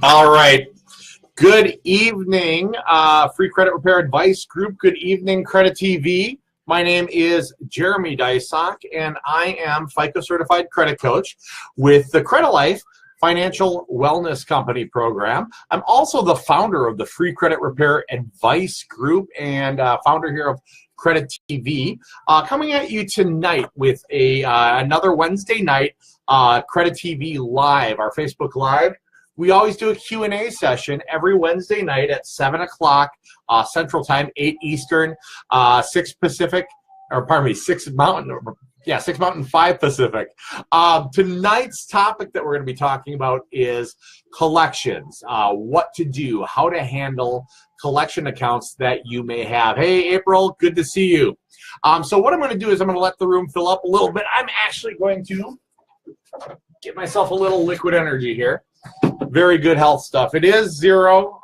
All right. Good evening, Free Credit Repair Advice Group. Good evening, Credit TV. My name is Jeremy Dysock, and I am FICO Certified Credit Coach with the Credit Life Financial Wellness Company program. I'm also the founder of the Free Credit Repair Advice Group and founder here of Credit TV. Coming at you tonight with another Wednesday night Credit TV Live, our Facebook Live. We always do a Q&A session every Wednesday night at 7 o'clock Central Time, 8 Eastern, 6 Pacific, or pardon me, 6 Mountain, 6 Mountain, 5 Pacific. Tonight's topic that we're going to be talking about is collections, what to do, how to handle collection accounts that you may have. Hey, April, good to see you. So what I'm going to do is I'm going to let the room fill up a little bit. I'm actually going to get myself a little liquid energy here. Very good health stuff. It is zero.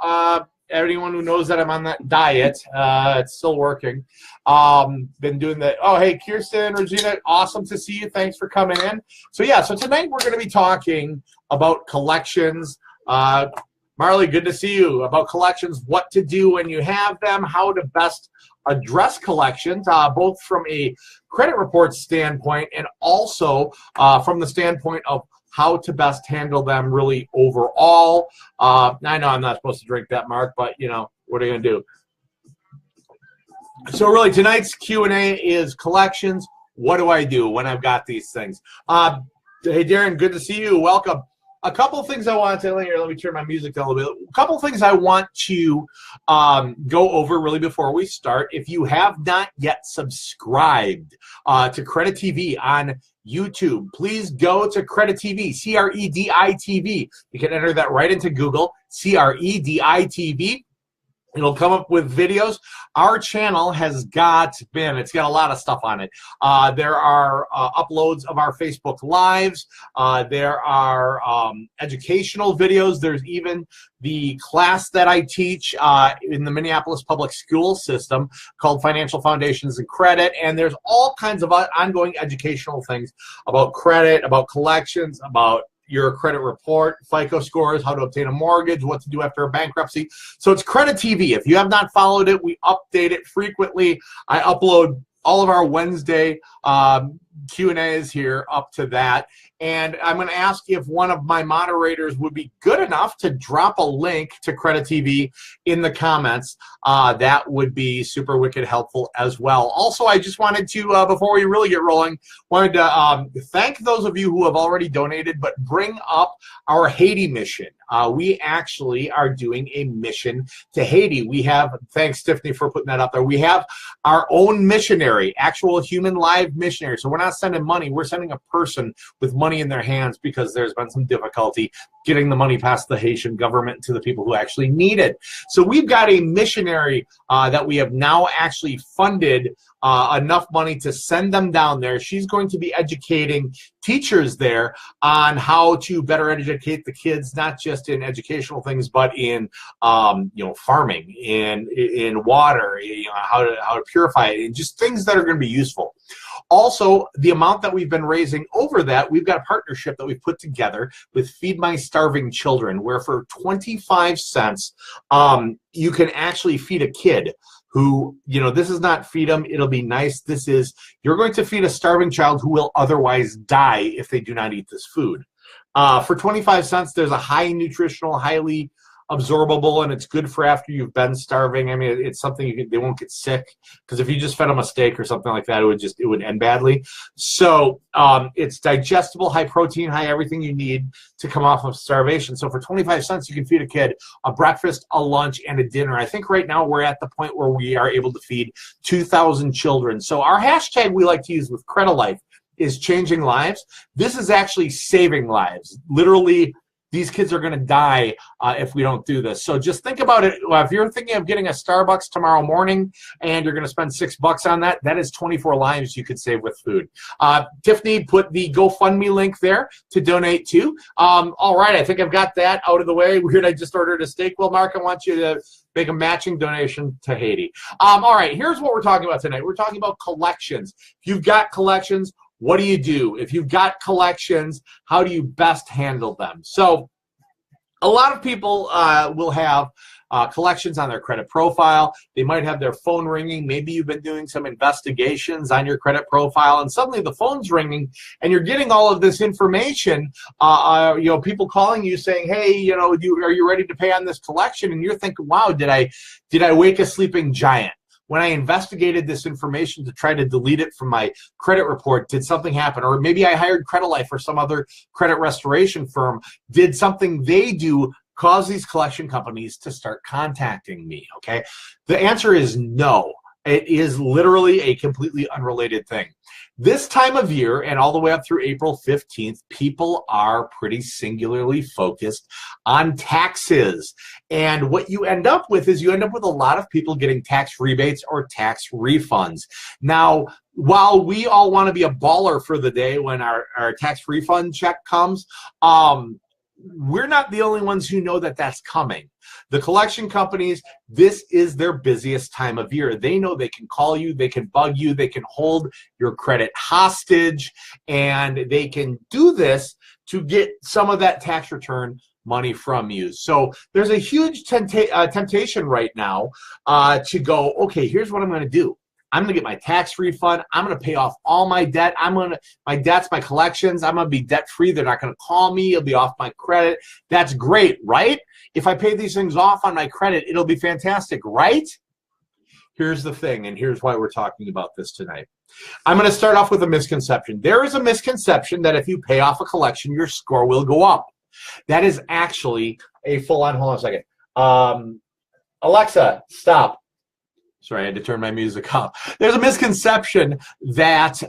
Anyone who knows that I'm on that diet, it's still working. Been doing that. Oh, hey, Kirsten, Regina, awesome to see you. Thanks for coming in. So tonight we're going to be talking about collections. Marley, good to see you. About collections, what to do when you have them, how to best address collections, both from a credit report standpoint and also from the standpoint of how to best handle them really overall. I know I'm not supposed to drink that, Mark, but, what are you going to do? So really, tonight's Q&A is collections. What do I do when I've got these things? Hey, Darren, good to see you. Welcome. A couple of things I want to tell you. Let me turn my music down a little bit. A couple of things I want to go over really before we start. If you have not yet subscribed to Credit TV on YouTube, please go to Credit TV, CREDI-TV. You can enter that right into Google, CREDI-TV. It'll come up with videos. Our channel has it's got a lot of stuff on it. There are uploads of our Facebook Lives. There are educational videos. There's even the class that I teach in the Minneapolis Public School System called Financial Foundations and Credit. And there's all kinds of ongoing educational things about credit, about collections, about your credit report, FICO scores, how to obtain a mortgage, what to do after a bankruptcy. So it's Credit TV. If you have not followed it, we update it frequently. I upload all of our Wednesday Q&As here up to that. And I'm going to ask if one of my moderators would be good enough to drop a link to Credit TV in the comments. That would be super wicked helpful as well. Also, I just wanted to, before we really get rolling, wanted to thank those of you who have already donated, but bring up our Haiti mission. We actually are doing a mission to Haiti. We have, thanks Tiffany for putting that up there, we have our own missionary, actual human live missionary. So we're not sending money, we're sending a person with money in their hands because there's been some difficulty getting the money past the Haitian government to the people who actually need it. So we've got a missionary that we have now actually funded enough money to send them down there. She's going to be educating teachers there on how to better educate the kids, not just in educational things, but in farming, in water, how to purify it, and just things that are going to be useful. Also, the amount that we've been raising over that, we've got a partnership that we've put together with Feed My Starving Children, where for 25 cents, you can actually feed a kid who, this is not feed them, it'll be nice. This is, you're going to feed a starving child who will otherwise die if they do not eat this food. For 25 cents, there's a high nutritional, highly absorbable, and it's good for after you've been starving. I mean, it's something they won't get sick, because if you just fed them a steak or something like that, it would end badly. So it's digestible, high protein, high everything you need to come off of starvation. So for 25 cents, you can feed a kid a breakfast, a lunch, and a dinner. I think right now we're at the point where we are able to feed 2,000 children. So our hashtag we like to use with Credit Life is changing lives. This is actually saving lives. Literally, these kids are going to die if we don't do this. So just think about it. If you're thinking of getting a Starbucks tomorrow morning and you're going to spend $6 on that, that is 24 lives you could save with food. Tiffany put the GoFundMe link there to donate to. All right, I think I've got that out of the way. Weird, I just ordered a steak. Well, Mark, I want you to make a matching donation to Haiti. All right, here's what we're talking about tonight. We're talking about collections. If you've got collections, what do you do? If you've got collections, how do you best handle them? So A lot of people will have collections on their credit profile. They might have their phone ringing. Maybe you've been doing some investigations on your credit profile, and suddenly the phone's ringing, and you're getting all of this information. People calling you saying, "Hey, are you ready to pay on this collection?" And you're thinking, "Wow, did I wake a sleeping giant? When I investigated this information to try to delete it from my credit report, did something happen?" Or maybe I hired Credit Life or some other credit restoration firm. Did something they do cause these collection companies to start contacting me? Okay. The answer is no. It is literally a completely unrelated thing. This time of year and all the way up through April 15th, people are pretty singularly focused on taxes. And what you end up with is you end up with a lot of people getting tax rebates or tax refunds. Now, while we all want to be a baller for the day when our tax refund check comes, we're not the only ones who know that that's coming. The collection companies, this is their busiest time of year. They know they can call you, they can bug you, they can hold your credit hostage, and they can do this to get some of that tax return money from you. So there's a huge temptation right now to go, okay, here's what I'm going to do. I'm going to get my tax refund. I'm going to pay off all my debt. My debts, my collections, I'm going to be debt free. They're not going to call me. It'll be off my credit. That's great, right? If I pay these things off on my credit, it'll be fantastic, right? Here's the thing, and here's why we're talking about this tonight. I'm going to start off with a misconception. There is a misconception that if you pay off a collection, your score will go up. That is actually a full-on, hold on a second. Alexa, stop. Sorry, I had to turn my music up. There's a misconception that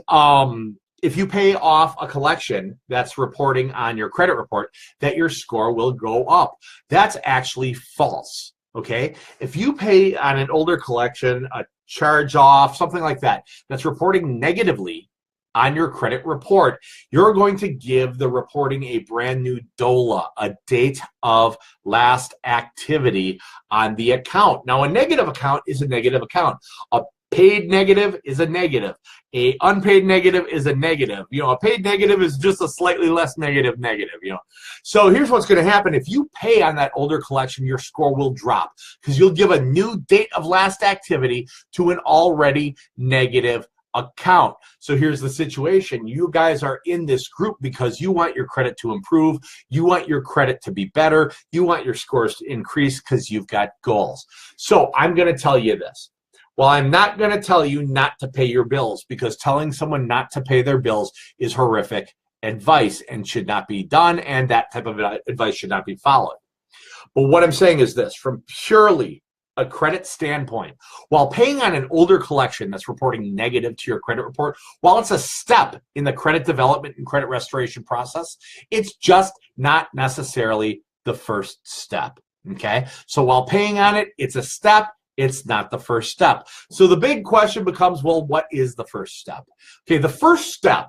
if you pay off a collection that's reporting on your credit report, that your score will go up. That's actually false, okay? If you pay on an older collection, a charge off, something like that, that's reporting negatively on your credit report, you're going to give the reporting a brand new DOLA, a date of last activity on the account. Now, a negative account is a negative account. A paid negative is a negative. A unpaid negative is a negative. A paid negative is just a slightly less negative. So here's what's going to happen. If you pay on that older collection, your score will drop because you'll give a new date of last activity to an already negative account. So here's the situation. You guys are in this group because you want your credit to improve. You want your credit to be better. You want your scores to increase because you've got goals. So I'm going to tell you this. Well, I'm not going to tell you not to pay your bills, because telling someone not to pay their bills is horrific advice and should not be done, and that type of advice should not be followed. But what I'm saying is this, from purely a credit standpoint, while paying on an older collection that's reporting negative to your credit report, while it's a step in the credit development and credit restoration process, it's just not necessarily the first step, okay? So while paying on it, it's a step, it's not the first step. So the big question becomes, well, what is the first step? Okay, the first step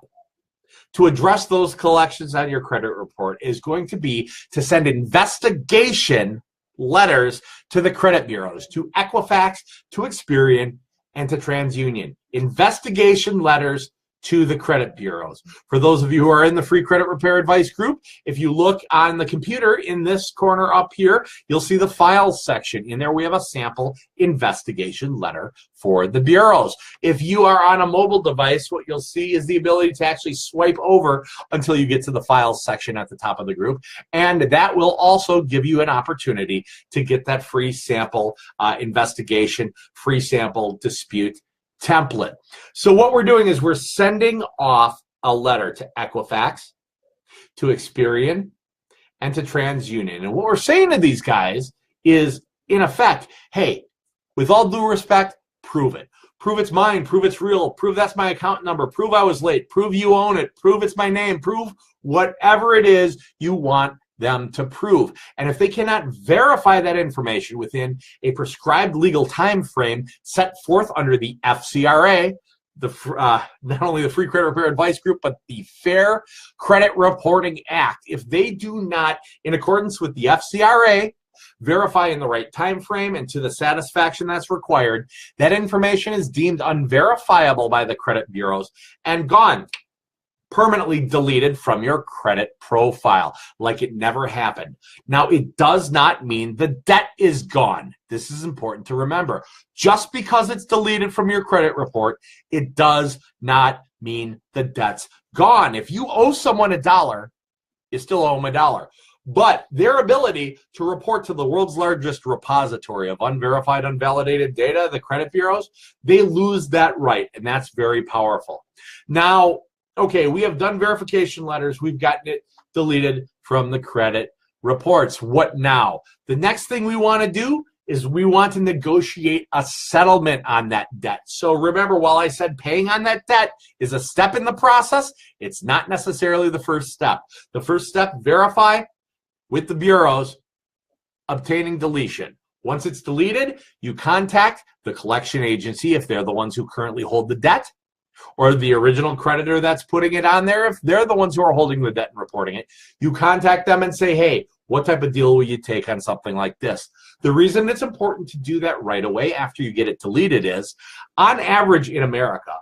to address those collections on your credit report is going to be to send investigation letters to the credit bureaus, to Equifax, to Experian, and to TransUnion. Investigation letters to the credit bureaus. For those of you who are in the free credit repair advice group, if you look on the computer in this corner up here, you'll see the files section. In there we have a sample investigation letter for the bureaus. If you are on a mobile device, what you'll see is the ability to actually swipe over until you get to the files section at the top of the group, and that will also give you an opportunity to get that free sample investigation, free sample dispute template. So what we're doing is we're sending off a letter to Equifax, to Experian, and to TransUnion. And what we're saying to these guys is, in effect, hey, with all due respect, prove it. Prove it's mine, prove it's real, prove that's my account number, prove I was late, prove you own it, prove it's my name, prove whatever it is you want them to prove. And if they cannot verify that information within a prescribed legal time frame set forth under the FCRA, not only the Free Credit Repair Advice Group, but the Fair Credit Reporting Act, if they do not, in accordance with the FCRA, verify in the right time frame and to the satisfaction that's required, that information is deemed unverifiable by the credit bureaus and gone. permanently deleted from your credit profile, like it never happened. Now, it does not mean the debt is gone. This is important to remember. Just because it's deleted from your credit report, it does not mean the debt's gone. If you owe someone $1, you still owe them $1. But their ability to report to the world's largest repository of unverified, unvalidated data, the credit bureaus, they lose that right, and that's very powerful. Now, okay, we have done verification letters. We've gotten it deleted from the credit reports. What now? The next thing we want to do is we want to negotiate a settlement on that debt. So remember, while I said paying on that debt is a step in the process, it's not necessarily the first step. The first step, verify with the bureaus, obtaining deletion. Once it's deleted, you contact the collection agency if they're the ones who currently hold the debt, or the original creditor that's putting it on there if they're the ones who are holding the debt and reporting it. You contact them and say, hey, what type of deal will you take on something like this? The reason it's important to do that right away after you get it deleted is, on average in America,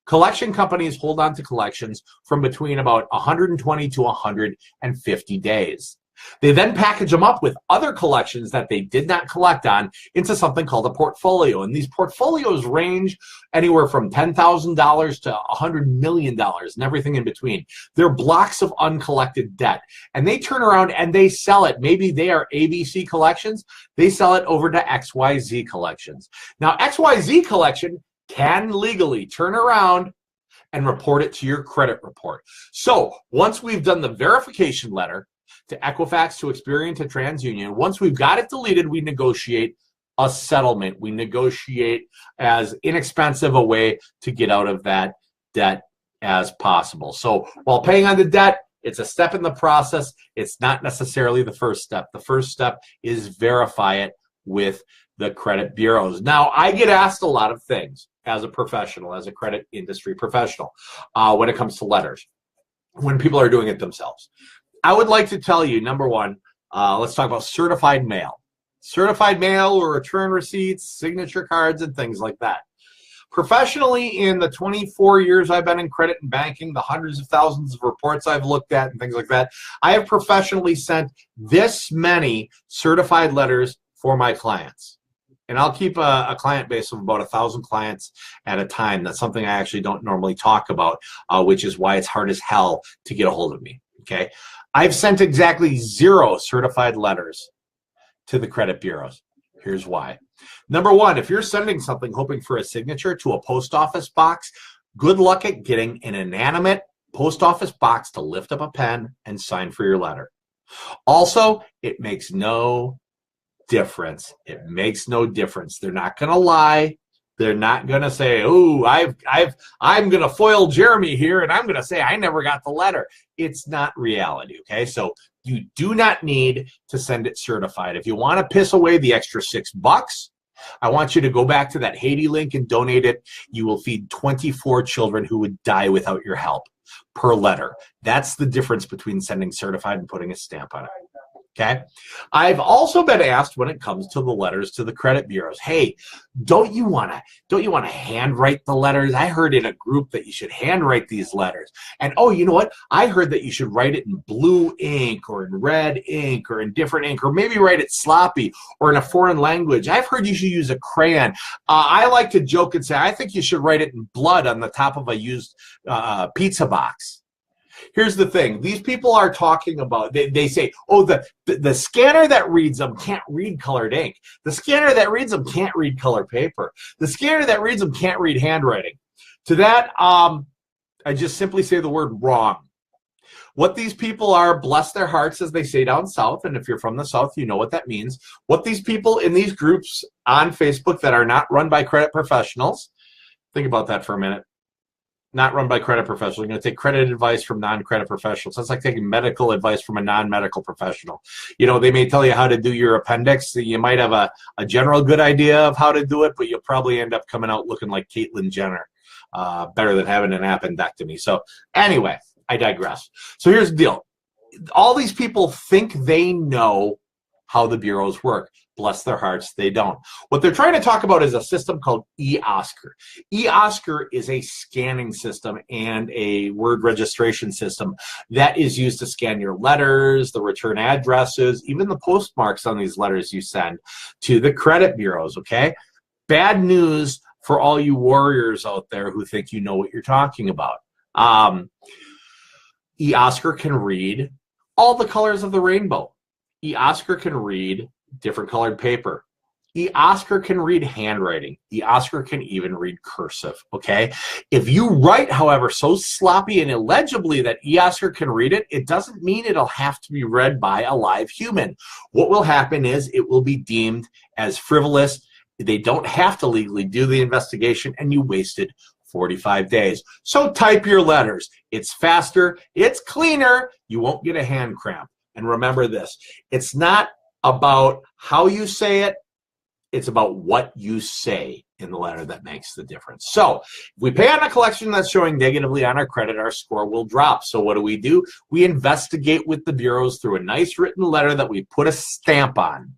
collection companies hold on to collections from between about 120 to 150 days. They then package them up with other collections that they did not collect on into something called a portfolio. And these portfolios range anywhere from $10,000 to $100 million and everything in between. They're blocks of uncollected debt. And they turn around and they sell it. Maybe they are ABC collections. They sell it over to XYZ collections. Now, XYZ collection can legally turn around and report it to your credit report. So once we've done the verification letter, to Equifax, to Experian, to TransUnion. Once we've got it deleted, we negotiate a settlement. We negotiate as inexpensive a way to get out of that debt as possible. So while paying on the debt, it's a step in the process. It's not necessarily the first step. The first step is verify it with the credit bureaus. Now, I get asked a lot of things as a professional, as a credit industry professional, when it comes to letters, when people are doing it themselves. I would like to tell you, number one, let's talk about certified mail. Certified mail or return receipts, signature cards, and things like that. Professionally, in the 24 years I've been in credit and banking, the hundreds of thousands of reports I've looked at and things like that, I have professionally sent this many certified letters for my clients. And I'll keep a client base of about 1,000 clients at a time. That's something I actually don't normally talk about, which is why it's hard as hell to get a hold of me. Okay, I've sent exactly 0 certified letters to the credit bureaus. Here's why. Number one, if you're sending something hoping for a signature to a post office box, good luck at getting an inanimate post office box to lift up a pen and sign for your letter. Also, it makes no difference. It makes no difference. They're not going to lie. They're not going to say, oh, I'm going to foil Jeremy here, and I'm going to say I never got the letter. It's not reality, okay? So you do not need to send it certified. If you want to piss away the extra $6, I want you to go back to that Haiti link and donate it. You will feed 24 children who would die without your help per letter. That's the difference between sending certified and putting a stamp on it. Okay. I've also been asked when it comes to the letters to the credit bureaus, hey, don't you want to handwrite the letters? I heard in a group that you should handwrite these letters. And oh, you know what? I heard that you should write it in blue ink or in red ink or in different ink, or maybe write it sloppy or in a foreign language. I've heard you should use a crayon. I like to joke and say, I think you should write it in blood on the top of a used pizza box. Here's the thing. These people are talking about, they say, oh, the scanner that reads them can't read colored ink. The scanner that reads them can't read color paper. The scanner that reads them can't read handwriting. To that, I just simply say the word wrong. What these people are, bless their hearts, as they say down south, and if you're from the south, you know what that means. What these people in these groups on Facebook that are not run by credit professionals, think about that for a minute. Not run by credit professionals. You're going to take credit advice from non-credit professionals. That's like taking medical advice from a non-medical professional. You know, they may tell you how to do your appendix. You might have a general good idea of how to do it, but you'll probably end up coming out looking like Caitlyn Jenner. Better than having an appendectomy. So anyway, I digress. So here's the deal. All these people think they know how the bureaus work. Bless their hearts, they don't. What they're trying to talk about is a system called eOscar. eOscar is a scanning system and a word registration system that is used to scan your letters, the return addresses, even the postmarks on these letters you send to the credit bureaus, okay? Bad news for all you warriors out there who think you know what you're talking about. eOscar can read all the colors of the rainbow. eOscar can read different colored paper. eOscar can read handwriting. eOscar can even read cursive, okay? If you write, however, so sloppy and illegibly that eOscar can read it, it doesn't mean it'll have to be read by a live human. What will happen is it will be deemed as frivolous. They don't have to legally do the investigation, and you wasted 45 days. So type your letters. It's faster. It's cleaner. You won't get a hand cramp. And remember this, it's not about how you say it, it's about what you say in the letter that makes the difference. So if we pay on a collection that's showing negatively on our credit, our score will drop. So what do? We investigate with the bureaus through a nice written letter that we put a stamp on.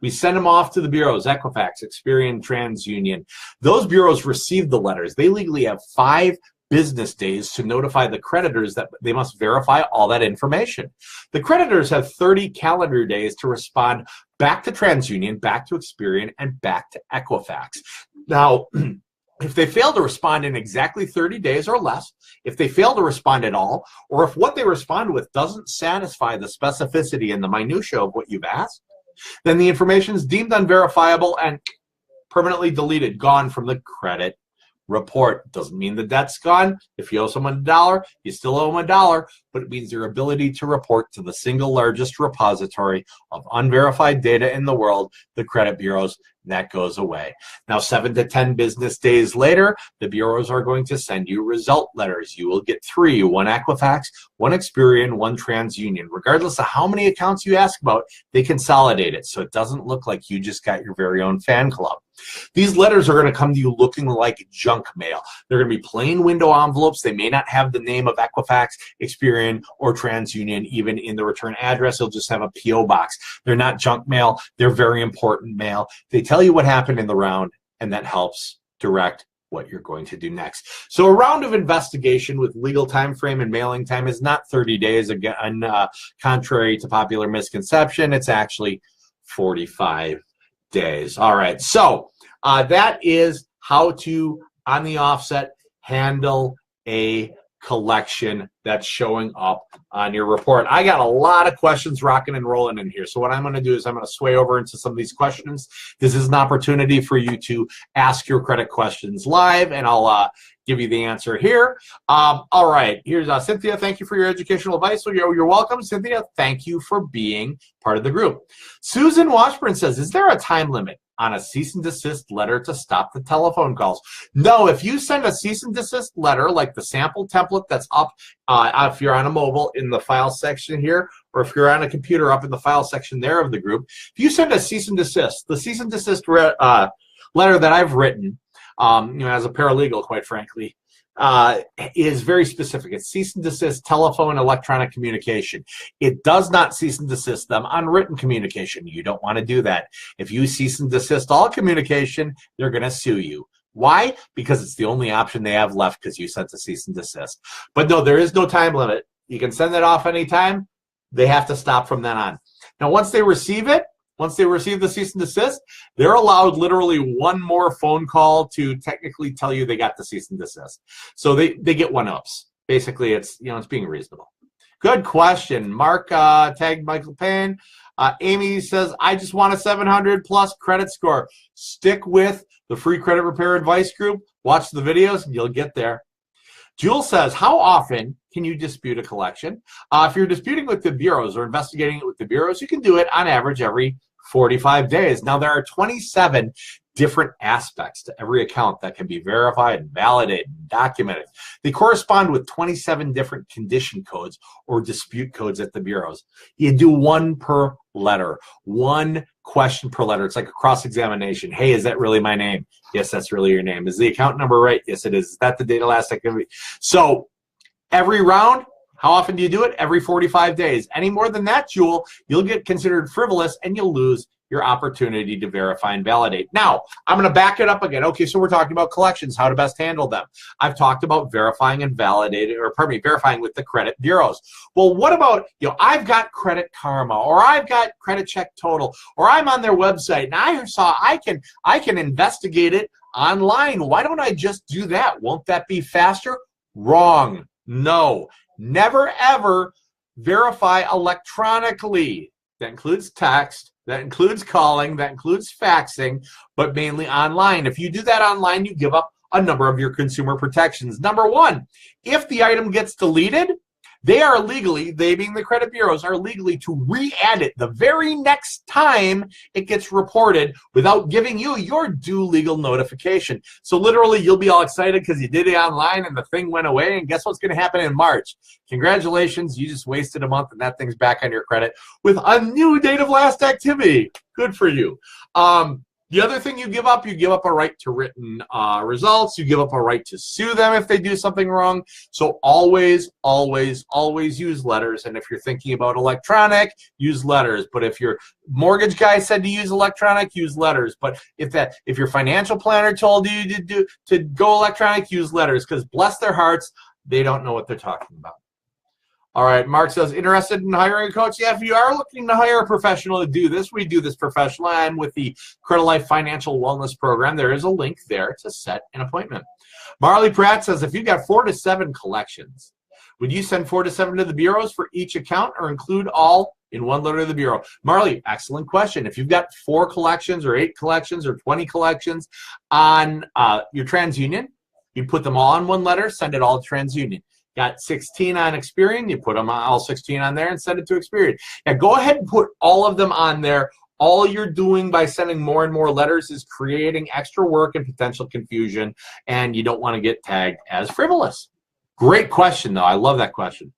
We send them off to the bureaus, Equifax, Experian, TransUnion. Those bureaus receive the letters. They legally have 5 business days to notify the creditors that they must verify all that information. The creditors have 30 calendar days to respond back to TransUnion, back to Experian, and back to Equifax. Now, if they fail to respond in exactly 30 days or less, if they fail to respond at all, or if what they respond with doesn't satisfy the specificity and the minutia of what you've asked, then the information is deemed unverifiable and permanently deleted, gone from the credit report. Doesn't mean the debt's gone. If you owe someone $1, you still owe them $1, but it means their ability to report to the single largest repository of unverified data in the world, the credit bureaus. That goes away. Now, 7 to 10 business days later, the bureaus are going to send you result letters. You will get 3, one Equifax, one Experian, one TransUnion. Regardless of how many accounts you ask about, they consolidate it so it doesn't look like you just got your very own fan club. These letters are going to come to you looking like junk mail. They're going to be plain window envelopes. They may not have the name of Equifax, Experian, or TransUnion even in the return address. They'll just have a P.O. box. They're not junk mail. They're very important mail. They tell you what happened in the round, and that helps direct what you're going to do next. So a round of investigation with legal time frame and mailing time is not 30 days, again, contrary to popular misconception. It's actually 45 days. All right, so that is how to, on the offset, handle a collection that's showing up on your report. I got a lot of questions rocking and rolling in here. So what I'm going to do is I'm going to sway over into some of these questions. This is an opportunity for you to ask your credit questions live, and I'll give you the answer here. All right, here's Cynthia. Thank you for your educational advice. So you're welcome, Cynthia. Thank you for being part of the group. Susan Washburn says, is there a time limit on a cease and desist letter to stop the telephone calls? No, if you send a cease and desist letter, like the sample template that's up, if you're on a mobile in the file section here, or if you're on a computer up in the file section there of the group, if you send a cease and desist, the cease and desist letter that I've written, as a paralegal, quite frankly, is very specific. It's cease and desist telephone, electronic communication. It does not cease and desist them on written communication. You don't want to do that. If you cease and desist all communication, they're going to sue you. Why? Because it's the only option they have left because you sent a cease and desist. But no, there is no time limit. You can send it off anytime. They have to stop from then on. Now, once they receive it, once they receive the cease and desist, they're allowed literally one more phone call to technically tell you they got the cease and desist. So they get one-ups. Basically, it's being reasonable. Good question. Mark tagged Michael Payne. Amy says, I just want a 700 plus credit score. Stick with the free credit repair advice group. Watch the videos and you'll get there. Jules says, how often can you dispute a collection? If you're disputing with the bureaus or investigating it with the bureaus, you can do it on average every 45 days. Now, there are 27 different aspects to every account that can be verified and validated and documented. They correspond with 27 different condition codes or dispute codes at the bureaus. You do one per letter, one question per letter. It's like a cross-examination. Hey, is that really my name? Yes, that's really your name. Is the account number right? Yes, it is. Is that the date of last activity? So every round, how often do you do it? Every 45 days. Any more than that, Jewel, you'll get considered frivolous and you'll lose your opportunity to verify and validate. Now, I'm going to back it up again. Okay, so we're talking about collections, how to best handle them. I've talked about verifying and validating, or pardon me, verifying with the credit bureaus. Well, what about, I've got Credit Karma, or I've got Credit Check Total, or I'm on their website, and I can investigate it online. Why don't I just do that? Won't that be faster? Wrong. No. Never, ever verify electronically. That includes text, that includes calling, that includes faxing, but mainly online. If you do that online, you give up a number of your consumer protections. Number one, if the item gets deleted, they are legally, they being the credit bureaus, are legally to re-add it the very next time it gets reported without giving you your due legal notification. So literally, you'll be all excited because you did it online and the thing went away, and guess what's going to happen in March? Congratulations, you just wasted a month and that thing's back on your credit with a new date of last activity. Good for you. The other thing you give up a right to written results. You give up a right to sue them if they do something wrong. So always, always, always use letters. And if you're thinking about electronic, use letters. But if your mortgage guy said to use electronic, use letters. But if your financial planner told you to go electronic, use letters. Because bless their hearts, they don't know what they're talking about. All right, Mark says, interested in hiring a coach? Yeah, if you are looking to hire a professional to do this, we do this professionally. I'm with the Credit Life Financial Wellness Program. There is a link there to set an appointment. Marley Pratt says, if you've got 4 to 7 collections, would you send 4 to 7 to the bureaus for each account or include all in one letter to the bureau? Marley, excellent question. If you've got 4 collections or 8 collections or 20 collections on your TransUnion, you put them all on one letter, send it all to TransUnion. Got 16 on Experian, you put them all 16 on there and send it to Experian. Now go ahead and put all of them on there. All you're doing by sending more and more letters is creating extra work and potential confusion, and you don't want to get tagged as frivolous. Great question, though. I love that question.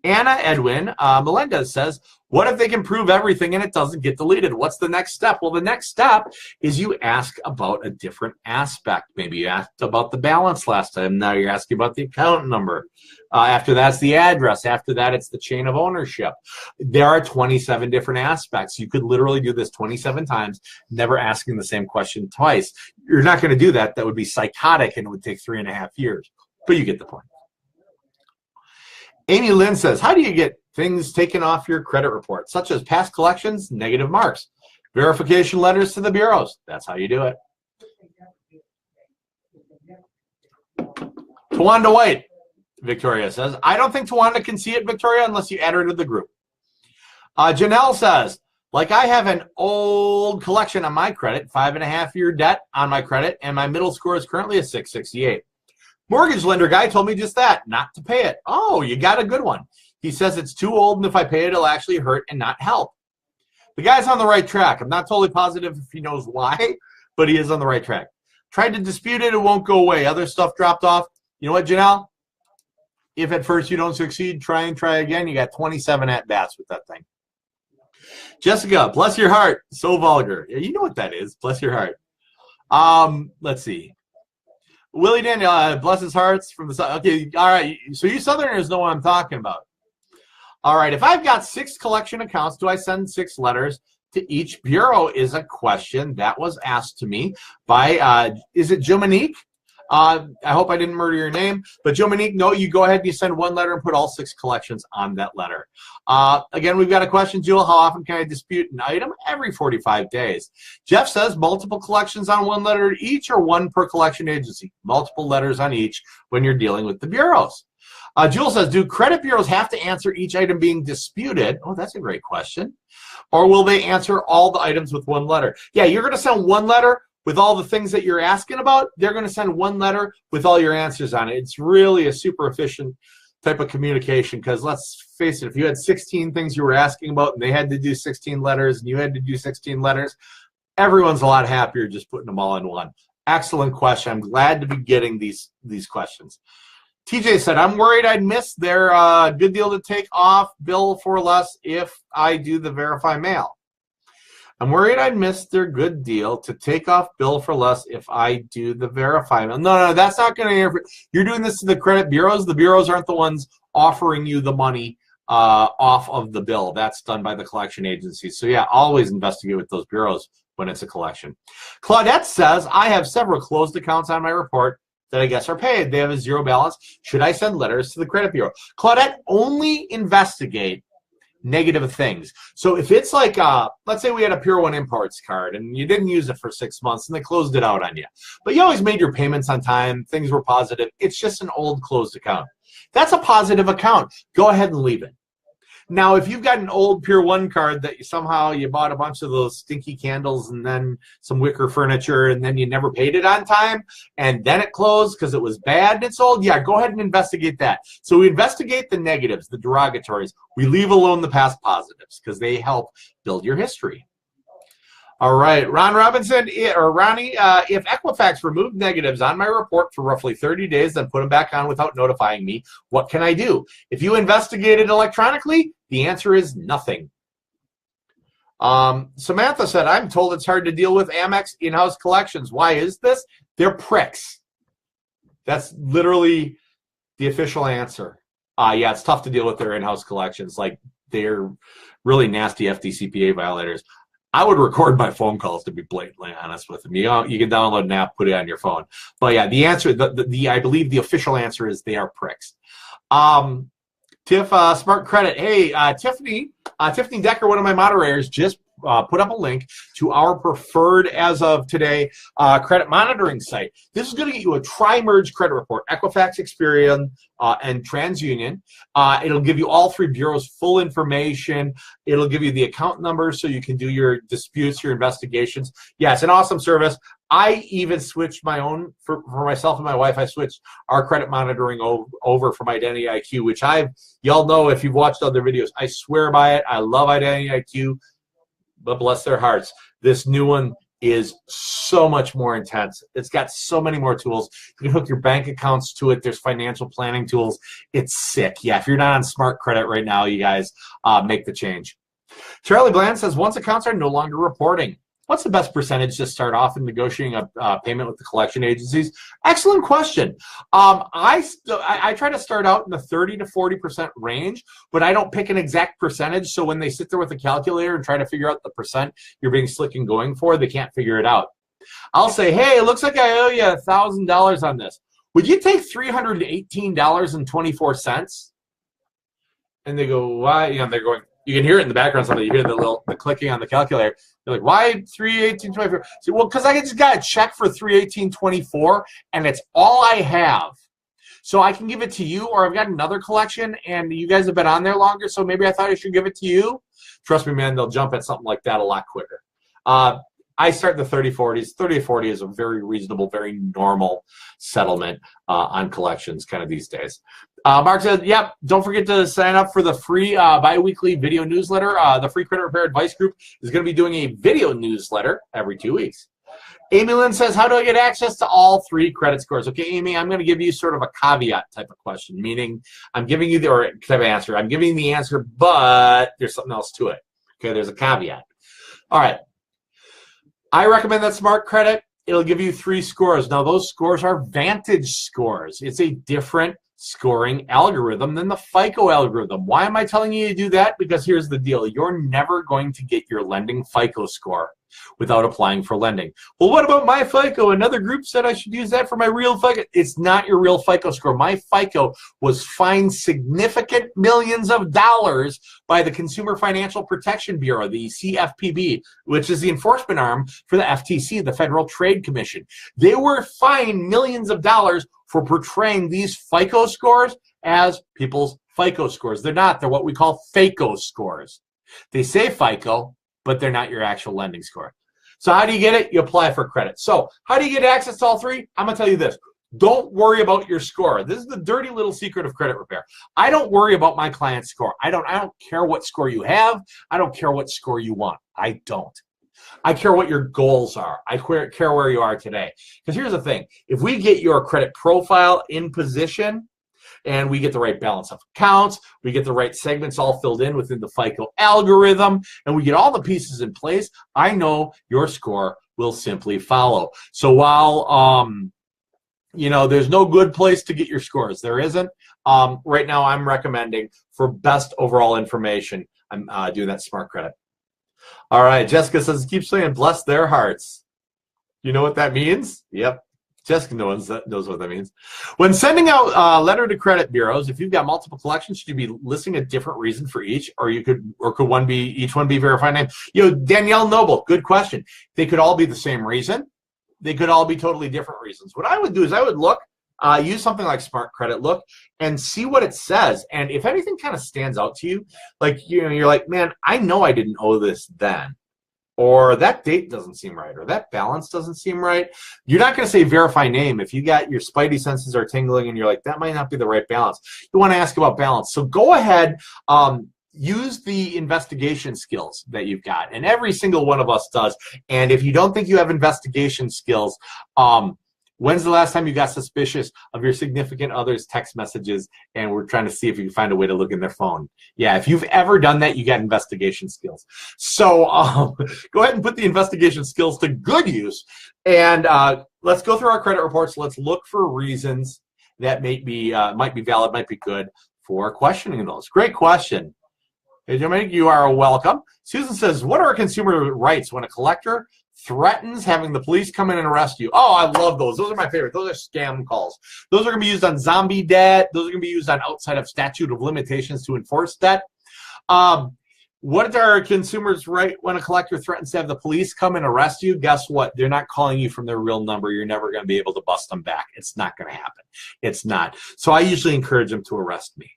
Anna Edwin Melendez says, what if they can prove everything and it doesn't get deleted? What's the next step? Well, the next step is you ask about a different aspect. Maybe you asked about the balance last time. Now you're asking about the account number. After that's the address. After that, it's the chain of ownership. There are 27 different aspects. You could literally do this 27 times, never asking the same question twice. You're not going to do that. That would be psychotic, and it would take 3.5 years. But you get the point. Amy Lynn says, how do you get things taken off your credit report, such as past collections, negative marks, verification letters to the bureaus? That's how you do it. Tawanda White, Victoria says, I don't think Tawanda can see it, Victoria, unless you add her to the group. Janelle says, like I have an old collection on my credit, 5.5-year debt on my credit, and my middle score is currently a 668. Mortgage lender guy told me just that, not to pay it. Oh, you got a good one. He says it's too old, and if I pay it, it'll actually hurt and not help. The guy's on the right track. I'm not totally positive if he knows why, but he is on the right track. Tried to dispute it, it won't go away. Other stuff dropped off. You know what, Janelle? If at first you don't succeed, try and try again. You got 27 at-bats with that thing. Jessica, bless your heart. So vulgar. Yeah, you know what that is. Bless your heart. Let's see. Willie Daniel, bless his hearts from the south. Okay, all right. So you Southerners know what I'm talking about. All right. If I've got 6 collection accounts, do I send 6 letters to each bureau? Is a question that was asked to me by, is it Jominique? I hope I didn't murder your name, but Jominique, no, you go ahead and you send 1 letter and put all 6 collections on that letter. Again, we've got a question, Jewel. How often can I dispute an item? Every 45 days. Jeff says multiple collections on 1 letter each or 1 per collection agency. Multiple letters on each when you're dealing with the bureaus. Jewel says, do credit bureaus have to answer each item being disputed? Oh, that's a great question. Or will they answer all the items with 1 letter? Yeah, you're going to send 1 letter with all the things that you're asking about. They're going to send 1 letter with all your answers on it. It's really a super efficient type of communication, because let's face it, if you had 16 things you were asking about and they had to do 16 letters and you had to do 16 letters, everyone's a lot happier just putting them all in one. Excellent question. I'm glad to be getting these questions. TJ said, I'm worried I'd miss their good deal to take off bill for less if I do the verify mail. I'm worried I'd miss their good deal to take off bill for less if I do the verify mail. No, that's not going to interfere. You're doing this to the credit bureaus. The bureaus aren't the ones offering you the money off of the bill. That's done by the collection agency. So yeah, always investigate with those bureaus when it's a collection. Claudette says, I have several closed accounts on my report that I guess are paid. They have a zero balance. Should I send letters to the credit bureau? Claudette, only investigate negative things. So if it's like, let's say we had a Pure One Imports card and you didn't use it for 6 months and they closed it out on you, but you always made your payments on time, things were positive, it's just an old closed account. That's a positive account. Go ahead and leave it. Now, if you've got an old Pure One card that somehow you bought a bunch of those stinky candles and then some wicker furniture and then you never paid it on time and then it closed because it was bad and it's old, yeah, go ahead and investigate that. So we investigate the negatives, the derogatories. We leave alone the past positives because they help build your history. All right, Ron Robinson, or Ronnie, if Equifax removed negatives on my report for roughly 30 days, then put them back on without notifying me, what can I do? If you investigated electronically, the answer is nothing. Samantha said, I'm told it's hard to deal with Amex in-house collections. Why is this? They're pricks. That's literally the official answer. Yeah, it's tough to deal with their in-house collections. Like, they're really nasty FDCPA violators. I would record my phone calls, to be blatantly honest with them. You can download an app, put it on your phone. But yeah, the answer, I believe the official answer is they are pricks. Tiff, Smart Credit. Hey, Tiffany Decker, one of my moderators, just put up a link to our preferred, as of today, credit monitoring site. This is going to get you a tri-merge credit report, Equifax, Experian, and TransUnion. It'll give you all three bureaus' full information. It'll give you the account numbers so you can do your disputes, your investigations. Yeah, it's an awesome service. I even switched my own, for myself and my wife, I switched our credit monitoring over from Identity IQ, which y'all know if you've watched other videos, I swear by it. I love Identity IQ. But bless their hearts, this new one is so much more intense. It's got so many more tools. You can hook your bank accounts to it. There's financial planning tools. It's sick. Yeah, if you're not on Smart Credit right now, you guys make the change. Charlie Bland says, once accounts are no longer reporting, what's the best percentage to start off in negotiating a payment with the collection agencies? Excellent question. I try to start out in the 30 to 40% range, but I don't pick an exact percentage. So when they sit there with a calculator and try to figure out the percent you're being slick and going for, they can't figure it out. I'll say, hey, it looks like I owe you $1,000 on this. Would you take $318.24? And they go, why? You know, they're going, you can hear it in the background. Something you hear the clicking on the calculator. They're like, why $318.24? So, well, because I just got a check for $318.24, and it's all I have. So I can give it to you, or I've got another collection, and you guys have been on there longer, so maybe I thought I should give it to you. Trust me, man, they'll jump at something like that a lot quicker. I start in the 30-40s. 30-40 is a very reasonable, very normal settlement on collections kind of these days. Mark said, yep, don't forget to sign up for the free bi-weekly video newsletter. The Free Credit Repair Advice Group is going to be doing a video newsletter every 2 weeks. Amy Lynn says, how do I get access to all three credit scores? Okay, Amy, I'm going to give you sort of a caveat type of question, meaning I'm giving you the type of answer. I'm giving you the answer, but there's something else to it. Okay, there's a caveat. All right. I recommend that Smart Credit. It'll give you 3 scores. Now, those scores are Vantage scores. It's a different scoring algorithm than the FICO algorithm. Why am I telling you to do that? Because here's the deal. You're never going to get your lending FICO score without applying for lending. Well, what about my FICO? Another group said I should use that for my real FICO. It's not your real FICO score. My FICO was fined significant millions of dollars by the Consumer Financial Protection Bureau, the CFPB, which is the enforcement arm for the FTC, the Federal Trade Commission. They were fined millions of dollars for portraying these FICO scores as people's FICO scores. They're not. They're what we call FACO scores. They say FICO, but they're not your actual lending score. So how do you get it? You apply for credit. So how do you get access to all three? I'm going to tell you this. Don't worry about your score. This is the dirty little secret of credit repair. I don't worry about my client's score. I don't care what score you have. I don't care what score you want. I don't. I care what your goals are. I care where you are today. Because here's the thing. If we get your credit profile in position, and we get the right balance of accounts, we get the right segments all filled in within the FICO algorithm, and we get all the pieces in place, I know your score will simply follow. So while there's no good place to get your scores. There isn't. Right now, I'm recommending for best overall information, I'm doing that Smart Credit. All right, Jessica says, keep saying, bless their hearts. You know what that means? Yep. Jessica knows what that means. When sending out a letter to credit bureaus, if you've got multiple collections, should you be listing a different reason for each, or could each one be verified name? Danielle Noble, good question. They could all be the same reason. They could all be totally different reasons. What I would do is I would look, use something like Smart Credit Look, and see what it says. And if anything kind of stands out to you, like you're like, man, I know I didn't owe this then, or that date doesn't seem right, or that balance doesn't seem right. You're not going to say verify name if you got your spidey senses are tingling and you're like, that might not be the right balance. You want to ask about balance. So go ahead. Use the investigation skills that you've got, and every single one of us does. And if you don't think you have investigation skills, when's the last time you got suspicious of your significant other's text messages and we're trying to see if you can find a way to look in their phone? Yeah, if you've ever done that, you got investigation skills. So go ahead and put the investigation skills to good use. And let's go through our credit reports. Let's look for reasons that might be valid, might be good for questioning those. Great question. Hey, Dominic, you are welcome. Susan says, what are consumer rights when a collector threatens having the police come in and arrest you? Oh, I love those. Those are my favorite. Those are scam calls. Those are going to be used on zombie debt. Those are going to be used on outside of statute of limitations to enforce debt. What are consumers' right when a collector threatens to have the police come and arrest you? Guess what? They're not calling you from their real number. You're never going to be able to bust them back. It's not going to happen. It's not. So I usually encourage them to arrest me.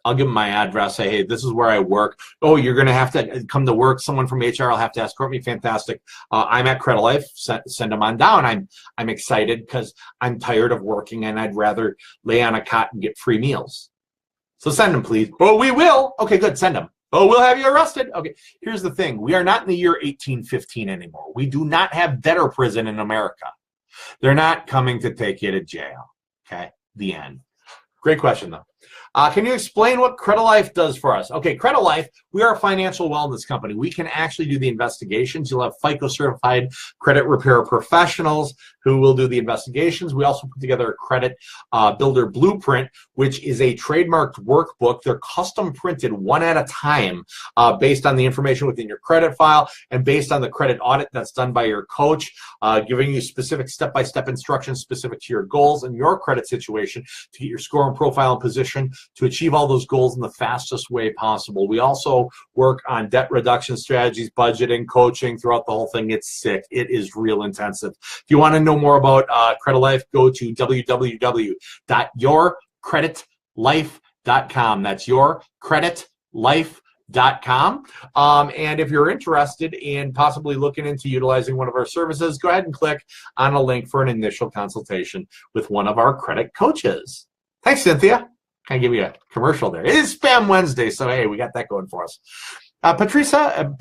I'll give them my address, say, hey, this is where I work. Oh, you're going to have to come to work. Someone from HR will have to escort me. Fantastic. I'm at Credit Life. Send them on down. I'm excited because I'm tired of working and I'd rather lay on a cot and get free meals. So send them, please. Oh, we will. Okay, good. Send them. Oh, we'll have you arrested. Okay, here's the thing. We are not in the year 1815 anymore. We do not have debtor prison in America. They're not coming to take you to jail. Okay, the end. Great question, though. Can you explain what Credit Life does for us? Okay, Credit Life, we are a financial wellness company. We can actually do the investigations. You'll have FICO certified credit repair professionals who will do the investigations. We also put together a credit builder blueprint, which is a trademarked workbook. They're custom printed one at a time based on the information within your credit file and based on the credit audit that's done by your coach, giving you specific step-by-step instructions specific to your goals and your credit situation to get your score and profile in position to achieve all those goals in the fastest way possible. We also work on debt reduction strategies, budgeting, coaching throughout the whole thing. It's sick. It is real intensive. If you want to know more about Credit Life, go to www.yourcreditlife.com. That's yourcreditlife.com. And if you're interested in possibly looking into utilizing one of our services, go ahead and click on a link for an initial consultation with one of our credit coaches. Thanks, Cynthia. Kind of give you a commercial there. It is Spam Wednesday, so hey, we got that going for us. Patricia,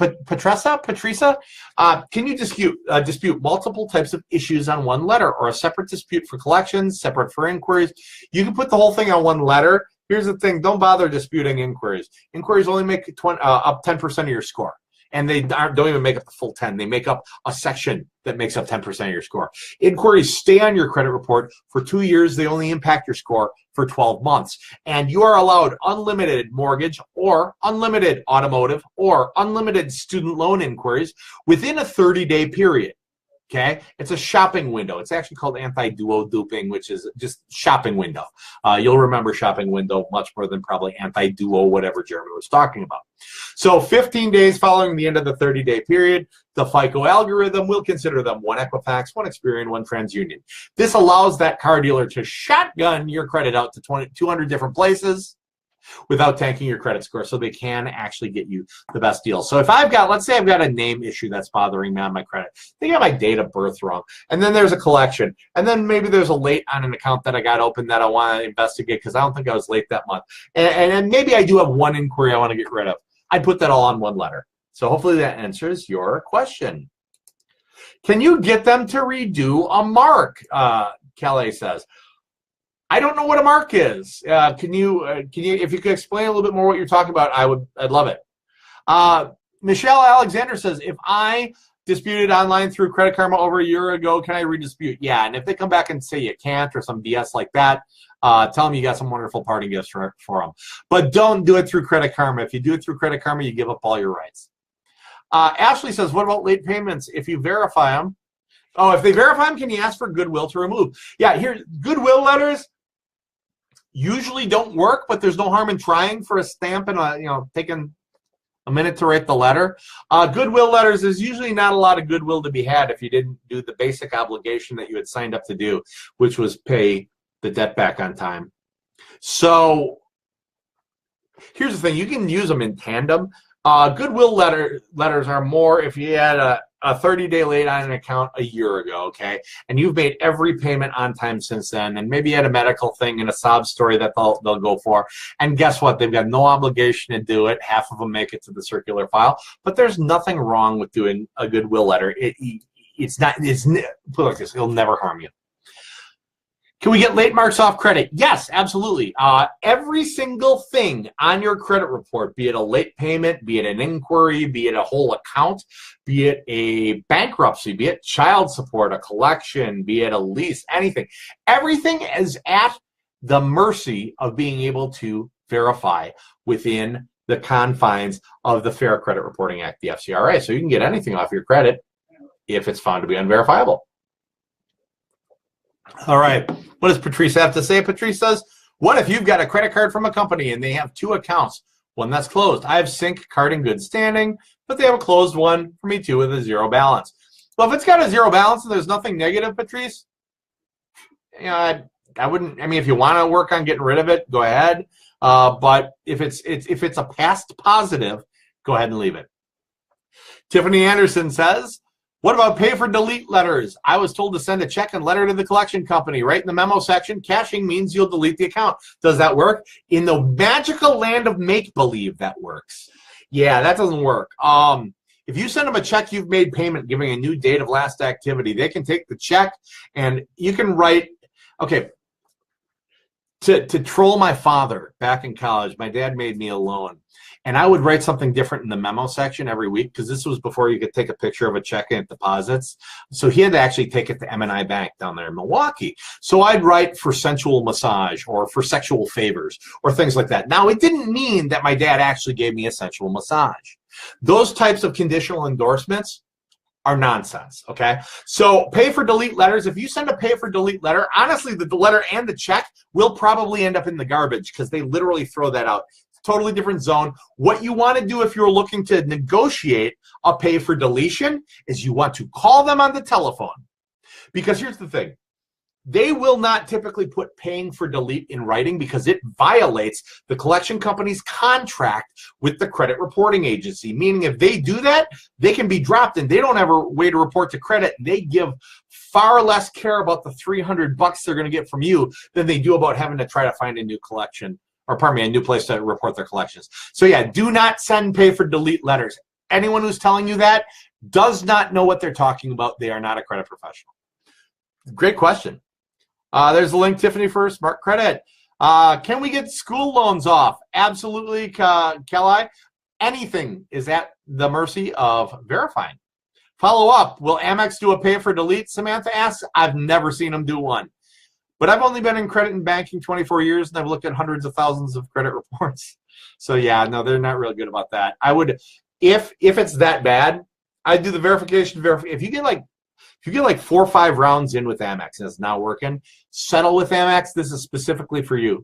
can you dispute multiple types of issues on one letter, or a separate dispute for collections, separate for inquiries? You can put the whole thing on one letter. Here's the thing: don't bother disputing inquiries. Inquiries only make up 10% of your score, and they don't even make up the full 10. They make up a section that makes up 10% of your score. Inquiries stay on your credit report for 2 years. They only impact your score for 12 months. And you are allowed unlimited mortgage or unlimited automotive or unlimited student loan inquiries within a 30-day period. Okay, it's a shopping window. It's actually called anti-duo duping, which is just shopping window. You'll remember shopping window much more than probably anti-duo, whatever Jeremy was talking about. So 15 days following the end of the 30-day period, the FICO algorithm will consider them one Equifax, one Experian, one TransUnion. This allows that car dealer to shotgun your credit out to 200 different places without tanking your credit score, so they can actually get you the best deal. So if let's say I've got a name issue that's bothering me on my credit, they got my date of birth wrong, and then there's a collection, and then maybe there's a late on an account that I got open that I want to investigate because I don't think I was late that month, and maybe I do have one inquiry I want to get rid of. I put that all on one letter. So hopefully that answers your question. Can you get them to redo a mark? Calais says. I don't know what a mark is. Can you, if you could explain a little bit more what you're talking about, I'd love it. Michelle Alexander says, if I disputed online through Credit Karma over a year ago. Can I redispute? Yeah, and if they come back and say you can't or some BS like that, tell them you got some wonderful parting gifts for them. But don't do it through Credit Karma. If you do it through Credit Karma, you give up all your rights. Ashley says, what about late payments? If you verify them, if they verify them, can you ask for goodwill to remove? Yeah, here, goodwill letters usually don't work, but there's no harm in trying for a stamp and taking a minute to write the letter. Goodwill letters, there's usually not a lot of goodwill to be had if you didn't do the basic obligation that you had signed up to do, which was pay the debt back on time. So here's the thing, you can use them in tandem. Goodwill letters are more if you had a 30-day late on an account a year ago, okay, and you've made every payment on time since then, and maybe you had a medical thing and a sob story that they'll go for, and guess what? They've got no obligation to do it. Half of them make it to the circular file, but there's nothing wrong with doing a goodwill letter. It's put it like this, it'll never harm you. Can we get late marks off credit? Yes, absolutely. Every single thing on your credit report, be it a late payment, be it an inquiry, be it a whole account, be it a bankruptcy, be it child support, a collection, be it a lease, anything. Everything is at the mercy of being able to verify within the confines of the Fair Credit Reporting Act, the FCRA. So you can get anything off your credit if it's found to be unverifiable. All right, what does Patrice have to say? Patrice says, what if you've got a credit card from a company and they have two accounts, one that's closed? I have Sync card in good standing, but they have a closed one for me too with a zero balance. Well, if it's got a zero balance and there's nothing negative, Patrice, I wouldn't. I mean, if you want to work on getting rid of it, go ahead. But if it's a past positive, go ahead and leave it. Tiffany Anderson says, what about pay for delete letters? I was told to send a check and letter to the collection company. Right in the memo section, cashing means you'll delete the account. Does that work? In the magical land of make-believe, that works. Yeah, that doesn't work. If you send them a check you've made payment giving a new date of last activity, they can take the check and you can write, okay, to troll my father back in college, my dad made me a loan. And I would write something different in the memo section every week because this was before you could take a picture of a check and deposits. So he had to actually take it to M&I Bank down there in Milwaukee. So I'd write for sensual massage or for sexual favors or things like that. Now, it didn't mean that my dad actually gave me a sensual massage. Those types of conditional endorsements are nonsense, okay? So pay for delete letters, if you send a pay for delete letter, honestly, the letter and the check will probably end up in the garbage because they literally throw that out. Totally different zone. What you want to do if you're looking to negotiate a pay for deletion is you want to call them on the telephone. Because here's the thing. They will not typically put paying for delete in writing because it violates the collection company's contract with the credit reporting agency. Meaning if they do that, they can be dropped and they don't have a way to report to credit. They give far less care about the $300 they're going to get from you than they do about having to try to find a new collection. Or pardon me, a new place to report their collections. So yeah, do not send pay for delete letters. Anyone who's telling you that does not know what they're talking about. They are not a credit professional. Great question. There's a link, Tiffany, for Smart Credit. Can we get school loans off? Absolutely, Kelly. Anything is at the mercy of verifying. Follow up, will Amex do a pay for delete? Samantha asks. I've never seen them do one. But I've only been in credit and banking 24 years, and I've looked at hundreds of thousands of credit reports. So yeah, no, they're not real good about that. I would, if it's that bad, I'd do the verification. If you get like 4 or 5 rounds in with Amex and it's not working, settle with Amex. This is specifically for you,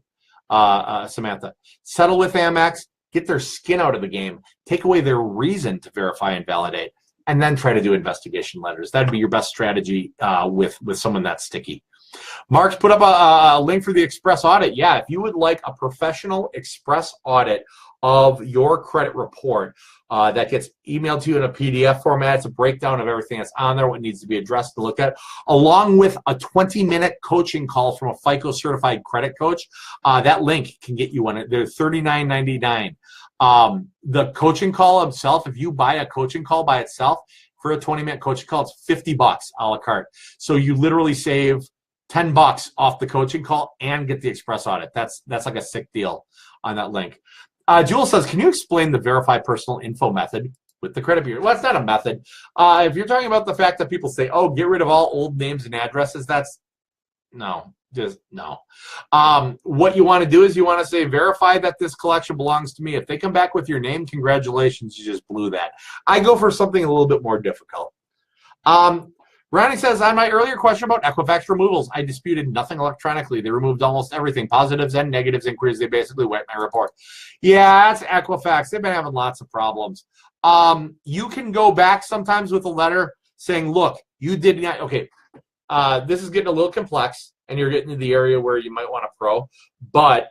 Samantha. Settle with Amex. Get their skin out of the game. Take away their reason to verify and validate, and then try to do investigation letters. That'd be your best strategy with someone that's sticky. Mark's put up a link for the express audit. Yeah, if you would like a professional express audit of your credit report that gets emailed to you in a PDF format, it's a breakdown of everything that's on there, what needs to be addressed and looked at, along with a 20-minute coaching call from a FICO certified credit coach. That link can get you one. They're $39.99. The coaching call itself, if you buy a coaching call by itself for a 20-minute coaching call, it's $50 a la carte. So you literally save $10 off the coaching call and get the express audit. That's like a sick deal on that link. Jewel says, can you explain the verify personal info method? with the credit bureau. Well, that's not a method. If you're talking about the fact that people say, oh, get rid of all old names and addresses, that's no, just no. What you want to do is you want to say, verify that this collection belongs to me. If they come back with your name, congratulations, you just blew that. I go for something a little bit more difficult. Ronnie says, on my earlier question about Equifax removals, I disputed nothing electronically. They removed almost everything, positives and negatives inquiries. They basically wiped my report. Yeah, that's Equifax. They've been having lots of problems. You can go back sometimes with a letter saying, look, you did not, okay, this is getting a little complex, and you're getting to the area where you might want to pro, but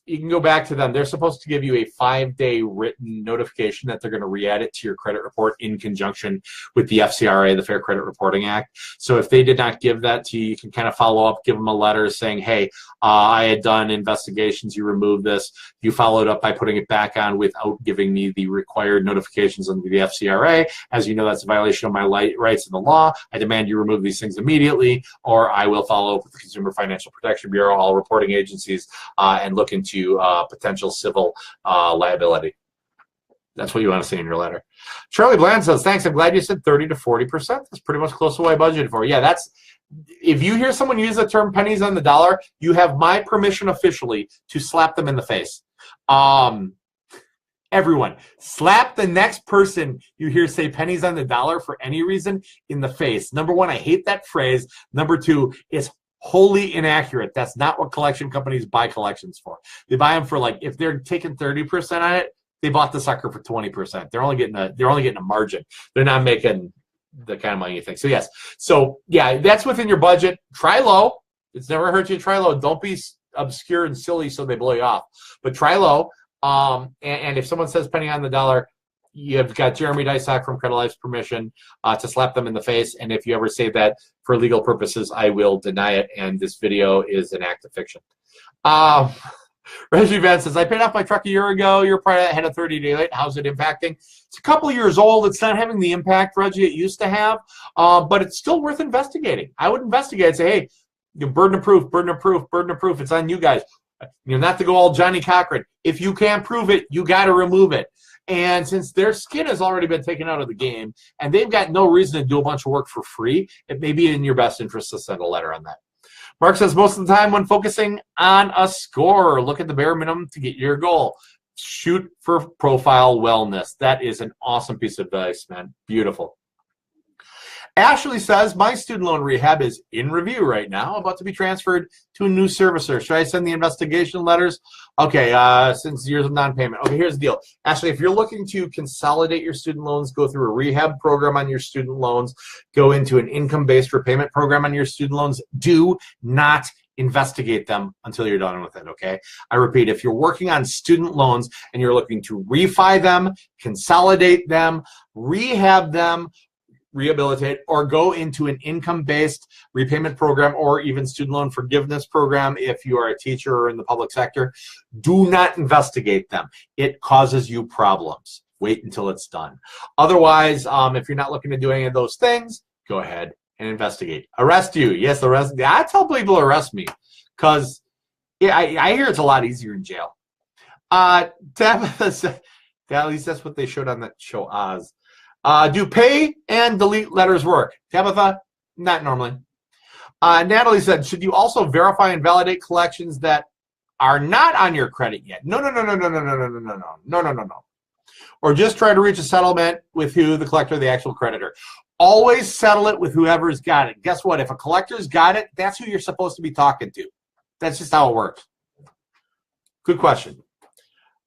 you can go back to them. They're supposed to give you a 5-day written notification that they're going to re-add it to your credit report in conjunction with the FCRA, the Fair Credit Reporting Act. So if they did not give that to you, you can kind of follow up, give them a letter saying, hey, I had done investigations, you removed this. You followed up by putting it back on without giving me the required notifications under the FCRA. As you know, that's a violation of my rights in the law. I demand you remove these things immediately, or I will follow up with the Consumer Financial Protection Bureau, all reporting agencies, and look into potential civil liability. That's what you want to say in your letter. Charlie Bland says, thanks, I'm glad you said 30 to 40%. That's pretty much close to what I budgeted for. Yeah, that's, if you hear someone use the term pennies on the dollar, you have my permission officially to slap them in the face. Everyone, slap the next person you hear say pennies on the dollar for any reason in the face. Number one, I hate that phrase. Number two, it's wholly inaccurate. That's not what collection companies buy collections for. They buy them for, like, if they're taking 30% on it, they bought the sucker for 20%. They're only getting a margin. They're not making the kind of money you think. So yes. So yeah, that's within your budget. Try low. It's never hurt you to try low. Don't be obscure and silly so they blow you off. But try low. And if someone says penny on the dollar, you've got Jeremy Dysock from Credit Life's permission to slap them in the face. And if you ever say that for legal purposes, I will deny it. And this video is an act of fiction. Reggie Van says, I paid off my truck a year ago. You're probably ahead of 30-day late. How's it impacting? It's a couple years old. It's not having the impact, Reggie, it used to have, but it's still worth investigating. I would investigate and say, hey, burden of proof, burden of proof, burden of proof. It's on you guys. Not to go all Johnny Cochran. If you can't prove it, you got to remove it. And since their skin has already been taken out of the game and they've got no reason to do a bunch of work for free, it may be in your best interest to send a letter on that. Mark says, most of the time when focusing on a score, look at the bare minimum to get your goal. Shoot for profile wellness. That is an awesome piece of advice, man. Beautiful. Ashley says, my student loan rehab is in review right now, about to be transferred to a new servicer. Should I send the investigation letters? Okay, since years of non-payment. Okay, here's the deal. Ashley, if you're looking to consolidate your student loans, go through a rehab program on your student loans, go into an income-based repayment program on your student loans, do not investigate them until you're done with it, okay? I repeat, if you're working on student loans and you're looking to refi them, consolidate them, rehab them, rehabilitate, or go into an income-based repayment program or even student loan forgiveness program if you are a teacher or in the public sector, do not investigate them. It causes you problems. Wait until it's done. Otherwise, if you're not looking to do any of those things, go ahead and investigate. Arrest you. Yes, arrest. I tell people to arrest me because yeah, I hear it's a lot easier in jail. Tabitha said, at least that's what they showed on that show, Oz. Do pay and delete letters work? Tabitha, not normally. Natalie said, should you also verify and validate collections that are not on your credit yet? No. Or just try to reach a settlement with who, the collector, the actual creditor. Always settle it with whoever's got it. Guess what? If a collector's got it, that's who you're supposed to be talking to. That's just how it works. Good question.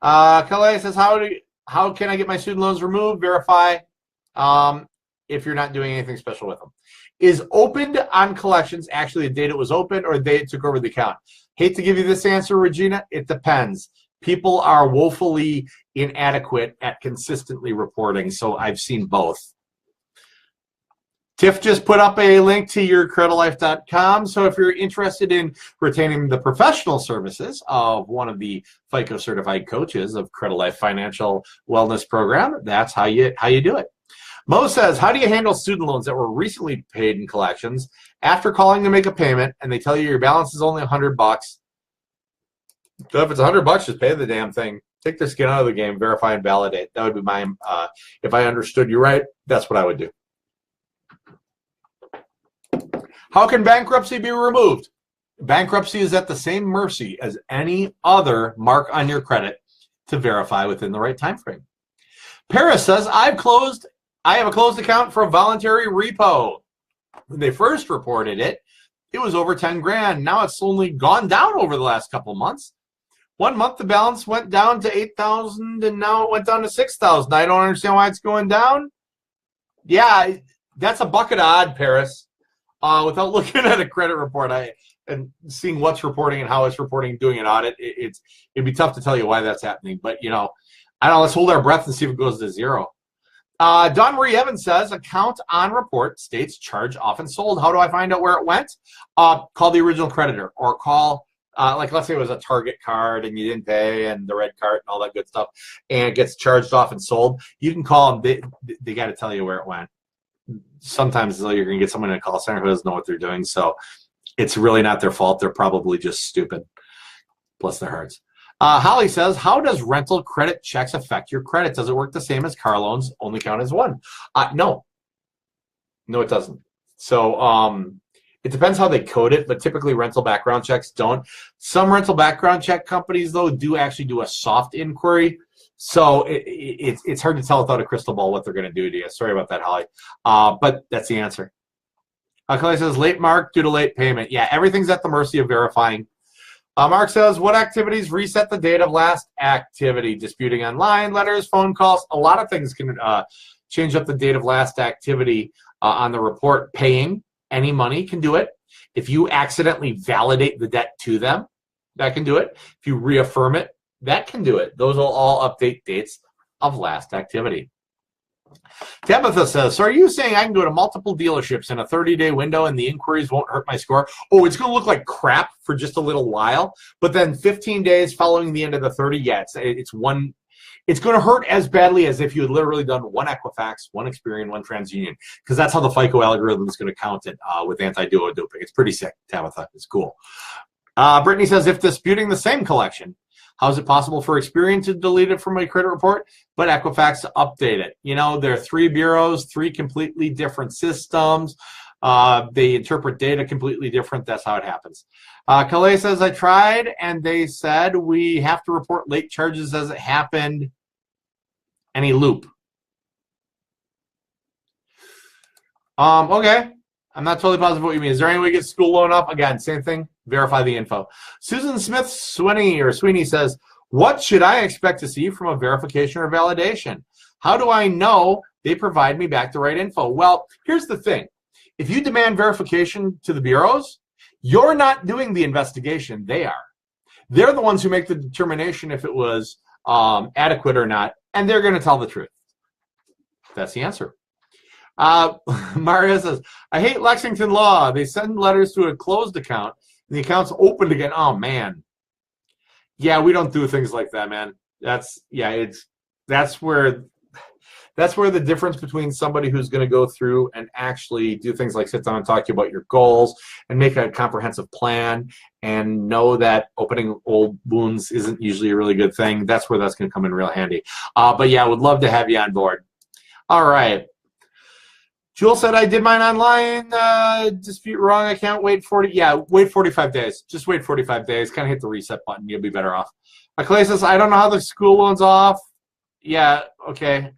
Kelly says, how can I get my student loans removed? Verify. If you're not doing anything special with them. Is opened on collections actually the date it was opened or the date it took over the account? Hate to give you this answer, Regina. It depends. People are woefully inadequate at consistently reporting, so I've seen both. Tiff just put up a link to your creditlife.com, so if you're interested in retaining the professional services of one of the FICO certified coaches of Credit Life Financial Wellness Program, that's how you do it. Mo says, how do you handle student loans that were recently paid in collections after calling to make a payment and they tell you your balance is only $100? So if it's $100, just pay the damn thing. Take their skin out of the game, verify and validate. That would be my, if I understood you right, that's what I would do. How can bankruptcy be removed? Bankruptcy is at the same mercy as any other mark on your credit to verify within the right time frame. Paris says, I have a closed account for a voluntary repo. When they first reported it, it was over 10 grand. Now it's only gone down over the last couple of months. 1 month, the balance went down to 8,000, and now it went down to 6,000. I don't understand why it's going down. Yeah, that's a bucket of odd, Paris. Without looking at a credit report and seeing what's reporting and how it's reporting, doing an audit, it'd be tough to tell you why that's happening. But, I don't know. Let's hold our breath and see if it goes to zero. Don Marie Evans says, account on report states charge often sold. How do I find out where it went? Call the original creditor, or call, like let's say it was a Target card and you didn't pay, and the red card and all that good stuff, and it gets charged off and sold. You can call them. They got to tell you where it went. Sometimes though, you're going to get someone in a call center who doesn't know what they're doing, so it's really not their fault. They're probably just stupid. Bless their hearts. Holly says, how does rental credit checks affect your credit? Does it work the same as car loans, only count as one? No, it doesn't. So it depends how they code it, but typically rental background checks don't. Some rental background check companies, though, do actually do a soft inquiry. So it's hard to tell without a crystal ball what they're going to do to you. Sorry about that, Holly. But that's the answer. Kelly says, late mark due to late payment. Yeah, everything's at the mercy of verifying. Mark says, what activities reset the date of last activity? Disputing online, letters, phone calls. A lot of things can change up the date of last activity on the report. Paying any money can do it. If you accidentally validate the debt to them, that can do it. If you reaffirm it, that can do it. Those will all update dates of last activity. Tabitha says, so are you saying I can go to multiple dealerships in a 30-day window and the inquiries won't hurt my score? Oh, it's going to look like crap for just a little while, but then 15 days following the end of the 30, yeah, it's going to hurt as badly as if you had literally done one Equifax, one Experian, one TransUnion, because that's how the FICO algorithm is going to count it with anti-duo doping. It's pretty sick, Tabitha. It's cool. Brittany says, if disputing the same collection, how is it possible for Experian to delete it from a credit report, but Equifax to update it? There are 3 bureaus, 3 completely different systems. They interpret data completely different. That's how it happens. Calais says, I tried, and they said we have to report late charges as it happened. Any loop? Okay. I'm not totally positive what you mean. Is there any way to get school loan up? Again, same thing. Verify the info. Susan Smith Sweeney says, what should I expect to see from a verification or validation? How do I know they provide me back the right info? Well, here's the thing. If you demand verification to the bureaus, you're not doing the investigation. They are. They're the ones who make the determination if it was adequate or not, and they're going to tell the truth. That's the answer. Maria says, I hate Lexington law. They send letters to a closed account, and the account's opened again. Oh, man. Yeah, we don't do things like that, man. That's where the difference between somebody who's going to go through and actually do things like sit down and talk to you about your goals and make a comprehensive plan and know that opening old wounds isn't usually a really good thing. That's where that's going to come in real handy. But yeah, I would love to have you on board. All right. Jewel said, I did mine online. Dispute wrong. I can't wait 40. Yeah, wait 45 days. Just wait 45 days. Kind of hit the reset button. You'll be better off. Clay says, I don't know how the school loan's off. Yeah, okay.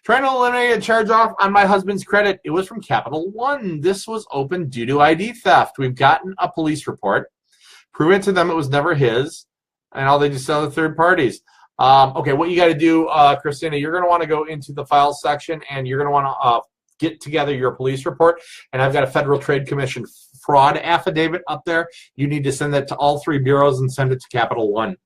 Trying to eliminate a charge off on my husband's credit. It was from Capital One. This was opened due to ID theft. We've gotten a police report. Proven to them it was never his. And all they just sell to third parties. Okay, what you got to do, Christina, you're going to want to go into the files section and you're going to want to get together your police report, and I've got a Federal Trade Commission fraud affidavit up there. You need to send that to all 3 bureaus and send it to Capital One.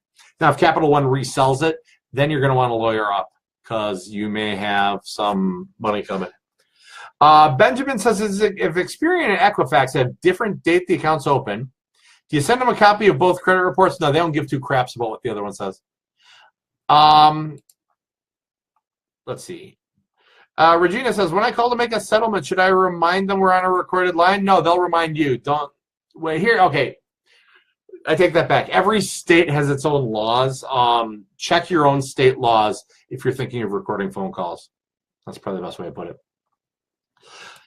Now, if Capital One resells it, then you're going to want to lawyer up because you may have some money coming. Benjamin says, if Experian and Equifax have different date the account's open, do you send them a copy of both credit reports? No, they don't give 2 craps about what the other one says. Let's see. Regina says, when I call to make a settlement, should I remind them we're on a recorded line? No, they'll remind you. Don't wait here. Okay. I take that back. Every state has its own laws. Check your own state laws if you're thinking of recording phone calls. That's probably the best way to put it.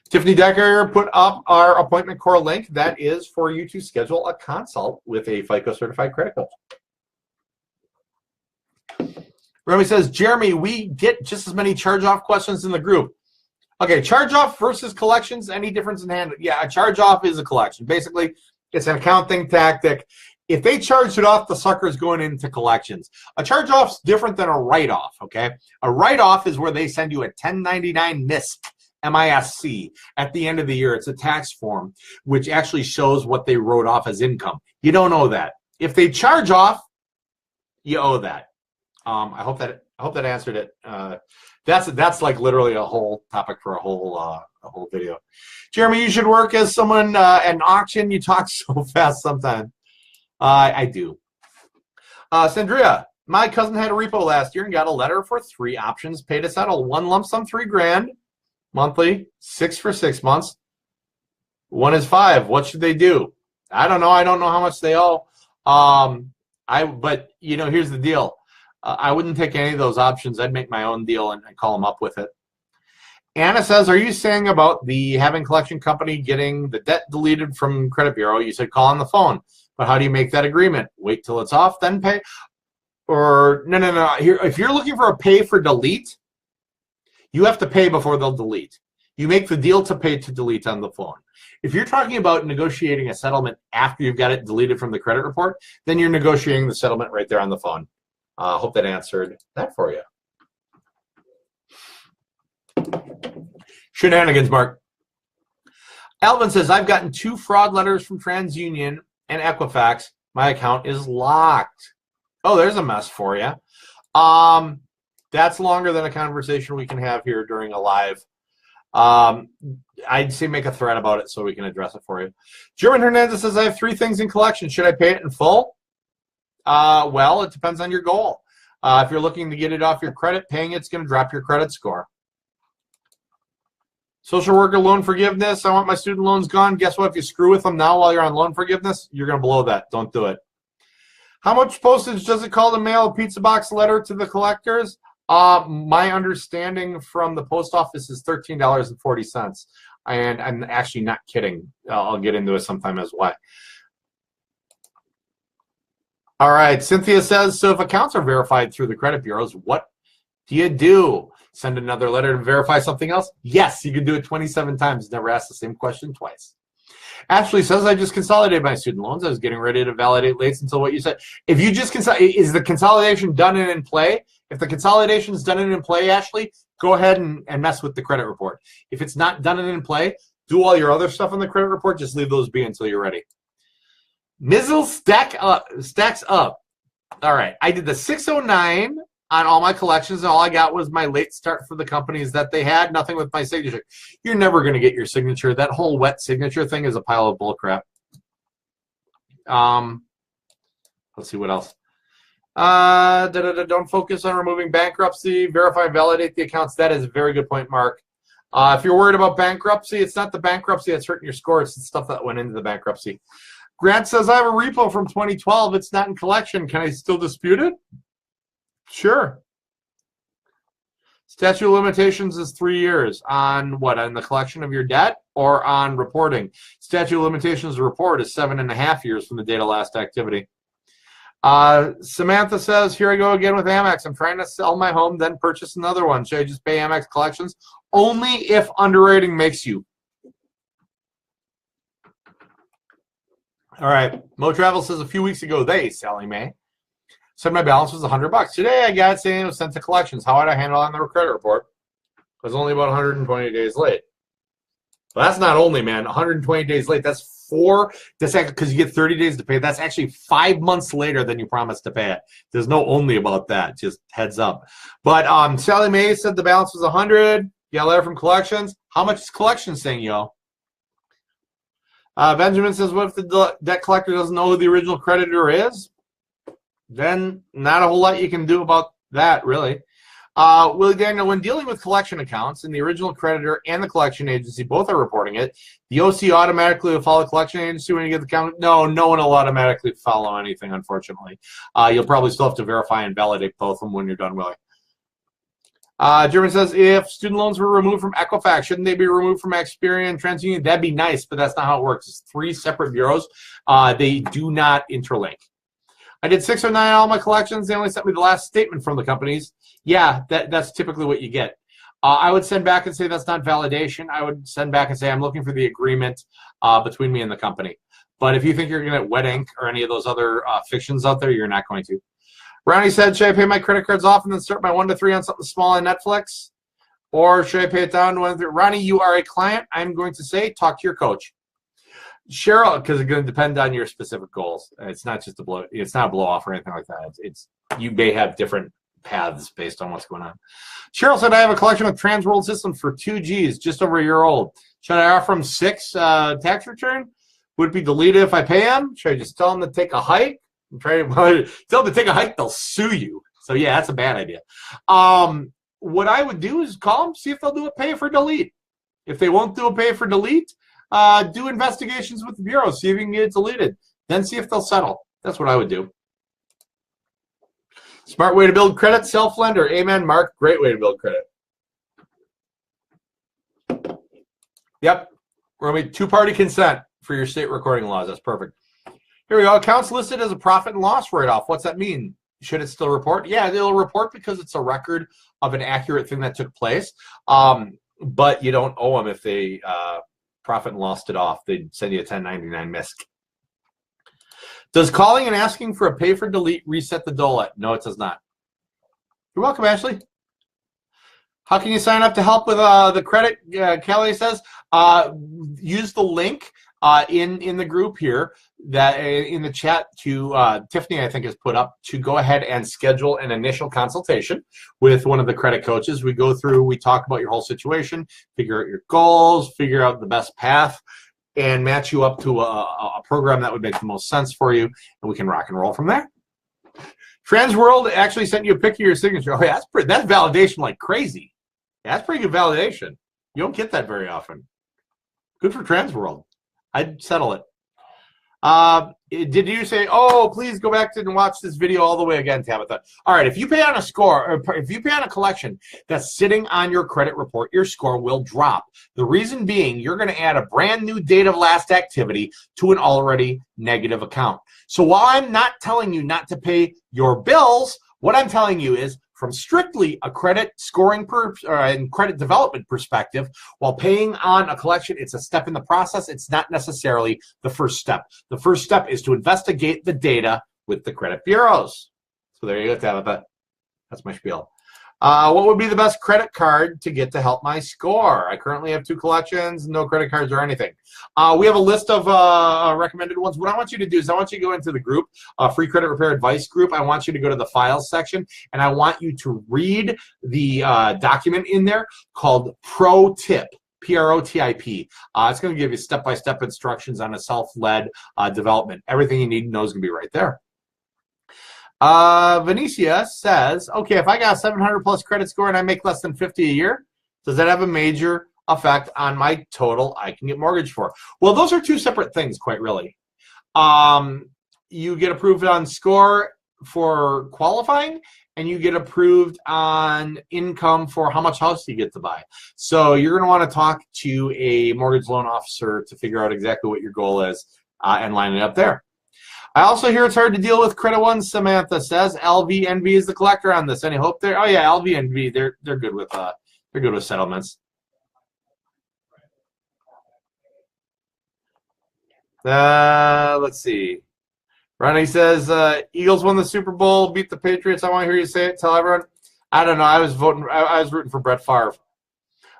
Tiffany Decker put up our appointment core link. That is for you to schedule a consult with a FICO certified credit coach. Remy says, Jeremy, we get just as many charge-off questions in the group. Okay, charge-off versus collections, any difference in hand? Yeah, a charge-off is a collection. Basically, it's an accounting tactic. If they charged it off, the sucker's going into collections. A charge-off's different than a write-off, okay? A write-off is where they send you a 1099 MISC, M-I-S-C, at the end of the year. It's a tax form, which actually shows what they wrote off as income. You don't owe that. If they charge off, you owe that. I hope that answered it. That's like literally a whole topic for a whole video. Jeremy, you should work as someone at an auction. You talk so fast sometimes. I do. Sandria, my cousin had a repo last year and got a letter for 3 options, paid to settle. 1 lump sum, $3,000 monthly, 6 for 6 months. 1 is 5. What should they do? I don't know. I don't know how much they owe. But you know, here's the deal. I wouldn't take any of those options. I'd make my own deal and call them up with it. Anna says, are you saying about the having collection company getting the debt deleted from credit bureau? You said call on the phone, but how do you make that agreement? Wait till it's off, then pay? Or no. Here, if you're looking for a pay for delete, you have to pay before they'll delete. You make the deal to pay to delete on the phone. If you're talking about negotiating a settlement after you've got it deleted from the credit report, then you're negotiating the settlement right there on the phone. Hope that answered that for you. Shenanigans, Mark. Alvin says, I've gotten 2 fraud letters from TransUnion and Equifax. My account is locked. Oh, there's a mess for you. That's longer than a conversation we can have here during a live. I'd say make a thread about it so we can address it for you. German Hernandez says, I have 3 things in collection. Should I pay it in full? Well, it depends on your goal. If you're looking to get it off your credit, paying it's going to drop your credit score. Social worker loan forgiveness. I want my student loans gone. Guess what? If you screw with them now while you're on loan forgiveness, you're going to blow that. Don't do it. How much postage does it cost to mail a pizza box letter to the collectors? My understanding from the post office is $13.40. And I'm actually not kidding. I'll get into it sometime as why. All right, Cynthia says, so if accounts are verified through the credit bureaus, what do you do? Send another letter to verify something else? Yes, you can do it 27 times. Never ask the same question twice. Ashley says, I just consolidated my student loans. I was getting ready to validate late until what you said. If you just is the consolidation done and in play? If the consolidation is done and in play, Ashley, go ahead and mess with the credit report. If it's not done and in play, do all your other stuff on the credit report. Just leave those be until you're ready. Mizzle stacks up. All right, I did the 609 on all my collections, and all I got was my late start for the companies that they had. Nothing with my signature. You're never going to get your signature. That whole wet signature thing is a pile of bullcrap. Let's see what else. Don't focus on removing bankruptcy. Verify, validate the accounts. That is a very good point, Mark. If you're worried about bankruptcy, it's not the bankruptcy that's hurting your score. It's the stuff that went into the bankruptcy. Grant says, I have a repo from 2012. It's not in collection. Can I still dispute it? Sure. Statute of limitations is 3 years. On what? On the collection of your debt or on reporting? Statute of limitations report is 7.5 years from the date of last activity. Samantha says, here I go again with Amex. I'm trying to sell my home, then purchase another one. Should I just pay Amex collections? Only if underwriting makes you. All right. Mo Travel says, a few weeks ago, Sally Mae, said my balance was $100. Today I got it saying it was sent to collections. How would I handle it on the credit report? It was only about 120 days late. Well, that's not only, man. 120 days late. That's 4. That's because you get 30 days to pay. That's actually 5 months later than you promised to pay it. There's no only about that. Just heads up. But Sally Mae said the balance was 100. Got a letter from collections. How much is collections saying, yo? Benjamin says, what if the debt collector doesn't know who the original creditor is? Then not a whole lot you can do about that, really. Willie Daniel, when dealing with collection accounts and the original creditor and the collection agency both are reporting it, the OC automatically will follow the collection agency when you get the account? No, no one will automatically follow anything, unfortunately. You'll probably still have to verify and validate both of them when you're done, Willie. German says, if student loans were removed from Equifax, shouldn't they be removed from Experian and TransUnion? That'd be nice, but that's not how it works. It's 3 separate bureaus. They do not interlink. I did 609 all my collections. They only sent me the last statement from the companies. Yeah, that's typically what you get. I would send back and say that's not validation. I would send back and say I'm looking for the agreement between me and the company. But if you think you're going to get wet ink or any of those other fictions out there, you're not going to. Ronnie said, should I pay my credit cards off and then start my 1 to 3 on something small on Netflix? Or should I pay it down to 1 to 3? Ronnie, you are a client. I'm going to say talk to your coach. Cheryl, because it's going to depend on your specific goals. It's not just a blow. It's not a blow off or anything like that. It's you may have different paths based on what's going on. Cheryl said, I have a collection of Transworld systems for 2 Gs, just over a year old. Should I offer them 6 tax return? Would it be deleted if I pay them? Should I just tell them to take a hike? Tell them to take a hike, they'll sue you. So yeah, that's a bad idea. What I would do is call them, see if they'll do a pay for delete. If they won't do a pay for delete, do investigations with the bureau, see if you can get it deleted. Then see if they'll settle. That's what I would do. Smart way to build credit, self-lender. Amen, Mark. Great way to build credit. Yep. We're going to be 2-party consent for your state recording laws. That's perfect. Here we go. Accounts listed as a profit and loss write-off. What's that mean? Should it still report? Yeah, it'll report because it's a record of an accurate thing that took place. But you don't owe them if they profit and lost it off. They'd send you a 1099 MISC. Does calling and asking for a pay for delete reset the DOLA? No, it does not. You're welcome, Ashley. How can you sign up to help with the credit? Kelly says, use the link in the group here that in the chat to Tiffany, I think, has put up to go ahead and schedule an initial consultation with one of the credit coaches. We go through, we talk about your whole situation, figure out your goals, figure out the best path, and match you up to a program that would make the most sense for you, and we can rock and roll from there. Transworld actually sent you a picture of your signature. Oh, yeah, that's validation like crazy. Yeah, that's pretty good validation. You don't get that very often. Good for Transworld. I'd settle it. Did you say, oh, please go back and watch this video all the way again, Tabitha? All right, if you pay on a score, or if you pay on a collection that's sitting on your credit report, your score will drop. The reason being, you're going to add a brand new date of last activity to an already negative account. So while I'm not telling you not to pay your bills, what I'm telling you is, from strictly a credit scoring and credit development perspective, while paying on a collection, it's a step in the process. It's not necessarily the first step. The first step is to investigate the data with the credit bureaus. So there you go, Tabitha. That's my spiel. What would be the best credit card to get to help my score? I currently have 2 collections, no credit cards or anything. We have a list of recommended ones. What I want you to do is I want you to go into the group, Free Credit Repair Advice group. I want you to go to the files section, and I want you to read the document in there called Pro Tip. P-R-O-T-I-P. It's going to give you step-by-step instructions on a self-led development. Everything you need to know is going to be right there. Venetia says, okay, if I got a 700 plus credit score and I make less than 50 a year, does that have a major effect on my total I can get mortgage for? Well, those are 2 separate things, quite really. You get approved on score for qualifying, and you get approved on income for how much house you get to buy. So you're going to want to talk to a mortgage loan officer to figure out exactly what your goal is and line it up there. I also hear it's hard to deal with Credit One, Samantha says. LVNV is the collector on this. Any hope there? Oh yeah, LVNV, they're good with settlements. Let's see. Ronnie says Eagles won the Super Bowl, beat the Patriots. I want to hear you say it. Tell everyone. I don't know. I was rooting for Brett Favre.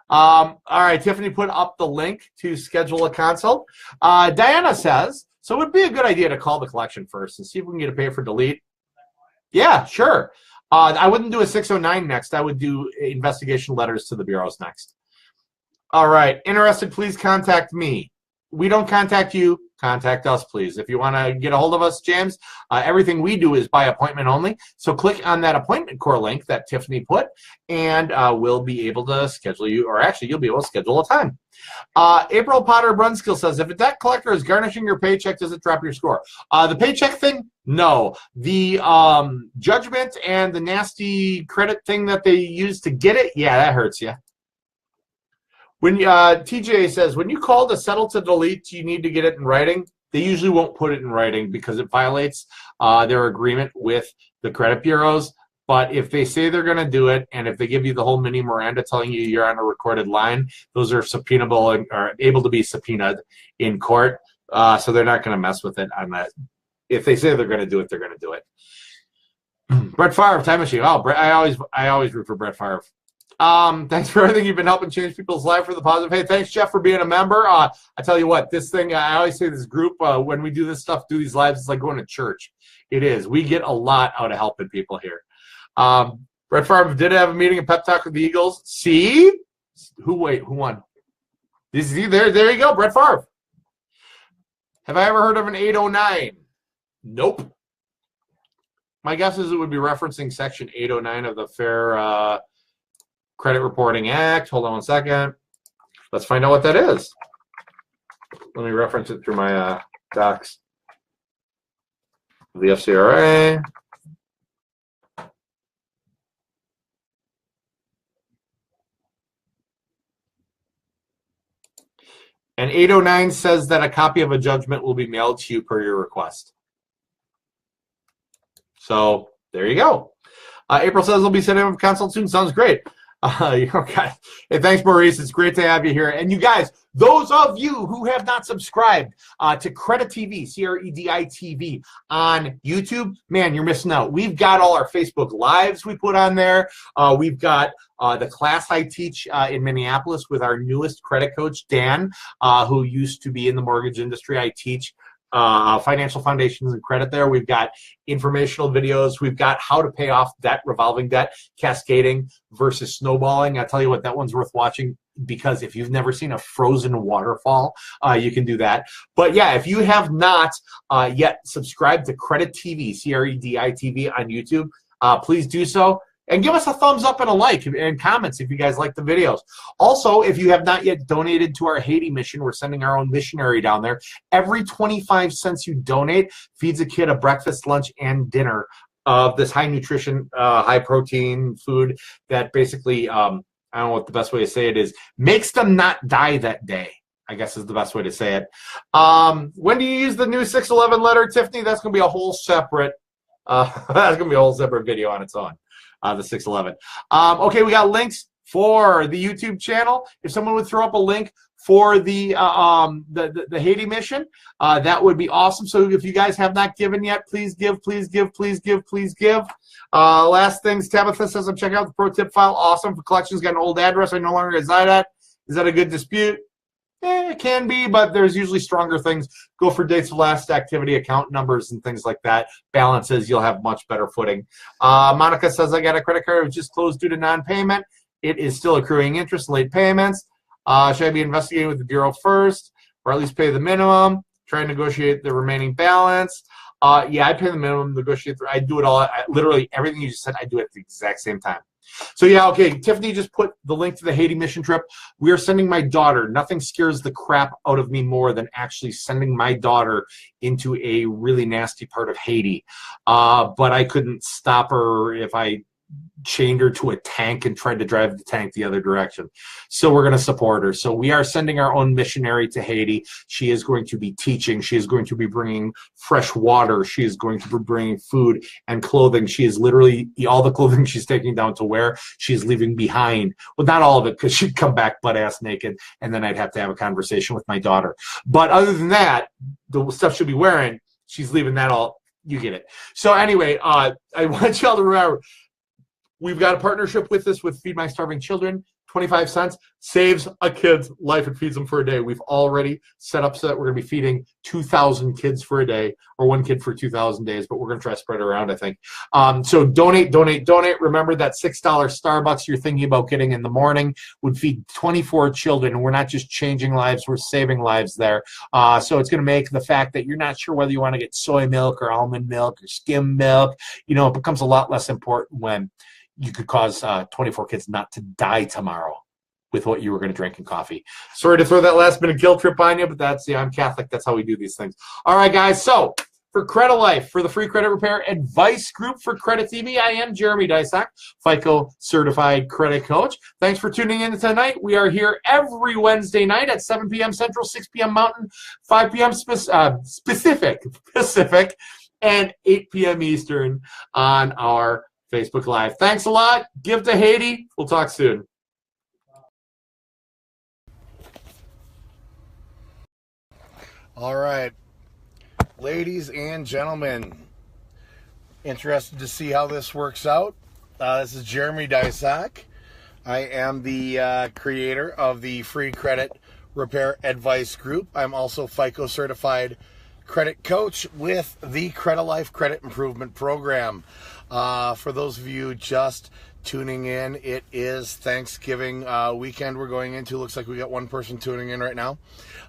All right, Tiffany put up the link to schedule a consult. Diana says, so it would be a good idea to call the collection first and see if we can get a pay for delete. Yeah, sure. I wouldn't do a 609 next. I would do investigation letters to the bureaus next. All right. Interested, please contact me. We don't contact you. contact us, please. If you want to get a hold of us, James, everything we do is by appointment only. So click on that appointment core link that Tiffany put, and we'll be able to schedule you, or actually you'll be able to schedule a time. April Potter Brunskill says, if a debt collector is garnishing your paycheck, does it drop your score? The paycheck thing, no. The judgment and the nasty credit thing that they use to get it, yeah, that hurts you. When TJ says, when you call to settle to delete, you need to get it in writing. They usually won't put it in writing because it violates their agreement with the credit bureaus. But if they say they're going to do it, and if they give you the whole mini Miranda telling you you're on a recorded line, those are subpoenable and are able to be subpoenaed in court. So they're not going to mess with it on that. If they say they're going to do it, they're going to do it. Brett Favre, Time Machine. Oh, Brett, I always root for Brett Favre. Thanks for everything you've been helping change people's lives for the positive. Hey, thanks, Jeff, for being a member. I tell you what, this thing, I always say this group, when we do this stuff, do these lives, it's like going to church. It is. We get a lot out of helping people here. Brett Favre did have a meeting and pep talk with the Eagles. See? Who won? There you go, Brett Favre. Have I ever heard of an 809? Nope. My guess is it would be referencing Section 809 of the Fair Credit Reporting Act. Hold on one second. Let's find out what that is. Let me reference it through my docs. The FCRA. And 809 says that a copy of a judgment will be mailed to you per your request. So there you go. April says they'll be sending a consult soon. Sounds great. Okay. Hey, thanks, Maurice. It's great to have you here. And you guys, those of you who have not subscribed to Credit TV, CREDI TV on YouTube, man, you're missing out. We've got all our Facebook Lives we put on there. We've got the class I teach in Minneapolis with our newest credit coach, Dan, who used to be in the mortgage industry. I teach financial foundations and credit there. We've got informational videos. We've got how to pay off debt, revolving debt, cascading versus snowballing. I tell you what, that one's worth watching because if you've never seen a frozen waterfall, you can do that. But yeah, if you have not yet subscribed to Credit TV, CREDI TV on YouTube, please do so. And give us a thumbs up and a like and comments if you guys like the videos. Also, if you have not yet donated to our Haiti mission, we're sending our own missionary down there. Every 25 cents you donate feeds a kid a breakfast, lunch, and dinner of this high nutrition, high protein food that basically, I don't know what the best way to say it is, makes them not die that day, I guess is the best way to say it. When do you use the new 611 letter, Tiffany? That's going to be a whole separate, video on its own. The 611. Okay, we got links for the YouTube channel. If someone would throw up a link for the Haiti mission, that would be awesome. So if you guys have not given yet, please give, please give, please give, please give. Last things, Tabitha says, I'm checking out the pro tip file. Awesome. For collections, got an old address I no longer reside at. Is that a good dispute? It can be, but there's usually stronger things. Go for dates of last activity, account numbers, and things like that. Balances, you'll have much better footing. Monica says, I got a credit card. It was just closed due to non-payment. It is still accruing interest, late payments. Should I be investigating with the Bureau first, or at least pay the minimum? Try and negotiate the remaining balance. Yeah, I pay the minimum, negotiate. I do it all. Literally everything you just said, I do it at the exact same time. So yeah, okay, Tiffany just put the link to the Haiti mission trip. We are sending my daughter. Nothing scares the crap out of me more than actually sending my daughter into a really nasty part of Haiti. But I couldn't stop her if I chained her to a tank and tried to drive the tank the other direction. So we're going to support her. So we are sending our own missionary to Haiti. She is going to be teaching. She is going to be bringing fresh water. She is going to be bringing food and clothing. She is literally, all the clothing she's taking down to wear, she's leaving behind. Well, not all of it, because she'd come back butt-ass naked, and then I'd have to have a conversation with my daughter. But other than that, the stuff she'll be wearing, she's leaving that all. You get it. So anyway, I want y'all to remember, we've got a partnership with this with Feed My Starving Children. 25 cents, saves a kid's life and feeds them for a day. We've already set up so that we're going to be feeding 2,000 kids for a day, or one kid for 2,000 days, but we're going to try to spread it around, I think. So donate, donate, donate. Remember that $6 Starbucks you're thinking about getting in the morning would feed 24 children. And we're not just changing lives, we're saving lives there. So it's going to make the fact that you're not sure whether you want to get soy milk or almond milk or skim milk, it becomes a lot less important when you could cause 24 kids not to die tomorrow with what you were going to drink in coffee. Sorry to throw that last minute guilt trip on you, but I'm Catholic. That's how we do these things. All right, guys. So for Credit Life, for the free credit repair advice group for Credit TV, I am Jeremy Dysak, FICO certified credit coach. Thanks for tuning in tonight. We are here every Wednesday night at 7 p.m. Central, 6 p.m. Mountain, 5 p.m. Pacific, and 8 p.m. Eastern on our Facebook Live. Thanks a lot. Give to Haiti. We'll talk soon. All right, ladies and gentlemen, interested to see how this works out. This is Jeremy Dysak. I am the creator of the Free Credit Repair Advice Group. I'm also FICO certified credit coach with the Credit Life Credit Improvement Program. For those of you just tuning in, it is Thanksgiving weekend we're going into. Looks like we got one person tuning in right now.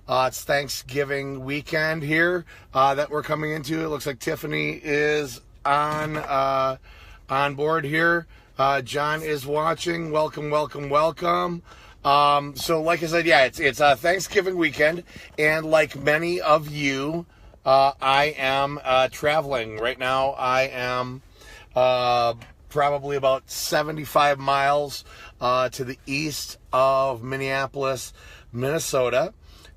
It's Thanksgiving weekend here that we're coming into. It looks like Tiffany is on board here. John is watching. Welcome, welcome, welcome. So like I said, yeah, it's Thanksgiving weekend, and like many of you, I am traveling right now. I am probably about 75 miles to the east of Minneapolis, Minnesota.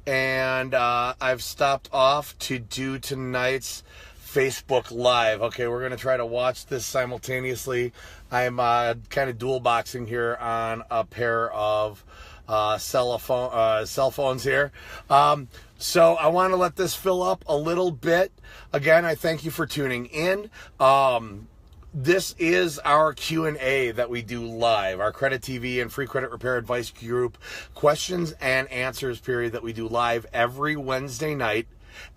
And I've stopped off to do tonight's Facebook Live. Okay, we're going to try to watch this simultaneously. I'm kind of dual boxing here on a pair of cell phones here. So I want to let this fill up a little bit. Again, I thank you for tuning in. This is our Q&A that we do live, our Credit TV and Free Credit Repair Advice Group questions and answers period that we do live every Wednesday night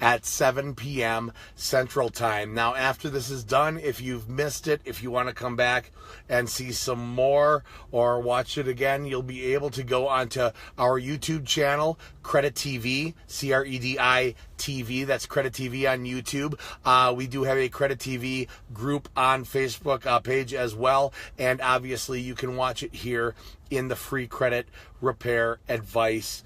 at 7 p.m. Central Time. Now, after this is done, if you've missed it, if you want to come back and see some more or watch it again, you'll be able to go onto our YouTube channel, Credit TV, CREDI TV. That's Credit TV on YouTube. We do have a Credit TV group on Facebook page as well. And obviously, you can watch it here in the Free Credit Repair Advice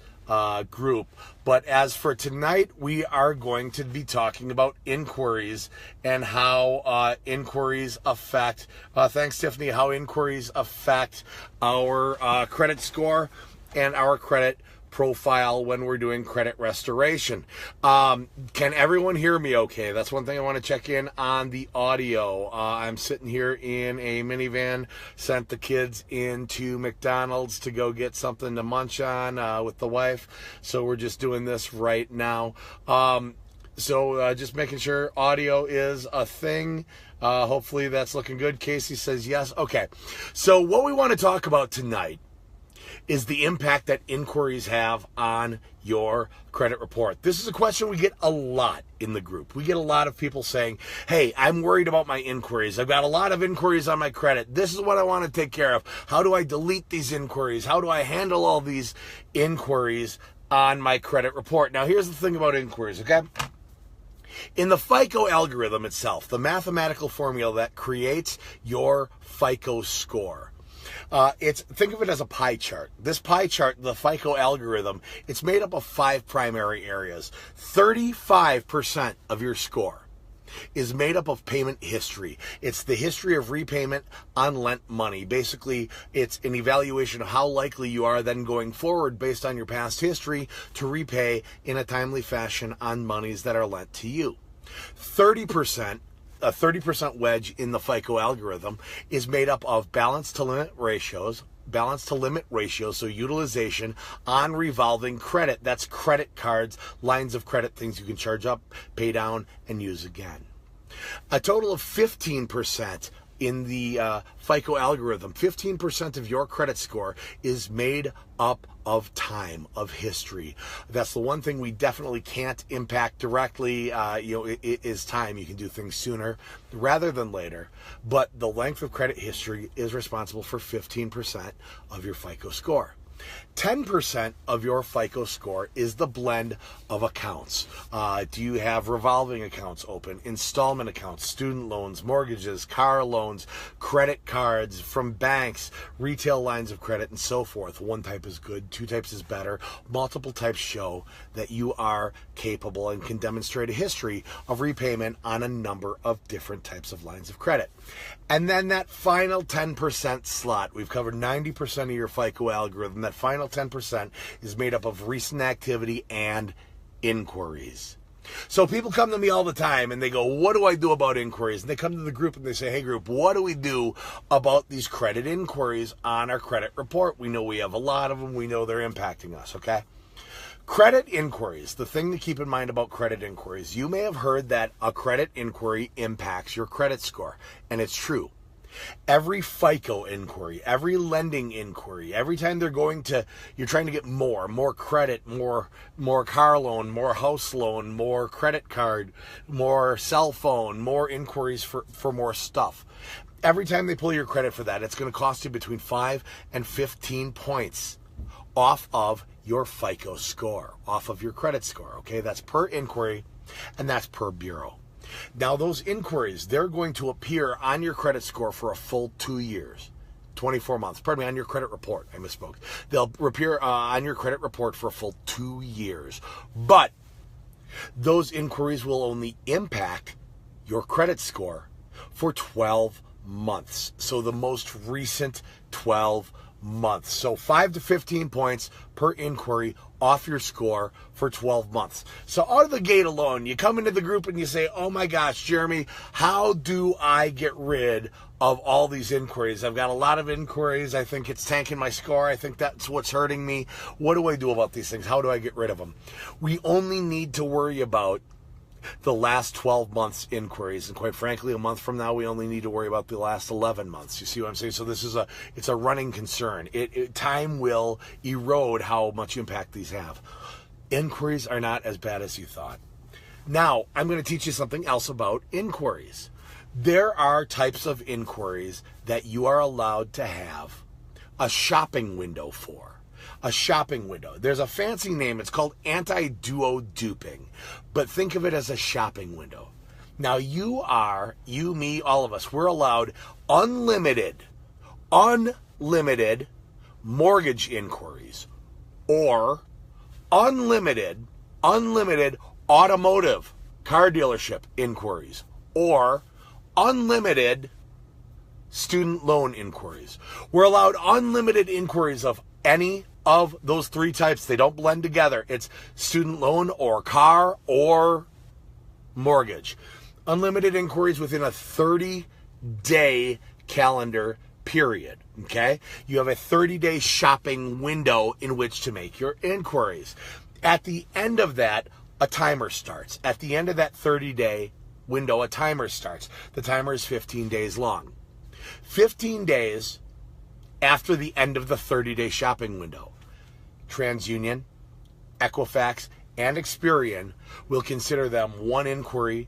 group. But as for tonight, we are going to be talking about inquiries and how inquiries affect, thanks Tiffany, how inquiries affect our credit score and our credit profile when we're doing credit restoration. Can everyone hear me okay? That's one thing I want to check in on the audio. I'm sitting here in a minivan, sent the kids into McDonald's to go get something to munch on with the wife. So we're just doing this right now. So just making sure audio is a thing. Hopefully that's looking good. Casey says yes. Okay. So what we want to talk about tonight is the impact that inquiries have on your credit report. This is a question we get a lot in the group. We get a lot of people saying, hey, I'm worried about my inquiries. I've got a lot of inquiries on my credit. This is what I want to take care of. How do I delete these inquiries? How do I handle all these inquiries on my credit report? Now, here's the thing about inquiries, okay? In the FICO algorithm itself, the mathematical formula that creates your FICO score, think of it as a pie chart. This pie chart, the FICO algorithm, it's made up of 5 primary areas. 35% of your score is made up of payment history. It's the history of repayment on lent money. Basically, it's an evaluation of how likely you are then going forward based on your past history to repay in a timely fashion on monies that are lent to you. 30%, a 30% wedge in the FICO algorithm is made up of balance to limit ratios, so utilization on revolving credit. That's credit cards, lines of credit, things you can charge up, pay down, and use again. A total of 15% in the FICO algorithm, 15% of your credit score is made up of time, of history. That's the one thing we definitely can't impact directly. It is time. You can do things sooner rather than later. But the length of credit history is responsible for 15% of your FICO score. 10% of your FICO score is the blend of accounts. Do you have revolving accounts open, installment accounts, student loans, mortgages, car loans, credit cards from banks, retail lines of credit, and so forth? One type is good, two types is better. Multiple types show that you are capable and can demonstrate a history of repayment on a number of different types of lines of credit. And then that final 10% slot, we've covered 90% of your FICO algorithm. That final 10% is made up of recent activity and inquiries. So people come to me all the time and they go, what do I do about inquiries? And they come to the group and they say, hey group, what do we do about these credit inquiries on our credit report? We know we have a lot of them. We know they're impacting us, okay? Credit inquiries, the thing to keep in mind about credit inquiries, you may have heard that a credit inquiry impacts your credit score, and it's true. Every FICO inquiry, every lending inquiry, every time you're trying to get more credit, more car loan, more house loan, more credit card, more cell phone, more inquiries for more stuff. Every time they pull your credit for that, it's going to cost you between 5 and 15 points off of your FICO score, off of your credit score, okay? That's per inquiry, and that's per bureau. Now, those inquiries, they're going to appear on your credit score for a full 2 years, 24 months. Pardon me, on your credit report. I misspoke. They'll appear on your credit report for a full 2 years. But those inquiries will only impact your credit score for 12 months. So the most recent 12 months. So 5 to 15 points per inquiry off your score for 12 months. So out of the gate alone, you come into the group and you say, oh my gosh, Jeremy, how do I get rid of all these inquiries? I've got a lot of inquiries. I think it's tanking my score. I think that's what's hurting me. What do I do about these things? How do I get rid of them? We only need to worry about the last 12 months inquiries, and quite frankly, a month from now we only need to worry about the last 11 months. You see what I'm saying? So this is it's a running concern. Time will erode how much impact these have. Inquiries are not as bad as you thought. Now I'm going to teach you something else about inquiries. There are types of inquiries that you are allowed to have a shopping window for. A shopping window. There's a fancy name. It's called anti-duo duping. But think of it as a shopping window. Now you, me, all of us, we're allowed unlimited mortgage inquiries or unlimited automotive car dealership inquiries or unlimited student loan inquiries. We're allowed unlimited inquiries of any of those three types. They don't blend together. It's student loan or car or mortgage. Unlimited inquiries within a 30-day calendar period. Okay? You have a 30-day shopping window in which to make your inquiries. At the end of that, a timer starts. At the end of that 30-day window, a timer starts. The timer is 15 days long. 15 days after the end of the 30-day shopping window, TransUnion, Equifax, and Experian will consider them one inquiry,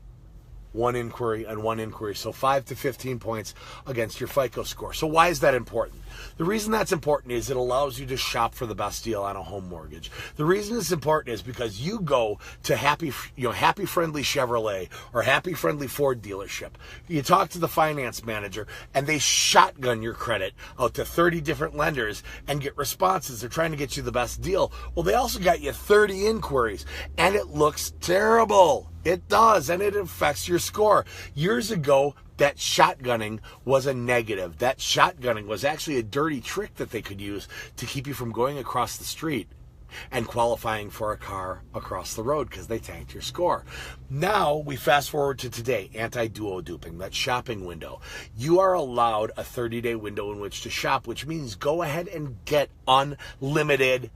and one inquiry. So 5 to 15 points against your FICO score. So why is that important? The reason that's important is it allows you to shop for the best deal on a home mortgage. The reason it's important is because you go to Happy Friendly Chevrolet or Happy Friendly Ford dealership. You talk to the finance manager and they shotgun your credit out to 30 different lenders and get responses. They're trying to get you the best deal. Well, they also got you 30 inquiries and it looks terrible. It does, and it affects your score. Years ago, that shotgunning was a negative. That shotgunning was actually a dirty trick that they could use to keep you from going across the street and qualifying for a car across the road because they tanked your score. Now we fast forward to today, anti-duo duping, that shopping window. You are allowed a 30-day window in which to shop, which means go ahead and get unlimited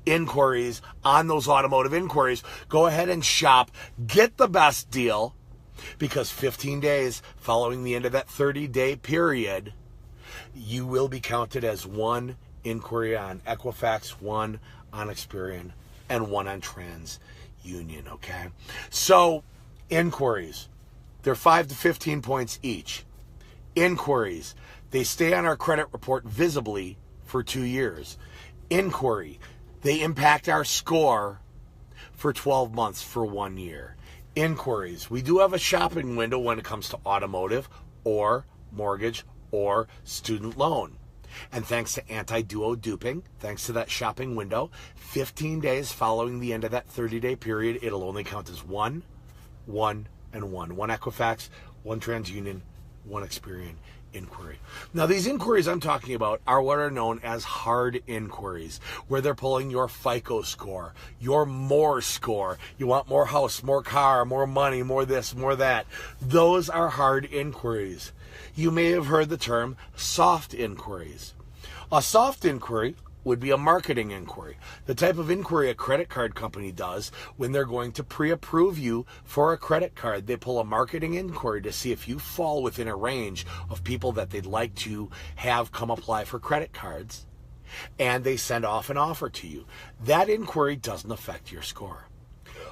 inquiries on those automotive inquiries. Go ahead and shop, get the best deal, Because 15 days following the end of that 30-day period, you will be counted as one inquiry on Equifax, one on Experian, and one on TransUnion, okay? So, inquiries, they're 5 to 15 points each. Inquiries, they stay on our credit report visibly for 2 years. Inquiry, they impact our score for 12 months for 1 year. Inquiries, we do have a shopping window when it comes to automotive or mortgage or student loan. And thanks to anti-duo duping, thanks to that shopping window, 15 days following the end of that 30-day period, it'll only count as one, and one. One Equifax, one TransUnion, one Experian inquiry. Now, these inquiries I'm talking about are what are known as hard inquiries, where they're pulling your FICO score, your more score. You want more house, more car, more money, more this, more that. Those are hard inquiries. You may have heard the term soft inquiries. A soft inquiry would be a marketing inquiry, the type of inquiry a credit card company does when they're going to pre-approve you for a credit card. They pull a marketing inquiry to see if you fall within a range of people that they'd like to have come apply for credit cards, and they send off an offer to you. That inquiry doesn't affect your score.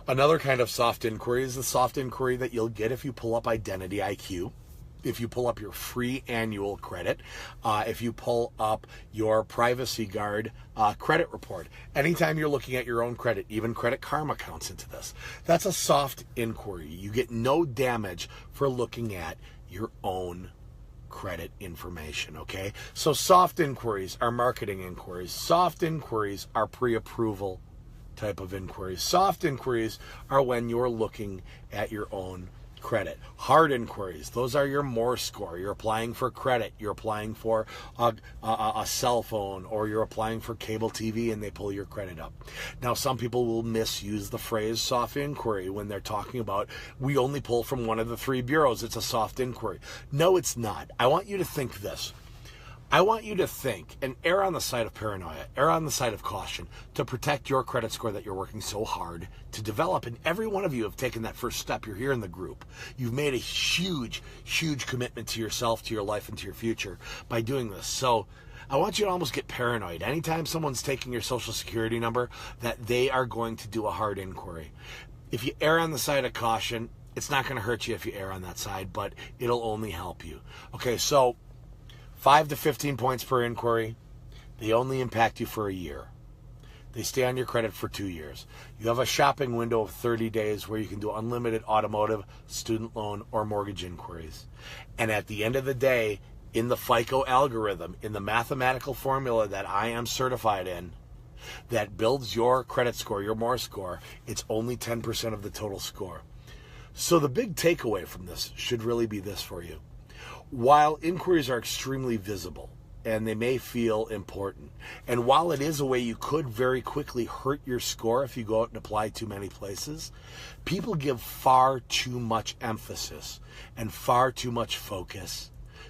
Another kind of soft inquiry is the soft inquiry that you'll get if you pull up Identity IQ, if you pull up your free annual credit, if you pull up your Privacy Guard credit report. Anytime you're looking at your own credit, even Credit Karma counts into this. That's a soft inquiry. You get no damage for looking at your own credit information, okay? So soft inquiries are marketing inquiries. Soft inquiries are pre-approval type of inquiries. Soft inquiries are when you're looking at your own credit. Hard inquiries, those are your more score. You're applying for credit, you're applying for a cell phone, or you're applying for cable TV and they pull your credit up. Now, some people will misuse the phrase soft inquiry when they're talking about we only pull from one of the 3 bureaus. It's a soft inquiry. No, it's not. I want you to think this. I want you to think and err on the side of paranoia, err on the side of caution to protect your credit score that you're working so hard to develop. And every one of you have taken that first step. You're here in the group. You've made a huge, huge commitment to yourself, to your life, and to your future by doing this. So I want you to almost get paranoid. Anytime someone's taking your social security number, that they are going to do a hard inquiry. If you err on the side of caution, it's not going to hurt you if you err on that side, but it'll only help you. Okay, so 5 to 15 points per inquiry. They only impact you for a year. They stay on your credit for 2 years. You have a shopping window of 30 days where you can do unlimited automotive, student loan, or mortgage inquiries. And at the end of the day, in the FICO algorithm, in the mathematical formula that I am certified in, that builds your credit score, your more score, it's only 10% of the total score. So the big takeaway from this should really be this for you. While inquiries are extremely visible and they may feel important, and while it is a way you could very quickly hurt your score if you go out and apply too many places, people give far too much emphasis and far too much focus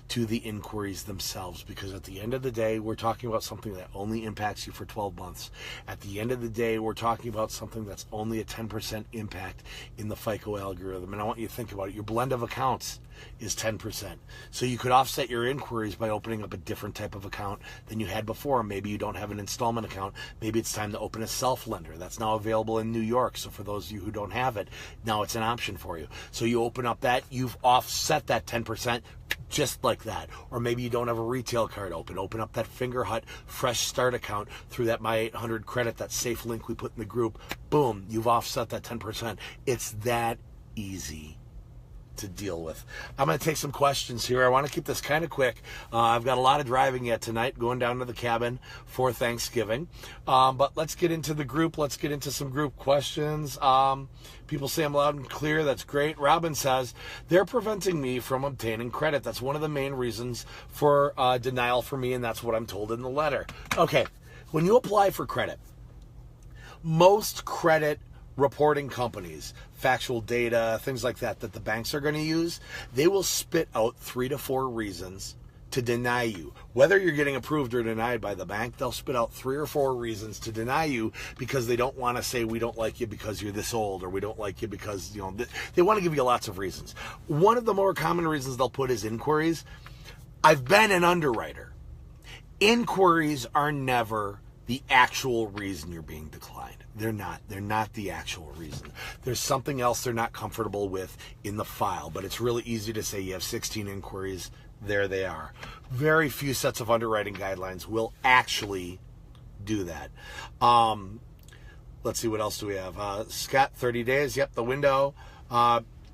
to the inquiries themselves, because at the end of the day, we're talking about something that only impacts you for 12 months. At the end of the day, we're talking about something that's only a 10% impact in the FICO algorithm. And I want you to think about it. Your blend of accounts is 10%. So you could offset your inquiries by opening up a different type of account than you had before. Maybe you don't have an installment account. Maybe it's time to open a self-lender. That's now available in New York. So for those of you who don't have it, now it's an option for you. So you open up that, you've offset that 10% just like that. Or maybe you don't have a retail card open. Open up that Fingerhut Fresh Start account through that My 800 credit, that safe link we put in the group. Boom, you've offset that 10%. It's that easy to deal with. I'm going to take some questions here. I want to keep this kind of quick. I've got a lot of driving yet tonight, going down to the cabin for Thanksgiving. But let's get into the group. Let's get into some group questions. People say I'm loud and clear. That's great. Robin says, they're preventing me from obtaining credit. That's one of the main reasons for denial for me, and that's what I'm told in the letter. Okay, when you apply for credit, most credit reporting companies, factual data, things like that, that the banks are going to use, they will spit out 3 to 4 reasons to deny you. Whether you're getting approved or denied by the bank, they'll spit out 3 or 4 reasons to deny you because they don't want to say we don't like you because you're this old, or we don't like you because, they want to give you lots of reasons. One of the more common reasons they'll put is inquiries. I've been an underwriter. Inquiries are never the actual reason you're being declined. They're not. They're not the actual reason. There's something else they're not comfortable with in the file, but it's really easy to say you have 16 inquiries. There they are. Very few sets of underwriting guidelines will actually do that. Let's see, what else do we have? Scott, 30 days. Yep, the window.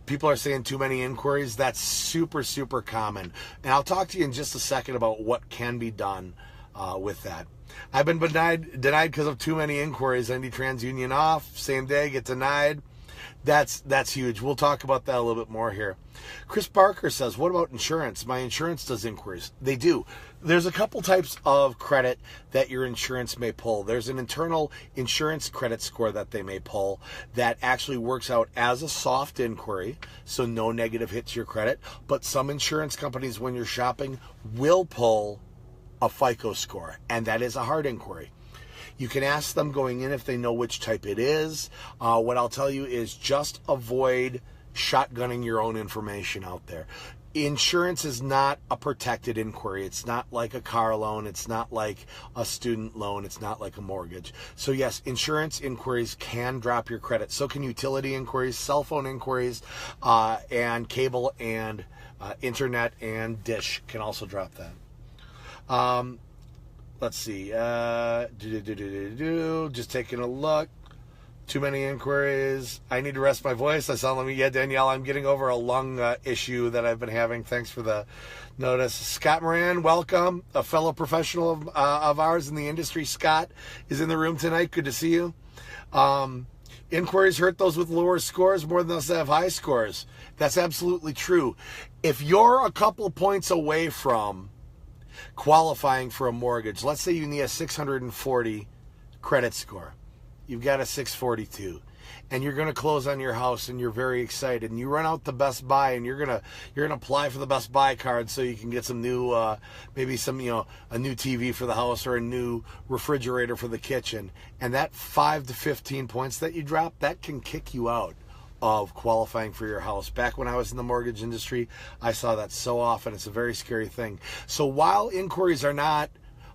People are saying too many inquiries. That's super, super common. And I'll talk to you in just a second about what can be done with that. I've been denied because of too many inquiries. I need TransUnion off. Same day, get denied. That's huge. We'll talk about that a little bit more here. Chris Barker says, what about insurance? My insurance does inquiries. They do. There's a couple types of credit that your insurance may pull. There's an internal insurance credit score that they may pull that actually works out as a soft inquiry, so no negative hits your credit. But some insurance companies, when you're shopping, will pull a FICO score, and that is a hard inquiry. You can ask them going in if they know which type it is. What I'll tell you is just avoid shotgunning your own information out there. Insurance is not a protected inquiry. It's not like a car loan. It's not like a student loan. It's not like a mortgage. So yes, insurance inquiries can drop your credit. So can utility inquiries, cell phone inquiries, and cable and internet and dish can also drop that. Let's see. Just taking a look. Too many inquiries. I need to rest my voice. I sound like, yeah, Danielle, I'm getting over a lung issue that I've been having. Thanks for the notice. Scott Moran, welcome. A fellow professional of ours in the industry. Scott is in the room tonight. Good to see you. Inquiries hurt those with lower scores more than those that have high scores. That's absolutely true. If you're a couple points away from qualifying for a mortgage, let's say you need a 640 credit score. You've got a 642, and you're going to close on your house, and you're very excited, and you run out to Best Buy, and you're gonna apply for the Best Buy card so you can get some new, maybe some, a new TV for the house or a new refrigerator for the kitchen, and that 5 to 15 points that you drop, that can kick you out of qualifying for your house. Back when I was in the mortgage industry, I saw that so often. It's a very scary thing. So while inquiries are not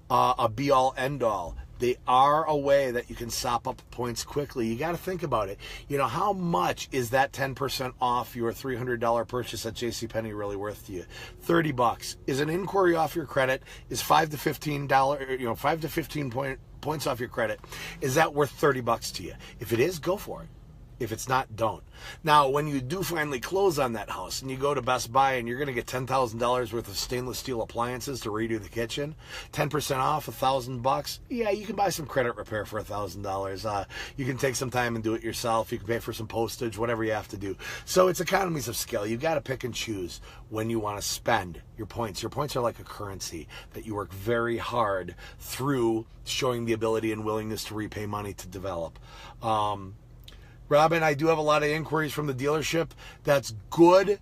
a be-all, end-all, they are a way that you can sop up points quickly. You got to think about it. How much is that 10% off your $300 purchase at JCPenney really worth to you? $30. Is an inquiry off your credit? Is $5 to $15, 5 to 15 points off your credit? Is that worth $30 to you? If it is, go for it. If it's not, don't. Now, when you do finally close on that house and you go to Best Buy and you're going to get $10,000 worth of stainless steel appliances to redo the kitchen, 10% off, $1,000, yeah, you can buy some credit repair for $1,000. You can take some time and do it yourself. You can pay for some postage, whatever you have to do. So it's economies of scale. You've got to pick and choose when you want to spend your points. Your points are like a currency that you work very hard through showing the ability and willingness to repay money to develop. Robin, I do have a lot of inquiries from the dealership. That's good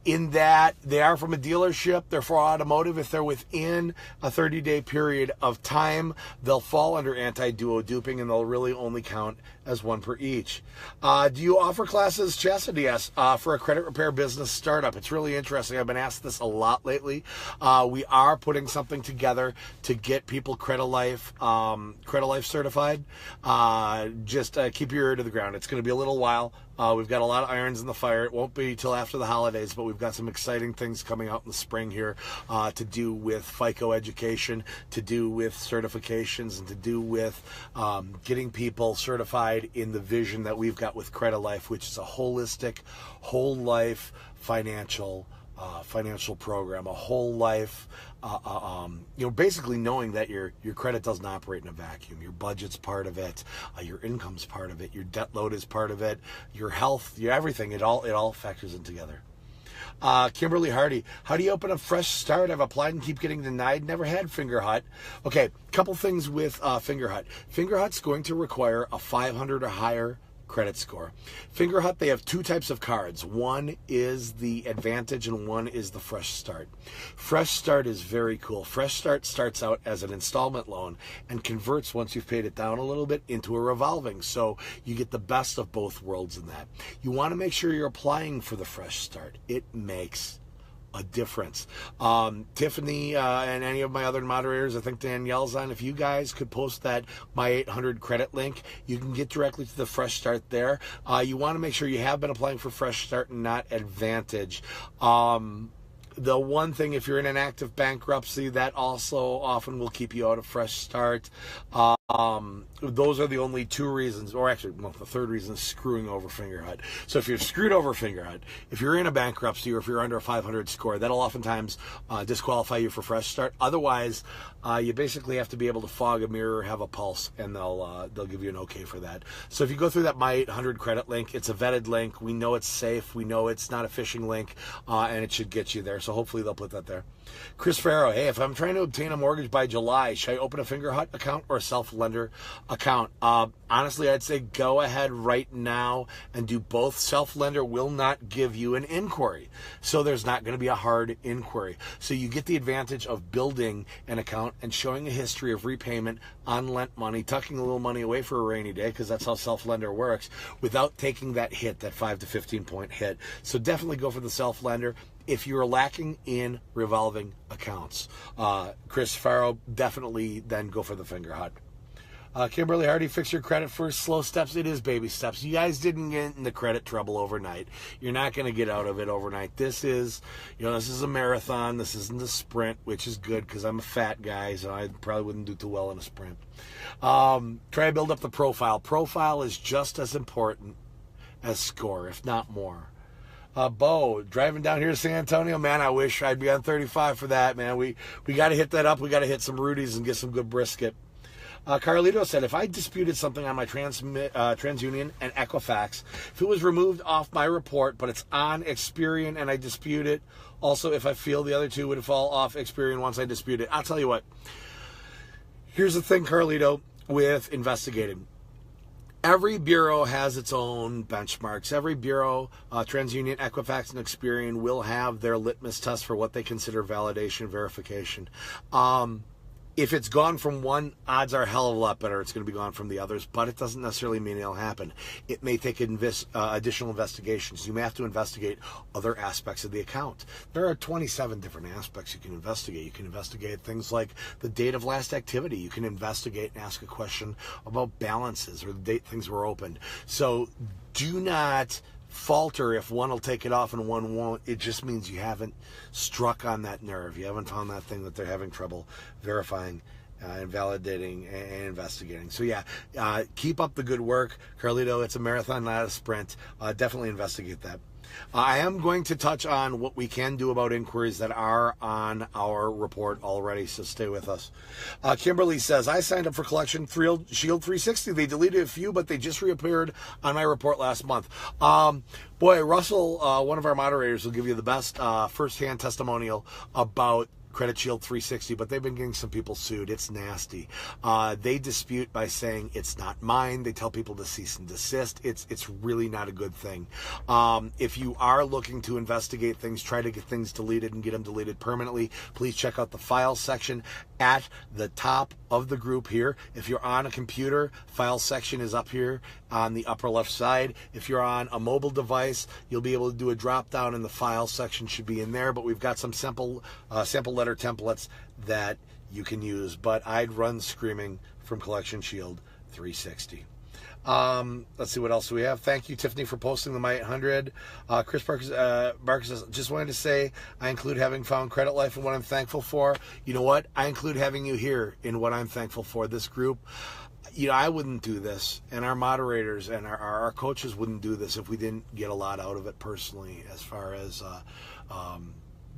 in that they are from a dealership. They're for automotive. If they're within a 30-day period of time, they'll fall under anti-duo duping, and they'll really only count as one per each. Do you offer classes, Chastity? Yes, for a credit repair business startup. It's really interesting. I've been asked this a lot lately. We are putting something together to get people Credit Life certified. Just keep your ear to the ground. It's going to be a little while. We've got a lot of irons in the fire. It won't be till after the holidays, but we've got some exciting things coming out in the spring here to do with FICO education, to do with certifications, and to do with getting people certified in the vision that we've got with Credit Life, which is a holistic, whole life financial program, a whole life, basically knowing that your credit doesn't operate in a vacuum. Your budget's part of it, your income's part of it, your debt load is part of it, your health, your everything. It all factors in together. Kimberly Hardy, how do you open a fresh start? I've applied and keep getting denied. Never had Fingerhut. Okay, couple things with Fingerhut. Fingerhut's going to require a 500 or higher credit score. Fingerhut, they have two types of cards. One is the Advantage and one is the Fresh Start. Fresh Start is very cool. Fresh Start starts out as an installment loan and converts, once you've paid it down a little bit, into a revolving. So you get the best of both worlds in that. You want to make sure you're applying for the Fresh Start. It makes a difference. Tiffany and any of my other moderators, I think Danielle's on, if you guys could post that My 800 credit link, you can get directly to the Fresh Start there. You want to make sure you have been applying for Fresh Start and not Advantage. The one thing, if you're in an active bankruptcy, that also often will keep you out of Fresh Start. Those are the only two reasons, or actually, well, the third reason is screwing over Fingerhut. So if you're screwed over Fingerhut, if you're in a bankruptcy or if you're under a 500 score, that'll oftentimes disqualify you for Fresh Start. Otherwise, you basically have to be able to fog a mirror, have a pulse, and they'll give you an okay for that. So if you go through that My 800 credit link, it's a vetted link. We know it's safe. We know it's not a phishing link, and it should get you there. So hopefully they'll put that there. Chris Farrow, hey, if I'm trying to obtain a mortgage by July, should I open a Fingerhut account or a self-lender account? Honestly, I'd say go ahead right now and do both. Self-lender will not give you an inquiry, so there's not going to be a hard inquiry. So you get the advantage of building an account and showing a history of repayment on lent money, tucking a little money away for a rainy day, because that's how self-lender works, without taking that hit, that 5 to 15 point hit. So definitely go for the self-lender. If you're lacking in revolving accounts, Chris Farrow, definitely then go for the Fingerhut. Kimberly Hardy, fix your credit first. Slow steps. It is baby steps. You guys didn't get in the credit trouble overnight. You're not going to get out of it overnight. This is a marathon. This isn't a sprint, which is good because I'm a fat guy, so I probably wouldn't do too well in a sprint. Try to build up the profile. Profile is just as important as score, if not more. Bo, driving down here to San Antonio, man, I wish I'd be on 35 for that, man. We got to hit that up. We got to hit some Rudy's and get some good brisket. Carlito said, if I disputed something on my TransUnion and Equifax, if it was removed off my report, but it's on Experian and I dispute it, also if I feel the other two would fall off Experian once I dispute it. I'll tell you what. Here's the thing, Carlito, with investigating. Every bureau has its own benchmarks. Every bureau, TransUnion, Equifax, and Experian, will have their litmus test for what they consider validation, verification. If it's gone from one, odds are a hell of a lot better it's going to be gone from the others, but it doesn't necessarily mean it'll happen. It may take additional investigations. You may have to investigate other aspects of the account. There are 27 different aspects you can investigate. You can investigate things like the date of last activity. You can investigate and ask a question about balances or the date things were opened. So do not falter if one will take it off and one won't. It just means you haven't struck on that nerve. You haven't found that thing that they're having trouble verifying and validating and investigating. So yeah, keep up the good work, Carlito. It's a marathon, not a sprint. Definitely investigate that. I am going to touch on what we can do about inquiries that are on our report already, so stay with us. Kimberly says, I signed up for Collection Shield 360. They deleted a few, but they just reappeared on my report last month. Boy, Russell, one of our moderators, will give you the best first-hand testimonial about Credit Shield 360, but they've been getting some people sued. It's nasty. They dispute by saying it's not mine. They tell people to cease and desist. It's really not a good thing. If you are looking to investigate things, try to get things deleted and get them deleted permanently, please check out the file section at the top of the group here. If you're on a computer, file section is up here on the upper left side. If you're on a mobile device, you'll be able to do a drop down and the file section should be in there, but we've got some sample letter templates that you can use, but I'd run screaming from Collection Shield 360. Let's see what else we have. Thank you, Tiffany, for posting the My 800. Chris Marcus says, just wanted to say I include having found Credit Life in what I'm thankful for. You know what? I include having you here in what I'm thankful for. This group, I wouldn't do this, and our moderators and our coaches wouldn't do this if we didn't get a lot out of it personally, as far as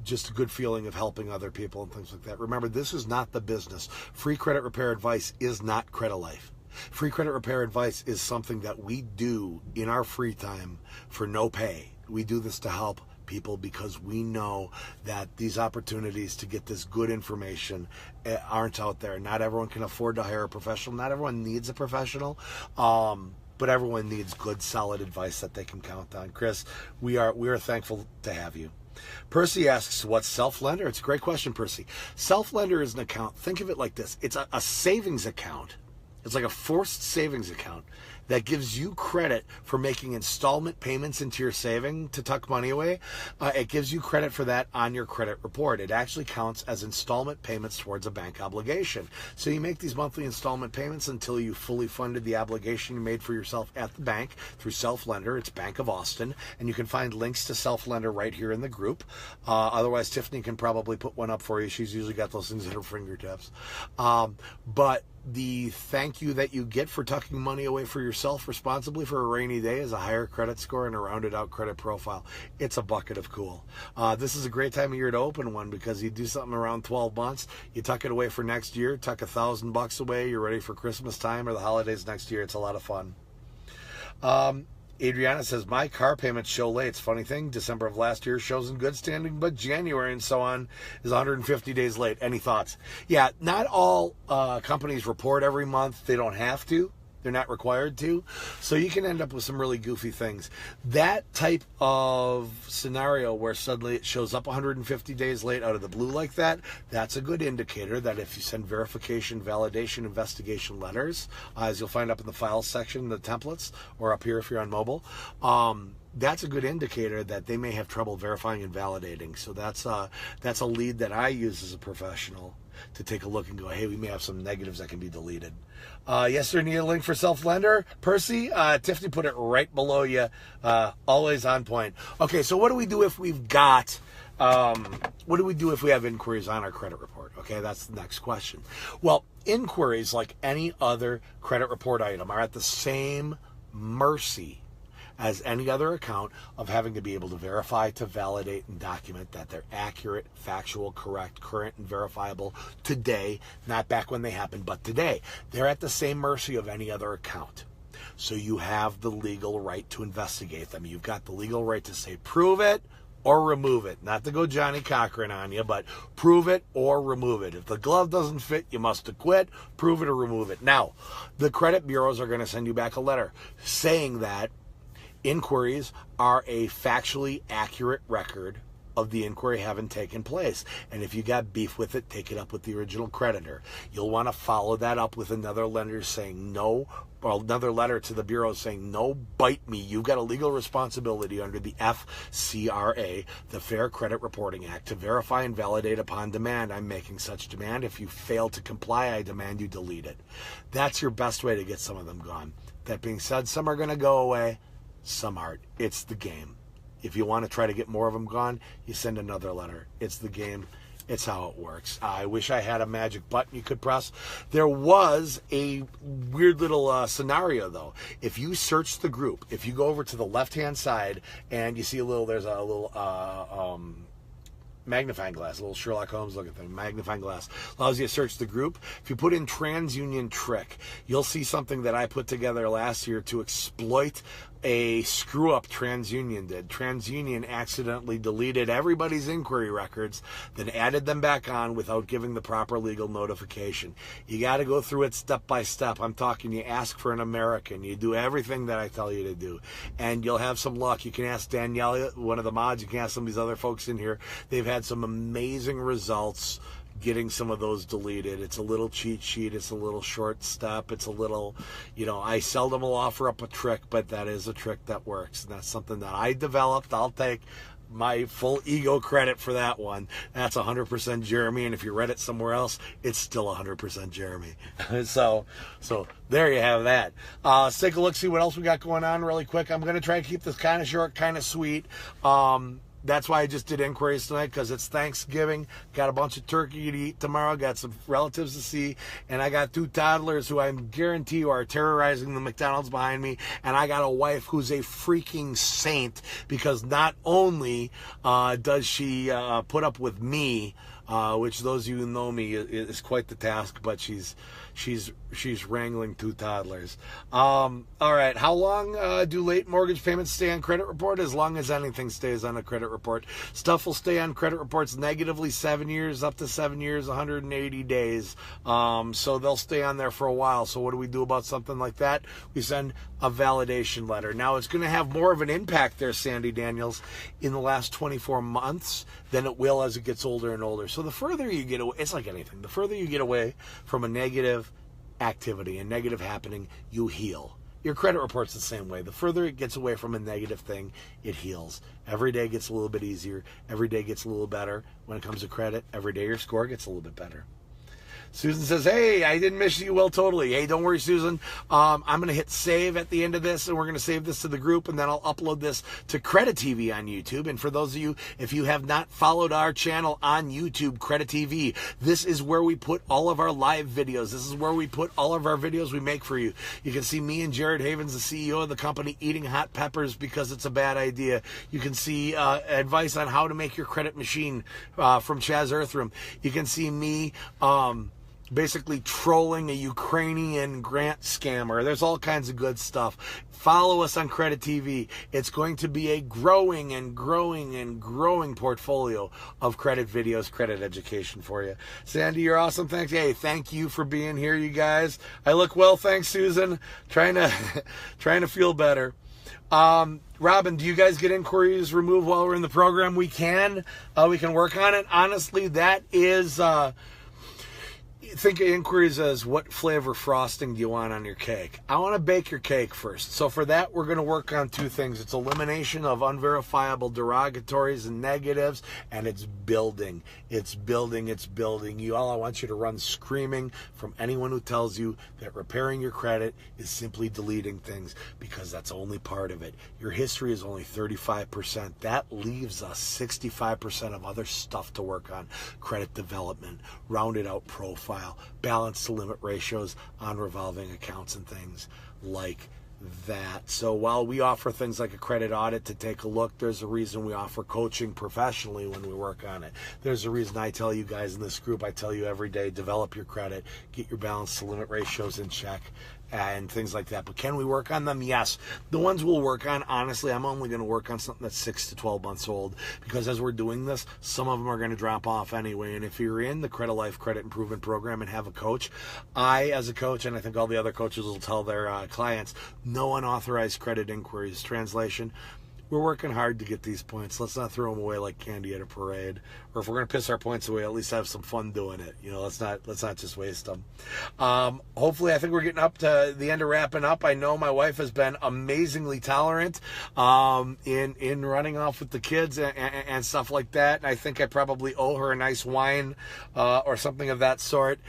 just a good feeling of helping other people and things like that. Remember, this is not the business. Free credit repair advice is not Credit Life. Free credit repair advice is something that we do in our free time for no pay. We do this to help people because we know that these opportunities to get this good information aren't out there. Not everyone can afford to hire a professional. Not everyone needs a professional. but everyone needs good, solid advice that they can count on. Chris, we are thankful to have you. Percy asks, what's Self-Lender? It's a great question, Percy. Self-Lender is an account. Think of it like this. It's a savings account. It's like a forced savings account that gives you credit for making installment payments into your saving to tuck money away. It gives you credit for that on your credit report. It actually counts as installment payments towards a bank obligation. So you make these monthly installment payments until you fully funded the obligation you made for yourself at the bank through Self-Lender. It's Bank of Austin, and you can find links to Self-Lender right here in the group. Otherwise, Tiffany can probably put one up for you. She's usually got those things at her fingertips. But the thank you that you get for tucking money away for yourself responsibly for a rainy day is a higher credit score and a rounded out credit profile. It's a bucket of cool. This is a great time of year to open one because you do something around 12 months, you tuck it away for next year, tuck $1,000 away, you're ready for Christmas time or the holidays next year. It's a lot of fun. Adriana says, my car payments show late. It's a funny thing. December of last year shows in good standing, but January and so on is 150 days late. Any thoughts? Yeah, not all companies report every month. They don't have to. They're not required to. So you can end up with some really goofy things. That type of scenario where suddenly it shows up 150 days late out of the blue like that, that's a good indicator that if you send verification, validation, investigation letters, as you'll find up in the files section, the templates, or up here if you're on mobile, that's a good indicator that they may have trouble verifying and validating. So that's a lead that I use as a professional to take a look and go, hey, we may have some negatives that can be deleted. Yes, sir, need a link for Self-Lender? Percy, Tiffany put it right below you. Always on point. Okay, so what do we do if we've got, what do we do if we have inquiries on our credit report? Okay, that's the next question. Well, inquiries, like any other credit report item, are at the same mercy as any other account of having to be able to verify, to validate, and document that they're accurate, factual, correct, current, and verifiable today, not back when they happened, but today. They're at the same mercy of any other account. So you have the legal right to investigate them. You've got the legal right to say, prove it or remove it. Not to go Johnny Cochran on you, but prove it or remove it. If the glove doesn't fit, you must acquit, prove it or remove it. Now, the credit bureaus are going to send you back a letter saying that inquiries are a factually accurate record of the inquiry having taken place. And if you got beef with it, take it up with the original creditor. You'll want to follow that up with another lender saying no, or another letter to the bureau saying, no, bite me. You've got a legal responsibility under the FCRA, the Fair Credit Reporting Act, to verify and validate upon demand. I'm making such demand. If you fail to comply, I demand you delete it. That's your best way to get some of them gone. That being said, some are going to go away. Some aren't. It's the game. If you want to try to get more of them gone, you send another letter. It's the game. It's how it works. I wish I had a magic button you could press. There was a weird little scenario, though. If you search the group, if you go over to the left-hand side and you see there's a little magnifying glass, a little Sherlock Holmes looking thing, magnifying glass, allows you to search the group. If you put in TransUnion Trick, you'll see something that I put together last year to exploit a screw up TransUnion did. TransUnion accidentally deleted everybody's inquiry records, then added them back on without giving the proper legal notification. You got to go through it step by step. I'm talking, you ask for an American, you do everything that I tell you to do, and you'll have some luck. You can ask Danielle, one of the mods, you can ask some of these other folks in here. They've had some amazing results getting some of those deleted. It's a little cheat sheet. It's a little short step. It's a little, I seldom will offer up a trick, but that is a trick that works. And that's something that I developed. I'll take my full ego credit for that one. That's 100% Jeremy. And if you read it somewhere else, it's still 100% Jeremy. So there you have that. Let's take a look, see what else we got going on really quick. I'm going to try to keep this kind of short, kind of sweet. That's why I just did inquiries tonight, because it's Thanksgiving. Got a bunch of turkey to eat tomorrow. Got some relatives to see. And I got 2 toddlers who I guarantee you are terrorizing the McDonald's behind me. And I got a wife who's a freaking saint, because not only does she put up with me which those of you who know me is quite the task, but she's wrangling 2 toddlers. All right, how long do late mortgage payments stay on credit report? As long as anything stays on a credit report. Stuff will stay on credit reports negatively 7 years, up to 7 years, 180 days. So they'll stay on there for a while. So what do we do about something like that? We send a validation letter. Now, it's going to have more of an impact there, Sandy Daniels, in the last 24 months than it will as it gets older and older. So the further you get away, it's like anything, the further you get away from a negative activity, a negative happening, you heal. Your credit report's the same way. The further it gets away from a negative thing, it heals. Every day gets a little bit easier. Every day gets a little better. When it comes to credit, every day your score gets a little bit better. Susan says, hey, I didn't miss you. Well, totally. Hey, don't worry, Susan. I'm going to hit save at the end of this, and we're going to save this to the group, and then I'll upload this to Credit TV on YouTube. And for those of you, if you have not followed our channel on YouTube, Credit TV, this is where we put all of our live videos. This is where we put all of our videos we make for you. You can see me and Jared Havens, the CEO of the company, eating hot peppers because it's a bad idea. You can see advice on how to make your credit machine from Chaz Earthram. You can see me basically trolling a Ukrainian grant scammer. There's all kinds of good stuff. Follow us on Credit TV. It's going to be a growing and growing and growing portfolio of credit videos, credit education for you. Sandy, you're awesome. Thanks. Hey, thank you for being here, you guys. I look well, thanks, Susan. Trying to feel better. Robin, do you guys get inquiries removed while we're in the program? We can work on it. Honestly, that is think of inquiries as what flavor frosting do you want on your cake. I want to bake your cake first. So for that, we're going to work on 2 things. It's elimination of unverifiable derogatories and negatives, and it's building. It's building. It's building. You all, I want you to run screaming from anyone who tells you that repairing your credit is simply deleting things, because that's only part of it. Your history is only 35%. That leaves us 65% of other stuff to work on. Credit development, rounded out profile, balance to limit ratios on revolving accounts and things like that. So while we offer things like a credit audit to take a look, there's a reason we offer coaching professionally when we work on it. There's a reason I tell you guys in this group, I tell you every day, develop your credit, get your balance to limit ratios in check, and things like that. But can we work on them? Yes. The ones we'll work on, honestly, I'm only going to work on something that's 6 to 12 months old, because as we're doing this, some of them are going to drop off anyway. And if you're in the Credit Life Credit Improvement Program and have a coach, I, as a coach, and I think all the other coaches will tell their clients, no unauthorized credit inquiries. Translation: we're working hard to get these points. Let's not throw them away like candy at a parade. Or if we're going to piss our points away, at least have some fun doing it. You know, let's not just waste them. Hopefully, I think we're getting up to the end of wrapping up. I know my wife has been amazingly tolerant in running off with the kids and stuff like that. And I think I probably owe her a nice wine or something of that sort.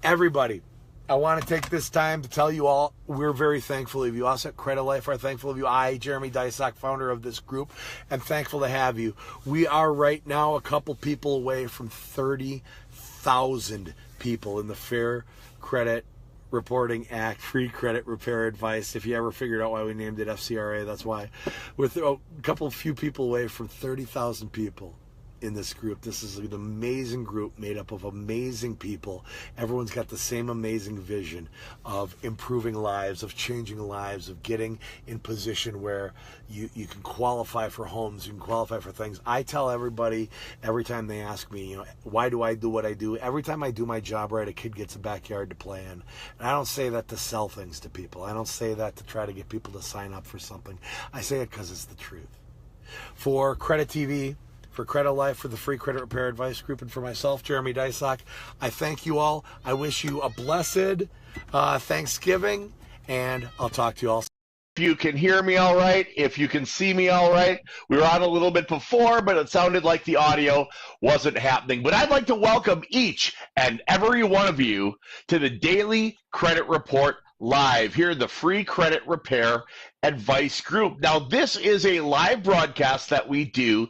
Everybody, I want to take this time to tell you all, we're very thankful of you. Us at Credit Life are thankful of you. I, Jeremy Dysak, founder of this group, am thankful to have you. We are right now a couple people away from 30,000 people in the Fair Credit Reporting Act, free credit repair advice. If you ever figured out why we named it FCRA, that's why. We're a few people away from 30,000 people in this group. This is an amazing group made up of amazing people. Everyone's got the same amazing vision of improving lives, of changing lives, of getting in position where you can qualify for homes, you can qualify for things. I tell everybody every time they ask me, you know, why do I do what I do? Every time I do my job right, a kid gets a backyard to play in. And I don't say that to sell things to people. I don't say that to try to get people to sign up for something. I say it because it's the truth. For Credit TV, for Credit Life, for the Free Credit Repair Advice Group, and for myself, Jeremy Dysak, I thank you all. I wish you a blessed Thanksgiving, and I'll talk to you all soon. If you can hear me all right, if you can see me all right. We were on a little bit before, but it sounded like the audio wasn't happening. But I'd like to welcome each and every one of you to the Daily Credit Report Live here in the Free Credit Repair Advice Group. Now, this is a live broadcast that we do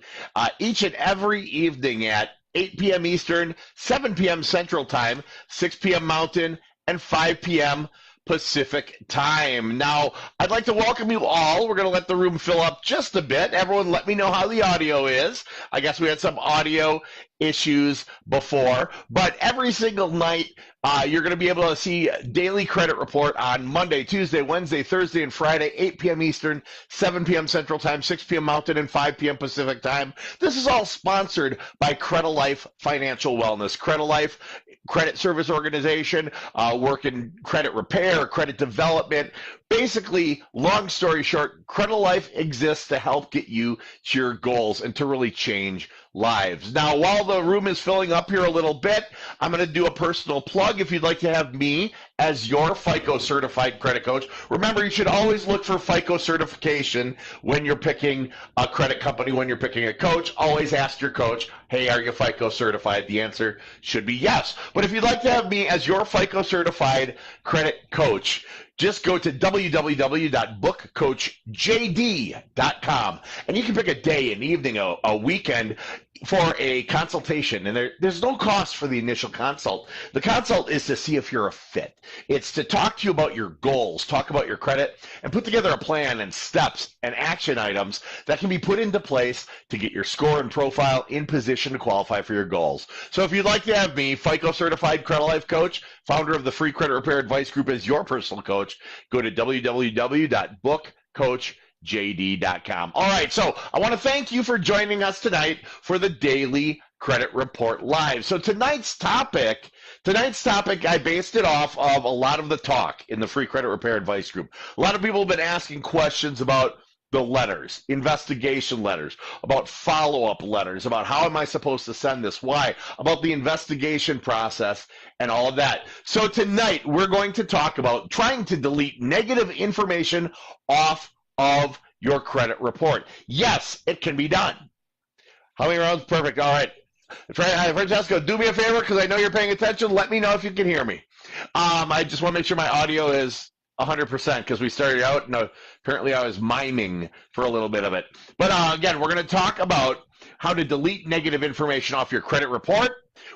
each and every evening at 8 p.m. Eastern, 7 p.m. Central Time, 6 p.m. Mountain, and 5 p.m. Pacific time. Now, I'd like to welcome you all. We're going to let the room fill up just a bit. Everyone, let me know how the audio is. I guess we had some audio issues before, but every single night you're going to be able to see Daily Credit Report on Monday, Tuesday, Wednesday, Thursday, and Friday, 8 p.m. Eastern, 7 p.m. Central Time, 6 p.m. Mountain, and 5 p.m. Pacific Time. This is all sponsored by Credit Life Financial Wellness. Credit Life, credit service organization, work in credit repair, credit development. Basically, long story short, Credit Life exists to help get you to your goals and to really change lives. Now, while the room is filling up here a little bit, I'm going to do a personal plug. If you'd like to have me as your FICO certified credit coach, remember you should always look for FICO certification when you're picking a credit company, when you're picking a coach. Always ask your coach, hey, are you FICO certified? The answer should be yes. But if you'd like to have me as your FICO certified credit coach, just go to www.bookcoachjd.com, and you can pick a day, an evening, a weekend for a consultation. And there's no cost for the initial consult. The consult is to see if you're a fit. It's to talk to you about your goals, talk about your credit, and put together a plan and steps and action items that can be put into place to get your score and profile in position to qualify for your goals. So if you'd like to have me, FICO certified credit life coach, founder of the free credit repair advice group, as your personal coach, go to www.bookcoachjd.com. All right, so I want to thank you for joining us tonight for the Daily Credit Report Live. So tonight's topic, I based it off of a lot of the talk in the free credit repair advice group. A lot of people have been asking questions about the letters, investigation letters, about follow-up letters, about how am I supposed to send this, why, about the investigation process and all of that. So tonight we're going to talk about trying to delete negative information off of your credit report. Yes, it can be done. How many rounds? Perfect. All right. Francesco, do me a favor because I know you're paying attention. Let me know if you can hear me. I just want to make sure my audio is 100% because we started out and apparently I was miming for a little bit of it. But again, we're going to talk about how to delete negative information off your credit report.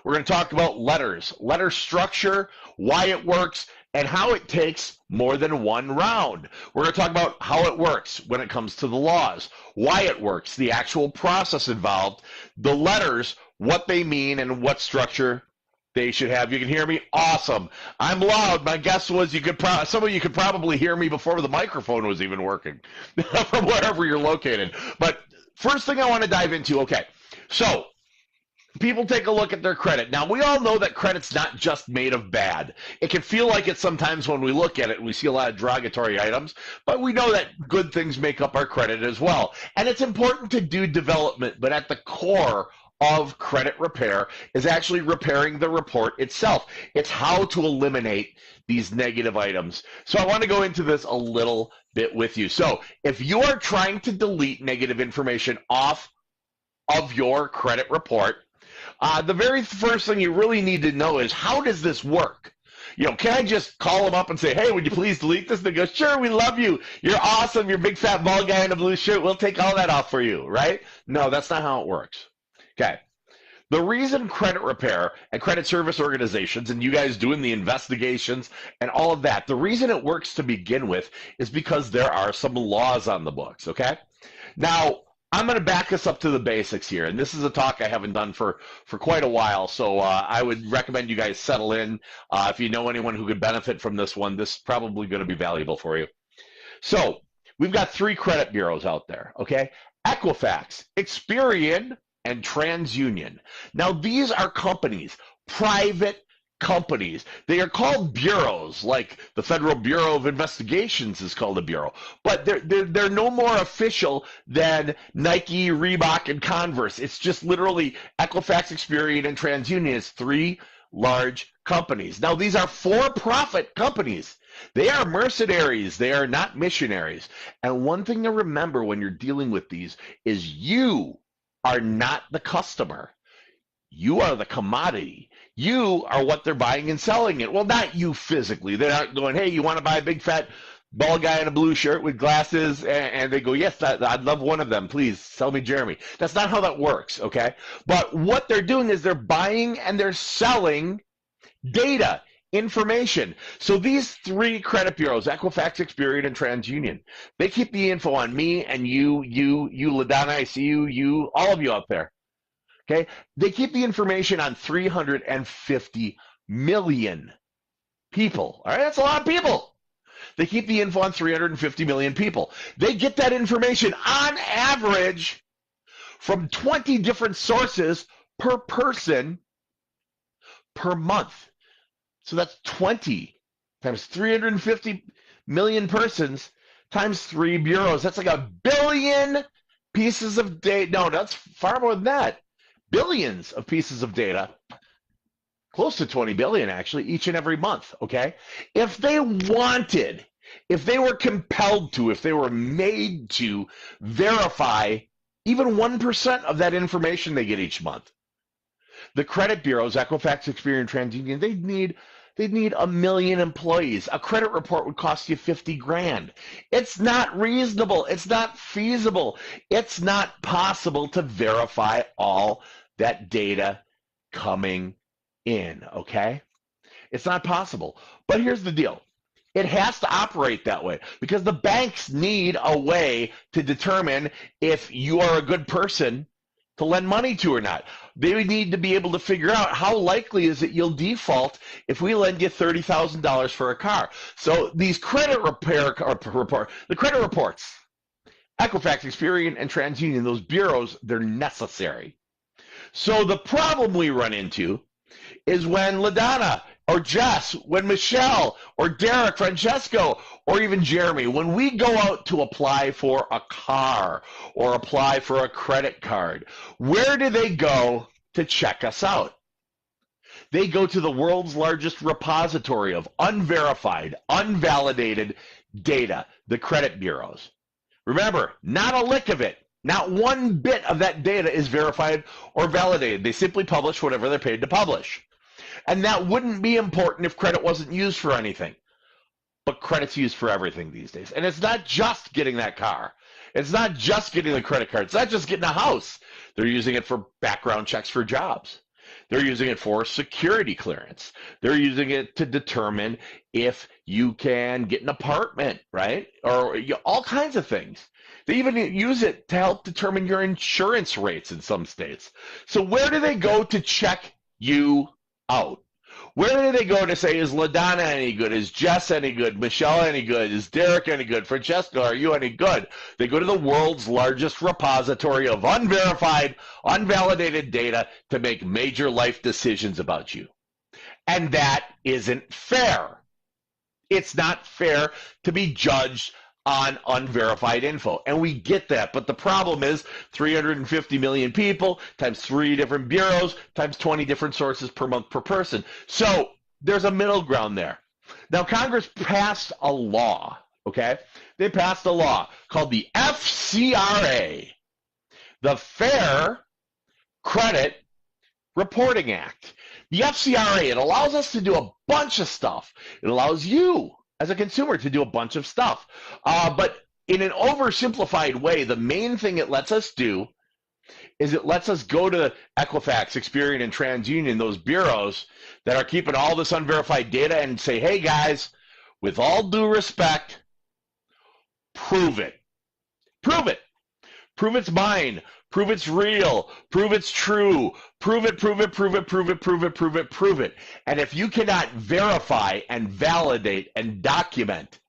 We're going to talk about letters, letter structure, why it works, and how it takes more than one round. We're going to talk about how it works when it comes to the laws, why it works, the actual process involved, the letters, what they mean, and what structure they should have. You can hear me? Awesome. I'm loud. My guess was some of you could probably hear me before the microphone was even working from wherever you're located. But first thing I want to dive into, okay, so people take a look at their credit. Now, we all know that credit's not just made of bad. It can feel like it sometimes when we look at it and we see a lot of derogatory items, but we know that good things make up our credit as well. And it's important to do development, but at the core of credit repair is actually repairing the report itself. It's how to eliminate these negative items. So I want to go into this a little bit with you. So if you are trying to delete negative information off of your credit report, the very first thing you really need to know is, how does this work? You know, can I just call them up and say, hey, would you please delete this? And they go, sure, we love you. You're awesome. You're a big fat bald guy in a blue shirt. We'll take all that off for you, right? No, that's not how it works. Okay. The reason credit repair and credit service organizations, and you guys doing the investigations and all of that, the reason it works to begin with is because there are some laws on the books, okay? Now, I'm going to back us up to the basics here, and this is a talk I haven't done for quite a while, so I would recommend you guys settle in. If you know anyone who could benefit from this one, this is probably going to be valuable for you. So we've got 3 credit bureaus out there, okay? Equifax, Experian, and TransUnion. Now, these are companies, private companies. They are called bureaus, like the Federal Bureau of Investigations is called a bureau, but they're no more official than Nike, Reebok, and Converse. It's just literally Equifax, Experian, and TransUnion is 3 large companies. Now, these are for-profit companies. They are mercenaries. They are not missionaries. And one thing to remember when you're dealing with these is you are not the customer. You are the commodity. You are what they're buying and selling it. Well, not you physically. They're not going, hey, you want to buy a big fat bald guy in a blue shirt with glasses? And they go, yes, I'd love one of them. Please sell me Jeremy. That's not how that works, okay? But what they're doing is they're buying and they're selling data, information. So these three credit bureaus, Equifax, Experian, and TransUnion, they keep the info on me and you, LaDonna, I see you, all of you out there. Okay? They keep the information on 350 million people. All right? That's a lot of people. They keep the info on 350 million people. They get that information on average from 20 different sources per person per month. So that's 20 times 350 million persons times 3 bureaus. That's like 1 billion pieces of data. No, that's far more than that. Billions of pieces of data. Close to 20 billion, actually, each and every month, okay? If they wanted, if they were compelled to, if they were made to verify even 1% of that information they get each month, the credit bureaus, Equifax, Experian, TransUnion, they'd need 1 million employees. A credit report would cost you 50 grand. It's not reasonable. It's not feasible. It's not possible to verify all that data coming in, okay? It's not possible. But here's the deal. It has to operate that way because the banks need a way to determine if you are a good person to lend money to or not. They need to be able to figure out how likely is it you'll default if we lend you $30,000 for a car. So these credit the credit reports, Equifax, Experian, and TransUnion, those bureaus, they're necessary. So the problem we run into is when LaDonna or Jess, when Michelle or Derek, Francesco, or even Jeremy, when we go out to apply for a car or apply for a credit card, where do they go to check us out? They go to the world's largest repository of unverified, unvalidated data, the credit bureaus. Remember, not a lick of it. Not one bit of that data is verified or validated. They simply publish whatever they're paid to publish. And that wouldn't be important if credit wasn't used for anything. But credit's used for everything these days. And it's not just getting that car. It's not just getting the credit card. It's not just getting a house. They're using it for background checks for jobs. They're using it for security clearance. They're using it to determine if you can get an apartment, right? Or all kinds of things. They even use it to help determine your insurance rates in some states. So where do they go to check you out? Where do they go to say, is LaDonna any good? Is Jess any good? Michelle any good? Is Derek any good? Francesca, are you any good? They go to the world's largest repository of unverified, unvalidated data to make major life decisions about you. And that isn't fair. It's not fair to be judged on unverified info. And we get that. But the problem is 350 million people times 3 different bureaus times 20 different sources per month per person. So there's a middle ground there. Now, Congress passed a law, okay? They passed a law called the FCRA, the Fair Credit Reporting Act. The FCRA, it allows us to do a bunch of stuff. It allows you as a consumer to do a bunch of stuff. But in an oversimplified way, the main thing it lets us do is it lets us go to Equifax, Experian, and TransUnion, those bureaus that are keeping all this unverified data, and say, hey guys, with all due respect, prove it. Prove it. Prove it's mine. Prove it's real. Prove it's true. Prove it, prove it, prove it, prove it, prove it, prove it, prove it. And if you cannot verify and validate and document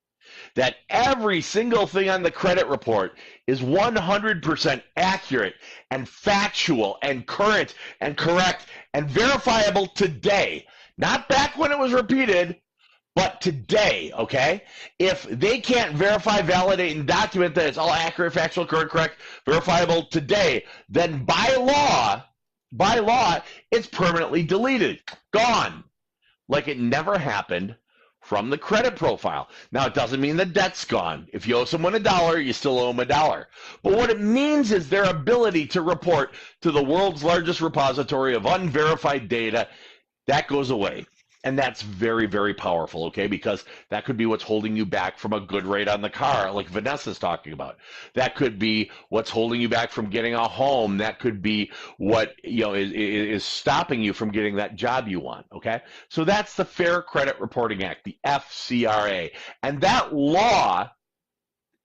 that every single thing on the credit report is 100% accurate and factual and current and correct and verifiable today, not back when it was repeated, but today, okay? If they can't verify, validate, and document that it's all accurate, factual, current, correct, verifiable today, then by law, it's permanently deleted, gone, like it never happened from the credit profile. Now, it doesn't mean the debt's gone. If you owe someone $1, you still owe them $1. But what it means is their ability to report to the world's largest repository of unverified data, that goes away. And that's very, very powerful, okay? Because that could be what's holding you back from a good rate on the car, like Vanessa's talking about. That could be what's holding you back from getting a home. That could be what, is stopping you from getting that job you want, okay? So that's the Fair Credit Reporting Act, the FCRA. And that law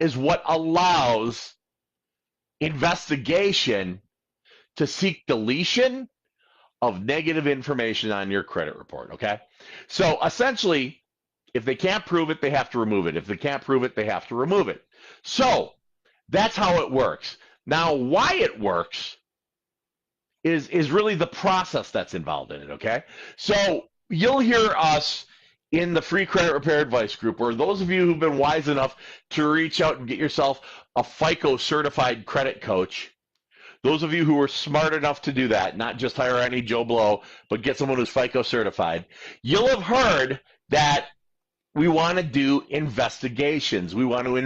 is what allows investigation to seek deletion of negative information on your credit report, okay? So essentially, if they can't prove it, they have to remove it. If they can't prove it, they have to remove it. So that's how it works. Now, why it works is really the process that's involved in it, okay? So you'll hear us in the free credit repair advice group, or those of you who've been wise enough to reach out and get yourself a FICO certified credit coach. Those of you who are smart enough to do that, not just hire any Joe Blow, but get someone who's FICO certified, you'll have heard that we want to do investigations. We want to do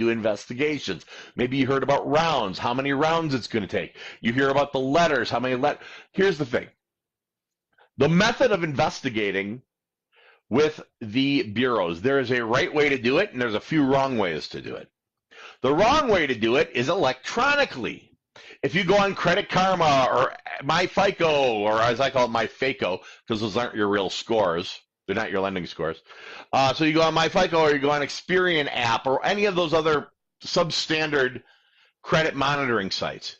investigations. Maybe you heard about rounds, how many rounds it's going to take. You hear about the letters, how many Here's the thing. The method of investigating with the bureaus, there is a right way to do it, and there's a few wrong ways to do it. The wrong way to do it is electronically. If you go on Credit Karma or MyFICO, or as I call it, MyFACO, because those aren't your real scores. They're not your lending scores. So you go on MyFICO, or you go on Experian app, or any of those other substandard credit monitoring sites.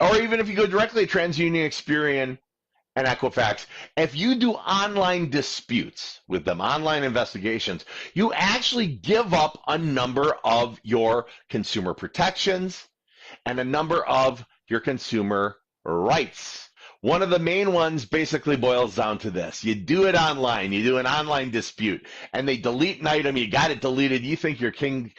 Or even if you go directly to TransUnion, Experian, and Equifax, if you do online disputes with them, online investigations, you actually give up a number of your consumer protections and a number of your consumer rights. One of the main ones basically boils down to this. You do it online. You do an online dispute, and they delete an item. You got it deleted. You think you're king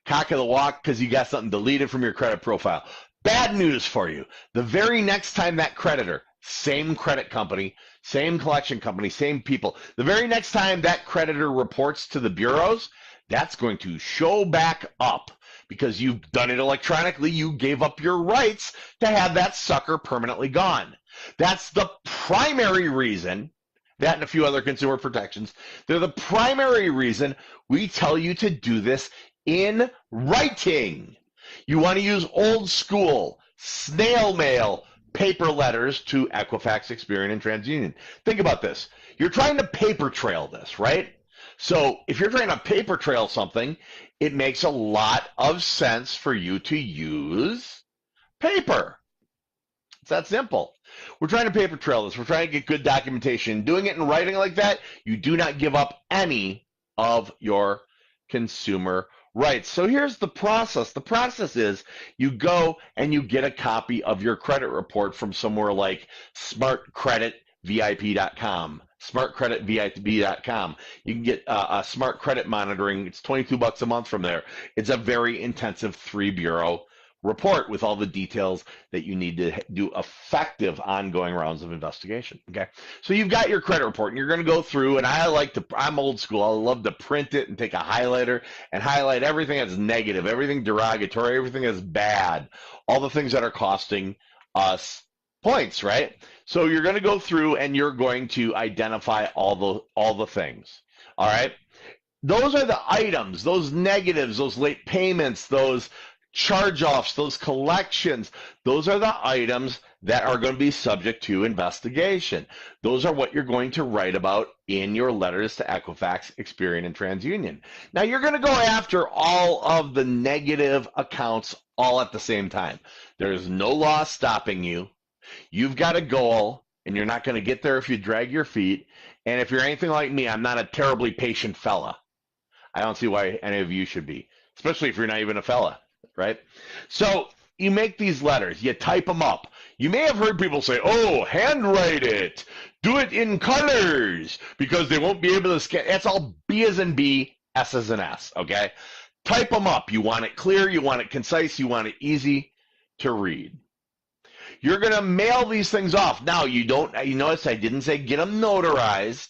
cock of the walk because you got something deleted from your credit profile. Bad news for you. The very next time that creditor, same credit company, same collection company, same people, the very next time that creditor reports to the bureaus, that's going to show back up. Because you've done it electronically, you gave up your rights to have that sucker permanently gone. That's the primary reason, that and a few other consumer protections, they're the primary reason we tell you to do this in writing. You want to use old school, snail mail, paper letters to Equifax, Experian, and TransUnion. Think about this. You're trying to paper trail this, right? So if you're trying to paper trail something, it makes a lot of sense for you to use paper. It's that simple. We're trying to paper trail this. We're trying to get good documentation. Doing it in writing like that, you do not give up any of your consumer rights. So here's the process. The process is you go and you get a copy of your credit report from somewhere like smartcreditvip.com. smartcreditvip.com. You can get a smart credit monitoring. It's $22 a month from there. It's a very intensive 3-bureau report with all the details that you need to do effective ongoing rounds of investigation. Okay. So you've got your credit report and you're going to go through, and I'm old school. I love to print it and take a highlighter and highlight everything that's negative, everything derogatory, everything that's bad, all the things that are costing us points, right? So you're going to go through and you're going to identify all the things. All right. Those are the items, those negatives, those late payments, those charge-offs, those collections. Those are the items that are going to be subject to investigation. Those are what you're going to write about in your letters to Equifax, Experian, and TransUnion. Now you're going to go after all of the negative accounts all at the same time. There's no law stopping you. You've got a goal, and you're not going to get there if you drag your feet. And if you're anything like me, I'm not a terribly patient fella. I don't see why any of you should be, especially if you're not even a fella, right? So you make these letters. You type them up. You may have heard people say, oh, handwrite it. Do it in colors because they won't be able to scan. That's all B as in B, S as in S, okay? Type them up. You want it clear. You want it concise. You want it easy to read. You're going to mail these things off. Now, you notice I didn't say get them notarized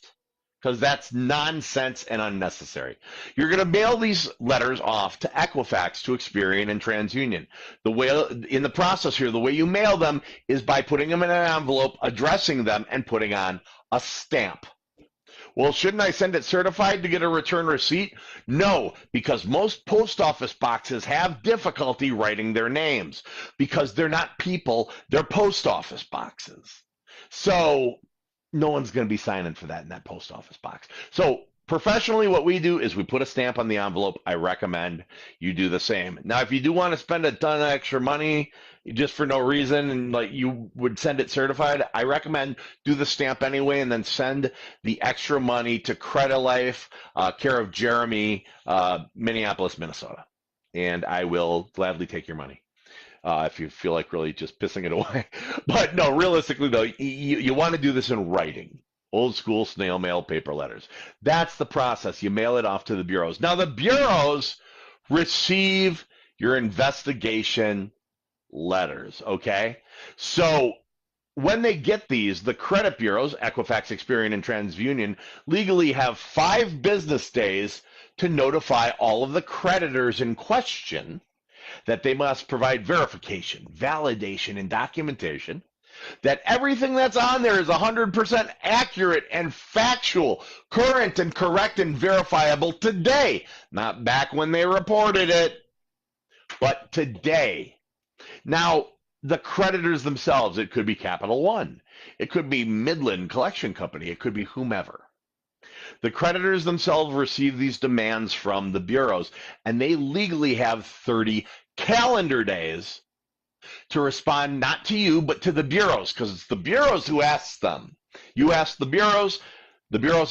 because that's nonsense and unnecessary. You're going to mail these letters off to Equifax, to Experian, and TransUnion. The way in the process here, the way you mail them is by putting them in an envelope, addressing them, and putting on a stamp. Well, shouldn't I send it certified to get a return receipt? No, because most post office boxes have difficulty writing their names because they're not people, they're post office boxes. So no one's going to be signing for that in that post office box. So professionally, what we do is we put a stamp on the envelope. I recommend you do the same. Now, if you do want to spend a ton of extra money just for no reason and like you would send it certified, I recommend do the stamp anyway and then send the extra money to Credit Life, care of Jeremy, Minneapolis, Minnesota. And I will gladly take your money. If you feel like really just pissing it away. But no, realistically, though, you want to do this in writing. Old school snail mail paper letters. That's the process. You mail it off to the bureaus. Now, the bureaus receive your investigation letters, okay? So when they get these, the credit bureaus, Equifax, Experian, and TransUnion, legally have 5 business days to notify all of the creditors in question that they must provide verification, validation, and documentation that everything that's on there is 100% accurate and factual, current and correct and verifiable today, not back when they reported it, but today. Now, the creditors themselves, it could be Capital One, it could be Midland Collection Company, it could be whomever. The creditors themselves receive these demands from the bureaus, and they legally have 30 calendar days to respond not to you, but to the bureaus, because it's the bureaus who asks them. You ask the bureaus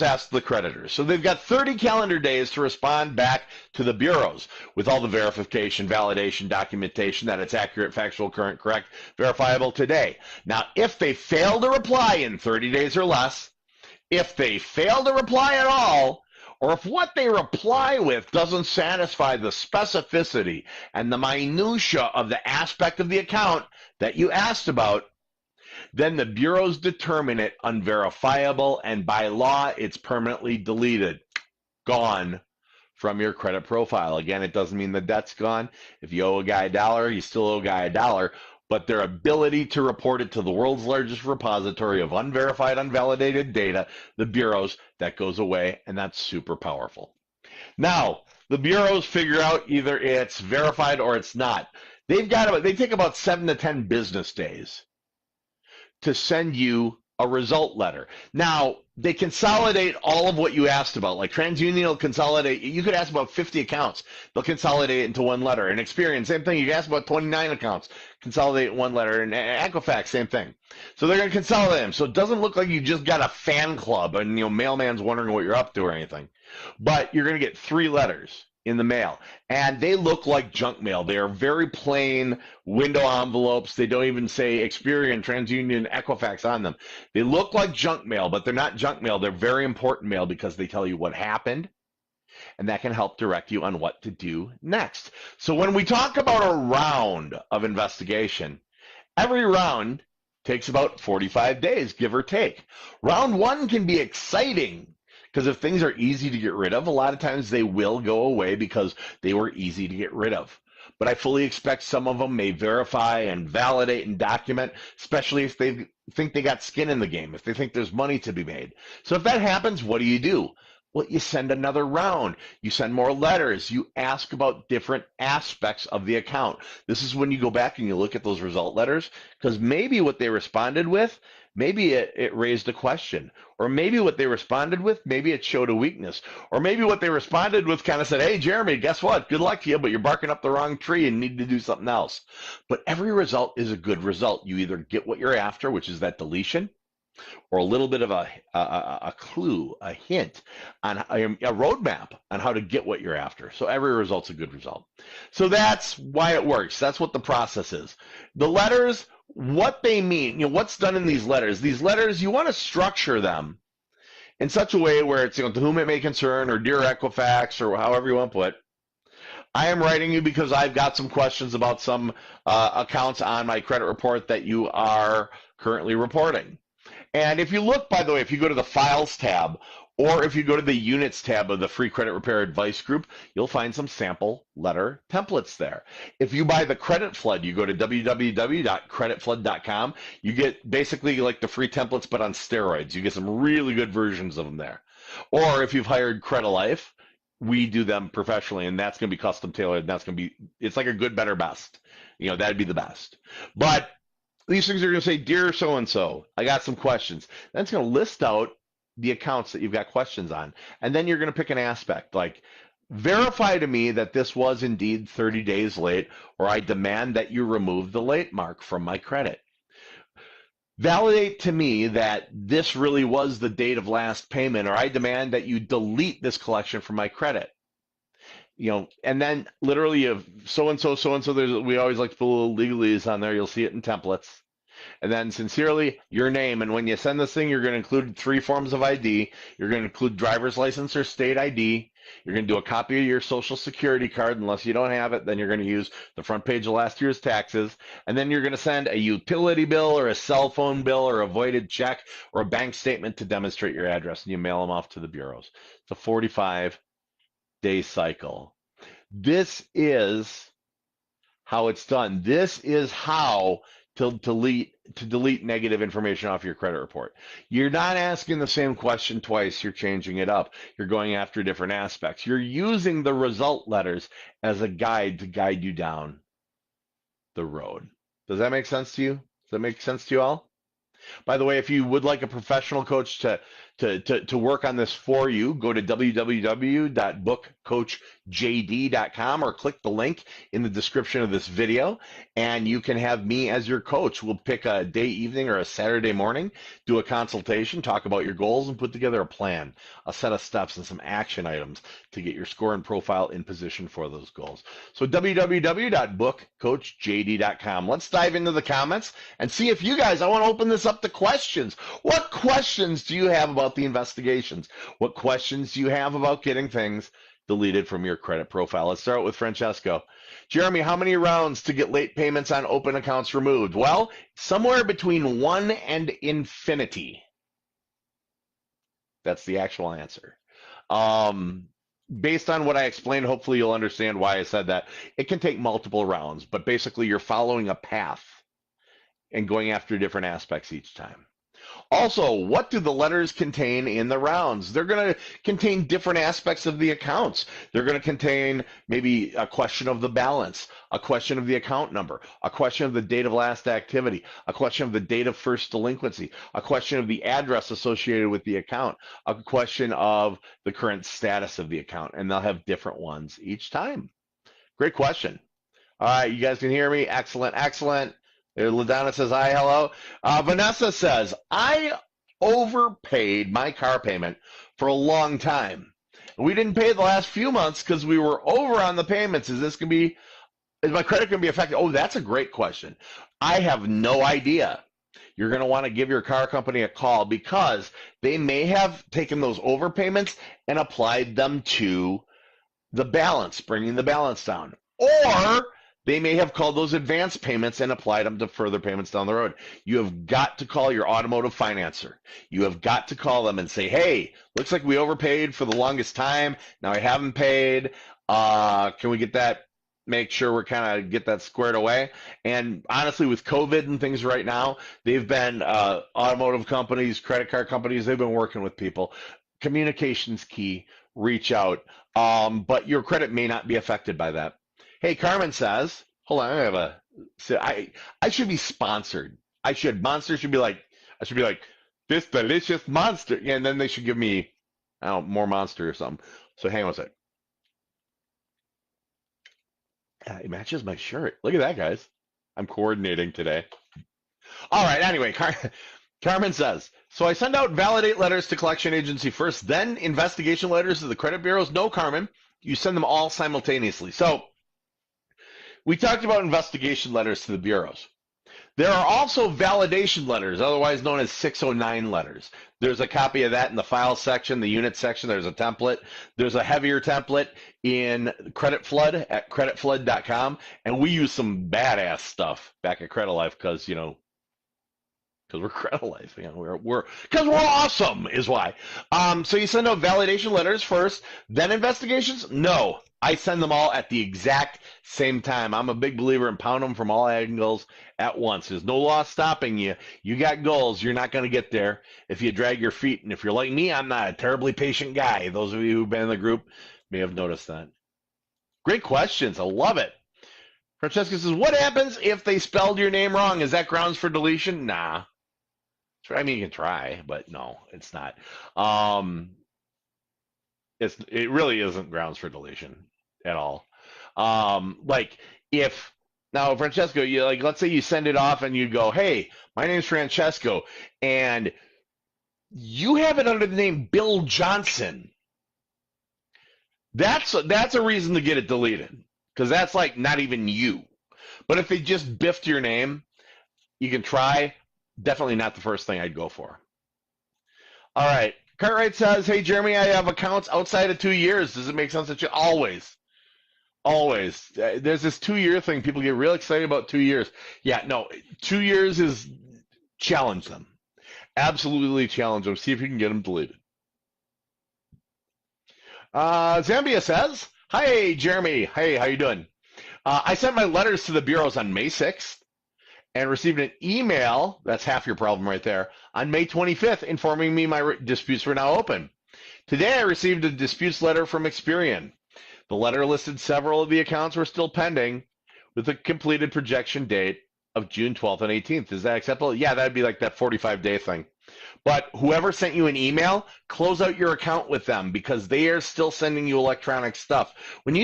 ask the creditors. So they've got 30 calendar days to respond back to the bureaus with all the verification, validation, documentation that it's accurate, factual, current, correct, verifiable today. Now, if they fail to reply in 30 days or less, if they fail to reply at all, or if what they reply with doesn't satisfy the specificity and the minutia of the aspect of the account that you asked about, then the bureaus determine it unverifiable, and by law, it's permanently deleted, gone from your credit profile. Again, it doesn't mean the debt's gone. If you owe a guy $1, you still owe a guy $1, but their ability to report it to the world's largest repository of unverified, unvalidated data, the bureaus, that goes away, and that's super powerful. Now, the bureaus figure out either it's verified or it's not. They take about 7 to 10 business days to send you a result letter. Now, they consolidate all of what you asked about. Like TransUnion will consolidate. You could ask about 50 accounts. They'll consolidate it into one letter. And Experian, same thing. You could ask about 29 accounts. Consolidate one letter. And Equifax, same thing. So they're going to consolidate them. So it doesn't look like you just got a fan club and, mailman's wondering what you're up to or anything. But you're going to get 3 letters in the mail, and they look like junk mail. They are very plain window envelopes. They don't even say Experian, TransUnion, Equifax on them. They look like junk mail, but they're not junk mail. They're very important mail because they tell you what happened, and that can help direct you on what to do next. So when we talk about a round of investigation, every round takes about 45 days, give or take. Round 1 can be exciting, because if things are easy to get rid of, a lot of times they will go away because they were easy to get rid of. But I fully expect some of them may verify and validate and document, especially if they think they got skin in the game, if they think there's money to be made. So if that happens, what do? Well, you send another round. You send more letters. You ask about different aspects of the account. This is when you go back and you look at those result letters, because maybe what they responded with, maybe it raised a question, or maybe what they responded with, maybe it showed a weakness, or maybe what they responded with kind of said, hey, Jeremy, guess what? Good luck to you, but you're barking up the wrong tree and need to do something else. But every result is a good result. You either get what you're after, which is that deletion, or a little bit of a clue, a hint, on a roadmap on how to get what you're after. So every result's a good result. So that's why it works. That's what the process is. The letters, what they mean, what's done in these letters. These letters, you want to structure them in such a way where it's, to whom it may concern, or Dear Equifax, or however you want to put. I am writing you because I've got some questions about some accounts on my credit report that you are currently reporting. And if you look, by the way, if you go to the Files tab, or if you go to the Units tab of the Free Credit Repair Advice Group, you'll find some sample letter templates there. If you buy the Credit Flood, you go to www.creditflood.com. You get basically like the free templates, but on steroids. You get some really good versions of them there. Or if you've hired Credit Life, we do them professionally, and that's going to be custom tailored. And that's going to be, it's like a good, better, best. That'd be the best. But these things are going to say, dear so-and-so, I got some questions. Then it's going to list out the accounts that you've got questions on. And then you're going to pick an aspect like, verify to me that this was indeed 30 days late, or I demand that you remove the late mark from my credit. Validate to me that this really was the date of last payment, or I demand that you delete this collection from my credit. And then literally of so-and-so, we always like to put little legalese on there. You'll see it in templates. And then sincerely, your name. And when you send this thing, you're going to include 3 forms of ID. You're going to include driver's license or state ID. You're going to do a copy of your social security card. Unless you don't have it, then you're going to use the front page of last year's taxes. And then you're going to send a utility bill or a cell phone bill or a voided check or a bank statement to demonstrate your address. And you mail them off to the bureaus. It's a 45-day cycle. This is how it's done. This is how to delete negative information off your credit report. You're not asking the same question twice. You're changing it up. You're going after different aspects. You're using the result letters as a guide to guide you down the road. Does that make sense to you? Does that make sense to you all? By the way, if you would like a professional coach to work on this for you, go to www.bookcoachjd.com or click the link in the description of this video, and you can have me as your coach. We'll pick a day, evening, or a Saturday morning, do a consultation, talk about your goals, and put together a plan, a set of steps, and some action items to get your score and profile in position for those goals. So www.bookcoachjd.com. Let's dive into the comments and see if you guys, I want to open this up to questions. What questions do you have about the investigations? What questions do you have about getting things deleted from your credit profile? Let's start with Francesco. Jeremy, how many rounds to get late payments on open accounts removed? Well, somewhere between 1 and infinity. That's the actual answer. Based on what I explained, hopefully you'll understand why I said that. It can take multiple rounds, but basically you're following a path and going after different aspects each time. Also, what do the letters contain in the rounds? They're going to contain different aspects of the accounts. They're going to contain maybe a question of the balance, a question of the account number, a question of the date of last activity, a question of the date of first delinquency, a question of the address associated with the account, a question of the current status of the account, and they'll have different ones each time. Great question. All right, you guys can hear me? Excellent, excellent. LaDonna says, hi, hello. Vanessa says, I overpaid my car payment for a long time. We didn't pay the last few months because we were over on the payments. Is my credit going to be affected? Oh, that's a great question. I have no idea. You're going to want to give your car company a call because they may have taken those overpayments and applied them to the balance, bringing the balance down. Or they may have called those advance payments and applied them to further payments down the road. You have got to call your automotive financer. You have got to call them and say, hey, looks like we overpaid for the longest time. Now I haven't paid. Can we get that? Make sure we're kind of get that squared away. And honestly, with COVID and things right now, they've been automotive companies, credit card companies, they've been working with people. Communication's key. Reach out. But your credit may not be affected by that. Hey, Carmen says, hold on, I should be sponsored. Monster should be like, this delicious monster. Yeah, and then they should give me, more monster or something. So hang on a sec. It matches my shirt. Look at that, guys. I'm coordinating today. All right, anyway, Carmen says, so I send out validate letters to collection agency first, then investigation letters to the credit bureaus. No, Carmen, you send them all simultaneously. So we talked about investigation letters to the bureaus. There are also validation letters, otherwise known as 609 letters. There's a copy of that in the file section, the unit section. There's a template. There's a heavier template in Credit Flood at creditflood.com. And we use some badass stuff back at Credit Life because, we're Credit Life. Because we're awesome is why. So you send out validation letters first, then investigations? No. I send them all at the exact same time. I'm a big believer in pound them from all angles at once. There's no law stopping you. You got goals. You're not going to get there if you drag your feet. And if you're like me, I'm not a terribly patient guy. Those of you who've been in the group may have noticed that. Great questions. I love it. Francesca says, what happens if they spelled your name wrong? Is that grounds for deletion? Nah. I mean, you can try, but no, it's not. It really isn't grounds for deletion at all. Like if now Francesco, you like, let's say you send it off and you go, hey, my name's Francesco, and you have it under the name Bill Johnson. That's a reason to get it deleted, because that's like not even you. But if they just biffed your name, you can try. Definitely not the first thing I'd go for. All right. Cartwright says, hey, Jeremy, I have accounts outside of 2 years. Does it make sense that you always? There's this 2-year thing. People get real excited about 2 years. Yeah, no, 2 years is challenge them. Absolutely challenge them. See if you can get them deleted. Zambia says, hi, Jeremy. Hey, how you doing? I sent my letters to the bureaus on May 6th. And received an email, that's half your problem right there, on May 25th informing me my disputes were now open. Today I received a disputes letter from Experian. The letter listed several of the accounts were still pending with a completed projection date of June 12th and 18th. Is that acceptable? Yeah, that'd be like that 45-day thing. But whoever sent you an email, close out your account with them because they are still sending you electronic stuff. When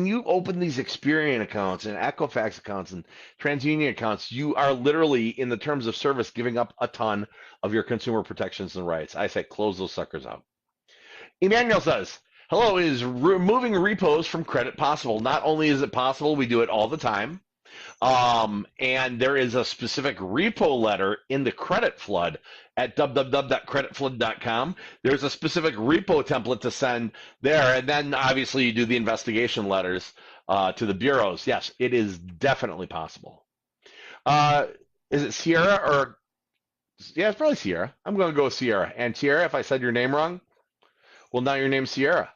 you open these Experian accounts and Equifax accounts and TransUnion accounts, you are literally, in the terms of service, giving up a ton of your consumer protections and rights. I say close those suckers out. Emmanuel says, hello, is removing repos from credit possible? Not only is it possible, we do it all the time. And there is a specific repo letter in the credit flood at www.creditflood.com. There's a specific repo template to send there, and then obviously you do the investigation letters to the bureaus. Yes, it is definitely possible. Is it Sierra or? Yeah, it's probably Sierra. I'm going to go with Sierra. And Sierra, if I said your name wrong, well, now your name's Sierra.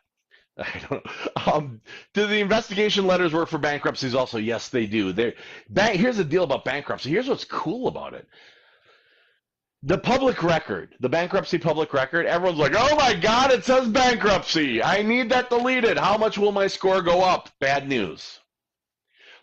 I don't know. Do the investigation letters work for bankruptcies also? Yes, they do. Here's the deal about bankruptcy. Here's what's cool about it. The public record, the bankruptcy public record, everyone's like, oh my God, it says bankruptcy. I need that deleted. How much will my score go up? Bad news.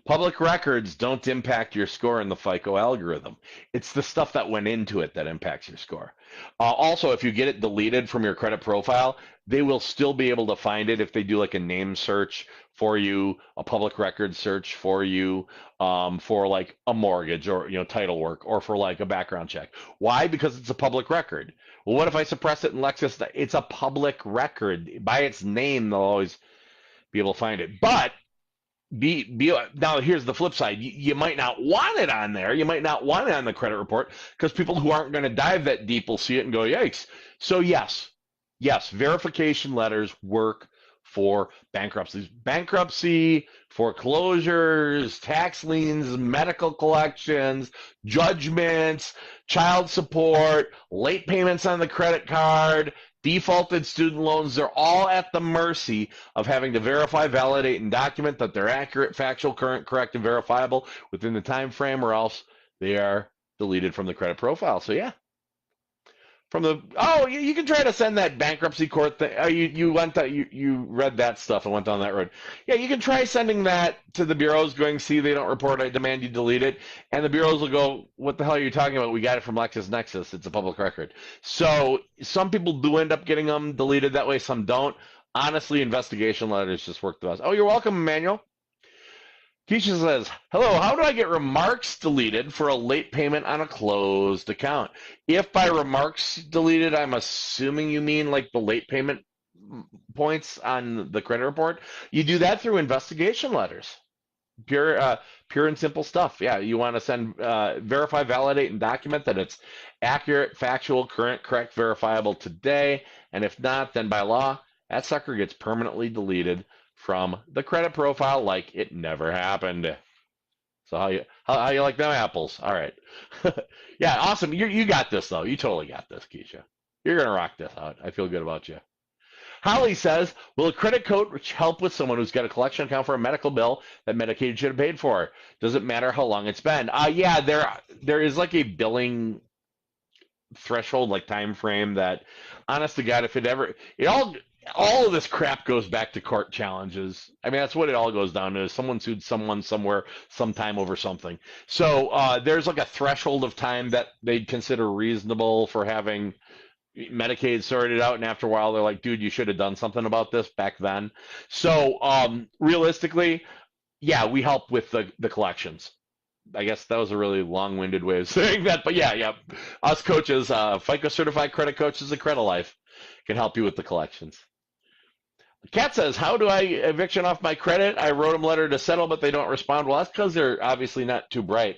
Public records don't impact your score in the FICO algorithm. It's the stuff that went into it that impacts your score. Also, if you get it deleted from your credit profile, they will still be able to find it if they do like a name search for you, a public record search for you, for like a mortgage or title work, or for like a background check. Why? Because it's a public record. Well, what if I suppress it in Lexis? It's a public record. By its name, they'll always be able to find it. But now here's the flip side. You might not want it on there. You might not want it on the credit report because people who aren't going to dive that deep will see it and go, yikes. So yes, verification letters work for bankruptcies. Bankruptcy, foreclosures, tax liens, medical collections, judgments, child support, late payments on the credit card, defaulted student loans, they're all at the mercy of having to verify, validate, and document that they're accurate, factual, current, correct, and verifiable within the time frame, or else they are deleted from the credit profile. So yeah. You can try to send that bankruptcy court thing. You read that stuff and went down that road. Yeah, you can try sending that to the bureaus, going, see, they don't report, I demand you delete it. And the bureaus will go, what the hell are you talking about? We got it from LexisNexis. It's a public record. So some people do end up getting them deleted that way. Some don't. Honestly, investigation letters just work the best. Oh, you're welcome, Emmanuel. Keisha says, hello, how do I get remarks deleted for a late payment on a closed account? If by remarks deleted, I'm assuming you mean like the late payment points on the credit report. You do that through investigation letters. Pure and simple stuff. Yeah, you want to send, verify, validate, and document that it's accurate, factual, current, correct, verifiable today. And if not, then by law, that sucker gets permanently deleted from the credit profile like it never happened. So how you like them apples? All right. Yeah, awesome. You got this, though. You totally got this, Keisha. You're going to rock this out. I feel good about you. Holly says, will a credit coach help with someone who's got a collection account for a medical bill that Medicaid should have paid for? Doesn't matter how long it's been. Yeah, there is like a billing threshold, like time frame that, honest to God, if all of this crap goes back to court challenges. I mean, that's what it all goes down to. Someone sued someone somewhere sometime over something. So there's like a threshold of time that they'd consider reasonable for having Medicaid sorted out, and after a while they're like, dude, you should have done something about this back then. So realistically, yeah, we help with the collections. I guess that was a really long-winded way of saying that, but yeah, us coaches, FICO certified credit coaches at Credit Life, can help you with the collections. Kat says, how do I eviction off my credit? I wrote them a letter to settle, but they don't respond. Well, that's because they're obviously not too bright.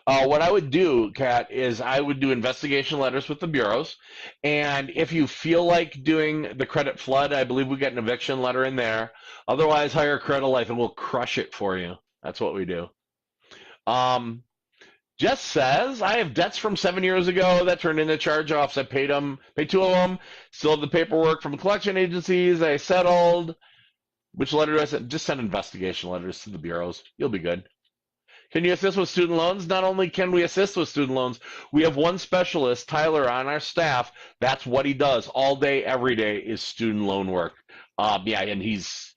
What I would do, Kat, is I would do investigation letters with the bureaus. And if you feel like doing the credit flood, I believe we get an eviction letter in there. Otherwise, hire Credit Life and we'll crush it for you. That's what we do. Jess says, I have debts from 7 years ago that turned into charge-offs. I paid 2 of them. Still have the paperwork from collection agencies. I settled. Which letter do I send? Just send investigation letters to the bureaus. You'll be good. Can you assist with student loans? Not only can we assist with student loans, we have one specialist, Tyler, on our staff. That's what he does all day, every day, is student loan work. Yeah, and he's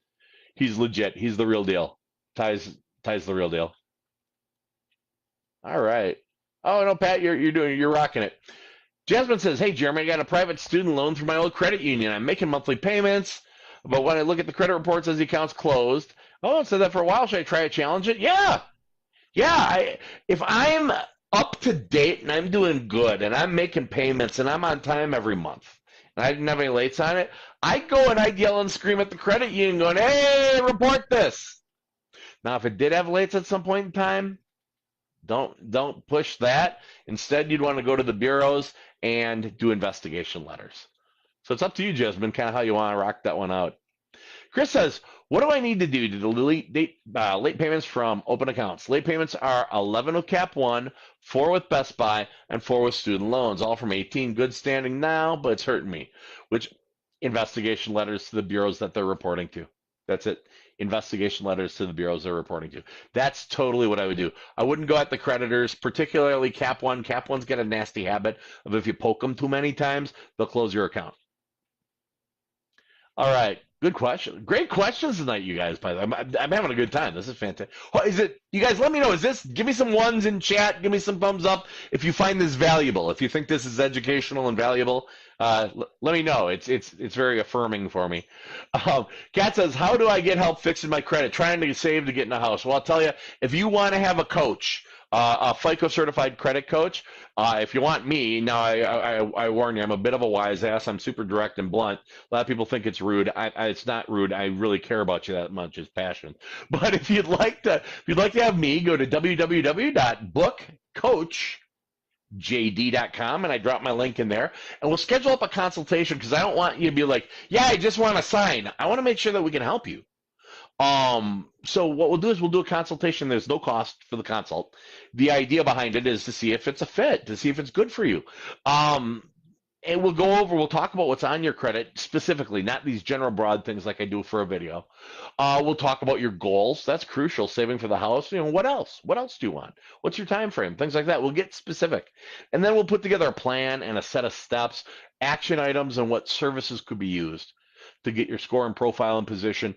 legit. He's the real deal. Ty's the real deal. All right. Oh no, Pat, you're rocking it. Jasmine says, "Hey, Jeremy, I got a private student loan through my old credit union. I'm making monthly payments, but when I look at the credit report, it says the account's closed. Oh, it said that for a while. Should I try to challenge it? Yeah. If I'm up to date and I'm doing good and I'm making payments and I'm on time every month and I didn't have any lates on it, I'd go and I'd yell and scream at the credit union, going, "Hey, report this." Now, if it did have lates at some point in time, don't push that. Instead, you'd want to go to the bureaus and do investigation letters. So it's up to you, Jasmine, kind of how you want to rock that one out. Chris says, what do I need to do to delete late payments from open accounts? Late payments are 11 with Cap One, 4 with Best Buy, and 4 with student loans, all from 18. Good standing now, but it's hurting me. Which investigation letters to the bureaus that they're reporting to. That's it. Investigation letters to the bureaus they're reporting to. That's totally what I would do. I wouldn't go at the creditors, particularly Cap One. Cap One's got a nasty habit of if you poke them too many times, they'll close your account. All right. Good question. Great questions tonight, you guys. By the way, I'm having a good time. This is fantastic. Is it? You guys, let me know. Give me some ones in chat. Give me some thumbs up if you find this valuable. If you think this is educational and valuable, let me know. It's very affirming for me. Kat says, how do I get help fixing my credit? Trying to save to get in a house. Well, I'll tell you, if you want to have a coach, a FICO certified credit coach, if you want me, now I warn you, I'm a bit of a wise ass. I'm super direct and blunt. A lot of people think it's rude. It's not rude. I really care about you that much. It's passion. But if you'd like to have me, go to www.bookcoachjd.com, and I drop my link in there, and we'll schedule up a consultation, because I don't want you to be like, yeah, I just want to sign. I want to make sure that we can help you. So what we'll do is we'll do a consultation. There's no cost for the consult. The idea behind it is to see if it's a fit, to see if it's good for you. And we'll talk about what's on your credit specifically, not these general broad things like I do for a video. We'll talk about your goals. That's crucial. Saving for the house. What else? What else do you want? What's your time frame? Things like that. We'll get specific. And then we'll put together a plan and a set of steps, action items, and what services could be used to get your score and profile in position.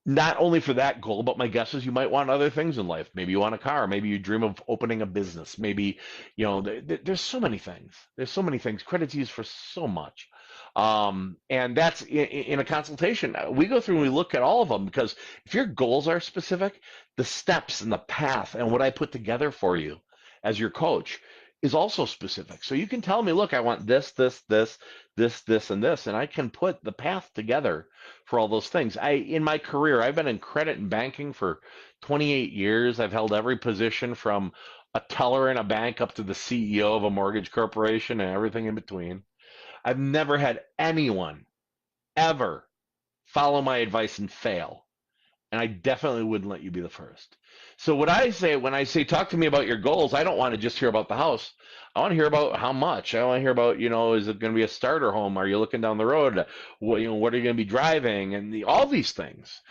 Not only for that goal, but my guess is you might want other things in life. Maybe you want a car. Maybe you dream of opening a business. Maybe, there's so many things. There's so many things. Credit's used for so much. And that's in a consultation. We go through and we look at all of them, because if your goals are specific, the steps and the path and what I put together for you as your coach is also specific. So you can tell me, look, I want this, and this, and I can put the path together for all those things. In my career, I've been in credit and banking for 28 years. I've held every position from a teller in a bank up to the CEO of a mortgage corporation and everything in between. I've never had anyone ever follow my advice and fail. And I definitely wouldn't let you be the first. So what I say when I say talk to me about your goals, I don't want to just hear about the house. I want to hear about how much. I want to hear about, is it going to be a starter home? Are you looking down the road? What are you going to be driving? And all these things.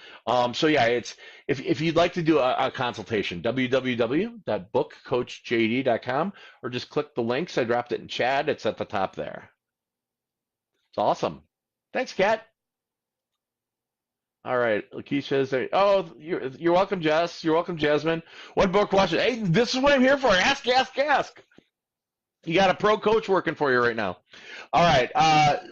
So yeah, it's if you'd like to do a consultation, www.bookcoachjd.com, or just click the links. I dropped it in chat. It's at the top there. It's awesome. Thanks, Kat. All right, Lakeisha is there. Oh, you're welcome, Jess. You're welcome, Jasmine. What book question? Hey, this is what I'm here for. Ask, ask, ask. You got a pro coach working for you right now. All right,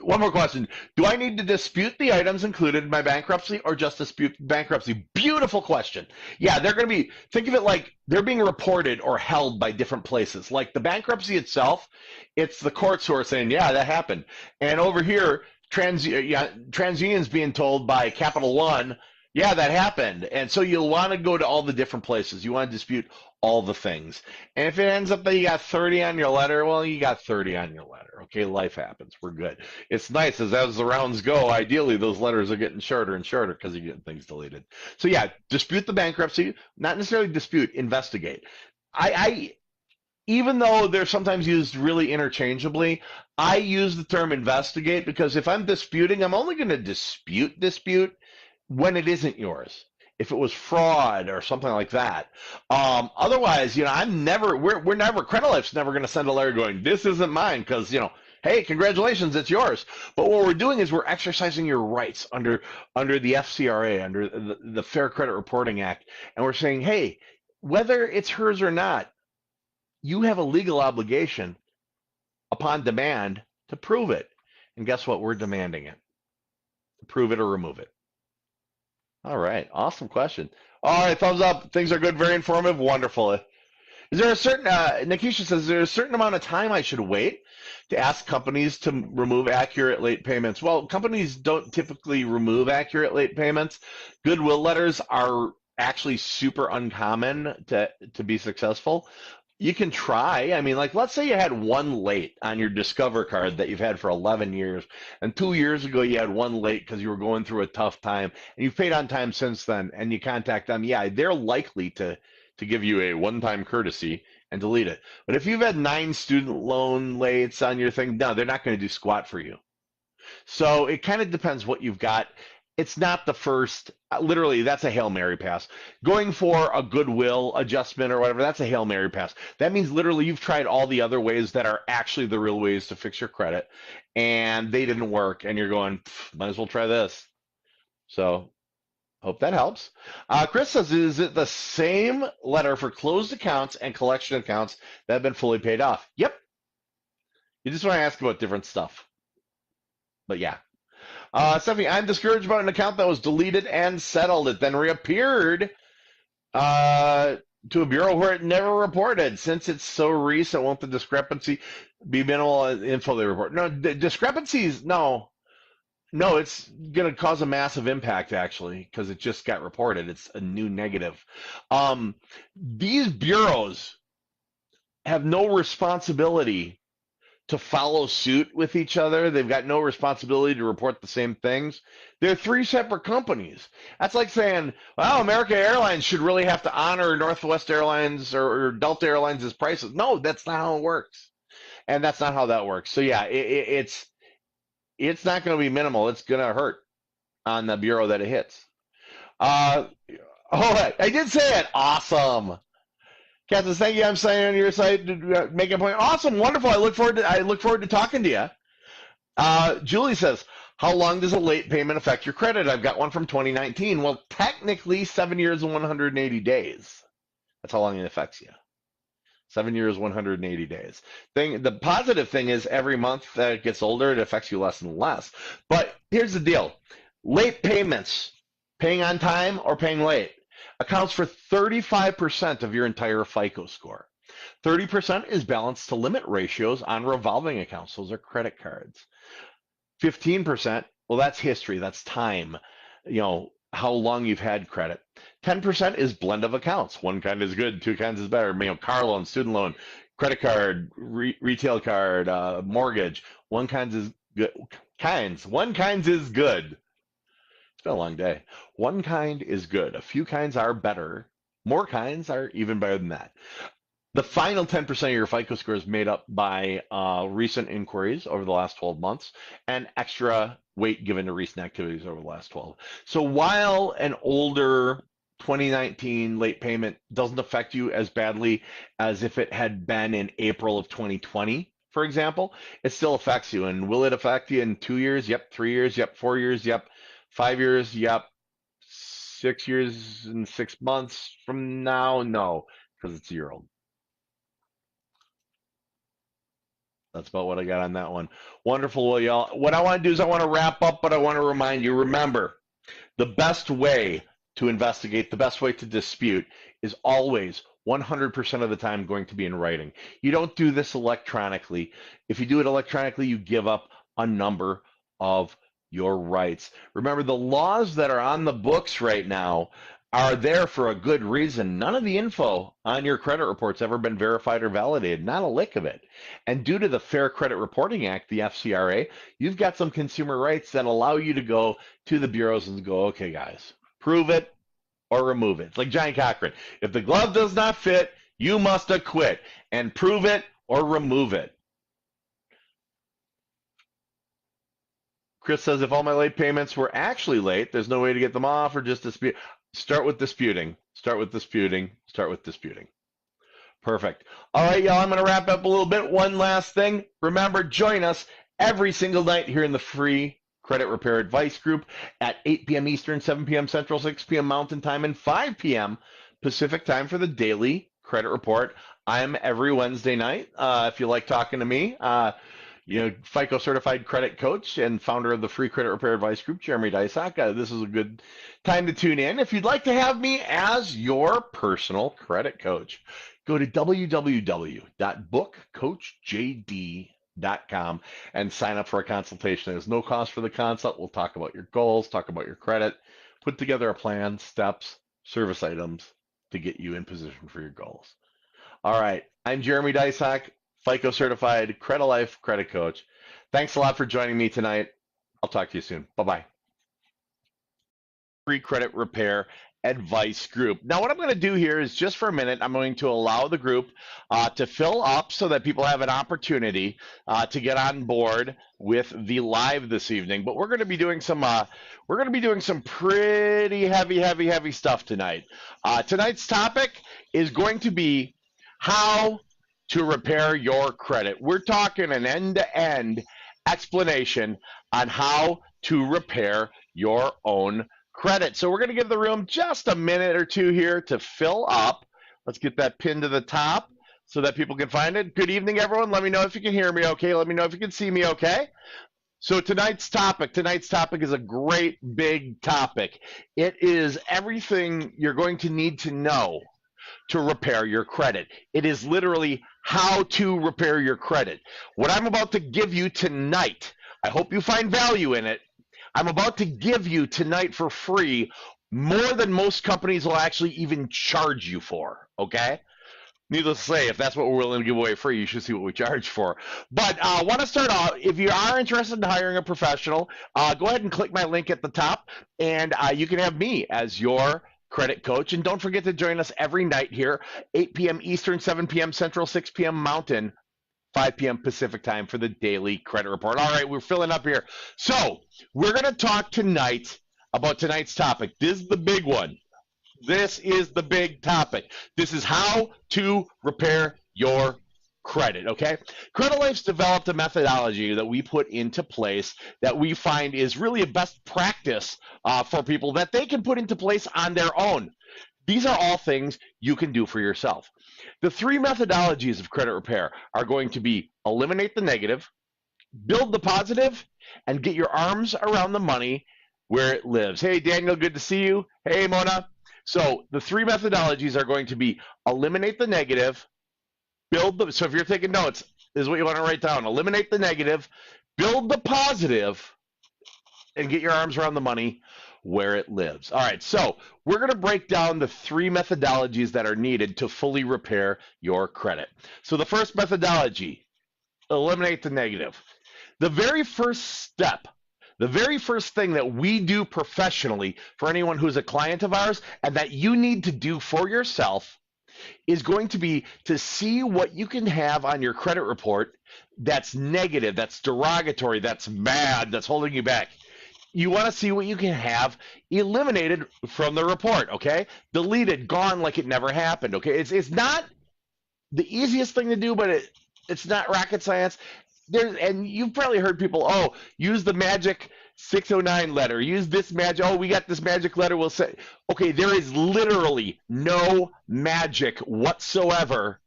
one more question. Do I need to dispute the items included in my bankruptcy or just dispute bankruptcy? Beautiful question. Yeah, they're going to be, think of it like they're being reported or held by different places. Like the bankruptcy itself, it's the courts who are saying, yeah, that happened. And over here, TransUnion's being told by Capital One, yeah, that happened. And so you'll want to go to all the different places. You want to dispute all the things. And if it ends up that you got 30 on your letter, well, you got 30 on your letter. Okay, life happens. We're good. It's nice as the rounds go. Ideally, those letters are getting shorter and shorter because you're getting things deleted. So yeah, dispute the bankruptcy. Not necessarily dispute, investigate. Even though they're sometimes used really interchangeably, I use the term investigate because if I'm disputing, I'm only going to dispute when it isn't yours. If it was fraud or something like that. Otherwise, we're never, Credit Life's never going to send a letter going, this isn't mine because, hey, congratulations, it's yours. But what we're doing is we're exercising your rights under the FCRA, under the Fair Credit Reporting Act. And we're saying, hey, whether it's hers or not, you have a legal obligation upon demand to prove it. And guess what? We're demanding it. To prove it or remove it. All right. Awesome question. All right. Thumbs up. Things are good. Very informative. Wonderful. Is there a certain, Nikisha says, is there a certain amount of time I should wait to ask companies to remove accurate late payments? Well, companies don't typically remove accurate late payments. Goodwill letters are actually super uncommon to be successful. You can try. I mean, like, let's say you had one late on your Discover card that you've had for 11 years, and 2 years ago you had one late because you were going through a tough time, and you've paid on time since then, and you contact them. Yeah, they're likely to give you a one-time courtesy and delete it. But if you've had 9 student loan lates on your thing, no, they're not going to do squat for you. So it kind of depends what you've got. It's not the first, literally, that's a Hail Mary pass. Going for a goodwill adjustment or whatever, that's a Hail Mary pass. That means literally you've tried all the other ways that are actually the real ways to fix your credit, and they didn't work, and you're going, might as well try this. So, hope that helps. Chris says, is it the same letter for closed accounts and collection accounts that have been fully paid off? Yep. You just want to ask about different stuff. But yeah. Stephanie, I'm discouraged about an account that was deleted and settled. It then reappeared to a bureau where it never reported. Since it's so recent, won't the discrepancy be minimal info they report? No, discrepancies, no, it's going to cause a massive impact, actually, because it just got reported. It's a new negative. These bureaus have no responsibility to follow suit with each other. They've got no responsibility to report the same things. They're 3 separate companies. That's like saying, well, American Airlines should really have to honor Northwest Airlines or Delta Airlines' prices. No, that's not how it works. And that's not how that works. So yeah, it's not going to be minimal. It's going to hurt on the bureau that it hits. I did say it. Awesome. Captain, thank you. I'm signing on your site to make a point. Awesome, wonderful. I look forward to talking to you. Julie says, how long does a late payment affect your credit? I've got one from 2019. Well, technically 7 years and 180 days. That's how long it affects you. 7 years, 180 days. The positive thing is every month that it gets older, it affects you less and less. But here's the deal. Late payments, paying on time or paying late, accounts for 35% of your entire FICO score. 30% is balance to limit ratios on revolving accounts. Those are credit cards. 15%, well, that's history. That's time, how long you've had credit. 10% is blend of accounts. One kind is good, 2 kinds is better. Car loan, student loan, credit card, retail card, mortgage. One kinds is good. One kinds is good. been a long day. One kind is good. A few kinds are better. More kinds are even better than that. The final 10% of your FICO score is made up by recent inquiries over the last 12 months and extra weight given to recent activities over the last 12. So while an older 2019 late payment doesn't affect you as badly as if it had been in April of 2020, for example, it still affects you. And will it affect you in 2 years? Yep. 3 years? Yep. 4 years? Yep. 5 years? Yep. 6 years and 6 months from now? No, because it's a year old. That's about what I got on that one. Wonderful. Well, y'all, what I want to do is I want to wrap up, but I want to remind you, remember, the best way to investigate, the best way to dispute is always 100% of the time going to be in writing. You don't do this electronically. If you do it electronically, you give up a number of your rights. Remember, the laws that are on the books right now are there for a good reason. None of the info on your credit report's ever been verified or validated, not a lick of it. And due to the Fair Credit Reporting Act, the FCRA, you've got some consumer rights that allow you to go to the bureaus and go, okay, guys, prove it or remove it. It's like Johnny Cochran. If the glove does not fit, you must acquit and prove it or remove it. Chris says, if all my late payments were actually late, there's no way to get them off or just dispute. Start with disputing. Start with disputing. Start with disputing. Perfect. All right, y'all, I'm going to wrap up a little bit. One last thing. Remember, join us every single night here in the free Credit Repair Advice Group at 8 p.m. Eastern, 7 p.m. Central, 6 p.m. Mountain Time, and 5 p.m. Pacific Time for the daily credit report. I'm every Wednesday night. If you like talking to me, FICO certified credit coach and founder of the free credit repair advice group, Jeremy Dysak. This is a good time to tune in. If you'd like to have me as your personal credit coach, go to www.bookcoachjd.com and sign up for a consultation. There's no cost for the consult. We'll talk about your goals, talk about your credit, put together a plan, steps, service items to get you in position for your goals. All right. I'm Jeremy Dysak, FICO certified Credit Life credit coach. Thanks a lot for joining me tonight. I'll talk to you soon. Bye-bye. Free credit repair advice group. Now, what I'm going to do here is just for a minute, I'm going to allow the group to fill up so that people have an opportunity to get on board with the live this evening. But we're going to be doing some pretty heavy stuff tonight. Tonight's topic is going to be how to repair your credit. We're talking an end-to-end explanation on how to repair your own credit. So we're going to give the room just a minute or two here to fill up. Let's get that pinned to the top so that people can find it. Good evening, everyone. Let me know if you can hear me okay. Let me know if you can see me okay. So tonight's topic is a great big topic. It is everything you're going to need to know to repair your credit. It is literally how to repair your credit. What I'm about to give you tonight, I hope you find value in it. I'm about to give you tonight for free more than most companies will actually even charge you for, okay? Needless to say, if that's what we're willing to give away free, you should see what we charge for. But I want to start off, if you are interested in hiring a professional, go ahead and click my link at the top, and you can have me as your credit coach. And don't forget to join us every night here, 8 p.m. Eastern, 7 p.m. Central, 6 p.m. Mountain, 5 p.m. Pacific Time for the daily credit report. All right, we're filling up here. So we're going to talk tonight about tonight's topic. This is the big one. This is the big topic. This is how to repair your credit, okay? Credit Life's developed a methodology that we put into place that we find is really a best practice for people that they can put into place on their own. These are all things you can do for yourself. The three methodologies of credit repair are going to be eliminate the negative, build the positive, and get your arms around the money where it lives. Hey, Daniel, good to see you. Hey, Mona. So the three methodologies are going to be eliminate the negative, so if you're taking notes, this is what you want to write down. Eliminate the negative, build the positive, and get your arms around the money where it lives. All right, so we're going to break down the three methodologies that are needed to fully repair your credit. So the first methodology, eliminate the negative. The very first step The very first thing that we do professionally for anyone who's a client of ours and that you need to do for yourself is going to be to see what you can have on your credit report that's negative, that's derogatory, that's bad, that's holding you back. You want to see what you can have eliminated from the report, okay? Deleted, gone like it never happened, okay? It's not the easiest thing to do, but it's not rocket science. And you've probably heard people, use the magic 609 letter, use this magic, we got this magic letter, we'll say, okay, there is literally no magic whatsoever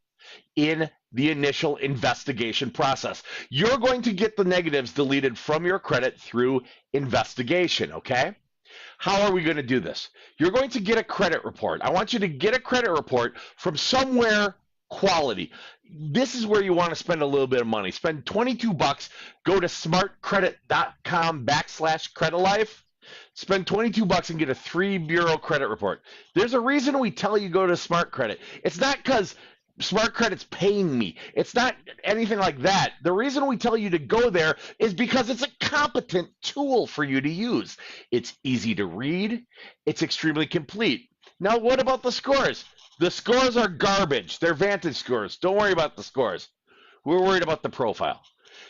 in the initial investigation process. You're going to get the negatives deleted from your credit through investigation, okay? How are we going to do this? You're going to get a credit report. I want you to get a credit report from somewhere quality. This is where you want to spend a little bit of money. Spend $22. Go to smartcredit.com/creditlife. Spend $22 and get a 3-bureau credit report. There's a reason we tell you go to Smart Credit. It's not because Smart Credit's paying me. It's not anything like that. The reason we tell you to go there is because it's a competent tool for you to use. It's easy to read. It's extremely complete. Now, what about the scores? The scores are garbage. They're Vantage scores. Don't worry about the scores. We're worried about the profile.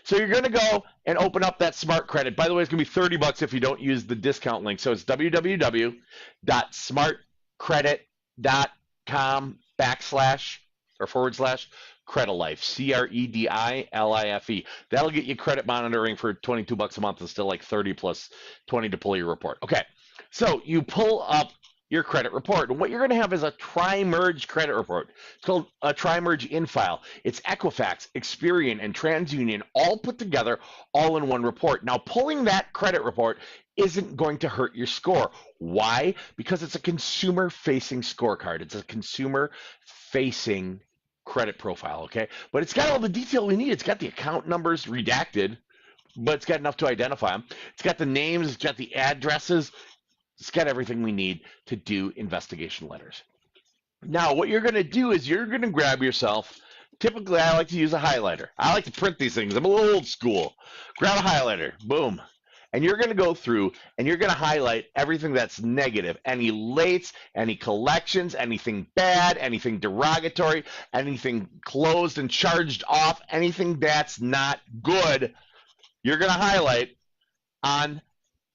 So you're going to go and open up that Smart Credit. By the way, it's going to be $30 if you don't use the discount link. So it's www.smartcredit.com//creditlife, CREDILIFE. That'll get you credit monitoring for $22 a month and still like 30 plus 20 to pull your report. Okay, so you pull up your credit report. And what you're going to have is a tri-merge credit report. It's called a tri-merge in-file. It's Equifax, Experian, and TransUnion all put together, all in one report. Now, pulling that credit report isn't going to hurt your score. Why? Because it's a consumer-facing scorecard. It's a consumer-facing credit profile, okay? But it's got all the detail we need. It's got the account numbers redacted, but it's got enough to identify them. It's got the names. It's got the addresses. It's got everything we need to do investigation letters. Now, what you're going to do is you're going to grab yourself. Typically, I like to use a highlighter. I like to print these things. I'm a little old school. Grab a highlighter. Boom. And you're going to go through and you're going to highlight everything that's negative. Any lates, any collections, anything bad, anything derogatory, anything closed and charged off, anything that's not good, you're going to highlight on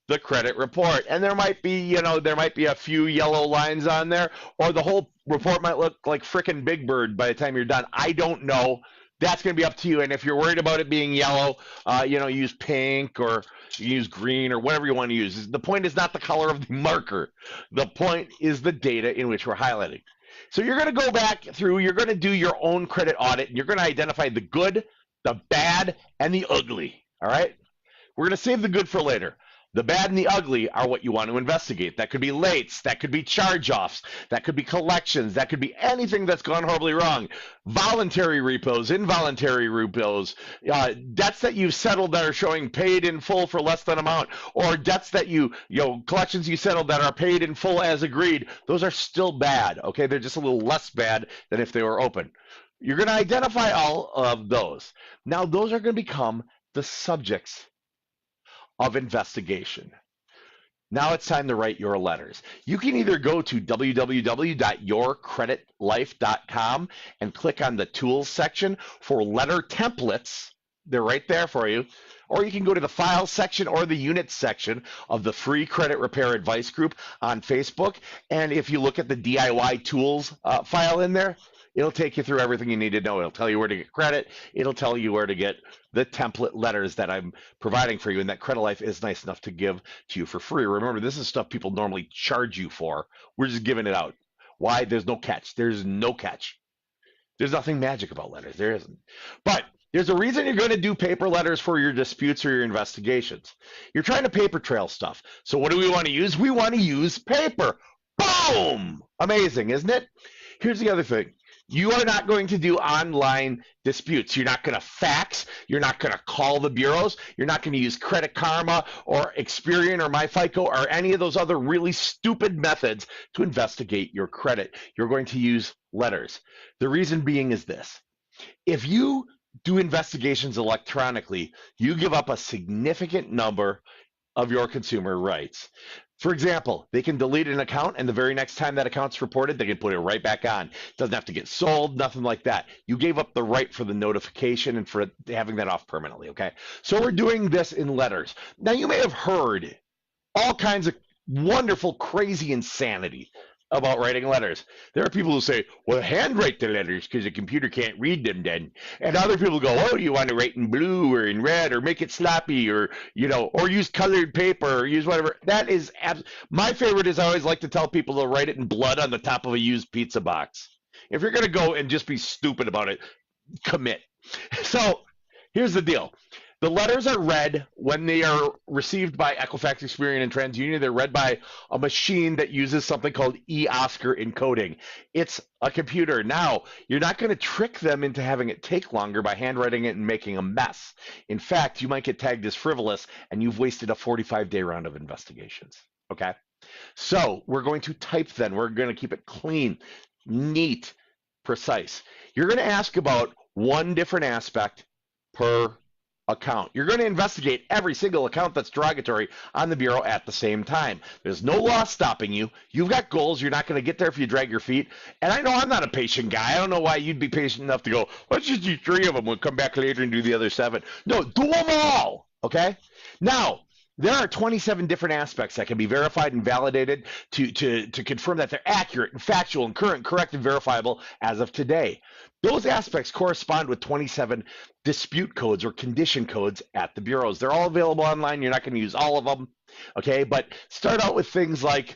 the credit report. And there might be, a few yellow lines on there, or the whole report might look like frickin' Big Bird by the time you're done. I don't know. That's going to be up to you. And if you're worried about it being yellow, use pink or use green or whatever you want to use. The point is not the color of the marker. The point is the data in which we're highlighting. So you're going to go back through, you're going to do your own credit audit, and you're going to identify the good, the bad, and the ugly. All right? We're going to save the good for later. The bad and the ugly are what you want to investigate. That could be lates, that could be charge-offs, that could be collections, that could be anything that's gone horribly wrong. Voluntary repos, involuntary repos, debts that you've settled that are showing paid in full for less than amount, or debts that collections you settled that are paid in full as agreed. Those are still bad, okay? They're just a little less bad than if they were open. You're going to identify all of those. Now, those are going to become the subjects of investigation. Now it's time to write your letters. You can either go to www.yourcreditlife.com and click on the tools section for letter templates. They're right there for you. Or you can go to the files section or the units section of the free credit repair advice group on Facebook. And if you look at the DIY tools file in there, it'll take you through everything you need to know. It'll tell you where to get credit. It'll tell you where to get the template letters that I'm providing for you, and that Credit Life is nice enough to give to you for free. Remember, this is stuff people normally charge you for. We're just giving it out. Why? There's no catch. There's no catch. There's nothing magic about letters. There isn't. But there's a reason you're going to do paper letters for your disputes or your investigations. You're trying to paper trail stuff. So what do we want to use? We want to use paper. Boom! Amazing, isn't it? Here's the other thing. You are not going to do online disputes. You're not going to fax. You're not going to call the bureaus. You're not going to use Credit Karma or Experian or MyFICO or any of those other really stupid methods to investigate your credit. You're going to use letters. The reason being is this. If you do investigations electronically, you give up a significant number of your consumer rights. For example, they can delete an account, and the very next time that account's reported, they can put it right back on. It doesn't have to get sold, nothing like that. You gave up the right for the notification and for having that off permanently, okay? So we're doing this in letters. Now, you may have heard all kinds of wonderful, crazy insanity about writing letters. There are people who say, well, handwrite the letters because the computer can't read them then. And other people go, oh, you want to write in blue or in red or make it sloppy or, or use colored paper or use whatever. That is, my favorite is I always like to tell people to write it in blood on the top of a used pizza box. If you're going to go and just be stupid about it, commit. So here's the deal. The letters are read when they are received by Equifax, Experian, and TransUnion. They're read by a machine that uses something called eOscar encoding. It's a computer. Now, you're not going to trick them into having it take longer by handwriting it and making a mess. In fact, you might get tagged as frivolous, and you've wasted a 45-day round of investigations. Okay? So we're going to type then. We're going to keep it clean, neat, precise. You're going to ask about one different aspect per account. You're going to investigate every single account that's derogatory on the Bureau at the same time. There's no law stopping you. You've got goals. You're not going to get there if you drag your feet. And I know I'm not a patient guy. I don't know why you'd be patient enough to go, let's just do 3 of them. We'll come back later and do the other 7. No, do them all. Okay? Now, there are 27 different aspects that can be verified and validated to confirm that they're accurate and factual and current, correct, and verifiable as of today. Those aspects correspond with 27 dispute codes or condition codes at the bureaus. They're all available online. You're not going to use all of them, okay? But start out with things like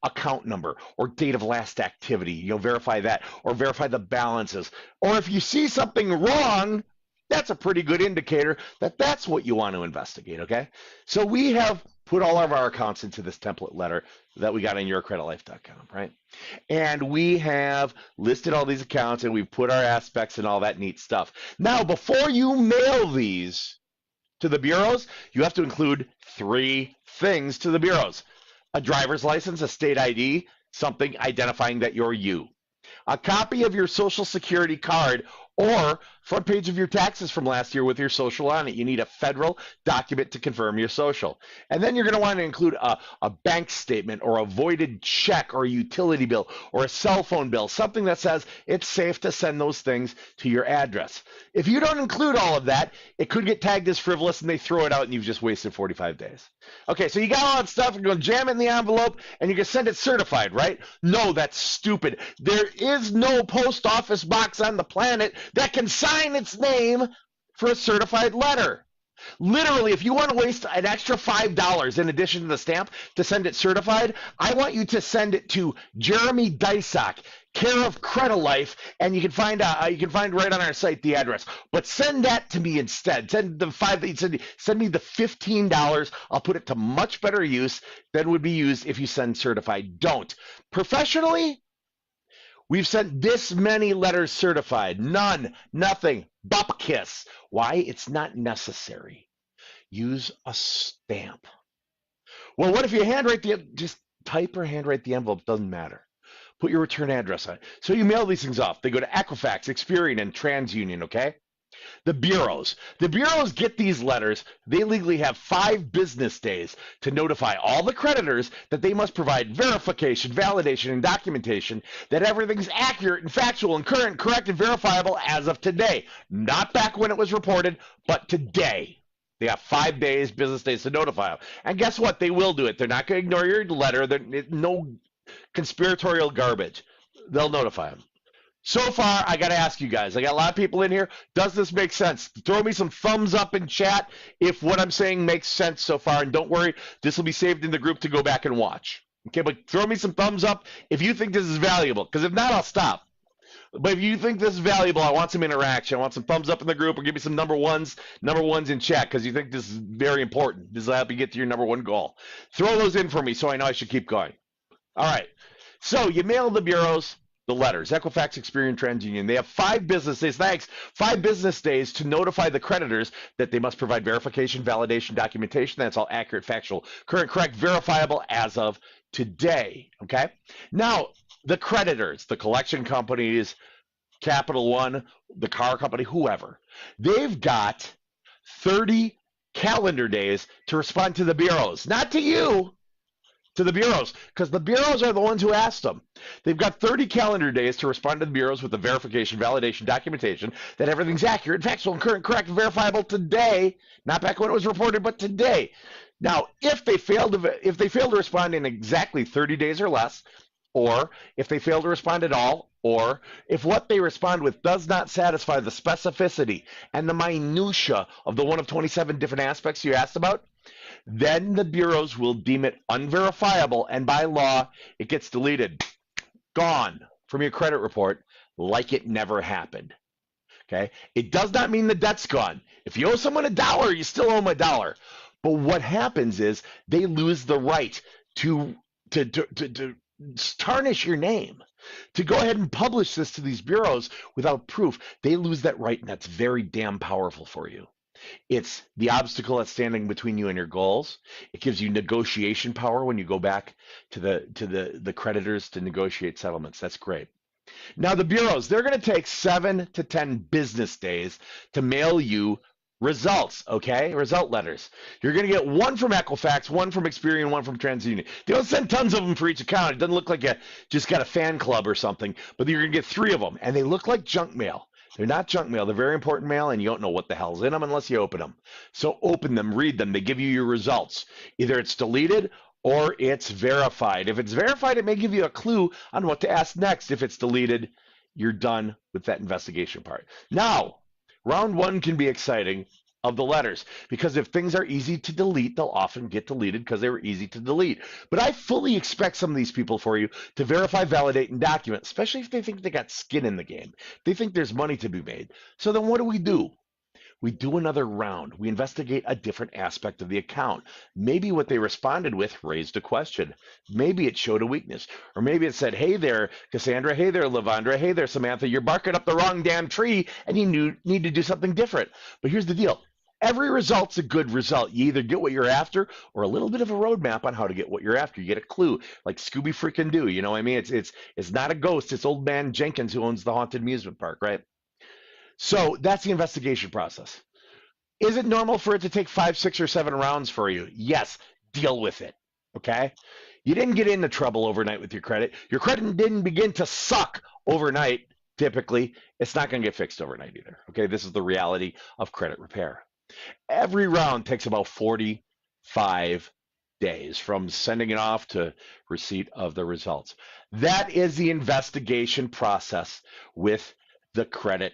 account number or date of last activity. Verify that, or verify the balances. Or if you see something wrong, that's a pretty good indicator that that's what you want to investigate, okay? So we have put all of our accounts into this template letter that we got on yourcreditlife.com, right? And we have listed all these accounts, and we've put our aspects and all that neat stuff. Now, before you mail these to the bureaus, you have to include 3 things to the bureaus: a driver's license, a state ID, something identifying that you're you, a copy of your Social Security card, or front page of your taxes from last year with your social on it. You need a federal document to confirm your social. And then you're going to want to include a bank statement or a voided check or a utility bill or a cell phone bill, something that says it's safe to send those things to your address. If you don't include all of that, it could get tagged as frivolous and they throw it out and you've just wasted 45 days. Okay, so you got all that stuff, you're going to jam it in the envelope and you're going to send it certified, right? No, that's stupid. There is no post office box on the planet that can sign its name for a certified letter. Literally, if you want to waste an extra $5 in addition to the stamp to send it certified, I want you to send it to Jeremy Dysock, care of Credilife, and you can find right on our site the address. But send that to me instead. Send me the $15. I'll put it to much better use than would be used if you send certified. Don't. Professionally, we've sent this many letters certified. None, nothing, bupkiss. Why? It's not necessary. Use a stamp. Well, what if you just type or handwrite the envelope? Doesn't matter. Put your return address on it. So you mail these things off. They go to Equifax, Experian, and TransUnion, okay? The bureaus get these letters. They legally have 5 business days to notify all the creditors that they must provide verification, validation, and documentation that everything's accurate and factual and current, correct, and verifiable as of today. Not back when it was reported, but today. They have 5 business days to notify them. And guess what? They will do it. They're not going to ignore your letter. No conspiratorial garbage. They'll notify them. So far, I got to ask you guys, I got a lot of people in here. Does this make sense? Throw me some thumbs up in chat if what I'm saying makes sense so far. And don't worry, this will be saved in the group to go back and watch. Okay, but throw me some thumbs up if you think this is valuable, because if not, I'll stop. But if you think this is valuable, I want some interaction. I want some thumbs up in the group, or give me some number ones in chat, because you think this is very important. This will help you get to your number 1 goal. Throw those in for me so I know I should keep going. All right, so you mail the bureaus the letters. Equifax, Experian, TransUnion. They have 5 business days. 5 business days to notify the creditors that they must provide verification, validation, documentation. That's all accurate, factual, current, correct, verifiable as of today. Okay. Now, the creditors, the collection companies, Capital One, the car company, whoever, they've got 30 calendar days to respond to the bureaus, not to you, to the bureaus, because the bureaus are the ones who asked them. They've got 30 calendar days to respond to the bureaus with the verification, validation, documentation that everything's accurate, factual, and current, correct, and verifiable today, not back when it was reported, but today. Now, if they fail to respond in exactly 30 days or less, or if they fail to respond at all, or if what they respond with does not satisfy the specificity and the minutia of the one of 27 different aspects you asked about, then the bureaus will deem it unverifiable, and by law, it gets deleted, gone from your credit report like it never happened. Okay? It does not mean the debt's gone. If you owe someone $1, you still owe them $1. But what happens is they lose the right to tarnish your name, to go ahead and publish this to these bureaus without proof. They lose that right, and that's very damn powerful for you. It's the obstacle that's standing between you and your goals. It gives you negotiation power when you go back to the creditors to negotiate settlements. That's great. Now the bureaus, they're going to take 7 to 10 business days to mail you results, okay? Result letters. You're going to get one from Equifax, one from Experian, one from TransUnion. They don't send tons of them for each account. It doesn't look like you just got a fan club or something, but you're going to get 3 of them, and they look like junk mail. They're not junk mail. They're very important mail, and you don't know what the hell's in them unless you open them. So open them, read them. They give you your results. Either it's deleted or it's verified. If it's verified, it may give you a clue on what to ask next. If it's deleted, you're done with that investigation part. Now, round 1 can be exciting of the letters, because if things are easy to delete, they'll often get deleted because they were easy to delete. But I fully expect some of these people for you to verify, validate, and document, especially if they think they got skin in the game. They think there's money to be made. So then what do? We do another round. We investigate a different aspect of the account. Maybe what they responded with raised a question. Maybe it showed a weakness. Or maybe it said, hey there, Cassandra. Hey there, Lavondra. Hey there, Samantha. You're barking up the wrong damn tree, and you need to do something different. But here's the deal. Every result's a good result. You either get what you're after or a little bit of a roadmap on how to get what you're after. You get a clue, like Scooby freaking Doo. You know what I mean? It's not a ghost. It's old man Jenkins who owns the haunted amusement park, right? So that's the investigation process. Is it normal for it to take 5, 6, or 7 rounds for you? Yes. Deal with it. Okay? You didn't get into trouble overnight with your credit. Your credit didn't begin to suck overnight. Typically, it's not going to get fixed overnight either. Okay? This is the reality of credit repair. Every round takes about 45 days from sending it off to receipt of the results. That is the investigation process with the credit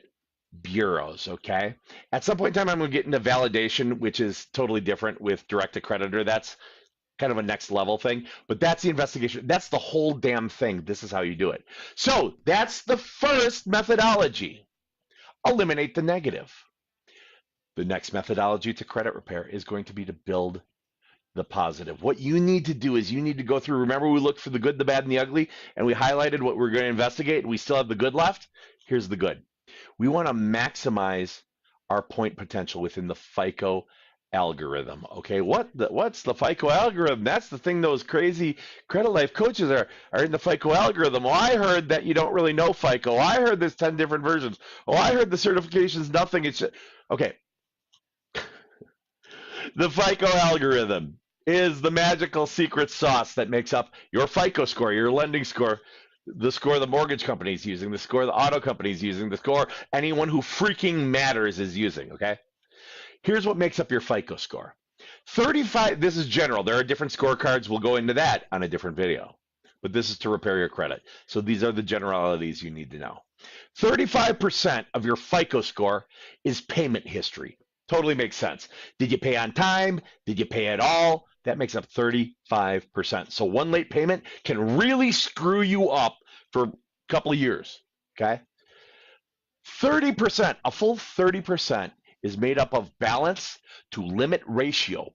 bureaus, okay? At some point in time, I'm going to get into validation, which is totally different with direct to creditor. That's kind of a next level thing, but that's the investigation. That's the whole damn thing. This is how you do it. So that's the first methodology. Eliminate the negative. The next methodology to credit repair is going to be to build the positive. What you need to do is you need to go through, remember we looked for the good, the bad, and the ugly, and we highlighted what we're going to investigate, and we still have the good left? Here's the good. We want to maximize our point potential within the FICO algorithm. Okay, what's the FICO algorithm? That's the thing those crazy credit life coaches are in the FICO algorithm. Oh, I heard that you don't really know FICO. Oh, I heard there's 10 different versions. Oh, I heard the certification's nothing. It's just, okay. The FICO algorithm is the magical secret sauce that makes up your FICO score, your lending score, the score the mortgage company is using, the score the auto company is using, the score anyone who freaking matters is using, okay? Here's what makes up your FICO score. 35, this is general. There are different scorecards. We'll go into that on a different video. But this is to repair your credit. So these are the generalities you need to know. 35% of your FICO score is payment history. Totally makes sense. Did you pay on time? Did you pay at all? That makes up 35%. So one late payment can really screw you up for a couple of years, okay? 30%, a full 30% is made up of balance to limit ratio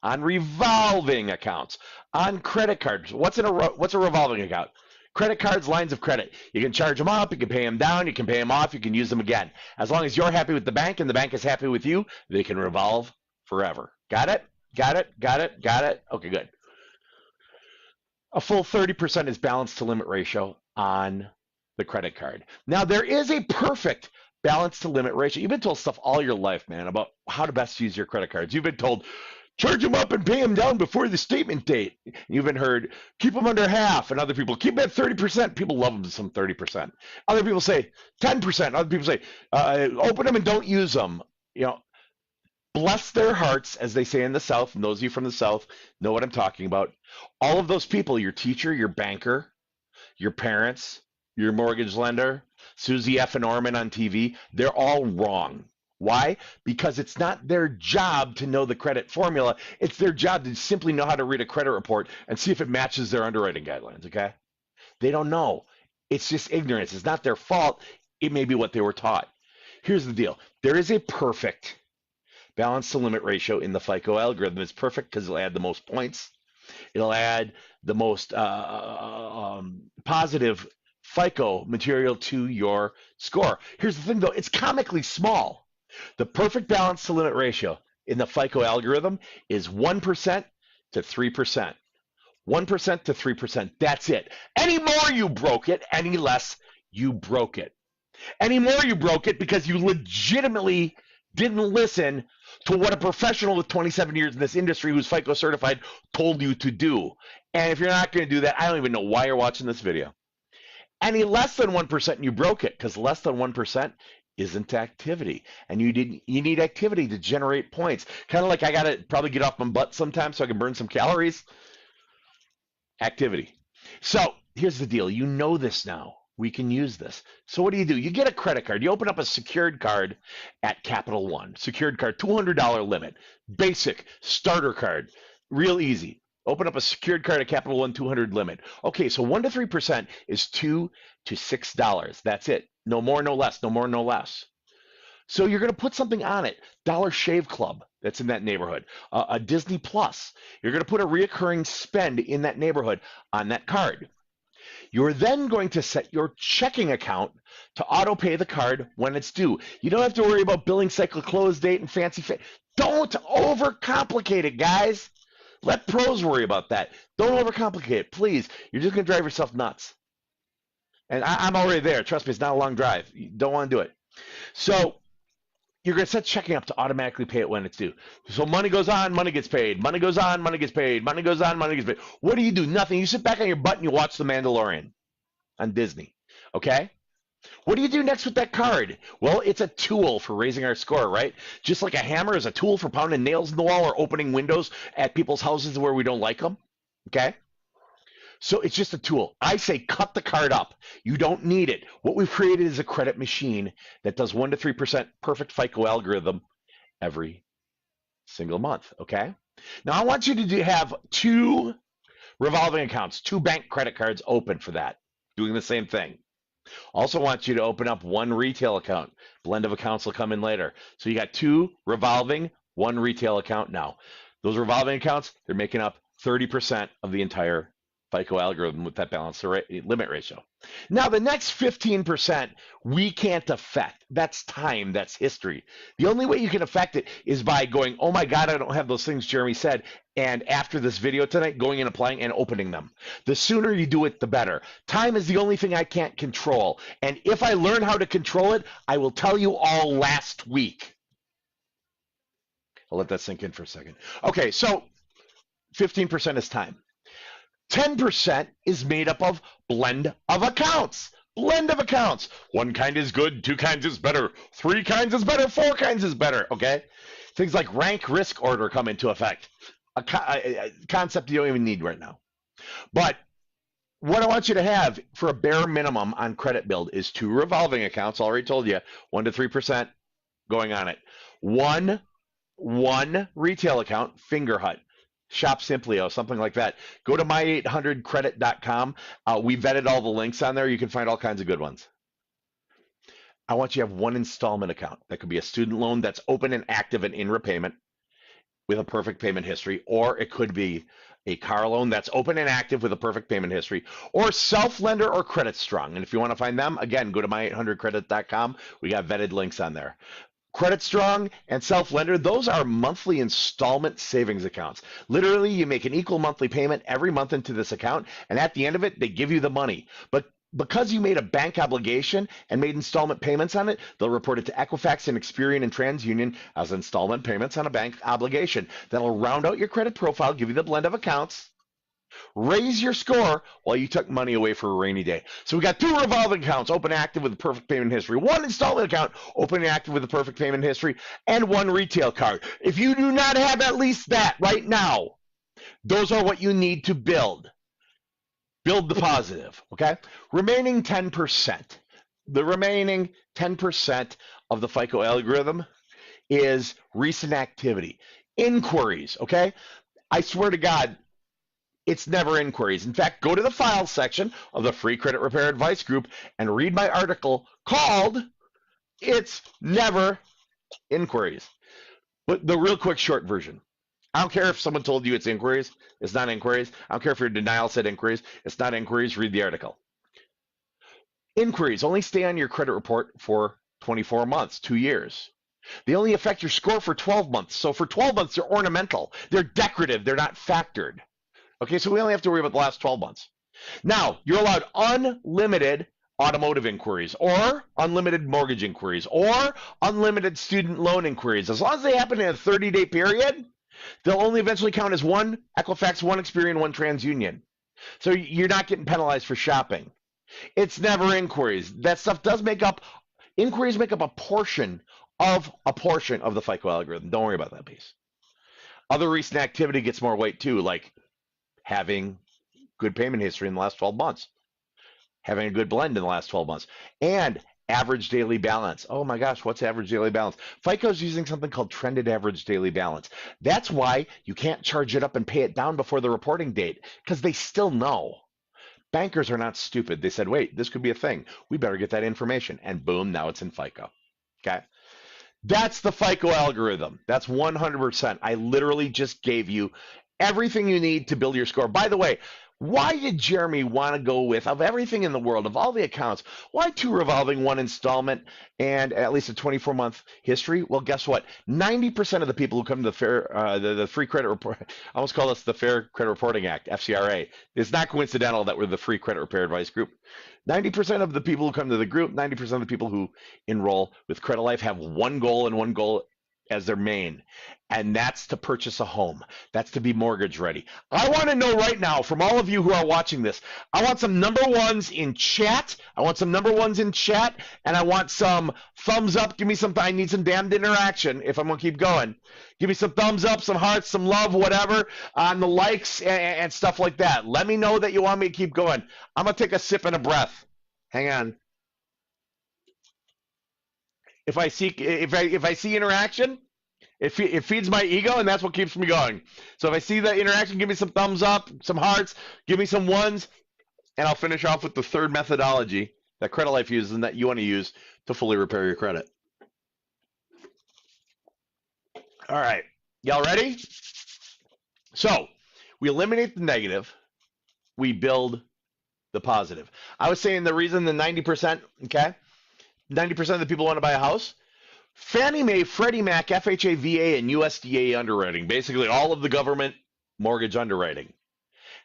on revolving accounts, on credit cards. What's a revolving account? Credit cards, lines of credit. You can charge them up, you can pay them down, you can pay them off, you can use them again. As long as you're happy with the bank and the bank is happy with you, they can revolve forever. Got it? Got it? Got it? Got it? Okay, good. A full 30% is balance to limit ratio on the credit card. Now, there is a perfect balance to limit ratio. You've been told stuff all your life, man, about how to best use your credit cards. You've been told, charge them up and pay them down before the statement date. You've been heard, keep them under half, and other people, keep them at 30%. People love them to some 30%. Other people say 10%. Other people say, open them and don't use them. You know, bless their hearts, as they say in the South, and those of you from the South know what I'm talking about. All of those people, your teacher, your banker, your parents, your mortgage lender, Susie F. and Orman on TV, they're all wrong. Why? Because it's not their job to know the credit formula. It's their job to simply know how to read a credit report and see if it matches their underwriting guidelines, okay? They don't know. It's just ignorance. It's not their fault. It may be what they were taught. Here's the deal. There is a perfect balance to limit ratio in the FICO algorithm. It's perfect because it'll add the most points. It'll add the most positive FICO material to your score. Here's the thing, though. It's comically small. The perfect balance to limit ratio in the FICO algorithm is 1% to 3%. 1% to 3%. That's it. Any more, you broke it. Any less, you broke it. Any more, you broke it because you legitimately didn't listen to what a professional with 27 years in this industry who's FICO certified told you to do. And if you're not going to do that, I don't even know why you're watching this video. Any less than 1%, you broke it, because less than 1% isn't activity. And you need activity to generate points. Kind of like I got to probably get off my butt sometimes so I can burn some calories. Activity. So here's the deal. You know this now. We can use this. So what do? You get a credit card. You open up a secured card at Capital One. Secured card, $200 limit. Basic starter card. Real easy. Open up a secured card at Capital One, 200 limit. Okay, so 1 to 3% is $2 to $6. That's it. No more, no less. No more, no less. So you're going to put something on it. Dollar Shave Club that's in that neighborhood. A Disney Plus. You're going to put a reoccurring spend in that neighborhood on that card. You're then going to set your checking account to auto pay the card when it's due. You don't have to worry about billing cycle, close date, and fancy. Don't overcomplicate it, guys. Let pros worry about that. Don't overcomplicate it, please. You're just going to drive yourself nuts. And I'm already there. Trust me, it's not a long drive. You don't want to do it. So you're going to set checking up to automatically pay it when it's due. So money goes on, money gets paid. Money goes on, money gets paid. Money goes on, money gets paid. What do? Nothing. You sit back on your butt and you watch The Mandalorian on Disney. Okay? What do you do next with that card? Well, it's a tool for raising our score, right? Just like a hammer is a tool for pounding nails in the wall or opening windows at people's houses where we don't like them. Okay? So it's just a tool. I say cut the card up. You don't need it. What we've created is a credit machine that does 1 to 3% perfect FICO algorithm every single month, okay? Now, I want you to have 2 revolving accounts, 2 bank credit cards open for that, doing the same thing. Also want you to open up 1 retail account. Blend of accounts will come in later. So you got 2 revolving, 1 retail account now. Those revolving accounts, they're making up 30% of the entire FICO algorithm with that balance limit ratio. Now, the next 15% we can't affect. That's time. That's history. The only way you can affect it is by going, oh my God, I don't have those things Jeremy said, and after this video tonight, going and applying and opening them. The sooner you do it, the better. Time is the only thing I can't control. And if I learn how to control it, I will tell you all last week. I'll let that sink in for a second. Okay, so 15% is time. 10% is made up of blend of accounts. Blend of accounts. 1 kind is good, 2 kinds is better, 3 kinds is better, 4 kinds is better, okay? Things like rank risk order come into effect. A concept you don't even need right now. But what I want you to have for a bare minimum on credit build is 2 revolving accounts. I already told you, 1 to 3% going on it. One retail account, Fingerhut. Shop Simplio, something like that. Go to my800credit.com. We vetted all the links on there. You can find all kinds of good ones. I want you to have 1 installment account. That could be a student loan that's open and active and in repayment with a perfect payment history, or it could be a car loan that's open and active with a perfect payment history, or self-lender or Credit Strong. And if you want to find them, again, go to my800credit.com. We got vetted links on there. Credit Strong and Self-Lender, those are monthly installment savings accounts. Literally, you make an equal monthly payment every month into this account, and at the end of it, they give you the money. But because you made a bank obligation and made installment payments on it, they'll report it to Equifax and Experian and TransUnion as installment payments on a bank obligation. That'll round out your credit profile, give you the blend of accounts, raise your score while you took money away for a rainy day. So we got 2 revolving accounts, open and active with a perfect payment history, 1 installment account, open and active with a perfect payment history, and 1 retail card. If you do not have at least that right now, those are what you need to build. Build the positive, okay? Remaining 10%. The remaining 10% of the FICO algorithm is recent activity. Inquiries, okay? I swear to God, it's never inquiries. In fact, go to the files section of the Free Credit Repair Advice Group and read my article called It's Never Inquiries. But the real quick short version. I don't care if someone told you it's inquiries. It's not inquiries. I don't care if your denial said inquiries. It's not inquiries. Read the article. Inquiries only stay on your credit report for 24 months, 2 years. They only affect your score for 12 months. So for 12 months, they're ornamental. They're decorative. They're not factored. Okay, so we only have to worry about the last 12 months. Now, you're allowed unlimited automotive inquiries or unlimited mortgage inquiries or unlimited student loan inquiries. As long as they happen in a 30-day period, they'll only eventually count as 1 Equifax, 1 Experian, 1 TransUnion. So you're not getting penalized for shopping. It's never inquiries. That stuff does make up, inquiries make up a portion of the FICO algorithm. Don't worry about that piece. Other recent activity gets more weight too, like having good payment history in the last 12 months, having a good blend in the last 12 months, and average daily balance. Oh my gosh, what's average daily balance? FICO's using something called trended average daily balance. That's why you can't charge it up and pay it down before the reporting date, because they still know. Bankers are not stupid. They said, wait, this could be a thing. We better get that information. And boom, now it's in FICO. Okay? That's the FICO algorithm. That's 100%. I literally just gave you everything you need to build your score. By the way, why did Jeremy want to go with, of everything in the world, of all the accounts, why 2 revolving, 1 installment, and at least a 24-month history? Well, guess what? 90% of the people who come to the Free Credit Report, I almost call this the Fair Credit Reporting Act, FCRA. It's not coincidental that we're the Free Credit Repair Advice Group. 90% of the people who come to the group, 90% of the people who enroll with Credit Life have one goal and one goal as their main, and that's to purchase a home. That's to be mortgage ready. I want to know right now from all of you who are watching this, I want some number ones in chat. I want some number ones in chat, and I want some thumbs up. Give me some, I need some damned interaction if I'm going to keep going. Give me some thumbs up, some hearts, some love, whatever, on the likes and stuff like that. Let me know that you want me to keep going. I'm going to take a sip and a breath. Hang on. If I see interaction, it feeds my ego, and that's what keeps me going. So if I see the interaction, give me some thumbs up, some hearts, give me some ones, and I'll finish off with the third methodology that Credit Life uses and that you want to use to fully repair your credit. All right, y'all ready? So we eliminate the negative, we build the positive. I was saying the reason the 90%, okay? 90% of the people want to buy a house. Fannie Mae, Freddie Mac, FHA, VA, and USDA underwriting, basically all of the government mortgage underwriting,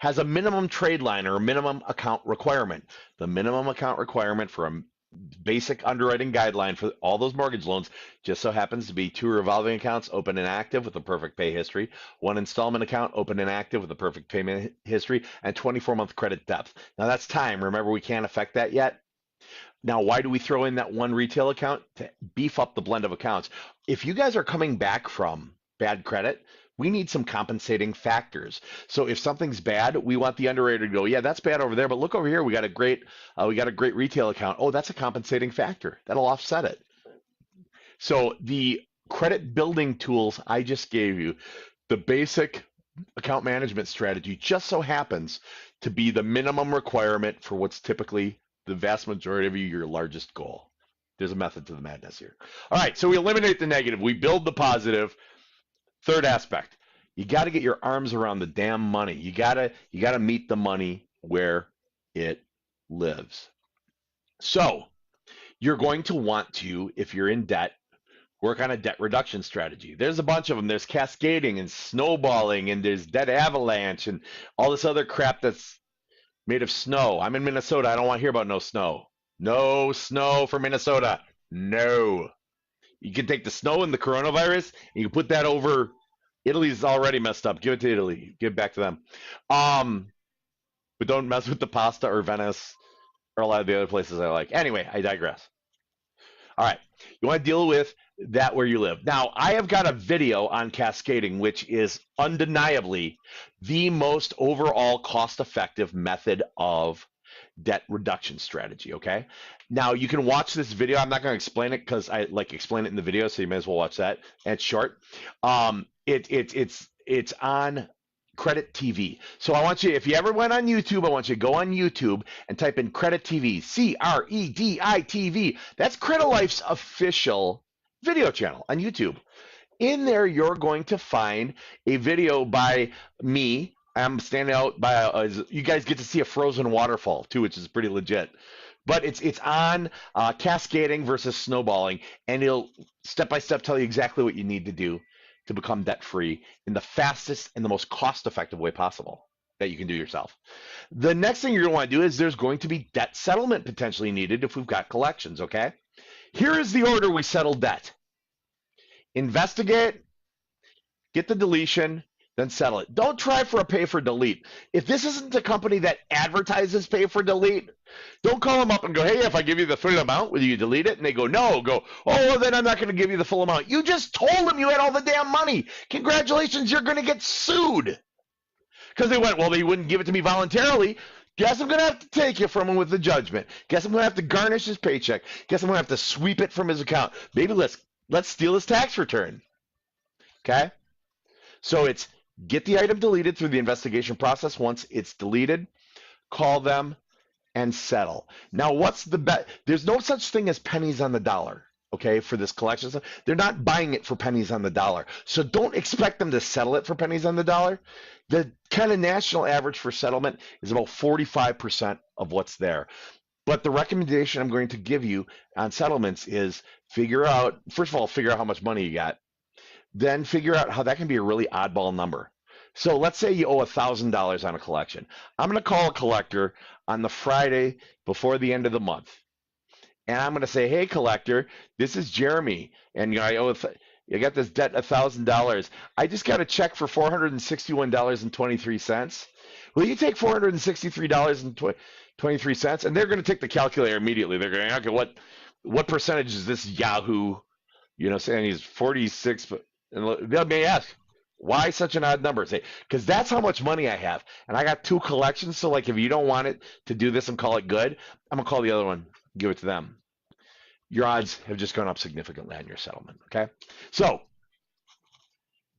has a minimum trade line or a minimum account requirement. The minimum account requirement for a basic underwriting guideline for all those mortgage loans just so happens to be 2 revolving accounts, open and active with a perfect pay history, 1 installment account, open and active with a perfect payment history, and 24-month credit depth. Now that's time. Remember, we can't affect that yet. Now, why do we throw in that 1 retail account? To beef up the blend of accounts. If you guys are coming back from bad credit, we need some compensating factors. So if something's bad, we want the underwriter to go, yeah, that's bad over there, but look over here, we got a great retail account. Oh, that's a compensating factor. That'll offset it. So the credit building tools I just gave you, the basic account management strategy just so happens to be the minimum requirement for what's typically the vast majority of you, your largest goal. There's a method to the madness here. All right, so we eliminate the negative. We build the positive. Third aspect, you got to get your arms around the damn money. You got to meet the money where it lives. So you're going to want to, if you're in debt, work on a debt reduction strategy. There's a bunch of them. There's cascading and snowballing, and there's debt avalanche and all this other crap that's made of snow. I'm in Minnesota. I don't want to hear about no snow. No snow for Minnesota. No. You can take the snow and the coronavirus, and you can put that over. Italy's already messed up. Give it to Italy. Give it back to them. But don't mess with the pasta or Venice or a lot of the other places I like. Anyway, I digress. All right. You want to deal with that where you live. Now, I have got a video on cascading, which is undeniably the most overall cost-effective method of debt reduction strategy, okay? Now, you can watch this video. I'm not going to explain it because I like explain it in the video, so you may as well watch that. And it's short. It's on Credit TV. So I want you, if you ever went on YouTube, I want you to go on YouTube and type in Credit TV, CREDITV. That's Credit Life's official video channel on YouTube. In there, you're going to find a video by me. I'm standing out by, you guys get to see a frozen waterfall too, which is pretty legit. But it's on cascading versus snowballing, and it'll step-by-step tell you exactly what you need to do to become debt-free in the fastest and the most cost-effective way possible that you can do yourself. The next thing you're going to want to do is there's going to be debt settlement potentially needed if we've got collections, okay? Here is the order we settle debt. Investigate, get the deletion, then settle it. Don't try for a pay for delete. If this isn't a company that advertises pay for delete, don't call them up and go, hey, if I give you the full amount, will you delete it? And they go, no. Go, oh, well, then I'm not going to give you the full amount. You just told them you had all the damn money. Congratulations, you're going to get sued. Because they went, well, they wouldn't give it to me voluntarily. Guess I'm going to have to take it from him with the judgment. Guess I'm going to have to garnish his paycheck. Guess I'm going to have to sweep it from his account. Maybe let's steal his tax return. Okay? So it's get the item deleted through the investigation process. Once it's deleted, call them and settle. Now, what's the bet? There's no such thing as pennies on the dollar, okay, for this collection stuff. They're not buying it for pennies on the dollar. So don't expect them to settle it for pennies on the dollar. The kind of national average for settlement is about 45% of what's there. But the recommendation I'm going to give you on settlements is figure out, first of all, figure out how much money you got. Then figure out how that can be a really oddball number. So let's say you owe $1,000 on a collection. I'm going to call a collector on the Friday before the end of the month. And I'm going to say, hey, collector, this is Jeremy. And you know, I got this debt $1,000. I just got a check for $461.23. Will you take $463.23? And they're going to take the calculator immediately. They're going, okay, what percentage is this Yahoo, you know, saying he's 46, and they may ask, why such an odd number? Say, because that's how much money I have. And I got 2 collections. So like if you don't want it to do this and call it good, I'm gonna call the other one, give it to them. Your odds have just gone up significantly on your settlement. Okay. So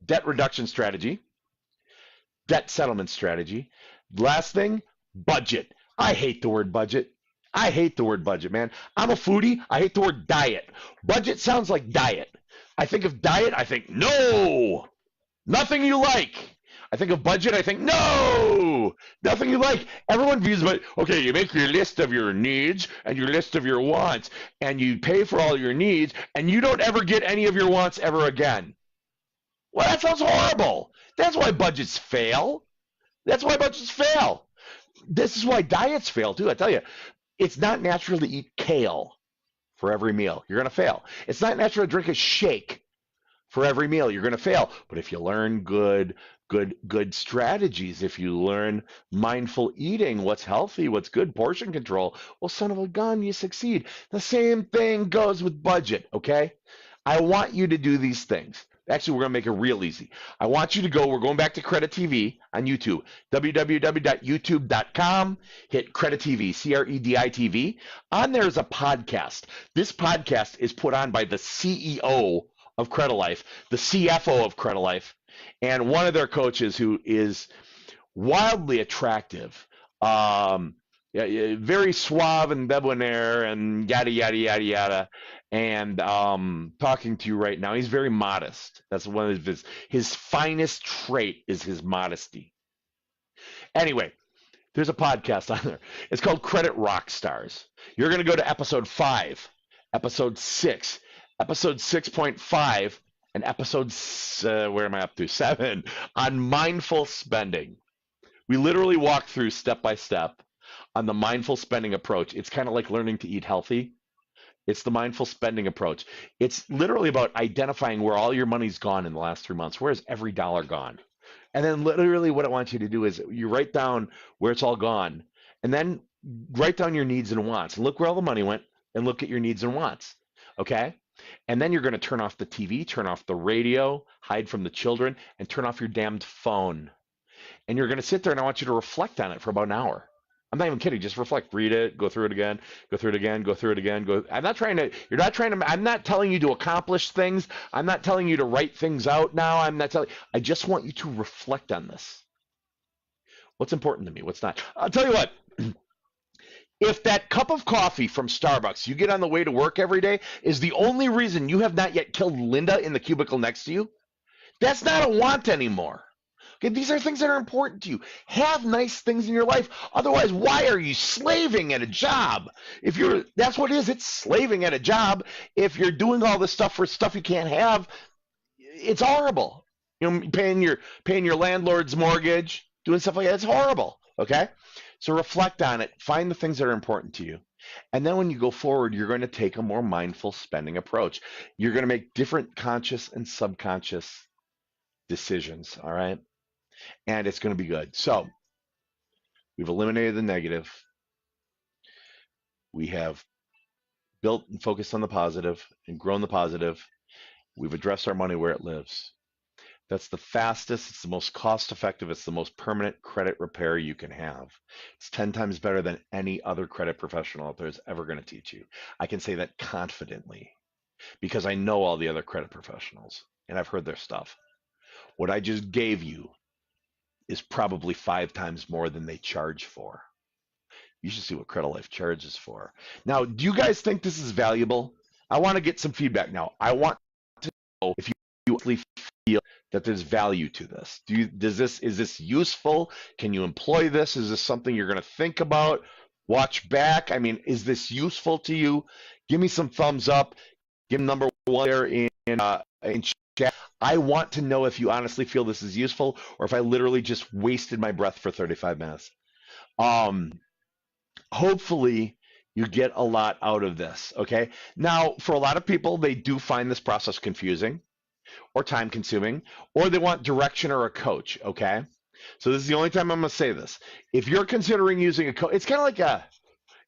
debt reduction strategy, debt settlement strategy. Last thing, budget. I hate the word budget. I hate the word budget, man. I'm a foodie. I hate the word diet. Budget sounds like diet. I think of diet, I think, no, nothing you like. I think of budget, I think, no, nothing you like. Everyone views it, okay, you make your list of your needs and your list of your wants, and you pay for all your needs, and you don't ever get any of your wants ever again. Well, that sounds horrible. That's why budgets fail. That's why budgets fail. This is why diets fail, too, I tell you. It's not natural to eat kale for every meal. You're going to fail. It's not natural to drink a shake for every meal. You're going to fail. But if you learn good strategies, if you learn mindful eating, what's healthy, what's good, portion control, well, son of a gun, you succeed. The same thing goes with budget, okay? I want you to do these things. Actually, we're going to make it real easy. I want you to go, we're going back to Credit TV on YouTube, www.youtube.com, hit Credit TV, CREDITV. On there is a podcast. This podcast is put on by the CEO of Credit Life, the CFO of Credit Life, and one of their coaches who is wildly attractive, very suave and debonair and yada, yada, yada, yada. And talking to you right now, he's very modest. That's one of his finest trait is his modesty. Anyway, there's a podcast on there. It's called Credit Rock Stars. You're going to go to episode 5, episode 6, episode 6.5, and episode, where am I up to? 7, on mindful spending. We literally walk through step by step on the mindful spending approach. It's kind of like learning to eat healthy. It's the mindful spending approach. It's literally about identifying where all your money's gone in the last 3 months. Where is every dollar gone? And then literally what I want you to do is you write down where it's all gone, and then write down your needs and wants. And look where all the money went, and look at your needs and wants. Okay? And then you're going to turn off the TV, turn off the radio, hide from the children, and turn off your damned phone. And you're going to sit there, and I want you to reflect on it for about an hour. I'm not even kidding. Just reflect, read it, go through it again, go through it again, go through it again. I'm not telling you to accomplish things. I'm not telling you to write things out now. I just want you to reflect on this. What's important to me? What's not? I'll tell you what. If that cup of coffee from Starbucks you get on the way to work every day is the only reason you have not yet killed Linda in the cubicle next to you, that's not a want anymore. Okay, these are things that are important to you. Have nice things in your life. Otherwise, why are you slaving at a job? That's what it is. It's slaving at a job. If you're doing all this stuff for stuff you can't have, it's horrible. Paying your landlord's mortgage, doing stuff like that. It's horrible. Okay, so reflect on it. Find the things that are important to you. And then when you go forward, you're going to take a more mindful spending approach. You're going to make different conscious and subconscious decisions. All right. And it's going to be good. So we've eliminated the negative. We have built and focused on the positive and grown the positive. We've addressed our money where it lives. That's the fastest, it's the most cost effective, it's the most permanent credit repair you can have. It's 10 times better than any other credit professional out there is ever going to teach you. I can say that confidently because I know all the other credit professionals and I've heard their stuff. What I just gave you is probably 5 times more than they charge for. You should see what Credit Life charges for. Now, do you guys think this is valuable? I want to get some feedback now. I want to know if you actually feel that there's value to this. Is this useful? Can you employ this? Is this something you're going to think about? Watch back? I mean, is this useful to you? Give me some thumbs up. Give number 1 there in chat. I want to know if you honestly feel this is useful or if I literally just wasted my breath for 35 minutes. Hopefully you get a lot out of this, okay? Now, for a lot of people, they do find this process confusing or time consuming, or they want direction or a coach, okay? So this is the only time I'm gonna say this. If you're considering using a coach, it's kind of like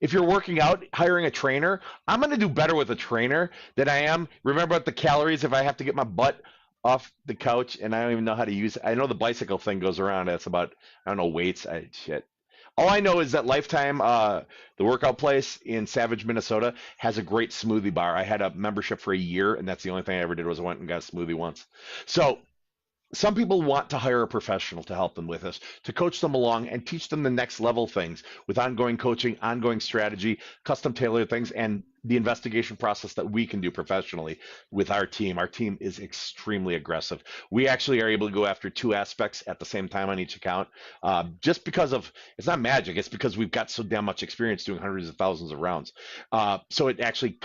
if you're working out, hiring a trainer, I'm going to do better with a trainer than I am. Remember at the calories, if I have to get my butt off the couch and I don't even know how to use it. I know the bicycle thing goes around. It's about, I don't know, weights. Shit. All I know is that Lifetime, the workout place in Savage, Minnesota, has a great smoothie bar. I had a membership for a year, and that's the only thing I ever did was I went and got a smoothie once. So some people want to hire a professional to help them with this, to coach them along and teach them the next level things with ongoing coaching, ongoing strategy, custom tailored things, and the investigation process that we can do professionally with our team. Our team is extremely aggressive. We actually are able to go after 2 aspects at the same time on each account, just because of, it's not magic, it's because we've got so damn much experience doing hundreds of thousands of rounds. So it actually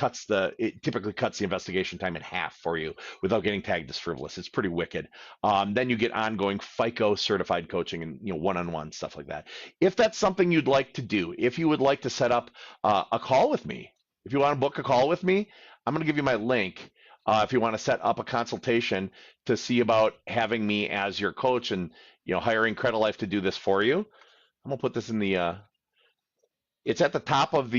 typically cuts the investigation time in half for you without getting tagged as frivolous. It's pretty wicked. Then you get ongoing FICO certified coaching and one-on-one stuff like that. If that's something you'd like to do, if you would like to set up a call with me, if you want to book a call with me, I'm going to give you my link if you want to set up a consultation to see about having me as your coach and hiring Credit Life to do this for you. I'm going to put this in the it's at the top of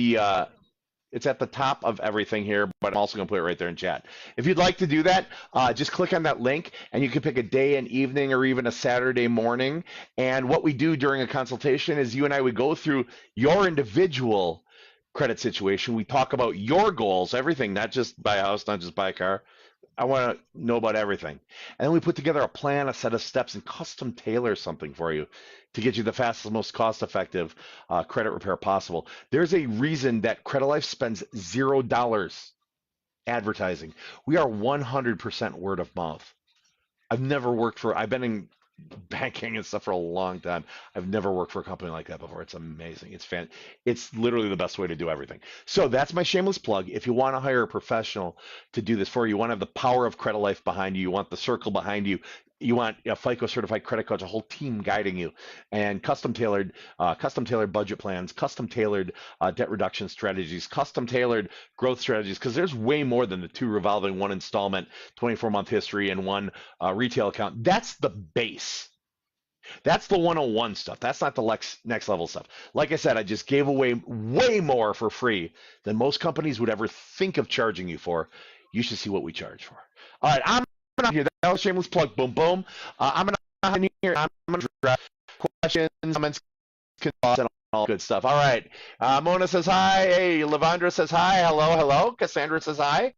everything here, but I'm also going to put it right there in chat. If you'd like to do that, just click on that link and you can pick a day, an evening, or even a Saturday morning. And what we do during a consultation is you and I would go through your individual credit situation. We talk about your goals, everything, not just buy a house, not just buy a car. I want to know about everything. And then we put together a plan, a set of steps, and custom tailor something for you to get you the fastest, most cost-effective credit repair possible. There's a reason that Credit Life spends $0 advertising. We are 100% word of mouth. I've been in banking and stuff for a long time. I've never worked for a company like that before. It's amazing. It's literally the best way to do everything. So that's my shameless plug. If you want to hire a professional to do this for you, you want to have the power of Credit Life behind you, you want the circle behind you, you want a FICO certified credit coach, a whole team guiding you, and custom tailored budget plans, custom tailored debt reduction strategies, custom tailored growth strategies, because there's way more than the 2 revolving, 1 installment, 24-month history, and 1 retail account. That's the base. That's the 101 stuff. That's not the next level stuff. Like I said, I just gave away way more for free than most companies would ever think of charging you for. You should see what we charge for. All right, I'm going to here. That was a shameless plug. Boom, boom. I'm going to here. I'm going to draft questions, comments, and all good stuff. All right. Mona says hi. Hey, Lavandra says hi. Hello, hello. Cassandra says hi.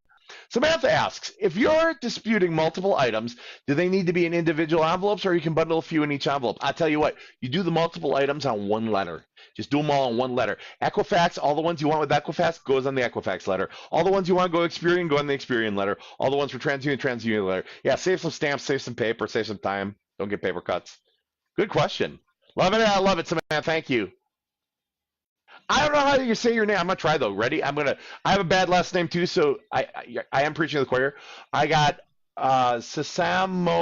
Samantha asks, if you're disputing multiple items, do they need to be in individual envelopes, or you can bundle a few in each envelope? I'll tell you what, you do the multiple items on 1 letter. Just do them all on 1 letter. Equifax, all the ones you want with Equifax goes on the Equifax letter. All the ones you want to go Experian go on the Experian letter. All the ones for TransUnion letter. Yeah, save some stamps, save some paper, save some time. Don't get paper cuts. Good question. Love it. I love it, Samantha. Thank you. I don't know how you say your name. I'm gonna try though. Ready? I have a bad last name too, so I am preaching to the choir. I got Sasamoam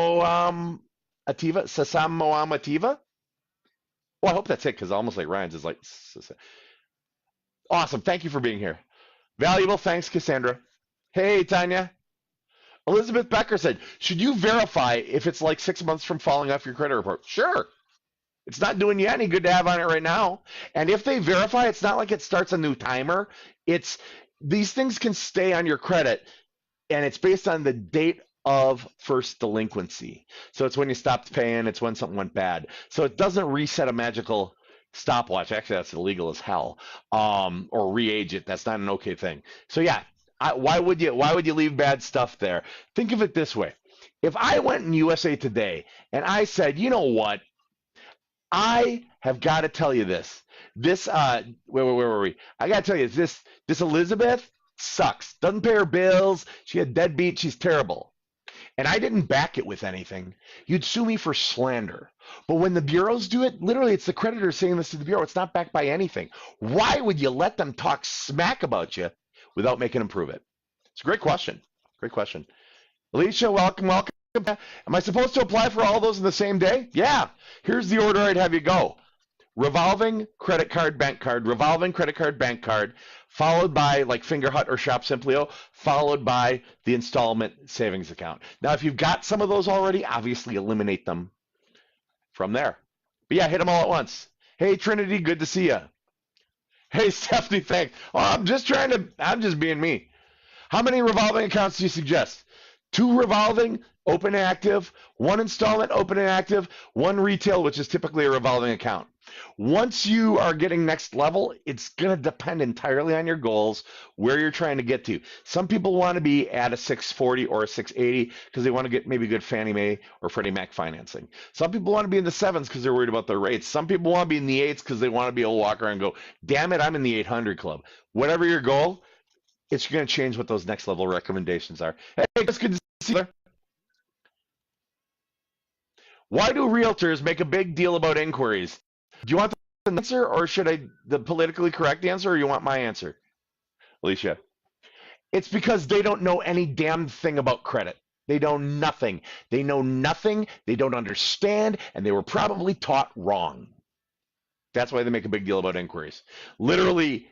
Ativa. Well, I hope that's it, because almost like Ryan's is like awesome. Thank you for being here. Valuable. Thanks, Cassandra. Hey, Tanya. Elizabeth Becker said, should you verify if it's like 6 months from falling off your credit report? Sure. It's not doing you any good to have on it right now. And if they verify, it's not like it starts a new timer. These things can stay on your credit, and it's based on the date of first delinquency. So it's when you stopped paying, it's when something went bad. So it doesn't reset a magical stopwatch. Actually, that's illegal as hell. Or re-age it. That's not an okay thing. So yeah, why would you leave bad stuff there? Think of it this way. If I went in USA Today and I said, you know what? I have got to tell you this. Where were we? I got to tell you, this Elizabeth sucks. Doesn't pay her bills. She had deadbeat. She's terrible. And I didn't back it with anything. You'd sue me for slander. But when the bureaus do it, literally it's the creditor saying this to the bureau. It's not backed by anything. Why would you let them talk smack about you without making them prove it? It's a great question. Great question. Alicia, welcome. Am I supposed to apply for all those in the same day? Yeah. Here's the order I'd have you go. Revolving credit card, bank card, revolving credit card, bank card, followed by like Fingerhut or Shop Simplio, followed by the installment savings account. Now, if you've got some of those already, obviously eliminate them from there. But yeah, hit them all at once. Hey, Trinity, good to see you. Hey, Stephanie, thanks. Oh, I'm just being me. How many revolving accounts do you suggest? 2 revolving, open and active, 1 installment, open and active, 1 retail, which is typically a revolving account. Once you are getting next level, it's going to depend entirely on your goals, where you're trying to get to. Some people want to be at a 640 or a 680 because they want to get maybe good Fannie Mae or Freddie Mac financing. Some people want to be in the 7s because they're worried about their rates. Some people want to be in the 8s because they want to be able to walk around and go, damn it, I'm in the 800 club. Whatever your goal, it's going to change what those next level recommendations are. Hey, it's good to see you. Why do realtors make a big deal about inquiries? Do you want the answer, or should the politically correct answer, or you want my answer? Alicia. It's because they don't know any damn thing about credit. They know nothing. They know nothing. They don't understand, and they were probably taught wrong. That's why they make a big deal about inquiries. Literally,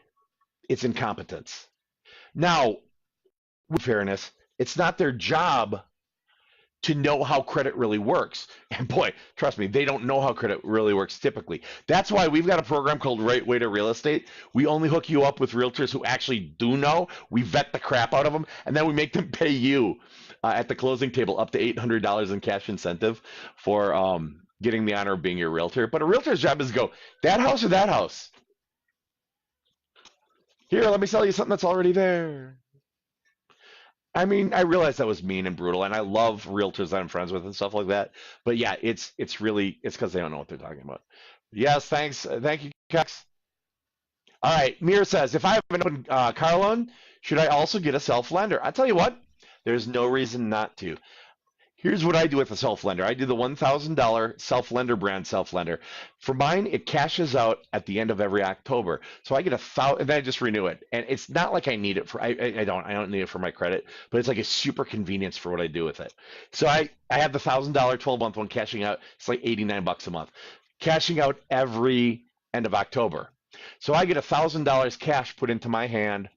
it's incompetence. Now, with fairness, it's not their job to know how credit really works. And boy, trust me, they don't know how credit really works typically. That's why we've got a program called Right Way to Real Estate. We only hook you up with realtors who actually do know. We vet the crap out of them, and then we make them pay you at the closing table up to $800 in cash incentive for getting the honor of being your realtor. But a realtor's job is to go, that house or that house? Here, let me sell you something that's already there. I mean, I realize that was mean and brutal, and I love realtors that I'm friends with and stuff like that. But yeah, it's because they don't know what they're talking about. Yes, thanks. Thank you, Kex. All right, Mir says, if I have an open car loan, should I also get a self-lender? I tell you what, there's no reason not to. Here's what I do with a self-lender. I do the $1,000 self-lender brand self-lender. For mine, it cashes out at the end of every October. So I get $1,000, and then I just renew it. And it's not like I need it for, I don't need it for my credit, but it's like a super convenience for what I do with it. So I have the $1,000 12-month one cashing out. It's like $89 a month, cashing out every end of October. So I get $1,000 cash put into my hand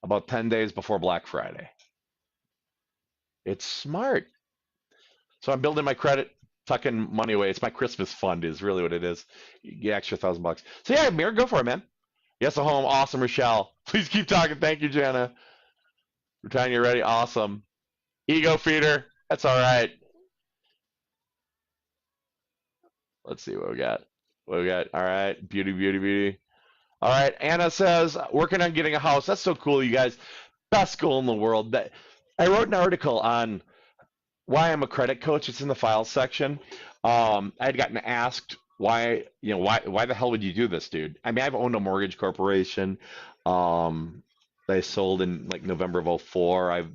about 10 days before Black Friday. It's smart. So I'm building my credit, tucking money away. It's my Christmas fund is really what it is. You get extra $1,000. So yeah, Mir, go for it, man. Yes, a home. Awesome, Rochelle. Please keep talking. Thank you, Jana. Britannia, ready? Awesome. Ego feeder. That's all right. Let's see what we got. What we got? All right. Beauty, beauty, beauty. All right. Anna says, working on getting a house. That's so cool, you guys. Best goal in the world. I wrote an article on why I'm a credit coach. It's in the files section. I had gotten asked why the hell would you do this, dude? I mean, I've owned a mortgage corporation. That I sold in like November of 04. I've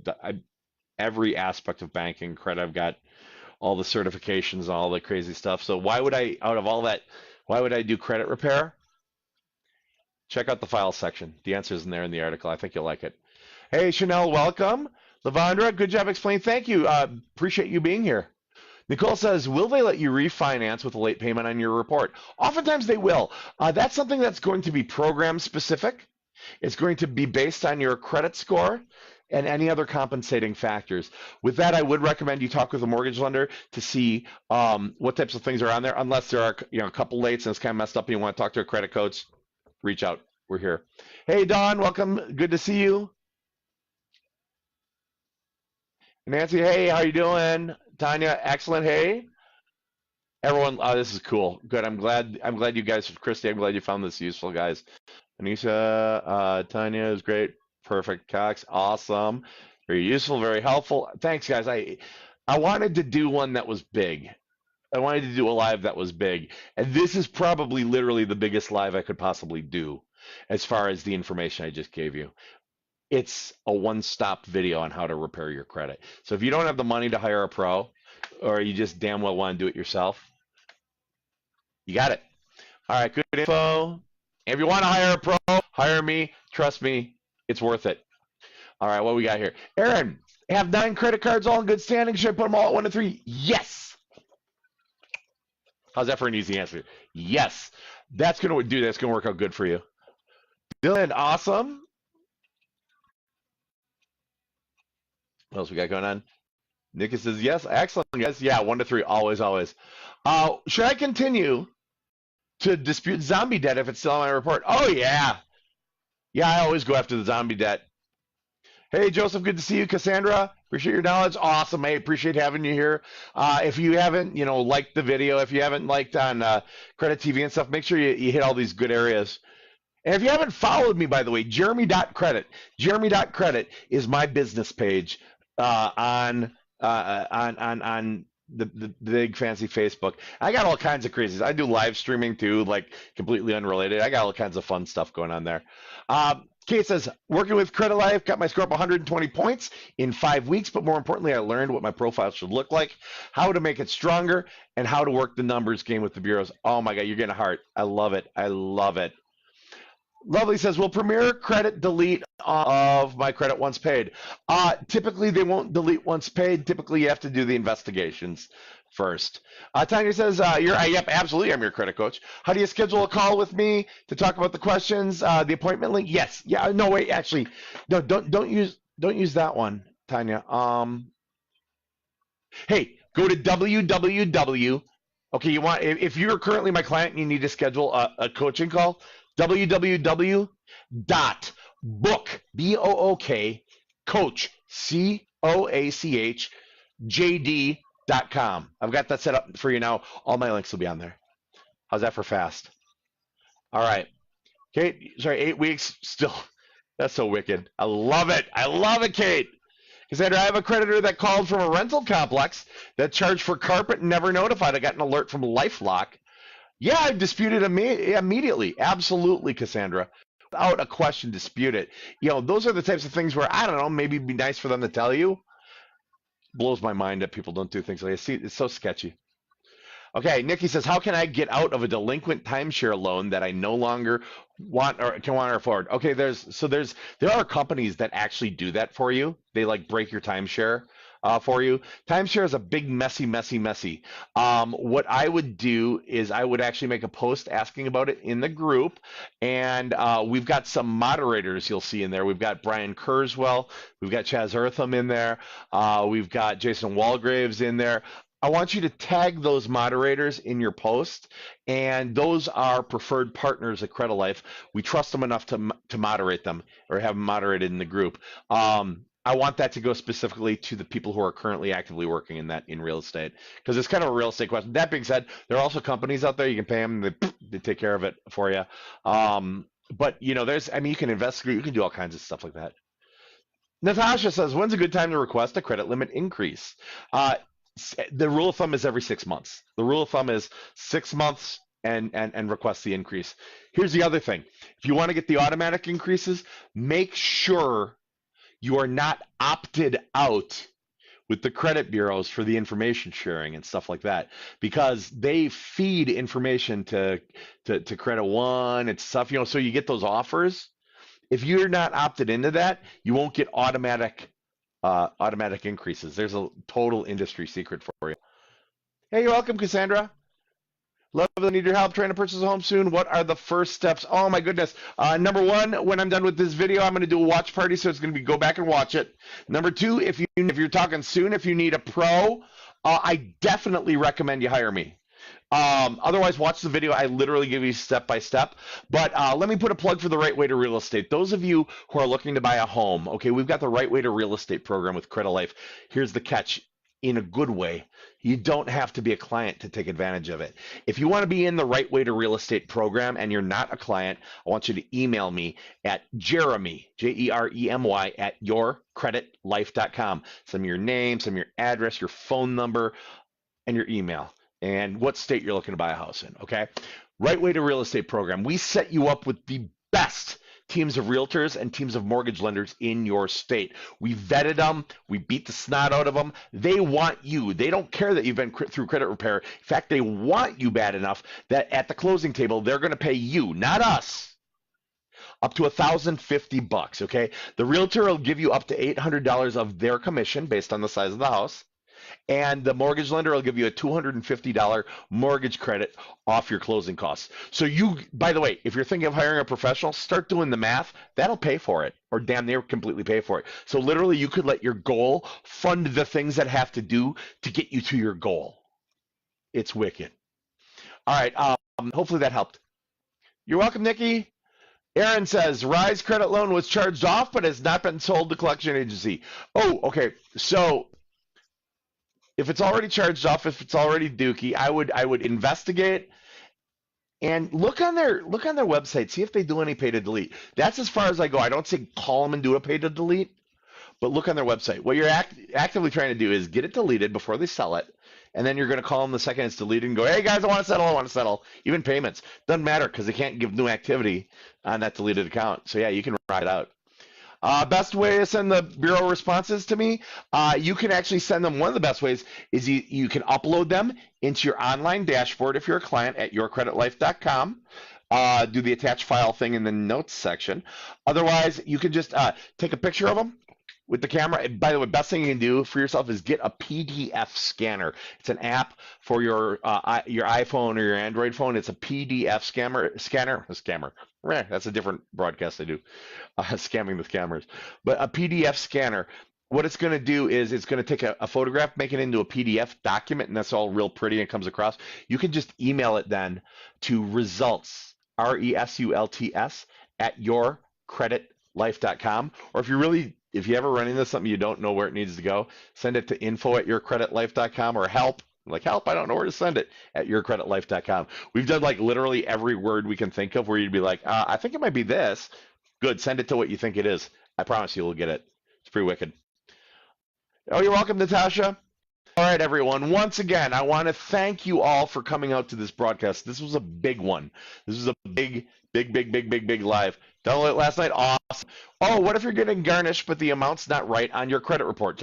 every aspect of banking, credit. I've got all the certifications and all the crazy stuff. So why would I, out of all that, why would I do credit repair? Check out the files section. The answer is in there in the article. I think you'll like it. Hey, Chanel, welcome. Lavandra, good job explaining. Thank you. Appreciate you being here. Nicole says, will they let you refinance with a late payment on your report? Oftentimes they will. That's something that's going to be program specific. It's going to be based on your credit score and any other compensating factors. With that, I would recommend you talk with a mortgage lender to see what types of things are on there. Unless there are a couple lates and it's kind of messed up and you want to talk to a credit coach, reach out. We're here. Hey, Don, welcome. Good to see you. Nancy, hey, how you doing? Tanya, excellent. Hey, everyone, this is cool. Good. I'm glad you guys, Christy, I'm glad you found this useful, guys. Anisha, Tanya is great. Perfect. Cox, awesome. Very useful, very helpful. Thanks, guys. I wanted to do one that was big. I wanted to do a live that was big. And this is probably literally the biggest live I could possibly do as far as the information I just gave you. It's a one-stop video on how to repair your credit. So if you don't have the money to hire a pro, or you just damn well want to do it yourself, you got it. All right, good info. If you want to hire a pro, hire me. Trust me, it's worth it. All right, what we got here? Aaron, have 9 credit cards all in good standing. Should I put them all at 1 to 3? Yes. How's that for an easy answer? Yes. That's going to do. That's going to work out good for you. Dylan, awesome. What else we got going on? Nikki says, yes, excellent, guys. Yeah, 1 to 3, always, always. Should I continue to dispute zombie debt if it's still on my report? Oh, yeah. Yeah, I always go after the zombie debt. Hey, Joseph, good to see you. Cassandra, appreciate your knowledge. Awesome, I appreciate having you here. If you haven't, liked the video, if you haven't liked on Credit TV and stuff, make sure you hit all these good areas. And if you haven't followed me, by the way, Jeremy.credit. Jeremy.credit is my business page on the big fancy Facebook. I got all kinds of crazies. I do live streaming too, like completely unrelated. I got all kinds of fun stuff going on there. Kate says, working with Credit Life, got my score up 120 points in 5 weeks, but more importantly, I learned what my profile should look like, how to make it stronger, and how to work the numbers game with the bureaus. Oh my God, you're getting a heart. I love it. I love it. Lovely says, will Premier Credit delete of my credit once paid? Typically, they won't delete once paid. Typically, you have to do the investigations first. Tanya says, yep, absolutely, I'm your credit coach. How do you schedule a call with me to talk about the questions? The appointment link? Yes. Yeah. No, wait. Actually, no. Don't use that one, Tanya. Hey, go to www. Okay, if you're currently my client and you need to schedule a coaching call, www.book, B-O-O-K, coach, C-O-A-C-H, JD.com. I've got that set up for you now. All my links will be on there. How's that for fast? All right. Kate, sorry, 8 weeks still. That's so wicked. I love it. I love it, Kate. Cassandra, I have a creditor that called from a rental complex that charged for carpet and never notified. I got an alert from LifeLock. Yeah, I disputed immediately. Absolutely, Cassandra. Without a question, dispute it. Those are the types of things where, I don't know, maybe it'd be nice for them to tell you. Blows my mind that people don't do things like this. See, it's so sketchy. Okay, Nikki says, how can I get out of a delinquent timeshare loan that I no longer want or afford? Okay, there are companies that actually do that for you. They like break your timeshare for you. Timeshare is a big, messy. What I would do is I would actually make a post asking about it in the group, and we've got some moderators you'll see in there. We've got Brian Kurzweil, we've got Chaz Eartham in there, we've got Jason Walgraves in there. I want you to tag those moderators in your post, and those are preferred partners at Credit Life. We trust them enough to moderate them or have them moderated in the group. I want that to go specifically to the people who are currently actively working in real estate, because it's kind of a real estate question. That being said, there are also companies out there you can pay them; they take care of it for you. But you can investigate, you can do all kinds of stuff like that. Natasha says, when's a good time to request a credit limit increase? The rule of thumb is every 6 months. The rule of thumb is 6 months and request the increase. Here's the other thing. If you want to get the automatic increases, make sure you are not opted out with the credit bureaus for the information sharing and stuff like that, because they feed information to Credit One and stuff, so you get those offers. If you're not opted into that, you won't get automatic increases. There's a total industry secret for you. Hey, you're welcome, Cassandra. Love and need your help trying to purchase a home soon. What are the first steps? Oh my goodness. Number one, when I'm done with this video, I'm going to do a watch party, so it's going to be go back and watch it. Number two, if you're talking soon, if you need a pro, I definitely recommend you hire me. Otherwise, watch the video. I literally give you step by step. But let me put a plug for the Right Way to Real Estate. Those of you who are looking to buy a home, okay, we've got the Right Way to Real Estate program with Credit Life. Here's the catch. In a good way, you don't have to be a client to take advantage of it. If you want to be in the Right Way to Real Estate program and you're not a client, I want you to email me at Jeremy, Jeremy, at yourcreditlife.com. Send me your name, send me your address, your phone number, and your email, and what state you're looking to buy a house in, okay? Right Way to Real Estate program. We set you up with the best teams of realtors and teams of mortgage lenders in your state. We vetted them. We beat the snot out of them. They want you. They don't care that you've been through credit repair. In fact, they want you bad enough that at the closing table, they're going to pay you, not us, up to $1,050, okay? The realtor will give you up to $800 of their commission based on the size of the house. And the mortgage lender will give you a $250 mortgage credit off your closing costs. So by the way, if you're thinking of hiring a professional, start doing the math. That'll pay for it, or damn near completely pay for it. So literally, you could let your goal fund the things that have to do to get you to your goal. It's wicked. All right. Hopefully that helped. You're welcome, Nikki. Aaron says, Rise credit loan was charged off, but has not been sold to collection agency. Oh, okay. So if it's already charged off, if it's already dookie, I would investigate and look on their website, see if they do any pay to delete. That's as far as I go. I don't say call them and do a pay to delete, but look on their website. What you're actively trying to do is get it deleted before they sell it, and then you're going to call them the second it's deleted and go, hey guys, I want to settle. Even payments doesn't matter because they can't give new activity on that deleted account. So yeah, you can ride it out. Best way to send the bureau responses to me, you can actually send them. One of the best ways is you can upload them into your online dashboard if you're a client at yourcreditlife.com. Do the attach file thing in the notes section. Otherwise, you can just take a picture of them with the camera. And by the way, best thing you can do for yourself is get a PDF scanner. It's an app for your iPhone or your Android phone. It's a PDF scanner. That's a different broadcast I do, scamming with cameras. But a PDF scanner, what it's going to do is it's going to take a photograph, make it into a PDF document, and that's all real pretty and comes across. You can just email it then to results, RESULTS, at yourcreditlife.com. Or if you ever run into something you don't know where it needs to go, send it to info@yourcreditlife.com or help. Help, I don't know where to send it, at yourcreditlife.com. We've done like literally every word we can think of where you'd be like, I think it might be this. Good, send it to what you think it is. I promise you will get it. It's pretty wicked. Oh, you're welcome, Natasha. All right, everyone. Once again, I want to thank you all for coming out to this broadcast. This was a big one. This was a big live. Download it last night. Awesome. Oh, what if you're getting garnished, but the amount's not right on your credit report?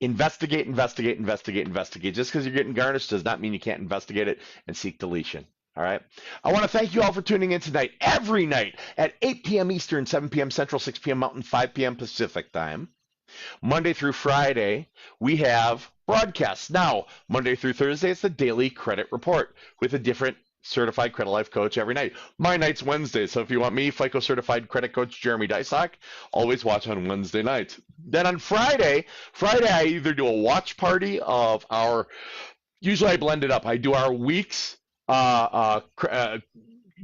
Investigate, investigate, investigate, investigate. Just because you're getting garnished does not mean you can't investigate it and seek deletion. All right. I want to thank you all for tuning in tonight, every night at 8 p.m. Eastern, 7 p.m. Central, 6 p.m. Mountain, 5 p.m. Pacific time. Monday through Friday, we have broadcasts. Now, Monday through Thursday, it's the Daily Credit Report with a different certified credit life coach every night. My night's Wednesday, so if you want me, FICO certified credit coach Jeremy Dysock, always watch on Wednesday nights. Then on Friday I either do a watch party of our, usually I blend it up. I do our week's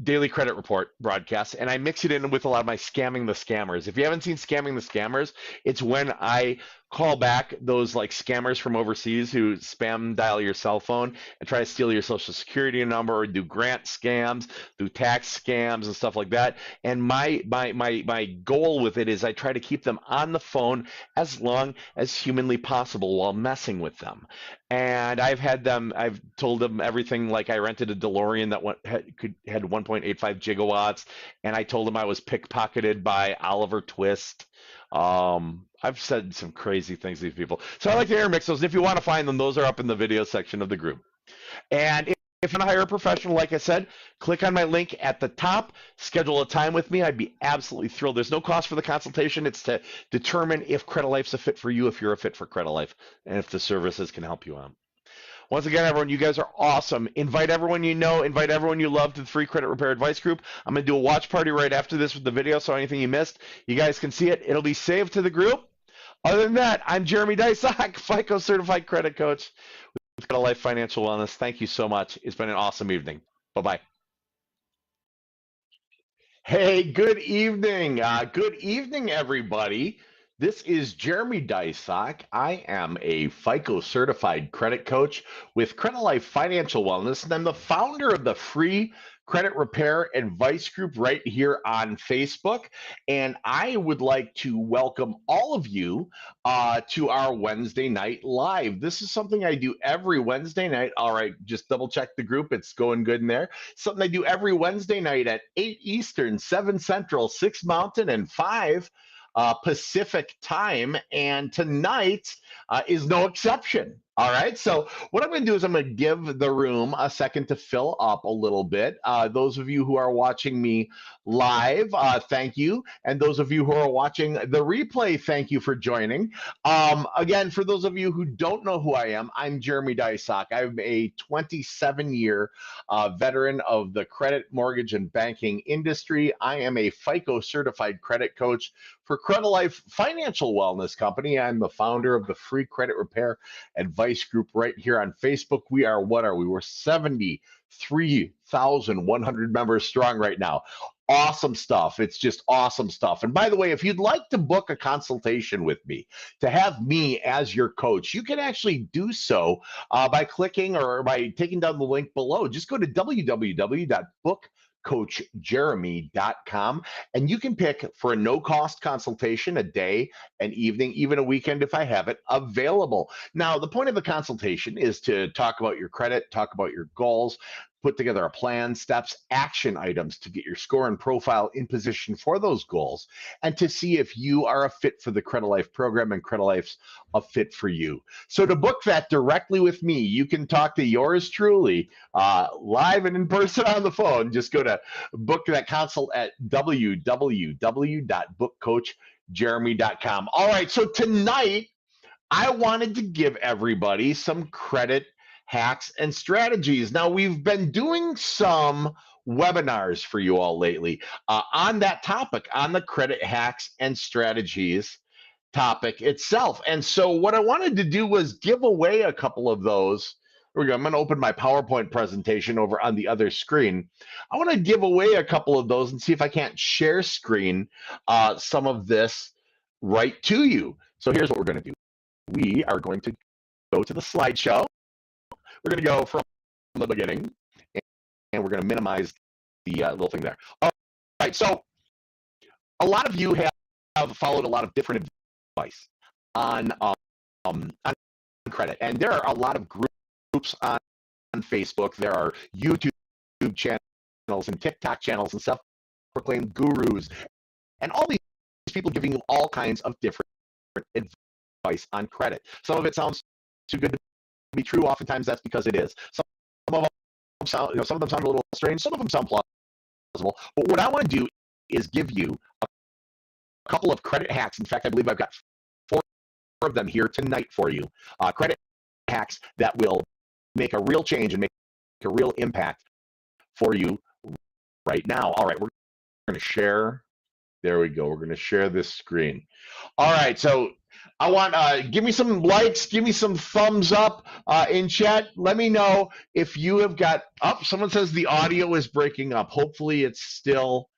Daily Credit Report broadcast, and I mix it in with a lot of my Scamming the Scammers. If you haven't seen Scamming the Scammers, it's when I call back those like scammers from overseas who spam dial your cell phone and try to steal your social security number or do grant scams, do tax scams and stuff like that. And my goal with it is I try to keep them on the phone as long as humanly possible while messing with them. And I've told them everything, like I rented a DeLorean that had 1.85 gigawatts, and I told them I was pickpocketed by Oliver Twist. I've said some crazy things to these people. So I like to intermix those. If you want to find them, those are up in the video section of the group. And if you want to hire a professional, like I said, click on my link at the top, schedule a time with me. I'd be absolutely thrilled. There's no cost for the consultation. It's to determine if Credit Life's a fit for you, if you're a fit for Credit Life, and if the services can help you out. Once again, everyone, you guys are awesome. Invite everyone you know, invite everyone you love to the free credit repair advice group. I'm going to do a watch party right after this with the video, so anything you missed, you guys can see it. It'll be saved to the group. Other than that, I'm Jeremy Dysock, FICO certified credit coach with Credit Life Financial Wellness. Thank you so much. It's been an awesome evening. Bye-bye. Hey, good evening. Good evening, everybody. This is Jeremy Dysock. I am a FICO certified credit coach with Credit Life Financial Wellness, and I'm the founder of the free credit repair advice group right here on Facebook. And I would like to welcome all of you to our Wednesday night live. This is something I do every Wednesday night. All right, just double check the group. It's going good in there. Something I do every Wednesday night at 8 Eastern, 7 Central, 6 Mountain, and 5 Pacific time, and tonight is no exception. All right, so what I'm going to do is I'm going to give the room a second to fill up a little bit. Those of you who are watching me live, thank you. And those of you who are watching the replay, thank you for joining. Again, for those of you who don't know who I am, I'm Jeremy Dysock. I'm a 27-year veteran of the credit, mortgage, and banking industry. I am a FICO certified credit coach for Credit Life Financial Wellness Company. I'm the founder of the free credit repair advice group right here on Facebook. We are, we're 73,100 members strong right now. Awesome stuff. It's just awesome stuff. And by the way, if you'd like to book a consultation with me, to have me as your coach, you can actually do so by clicking or by taking down the link below. Just go to www.bookcoachjeremy.com and you can pick for a no-cost consultation, a day, an evening, even a weekend if I have it available. Now, the point of the consultation is to talk about your credit, talk about your goals, put together a plan, steps, action items to get your score and profile in position for those goals, and to see if you are a fit for the Credit Life program and Credit Life's a fit for you. So to book that directly with me, you can talk to yours truly live and in person on the phone. Just go to book that consult at www.bookcoachjeremy.com. All right, so tonight I wanted to give everybody some credit hacks and strategies. Now, we've been doing some webinars for you all lately on that topic, on the credit hacks and strategies topic itself. And so what I wanted to do was give away a couple of those. Here we go. I'm going to open my PowerPoint presentation over on the other screen. I want to give away a couple of those and see if I can't share screen some of this right to you. So here's what we're going to do. We are going to go to the slideshow. We're going to go from the beginning, and we're going to minimize the little thing there. All right, so a lot of you have followed a lot of different advice on credit, and there are a lot of groups on Facebook. There are YouTube channels and TikTok channels and self-proclaimed gurus, and all these people giving you all kinds of different advice. advice on credit. Some of it sounds too good to be true. Oftentimes that's because it is. Some of them sound, some of them sound a little strange. Some of them sound plausible. But what I want to do is give you a couple of credit hacks. In fact, I believe I've got 4 of them here tonight for you. Credit hacks that will make a real change and make a real impact for you right now. All right, we're going to share. There we go. We're going to share this screen. All right, so I want give me some likes, give me some thumbs up in chat. Let me know if you have got up. Someone says the audio is breaking up. Hopefully it's still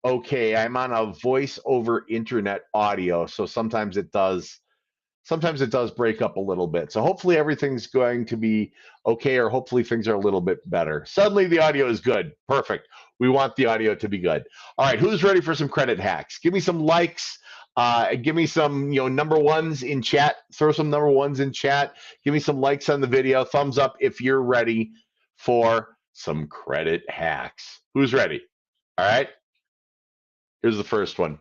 okay. I'm on a voice over internet audio, so sometimes it does break up a little bit. So hopefully everything's going to be okay, or hopefully things are a little bit better. Suddenly the audio is good. Perfect. We want the audio to be good. All right, who's ready for some credit hacks? Give me some likes. Give me some, number ones in chat. Throw some number ones in chat. Give me some likes on the video. Thumbs up if you're ready for some credit hacks. Who's ready? All right. Here's the first one.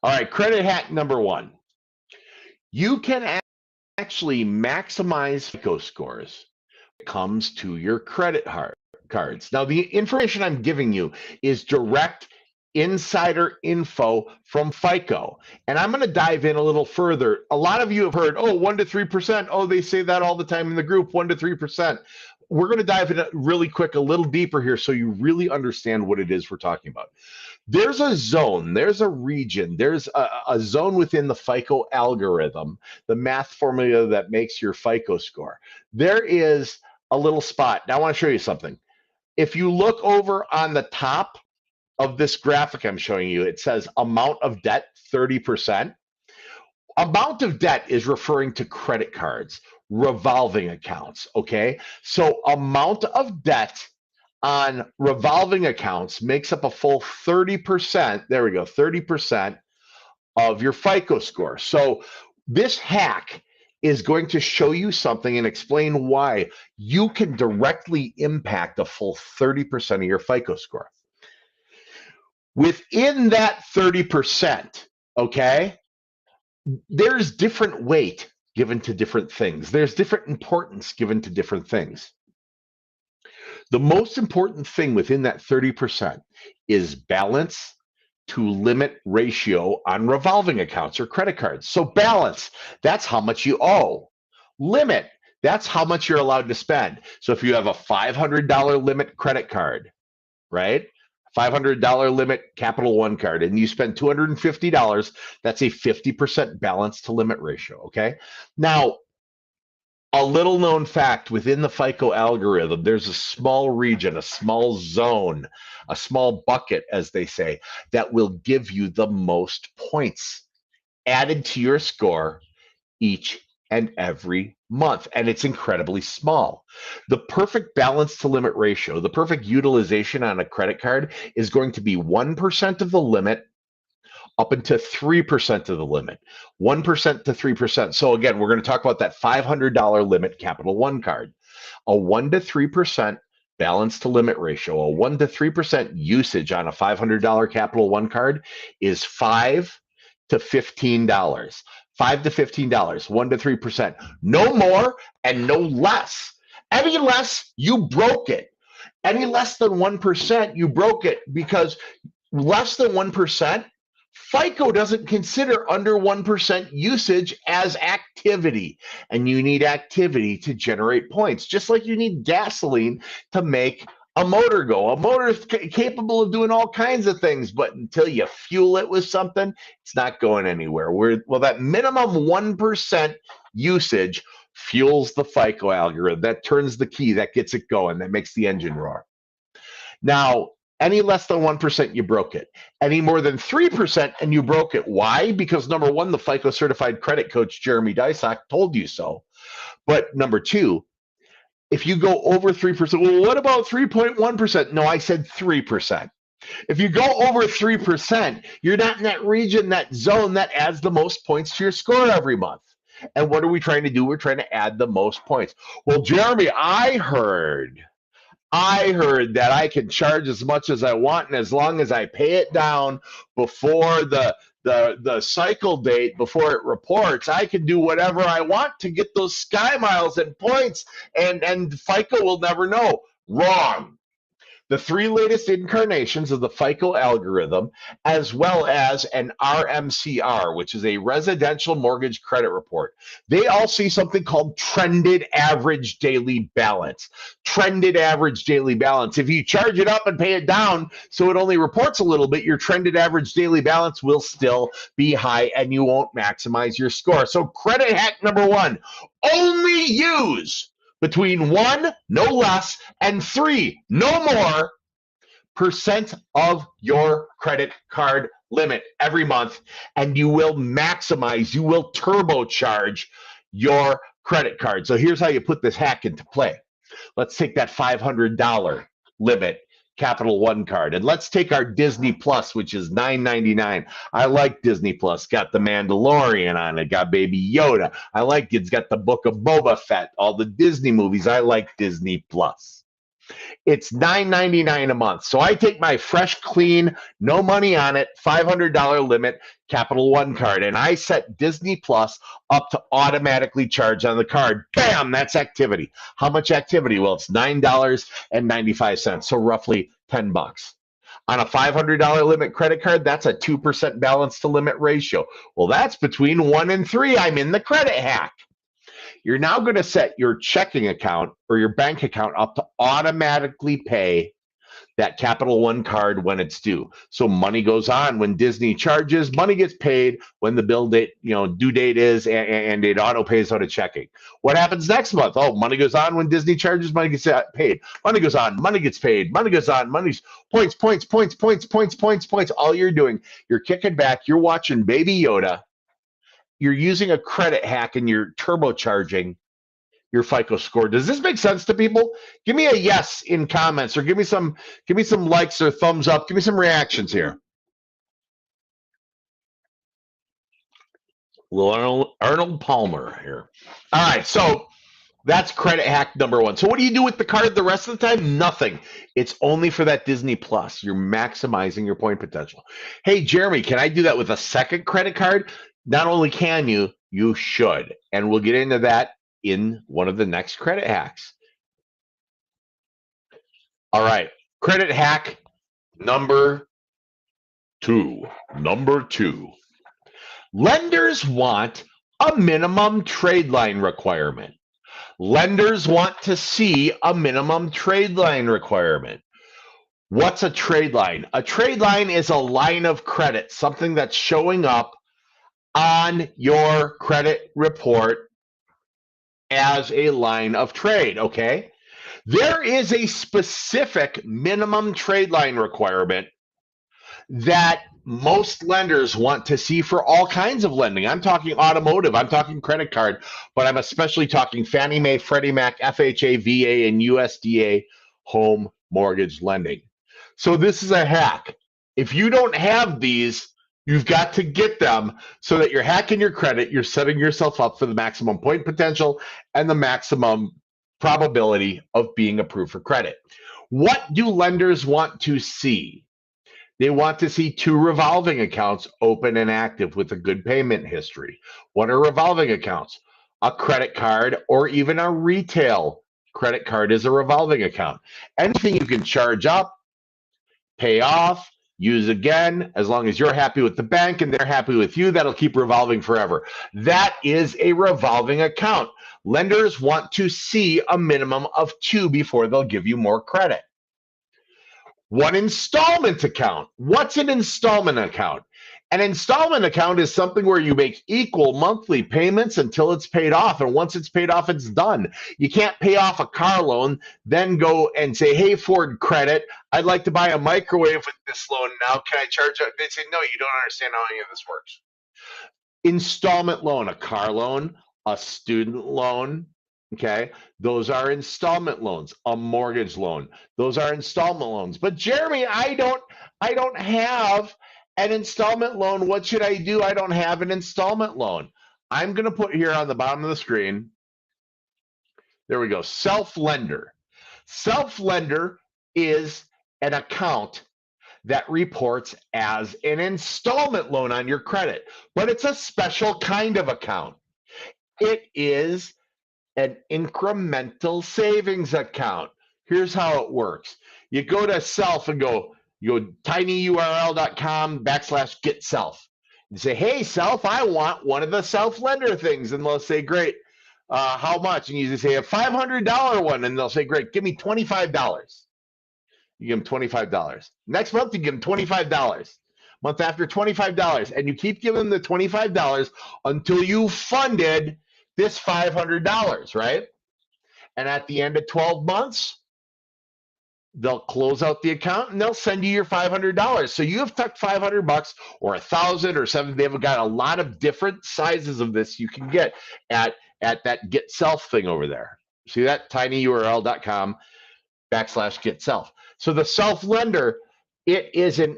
All right, credit hack number 1. You can actually maximize FICO scores when it comes to your credit cards. Now, the information I'm giving you is direct insider info from FICO. And I'm going to dive in a little further. A lot of you have heard, 1 to 3%. Oh, they say that all the time in the group, 1 to 3%. We're going to dive in really quick, a little deeper here, so you really understand what it is we're talking about. There's a zone, there's a region, there's a zone within the FICO algorithm, the math formula that makes your FICO score. There is a little spot. Now I want to show you something. If you look over on the top of this graphic I'm showing you, it says amount of debt, 30%. Amount of debt is referring to credit cards, revolving accounts, okay? So amount of debt on revolving accounts makes up a full 30%, there we go, 30% of your FICO score. So this hack is going to show you something and explain why you can directly impact a full 30% of your FICO score. Within that 30%, okay, there's different weight given to different things. There's different importance given to different things. The most important thing within that 30% is balance to limit ratio on revolving accounts or credit cards. So balance, that's how much you owe. Limit, that's how much you're allowed to spend. So if you have a $500 limit credit card, right? $500 limit Capital One card, and you spend $250, that's a 50% balance to limit ratio, okay? Now, a little known fact within the FICO algorithm, there's a small region, a small zone, a small bucket, as they say, that will give you the most points added to your score each and every month, and it's incredibly small. The perfect balance to limit ratio, the perfect utilization on a credit card is going to be 1% of the limit up into 3% of the limit, 1% to 3%. So again, we're going to talk about that $500 limit Capital One card. A 1 to 3% balance to limit ratio, a 1 to 3% usage on a $500 Capital One card is $5 to $15. $5 to $15, 1 to 3%. No more and no less. Any less, you broke it. Any less than 1%, you broke it, because less than 1%, FICO doesn't consider under 1% usage as activity, and you need activity to generate points, just like you need gasoline to make a motor go. A motor is capable of doing all kinds of things, but until you fuel it with something, it's not going anywhere. Well, that minimum 1% usage fuels the FICO algorithm. That turns the key, that gets it going, that makes the engine roar. Now, any less than 1%, you broke it. Any more than 3%, and you broke it. Why? Because number one, the FICO certified credit coach, Jeremy Dysock, told you so. But number two, if you go over 3%, well, what about 3.1%? No, I said 3%. If you go over 3%, you're not in that region, that zone that adds the most points to your score every month. And what are we trying to do? We're trying to add the most points. Well, Jeremy, I heard that I can charge as much as I want, and as long as I pay it down before the the cycle date before it reports, I can do whatever I want to get those sky miles and points, and FICO will never know. Wrong. The 3 latest incarnations of the FICO algorithm, as well as an RMCR, which is a residential mortgage credit report, they all see something called trended average daily balance. Trended average daily balance. If you charge it up and pay it down so it only reports a little bit, your trended average daily balance will still be high and you won't maximize your score. So credit hack number 1, only use between 1, no less, and 3, no more, % of your credit card limit every month, and you will maximize, you will turbocharge your credit card. So here's how you put this hack into play. Let's take that $500 limit Capital One card, and let's take our Disney Plus, which is $9.99. I like Disney Plus. Got the Mandalorian on it. Got Baby Yoda. I like it. It's got the Book of Boba Fett. All the Disney movies. I like Disney Plus. It's $9.99 a month. So I take my fresh, clean, no money on it, $500 limit Capital One card, and I set Disney Plus up to automatically charge on the card. Bam, that's activity. How much activity? Well, it's $9.95, so roughly $10. On a $500 limit credit card, that's a 2% balance to limit ratio. Well, that's between 1 and 3. I'm in the credit hack. You're now going to set your checking account or your bank account up to automatically pay that Capital One card when it's due. So money goes on when Disney charges, money gets paid when the bill date, due date is, and it auto pays out of checking. What happens next month? Oh, money goes on when Disney charges, money gets paid. Money goes on, money gets paid, money goes on, money's points. All you're doing, you're kicking back, you're watching Baby Yoda. You're using a credit hack and you're turbocharging your FICO score. Does this make sense to people? Give me a yes in comments, or give me some likes or thumbs up. Give me some reactions here. Little Arnold Palmer here. All right, so that's credit hack number 1. So what do you do with the card the rest of the time? Nothing. It's only for that Disney Plus. You're maximizing your point potential. Hey, Jeremy, can I do that with a second credit card? Not only can you, you should. And we'll get into that in one of the next credit hacks. All right, credit hack number 2. Lenders want a minimum trade line requirement. Lenders want to see a minimum trade line requirement. What's a trade line? A trade line is a line of credit, something that's showing up on your credit report as a line of trade, okay? There is a specific minimum trade line requirement that most lenders want to see for all kinds of lending. I'm talking automotive, I'm talking credit card, but I'm especially talking Fannie Mae, Freddie Mac, FHA, VA, and USDA home mortgage lending. So this is a hack. If you don't have these, you've got to get them so that you're hacking your credit, you're setting yourself up for the maximum point potential and the maximum probability of being approved for credit. What do lenders want to see? They want to see 2 revolving accounts open and active with a good payment history. What are revolving accounts? A credit card or even a retail credit card is a revolving account. Anything you can charge up, pay off, use again, as long as you're happy with the bank and they're happy with you, that'll keep revolving forever. That is a revolving account. Lenders want to see a minimum of 2 before they'll give you more credit. One installment account. What's an installment account? An installment account is something where you make equal monthly payments until it's paid off. And once it's paid off, it's done. You can't pay off a car loan, then go and say, hey, Ford Credit, I'd like to buy a microwave with this loan now. Can I charge it? They say, no, you don't understand how any of this works. Installment loan, a car loan, a student loan, okay? Those are installment loans. A mortgage loan, those are installment loans. But Jeremy, I don't have an installment loan. What should I do? I don't have an installment loan. I'm going to put here on the bottom of the screen. There we go. Self-lender. Self-lender is an account that reports as an installment loan on your credit, but it's a special kind of account. It is an incremental savings account. Here's how it works. You go to Self and you go tinyurl.com/get-self. You say, hey, Self, I want one of the Self lender things. And they'll say, great. How much? And you just say a $500 one. And they'll say, great, give me $25. You give them $25. Next month, you give them $25. Month after, $25. And you keep giving them the $25 until you funded this $500, right? And at the end of 12 months, they'll close out the account and they'll send you your $500. So you have tucked $500 or $1,000 or $7,000. They've got a lot of different sizes of this you can get at that Get Self thing over there. See that? tinyurl.com/get self. So the Self lender, it's an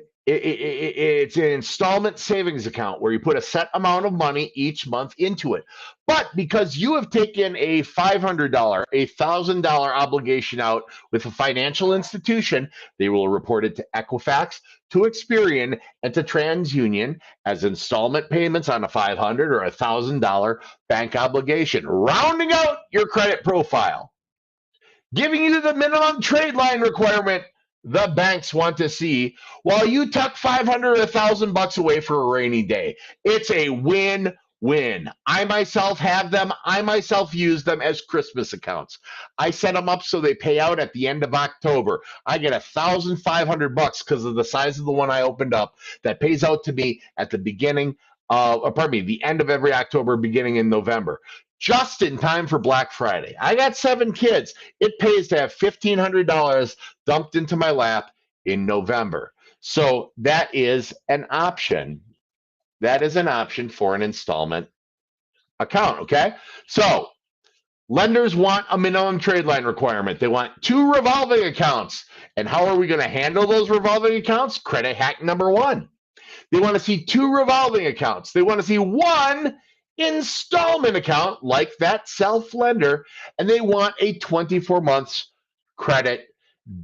installment savings account where you put a set amount of money each month into it. But because you have taken a $500, $1,000 obligation out with a financial institution, they will report it to Equifax, to Experian, and to TransUnion as installment payments on a $500 or $1,000 bank obligation, rounding out your credit profile, giving you the minimum trade line requirement the banks want to see, while you tuck $500 or $1,000 away for a rainy day. It's a win-win. I myself have them. I myself use them as Christmas accounts. I set them up so they pay out at the end of October. I get $1,500 because of the size of the one I opened up that pays out to me at the the end of every October, beginning in November. Just in time for Black Friday. I got 7 kids. It pays to have $1,500 dumped into my lap in November. So that is an option. That is an option for an installment account, okay? So lenders want a minimum trade line requirement. They want 2 revolving accounts. And how are we going to handle those revolving accounts? Credit hack number 1. They want to see 2 revolving accounts. They want to see 1 installment account like that Self lender, and they want a 24 months credit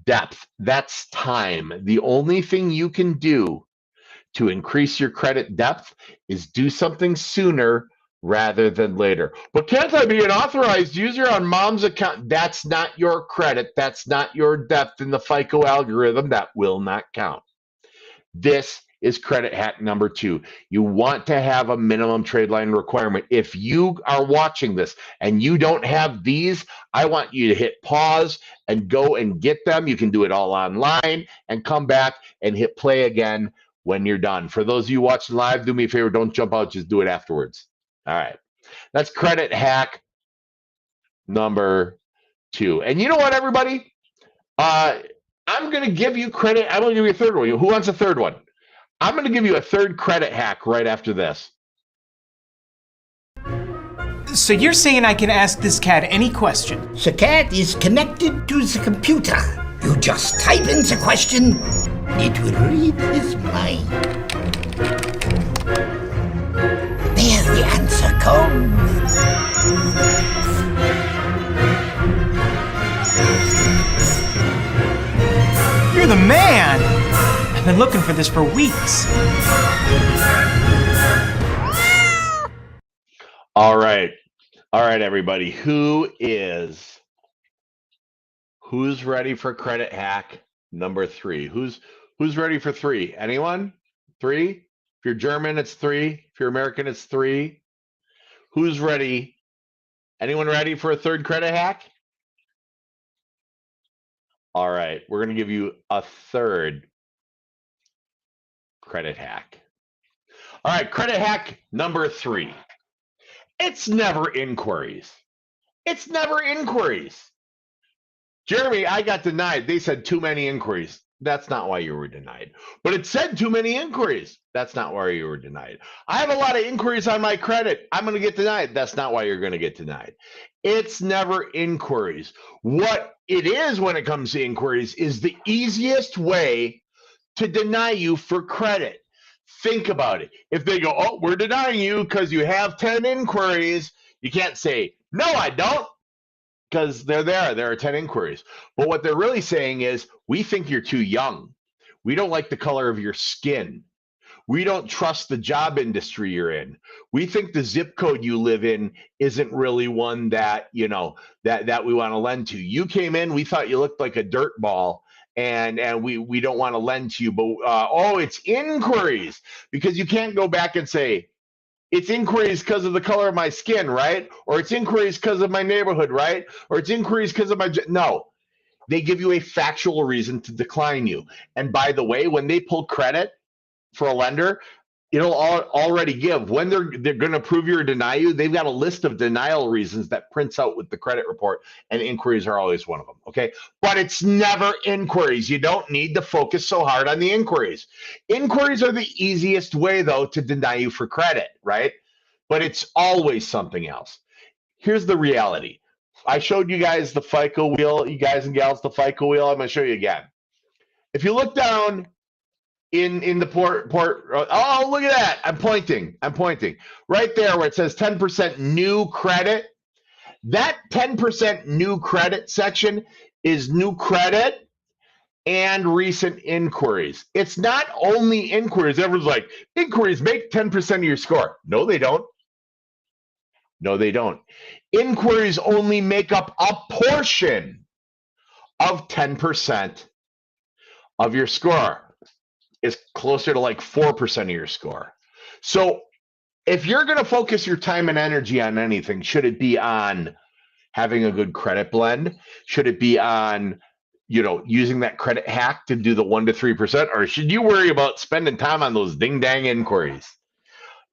depth. That's time. The only thing you can do to increase your credit depth is do something sooner rather than later. But can't I be an authorized user on mom's account? That's not your credit. That's not your depth in the FICO algorithm. That will not count. This is credit hack number 2. You want to have a minimum trade line requirement. If you are watching this and you don't have these, I want you to hit pause and go and get them. You can do it all online and come back and hit play again when you're done. For those of you watching live, do me a favor, don't jump out, just do it afterwards. All right. That's credit hack number 2. And you know what, everybody? I'm going to give you credit. I'm going to give you a third one. Who wants a third one? I'm going to give you a third credit hack right after this. So you're saying I can ask this cat any question? The cat is connected to the computer. You just type in the question, it will read his mind. There the answer comes. You're the man! I've been looking for this for weeks. All right, everybody. Who's ready for credit hack number 3? Who's ready for 3? Anyone? 3? If you're German, it's 3. If you're American, it's 3. Who's ready? Anyone ready for a third credit hack? All right, we're going to give you a third credit hack. All right, credit hack number 3. It's never inquiries. It's never inquiries. Jeremy, I got denied. They said too many inquiries. That's not why you were denied. But it said too many inquiries. That's not why you were denied. I have a lot of inquiries on my credit. I'm going to get denied. That's not why you're going to get denied. It's never inquiries. What it is when it comes to inquiries is the easiest way to deny you for credit. Think about it. If they go, oh, we're denying you because you have 10 inquiries, you can't say, no, I don't, because they're there. There are 10 inquiries. But what they're really saying is, we think you're too young. We don't like the color of your skin. We don't trust the job industry you're in. We think the zip code you live in isn't really one that, that we want to lend to. You came in, we thought you looked like a dirt ball, and we don't want to lend to you. But it's inquiries, because you can't go back and say, it's inquiries because of the color of my skin, right? Or it's inquiries because of my neighborhood, right? Or it's inquiries because of my... No. They give you a factual reason to decline you. And by the way, when they pull credit for a lender, it'll already give. When they're going to approve you or deny you, they've got a list of denial reasons that prints out with the credit report, and inquiries are always one of them, okay? But it's never inquiries. You don't need to focus so hard on the inquiries. Inquiries are the easiest way, though, to deny you for credit, right? But it's always something else. Here's the reality. I showed you guys the FICO wheel, you guys and gals, the FICO wheel. I'm going to show you again. If you look down in the port, oh, look at that. I'm pointing right there where it says 10% new credit. That 10% new credit section is new credit and recent inquiries. It's not only inquiries. Everyone's like, inquiries make 10% of your score. No, they don't. No, they don't. Inquiries only make up a portion of 10% of your score. It's closer to like 4% of your score. So if you're going to focus your time and energy on anything, should it be on having a good credit blend? Should it be on, using that credit hack to do the 1 to 3%? Or should you worry about spending time on those ding-dang inquiries?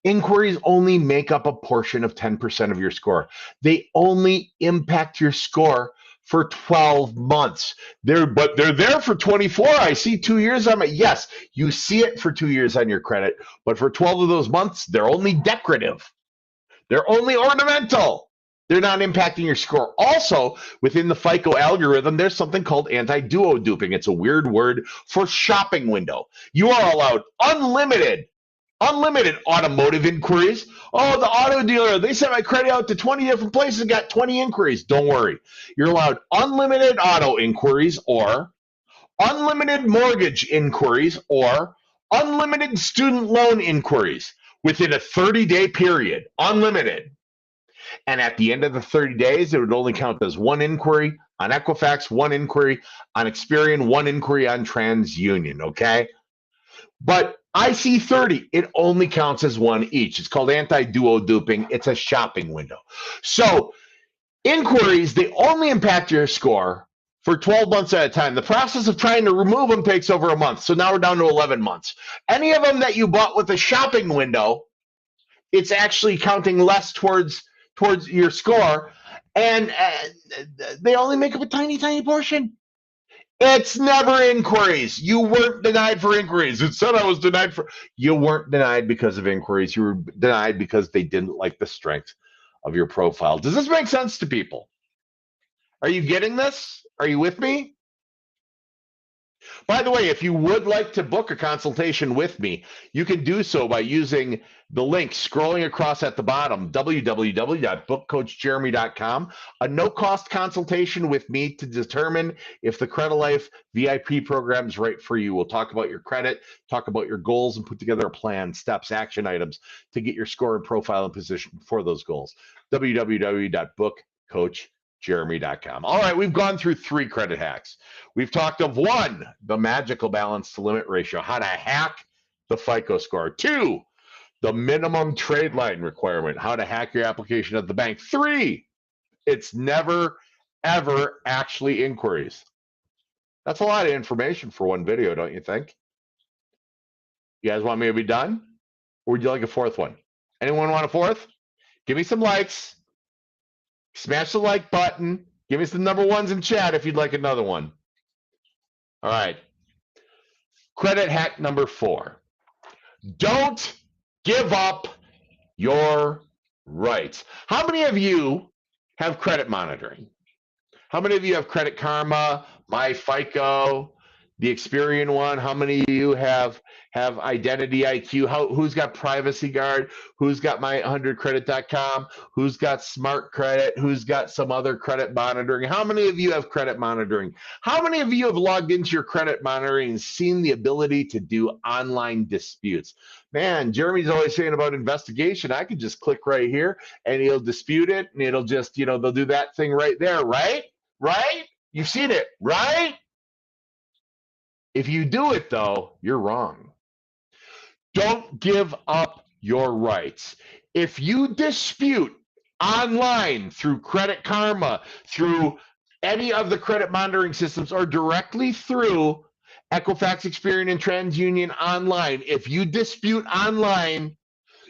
Inquiries only make up a portion of 10% of your score. They only impact your score for 12 months. They're there for 24. I see 2 years on it. Yes, you see it for 2 years on your credit, but for 12 of those months, they're only decorative. They're only ornamental. They're not impacting your score. Also, within the FICO algorithm, there's something called anti-duo duping. It's a weird word for shopping window. You are allowed unlimited automotive inquiries. Oh, the auto dealer, they sent my credit out to 20 different places and got 20 inquiries. Don't worry. You're allowed unlimited auto inquiries, or unlimited mortgage inquiries, or unlimited student loan inquiries within a 30-day period. Unlimited. And at the end of the 30 days, it would only count as one inquiry on Equifax, one inquiry on Experian, one inquiry on TransUnion, okay? But IC30, it only counts as one each. It's called anti-duo duping. It's a shopping window. So inquiries, they only impact your score for 12 months at a time. The process of trying to remove them takes over a month. So now we're down to 11 months. Any of them that you bought with a shopping window, it's actually counting less towards your score. And they only make up a tiny, tiny portion. It's never inquiries. You weren't denied for inquiries. It said I was denied for... You weren't denied because of inquiries. You were denied because they didn't like the strength of your profile. Does this make sense to people? Are you getting this? Are you with me? By the way, if you would like to book a consultation with me, you can do so by using the link scrolling across at the bottom, www.bookcoachjeremy.com, a no-cost consultation with me to determine if the Credit Life VIP program is right for you. We'll talk about your credit, talk about your goals, and put together a plan, steps, action items to get your score and profile in position for those goals. www.bookcoachjeremy.com. All right, we've gone through 3 credit hacks. We've talked of 1, the magical balance to limit ratio, how to hack the FICO score. 2, the minimum trade line requirement, how to hack your application at the bank. 3, it's never, ever actually inquiries. That's a lot of information for one video, don't you think? You guys want me to be done? Or would you like a 4th one? Anyone want a 4th? Give me some likes. Smash the like button. Give me some number 1s in chat if you'd like another one. All right. Credit hack number 4. Don't give up your rights. How many of you have credit monitoring? How many of you have Credit Karma, MyFICO, The Experian one. How many of you have Identity IQ? Who's got Privacy Guard? Who's got my100credit.com? Who's got Smart Credit? Who's got some other credit monitoring? How many of you have credit monitoring? How many of you have logged into your credit monitoring and seen the ability to do online disputes? Man, Jeremy's always saying about investigation. I could just click right here and he'll dispute it, and it'll just, they'll do that thing right there, right? Right? You've seen it, right? If you do it, though, you're wrong. Don't give up your rights. If you dispute online through Credit Karma, through any of the credit monitoring systems, or directly through Equifax, Experian, and TransUnion online, if you dispute online,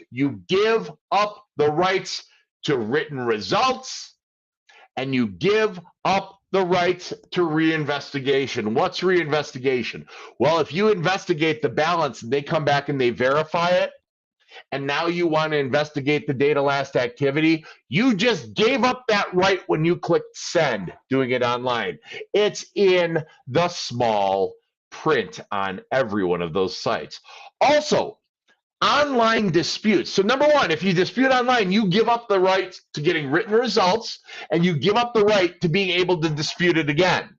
you give up the rights to written results, and you give up the rights to reinvestigation. What's reinvestigation? Well, if you investigate the balance and they come back and they verify it, and now you want to investigate the data last activity, you just gave up that right when you clicked send, doing it online. It's in the small print on every one of those sites. Also, online disputes. So number one, if you dispute online, you give up the right to getting written results, and you give up the right to being able to dispute it again,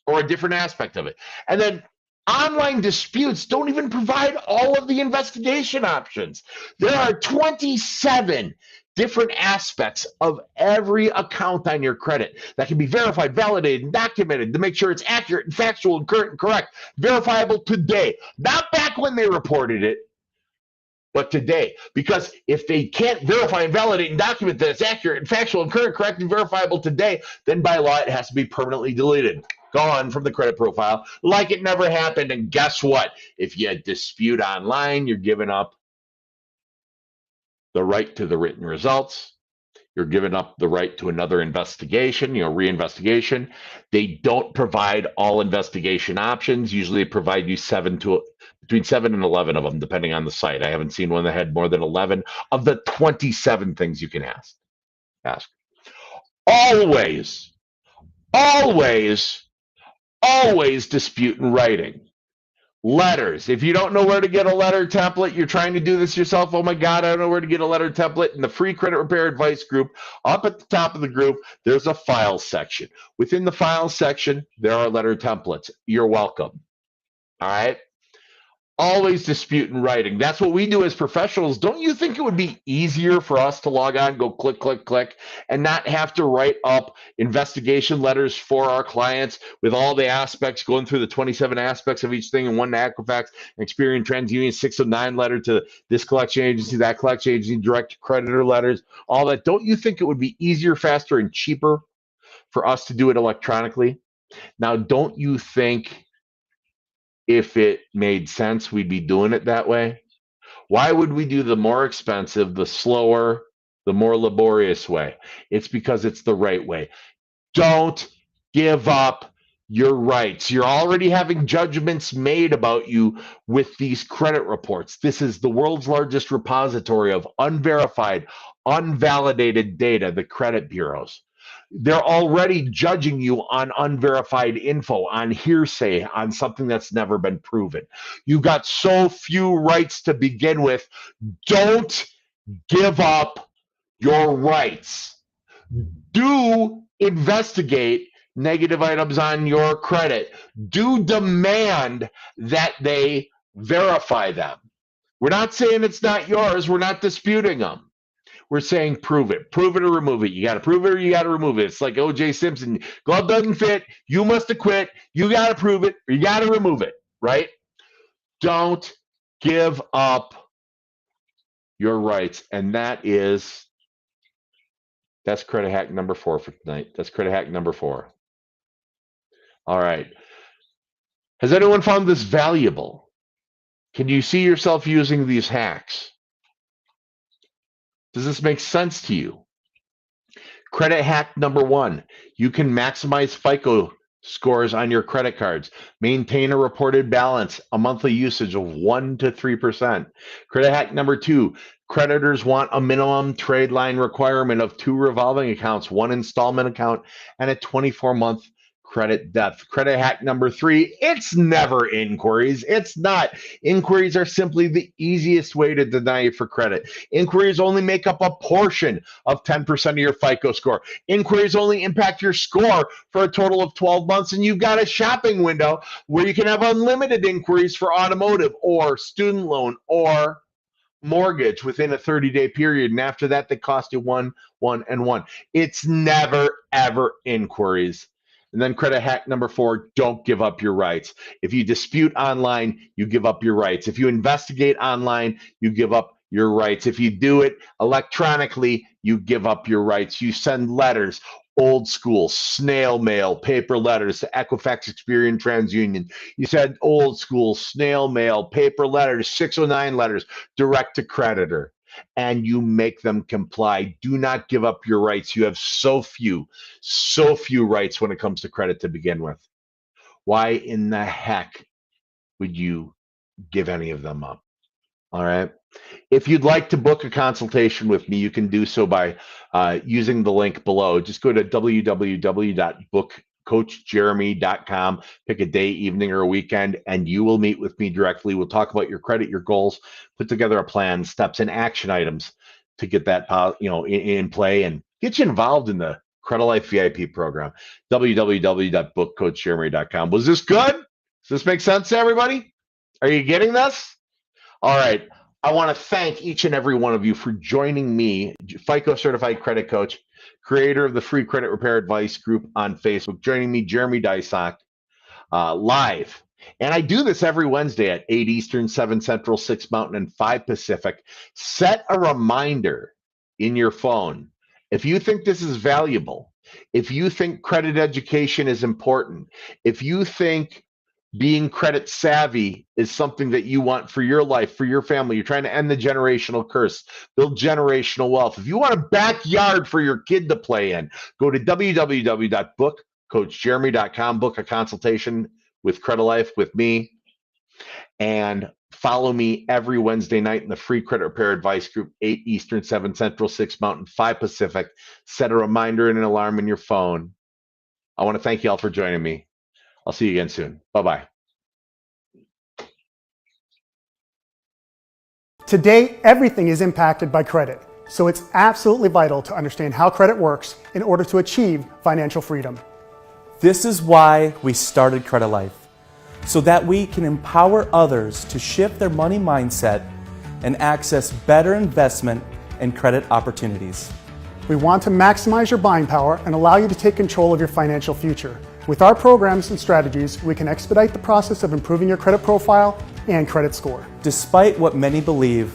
or a different aspect of it. And then online disputes don't even provide all of the investigation options. There are 27 different aspects of every account on your credit that can be verified, validated, and documented to make sure it's accurate and factual and current and correct, verifiable today, not back when they reported it, but today. Because if they can't verify and validate and document that it's accurate and factual and current, correct, and verifiable today, then by law it has to be permanently deleted, gone from the credit profile, like it never happened. And guess what? If you dispute online, you're giving up the right to the written results. You're giving up the right to another investigation, reinvestigation. They don't provide all investigation options. Usually they provide you between 7 and 11 of them, depending on the site. I haven't seen one that had more than 11 of the 27 things you can ask. Always dispute in writing. Letters. If you don't know where to get a letter template, you're trying to do this yourself. Oh my God, I don't know where to get a letter template. In the free credit repair advice group, up at the top of the group, there's a file section. Within the file section, there are letter templates. You're welcome. All right. Always dispute in writing. That's what we do as professionals. Don't you think it would be easier for us to log on, go click, click, click, and not have to write up investigation letters for our clients with all the aspects, going through the 27 aspects of each thing in one Equifax, Experian, TransUnion, 609 letter to this collection agency, that collection agency, direct creditor letters, all that? Don't you think it would be easier, faster, and cheaper for us to do it electronically? Now, don't you think if it made sense, we'd be doing it that way? Why would we do the more expensive, the slower, the more laborious way? It's because it's the right way. Don't give up your rights. You're already having judgments made about you with these credit reports. This is the world's largest repository of unverified, unvalidated data, the credit bureaus. They're already judging you on unverified info, on hearsay, on something that's never been proven. You've got so few rights to begin with. Don't give up your rights. Do investigate negative items on your credit. Do demand that they verify them. We're not saying it's not yours. We're not disputing them. We're saying prove it or remove it. You got to prove it or you got to remove it. It's like O.J. Simpson. Glove doesn't fit. You must acquit. You got to prove it or you got to remove it, right? Don't give up your rights. And that's credit hack number 4 for tonight. That's credit hack number 4. All right. Has anyone found this valuable? Can you see yourself using these hacks? Does this make sense to you? Credit hack number 1, you can maximize FICO scores on your credit cards. Maintain a reported balance, a monthly usage of 1 to 3%. Credit hack number 2, creditors want a minimum trade line requirement of 2 revolving accounts, 1 installment account, and a 24-month credit depth. Credit hack number 3, it's never inquiries. It's not. Inquiries are simply the easiest way to deny you for credit. Inquiries only make up a portion of 10% of your FICO score. Inquiries only impact your score for a total of 12 months, and you've got a shopping window where you can have unlimited inquiries for automotive or student loan or mortgage within a 30-day period, and after that they cost you one. It's never ever inquiries. And then credit hack number 4, don't give up your rights. If you dispute online, you give up your rights. If you investigate online, you give up your rights. If you do it electronically, you give up your rights. You send letters, old school, snail mail, paper letters to Equifax, Experian, TransUnion. You send old school, snail mail, paper letters, 609 letters, direct to creditor, and you make them comply. Do not give up your rights. You have so few rights when it comes to credit to begin with. Why in the heck would you give any of them up? All right. If you'd like to book a consultation with me, you can do so by using the link below. Just go to www.bookcoachjeremy.com, pick a day, evening, or a weekend, and you will meet with me directly. We'll talk about your credit, your goals, put together a plan, steps, and action items to get that in play and get you involved in the Credit Life VIP program. www.bookcoachjeremy.com. Was this good? Does this make sense to everybody? Are you getting this? All right. I want to thank each and every one of you for joining me, FICO Certified Credit Coach, creator of the free credit repair advice group on Facebook, joining me, Jeremy Dysock, live. And I do this every Wednesday at 8 Eastern, 7 Central, 6 Mountain, and 5 Pacific. Set a reminder in your phone. If you think this is valuable, if you think credit education is important, if you think being credit savvy is something that you want for your life, for your family, you're trying to end the generational curse, build generational wealth. If you want a backyard for your kid to play in, go to www.bookcoachjeremy.com, book a consultation with Credit Life with me, and follow me every Wednesday night in the free credit repair advice group, 8 Eastern, 7 Central, 6 Mountain, 5 Pacific. Set a reminder and an alarm in your phone. I want to thank you all for joining me. I'll see you again soon. Bye-bye. Today, everything is impacted by credit, so it's absolutely vital to understand how credit works in order to achieve financial freedom. This is why we started Credit Life, so that we can empower others to shift their money mindset and access better investment and credit opportunities. We want to maximize your buying power and allow you to take control of your financial future. With our programs and strategies, we can expedite the process of improving your credit profile and credit score. Despite what many believe,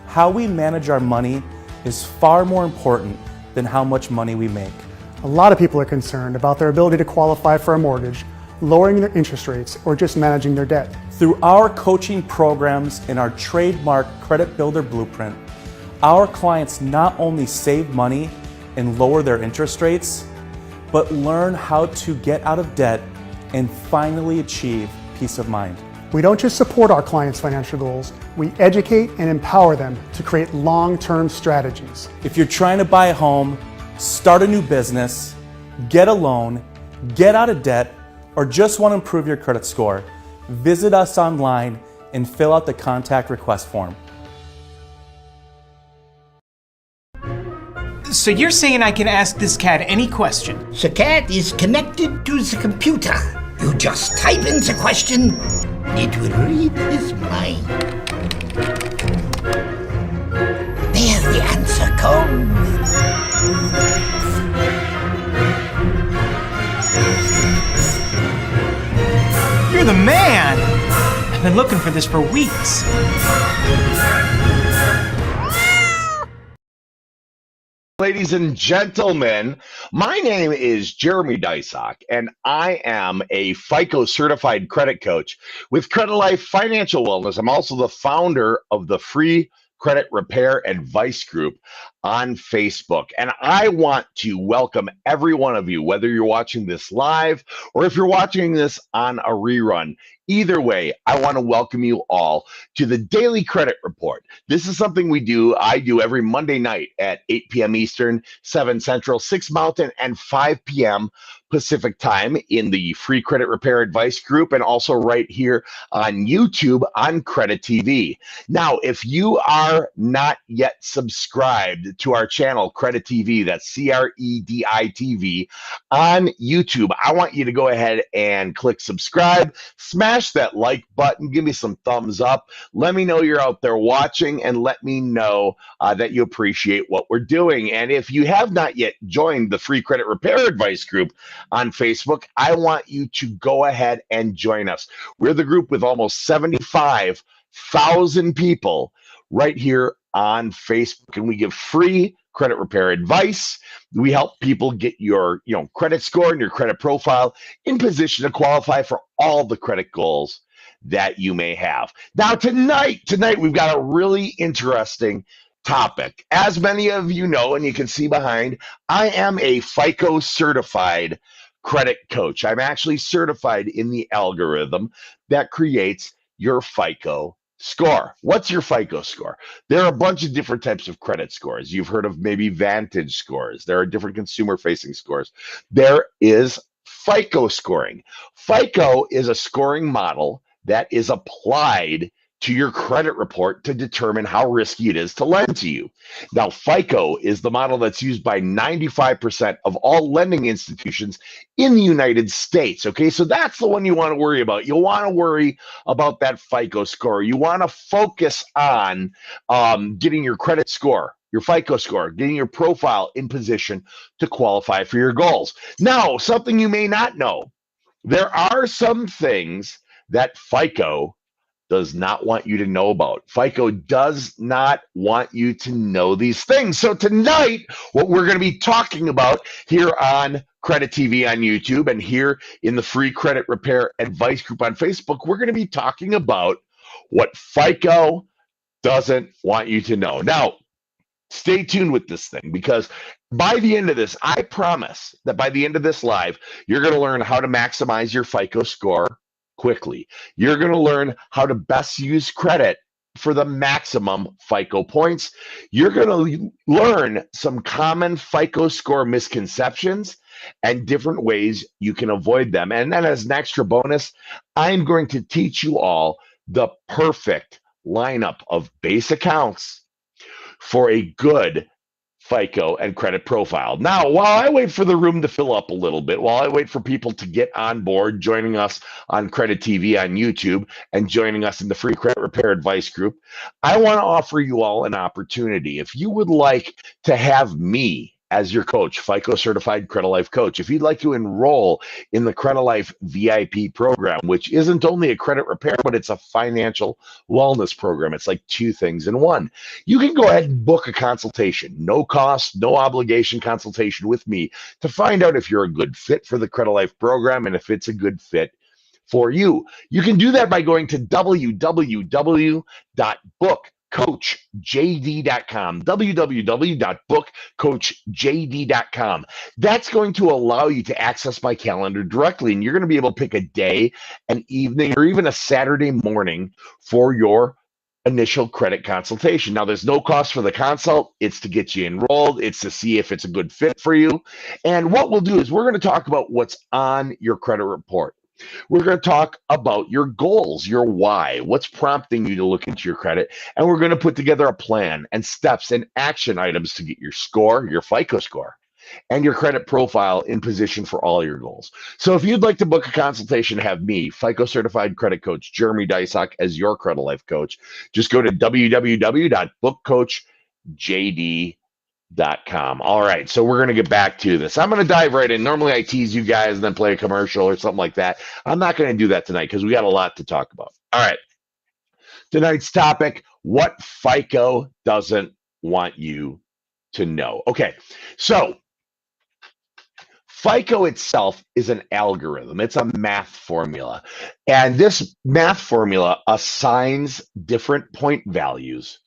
how we manage our money is far more important than how much money we make. A lot of people are concerned about their ability to qualify for a mortgage, lowering their interest rates, or just managing their debt. Through our coaching programs and our trademark Credit Builder Blueprint, our clients not only save money and lower their interest rates, but learn how to get out of debt and finally achieve peace of mind. We don't just support our clients' financial goals, we educate and empower them to create long-term strategies. If you're trying to buy a home, start a new business, get a loan, get out of debt, or just want to improve your credit score, visit us online and fill out the contact request form. So you're saying I can ask this cat any question? The cat is connected to the computer. You just type in the question, it will read his mind. There the answer comes. You're the man! I've been looking for this for weeks. Ladies and gentlemen, my name is Jeremy Dysock, and I am a FICO certified credit coach with Credit Life Financial Wellness. I'm also the founder of the free credit repair advice group on Facebook. And I want to welcome every one of you, whether you're watching this live or if you're watching this on a rerun. Either way, I want to welcome you all to the Daily Credit Report. This is something I do every Monday night at 8 p.m. Eastern, 7 Central, 6 Mountain, and 5 p.m. Pacific time in the Free Credit Repair Advice group, and also right here on YouTube on Credit TV. Now, if you are not yet subscribed to our channel, Credit TV, that's CREDI TV on YouTube, I want you to go ahead and click subscribe, smash that like button, give me some thumbs up, let me know you're out there watching, and let me know that you appreciate what we're doing. And if you have not yet joined the Free Credit Repair Advice group on Facebook, I want you to go ahead and join us. We're the group with almost 75,000 people right here on Facebook, and we give free credit repair advice. We help people get your credit score and your credit profile in position to qualify for all the credit goals that you may have. Now, tonight we've got a really interesting topic. As many of you know, and you can see behind, I am a FICO certified credit coach. I'm actually certified in the algorithm that creates your FICO score. What's your FICO score? There are a bunch of different types of credit scores. You've heard of maybe Vantage scores. There are different consumer-facing scores. There is FICO scoring. FICO is a scoring model that is applied to your credit report to determine how risky it is to lend to you. Now, FICO is the model that's used by 95% of all lending institutions in the United States. Okay, so that's the one you want to worry about. You'll want to worry about that FICO score. You want to focus on getting your credit score, your FICO score, getting your profile in position to qualify for your goals. Now, something you may not know, there are some things that FICO does not want you to know about. FICO does not want you to know these things. So tonight, what we're going to be talking about here on Credit TV on YouTube and here in the Free Credit Repair Advice group on Facebook, we're going to be talking about what FICO doesn't want you to know. Now, stay tuned with this thing, because by the end of this, I promise that by the end of this live, you're going to learn how to maximize your FICO score quickly. You're going to learn how to best use credit for the maximum FICO points. You're going to learn some common FICO score misconceptions and different ways you can avoid them. And then as an extra bonus, I'm going to teach you all the perfect lineup of base accounts for a good FICO and credit profile. Now, while I wait for the room to fill up a little bit, while I wait for people to get on board, joining us on Credit TV on YouTube and joining us in the Free Credit Repair Advice group, I want to offer you all an opportunity. If you would like to have me as your coach, FICO certified Credit Life coach, if you'd like to enroll in the Credit Life VIP program, which isn't only a credit repair, but it's a financial wellness program. It's like two things in one. You can go ahead and book a consultation, no cost, no obligation consultation with me to find out if you're a good fit for the Credit Life program and if it's a good fit for you. You can do that by going to www.bookcoachjd.com, www.bookcoachjd.com. That's going to allow you to access my calendar directly, and you're going to be able to pick a day, an evening, or even a Saturday morning for your initial credit consultation. Now, there's no cost for the consult. It's to get you enrolled. It's to see if it's a good fit for you. And what we'll do is we're going to talk about what's on your credit report. We're going to talk about your goals, your why, what's prompting you to look into your credit, and we're going to put together a plan and steps and action items to get your score, your FICO score, and your credit profile in position for all your goals. So if you'd like to book a consultation, have me, FICO certified credit coach Jeremy Dysock, as your Credit Life coach, just go to www.bookcoachjd.com. All right, so we're going to get back to this. I'm going to dive right in. Normally I tease you guys and then play a commercial or something like that. I'm not going to do that tonight because we got a lot to talk about. All right, tonight's topic, what FICO doesn't want you to know. Okay, so FICO itself is an algorithm. It's a math formula. And this math formula assigns different point values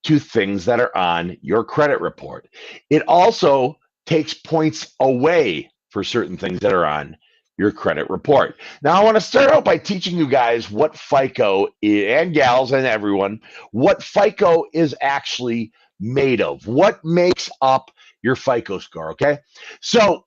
to things that are on your credit report. It also takes points away for certain things that are on your credit report. Now, I want to start out by teaching you guys what FICO and gals and everyone, what FICO is actually made of. What makes up your FICO score, okay? So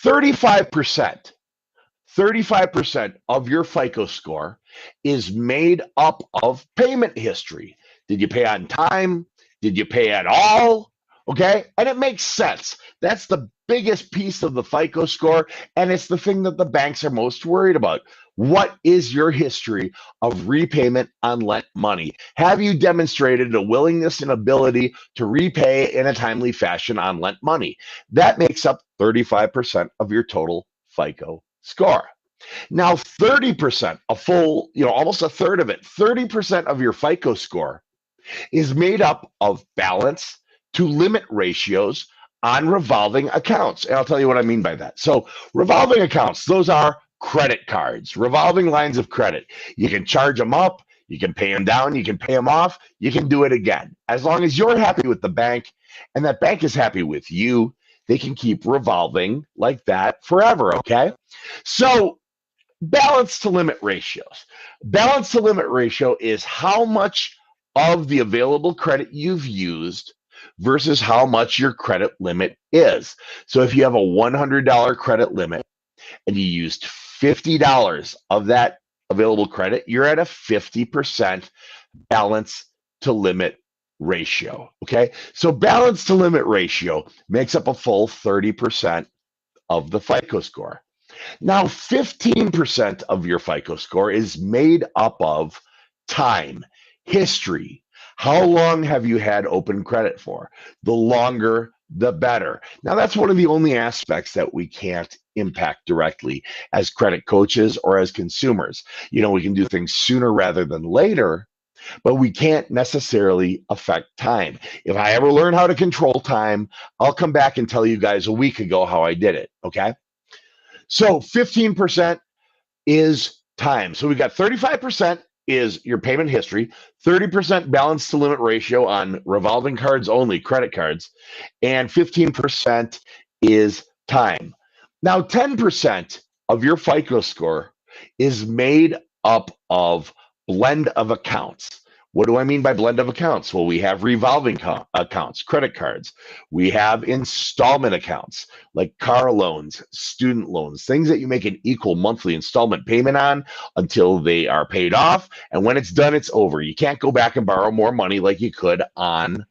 35% of your FICO score is made up of payment history. Did you pay on time? Did you pay at all? Okay, and it makes sense. That's the biggest piece of the FICO score, and it's the thing that the banks are most worried about. What is your history of repayment on lent money? Have you demonstrated a willingness and ability to repay in a timely fashion on lent money? That makes up 35% of your total FICO score. Now, 30%, almost a third of it, 30% of your FICO score is made up of balance to limit ratios on revolving accounts. And I'll tell you what I mean by that. So revolving accounts, those are credit cards, revolving lines of credit. You can charge them up, you can pay them down, you can pay them off, you can do it again. As long as you're happy with the bank and that bank is happy with you, they can keep revolving like that forever, okay? So balance to limit ratios. Balance to limit ratio is how much of the available credit you've used versus how much your credit limit is. So if you have a $100 credit limit and you used $50 of that available credit, you're at a 50% balance to limit ratio. Okay, so balance to limit ratio makes up a full 30% of the FICO score. Now, 15% of your FICO score is made up of time, history. How long have you had open credit for? The longer, the better. Now, that's one of the only aspects that we can't impact directly as credit coaches or as consumers. You know, we can do things sooner rather than later, but we can't necessarily affect time. If I ever learn how to control time, I'll come back and tell you guys a week ago how I did it, okay? So 15% is time. So we got 35% is your payment history, 30% balance to limit ratio on revolving cards only, credit cards, and 15% is time. Now, 10% of your FICO score is made up of blend of accounts. What do I mean by blend of accounts? Well, we have revolving accounts, credit cards. We have installment accounts like car loans, student loans, things that you make an equal monthly installment payment on until they are paid off. And when it's done, it's over. You can't go back and borrow more money like you could on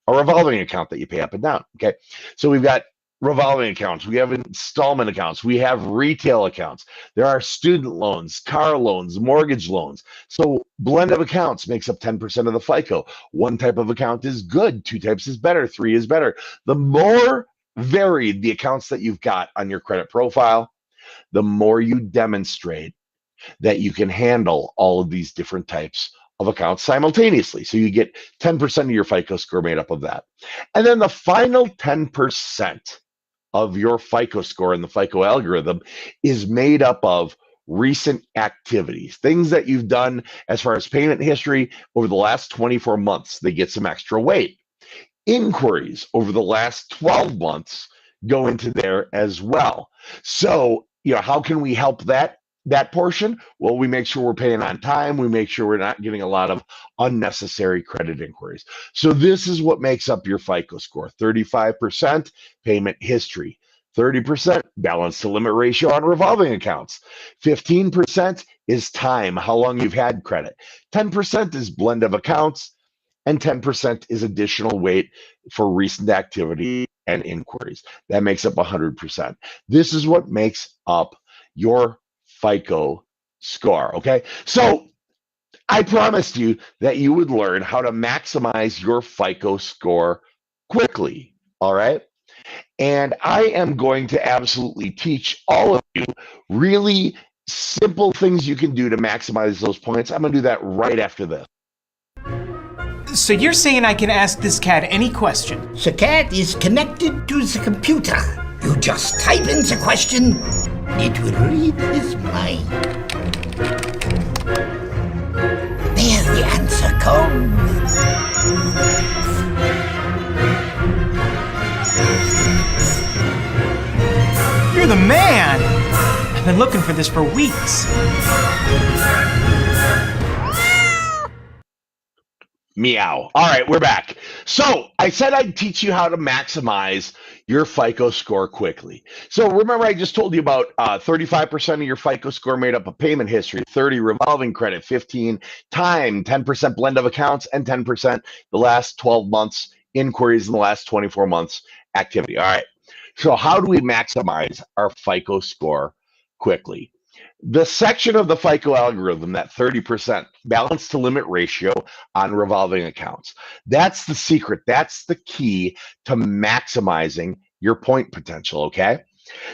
a revolving account that you pay up and down. Okay, so we've got revolving accounts, we have installment accounts, we have retail accounts, there are student loans, car loans, mortgage loans. So blend of accounts makes up 10% of the FICO. One type of account is good, two types is better, three is better. The more varied the accounts that you've got on your credit profile, the more you demonstrate that you can handle all of these different types of accounts simultaneously. So you get 10% of your FICO score made up of that. And then the final 10% of your FICO score in the FICO algorithm is made up of recent activities, things that you've done as far as payment history over the last 24 months. They get some extra weight. Inquiries over the last 12 months go into there as well. So, you know, how can we help that portion? Well, we make sure we're paying on time. We make sure we're not getting a lot of unnecessary credit inquiries. So this is what makes up your FICO score. 35% payment history, 30% balance to limit ratio on revolving accounts, 15% is time, how long you've had credit, 10% is blend of accounts, and 10% is additional weight for recent activity and inquiries. That makes up 100%. This is what makes up your FICO score, okay? So I promised you that you would learn how to maximize your FICO score quickly, all right? And I am going to absolutely teach all of you really simple things you can do to maximize those points. I'm gonna do that right after this. So you're saying I can ask this cat any question? The cat is connected to the computer. You just type in the question, it will read his mind. There the answer comes. You're the man! I've been looking for this for weeks. Meow. All right, we're back. So I said I'd teach you how to maximize your FICO score quickly. So remember, I just told you about 35% of your FICO score made up of payment history, 30 revolving credit, 15 time, 10% blend of accounts, and 10% the last 12 months inquiries in the last 24 months activity. All right. So how do we maximize our FICO score quickly? The section of the FICO algorithm, that 30% balance to limit ratio on revolving accounts, that's the secret. That's the key to maximizing your point potential, okay?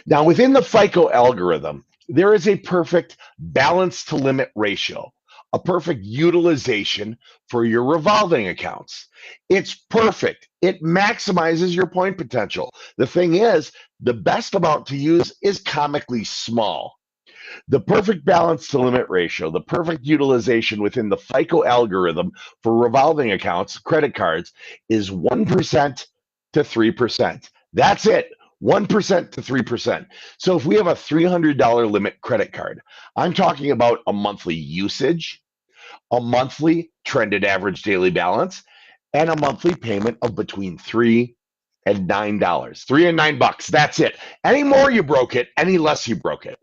Now, within the FICO algorithm, there is a perfect balance to limit ratio, a perfect utilization for your revolving accounts. It's perfect. It maximizes your point potential. The thing is, the best amount to use is comically small. The perfect balance to limit ratio, the perfect utilization within the FICO algorithm for revolving accounts, credit cards, is 1% to 3%. That's it. 1% to 3%. So if we have a $300 limit credit card, I'm talking about a monthly usage, a monthly trended average daily balance, and a monthly payment of between $3 and $9. $3 and $9. That's it. Any more you broke it, any less you broke it.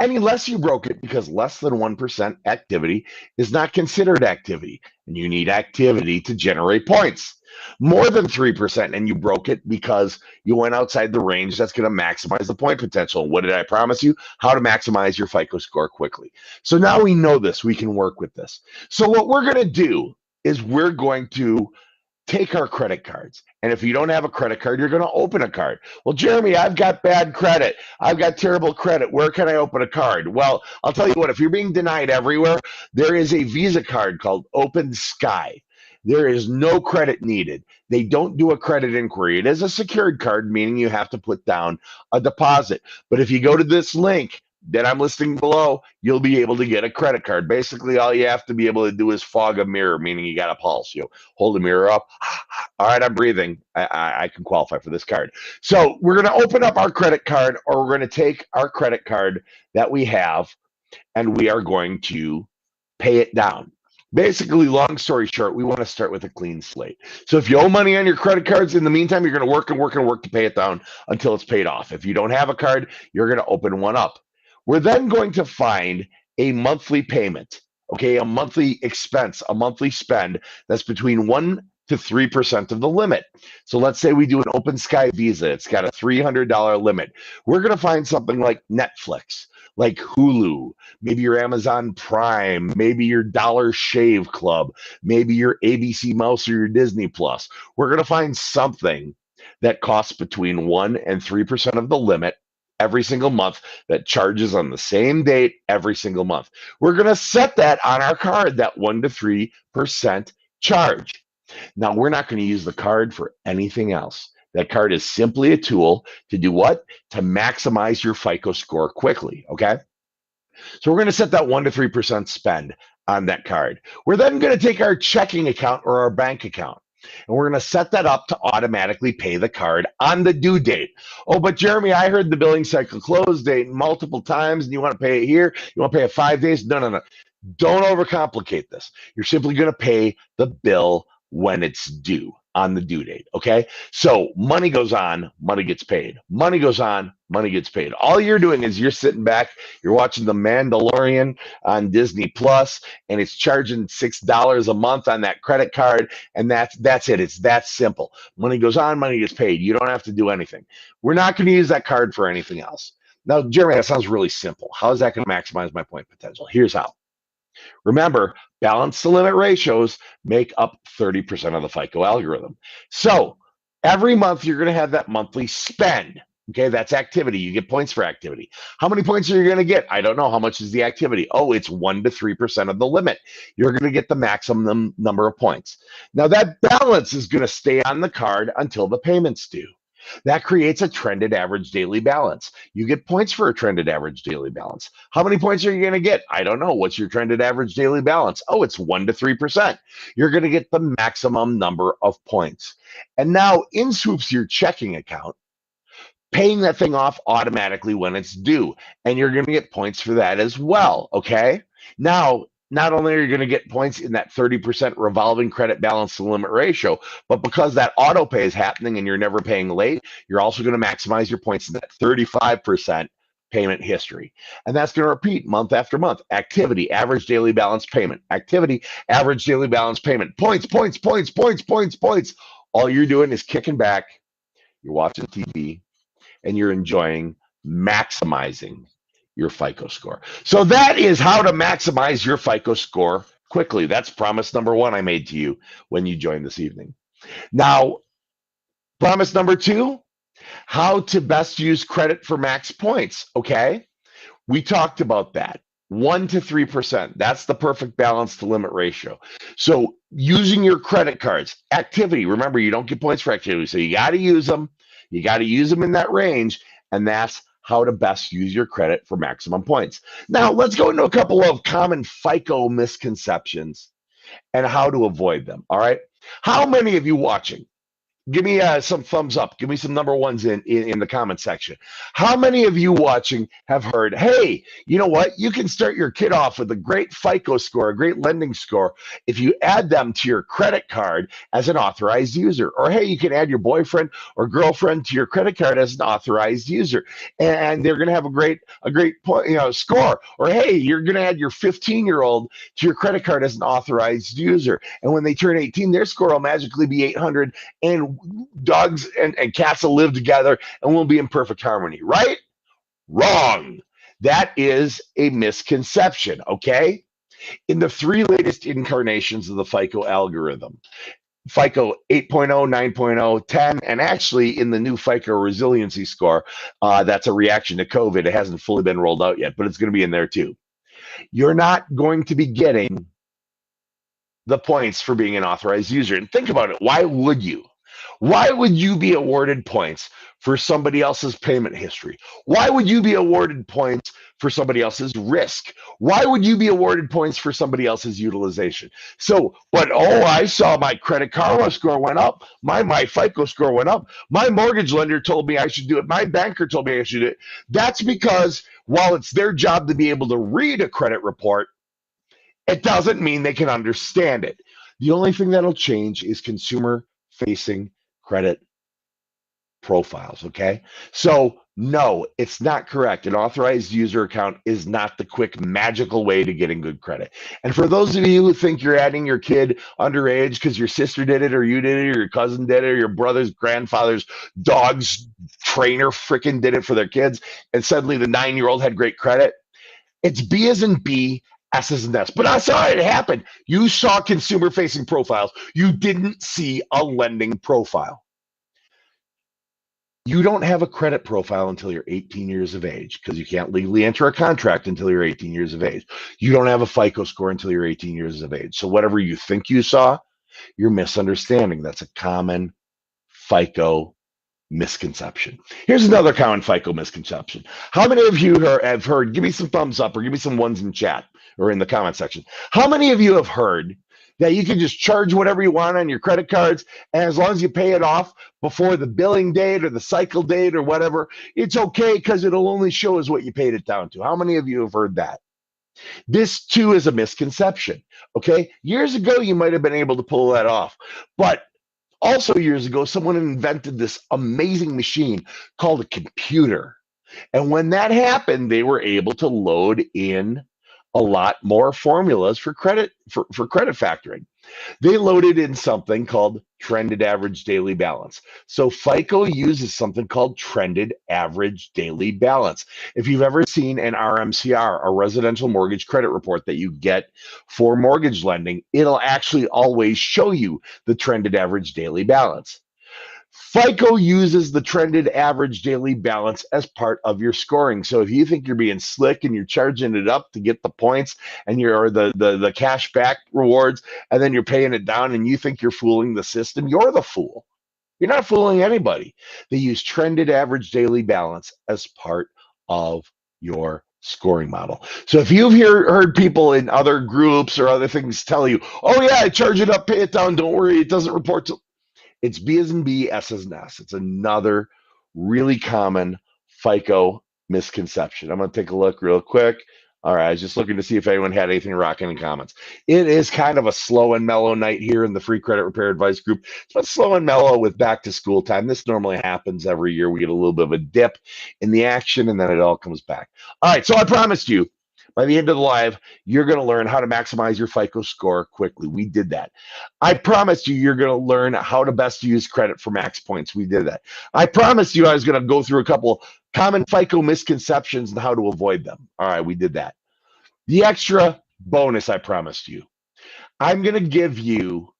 Any less you broke it because less than 1% activity is not considered activity, and you need activity to generate points. More than 3% and you broke it because you went outside the range, that's going to maximize the point potential. What did I promise you? How to maximize your FICO score quickly. So now we know this, we can work with this. So what we're going to do is we're going to take our credit cards. And if you don't have a credit card, you're going to open a card. Well, Jeremy, I've got bad credit. I've got terrible credit. Where can I open a card? Well, I'll tell you what, if you're being denied everywhere, there is a Visa card called Open Sky. There is no credit needed. They don't do a credit inquiry. It is a secured card, meaning you have to put down a deposit. But if you go to this link that I'm listing below, you'll be able to get a credit card. Basically, all you have to be able to do is fog a mirror, meaning you got a pulse. You hold the mirror up. All right, I'm breathing. I can qualify for this card. So we're going to open up our credit card, or we're going to take our credit card that we have, and we are going to pay it down. Basically, long story short, we want to start with a clean slate. So if you owe money on your credit cards, in the meantime, you're going to work and work and work to pay it down until it's paid off. If you don't have a card, you're going to open one up. We're then going to find a monthly payment, okay, a monthly expense, a monthly spend that's between 1 to 3% of the limit. So let's say we do an Open Sky Visa. It's got a $300 limit. We're going to find something like Netflix, like Hulu, maybe your Amazon Prime, maybe your Dollar Shave Club, maybe your ABC Mouse or your Disney Plus. We're going to find something that costs between 1 and 3% of the limit every single month, that charges on the same date every single month. We're going to set that on our card, that 1 to 3% charge. Now, we're not going to use the card for anything else. That card is simply a tool to do what? To maximize your FICO score quickly, okay? So we're going to set that 1 to 3% spend on that card. We're then going to take our checking account or our bank account, and we're going to set that up to automatically pay the card on the due date. Oh, but Jeremy, I heard the billing cycle close date multiple times, and you want to pay it here? You want to pay it 5 days? No. Don't overcomplicate this. You're simply going to pay the bill when it's due, on the due date, okay? So money goes on, money gets paid. Money goes on, money gets paid. All you're doing is you're sitting back, you're watching The Mandalorian on Disney Plus, and it's charging $6 a month on that credit card, and that's it. It's that simple. Money goes on, money gets paid. You don't have to do anything. We're not going to use that card for anything else. Now, Jeremy, that sounds really simple. How is that going to maximize my point potential? Here's how. Remember, balance to limit ratios make up 30% of the FICO algorithm. So every month you're going to have that monthly spend. Okay, that's activity. You get points for activity. How many points are you going to get? I don't know. How much is the activity? Oh, it's 1 to 3% of the limit. You're going to get the maximum number of points. Now that balance is going to stay on the card until the payment's due. That creates a trended average daily balance. You get points for a trended average daily balance. How many points are you going to get? I don't know. What's your trended average daily balance? Oh, it's 1 to 3%. You're going to get the maximum number of points. And now in swoops your checking account, paying that thing off automatically when it's due. And you're going to get points for that as well. Okay. Now, not only are you going to get points in that 30% revolving credit balance to limit ratio, but because that auto pay is happening and you're never paying late, you're also going to maximize your points in that 35% payment history. And that's going to repeat month after month. Activity, average daily balance payment. Activity, average daily balance payment. Points, points, points, points, points, points. All you're doing is kicking back, you're watching TV, and you're enjoying maximizing your FICO score. So that is how to maximize your FICO score quickly. That's promise number 1 I made to you when you joined this evening. Now, promise number 2, how to best use credit for max points. Okay, we talked about that. 1 to 3%. That's the perfect balance to limit ratio. So using your credit cards, activity. Remember, you don't get points for activity, so you got to use them. You got to use them in that range, and that's how to best use your credit for maximum points. Now, let's go into a couple of common FICO misconceptions and how to avoid them. All right. How many of you watching? Give me some thumbs up. Give me some number ones in the comment section. How many of you watching have heard, hey, you know what? You can start your kid off with a great FICO score, a great lending score, if you add them to your credit card as an authorized user. Or, hey, you can add your boyfriend or girlfriend to your credit card as an authorized user. And they're going to have a great score. Or, hey, you're going to add your 15-year-old to your credit card as an authorized user. And when they turn 18, their score will magically be 800, and dogs and cats will live together and will be in perfect harmony, right? Wrong. That is a misconception, okay? In the 3 latest incarnations of the FICO algorithm, FICO 8.0, 9.0, 10, and actually in the new FICO resiliency score, that's a reaction to COVID. It hasn't fully been rolled out yet, but it's going to be in there too. You're not going to be getting the points for being an authorized user. And think about it. Why would you? Why would you be awarded points for somebody else's payment history? Why would you be awarded points for somebody else's risk? Why would you be awarded points for somebody else's utilization? So, I saw my Credit Karma score went up. My FICO score went up. My mortgage lender told me I should do it. My banker told me I should do it. That's because while it's their job to be able to read a credit report, it doesn't mean they can understand it. The only thing that'll change is consumer-facing credit profiles, okay? So, no, it's not correct. An authorized user account is not the quick, magical way to getting good credit. And for those of you who think you're adding your kid underage because your sister did it, or you did it, or your cousin did it, or your brother's grandfather's dog's trainer freaking did it for their kids, and suddenly the 9-year-old had great credit, it's B as in B, S as in S. But I saw it happen. You saw consumer-facing profiles. You didn't see a lending profile. You don't have a credit profile until you're 18 years of age because you can't legally enter a contract until you're 18 years of age. You don't have a FICO score until you're 18 years of age. So whatever you think you saw, you're misunderstanding. That's a common FICO misconception. Here's another common FICO misconception. How many of you have heard, give me some thumbs up or give me some ones in chat or in the comment section. How many of you have heard that you can just charge whatever you want on your credit cards, and as long as you pay it off before the billing date or the cycle date or whatever, it's okay because it'll only show us what you paid it down to? How many of you have heard that? This too is a misconception, okay? Years ago, you might have been able to pull that off, but also years ago, someone invented this amazing machine called a computer. And when that happened, they were able to load in a lot more formulas for credit for credit factoring. They loaded in something called trended average daily balance. So FICO uses something called trended average daily balance. If you've ever seen an RMCR, a residential mortgage credit report that you get for mortgage lending, it'll actually always show you the trended average daily balance. FICO uses the trended average daily balance as part of your scoring. So if you think you're being slick and you're charging it up to get the points and you're the cash back rewards, and then you're paying it down and you think you're fooling the system, you're the fool. You're not fooling anybody. They use trended average daily balance as part of your scoring model. So if you've heard people in other groups or other things tell you, oh yeah, I charge it up, pay it down, don't worry, it doesn't report to, it's B as in B, S as in S. It's another really common FICO misconception. I'm going to take a look real quick. All right, I was just looking to see if anyone had anything rocking in comments. It is kind of a slow and mellow night here in the free credit repair advice group. It's been slow and mellow with back to school time. This normally happens every year. We get a little bit of a dip in the action and then it all comes back. All right, so I promised you by the end of the live, you're going to learn how to maximize your FICO score quickly. We did that. I promised you're going to learn how to best use credit for max points. We did that. I promised you I was going to go through a couple common FICO misconceptions and how to avoid them. All right, we did that. The extra bonus I promised you. I'm going to give you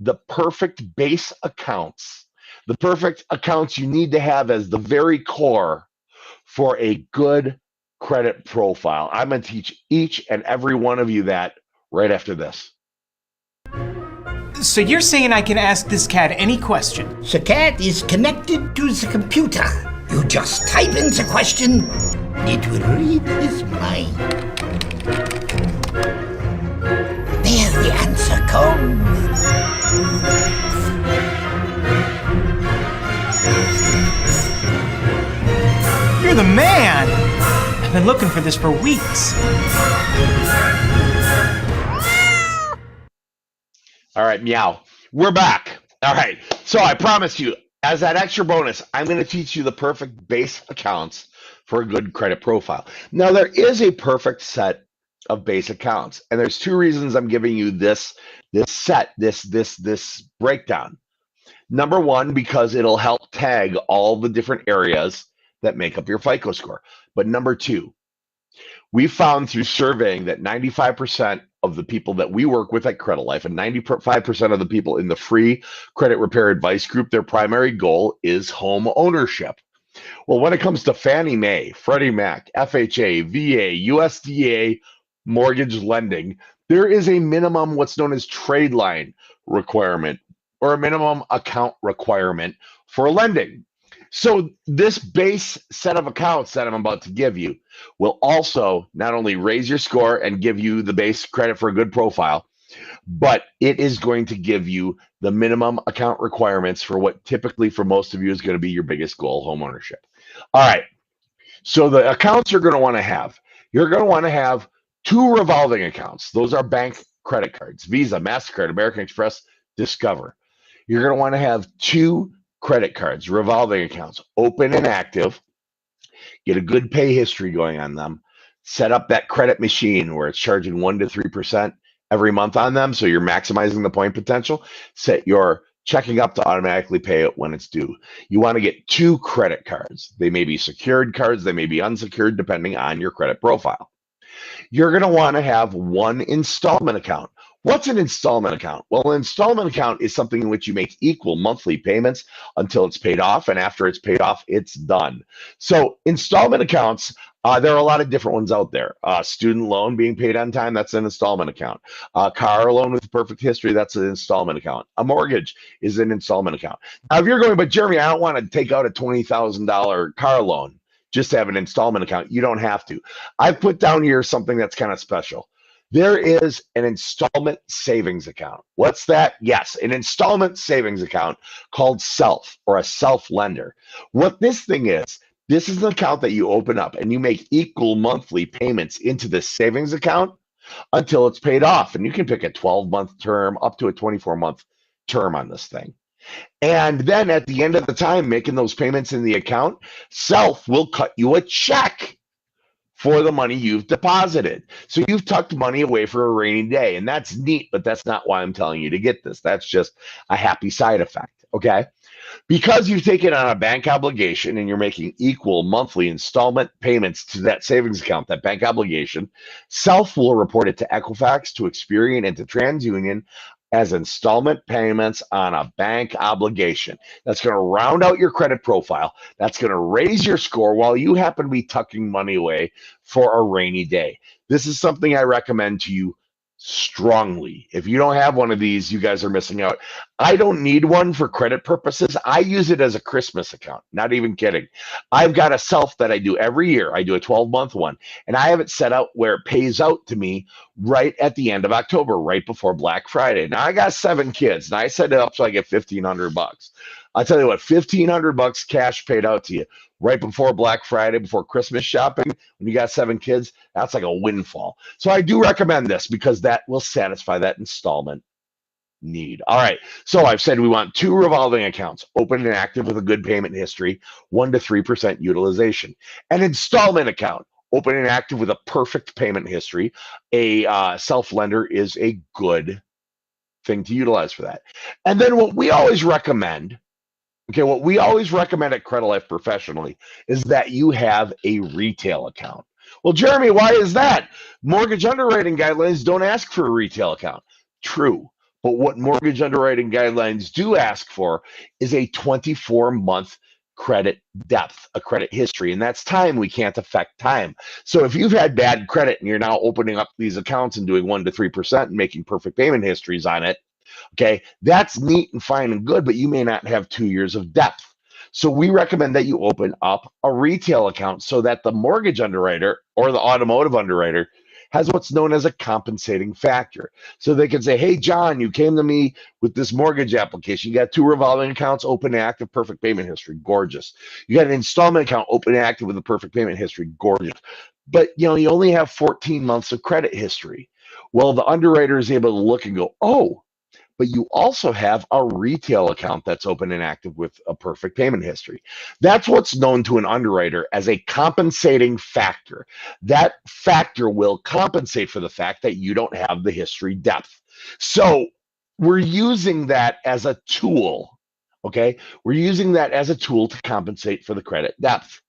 the perfect base accounts, the perfect accounts you need to have as the very core for a good credit profile. I'm going to teach each and every one of you that right after this. So you're saying I can ask this cat any question? The cat is connected to the computer. You just type in the question, it will read his mind. There the answer comes. You're the man! I've been looking for this for weeks. All right, meow. We're back. All right, so I promised you, as that extra bonus, I'm going to teach you the perfect base accounts for a good credit profile. Now, there is a perfect set of base accounts, and there's two reasons I'm giving you this breakdown. Number one, because it'll help tag all the different areas that make up your FICO score. But number two, we found through surveying that 95% of the people that we work with at Credit Life and 95% of the people in the free credit repair advice group, their primary goal is home ownership. Well, when it comes to Fannie Mae, Freddie Mac, FHA, VA, USDA mortgage lending, there is a minimum what's known as trade line requirement or a minimum account requirement for lending. So this base set of accounts that I'm about to give you will also not only raise your score and give you the base credit for a good profile, but it is going to give you the minimum account requirements for what typically for most of you is going to be your biggest goal, home ownership. All right. So the accounts you're going to want to have, you're going to want to have two revolving accounts. Those are bank credit cards, Visa, MasterCard, American Express, Discover. You're going to want to have two credit cards, revolving accounts, open and active. Get a good pay history going on them. Set up that credit machine where it's charging 1 to 3% every month on them, so you're maximizing the point potential. Set your checking up to automatically pay it when it's due. You want to get two credit cards. They may be secured cards, they may be unsecured, depending on your credit profile. You're going to want to have one installment account. What's an installment account? Well, an installment account is something in which you make equal monthly payments until it's paid off, and after it's paid off, it's done. So installment accounts, there are a lot of different ones out there. Student loan being paid on time, that's an installment account. Car loan with perfect history, that's an installment account. A mortgage is an installment account. Now, if you're going, but Jeremy, I don't want to take out a $20,000 car loan just to have an installment account. You don't have to. I've put down here something that's kind of special. There is an installment savings account. What's that? Yes, an installment savings account called Self or a Self lender. What this thing is, this is an account that you open up and you make equal monthly payments into this savings account until it's paid off. And you can pick a 12-month term up to a 24-month term on this thing. And then at the end of the time, making those payments in the account, Self will cut you a check for the money you've deposited. So you've tucked money away for a rainy day, and that's neat, but that's not why I'm telling you to get this. That's just a happy side effect, okay? Because you've taken on a bank obligation and you're making equal monthly installment payments to that savings account, that bank obligation, Self will report it to Equifax, to Experian, and to TransUnion as installment payments on a bank obligation. That's going to round out your credit profile. That's going to raise your score while you happen to be tucking money away for a rainy day. This is something I recommend to you strongly. If you don't have one of these, you guys are missing out. I don't need one for credit purposes. I use it as a Christmas account. Not even kidding. I've got a self that I do every year. I do a 12-month one, and I have it set out where it pays out to me right at the end of October, right before Black Friday. Now I got 7 kids, and I set it up so I get $1,500. I'll tell you what, $1,500 cash paid out to you right before Black Friday, before Christmas shopping, when you got 7 kids, that's like a windfall. So I do recommend this because that will satisfy that installment need. All right. So I've said we want 2 revolving accounts, open and active with a good payment history, 1 to 3% utilization. An installment account, open and active with a perfect payment history. A self-lender is a good thing to utilize for that. And then what we always recommend, what we always recommend at Credit Life professionally is that you have a retail account. Well, Jeremy, why is that? Mortgage underwriting guidelines don't ask for a retail account. True. But what mortgage underwriting guidelines do ask for is a 24-month credit depth, a credit history, and that's time. We can't affect time. So if you've had bad credit and you're now opening up these accounts and doing 1 to 3% and making perfect payment histories on it, okay, that's neat and fine and good, but you may not have 2 years of depth. So we recommend that you open up a retail account so that the mortgage underwriter or the automotive underwriter has what's known as a compensating factor. So they can say, hey, John, you came to me with this mortgage application. You got 2 revolving accounts, open and active, perfect payment history, gorgeous. You got an installment account, open and active with a perfect payment history, gorgeous. But you only have 14 months of credit history. Well, the underwriter is able to look and go, oh, but you also have a retail account that's open and active with a perfect payment history. That's what's known to an underwriter as a compensating factor. That factor will compensate for the fact that you don't have the history depth. So we're using that as a tool, okay? We're using that as a tool to compensate for the credit depth.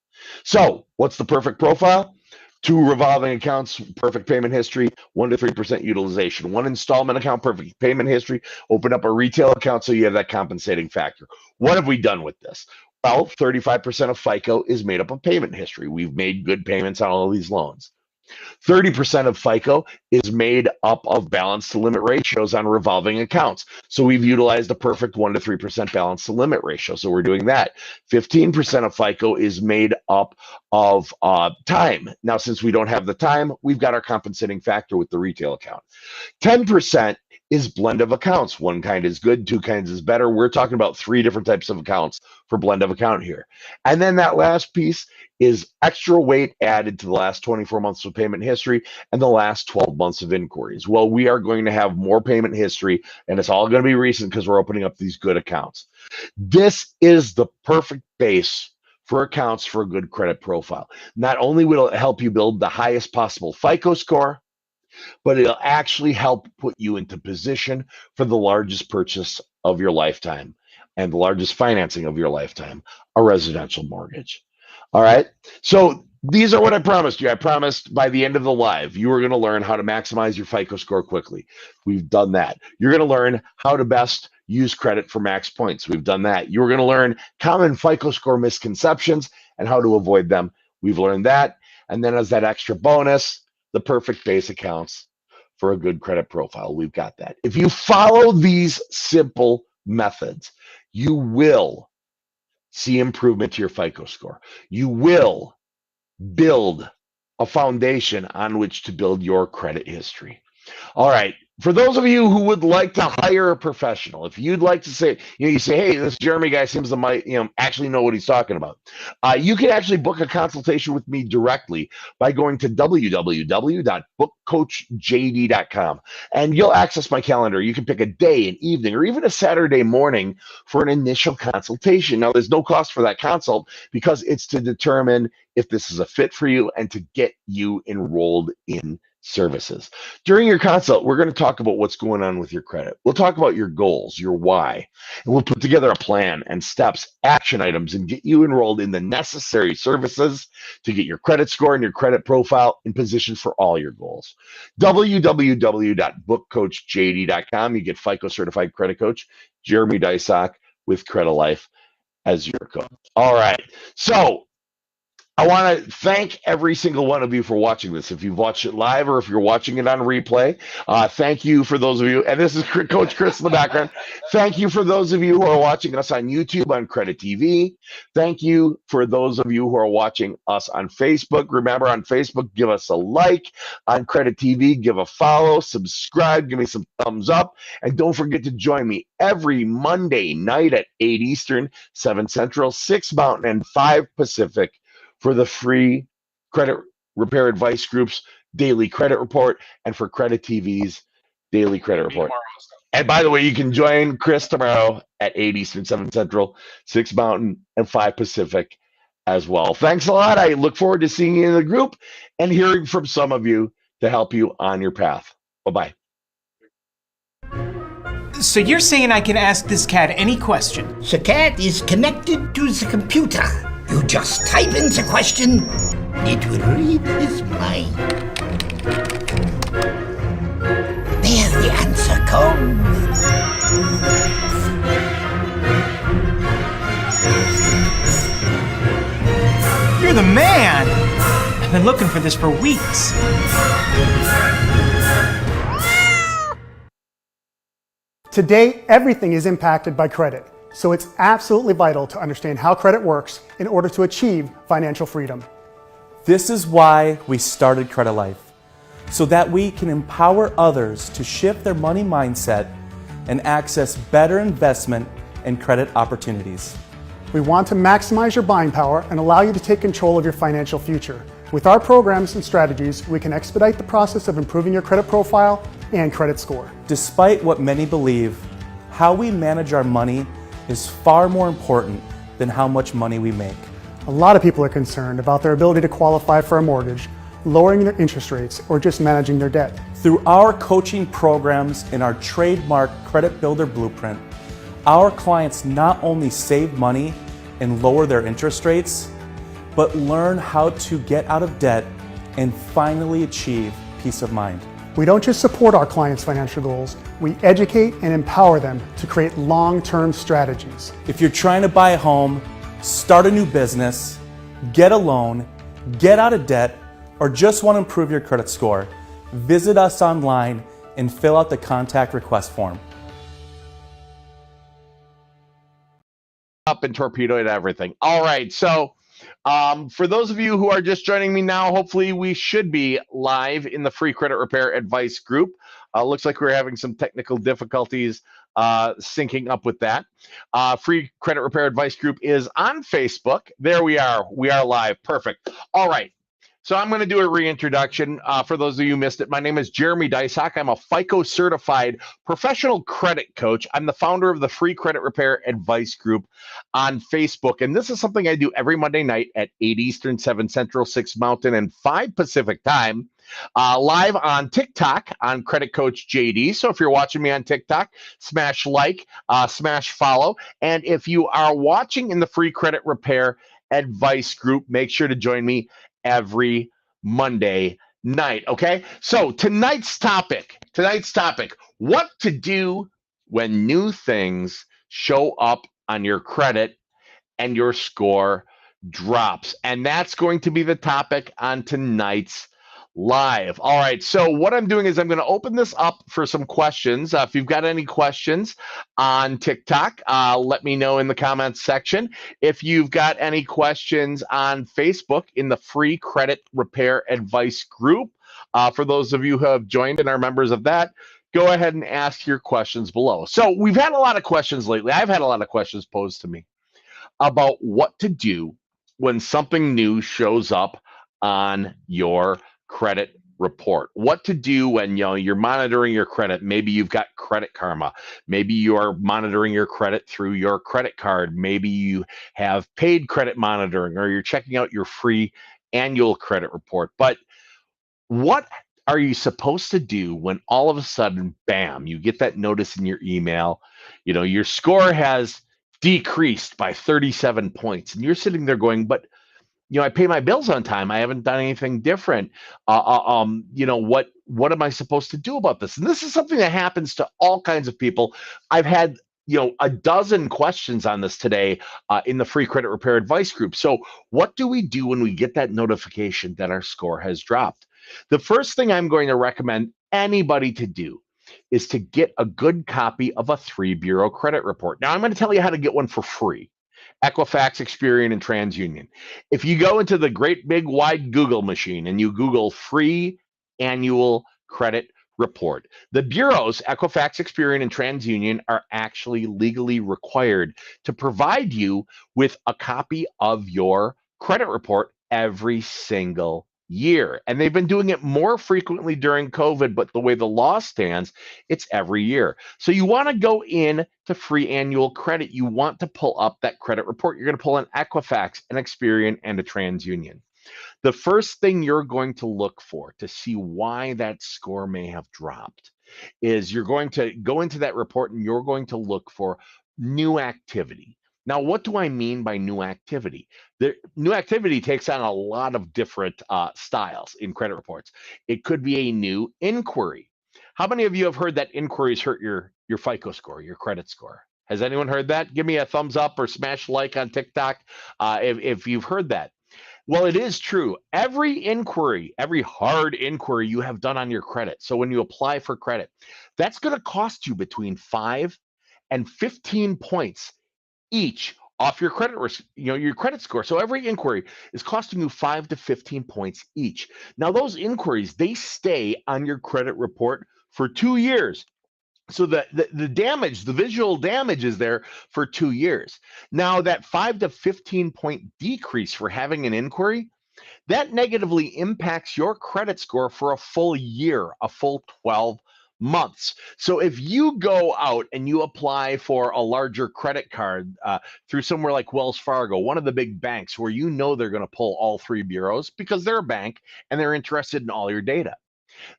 So what's the perfect profile? 2 revolving accounts, perfect payment history, 1 to 3% utilization. 1 installment account, perfect payment history. Open up a retail account so you have that compensating factor. What have we done with this? Well, 35% of FICO is made up of payment history. We've made good payments on all of these loans. 30% of FICO is made up of balance to limit ratios on revolving accounts. So we've utilized a perfect 1 to 3% balance to limit ratio. So we're doing that. 15% of FICO is made up of time. Now, since we don't have the time, we've got our compensating factor with the retail account. 10% is blend of accounts. 1 kind is good, 2 kinds is better. We're talking about 3 different types of accounts for blend of account here. And then that last piece is extra weight added to the last 24 months of payment history and the last 12 months of inquiries. Well, we are going to have more payment history, and it's all going to be recent because we're opening up these good accounts. This is the perfect base for accounts for a good credit profile. Not only will it help you build the highest possible FICO score, but it'll actually help put you into position for the largest purchase of your lifetime and the largest financing of your lifetime, a residential mortgage. All right. So these are what I promised you. I promised by the end of the live, you are going to learn how to maximize your FICO score quickly. We've done that. You're going to learn how to best use credit for max points. We've done that. You're going to learn common FICO score misconceptions and how to avoid them. We've learned that. And then as that extra bonus, the perfect base accounts for a good credit profile. We've got that. If you follow these simple methods, you will see improvement to your FICO score. You will build a foundation on which to build your credit history. All right. For those of you who would like to hire a professional, if you'd like to say, you say, hey, this Jeremy guy seems to might, actually know what he's talking about. You can actually book a consultation with me directly by going to www.bookcoachjd.com, and you'll access my calendar. You can pick a day, an evening, or even a Saturday morning for an initial consultation. Now, there's no cost for that consult because it's to determine if this is a fit for you and to get you enrolled in services. During your consult, we're going to talk about what's going on with your credit. We'll talk about your goals, your why, and we'll put together a plan and steps, action items, and get you enrolled in the necessary services to get your credit score and your credit profile in position for all your goals. www.bookcoachjd.com. You get FICO certified credit coach, Jeremy Dysock with Credit Life as your coach. All right. So I want to thank every single one of you for watching this. If you've watched it live or if you're watching it on replay, thank you for those of you. And this is Coach Chris in the background. Thank you for those of you who are watching us on YouTube on Credit TV. Thank you for those of you who are watching us on Facebook. Remember, on Facebook, give us a like. On Credit TV, give a follow, subscribe, give me some thumbs up. And don't forget to join me every Monday night at 8 Eastern, 7 Central, 6 Mountain, and 5 Pacific for the free Credit Repair Advice Group's daily credit report and for Credit TV's daily credit report. And by the way, you can join Chris tomorrow at 8 Eastern, 7 Central, 6 Mountain, and 5 Pacific as well. Thanks a lot. I look forward to seeing you in the group and hearing from some of you to help you on your path. Bye-bye. So you're saying I can ask this cat any question? The cat is connected to the computer. You just type in the question, it will read his mind. There the answer comes. You're the man! I've been looking for this for weeks. Today, everything is impacted by credit, so it's absolutely vital to understand how credit works in order to achieve financial freedom. This is why we started Credit Life, so that we can empower others to shift their money mindset and access better investment and credit opportunities. We want to maximize your buying power and allow you to take control of your financial future. With our programs and strategies, we can expedite the process of improving your credit profile and credit score. Despite what many believe, how we manage our money is far more important than how much money we make. A lot of people are concerned about their ability to qualify for a mortgage, lowering their interest rates, or just managing their debt. Through our coaching programs and our trademark Credit Builder Blueprint, our clients not only save money and lower their interest rates, but learn how to get out of debt and finally achieve peace of mind. We don't just support our clients' financial goals, we educate and empower them to create long-term strategies. If you're trying to buy a home, start a new business, get a loan, get out of debt, or just want to improve your credit score, visit us online and fill out the contact request form. Up and torpedoed everything. All right, so for those of you who are just joining me now, hopefully we should be live in the free credit repair advice group. Looks like we're having some technical difficulties syncing up with that. Free credit repair advice group is on Facebook. There we are. We are live. Perfect. All right. So I'm going to do a reintroduction. For those of you who missed it, my name is Jeremy Dysock. I'm a FICO certified professional credit coach. I'm the founder of the Free Credit Repair Advice Group on Facebook. And this is something I do every Monday night at 8 Eastern, 7 Central, 6 Mountain, and 5 Pacific time. Live on TikTok on Credit Coach JD. So if you're watching me on TikTok, smash like, smash follow. And if you are watching in the Free Credit Repair Advice Group, make sure to join me every Monday night. Okay. So tonight's topic, what to do when new things show up on your credit and your score drops. And that's going to be the topic on tonight's live. All right. So what I'm doing is I'm going to open this up for some questions. If you've got any questions on TikTok, let me know in the comments section. If you've got any questions on Facebook in the Free Credit Repair Advice Group, for those of you who have joined and are members of that, go ahead and ask your questions below. So we've had a lot of questions lately. I've had a lot of questions posed to me about what to do when something new shows up on your credit report. What to do when you're monitoring your credit. Maybe you've got Credit Karma. Maybe you are monitoring your credit through your credit card. Maybe you have paid credit monitoring, or you're checking out your free annual credit report. But what are you supposed to do when all of a sudden, bam, you get that notice in your email, your score has decreased by 37 points, and you're sitting there going, but I pay my bills on time. I haven't done anything different. What am I supposed to do about this? And this is something that happens to all kinds of people. I've had a dozen questions on this today in the free credit repair advice group. So what do we do when we get that notification that our score has dropped? The first thing I'm going to recommend anybody to do is to get a good copy of a 3-bureau credit report. Now, I'm going to tell you how to get one for free. Equifax, Experian, and TransUnion. If you go into the great big wide Google machine and you Google free annual credit report, the bureaus, Equifax, Experian, and TransUnion, are actually legally required to provide you with a copy of your credit report every single year. And they've been doing it more frequently during COVID, but the way the law stands, it's every year. So you want to go in to free annual credit. You want to pull up that credit report. You're going to pull an Equifax, an Experian, and a TransUnion. The first thing you're going to look for to see why that score may have dropped is you're going to go into that report and you're going to look for new activity. Now, what do I mean by new activity? The new activity takes on a lot of different styles in credit reports. It could be a new inquiry. How many of you have heard that inquiries hurt your FICO score, your credit score? Has anyone heard that? Give me a thumbs up or smash like on TikTok if you've heard that. Well, it is true. Every inquiry, every hard inquiry you have done on your credit, so when you apply for credit, that's going to cost you between 5 and 15 points each off your credit risk, your credit score. So every inquiry is costing you 5 to 15 points each. Now, those inquiries, they stay on your credit report for 2 years. So the damage, the visual damage is there for 2 years. Now, that 5 to 15 point decrease for having an inquiry, that negatively impacts your credit score for a full year, a full 12 months. So if you go out and you apply for a larger credit card through somewhere like Wells Fargo, one of the big banks where they're going to pull all 3 bureaus because they're a bank and they're interested in all your data.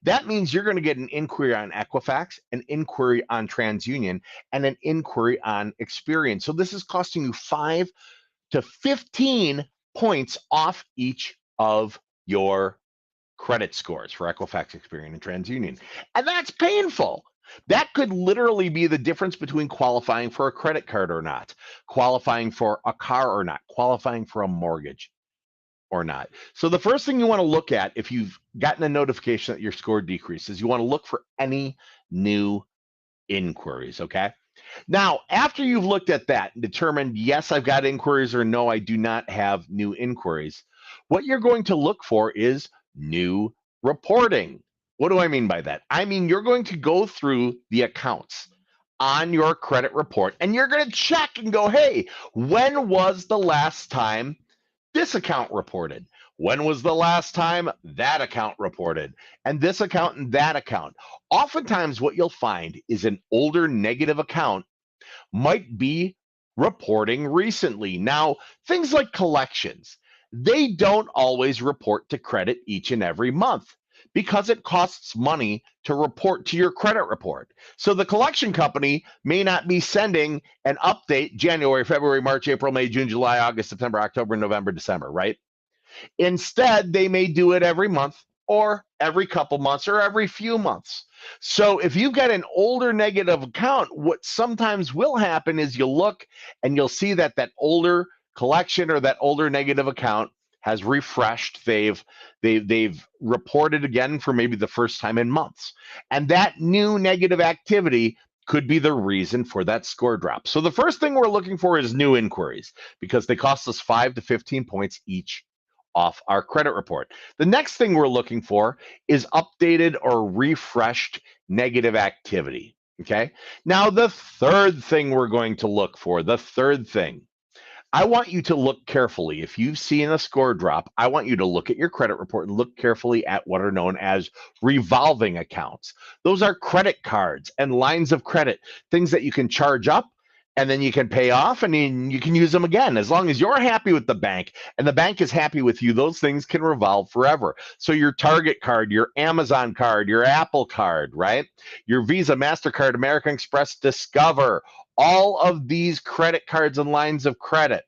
That means you're going to get an inquiry on Equifax, an inquiry on TransUnion, and an inquiry on Experian. So this is costing you 5 to 15 points off each of your credit scores for Equifax, Experian, and TransUnion. And that's painful. That could literally be the difference between qualifying for a credit card or not, qualifying for a car or not, qualifying for a mortgage or not. So the first thing you want to look at if you've gotten a notification that your score decreases, you want to look for any new inquiries, okay? Now, after you've looked at that and determined, yes, I've got inquiries, or no, I do not have new inquiries, what you're going to look for is new reporting. What do I mean by that? I mean, you're going to go through the accounts on your credit report and you're going to check and go, hey, when was the last time this account reported? When was the last time that account reported? And this account and that account. Oftentimes what you'll find is an older negative account might be reporting recently. Now, things like collections, they don't always report to credit each and every month because it costs money to report to your credit report. So the collection company may not be sending an update January, February, March, April, May, June, July, August, September, October, November, December, right? Instead, they may do it every month or every couple months or every few months. So if you've got an older negative account, what sometimes will happen is you'll look and you'll see that that older collection or that older negative account has refreshed. They've reported again for maybe the first time in months. And that new negative activity could be the reason for that score drop. So the first thing we're looking for is new inquiries because they cost us 5 to 15 points each off our credit report. The next thing we're looking for is updated or refreshed negative activity. Okay. Now, the third thing we're going to look for, I want you to look carefully. If you've seen a score drop, I want you to look at your credit report and look carefully at what are known as revolving accounts. Those are credit cards and lines of credit, things that you can charge up and then you can pay off and then you can use them again. As long as you're happy with the bank and the bank is happy with you, those things can revolve forever. So your Target card, your Amazon card, your Apple card, right? Your Visa, MasterCard, American Express, Discover, all of these credit cards and lines of credit.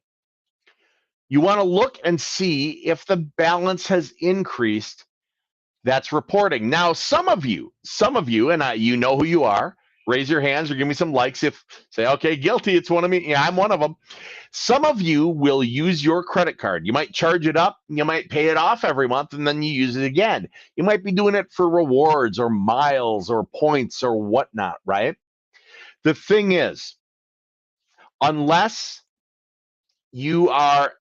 You want to look and see if the balance has increased. That's reporting. Now, some of you, and you know who you are, Raise your hands or give me some likes if say, okay, guilty. It's one of me. Yeah, I'm one of them. Some of you will use your credit card. You might charge it up, you might pay it off every month, and then you use it again. You might be doing it for rewards or miles or points or whatnot, right? The thing is, unless you are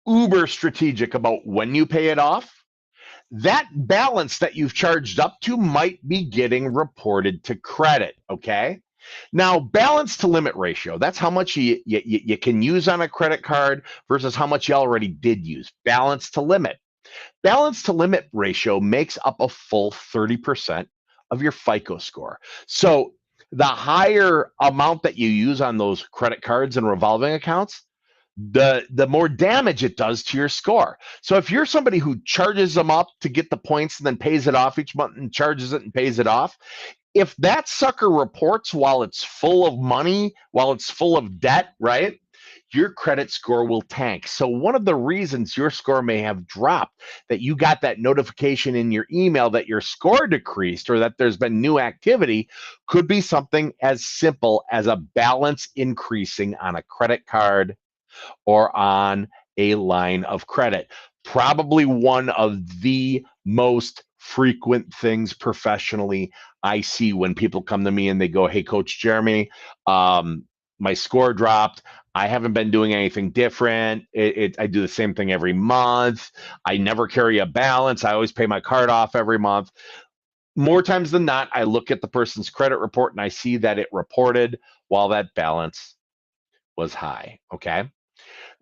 uber strategic about when you pay it off, that balance that you've charged up to might be getting reported to credit, okay? Now, balance to limit ratio, that's how much you can use on a credit card versus how much you already did use. Balance to limit. Balance to limit ratio makes up a full 30% of your FICO score. So the higher amount that you use on those credit cards and revolving accounts, the more damage it does to your score. So if you're somebody who charges them up to get the points and then pays it off each month and charges it and pays it off, if that sucker reports while it's full of money, while it's full of debt, right, your credit score will tank. So one of the reasons your score may have dropped, that you got that notification in your email that your score decreased or that there's been new activity, could be something as simple as a balance increasing on a credit card or on a line of credit. Probably one of the most frequent things professionally I see when people come to me and they go, hey, Coach Jeremy, my score dropped. I haven't been doing anything different. I do the same thing every month. I never carry a balance. I always pay my card off every month. More times than not, I look at the person's credit report and I see that it reported while that balance was high, okay?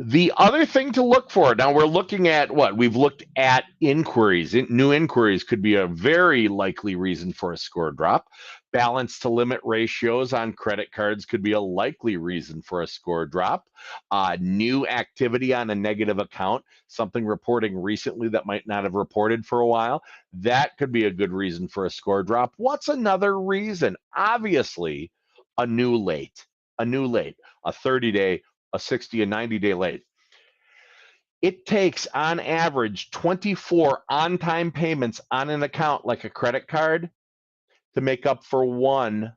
The other thing to look for, now we're looking at what? We've looked at inquiries. New inquiries could be a very likely reason for a score drop. Balance to limit ratios on credit cards could be a likely reason for a score drop. New activity on a negative account, something reporting recently that might not have reported for a while, that could be a good reason for a score drop. What's another reason? Obviously, a new late, a 30-day, a 60, a 90-day late. It takes on average 24 on-time payments on an account like a credit card to make up for one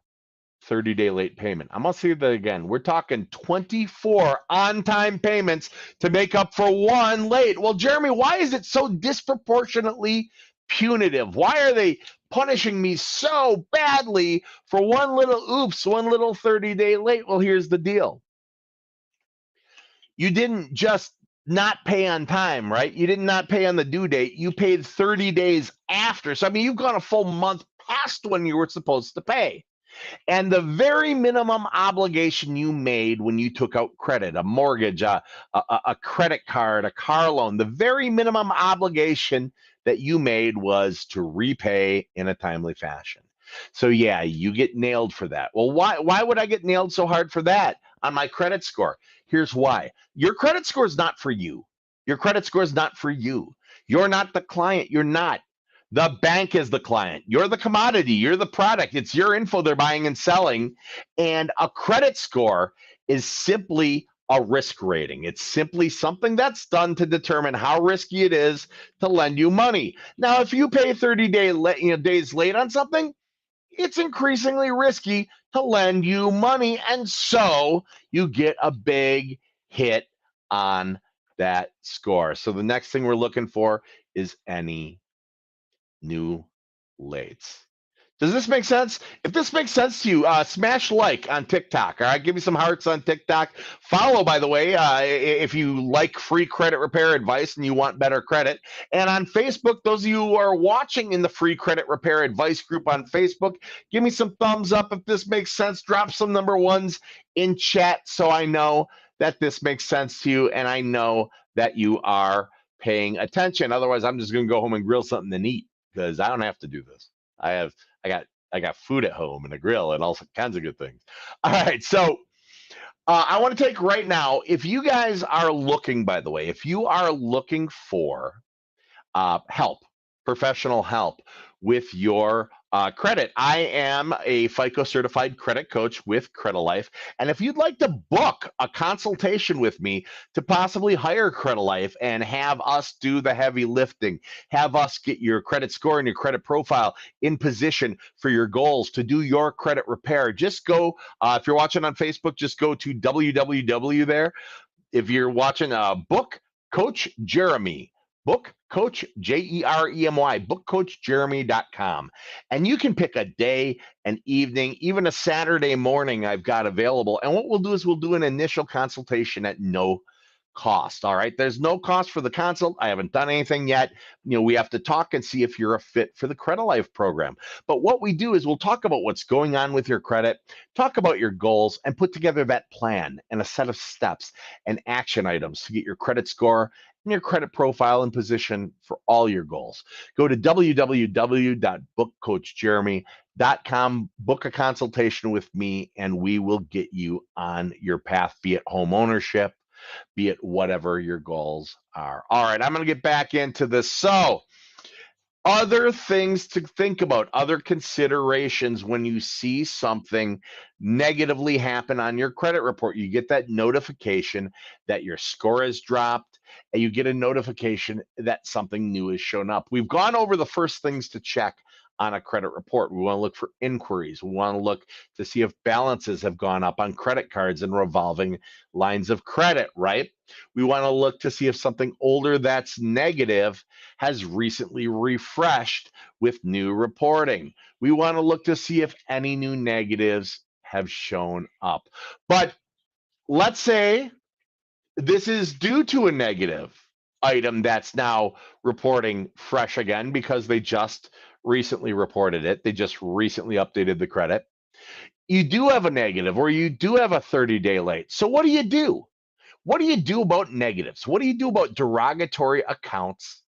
30-day late payment. I'm gonna say that again. We're talking 24 on-time payments to make up for one late. Well, Jeremy, why is it so disproportionately punitive? Why are they punishing me so badly for one little oops, one little 30-day late? Well, here's the deal. You didn't just not pay on time, right? You did not pay on the due date. You paid 30 days after. So, I mean, you've gone a full month past when you were supposed to pay. And the very minimum obligation you made when you took out credit, a mortgage, a credit card, a car loan, the very minimum obligation that you made was to repay in a timely fashion. So yeah, you get nailed for that. Well, why would I get nailed so hard for that on my credit score? Here's why. Your credit score is not for you. Your credit score is not for you. You're not the client. You're not. The bank is the client. You're the commodity. You're the product. It's your info they're buying and selling. And a credit score is simply a risk rating. It's simply something that's done to determine how risky it is to lend you money. Now, if you pay 30 days late on something, it's increasingly risky to lend you money, and so you get a big hit on that score. So the next thing we're looking for is any new lates. Does this make sense? If this makes sense to you, smash like on TikTok. All right, give me some hearts on TikTok. Follow, by the way, if you like free credit repair advice and you want better credit. And on Facebook, those of you who are watching in the free credit repair advice group on Facebook, give me some thumbs up if this makes sense. Drop some number ones in chat so I know that this makes sense to you and I know that you are paying attention. Otherwise, I'm just going to go home and grill something and eat because I don't have to do this. I got food at home and a grill and all kinds of good things. All right, so I want to take right now, if you guys are looking, by the way, if you are looking for help professional help with your credit. I am a FICO certified credit coach with Credit Life. And if you'd like to book a consultation with me to possibly hire Credit Life and have us do the heavy lifting, have us get your credit score and your credit profile in position for your goals to do your credit repair, just go, if you're watching on Facebook, just go to www there. If you're watching book Coach Jeremy, book Coach Jeremy, bookcoachjeremy.com. And you can pick a day, an evening, even a Saturday morning I've got available. And what we'll do is we'll do an initial consultation at no cost. All right. There's no cost for the consult. I haven't done anything yet. We have to talk and see if you're a fit for the Credit Life program. But what we do is we'll talk about what's going on with your credit, talk about your goals, and put together that plan and a set of steps and action items to get your credit score and your credit profile in position for all your goals. Go to www.bookcoachjeremy.com, book a consultation with me, and we will get you on your path, be it home ownership, be it whatever your goals are. All right, I'm going to get back into this. So, other things to think about, other considerations when you see something negatively happen on your credit report. You get that notification that your score has dropped, and you get a notification that something new has shown up. We've gone over the first things to check on a credit report. We want to look for inquiries. We want to look to see if balances have gone up on credit cards and revolving lines of credit, right? We want to look to see if something older that's negative has recently refreshed with new reporting. We want to look to see if any new negatives have shown up. But let's say this is due to a negative item that's now reporting fresh again because they just recently reported it. They just recently updated the credit. You do have a negative, or you do have a 30-day late. So what do you do? What do you do about negatives? What do you do about derogatory accounts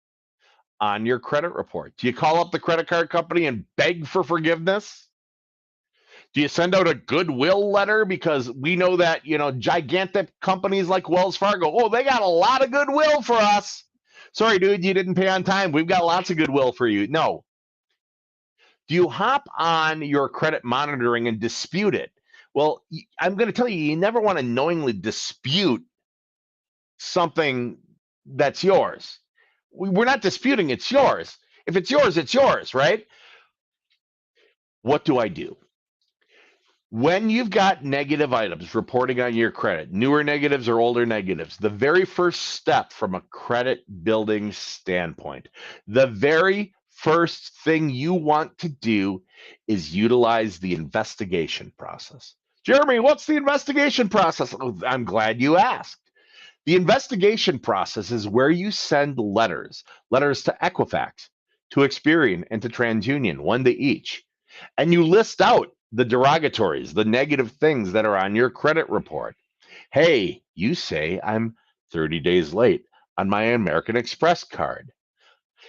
on your credit report? Do you call up the credit card company and beg for forgiveness? Do you send out a goodwill letter? Because we know that, gigantic companies like Wells Fargo, they got a lot of goodwill for us. Sorry, dude, you didn't pay on time. We've got lots of goodwill for you. No. Do you hop on your credit monitoring and dispute it? Well, I'm going to tell you, you never want to knowingly dispute something that's yours. We're not disputing it's yours. If it's yours, right? What do I do? When you've got negative items reporting on your credit, newer negatives or older negatives, the very first step from a credit building standpoint, the very first thing you want to do is utilize the investigation process. Jeremy, what's the investigation process? Oh, I'm glad you asked. The investigation process is where you send letters to Equifax, to Experian, and to TransUnion, one to each. And you list out the derogatories, the negative things that are on your credit report. Hey, you say I'm 30 days late on my American Express card.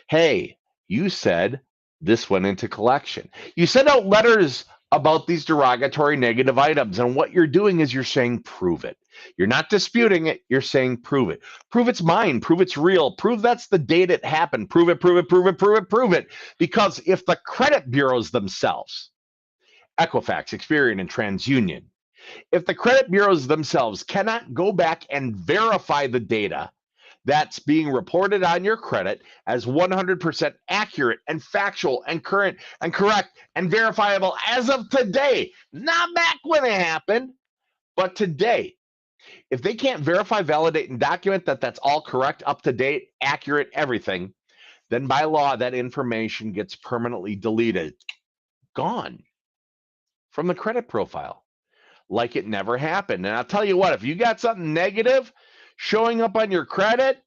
Hey, you said this went into collection. You send out letters about these derogatory negative items, and what you're doing is you're saying, prove it. You're not disputing it. You're saying, prove it. Prove it's mine. Prove it's real. Prove that's the date it happened. Prove it, prove it, prove it, prove it, prove it. Because if the credit bureaus themselves, Equifax, Experian, and TransUnion, if the credit bureaus themselves cannot go back and verify the data that's being reported on your credit as 100% accurate and factual and current and correct and verifiable as of today, not back when it happened, but today. If they can't verify, validate, and document that that's all correct, up to date, accurate, everything, then by law, that information gets permanently deleted, gone from the credit profile, like it never happened. And I'll tell you what, if you got something negative showing up on your credit,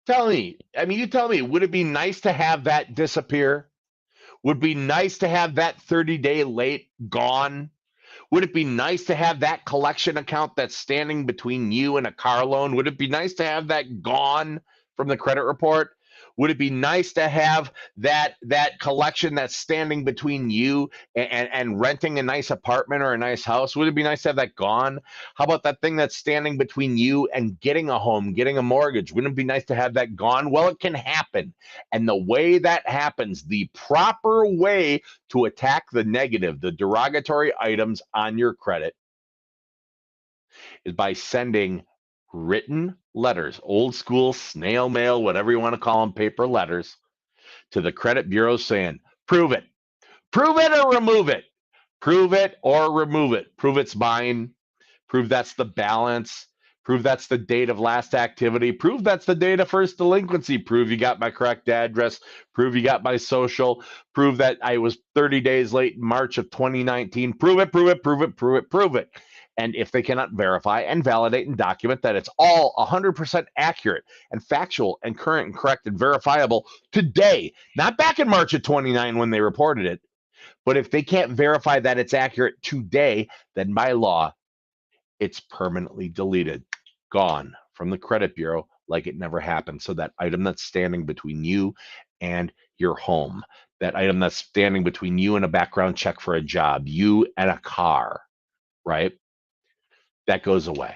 you tell me, would it be nice to have that disappear? Would it be nice to have that 30-day late gone? Would it be nice to have that collection account that's standing between you and a car loan? Would it be nice to have that gone from the credit report? Would it be nice to have that collection that's standing between you and renting a nice apartment or a nice house? Would it be nice to have that gone? How about that thing that's standing between you and getting a home, getting a mortgage? Wouldn't it be nice to have that gone? Well, it can happen. And the way that happens, the proper way to attack the negative, the derogatory items on your credit, is by sending written letters, old school snail mail, whatever you want to call them, paper letters, to the credit bureau saying, prove it or remove it, prove it or remove it, prove it's mine, prove that's the balance, prove that's the date of last activity, prove that's the date of first delinquency, prove you got my correct address, prove you got my social, prove that I was 30 days late in March of 2019, prove it. And if they cannot verify and validate and document that it's all 100% accurate and factual and current and correct and verifiable today, not back in March of 29 when they reported it, but if they can't verify that it's accurate today, then by law, it's permanently deleted, gone from the credit bureau like it never happened. So that item that's standing between you and your home, that item that's standing between you and a background check for a job, you and a car, right? That goes away.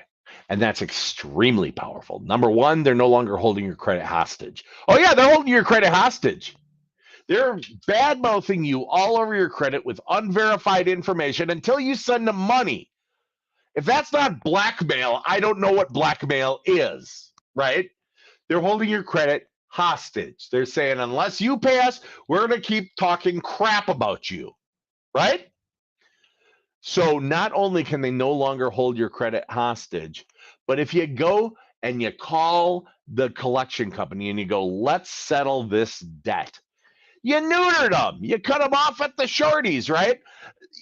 And that's extremely powerful. Number one, they're no longer holding your credit hostage. Oh yeah, they're holding your credit hostage. They're bad-mouthing you all over your credit with unverified information until you send them money. If that's not blackmail, I don't know what blackmail is, right? They're holding your credit hostage. They're saying, unless you pay us, we're going to keep talking crap about you, right? So not only can they no longer hold your credit hostage, but if you go and you call the collection company and you go, let's settle this debt, you neutered them. You cut them off at the shorties, right?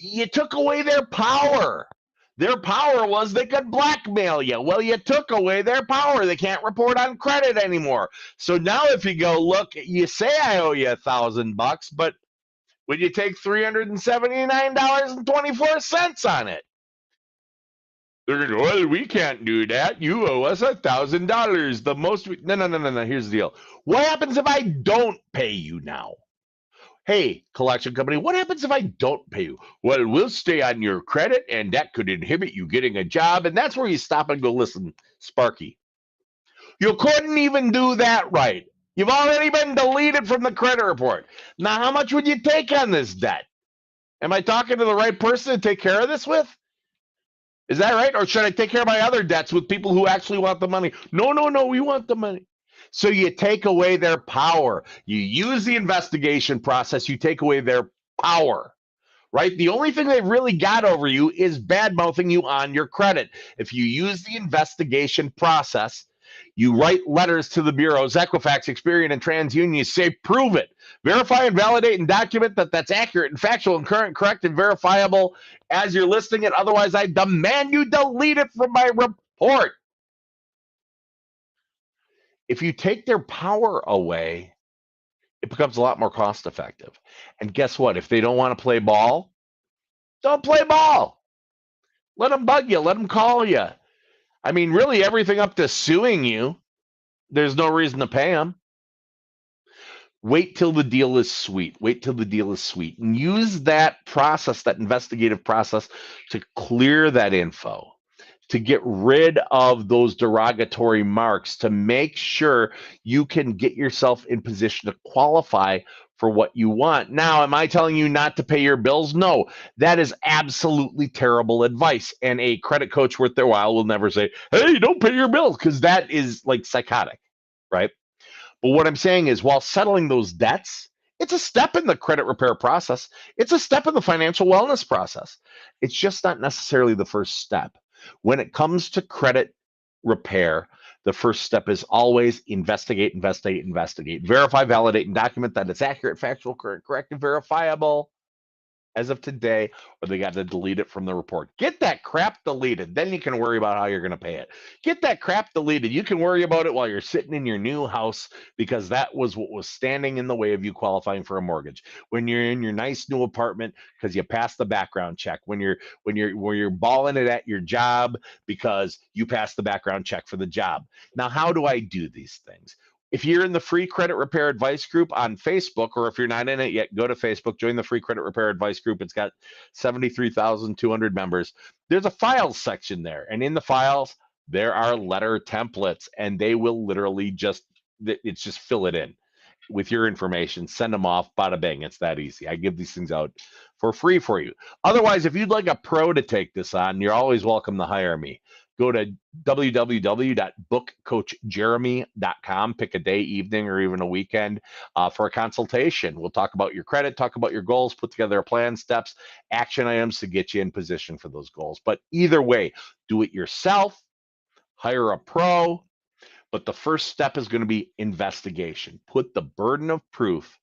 You took away their power. Their power was they could blackmail you. Well, you took away their power. They can't report on credit anymore. So now if you go, look, you say I owe you $1,000, but would you take $379.24 on it? They're going to go, well, we can't do that. You owe us $1,000. The most. No. Here's the deal. What happens if I don't pay you now? Hey, collection company, what happens if I don't pay you? Well, we'll stay on your credit, and that could inhibit you getting a job. And that's where you stop and go, listen, Sparky, you couldn't even do that right. You've already been deleted from the credit report. Now, how much would you take on this debt? Am I talking to the right person to take care of this with? Is that right? Or should I take care of my other debts with people who actually want the money? No, we want the money. So you take away their power. You use the investigation process. You take away their power, right? The only thing they've really got over you is bad-mouthing you on your credit. If you use the investigation process, you write letters to the bureaus, Equifax, Experian, and TransUnion. You say, prove it. Verify and validate and document that that's accurate and factual and current, correct, and verifiable as you're listing it. Otherwise, I demand you delete it from my report. If you take their power away, it becomes a lot more cost effective. And guess what? If they don't want to play ball, don't play ball. Let them bug you. Let them call you. I mean, really, everything up to suing you, there's no reason to pay them. Wait till the deal is sweet. And use that process, that investigative process, to clear that info, to get rid of those derogatory marks, to make sure you can get yourself in position to qualify for what you want. Now, am I telling you not to pay your bills? No, that is absolutely terrible advice. And a credit coach worth their while will never say, hey, don't pay your bills, because that is like psychotic, right? But what I'm saying is, while settling those debts, it's a step in the credit repair process. It's a step in the financial wellness process. It's just not necessarily the first step. When it comes to credit repair, the first step is always investigate. Verify, validate, and document that it's accurate, factual, correct, and verifiable as of today, or they got to delete it from the report. Get that crap deleted. Then you can worry about how you're going to pay it. Get that crap deleted. You can worry about it while you're sitting in your new house, because that was what was standing in the way of you qualifying for a mortgage. When you're in your nice new apartment because you passed the background check. When you're balling it at your job because you passed the background check for the job. Now, how do I do these things? If you're in the free credit repair advice group on Facebook, or if you're not in it yet, go to Facebook, join the free credit repair advice group. It's got 73,200 members. There's a files section there. And in the files, there are letter templates, and they will literally just fill it in with your information, send them off, bada bang. It's that easy. I give these things out for free for you. Otherwise, if you'd like a pro to take this on, you're always welcome to hire me. Go to www.bookcoachjeremy.com, pick a day, evening, or even a weekend for a consultation. We'll talk about your credit, talk about your goals, put together a plan, steps, action items to get you in position for those goals. But either way, do it yourself, hire a pro. But the first step is going to be investigation. Put the burden of proof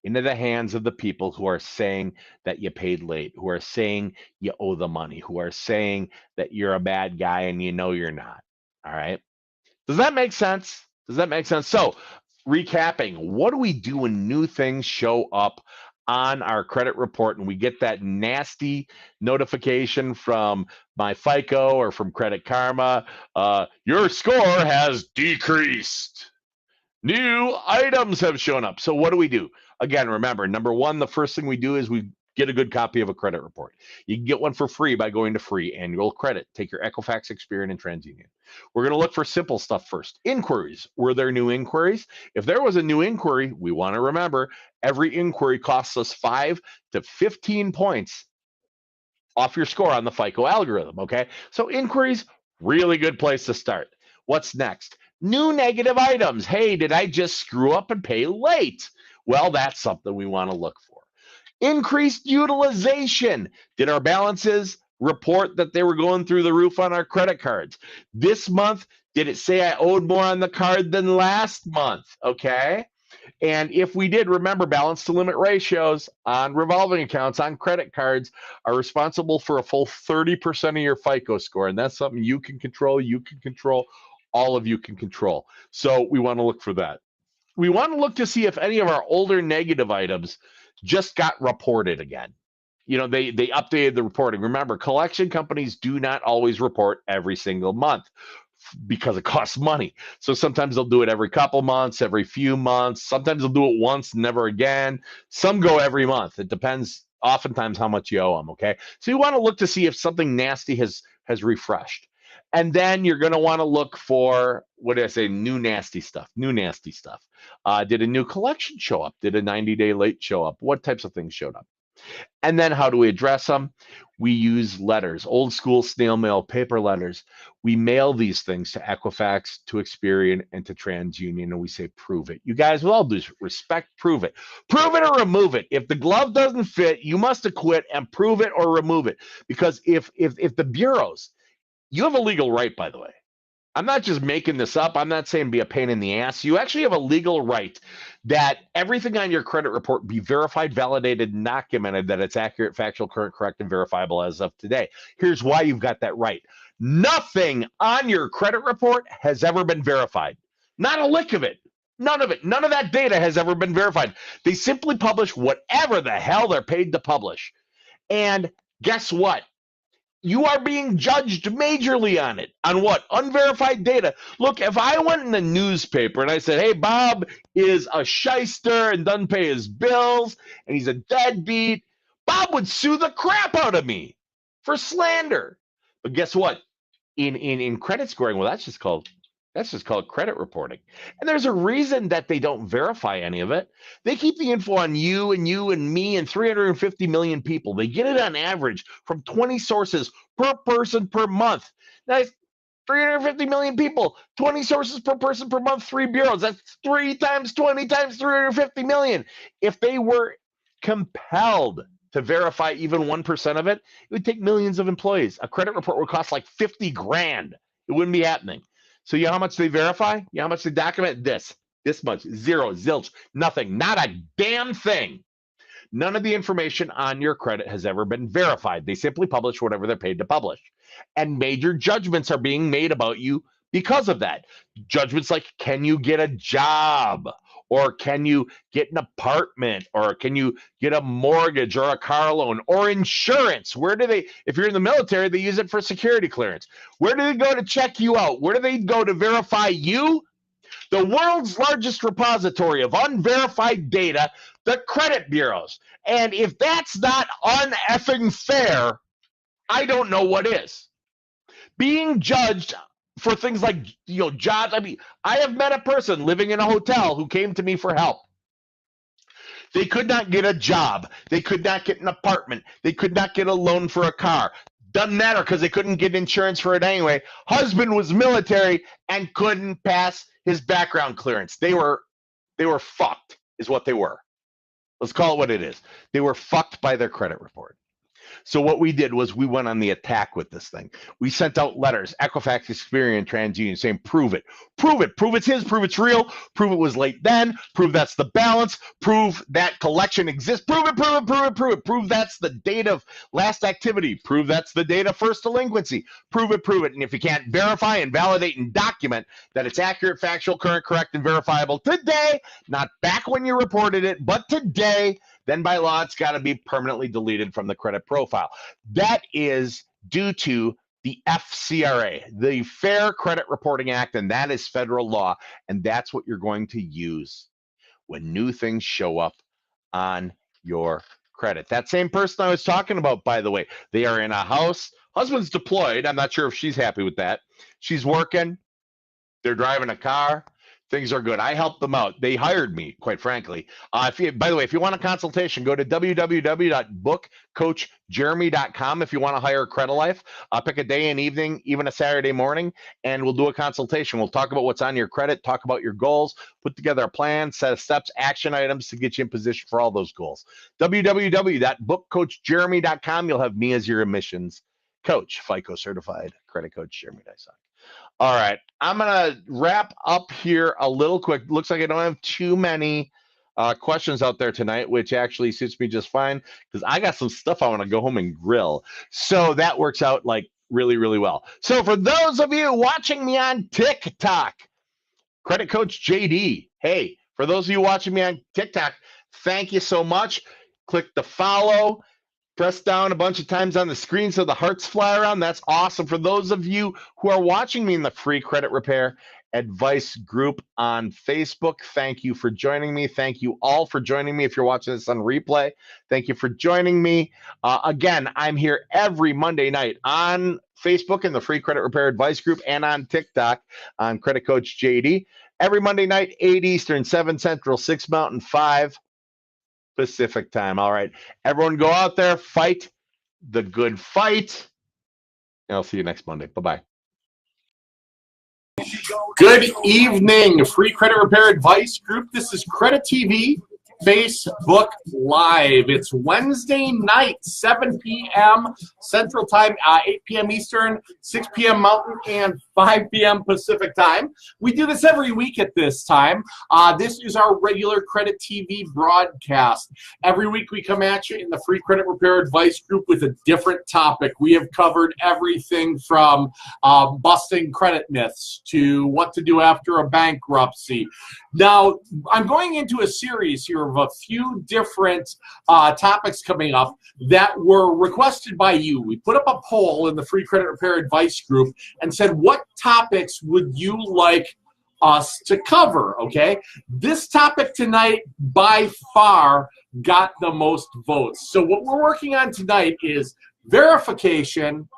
into the hands of the people who are saying that you paid late, who are saying you owe the money, who are saying that you're a bad guy and you know you're not. All right. Does that make sense? Does that make sense? So, recapping, what do we do when new things show up on our credit report and we get that nasty notification from my FICO or from Credit Karma? Your score has decreased. New items have shown up. So what do we do? Again, remember, number one, the first thing we do is we get a good copy of a credit report. You can get one for free by going to free annual credit. Take your Equifax, Experian, and TransUnion. We're going to look for simple stuff first. Inquiries. Were there new inquiries? If there was a new inquiry, we want to remember every inquiry costs us 5 to 15 points off your score on the FICO algorithm, okay? So inquiries, really good place to start. What's next? New negative items. Hey, did I just screw up and pay late? Well, that's something we want to look for. Increased utilization. Did our balances report that they were going through the roof on our credit cards? This month, did it say I owed more on the card than last month? Okay. And if we did, remember, balance to limit ratios on revolving accounts on credit cards are responsible for a full 30% of your FICO score. And that's something you can control. All of you can control. So we want to look for that. We want to look to see if any of our older negative items just got reported again. You know, they updated the reporting. Remember, collection companies do not always report every single month because it costs money. So sometimes they'll do it every couple months, every few months. Sometimes they'll do it once, never again. Some go every month. It depends oftentimes how much you owe them, okay? So you want to look to see if something nasty has refreshed. And then you're going to want to look for, what did I say, new nasty stuff. Did a new collection show up? Did a 90-day late show up? What types of things showed up? And then how do we address them? We use letters, old school snail mail, paper letters. We mail these things to Equifax, to Experian, and to TransUnion, and we say, prove it. You guys, with all due respect, prove it. Prove it or remove it. If the glove doesn't fit, you must acquit and prove it or remove it. Because if the bureaus, you have a legal right, by the way. I'm not just making this up. I'm not saying be a pain in the ass. You actually have a legal right that everything on your credit report be verified, validated, and documented that it's accurate, factual, current, correct, and verifiable as of today. Here's why you've got that right. Nothing on your credit report has ever been verified. Not a lick of it. None of it. None of that data has ever been verified. They simply publish whatever the hell they're paid to publish. And guess what? You are being judged majorly on it. On what? Unverified data. Look, if I went in the newspaper and I said, hey, Bob is a shyster and doesn't pay his bills and he's a deadbeat, Bob would sue the crap out of me for slander. But guess what? In credit scoring, well, that's just called credit reporting. And there's a reason that they don't verify any of it. They keep the info on you and me and 350 million people. They get it on average from 20 sources per person per month. Now, 350 million people, 20 sources per person per month, 3 bureaus. That's 3 times 20 times 350 million. If they were compelled to verify even 1% of it, it would take millions of employees. A credit report would cost like 50 grand. It wouldn't be happening. So you know how much they verify? You know how much they document? This much, zero, zilch, nothing, not a damn thing. None of the information on your credit has ever been verified. They simply publish whatever they're paid to publish. And major judgments are being made about you because of that. Judgments like, can you get a job? Or can you get an apartment? Or can you get a mortgage or a car loan or insurance? Where do they, if you're in the military, they use it for security clearance. Where do they go to check you out? Where do they go to verify you? the world's largest repository of unverified data, the credit bureaus. And if that's not uneffing fair, I don't know what is. Being judged for things like, jobs. I mean, I have met a person living in a hotel who came to me for help. They could not get a job. They could not get an apartment. They could not get a loan for a car. Doesn't matter because they couldn't get insurance for it anyway. Husband was military and couldn't pass his background clearance. They were fucked, is what they were. Let's call it what it is. They were fucked by their credit report. So what we did was we went on the attack with this thing. We sent out letters, Equifax, Experian, TransUnion, saying, prove it, prove it's his, prove it's real, prove it was late then, prove that's the balance, prove that collection exists, prove it, prove that's the date of last activity, prove that's the date of first delinquency, prove it. And if you can't verify and validate and document that it's accurate, factual, current, correct, and verifiable today, not back when you reported it, but today, then by law, it's got to be permanently deleted from the credit profile. That is due to the FCRA, the Fair Credit Reporting Act, and that is federal law. And that's what you're going to use when new things show up on your credit. That same person I was talking about, by the way, they are in a house. Husband's deployed. I'm not sure if she's happy with that. She's working. They're driving a car. Things are good. I helped them out. They hired me, quite frankly. By the way, if you want a consultation, go to www.bookcoachjeremy.com if you want to hire Credit Life. Pick a day and evening, even a Saturday morning, and we'll do a consultation. We'll talk about what's on your credit, talk about your goals, put together a plan, set of steps, action items to get you in position for all those goals. www.bookcoachjeremy.com. You'll have me as your admissions coach, FICO certified credit coach, Jeremy Dysok. All right, I'm going to wrap up here a little quick. Looks like I don't have too many questions out there tonight, which actually suits me just fine because I got some stuff I want to go home and grill. So that works out like really, really well. So for those of you watching me on TikTok, Credit Coach JD. Hey, for those of you watching me on TikTok, thank you so much. Click the follow. Press down a bunch of times on the screen so the hearts fly around. That's awesome. For those of you who are watching me in the free credit repair advice group on Facebook, thank you for joining me. Thank you all for joining me. If you're watching this on replay, thank you for joining me. Again, I'm here every Monday night on Facebook in the free credit repair advice group and on TikTok on Credit Coach JD. Every Monday night, 8 Eastern, 7 Central, 6 Mountain, 5 Pacific time. All right, everyone go out there, fight the good fight, and I'll see you next Monday. Bye-bye. Good evening, Free Credit Repair Advice Group. This is Credit TV Facebook Live. It's Wednesday night, 7 p.m. Central Time, 8 p.m. Eastern, 6 p.m. Mountain, and 5 p.m. Pacific Time. We do this every week at this time. This is our regular Credit TV broadcast. Every week we come at you in the Free Credit Repair Advice Group with a different topic. We have covered everything from busting credit myths to what to do after a bankruptcy. Now, I'm going into a series here of a few different topics coming up that were requested by you. We put up a poll in the Free Credit Repair Advice Group and said, what topics would you like us to cover, okay? This topic tonight, by far, got the most votes. So what we're working on tonight is verification,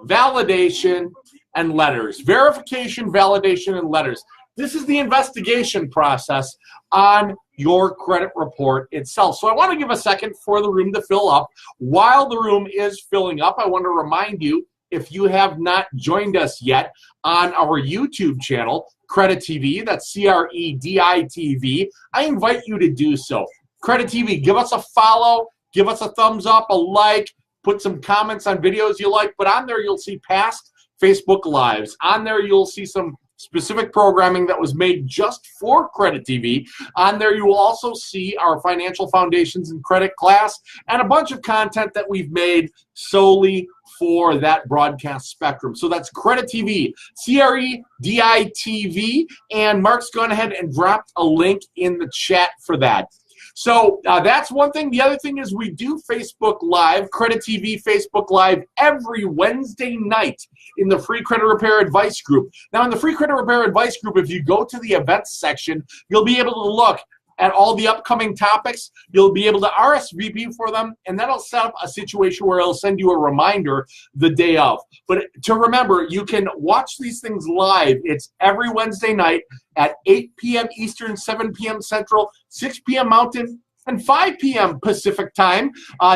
validation, and letters. Verification, validation, and letters. This is the investigation process on your credit report itself. So I want to give a second for the room to fill up. While the room is filling up, I want to remind you, if you have not joined us yet on our YouTube channel, Credit TV, that's CREDITV, I invite you to do so. Credit TV, give us a follow, give us a thumbs up, a like, put some comments on videos you like, but on there you'll see past Facebook Lives. On there you'll see some specific programming that was made just for Credit TV. On there you will also see our Financial Foundations and Credit class and a bunch of content that we've made solely for that broadcast spectrum. So that's Credit TV, CREDITV, and Mark's gone ahead and dropped a link in the chat for that. So that's one thing. The other thing is we do Facebook Live, Credit TV Facebook Live every Wednesday night in the Free Credit Repair Advice Group. Now, in the Free Credit Repair Advice Group, if you go to the events section, you'll be able to look at all the upcoming topics. You'll be able to RSVP for them, and that'll set up a situation where it'll send you a reminder the day of. But to remember, you can watch these things live. It's every Wednesday night at 8 p.m. Eastern, 7 p.m. Central, 6 p.m. Mountain, and 5 p.m. Pacific time.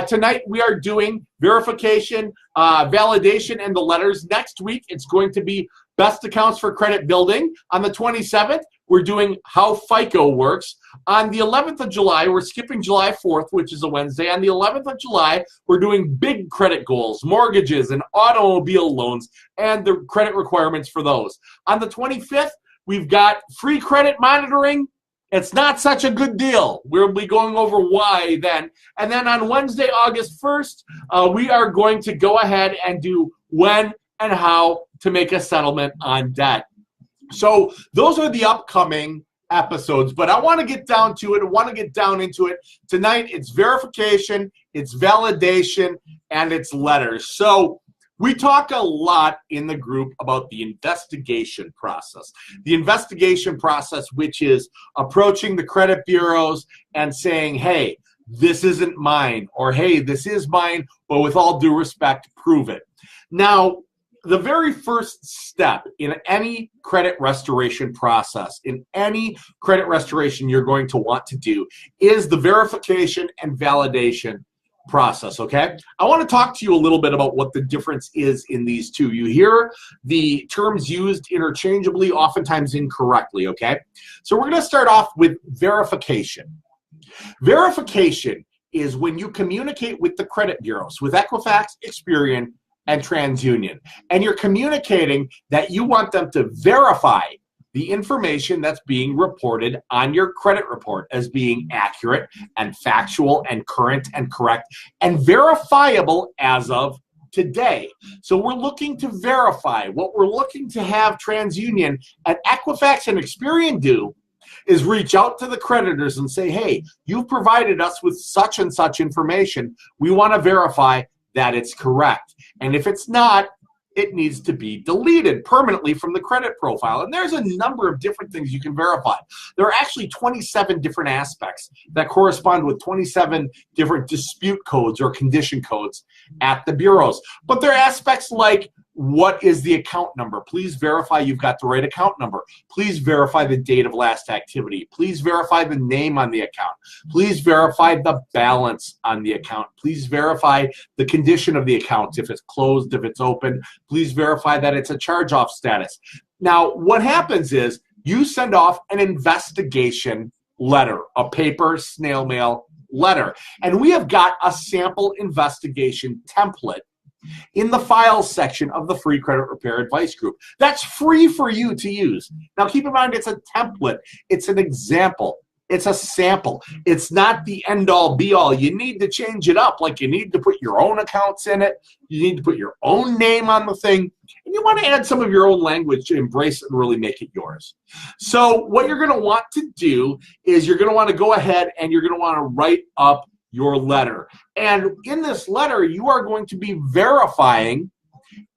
Tonight we are doing verification, validation, and the letters. Next week it's going to be best accounts for credit building. On the 27th, we're doing how FICO works. On the 11th of July, we're skipping July 4th, which is a Wednesday. On the 11th of July, we're doing big credit goals, mortgages, and automobile loans, and the credit requirements for those. On the 25th, we've got free credit monitoring. It's not such a good deal. We'll be going over why then. And then on Wednesday, August 1st, we are going to go ahead and do when and how to make a settlement on debt. So those are the upcoming episodes, but I want to get down to it. I want to get down into it. Tonight, it's verification, it's validation, and it's letters. So we talk a lot in the group about the investigation process. The investigation process, which is approaching the credit bureaus and saying, hey, this isn't mine, or hey, this is mine, but with all due respect, prove it. Now, the very first step in any credit restoration process, in any credit restoration you're going to want to do, is the verification and validation process, okay? I want to talk to you a little bit about what the difference is in these two. You hear the terms used interchangeably, oftentimes incorrectly, okay? So we're going to start off with verification. Verification is when you communicate with the credit bureaus, with Equifax, Experian, and TransUnion, and you're communicating that you want them to verify the information that's being reported on your credit report as being accurate and factual and current and correct and verifiable as of today. So we're looking to verify. What we're looking to have TransUnion and Equifax and Experian do is reach out to the creditors and say, hey, you've provided us with such and such information. We want to verify that it's correct. And if it's not, it needs to be deleted permanently from the credit profile. And there's a number of different things you can verify. There are actually 27 different aspects that correspond with 27 different dispute codes or condition codes at the bureaus. But there are aspects like, what is the account number? Please verify you've got the right account number. Please verify the date of last activity. Please verify the name on the account. Please verify the balance on the account. Please verify the condition of the account, if it's closed, if it's open. Please verify that it's a charge-off status. Now, what happens is you send off an investigation letter, a paper snail mail letter, and we have got a sample investigation template in the files section of the Free Credit Repair Advice Group. That's free for you to use. Now, keep in mind, it's a template. It's an example. It's a sample. It's not the end-all, be-all. You need to change it up. Like, you need to put your own accounts in it. You need to put your own name on the thing. And you want to add some of your own language to embrace it and really make it yours. So what you're going to want to do is you're going to want to go ahead and you're going to want to write up your letter. And in this letter, you are going to be verifying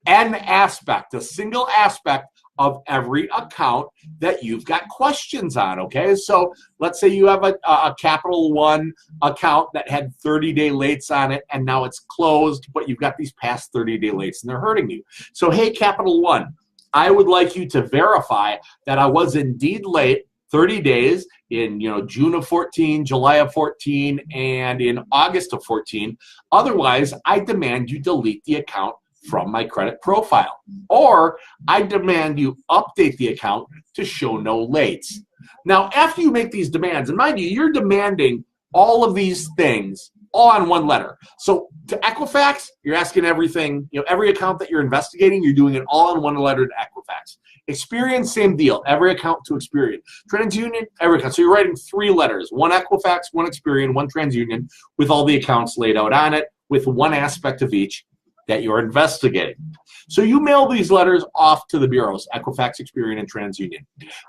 an aspect, a single aspect of every account that you've got questions on, okay? So let's say you have a Capital One account that had 30-day lates on it, and now it's closed, but you've got these past 30-day lates, and they're hurting you. So, hey, Capital One, I would like you to verify that I was indeed late 30 days in June of 14, July of 14, and in August of 14. Otherwise, I demand you delete the account from my credit profile. Or I demand you update the account to show no lates. Now, after you make these demands, and mind you, you're demanding all of these things all on one letter. So to Equifax, you're asking everything, every account that you're investigating, you're doing it all in one letter to Equifax. Experian, same deal. Every account to Experian. TransUnion, every account. So you're writing 3 letters, one Equifax, one Experian, one TransUnion, with all the accounts laid out on it, with one aspect of each that you're investigating. So you mail these letters off to the bureaus, Equifax, Experian, and TransUnion.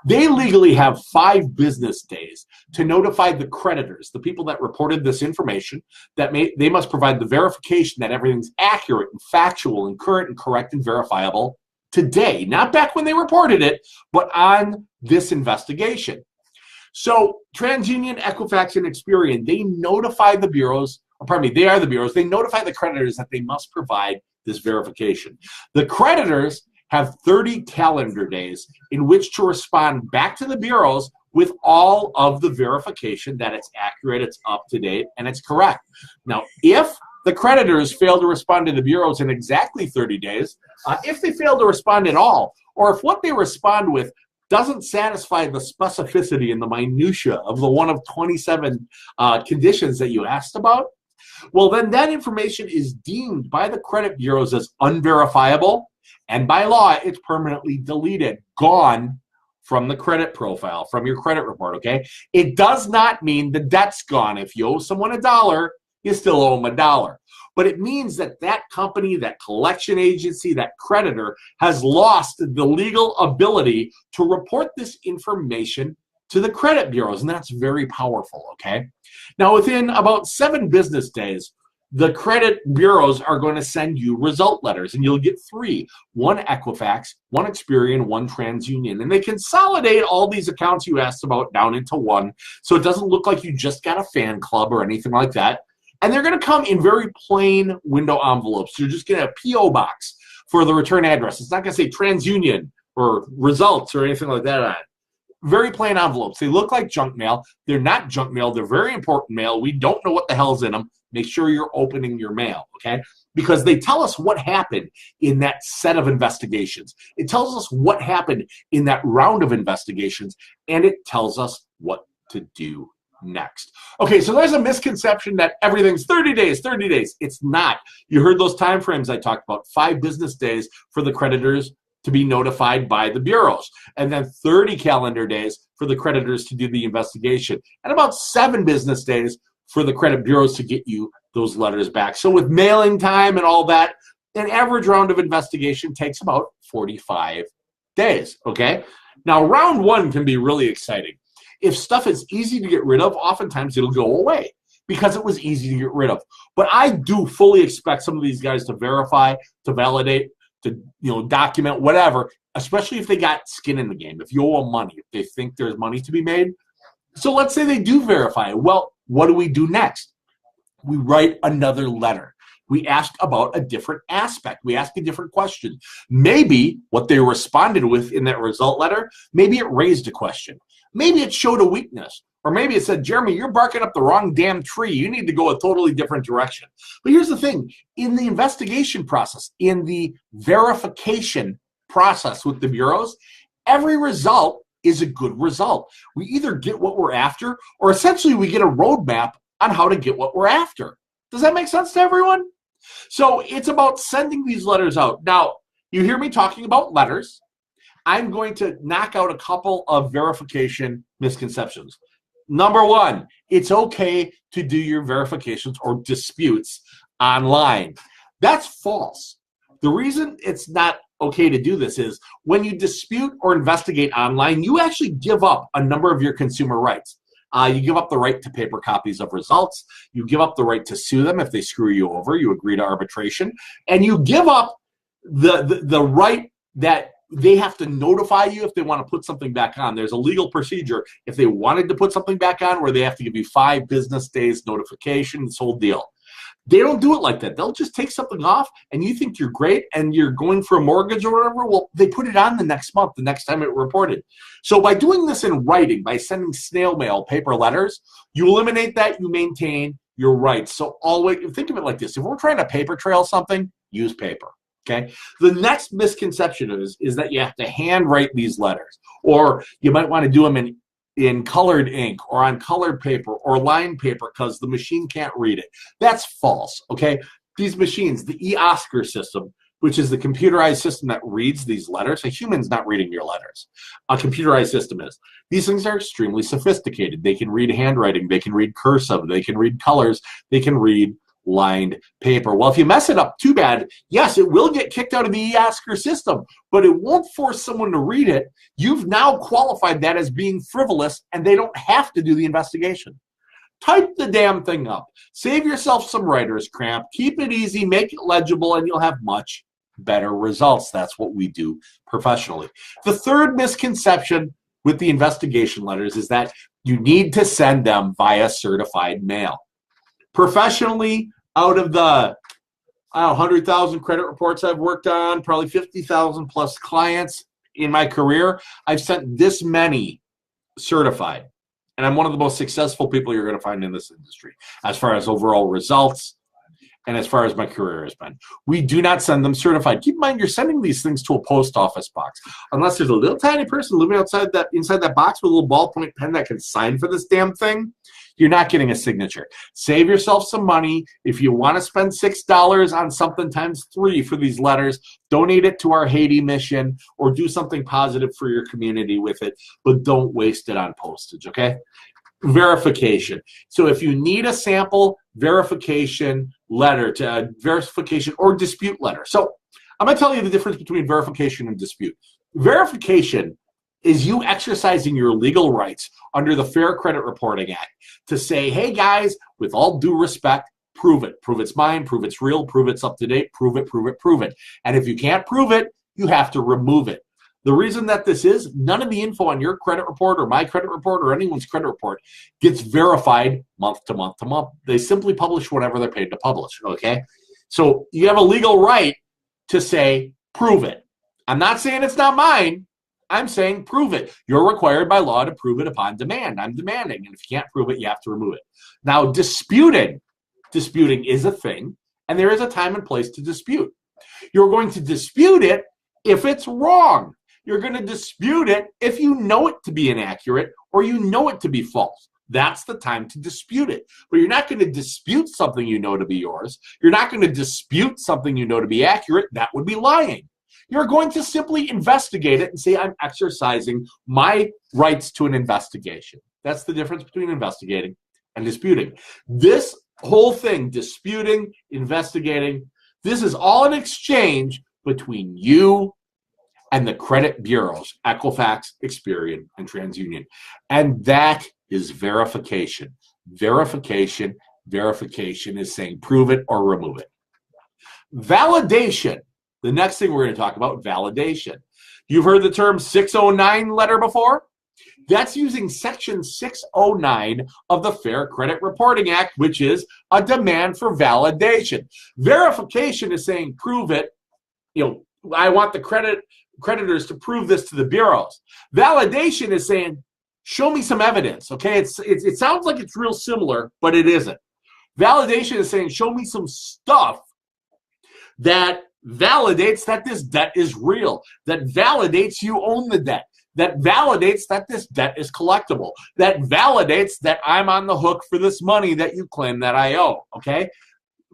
They legally have 5 business days to notify the creditors, the people that reported this information, that they must provide the verification that everything's accurate and factual and current and correct and verifiable today, not back when they reported it, but on this investigation. So TransUnion, Equifax, and Experian, they notify the bureaus, or pardon me, they are the bureaus, they notify the creditors that they must provide this verification. The creditors have 30 calendar days in which to respond back to the bureaus with all of the verification that it's accurate, it's up to date, and it's correct. Now, if the creditors fail to respond to the bureaus in exactly 30 days, if they fail to respond at all, or if what they respond with doesn't satisfy the specificity and the minutia of the one of 27 conditions that you asked about, well, then that information is deemed by the credit bureaus as unverifiable, and by law, it's permanently deleted, gone from the credit profile, from your credit report, okay? It does not mean the debt's gone. If you owe someone $1, you still owe them $1. But it means that that company, that collection agency, that creditor has lost the legal ability to report this information to the credit bureaus, and that's very powerful, okay? Now, within about 7 business days, the credit bureaus are going to send you result letters, and you'll get 3, one Equifax, one Experian, one TransUnion, and they consolidate all these accounts you asked about down into one, so it doesn't look like you just got a fan club or anything like that. And they're going to come in very plain window envelopes. You're just going to have a P.O. box for the return address. It's not going to say TransUnion or results or anything like that on it. Very plain envelopes. They look like junk mail. They're not junk mail. They're very important mail. We don't know what the hell's in them. Make sure you're opening your mail, okay? Because they tell us what happened in that set of investigations. It tells us what happened in that round of investigations, and it tells us what to do next. Okay, so there's a misconception that everything's 30 days, 30 days. It's not. You heard those time frames I talked about, 5 business days for the creditors to be notified by the bureaus, and then 30 calendar days for the creditors to do the investigation, and about 7 business days for the credit bureaus to get you those letters back. So with mailing time and all that, an average round of investigation takes about 45 days, okay? Now, round 1 can be really exciting. If stuff is easy to get rid of, oftentimes it'll go away because it was easy to get rid of. But I do fully expect some of these guys to verify, to validate, to document, whatever, especially if they got skin in the game, if you owe them money, if they think there's money to be made. So let's say they do verify. Well, what do we do next? We write another letter. We ask about a different aspect. We ask a different question. Maybe what they responded with in that result letter, maybe it raised a question. Maybe it showed a weakness. Or maybe it said, Jeremy, you're barking up the wrong damn tree. You need to go a totally different direction. But here's the thing. In the investigation process, in the verification process with the bureaus, every result is a good result. We either get what we're after, or essentially we get a roadmap on how to get what we're after. Does that make sense to everyone? So it's about sending these letters out. Now, you hear me talking about letters. I'm going to knock out a couple of verification misconceptions. Number 1, it's okay to do your verifications or disputes online. That's false. The reason it's not okay to do this is when you dispute or investigate online, you actually give up a number of your consumer rights. You give up the right to paper copies of results. You give up the right to sue them if they screw you over. You agree to arbitration. And you give up the right that they have to notify you if they want to put something back on. There's a legal procedure if they wanted to put something back on where they have to give you 5 business days notification, this whole deal. They don't do it like that. They'll just take something off and you think you're great and you're going for a mortgage or whatever. Well, they put it on the next month, the next time it reported. So by doing this in writing, by sending snail mail, paper letters, you eliminate that, you maintain your rights. So always think of it like this. If we're trying to paper trail something, use paper. Okay. The next misconception is that you have to handwrite these letters, or you might want to do them in colored ink or on colored paper or lined paper because the machine can't read it. That's false. Okay. These machines, the eOscar system, which is the computerized system that reads these letters. A human's not reading your letters. A computerized system is. These things are extremely sophisticated. They can read handwriting. They can read cursive. They can read colors. They can read lined paper. Well, if you mess it up too bad, yes, it will get kicked out of the eAsker system, but it won't force someone to read it. You've now qualified that as being frivolous, and they don't have to do the investigation. Type the damn thing up. Save yourself some writer's cramp. Keep it easy, make it legible, and you'll have much better results. That's what we do professionally. The third misconception with the investigation letters is that you need to send them via certified mail. Professionally, out of the 100,000 credit reports I've worked on, probably 50,000 plus clients in my career, I've sent this many certified. And I'm one of the most successful people you're going to find in this industry as far as overall results and as far as my career has been. We do not send them certified. Keep in mind, you're sending these things to a post office box. Unless there's a little tiny person living inside that box with a little ballpoint pen that can sign for this damn thing, you're not getting a signature. Save yourself some money. If you want to spend $6 on something times 3 for these letters, donate it to our Haiti mission or do something positive for your community with it, but don't waste it on postage, okay? Verification. So if you need a sample verification letter, to verification or dispute letter. So I'm going to tell you the difference between verification and dispute. Verification is you exercising your legal rights under the Fair Credit Reporting Act to say, hey guys, with all due respect, prove it. Prove it's mine, prove it's real, prove it's up to date, prove it, prove it, prove it. And if you can't prove it, you have to remove it. The reason that this is, none of the info on your credit report or my credit report or anyone's credit report gets verified month to month to month. They simply publish whatever they're paid to publish, okay? So you have a legal right to say, prove it. I'm not saying it's not mine. I'm saying prove it. You're required by law to prove it upon demand. I'm demanding, and if you can't prove it, you have to remove it. Now, disputing is a thing, and there is a time and place to dispute. You're going to dispute it if it's wrong. You're going to dispute it if you know it to be inaccurate or you know it to be false. That's the time to dispute it. But you're not going to dispute something you know to be yours. You're not going to dispute something you know to be accurate. That would be lying. You're going to simply investigate it and say, I'm exercising my rights to an investigation. That's the difference between investigating and disputing. This whole thing, disputing, investigating, this is all an exchange between you and the credit bureaus, Equifax, Experian, and TransUnion. And that is verification. Verification is saying prove it or remove it. Validation. The next thing we're going to talk about, validation. You've heard the term 609 letter before? That's using Section 609 of the Fair Credit Reporting Act, which is a demand for validation. Verification is saying prove it. I want the creditors to prove this to the bureaus. Validation is saying, show me some evidence, okay? It sounds like it's real similar, but it isn't. Validation is saying, show me some stuff that validates that this debt is real, that validates you own the debt, that validates that this debt is collectible, that validates that I'm on the hook for this money that you claim that I owe, okay?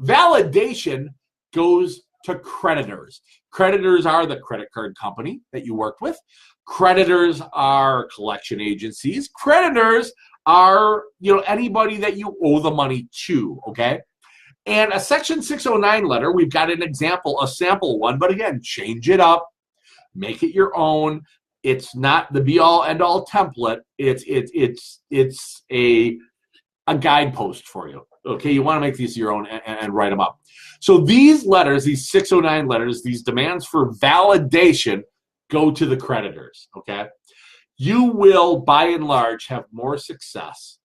Validation goes to creditors. Creditors are the credit card company that you worked with. Creditors are collection agencies. Creditors are, anybody that you owe the money to, okay? And a Section 609 letter, we've got an example, a sample one, but again, change it up, make it your own. It's not the be-all, end-all template. It's a guidepost for you. Okay, you want to make these your own and write them up. So these letters, these 609 letters, these demands for validation go to the creditors, okay? You will, by and large, have more success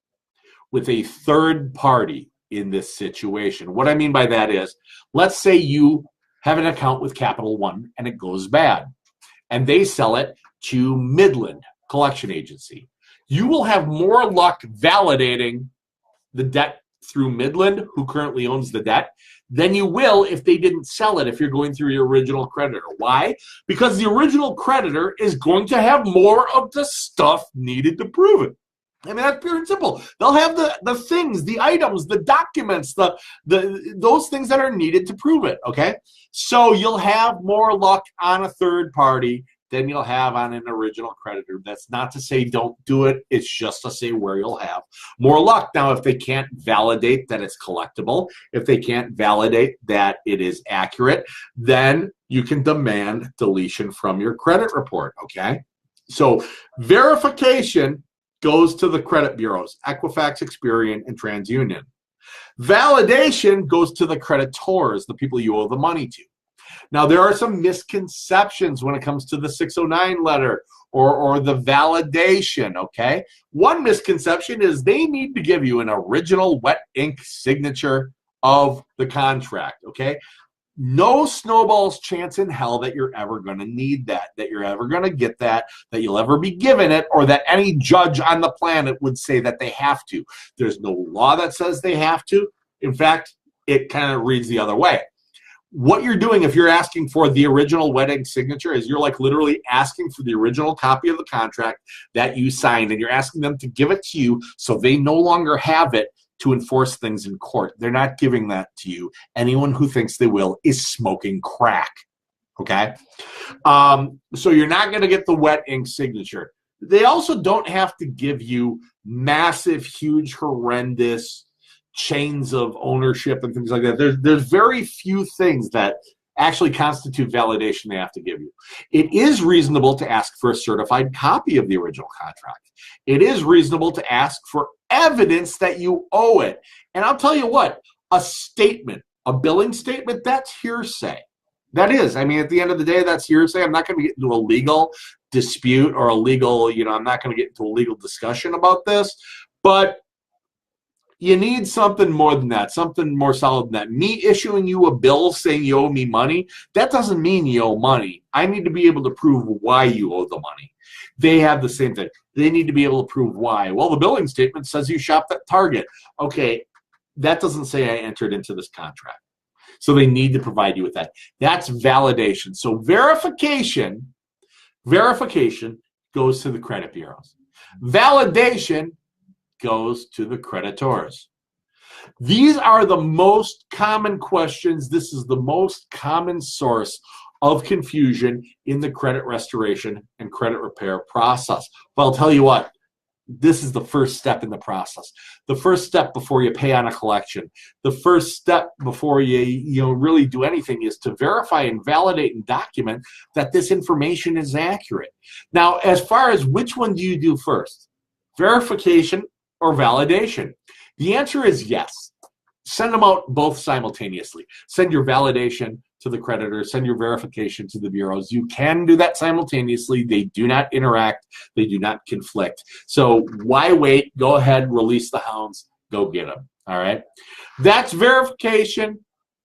with a third party in this situation. What I mean by that is, let's say you have an account with Capital One and it goes bad, and they sell it to Midland Collection Agency. You will have more luck validating the debt through Midland, who currently owns the debt, than you will if they didn't sell it, if you're going through your original creditor. Why? Because the original creditor is going to have more of the stuff needed to prove it. I mean, that's pure and simple. They'll have the things, the items, the documents, those things that are needed to prove it, okay? So you'll have more luck on a third party than you'll have on an original creditor. That's not to say don't do it. It's just to say where you'll have more luck. Now, if they can't validate that it's collectible, if they can't validate that it is accurate, then you can demand deletion from your credit report, okay? So verification goes to the credit bureaus, Equifax, Experian, and TransUnion. Validation goes to the creditors, the people you owe the money to. Now, there are some misconceptions when it comes to the 609 letter or the validation, okay? One misconception is they need to give you an original wet ink signature of the contract, okay? No snowball's chance in hell that you're ever going to need that you're ever going to get that you'll ever be given it, or that any judge on the planet would say that they have to. There's no law that says they have to. In fact, it kind of reads the other way. What you're doing if you're asking for the original wet ink signature is you're like literally asking for the original copy of the contract that you signed, and you're asking them to give it to you so they no longer have it to enforce things in court. They're not giving that to you. Anyone who thinks they will is smoking crack, okay? So you're not going to get the wet ink signature. They also don't have to give you massive, huge, horrendous chains of ownership and things like that. There's very few things that actually constitute validation they have to give you. It is reasonable to ask for a certified copy of the original contract. It is reasonable to ask for evidence that you owe it. And I'll tell you what, a statement, a billing statement, that's hearsay. That is. I mean, at the end of the day, that's hearsay. I'm not going to get into a legal dispute or a legal, I'm not going to get into a legal discussion about this, but you need something more than that, something more solid than that. Me issuing you a bill saying you owe me money, that doesn't mean you owe money. I need to be able to prove why you owe the money. They have the same thing. They need to be able to prove why. Well, the billing statement says you shopped at Target. Okay, that doesn't say I entered into this contract. So they need to provide you with that. That's validation. So verification goes to the credit bureaus. Validation goes to the creditors. These are the most common questions. This is the most common source of confusion in the credit restoration and credit repair process. But I'll tell you what, this is the first step in the process. The first step before you pay on a collection. The first step before you really do anything is to verify and validate and document that this information is accurate. Now, as far as which one do you do first? Verification or validation? The answer is yes. Send them out both simultaneously. Send your validation to the creditor, send your verification to the bureaus. You can do that simultaneously. They do not interact. They do not conflict. So why wait? Go ahead, release the hounds, go get them. All right. That's verification.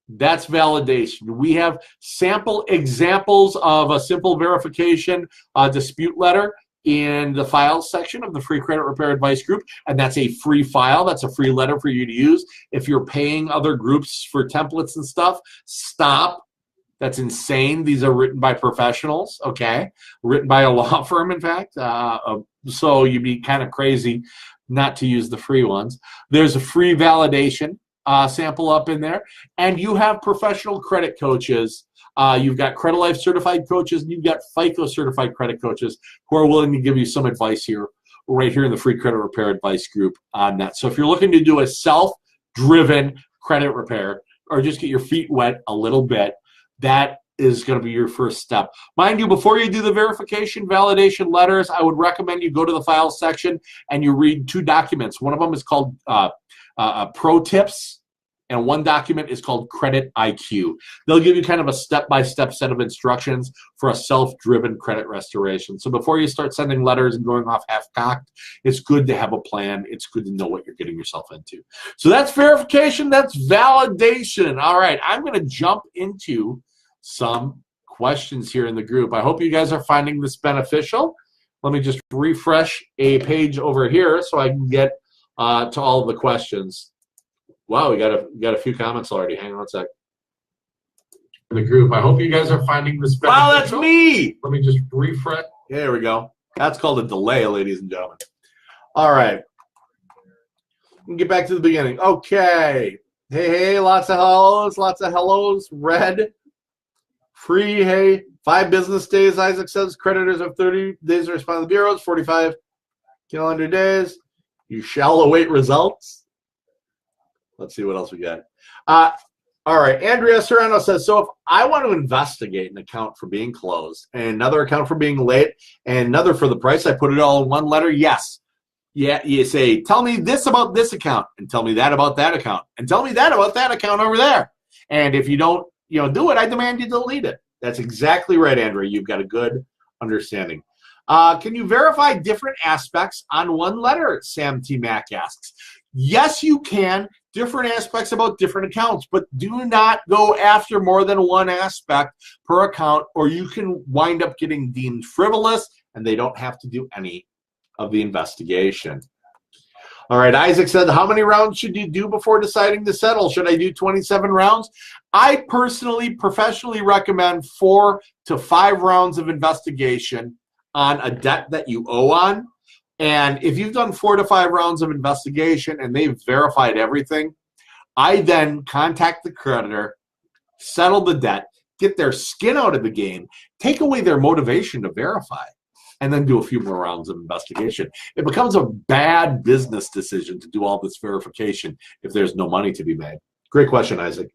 That's validation. We have sample examples of a simple verification dispute letter in the files section of the Free Credit Repair Advice Group, and that's a free file. That's a free letter for you to use. If you're paying other groups for templates and stuff, stop. That's insane. These are written by professionals, okay? Written by a law firm, in fact. So you'd be kind of crazy not to use the free ones. There's a free validation sample up in there, and you have professional credit coaches. You've got Credit Life certified coaches, and you've got FICO certified credit coaches who are willing to give you some advice here, right here in the Free Credit Repair Advice Group on that. So if you're looking to do a self-driven credit repair or just get your feet wet a little bit, that is going to be your first step. Mind you, before you do the verification validation letters, I would recommend you go to the files section and you read two documents. One of them is called Pro Tips, and one document is called Credit IQ. They'll give you kind of a step-by-step set of instructions for a self-driven credit restoration. So before you start sending letters and going off half-cocked, it's good to have a plan. It's good to know what you're getting yourself into. So that's verification. That's validation. All right, I'm going to jump into some questions here in the group. I hope you guys are finding this beneficial. Let me just refresh a page over here so I can get to all of the questions. Wow, we got a few comments already. Hang on a sec. In the group, I hope you gues are finding this beneficial. Wow, that's me. Let me just refresh. There we go. That's called a delay, ladies and gentlemen. All right. Get back to the beginning. Okay. Hey, lots of hellos. Red. Free, hey. 5 business days, Isaac says. Creditors have 30 days to respond to the bureaus, 45 calendar days. You shall await results. Let's see what else we got. All right, Andrea Serrano says, so if I want to investigate an account for being closed and another account for being late and another for the price, I put it all in one letter, yes. Yeah, you say, tell me this about this account and tell me that about that account and tell me that about that account over there. And if you don't do it, I demand you delete it. That's exactly right, Andrea. You've got a good understanding. Can you verify different aspects on one letter? Sam T. Mack asks. Yes, you can. Different aspects about different accounts, but do not go after more than one aspect per account, or you can wind up getting deemed frivolous, and they don't have to do any of the investigation. All right, Isaac said, how many rounds should you do before deciding to settle? Should I do 27 rounds? I personally, professionally recommend 4 to 5 rounds of investigation on a debt that you owe on. And if you've done 4 to 5 rounds of investigation and they've verified everything, I then contact the creditor, settle the debt, get their skin out of the game, take away their motivation to verify, and then do a few more rounds of investigation. It becomes a bad business decision to do all this verification if there's no money to be made. Great question, Isaac.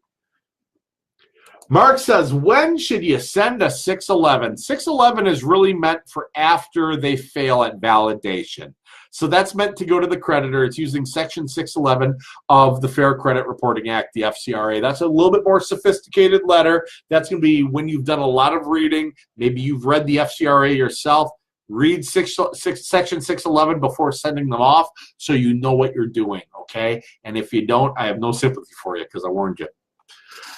Mark says, when should you send a 611? 611 is really meant for after they fail at validation. So that's meant to go to the creditor. It's using Section 611 of the Fair Credit Reporting Act, the FCRA. That's a little bit more sophisticated letter. That's going to be when you've done a lot of reading. Maybe you've read the FCRA yourself. Read Section 611 before sending them off so you know what you're doing, okay? And if you don't, I have no sympathy for you because I warned you.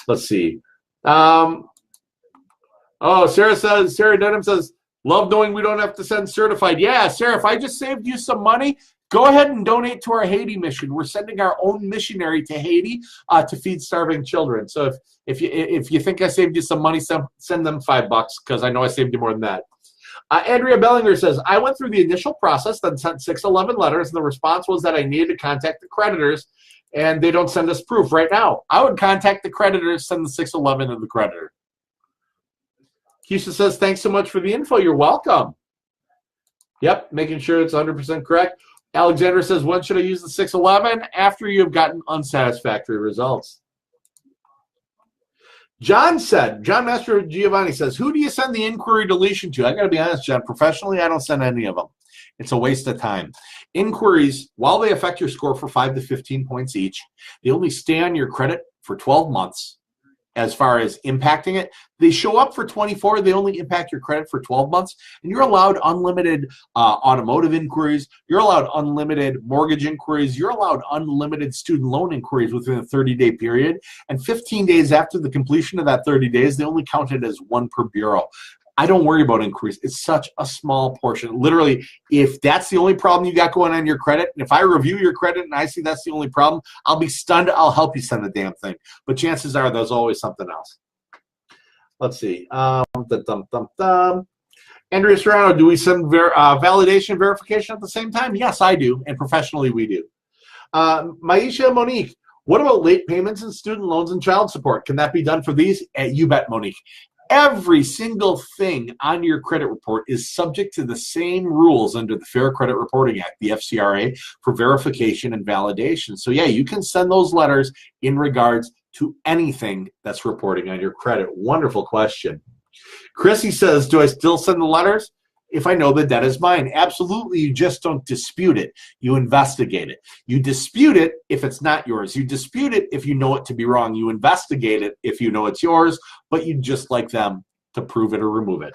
Let's see. Sarah Denham says, love knowing we don't have to send certified. Yeah, Sarah, if I just saved you some money, go ahead and donate to our Haiti mission. We're sending our own missionary to Haiti to feed starving children. So if you think I saved you some money, send them $5 because I know I saved you more than that. Andrea Bellinger says, I went through the initial process, then sent 611 letters, and the response was that I needed to contact the creditors, and they don't send us proof right now. I would contact the creditors, send the 611 to the creditor. Keisha says, thanks so much for the info. You're welcome. Yep, making sure it's 100% correct. Alexander says, when should I use the 611? After you've gotten unsatisfactory results. John Master Giovanni says, who do you send the inquiry deletion to? I got to be honest, John, professionally, I don't send any of them. It's a waste of time. Inquiries, while they affect your score for 5 to 15 points each, they only stay on your credit for 12 months as far as impacting it. They show up for 24. They only impact your credit for 12 months. And you're allowed unlimited automotive inquiries. You're allowed unlimited mortgage inquiries. You're allowed unlimited student loan inquiries within a 30-day period. And 15 days after the completion of that 30 days, they only count it as 1 per bureau. I don't worry about inquiries. It's such a small portion. Literally, if that's the only problem you got going on your credit, and if I review your credit and I see that's the only problem, I'll be stunned. I'll help you send the damn thing. But chances are there's always something else. Let's see. Andrea Serrano, do we send validation and verification at the same time? Yes, I do, and professionally we do. Maisha Monique, what about late payments and student loans and child support? Can that be done for these? You bet, Monique. Every single thing on your credit report is subject to the same rules under the Fair Credit Reporting Act, the FCRA, for verification and validation. So yeah, you can send those letters in regards to anything that's reporting on your credit. Wonderful question. Chrissy says, do I still send the letters? If I know the debt is mine. Absolutely, you just don't dispute it. You investigate it. You dispute it if it's not yours. You dispute it if you know it to be wrong. You investigate it if you know it's yours, but you just like them to prove it or remove it.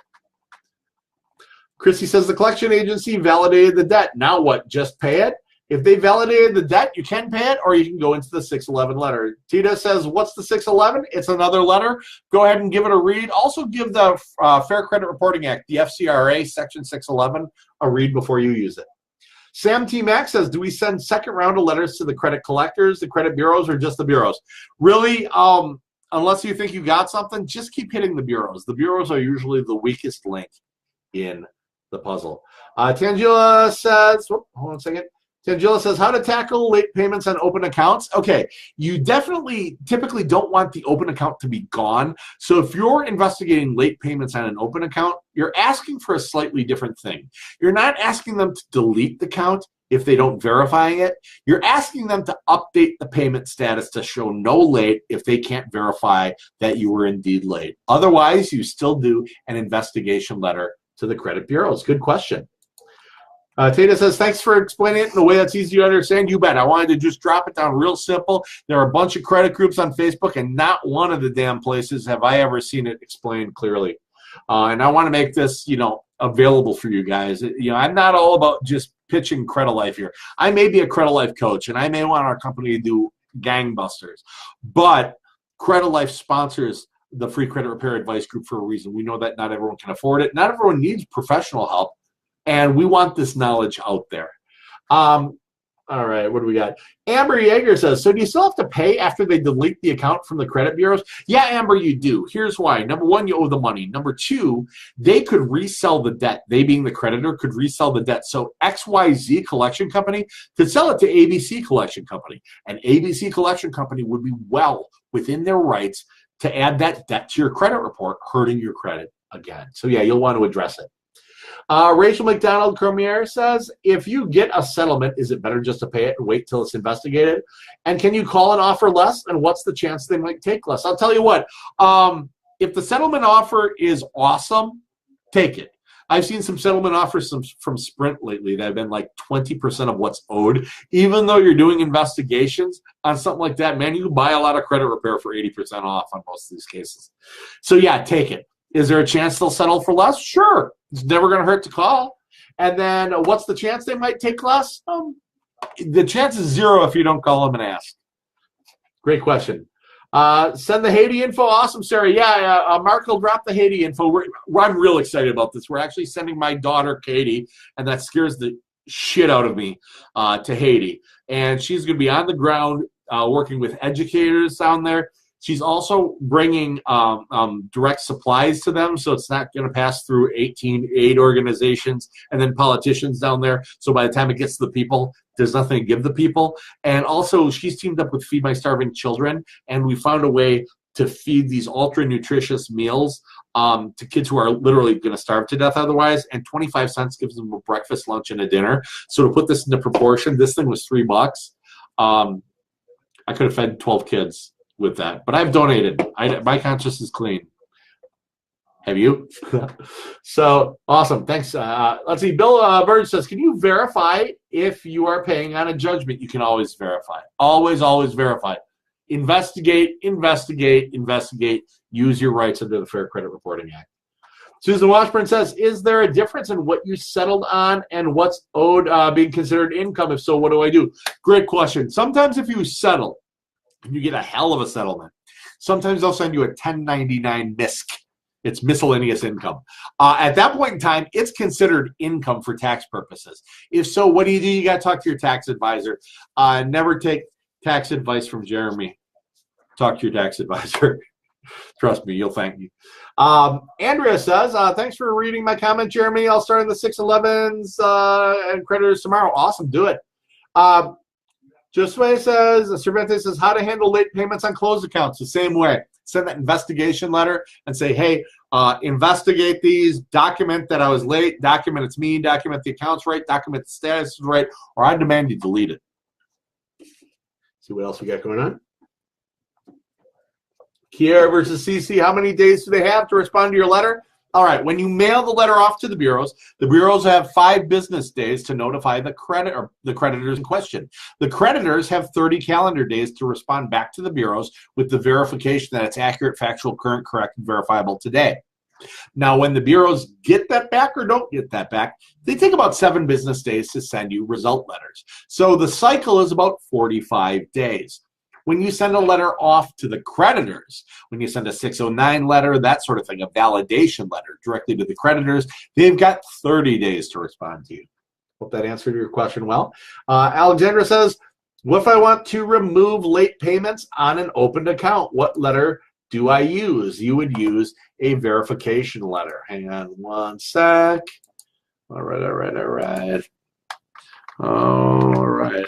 Chrissy says the collection agency validated the debt. Now what? Just pay it? If they validated the debt, you can pay it, or you can go into the 611 letter. Tita says, what's the 611? It's another letter. Go ahead and give it a read. Also give the Fair Credit Reporting Act, the FCRA, Section 611, a read before you use it. Sam T. Mack says, do we send second round of letters to the credit collectors, the credit bureaus, or just the bureaus? Really, unless you think you got something, just keep hitting the bureaus. The bureaus are usually the weakest link in the puzzle. Tangela says, hold on a second. Tangela says, how to tackle late payments on open accounts. Okay, you typically don't want the open account to be gone. So if you're investigating late payments on an open account, you're asking for a slightly different thing. You're not asking them to delete the account if they don't verify it. You're asking them to update the payment status to show no late if they can't verify that you were indeed late. Otherwise, you still do an investigation letter to the credit bureaus. Good question. Tata says, thanks for explaining it in a way that's easy to understand. You bet. I wanted to just drop it down real simple. There are a bunch of credit groups on Facebook, and not one of the damn places have I ever seen it explained clearly. And I want to make this, available for you guys. I'm not all about just pitching Credit Life here. I may be a Credit Life coach, and I may want our company to do gangbusters. But Credit Life sponsors the Free Credit Repair Advice Group for a reason. We know that not everyone can afford it. Not everyone needs professional help. And we want this knowledge out there. All right, what do we got? Amber Yeager says, so do you still have to pay after they delete the account from the credit bureaus? Yeah, Amber, you do. Here's why. Number one, you owe the money. Number two, they could resell the debt. They, being the creditor, could resell the debt. So XYZ Collection Company could sell it to ABC Collection Company. And ABC Collection Company would be well within their rights to add that debt to your credit report, hurting your credit again. So yeah, you'll want to address it. Rachel McDonald Cormier says, if you get a settlement, is it better just to pay it and wait till it's investigated? And can you call and offer less? And what's the chance they might take less? I'll tell you what, if the settlement offer is awesome, take it. I've seen some settlement offers from Sprint lately that have been like 20% of what's owed. Even though you're doing investigations on something like that, man, you can buy a lot of credit repair for 80% off on most of these cases. So yeah, take it. Is there a chance they'll settle for less? Sure. It's never going to hurt to call. And then what's the chance they might take less? The chance is zero if you don't call them and ask. Great question. Send the Haiti info. Awesome, Sarah. Yeah, Mark will drop the Haiti info. I'm real excited about this. We're actually sending my daughter, Katie, and that scares the shit out of me, to Haiti. And she's going to be on the ground working with educators down there. She's also bringing direct supplies to them, so it's not going to pass through 18 aid organizations and then politicians down there. So by the time it gets to the people, there's nothing to give the people. And also, she's teamed up with Feed My Starving Children, and we found a way to feed these ultra-nutritious meals to kids who are literally going to starve to death otherwise, and 25 cents gives them a breakfast, lunch, and a dinner. So to put this into proportion, this thing was $3. I could have fed 12 kids with that, but I've donated. My conscience is clean. Have you? So awesome. Thanks. Let's see. Bill Bird says, can you verify if you are paying on a judgment? You can always verify. Always verify. Investigate. Use your rights under the Fair Credit Reporting Act. Susan Washburn says, is there a difference in what you settled on and what's owed being considered income? If so, what do I do? Great question. Sometimes if you settle, and you get a hell of a settlement, sometimes they'll send you a 1099 MISC. It's miscellaneous income. At that point in time, it's considered income for tax purposes. If so, what do? You got to talk to your tax advisor. Never take tax advice from Jeremy. Talk to your tax advisor. Trust me, you'll thank me. Andrea says, thanks for reading my comment, Jeremy. I'll start in the 611s and creditors tomorrow. Awesome, do it. Josue says, Cervantes says, how to handle late payments on closed accounts. The same way. Send that investigation letter and say, hey, investigate these, document that I was late, document it's me, document the account's right, document the status is right, or I demand you delete it. See what else we got going on? Kiera versus CC, how many days do they have to respond to your letter? All right, when you mail the letter off to the bureaus have 5 business days to notify the creditors in question. The creditors have 30 calendar days to respond back to the bureaus with the verification that it's accurate, factual, current, correct, and verifiable today. Now, when the bureaus get that back or don't get that back, they take about 7 business days to send you result letters. So the cycle is about 45 days. When you send a letter off to the creditors, when you send a 609 letter, that sort of thing, a validation letter directly to the creditors, they've got 30 days to respond to you. Hope that answered your question well. Alexandra says, what if I want to remove late payments on an opened account? What letter do I use? You would use a verification letter. Hang on one sec. All right. All right.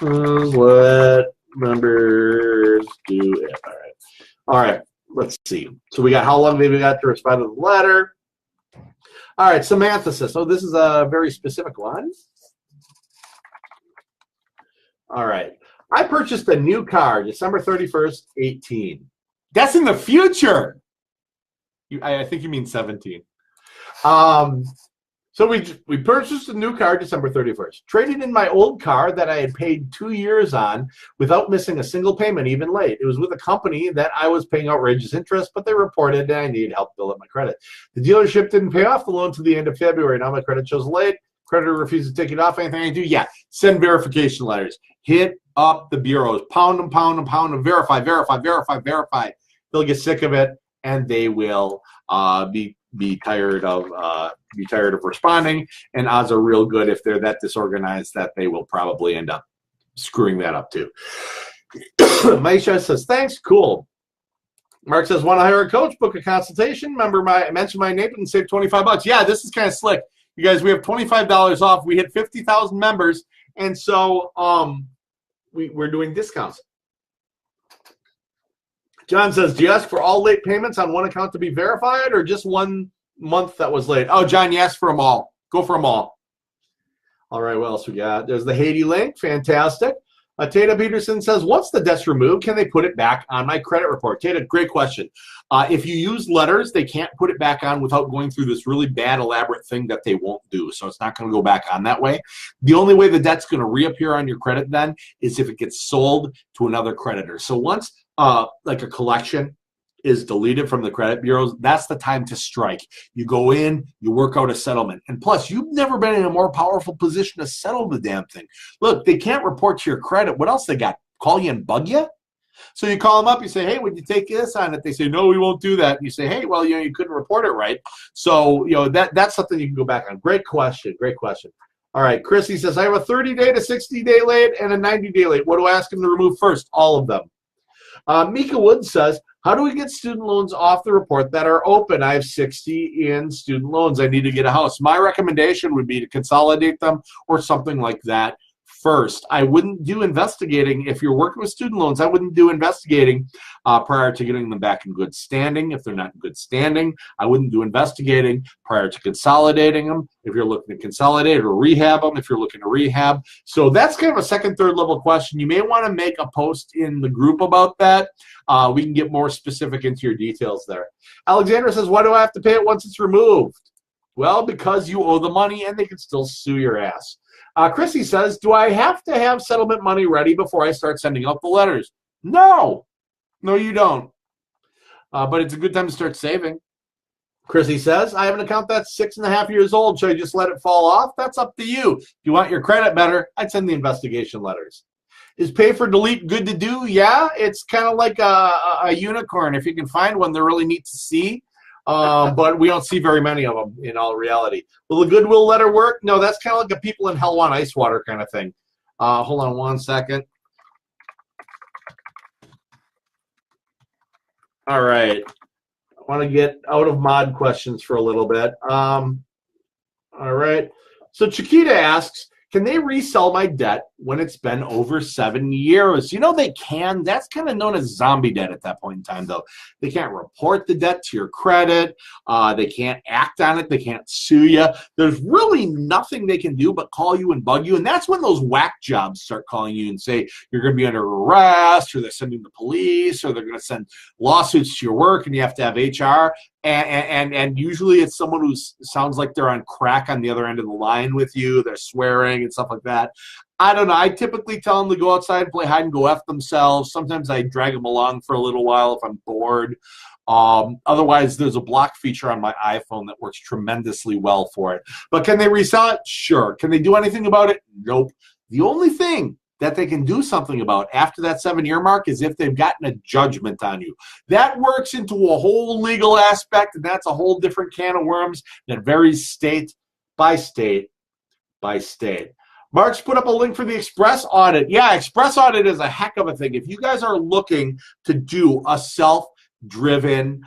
Let members do it. All right. All right. Let's see. So we got how long they've got to respond to the letter. All right. Samantha says, so this is a very specific one. All right. I purchased a new car December 31st, 18. That's in the future. I think you mean 17. So we purchased a new car December 31st. Traded in my old car that I had paid 2 years on without missing a single payment, even late. It was with a company that I was paying outrageous interest, but they reported that I needed help build up my credit. The dealership didn't pay off the loan to the end of February. Now my credit shows late. Creditor refuses to take it off. Anything I do? Yeah. Send verification letters. Hit up the bureaus. Pound them, pound them, pound them. Verify, verify, verify, verify. They'll get sick of it, and they will be tired of responding. And odds are real good if they're that disorganized that they will probably end up screwing that up too. Maisha says, thanks. Cool. Mark says, want to hire a coach, book a consultation. Mention my name and save $25. Yeah, this is kind of slick. You guys, we have $25 off. We hit 50,000 members, and so we're doing discounts. John says, do you ask for all late payments on one account to be verified or just 1 month that was late? Oh, John, you asked for them all. Go for them all. All right, what else we got? There's the Haiti link. Fantastic. Tata Peterson says, once the debt's removed, can they put it back on my credit report? Tata, great question. If you use letters, they can't put it back on without going through this really bad, elaborate thing that they won't do. So it's not going to go back on that way. The only way the debt's going to reappear on your credit then is if it gets sold to another creditor. So once like a collection is deleted from the credit bureaus, that's the time to strike. You go in, you work out a settlement. And plus, you've never been in a more powerful position to settle the damn thing. Look, they can't report to your credit. What else they got? Call you and bug you? So you call them up, you say, hey, would you take this on it? They say, no, we won't do that. And you say, hey, well, you couldn't report it right. So, that's something you can go back on. Great question. Great question. All right, Chrissy says, I have a 30-day to 60-day late and a 90-day late. What do I ask them to remove first? All of them. Mika Wood says, how do we get student loans off the report that are open? I have 60 in student loans. I need to get a house. My recommendation would be to consolidate them or something like that first. I wouldn't do investigating. If you're working with student loans, I wouldn't do investigating prior to getting them back in good standing. If they're not in good standing, I wouldn't do investigating prior to consolidating them. If you're looking to consolidate or rehab them, if you're looking to rehab. So that's kind of a second, third level question. You may want to make a post in the group about that. We can get more specific into your details there. Alexandra says, why do I have to pay it once it's removed? Well, because you owe the money and they can still sue your ass. Chrissy says, do I have to have settlement money ready before I start sending out the letters? No. No, you don't. But it's a good time to start saving. Chrissy says, I have an account that's 6.5 years old. Should I just let it fall off? That's up to you. If you want your credit better, I'd send the investigation letters. Is pay for delete good to do? Yeah, it's kind of like a unicorn. If you can find one, they're really neat to see. But we don't see very many of them in all reality. Will the goodwill letter work? No, that's kind of like a people in hell want ice water kind of thing. Hold on one second. All right. I want to get out of mod questions for a little bit. All right. So Chiquita asks, can they resell my debt when it's been over 7 years? They can. That's kind of known as zombie debt at that point in time, though. They can't report the debt to your credit. They can't act on it. They can't sue you. There's really nothing they can do but call you and bug you. And that's when those whack jobs start calling you and say you're going to be under arrest, or they're sending the police, or they're going to send lawsuits to your work, and you have to have HR. And usually it's someone who sounds like they're on crack on the other end of the line with you. They're swearing and stuff like that. I don't know. I typically tell them to go outside and play hide and go F themselves. Sometimes I drag them along for a little while if I'm bored. Otherwise, there's a block feature on my iPhone that works tremendously well for it. But can they resell it? Sure. Can they do anything about it? Nope. The only thing that they can do something about after that 7-year mark is if they've gotten a judgment on you. That works into a whole legal aspect, and that's a whole different can of worms that varies state by state by state. Mark's put up a link for the Express Audit. Yeah, Express Audit is a heck of a thing. If you guys are looking to do a self-driven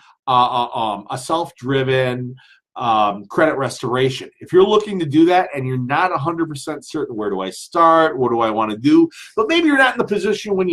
credit restoration. If you're looking to do that and you're not 100% certain, where do I start? What do I want to do? But maybe you're not in the position where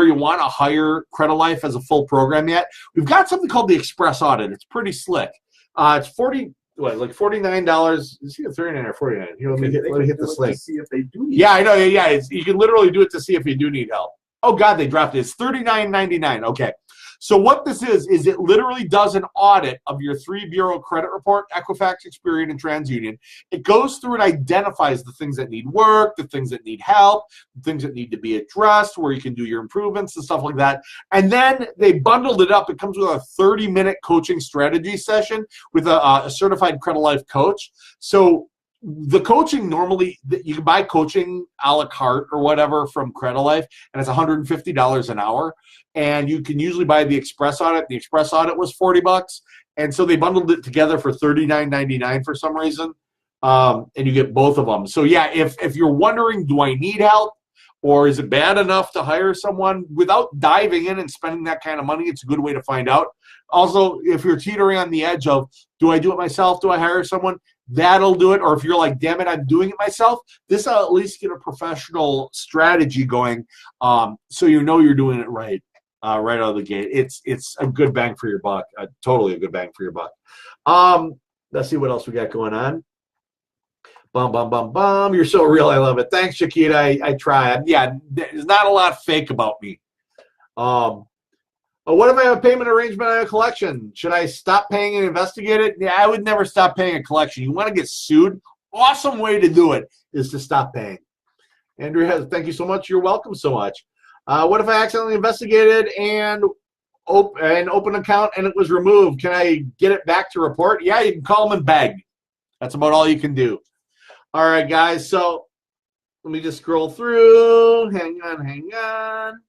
you want to hire Credit Life as a full program yet. We've got something called the Express Audit. It's pretty slick. It's $49. Is it 39 or 49? Here, let me hit this link. See if they do need Yeah, I know. Yeah, you can literally do it to see if you do need help. Oh God, they dropped it. It's $39.99. Okay. So what this is it literally does an audit of your 3-bureau credit report, Equifax, Experian, and TransUnion. It goes through and identifies the things that need work, the things that need help, the things that need to be addressed, where you can do your improvements and stuff like that. And then they bundled it up. It comes with a 30-minute coaching strategy session with a certified Credit Life coach. So the coaching, normally you can buy coaching a la carte or whatever from Credit Life, and it's $150 an hour. And you can usually buy the Express Audit. The Express Audit was $40, and so they bundled it together for $39.99 for some reason, and you get both of them. So yeah, if you're wondering, do I need help, or is it bad enough to hire someone, without diving in and spending that kind of money, it's a good way to find out. Also, if you're teetering on the edge of, do I do it myself? Do I hire someone? That'll do it. Or if you're like, damn it, I'm doing it myself, this will at least get a professional strategy going, so you know you're doing it right. Right out of the gate. It's a good bang for your buck. Totally a good bang for your buck. Let's see what else we got going on. Bum. You're so real. I love it. Thanks, Chiquita. I try. Yeah, there's not a lot fake about me. What if I have a payment arrangement on a collection? Should I stop paying and investigate it? Yeah, I would never stop paying a collection. You want to get sued? Awesome way to do it is to stop paying. Andrew, thank you so much. You're welcome so much. What if I accidentally investigated and open an account and it was removed? Can I get it back to report? Yeah, you can call them and beg. That's about all you can do. All right, guys. So let me just scroll through. Hang on.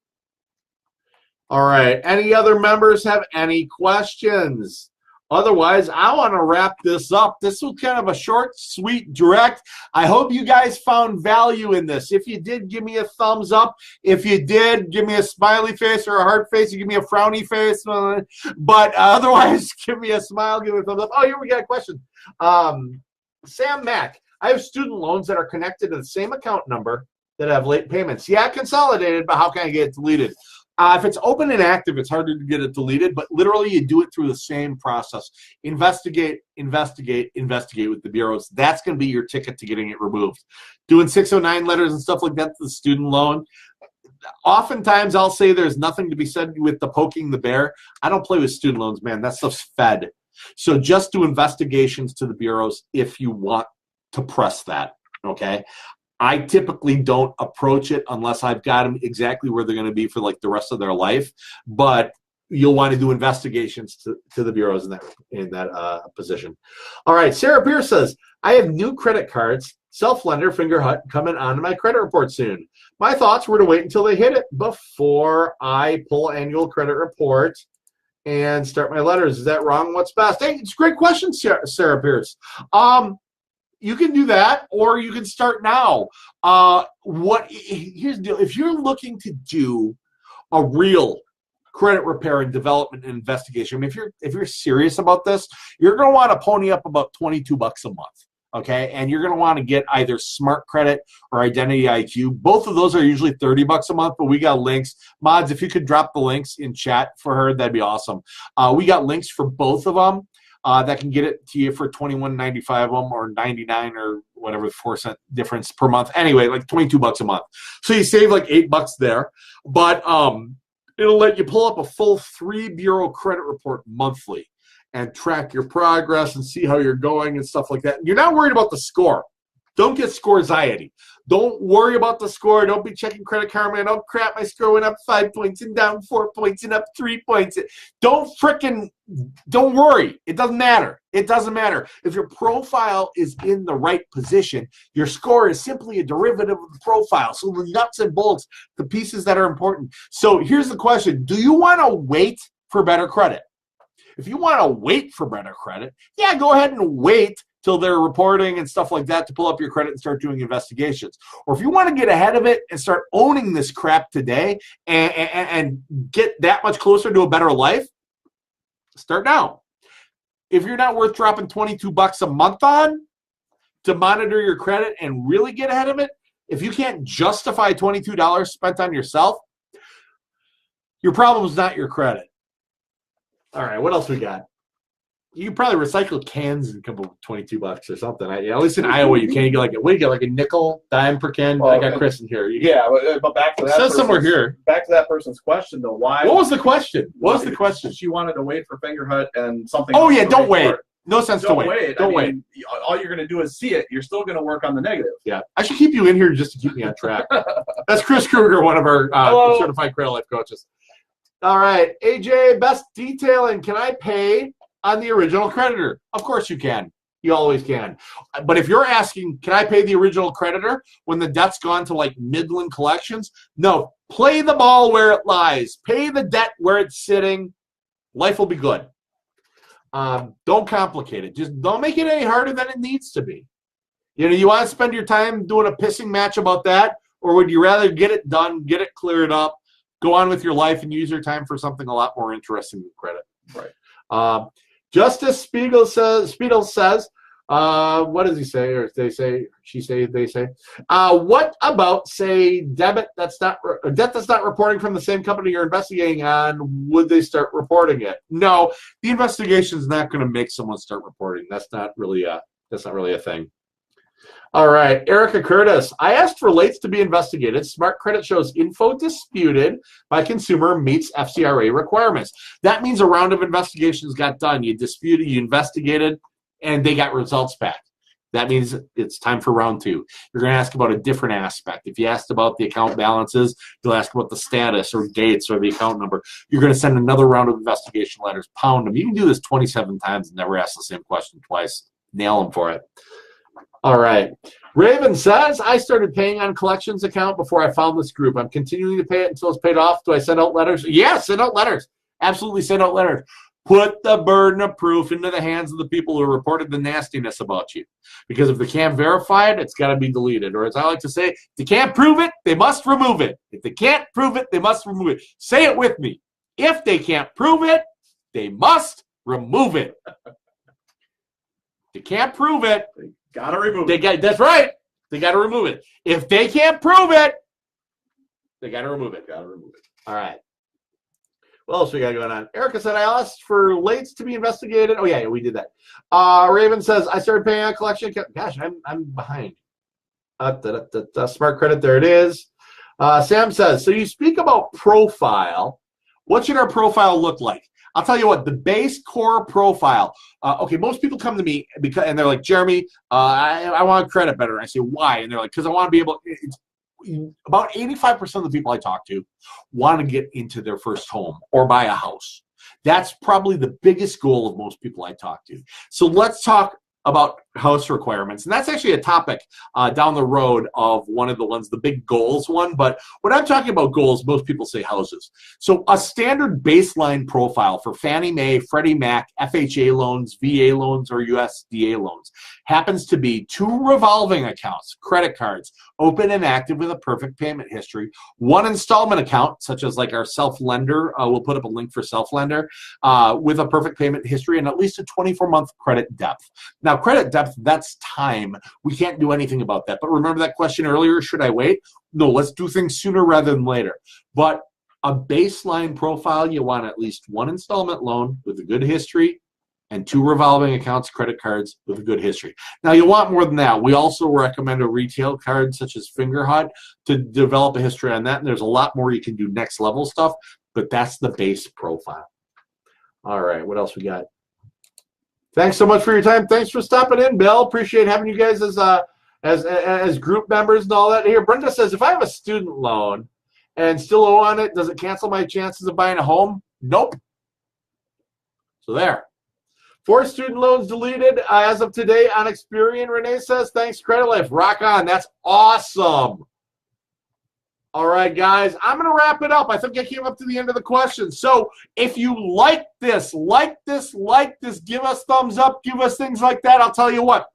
All right. Any other members have any questions? Otherwise, I want to wrap this up. This was kind of a short, sweet, direct. I hope you guys found value in this. If you did, give me a thumbs up. If you did, give me a smiley face or a heart face. You give me a frowny face. But otherwise, give me a smile, give me a thumbs up. Oh, here we got a question. Sam Mack, I have student loans that are connected to the same account number that have late payments. Yeah, consolidated, but how can I get it deleted? If it's open and active, it's harder to get it deleted, but literally you do it through the same process. Investigate with the bureaus. That's going to be your ticket to getting it removed. Doing 609 letters and stuff like that to the student loan. Oftentimes I'll say there's nothing to be said with the poking the bear. I don't play with student loans, man. That stuff's fed. So just do investigations to the bureaus if you want to press that, okay? I typically don't approach it unless I've got them exactly where they're going to be for like the rest of their life. But you'll want to do investigations to the bureaus in that position. All right, Sarah Pierce says, I have new credit cards, Self-Lender, Fingerhut, coming onto my credit report soon. My thoughts were to wait until they hit it before I pull annual credit report and start my letters. Is that wrong? What's best? Hey, it's a great question, Sarah Pierce. You can do that, or you can start now. Here's the deal. If you're looking to do a real credit repair and development and investigation, I mean, if you're serious about this, you're going to want to pony up about $22 a month, okay? And you're going to want to get either Smart Credit or Identity IQ. Both of those are usually $30 a month, but we got links. Mods, if you could drop the links in chat for her, that'd be awesome. We got links for both of them. That can get it to you for $21.95 them or $99 or whatever, 4-cent difference per month. Anyway, like $22 a month. So you save like $8 there, but it'll let you pull up a full 3-bureau credit report monthly and track your progress and see how you're going and stuff like that. You're not worried about the score. Don't get score anxiety. Don't worry about the score. Don't be checking Credit Karma. Don't crap, my score went up 5 points and down 4 points and up 3 points. Don't worry. It doesn't matter. It doesn't matter. If your profile is in the right position, your score is simply a derivative of the profile. So the nuts and bolts, the pieces that are important. So here's the question. Do you want to wait for better credit? If you want to wait for better credit, yeah, go ahead and wait till they're reporting and stuff like that to pull up your credit and start doing investigations. Or if you want to get ahead of it and start owning this crap today and get that much closer to a better life, start now. if you're not worth dropping $22 a month on to monitor your credit and really get ahead of it, if you can't justify $22 spent on yourself, your problem is not your credit. All right, what else we got? You can probably recycle cans and come up with $22 or something. At least in Iowa, you can't get like a nickel, dime per can. Well, I got Chris in here. But back to that. It says somewhere here. Back to that person's question, though. Why? What was the question? What was the question? She wanted to wait for Fingerhut and something. Oh else yeah, to don't wait. report. No sense to wait. Don't wait. All you're going to do is see it. You're still going to work on the negative. Yeah, I should keep you in here just to keep me on track. That's Chris Kruger, one of our certified credit life coaches. All right, AJ, best detailing. Can I pay on the original creditor? Of course you can. You always can. But if you're asking, can I pay the original creditor when the debt's gone to like Midland Collections? No. Play the ball where it lies. Pay the debt where it's sitting. Life will be good. Don't complicate it. Just don't make it any harder than it needs to be. You want to spend your time doing a pissing match about that, or would you rather get it done, get it cleared up, go on with your life, and use your time for something a lot more interesting than credit? Right. Justice Spiegel says, what does he say, or they say, she say, they say? What about, say, debt that's not reporting from the same company you're investigating on? Would they start reporting it? No, the investigation is not going to make someone start reporting. That's not really a thing. All right, Erica Curtis. I asked for Lates to be investigated. Smart Credit shows info disputed by consumer meets FCRA requirements. That means a round of investigations got done. You disputed, you investigated, and they got results back. That means it's time for round two. You're going to ask about a different aspect. If you asked about the account balances, you'll ask about the status or dates or the account number. You're going to send another round of investigation letters, pound them. You can do this 27 times and never ask the same question twice. Nail them for it. All right. Raven says, I started paying on collections account before I found this group. I'm continuing to pay it until it's paid off. Do I send out letters? Yes, send out letters. Absolutely send out letters. Put the burden of proof into the hands of the people who reported the nastiness about you. Because if they can't verify it, it's got to be deleted. Or as I like to say, if they can't prove it, they must remove it. If they can't prove it, they must remove it. Say it with me. If they can't prove it, they must remove it. They can't prove it. Gotta remove it. That's right. They got to remove it. If they can't prove it, they got to remove it. All right. What else we got going on? Erica said, I asked for Lates to be investigated. Oh, yeah, we did that. Raven says, I started paying on collection. Gosh, I'm behind. Smart Credit, there it is. Sam says, so you speak about profile. What should our profile look like? I'll tell you what, the base core profile. Okay, most people come to me and they're like, Jeremy, I want credit better. I say, why? And they're like, because I want to be able. About 85% of the people I talk to want to get into their first home or buy a house. That's probably the biggest goal of most people I talk to. So let's talk about house requirements. And that's actually a topic down the road of one of the ones, the big goals one. But when I'm talking about goals, most people say houses. So a standard baseline profile for Fannie Mae, Freddie Mac, FHA loans, VA loans, or USDA loans happens to be 2 revolving accounts, credit cards, open and active with a perfect payment history, 1 installment account, such as like our self-lender, we'll put up a link for self-lender, with a perfect payment history, and at least a 24-month credit depth. Now, credit depth, that's time. We can't do anything about that. But remember that question earlier, should I wait? No, let's do things sooner rather than later. But a baseline profile, you want at least 1 installment loan with a good history and 2 revolving accounts, credit cards with a good history. Now, you want more than that. We also recommend a retail card such as Fingerhut to develop a history on that. And there's a lot more you can do next level stuff, but that's the base profile. All right, what else we got? Thanks so much for your time. Thanks for stopping in, Bill. Appreciate having you guys as group members and all that. Here, Brenda says, if I have a student loan and still owe on it, does it cancel my chances of buying a home? Nope. So there. 4 student loans deleted as of today on Experian. Renee says, thanks, Credit Life. Rock on. That's awesome. All right, guys, I'm going to wrap it up. I think I came up to the end of the question. So if you like this, give us thumbs up, give us things like that. I'll tell you what,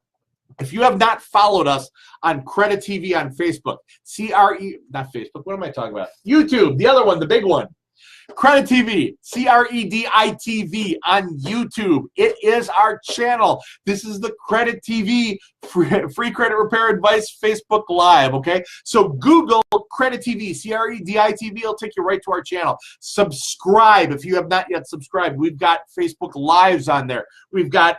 if you have not followed us on Credit TV on Facebook, not Facebook, what am I talking about? YouTube, the other one, the big one. Credit TV, CREDITV on YouTube. It is our channel. This is the Credit TV free credit repair advice Facebook Live, okay? So Google Credit TV, CREDITV, will take you right to our channel. Subscribe if you have not yet subscribed. We've got Facebook Lives on there. We've got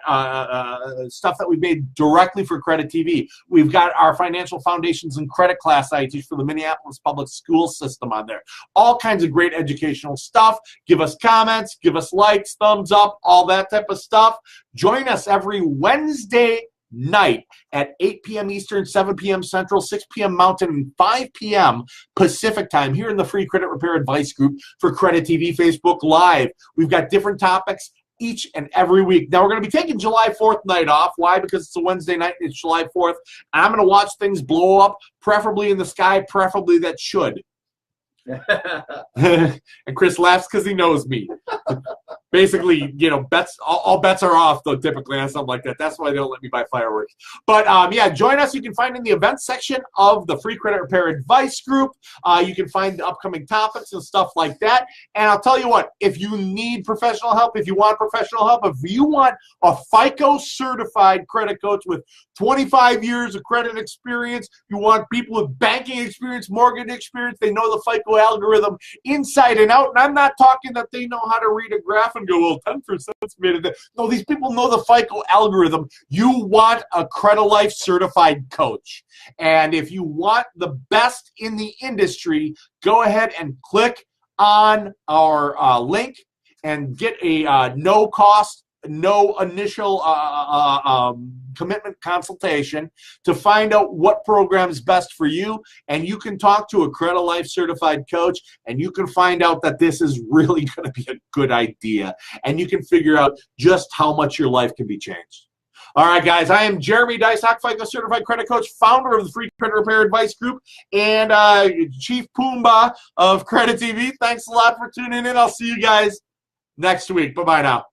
stuff that we made directly for Credit TV. We've got our financial foundations and credit class I teach for the Minneapolis public school system on there. All kinds of great educational stuff. Give us comments, give us likes, thumbs up, all that type of stuff. Join us every Wednesday night at 8 p.m. Eastern, 7 p.m. Central, 6 p.m. Mountain, and 5 p.m. Pacific time here in the free credit repair advice group for Credit TV Facebook Live. We've got different topics each and every week. Now, we're going to be taking July 4th night off. Why? Because it's a Wednesday night and it's July 4th. I'm going to watch things blow up, preferably in the sky, preferably that should. And Chris laughs because he knows me. Basically, you know, all bets are off, though, typically on something like that. That's why they don't let me buy fireworks. But, yeah, join us. You can find in the events section of the Free Credit Repair Advice Group. You can find the upcoming topics and stuff like that. And I'll tell you what, if you need professional help, if you want professional help, if you want a FICO-certified credit coach with 25 years of credit experience, you want people with banking experience, mortgage experience, they know the FICO algorithm inside and out. And I'm not talking that they know how to read a graph and go, well, 10%'s made it. No, these people know the FICO algorithm. You want a Credilife certified coach. And if you want the best in the industry, go ahead and click on our link and get a no-cost, no initial commitment consultation to find out what program is best for you. And you can talk to a Credilife certified coach, and you can find out that this is really going to be a good idea. And you can figure out just how much your life can be changed. All right, guys, I am Jeremy Dysock, FICO certified credit coach, founder of the Free Credit Repair Advice Group, and Chief Pumbaa of Credit TV. Thanks a lot for tuning in. I'll see you guys next week. Bye-bye now.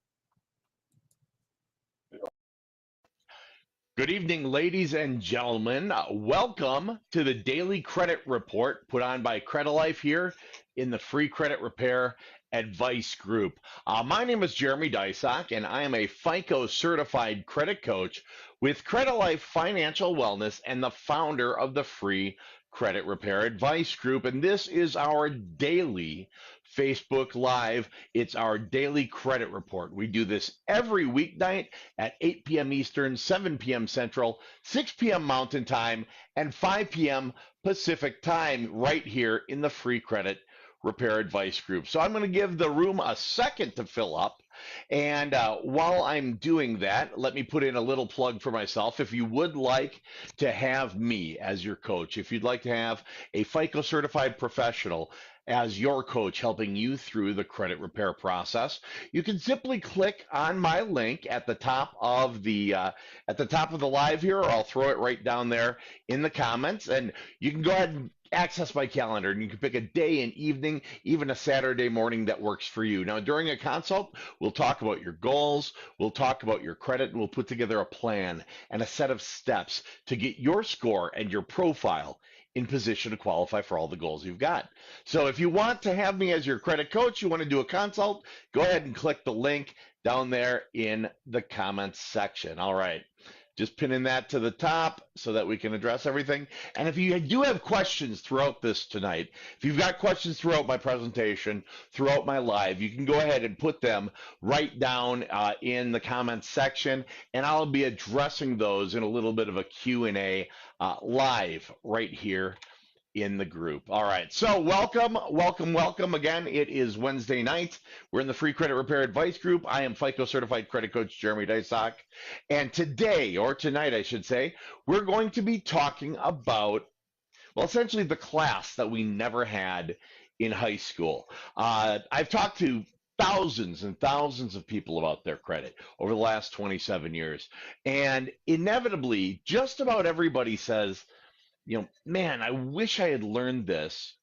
Good evening, ladies and gentlemen. Welcome to the Daily Credit Report put on by Credilife here in the Free Credit Repair Advice Group. My name is Jeremy Dysock, and I am a FICO certified credit coach with Credilife Financial Wellness and the founder of the Free Credit Repair Advice Group. And this is our daily Facebook Live. It's our daily credit report. We do this every weeknight at 8 p.m. Eastern, 7 p.m. Central, 6 p.m. Mountain Time, and 5 p.m. Pacific Time right here in the Free Credit Repair Advice Group. So I'm going to give the room a second to fill up. And while I'm doing that, let me put in a little plug for myself. If you would like to have me as your coach, if you'd like to have a FICO certified professional as your coach helping you through the credit repair process, you can simply click on my link at the top of the live here, or I'll throw it right down there in the comments, and you can go ahead and access my calendar, and you can pick a day and evening, even a Saturday morning that works for you. Now, during a consult, we'll talk about your goals, we'll talk about your credit, and we'll put together a plan and a set of steps to get your score and your profile in position to qualify for all the goals you've got. So if you want to have me as your credit coach, you want to do a consult, go ahead and click the link down there in the comments section. All right. Just pinning that to the top so that we can address everything. And if you do have questions throughout this tonight, if you've got questions throughout my presentation, throughout my live, you can go ahead and put them right down in the comments section, and I'll be addressing those in a little bit of a Q&A live right here in the group. All right, so welcome again. It is Wednesday night. We're in the Free Credit Repair Advice Group. I am FICO certified credit coach Jeremy Dysock, and today, or tonight I should say, we're going to be talking about, well, essentially the class that we never had in high school. I've talked to thousands and thousands of people about their credit over the last 27 years, and inevitably just about everybody says, you know, man, I wish I had learned this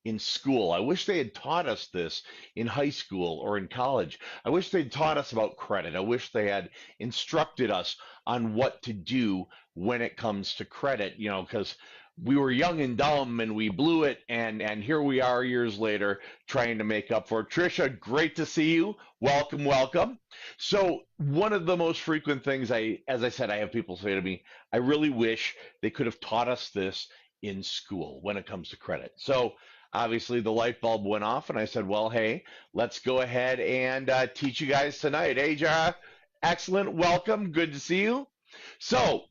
in school. I wish they had taught us this in high school or in college. I wish they'd taught us about credit. I wish they had instructed us on what to do when it comes to credit, you know, because we were young and dumb and we blew it, and here we are years later trying to make up for it. Trisha, great to see you. Welcome, welcome. So one of the most frequent things as I said, I have people say to me, I really wish they could have taught us this in school when it comes to credit. So obviously the light bulb went off and I said, well, hey, let's go ahead and teach you guys tonight. Hey, Jara, excellent. Welcome. Good to see you. So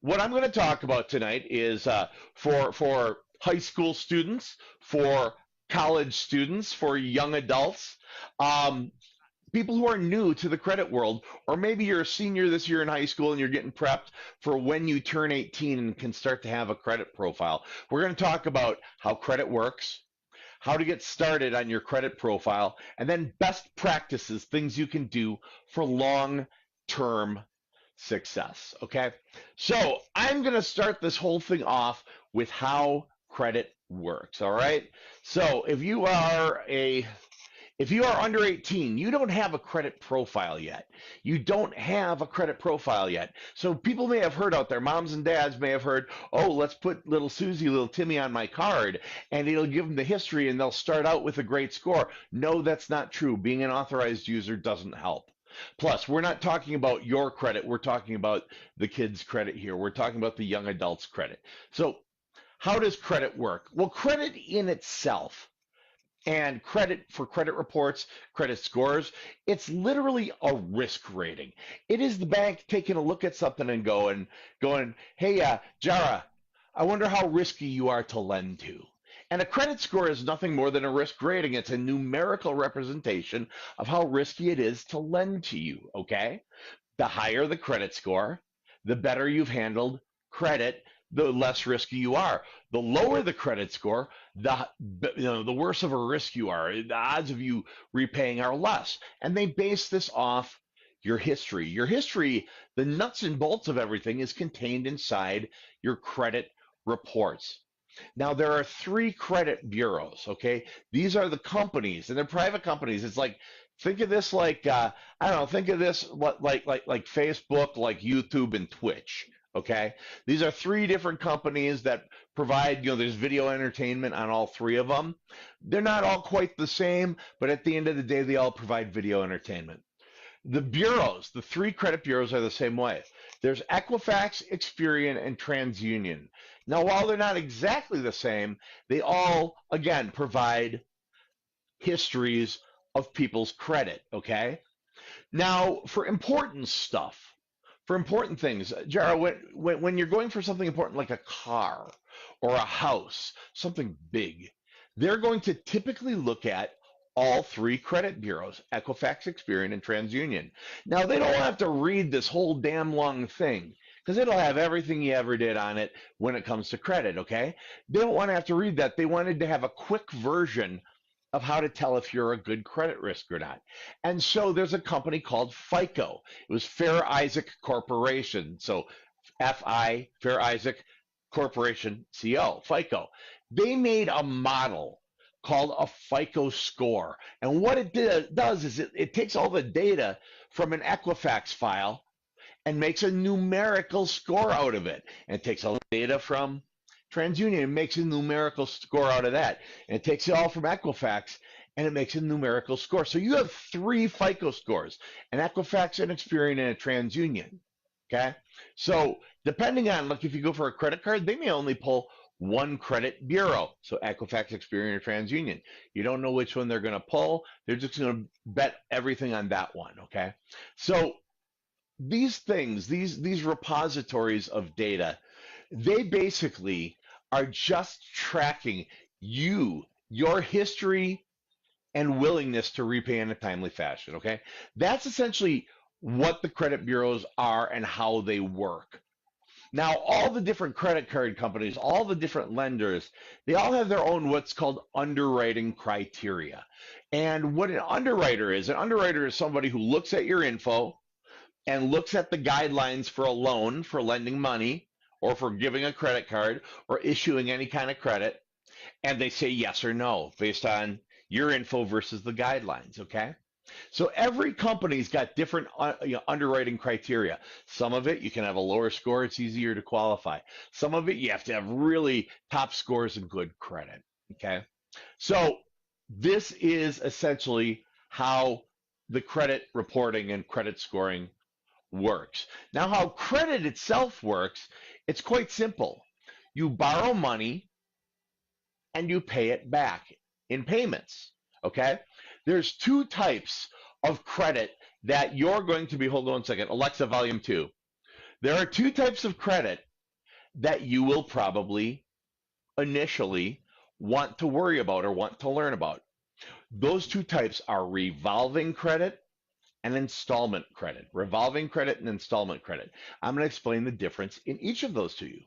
what I'm going to talk about tonight is for high school students, for college students, for young adults, people who are new to the credit world, or maybe you're a senior this year in high school and you're getting prepped for when you turn 18 and can start to have a credit profile. We're going to talk about how credit works, how to get started on your credit profile, and then best practices, things you can do for long-term success. Okay, so I'm going to start this whole thing off with how credit works. All right, so if you are under 18, you don't have a credit profile yet. You don't have a credit profile yet. So people may have heard out there, moms and dads may have heard, oh, let's put little Susie, little Timmy on my card, and it'll give them the history and they'll start out with a great score. No, that's not true. Being an authorized user doesn't help. Plus, we're not talking about your credit. We're talking about the kids' credit here. We're talking about the young adults' credit. So how does credit work? Well, credit in itself and credit for credit reports, credit scores, it's literally a risk rating. It is the bank taking a look at something and going, hey, Jara, I wonder how risky you are to lend to. And a credit score is nothing more than a risk rating. It's a numerical representation of how risky it is to lend to you, okay? The higher the credit score, the better you've handled credit, the less risky you are. The lower the credit score, the worse of a risk you are. The odds of you repaying are less. And they base this off your history. Your history, the nuts and bolts of everything, is contained inside your credit reports. Now, there are 3 credit bureaus, okay? These are the companies, and they're private companies. It's like, think of this like, I don't know, think of this like Facebook, like YouTube and Twitch, okay? These are 3 different companies that provide, there's video entertainment on all 3 of them. They're not all quite the same, but at the end of the day, they all provide video entertainment. The bureaus, the 3 credit bureaus are the same way. There's Equifax, Experian, and TransUnion. Now, while they're not exactly the same, they all, again, provide histories of people's credit, okay? Now, for important stuff, for important things, Jara, when you're going for something important like a car or a house, something big, they're going to typically look at all 3 credit bureaus, Equifax, Experian, and TransUnion. Now, they don't have to read this whole damn long thing because it'll have everything you ever did on it when it comes to credit, okay? They don't want to have to read that. They wanted to have a quick version of how to tell if you're a good credit risk or not. And so there's a company called FICO. It was Fair Isaac Corporation. So FI, Fair Isaac Corporation, CO, FICO. They made a model called a FICO score. And what it does is it takes all the data from an Equifax file and makes a numerical score out of it. And it takes all the data from TransUnion and makes a numerical score out of that. And it takes it all from Equifax and it makes a numerical score. So you have 3 FICO scores, an Equifax, an Experian, and a TransUnion. Okay? So depending on, like if you go for a credit card, they may only pull 1 credit bureau. So Equifax, Experian, or TransUnion. You don't know which one they're going to pull. They're just going to bet everything on that one. Okay? So these things, these repositories of data, they basically are just tracking your history and willingness to repay in a timely fashion, okay? That's essentially what the credit bureaus are and how they work. Now, all the different credit card companies, all the different lenders, they all have their own what's called underwriting criteria. And what an underwriter is somebody who looks at your info and looks at the guidelines for a loan, for lending money, or for giving a credit card, or issuing any kind of credit, and they say yes or no based on your info versus the guidelines, okay? So every company's got different underwriting criteria. Some of it you can have a lower score, it's easier to qualify. Some of it you have to have really top scores and good credit. Okay. So this is essentially how the credit reporting and credit scoring works. Now, how credit itself works, it's quite simple. You borrow money and you pay it back in payments. Okay? There's two types of credit that you're going to be, hold on a second, Alexa, volume 2. There are two types of credit that you will probably initially want to worry about or want to learn about. Those two types are revolving credit and installment credit. Revolving credit and installment credit. I'm going to explain the difference in each of those to you.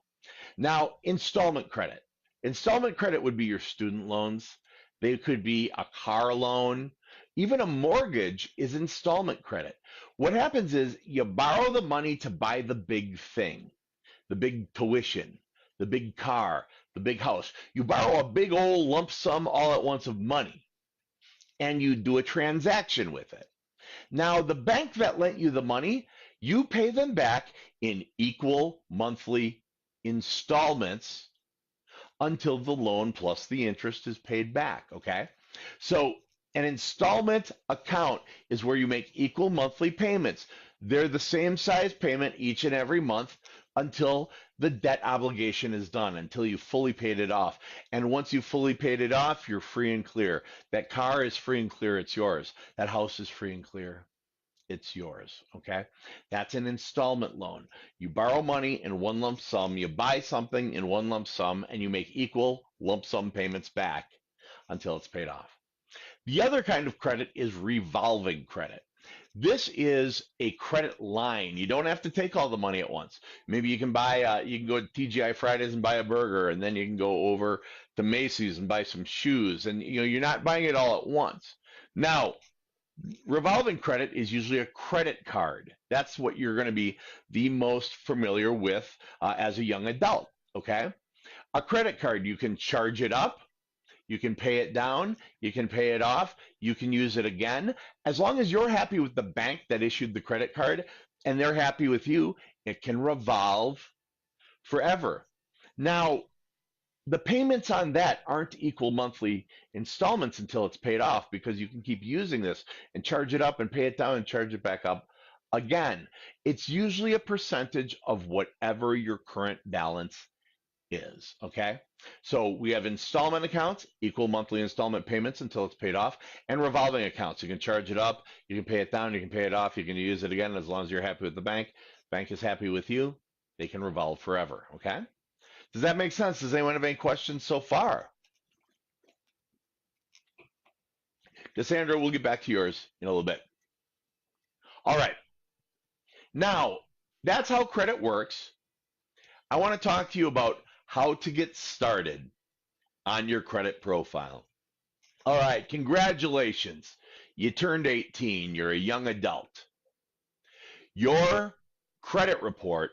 Now, installment credit. Installment credit would be your student loans. They could be a car loan. Even a mortgage is installment credit. What happens is you borrow the money to buy the big thing, the big tuition, the big car, the big house. You borrow a big old lump sum all at once of money, and you do a transaction with it. Now, the bank that lent you the money, you pay them back in equal monthly installments until the loan plus the interest is paid back, okay? So an installment account is where you make equal monthly payments. They're the same size payment each and every month until the debt obligation is done, until you fully paid it off. And once you've fully paid it off, you're free and clear. That car is free and clear, it's yours. That house is free and clear, it's yours, okay? That's an installment loan. You borrow money in one lump sum, you buy something in one lump sum, and you make equal lump sum payments back until it's paid off. The other kind of credit is revolving credit. This is a credit line. You don't have to take all the money at once. Maybe you can buy, you can go to TGI Fridays and buy a burger, and then you can go over to Macy's and buy some shoes, and you're not buying it all at once. Now, revolving credit is usually a credit card. That's what you're going to be the most familiar with as a young adult, okay? A credit card, you can charge it up, you can pay it down, you can pay it off, you can use it again. As long as you're happy with the bank that issued the credit card and they're happy with you, it can revolve forever. Now, the payments on that aren't equal monthly installments until it's paid off, because you can keep using this and charge it up and pay it down and charge it back up again. It's usually a percentage of whatever your current balance is, okay? So we have installment accounts, equal monthly installment payments until it's paid off, and revolving accounts. You can charge it up, you can pay it down, you can pay it off, you can use it again as long as you're happy with the bank. Bank is happy with you, they can revolve forever, okay? Does that make sense? Does anyone have any questions so far? Cassandra, we'll get back to yours in a little bit. All right. Now, that's how credit works. I want to talk to you about how to get started on your credit profile. All right, congratulations. You turned 18. You're a young adult. Your credit report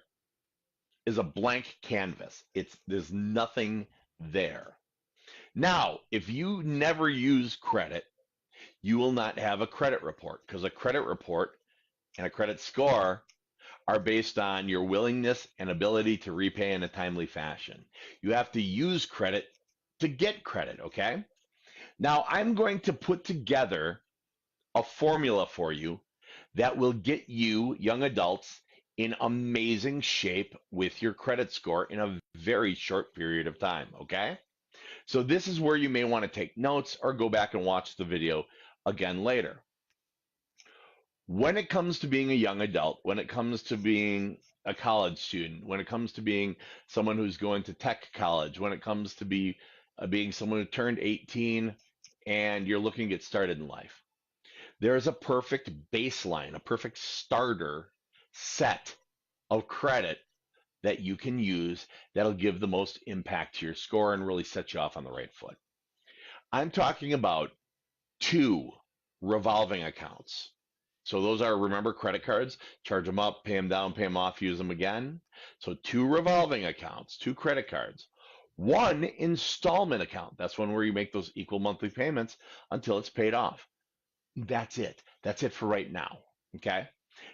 is a blank canvas. There's nothing there. Now, if you never use credit, you will not have a credit report, because a credit report and a credit score are based on your willingness and ability to repay in a timely fashion. You have to use credit to get credit, okay? Now, I'm going to put together a formula for you that will get you, young adults, in amazing shape with your credit score in a very short period of time, okay? So this is where you may want to take notes or go back and watch the video again later. When it comes to being a young adult, when it comes to being a college student, when it comes to being someone who's going to tech college, when it comes to being someone who turned 18 and you're looking to get started in life, there is a perfect baseline, a perfect starter set of credit that you can use that'll give the most impact to your score and really set you off on the right foot. I'm talking about 2 revolving accounts. So those are, remember, credit cards, charge them up, pay them down, pay them off, use them again. So 2 revolving accounts, 2 credit cards, 1 installment account. That's one where you make those equal monthly payments until it's paid off. That's it. That's it for right now. Okay.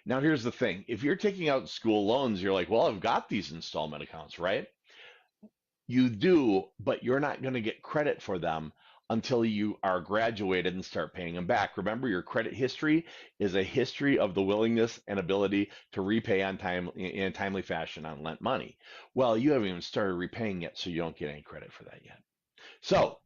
Now, here's the thing. If you're taking out school loans, you're like, well, I've got these installment accounts, right? You do, but you're not going to get credit for them until you are graduated and start paying them back. Remember, your credit history is a history of the willingness and ability to repay on time in a timely fashion on lent money. Well, you haven't even started repaying yet, so you don't get any credit for that yet. So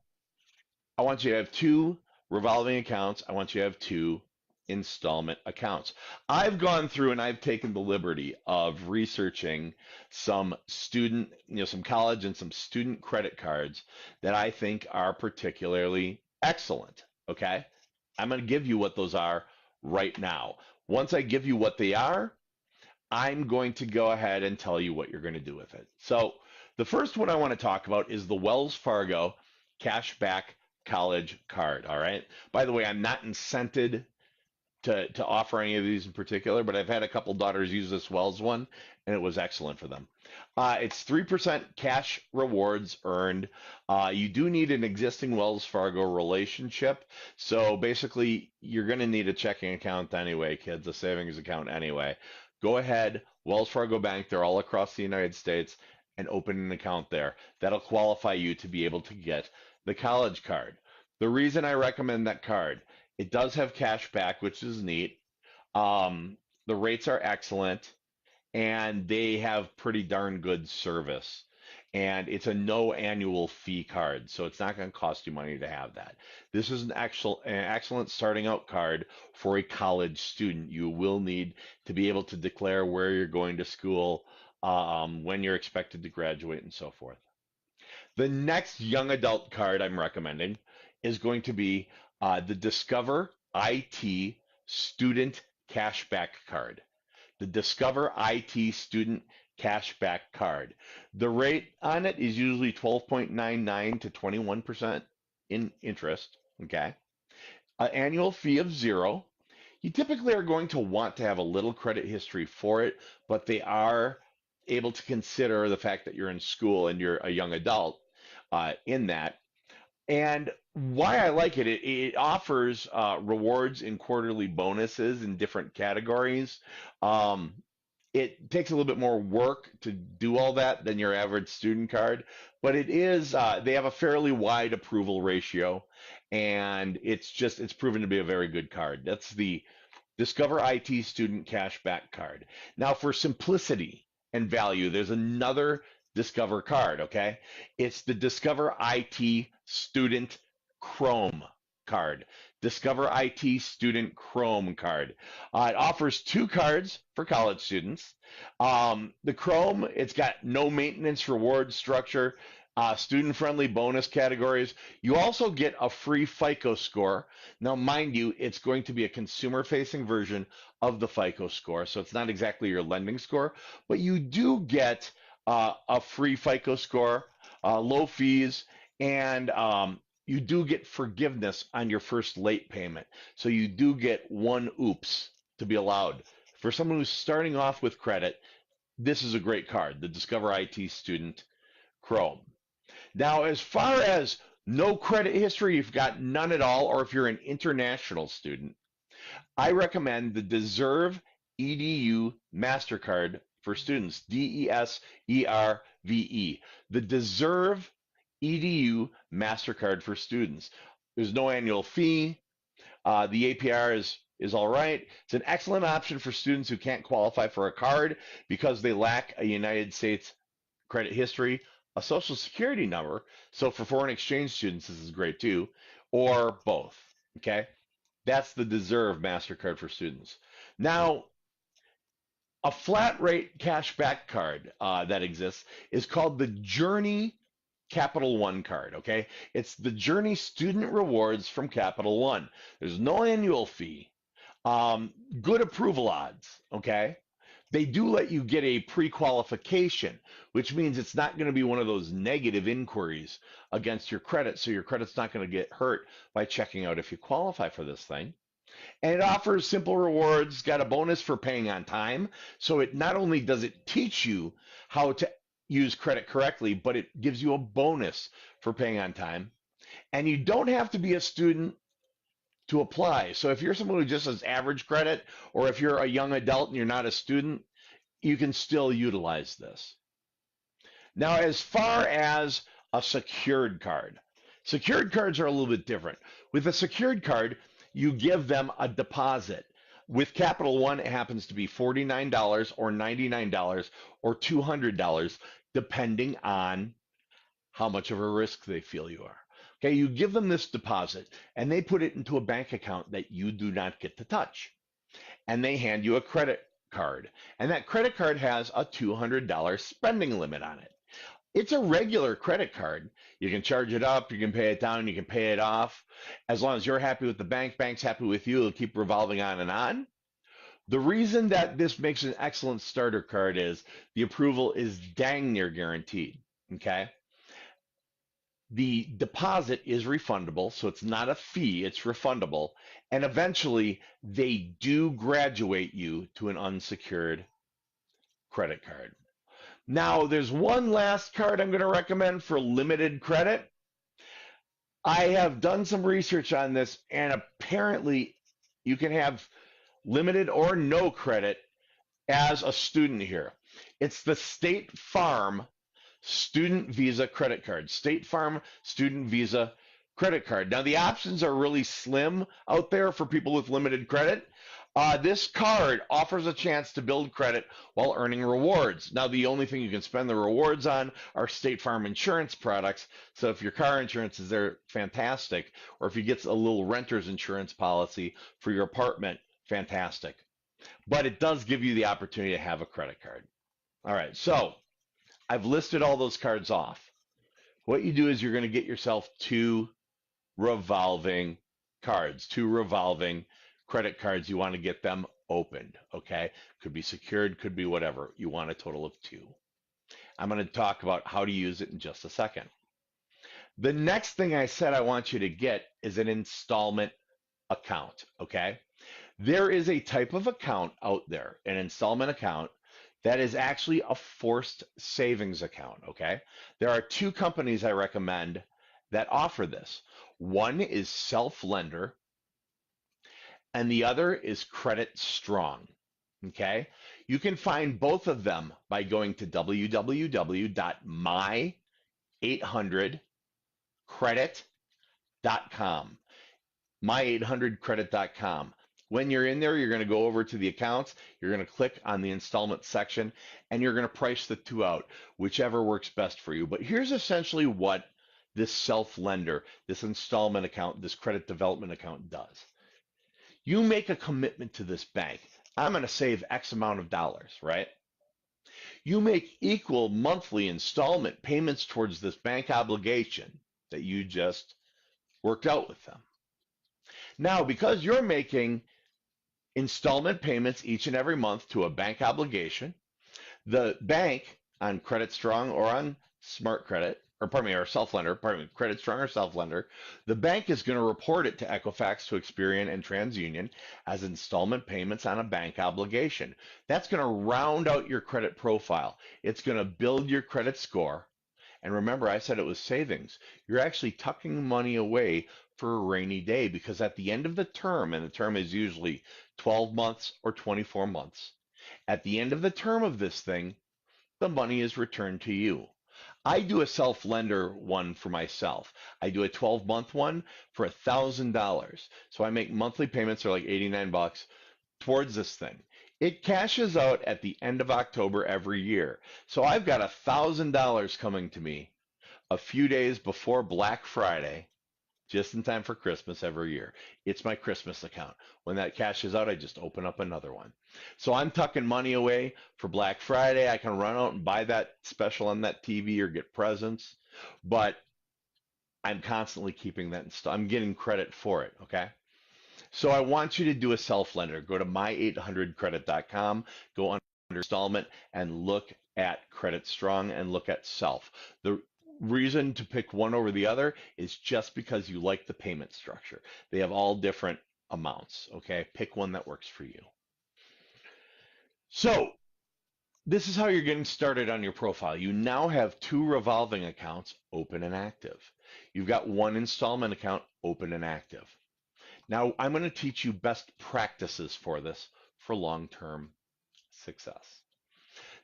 I want you to have 2 revolving accounts. I want you to have 2 installment accounts. I've gone through and I've taken the liberty of researching some student, some college and some student credit cards that I think are particularly excellent. Okay. I'm going to give you what those are right now. Once I give you what they are, I'm going to go ahead and tell you what you're going to do with it. So the first one I want to talk about is the Wells Fargo Cashback College Card. All right. By the way, I'm not incented to offer any of these in particular, but I've had a couple daughters use this Wells one, and it was excellent for them. It's 3% cash rewards earned. You do need an existing Wells Fargo relationship. So basically, you're going to need a checking account anyway, kids, a savings account anyway. Go ahead, Wells Fargo Bank, they're all across the United States, and open an account there. That'll qualify you to be able to get the college card. The reason I recommend that card, it does have cash back, which is neat. The rates are excellent, and they have pretty darn good service. And it's a no annual fee card, so it's not going to cost you money to have that. This is an excellent starting out card for a college student. You will need to be able to declare where you're going to school, when you're expected to graduate, and so forth. The next young adult card I'm recommending is going to be the Discover IT Student Cashback Card. The Discover IT Student Cashback Card. The rate on it is usually 12.99 to 21% in interest. Okay. An annual fee of 0. You typically are going to want to have a little credit history for it, but they are able to consider the fact that you're in school and you're a young adult in that. And why I like it, it offers rewards and quarterly bonuses in different categories. It takes a little bit more work to do all that than your average student card, but it is, they have a fairly wide approval ratio, and it's proven to be a very good card. That's the Discover IT Student Cashback Card. Now, for simplicity and value, there's another Discover card, okay? It's the Discover IT Student Chrome card. Discover IT Student Chrome card. It offers 2 cards for college students. The Chrome, it's got no maintenance reward structure, student-friendly bonus categories. You also get a free FICO score. Now, mind you, it's going to be a consumer-facing version of the FICO score, so it's not exactly your lending score, but you do get a free FICO score, low fees, and you do get forgiveness on your first late payment. So you do get 1 oops to be allowed. For someone who's starting off with credit, this is a great card, the Discover IT Student Chrome. Now, as far as no credit history, you've got none at all, or if you're an international student, I recommend the Deserve EDU MasterCard for students, DESERVE. The Deserve EDU MasterCard for students. There's no annual fee. The APR is all right. It's an excellent option for students who can't qualify for a card because they lack a United States credit history, a social security number. So for foreign exchange students, this is great too, or both. Okay. That's the Deserve MasterCard for students. Now, a flat rate cashback card that exists is called the Journey Capital One card, okay? It's the Journey Student Rewards from Capital One. There's no annual fee. Good approval odds, okay? They do let you get a pre-qualification, which means it's not going to be one of those negative inquiries against your credit, so your credit's not going to get hurt by checking out if you qualify for this thing. And it offers simple rewards, got a bonus for paying on time. So it not only does it teach you how to use credit correctly, but it gives you a bonus for paying on time. And you don't have to be a student to apply. So if you're someone who just has average credit, or if you're a young adult and you're not a student, you can still utilize this. Now, as far as a secured card, secured cards are a little bit different. With a secured card, you give them a deposit. With Capital One, it happens to be $49 or $99 or $200, depending on how much of a risk they feel you are. Okay, you give them this deposit and they put it into a bank account that you do not get to touch. And they hand you a credit card. And that credit card has a $200 spending limit on it. It's a regular credit card. You can charge it up, you can pay it down, you can pay it off. As long as you're happy with the bank, bank's happy with you, it'll keep revolving on and on. The reason that this makes an excellent starter card is the approval is dang near guaranteed, okay? The deposit is refundable, so it's not a fee, it's refundable. And eventually, they do graduate you to an unsecured credit card. Now, there's one last card I'm going to recommend for limited credit. I have done some research on this, and apparently you can have limited or no credit as a student here. It's the State Farm Student Visa credit card. State Farm Student Visa credit card. Now, the options are really slim out there for people with limited credit. This card offers a chance to build credit while earning rewards. Now, the only thing you can spend the rewards on are State Farm insurance products. So if your car insurance is there, fantastic. Or if you get a little renter's insurance policy for your apartment, fantastic. But it does give you the opportunity to have a credit card. All right, so I've listed all those cards off. What you do is you're going to get yourself 2 revolving cards, 2 revolving credit cards. You want to get them opened, okay? Could be secured, could be whatever. You want a total of 2. I'm going to talk about how to use it in just a second. The next thing I said I want you to get is an installment account, okay? There is a type of account out there, an installment account, that is actually a forced savings account, okay? There are 2 companies I recommend that offer this. One is Self-Lender, and the other is Credit Strong, okay? You can find both of them by going to www.my800credit.com, my800credit.com. When you're in there, you're going to go over to the accounts, you're going to click on the installment section, and you're going to price the 2 out, whichever works best for you. But here's essentially what this Self-Lender, this installment account, this credit development account does. You make a commitment to this bank. I'm going to save X amount of dollars, right? You make equal monthly installment payments towards this bank obligation that you just worked out with them. Now, because you're making installment payments each and every month to a bank obligation, the bank on Credit Strong or on Smart Credit, or Self-Lender, Credit Strong or Self-Lender, the bank is going to report it to Equifax, to Experian, and TransUnion as installment payments on a bank obligation. That's going to round out your credit profile. It's going to build your credit score. And remember, I said it was savings. You're actually tucking money away for a rainy day, because at the end of the term, and the term is usually 12 months or 24 months, at the end of the term of this thing, the money is returned to you. I do a Self-Lender one for myself. I do a 12-month one for $1,000. So I make monthly payments, are like 89 bucks towards this thing. It cashes out at the end of October every year. So I've got $1,000 coming to me a few days before Black Friday, just in time for Christmas every year. It's my Christmas account. When that cashes out, I just open up another one. So I'm tucking money away for Black Friday. I can run out and buy that special on that TV or get presents, but I'm constantly keeping that I'm getting credit for it, okay? So I want you to do a Self-Lender. Go to my800credit.com, go under installment, and look at Credit Strong and look at Self. The reason to pick one over the other is just because you like the payment structure. They have all different amounts, okay? Pick one that works for you. So this is how you're getting started on your profile. You now have 2 revolving accounts open and active. You've got 1 installment account open and active. Now, I'm going to teach you best practices for this for long-term success.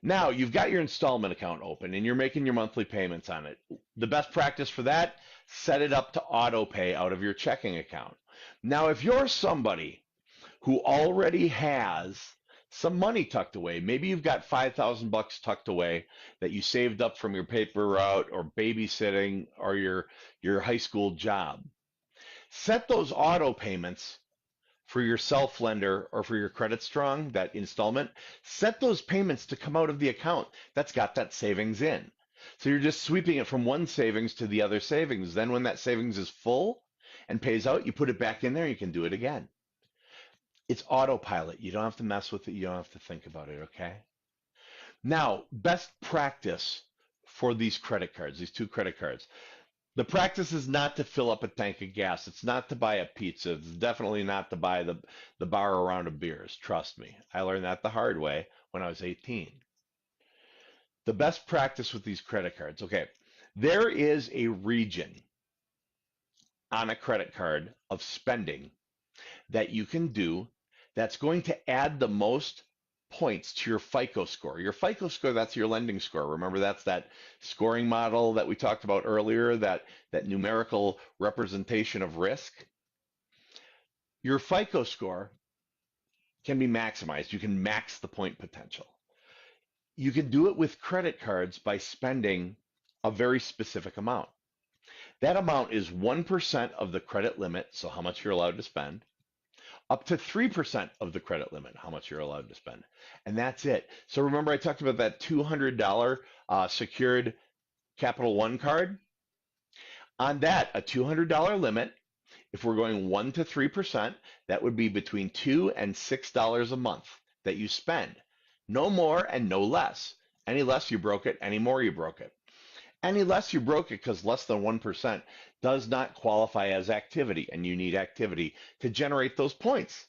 Now, you've got your installment account open and you're making your monthly payments on it. The best practice for that, set it up to auto pay out of your checking account. Now, if you're somebody who already has some money tucked away, maybe you've got $5,000 tucked away that you saved up from your paper route or babysitting or your high school job, set those auto payments for your self lender or for your Credit Strong, that installment, set those payments to come out of the account that's got that savings in. So you're just sweeping it from one savings to the other savings. Then when that savings is full and pays out, you put it back in there, you can do it again. It's autopilot. You don't have to mess with it. You don't have to think about it, okay? Now, best practice for these credit cards, these two credit cards. The practice is not to fill up a tank of gas. It's not to buy a pizza. It's definitely not to buy the bar a round of beers. Trust me. I learned that the hard way when I was 18. The best practice with these credit cards. Okay, there is a region on a credit card of spending that you can do that's going to add the most points to your FICO score. Your FICO score, that's your lending score. Remember, that's that scoring model that we talked about earlier, that numerical representation of risk. Your FICO score can be maximized. You can max the point potential. You can do it with credit cards by spending a very specific amount. That amount is 1% of the credit limit, so how much you're allowed to spend, up to 3% of the credit limit, how much you're allowed to spend. And that's it. So remember I talked about that $200 secured Capital One card? On that, a $200 limit, if we're going 1 to 3%, that would be between $2 and $6 a month that you spend. No more and no less. Any less, you broke it. Any more, you broke it. Any less, you broke it because less than 1% does not qualify as activity, and you need activity to generate those points.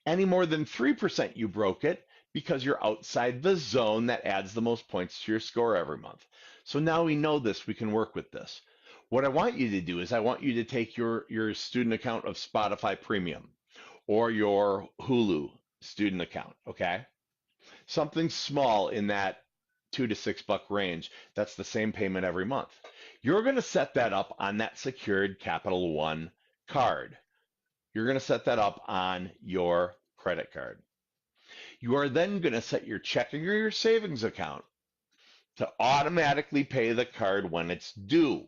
Any more than 3%, you broke it because you're outside the zone that adds the most points to your score every month. So now we know this, we can work with this. What I want you to do is I want you to take your student account of Spotify Premium or your Hulu student account, okay? Something small in that $2 to $6 range. That's the same payment every month. You're going to set that up on that secured Capital One card. You're going to set that up on your credit card. You are then going to set your checking or your savings account to automatically pay the card when it's due.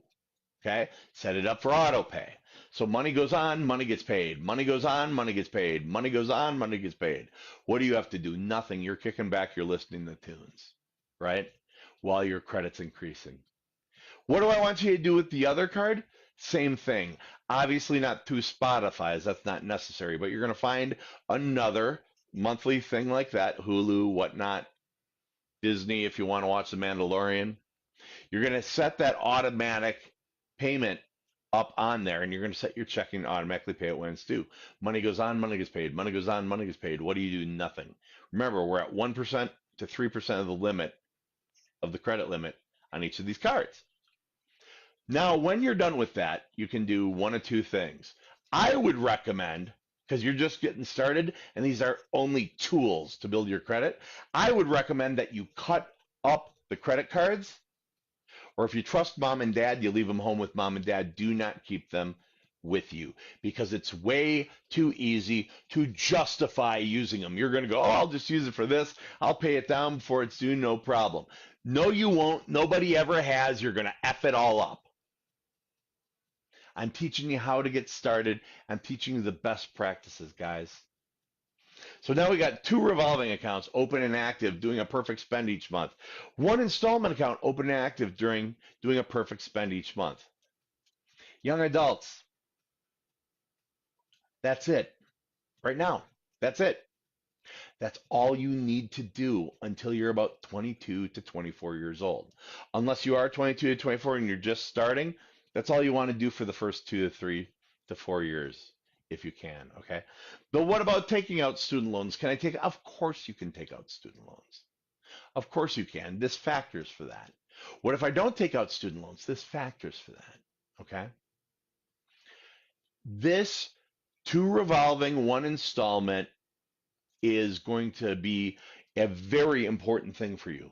Okay? Set it up for auto pay. So money goes on, money gets paid. Money goes on, money gets paid. Money goes on, money gets paid. What do you have to do? Nothing. You're kicking back, you're listening to tunes, right? While your credit's increasing. What do I want you to do with the other card? Same thing. Obviously not two Spotify's, that's not necessary, but you're going to find another monthly thing like that, Hulu, whatnot, Disney if you want to watch The Mandalorian. You're going to set that automatic payment up on there, and you're going to set your checking to automatically pay it when it's due. Money goes on, money gets paid. Money goes on, money gets paid. What do you do? Nothing. Remember, we're at 1% to 3% of the limit, of the credit limit on each of these cards. Now, when you're done with that, you can do one of two things. I would recommend, because you're just getting started, and these are only tools to build your credit, I would recommend that you cut up the credit cards, or if you trust mom and dad, you leave them home with mom and dad. Do not keep them with you, because it's way too easy to justify using them. You're going to go, oh, I'll just use it for this. I'll pay it down before it's due, no problem. No, you won't. Nobody ever has. You're going to F it all up. I'm teaching you how to get started. I'm teaching you the best practices, guys. So now we got two revolving accounts, open and active, doing a perfect spend each month. One installment account, open and active, doing a perfect spend each month. Young adults, that's it. Right now, that's it. That's all you need to do until you're about 22 to 24 years old. Unless you are 22 to 24 and you're just starting, that's all you want to do for the first 2 to 3 to 4 years, if you can, okay? But what about taking out student loans? Can I take? Of course you can take out student loans. Of course you can. This factors for that. What if I don't take out student loans? This factors for that, okay? This 2 revolving, 1 installment is going to be a very important thing for you.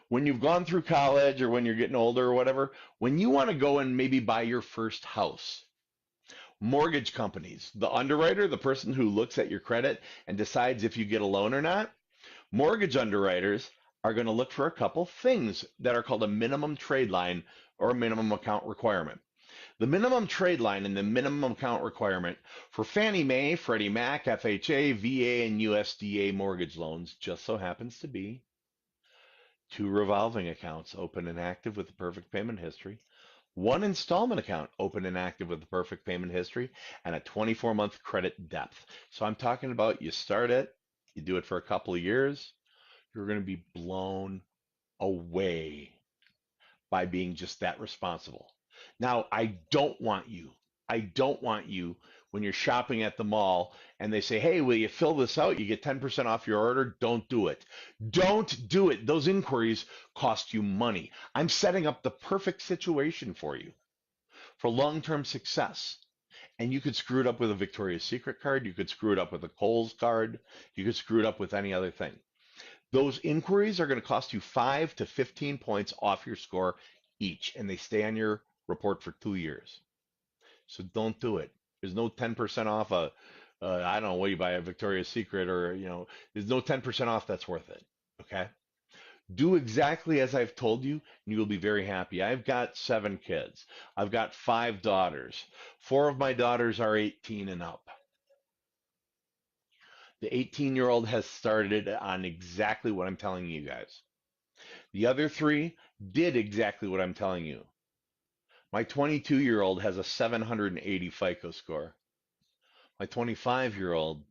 When you've gone through college or when you're getting older or whatever, when you want to go and maybe buy your first house, mortgage companies, the underwriter, the person who looks at your credit and decides if you get a loan or not, mortgage underwriters are going to look for a couple things that are called a minimum trade line or a minimum account requirement. The minimum trade line and the minimum account requirement for Fannie Mae, Freddie Mac, FHA, VA, and USDA mortgage loans just so happens to be 2 revolving accounts open and active with the perfect payment history, 1 installment account open and active with the perfect payment history, and a 24-month credit depth. So I'm talking about you start it, you do it for a couple of years, you're going to be blown away by being just that responsible. Now, I don't want you when you're shopping at the mall and they say, hey, will you fill this out? You get 10% off your order. Don't do it. Don't do it. Those inquiries cost you money. I'm setting up the perfect situation for you for long-term success. And you could screw it up with a Victoria's Secret card. You could screw it up with a Kohl's card. You could screw it up with any other thing. Those inquiries are going to cost you 5 to 15 points off your score each, and they stay on your report for 2 years. So don't do it. There's no 10% off I don't know what you buy, a Victoria's Secret, or there's no 10% off that's worth it. Okay? Do exactly as I've told you, and you'll be very happy. I've got 7 kids. I've got 5 daughters. 4 of my daughters are 18 and up. The 18-year-old has started on exactly what I'm telling you guys. The other 3 did exactly what I'm telling you. My 22-year-old has a 780 FICO score. My 25-year-old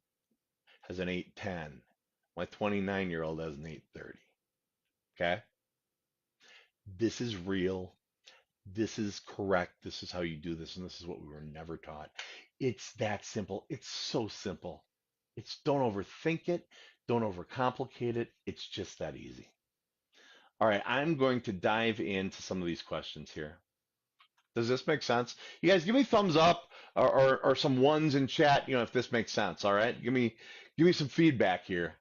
has an 810. My 29-year-old has an 830. Okay? This is real. This is correct. This is how you do this, and this is what we were never taught. It's that simple. It's so simple. Don't overthink it. Don't overcomplicate it. It's just that easy. All right, I'm going to dive into some of these questions here. Does this make sense? You guys give me thumbs up or some ones in chat, if this makes sense. All right, give me some feedback here.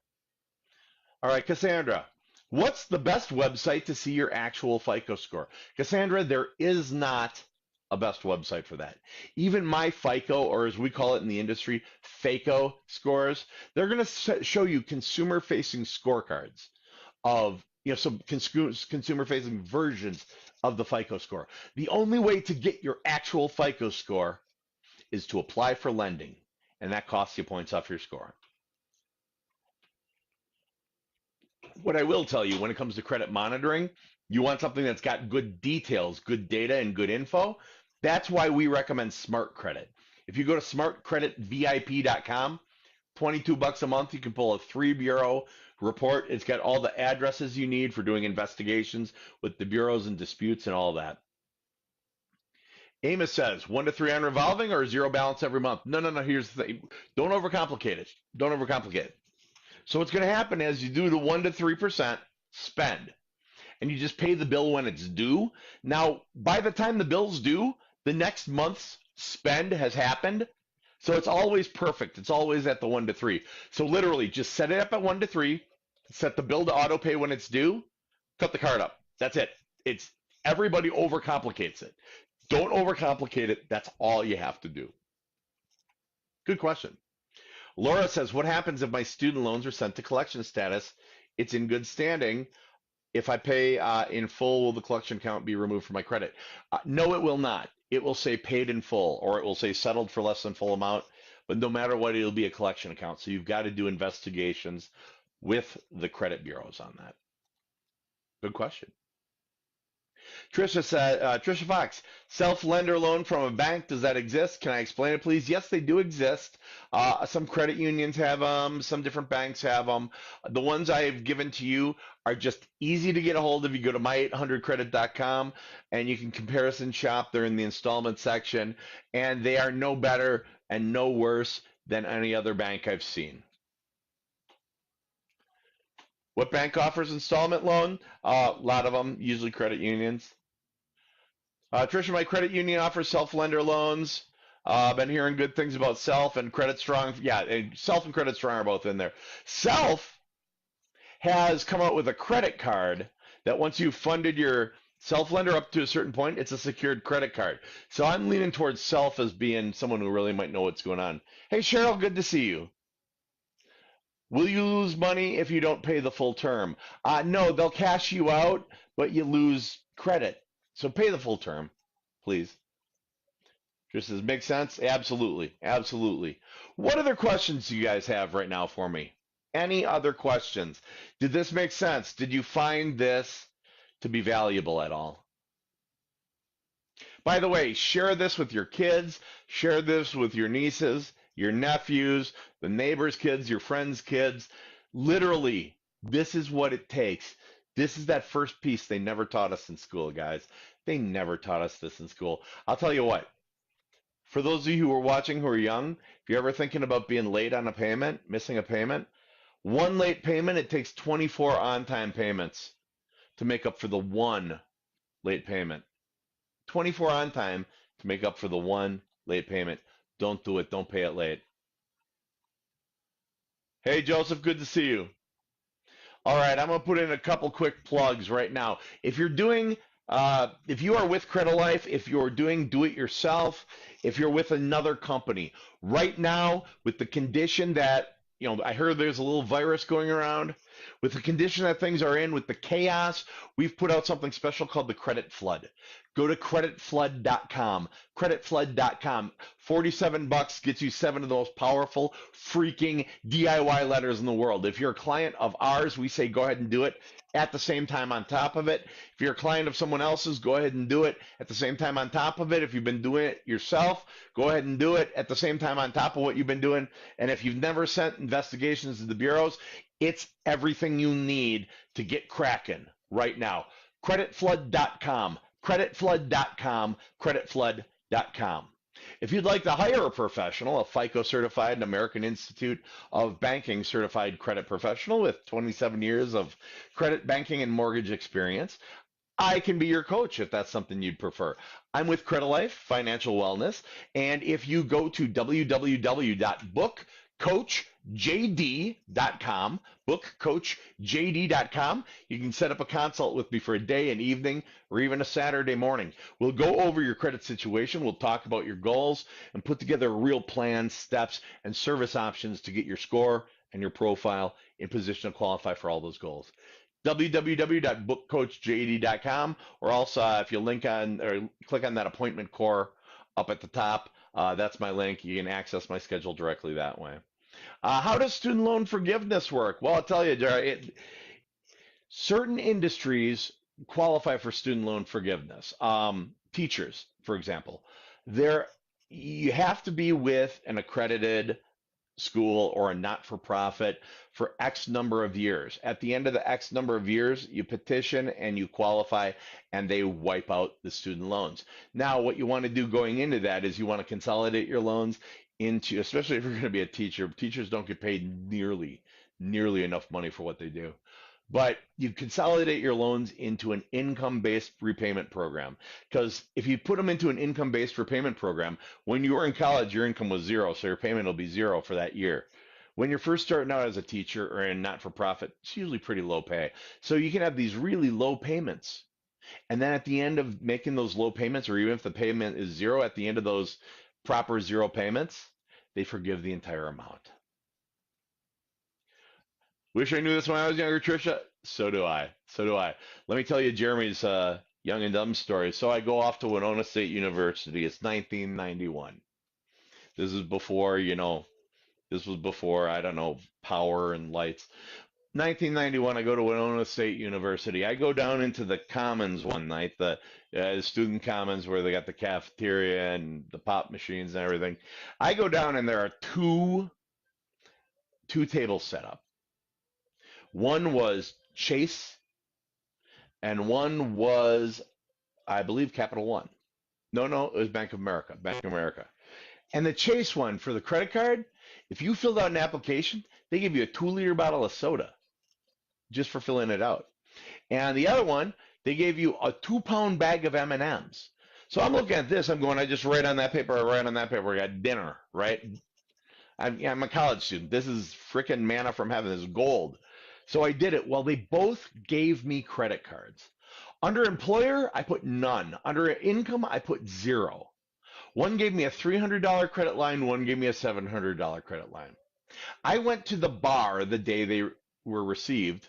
All right, Cassandra, what's the best website to see your actual FICO score? Cassandra, there is not a best website for that. Even my FICO, or as we call it in the industry, FACO scores, they're going to show you consumer-facing scorecards of some consumer-facing versions of the FICO score. The only way to get your actual FICO score is to apply for lending, and that costs you points off your score. What I will tell you when it comes to credit monitoring, you want something that's got good details, good data, and good info. That's why we recommend Smart Credit. If you go to smartcreditvip.com, $22 a month, you can pull a 3-bureau report. It's got all the addresses you need for doing investigations with the bureaus and disputes and all that. Amos says 1 to 3 on revolving or 0 balance every month. No. Here's the thing. Don't overcomplicate it. Don't overcomplicate it. So what's going to happen is you do the 1 to 3% spend, and you just pay the bill when it's due. Now, by the time the bill's due, the next month's spend has happened. So it's always perfect. It's always at the 1 to 3. So literally just set it up at 1 to 3, set the bill to auto pay when it's due, cut the card up. That's it. It's everybody overcomplicates it. Don't overcomplicate it. That's all you have to do. Good question. Laura says, what happens if my student loans are sent to collection status? It's in good standing. If I pay in full, will the collection account be removed from my credit? No, it will not. It will say paid in full, or it will say settled for less than full amount. But no matter what, it'll be a collection account. So you've got to do investigations with the credit bureaus on that. Good question. Trisha said, Trisha Fox, self-lender loan from a bank, does that exist? Can I explain it, please? Yes, they do exist. Some credit unions have them. Some different banks have them. The ones I have given to you are just easy to get a hold of. You go to my800credit.com and you can comparison shop. They're in the installment section, and they are no better and no worse than any other bank I've seen. What bank offers installment loan? A lot of them, usually credit unions. Trisha, my credit union offers self-lender loans. Been hearing good things about Self and Credit Strong. Yeah, and Self and Credit Strong are both in there. Self has come out with a credit card that once you've funded your Self-lender up to a certain point, it's a secured credit card. So I'm leaning towards Self as being someone who really might know what's going on. Hey, Cheryl, good to see you. Will you lose money if you don't pay the full term? No, they'll cash you out, but you lose credit. So pay the full term, please. Just does it make sense? Absolutely. Absolutely. What other questions do you guys have right now for me? Any other questions? Did this make sense? Did you find this to be valuable at all? By the way, share this with your kids. Share this with your nieces, your nephews, the neighbors' kids, your friends' kids. Literally, this is what it takes. This is that first piece they never taught us in school, guys. They never taught us this in school. I'll tell you what. For those of you who are watching who are young, if you're ever thinking about being late on a payment, missing a payment, one late payment, it takes 24 on-time payments to make up for the one late payment. 24 on time to make up for the one late payment. Don't do it. Don't pay it late. Hey, Joseph, good to see you. All right, I'm going to put in a couple quick plugs right now. If you're doing, if you are with Credit Life, if you're doing do-it-yourself, if you're with another company, right now, with the condition that, I heard there's a little virus going around. With the condition that things are in, with the chaos, we've put out something special called the Credit Flood. Go to creditflood.com. Creditflood.com. $47 gets you 7 of those powerful freaking DIY letters in the world. If you're a client of ours, we say go ahead and do it at the same time on top of it. If you're a client of someone else's, go ahead and do it at the same time on top of it. If you've been doing it yourself, go ahead and do it at the same time on top of what you've been doing. And if you've never sent investigations to the bureaus, it's everything you need to get cracking right now. Creditflood.com. Creditflood.com. Creditflood.com. If you'd like to hire a professional, a FICO certified and American Institute of Banking certified credit professional with 27 years of credit banking and mortgage experience, I can be your coach if that's something you'd prefer. I'm with Credit Life Financial Wellness, and if you go to www.bookcoachjd.com, bookcoachjd.com, you can set up a consult with me for a day, an evening, or even a Saturday morning. We'll go over your credit situation, we'll talk about your goals, and put together a real plan, steps, and service options to get your score and your profile in position to qualify for all those goals. www.bookcoachjd.com, or also if you link on or click on that appointment core up at the top, that's my link. You can access my schedule directly that way. How does student loan forgiveness work? Well, I'll tell you, certain industries qualify for student loan forgiveness. Teachers, for example, you have to be with an accredited school or a not-for-profit for X number of years. At the end of the X number of years, you petition and you qualify, and they wipe out the student loans. Now, what you want to do going into that is you want to consolidate your loans into, especially if you're going to be a teacher. Teachers don't get paid nearly enough money for what they do. But you consolidate your loans into an income-based repayment program, because if you put them into an income-based repayment program, when you were in college, your income was zero, so your payment will be zero for that year. When you're first starting out as a teacher or in not-for-profit, it's usually pretty low pay. So you can have these really low payments. And then at the end of making those low payments, or even if the payment is zero, at the end of those proper zero payments, they forgive the entire amount. Wish I knew this when I was younger, Tricia. So do I. So do I. Let me tell you Jeremy's young and dumb story. So I go off to Winona State University. It's 1991. This is before, this was before, I don't know, power and lights. 1991, I go to Winona State University. I go down into the commons one night, the student commons where they got the cafeteria and the pop machines and everything. I go down and there are two tables set up. One was Chase, and one was, I believe, Capital One. No, it was Bank of America. Bank of America. And the Chase one, for the credit card, if you filled out an application, they give you a 2-liter bottle of soda just for filling it out. And the other one, they gave you a 2-pound bag of M&Ms. So I'm looking at this. I'm going, I just write on that paper. I write on that paper. I got dinner, right? I'm a college student. This is freaking manna from heaven. This is gold. So I did it. Well, they both gave me credit cards. Under employer, I put none. Under income, I put 0. One gave me a $300 credit line. One gave me a $700 credit line. I went to the bar the day they were received,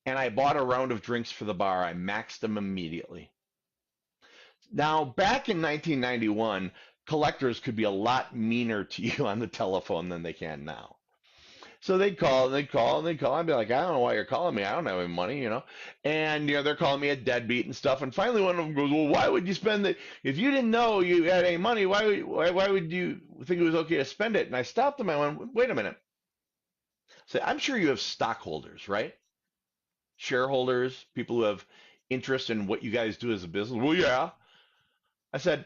and I bought a round of drinks for the bar. I maxed them immediately. Now, back in 1991, collectors could be a lot meaner to you on the telephone than they can now. So they'd call and they'd call and they'd call. I'd be like, I don't know why you're calling me. I don't have any money, you know. And they're calling me a deadbeat and stuff. And finally, one of them goes, "Well, why would you spend it if you didn't know you had any money? Why would you think it was okay to spend it?" And I stopped them. I went, "Wait a minute. So I'm sure you have stockholders, right? Shareholders, people who have interest in what you guys do as a business." "Well, yeah." I said,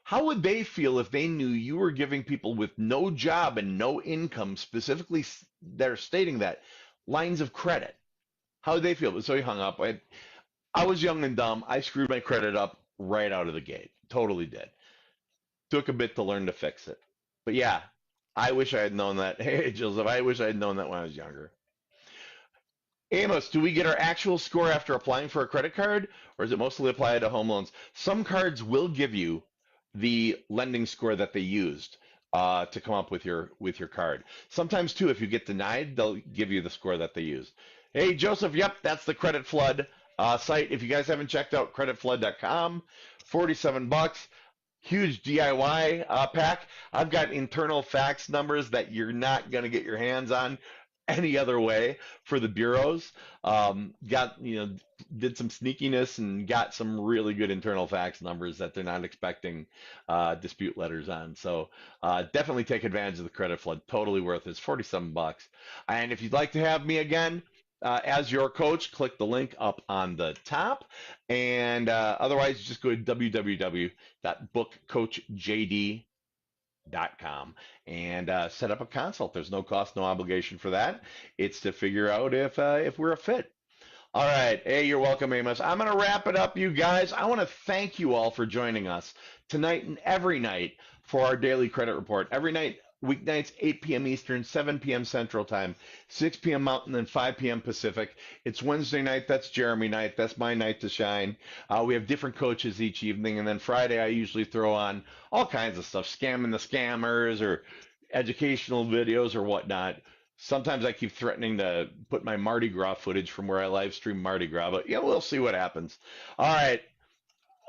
how would they feel if they knew you were giving people with no job and no income, specifically they're stating that, lines of credit? How would they feel? So he hung up. I was young and dumb. I screwed my credit up right out of the gate. Totally did. Took a bit to learn to fix it. But yeah, I wish I had known that. Hey, Joseph, I wish I had known that when I was younger. Amos, do we get our actual score after applying for a credit card, or is it mostly applied to home loans? Some cards will give you the lending score that they used to come up with your card. Sometimes too, if you get denied, they'll give you the score that they used. Hey, Joseph, yep, that's the Credit Flood site. If you guys haven't checked out creditflood.com, $47, huge DIY pack. I've got internal fax numbers that you're not going to get your hands on any other way for the bureaus. Did some sneakiness and got some really good internal fax numbers that they're not expecting dispute letters on. So definitely take advantage of the Credit Flood. Totally worth it. It's $47. And if you'd like to have me again as your coach, click the link up on the top. And otherwise, just go to www.bookcoachjd.com and set up a consult. There's no cost, no obligation for that. It's to figure out if we're a fit. All right. Hey, you're welcome, Amos. I'm going to wrap it up, you guys. I want to thank you all for joining us tonight and every night for our daily credit report. Every night, weeknights, 8 p.m. Eastern, 7 p.m. Central Time, 6 p.m. Mountain, and 5 p.m. Pacific. It's Wednesday night. That's Jeremy night. That's my night to shine. We have different coaches each evening. And then Friday, I usually throw on all kinds of stuff, scamming the scammers or educational videos or whatnot. Sometimes I keep threatening to put my Mardi Gras footage from where I live stream Mardi Gras, but yeah, we'll see what happens. All right.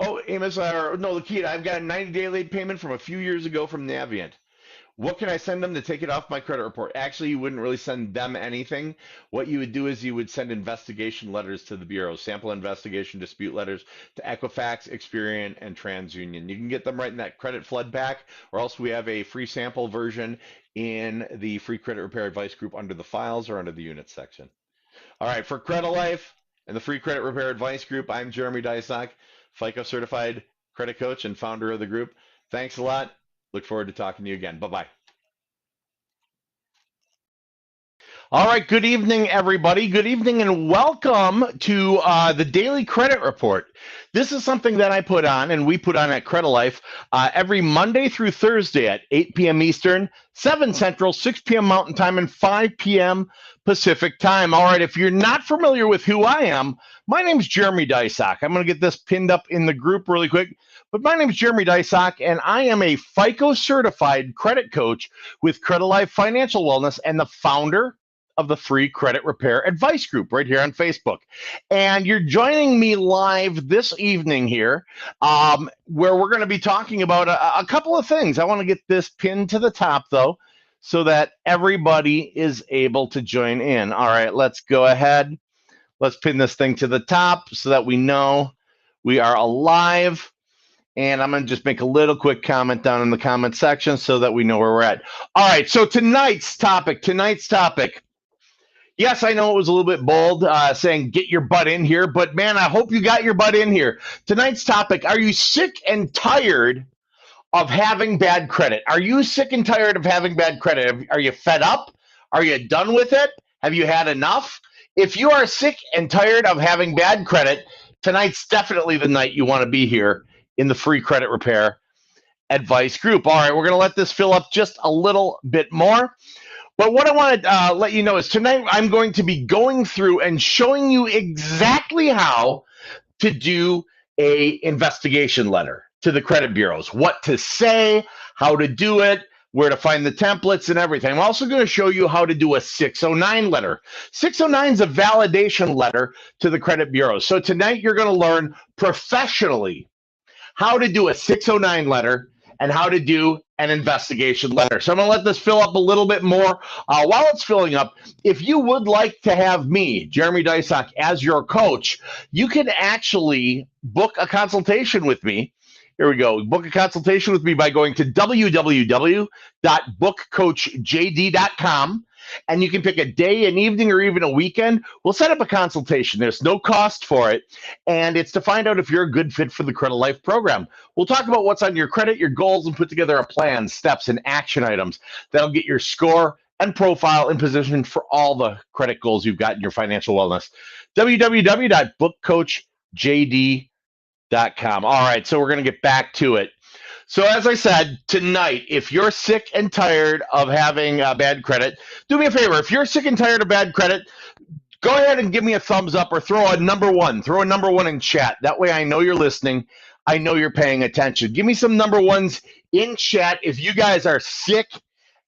Oh, Amos, Lakita, I've got a 90-day late payment from a few years ago from Navient. What can I send them to take it off my credit report? Actually, you wouldn't really send them anything. What you would do is you would send investigation letters to the bureau, sample investigation dispute letters to Equifax, Experian, and TransUnion. You can get them right in that Credit Flood pack, or else we have a free sample version in the free credit repair advice group under the files or under the units section. All right, for Credit Life and the free credit repair advice group, I'm Jeremy Dysock, FICO certified credit coach and founder of the group. Thanks a lot. Look forward to talking to you again. Bye-bye. All right, good evening, everybody. Good evening and welcome to the Daily Credit Report. This is something that I put on and we put on at Credit Life every Monday through Thursday at 8 p.m. Eastern, 7 Central, 6 p.m. Mountain Time, and 5 p.m. Pacific Time. All right, if you're not familiar with who I am, my name is Jeremy Dysock. I'm going to get this pinned up in the group really quick. But my name is Jeremy Dysock, and I am a FICO certified credit coach with Credit Life Financial Wellness and the founder of the free credit repair advice group right here on Facebook. And you're joining me live this evening here, where we're going to be talking about a couple of things. I want to get this pinned to the top, though, so that everybody is able to join in. All right, let's go ahead. Let's pin this thing to the top so that we know we are alive. And I'm going to just make a little quick comment down in the comment section so that we know where we're at. All right, so tonight's topic. Yes, I know it was a little bit bold saying get your butt in here, but man, I hope you got your butt in here. Tonight's topic, are you sick and tired of having bad credit? Are you sick and tired of having bad credit? Are you fed up? Are you done with it? Have you had enough? If you are sick and tired of having bad credit, tonight's definitely the night you want to be here in the free credit repair advice group. All right, we're going to let this fill up just a little bit more. But what I want to let you know is tonight I'm going to be going through and showing you exactly how to do a investigation letter to the credit bureaus, what to say, how to do it, where to find the templates and everything. I'm also going to show you how to do a 609 letter. 609 is a validation letter to the credit bureaus. So tonight you're going to learn professionally how to do a 609 letter and how to do an investigation letter. So I'm going to let this fill up a little bit more. While it's filling up, if you would like to have me, Jeremy Dysock, as your coach, you can actually book a consultation with me. Here we go. Book a consultation with me by going to www.bookcoachjd.com. And you can pick a day, an evening, or even a weekend. We'll set up a consultation. There's no cost for it. And it's to find out if you're a good fit for the Credit Life program. We'll talk about what's on your credit, your goals, and put together a plan, steps, and action items that'll get your score and profile in position for all the credit goals you've got in your financial wellness. www.bookcoachjd.com. All right, so we're going to get back to it. So as I said, tonight, if you're sick and tired of having bad credit, do me a favor. If you're sick and tired of bad credit, go ahead and give me a thumbs up or throw a number one. Throw a number one in chat. That way I know you're listening. I know you're paying attention. Give me some number ones in chat if you guys are sick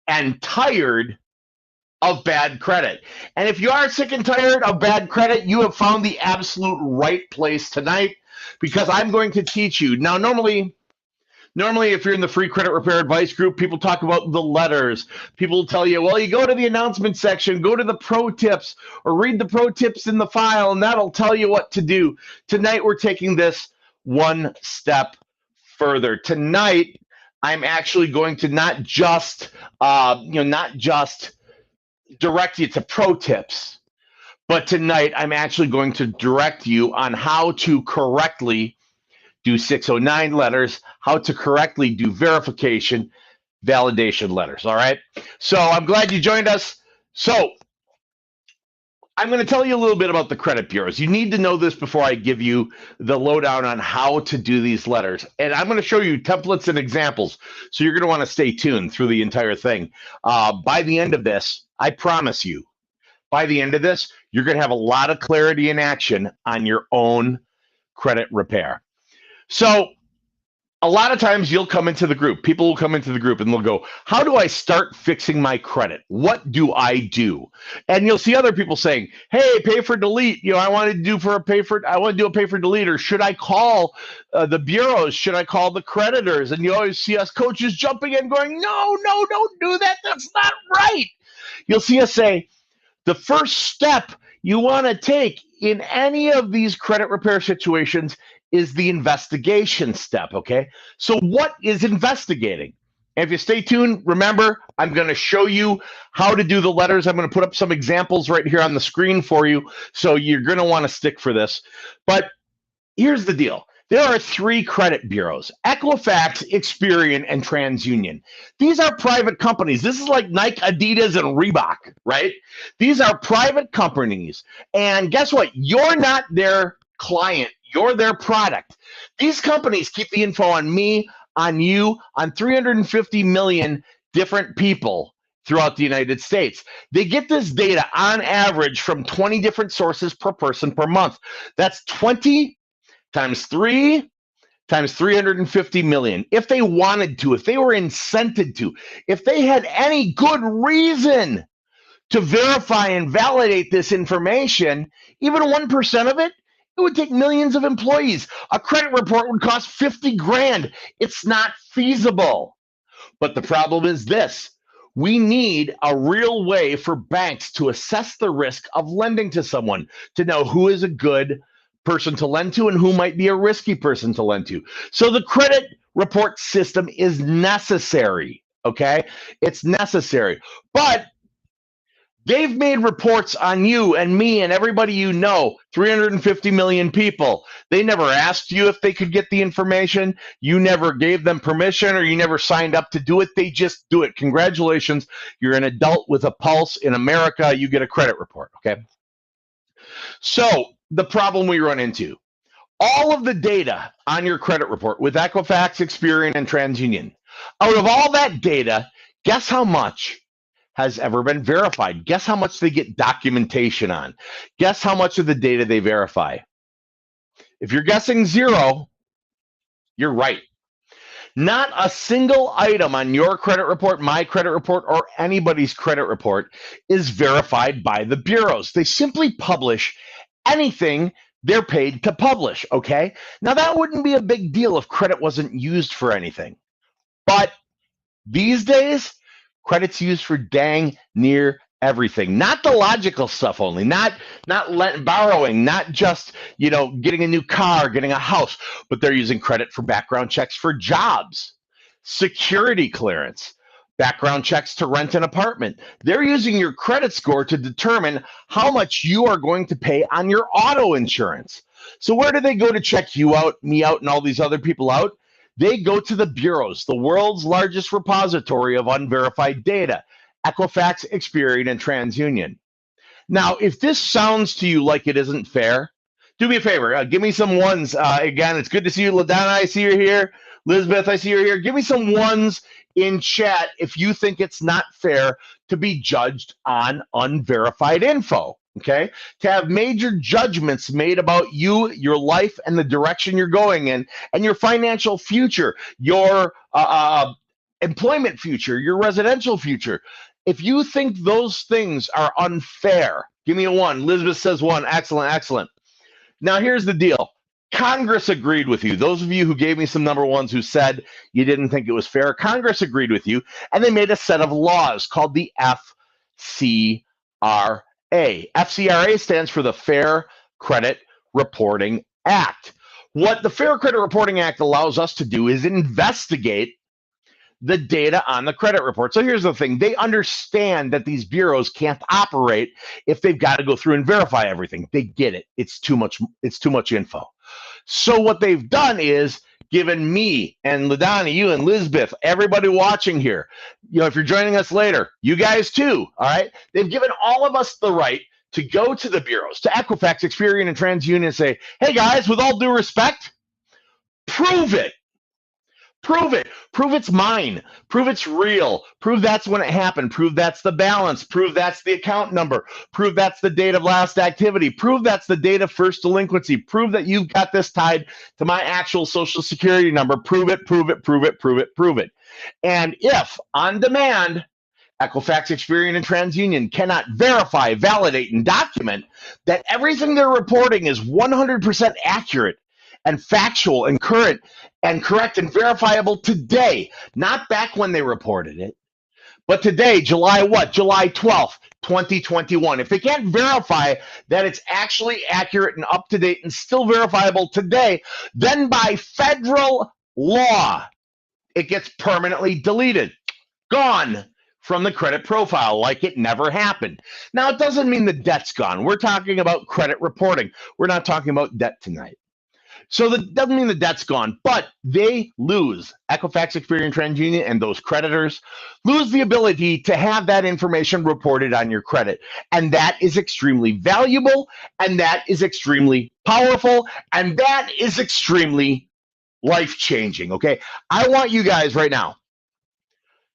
and tired of bad credit. And if you are sick and tired of bad credit, you have found the absolute right place tonight, because I'm going to teach you. Now, normally, if you're in the free credit repair advice group, people talk about the letters. People tell you, well, you go to the announcement section, go to the pro tips, or read the pro tips in the file, and that'll tell you what to do. Tonight, we're taking this one step further. Tonight, I'm actually going to not just direct you to pro tips, but tonight I'm actually going to direct you on how to correctly do 609 letters, how to correctly do verification, validation letters. All right. So I'm glad you joined us. So I'm going to tell you a little bit about the credit bureaus. You need to know this before I give you the lowdown on how to do these letters. And I'm going to show you templates and examples. So you're going to want to stay tuned through the entire thing. By the end of this, I promise you, by the end of this, you're going to have a lot of clarity and action on your own credit repair. So a lot of times you'll come into the group. People will come into the group and they'll go, how do I start fixing my credit? What do I do? And you'll see other people saying, hey, pay for delete. I want to do a pay for delete. Or should I call the bureaus? Should I call the creditors? And you always see us coaches jumping in going, no, don't do that. That's not right. You'll see us say, the first step you want to take in any of these credit repair situations is the investigation step, okay? So what is investigating? And if you stay tuned, remember, I'm going to show you how to do the letters. I'm going to put up some examples right here on the screen for you, so you're going to want to stick for this. But here's the deal. There are 3 credit bureaus: Equifax, Experian, and TransUnion. These are private companies. This is like Nike, Adidas, and Reebok, right? These are private companies. And guess what? You're not their client. You're their product. These companies keep the info on me, on you, on 350 million different people throughout the United States. They get this data on average from 20 different sources per person per month. That's 20 times 3 times 350 million. If they wanted to, if they were incented to, if they had any good reason to verify and validate this information, even 1% of it, it would take millions of employees. A credit report would cost 50 grand. It's not feasible. But the problem is this: we need a real way for banks to assess the risk of lending to someone, to know who is a good person to lend to and who might be a risky person to lend to. So the credit report system is necessary, okay? It's necessary. But they've made reports on you and me and everybody you know, 350 million people. They never asked you if they could get the information. You never gave them permission, or you never signed up to do it. They just do it. Congratulations. You're an adult with a pulse in America. You get a credit report, okay? So the problem we run into, all of the data on your credit report with Equifax, Experian, and TransUnion. Out of all that data, guess how much has ever been verified? Guess how much they get documentation on? Guess how much of the data they verify? If you're guessing 0, you're right. Not a single item on your credit report, my credit report, or anybody's credit report is verified by the bureaus. They simply publish anything they're paid to publish, okay? Now, that wouldn't be a big deal if credit wasn't used for anything. But these days, credit's used for dang near everything. Not the logical stuff only, not borrowing, not just, getting a new car, getting a house, but they're using credit for background checks for jobs, security clearance, background checks to rent an apartment. They're using your credit score to determine how much you are going to pay on your auto insurance. So where do they go to check you out, me out, and all these other people out? They go to the bureaus, the world's largest repository of unverified data, Equifax, Experian, and TransUnion. Now, if this sounds to you like it isn't fair, do me a favor. Give me some ones. Again, it's good to see you. LaDonna, I see you here. Elizabeth, I see you here. Give me some ones in chat if you think it's not fair to be judged on unverified info, okay? To have major judgments made about you, your life, and the direction you're going in, and your financial future, your employment future, your residential future. If you think those things are unfair, give me a 1. Elizabeth says 1. Excellent, excellent. Now, here's the deal. Congress agreed with you. Those of you who gave me some number ones who said you didn't think it was fair, Congress agreed with you, and they made a set of laws called the FCRA. FCRA stands for the Fair Credit Reporting Act. What the Fair Credit Reporting Act allows us to do is investigate the data on the credit report. So here's the thing. They understand that these bureaus can't operate if they've got to go through and verify everything. They get it. It's too much info. So what they've done is given me and LaDonna, you and Elizabeth, everybody watching here, if you're joining us later, you guys too, all right? They've given all of us the right to go to the bureaus, to Equifax, Experian, and TransUnion and say, hey guys, with all due respect, prove it. Prove it. Prove it's mine. Prove it's real. Prove that's when it happened. Prove that's the balance. Prove that's the account number. Prove that's the date of last activity. Prove that's the date of first delinquency. Prove that you've got this tied to my actual social security number. Prove it, prove it, prove it, prove it, prove it. And if, on demand, Equifax, Experian, and TransUnion cannot verify, validate, and document that everything they're reporting is 100% accurate and factual and current and correct and verifiable today, not back when they reported it, but today, July 12th, 2021. If they can't verify that it's actually accurate and up to date and still verifiable today, then by federal law, it gets permanently deleted, gone from the credit profile like it never happened. Now, it doesn't mean the debt's gone. We're talking about credit reporting. We're not talking about debt tonight. So that doesn't mean the debt's gone, but they lose, Equifax, Experian, TransUnion, and those creditors lose the ability to have that information reported on your credit. And that is extremely valuable, and that is extremely powerful, and that is extremely life-changing, okay? I want you guys right now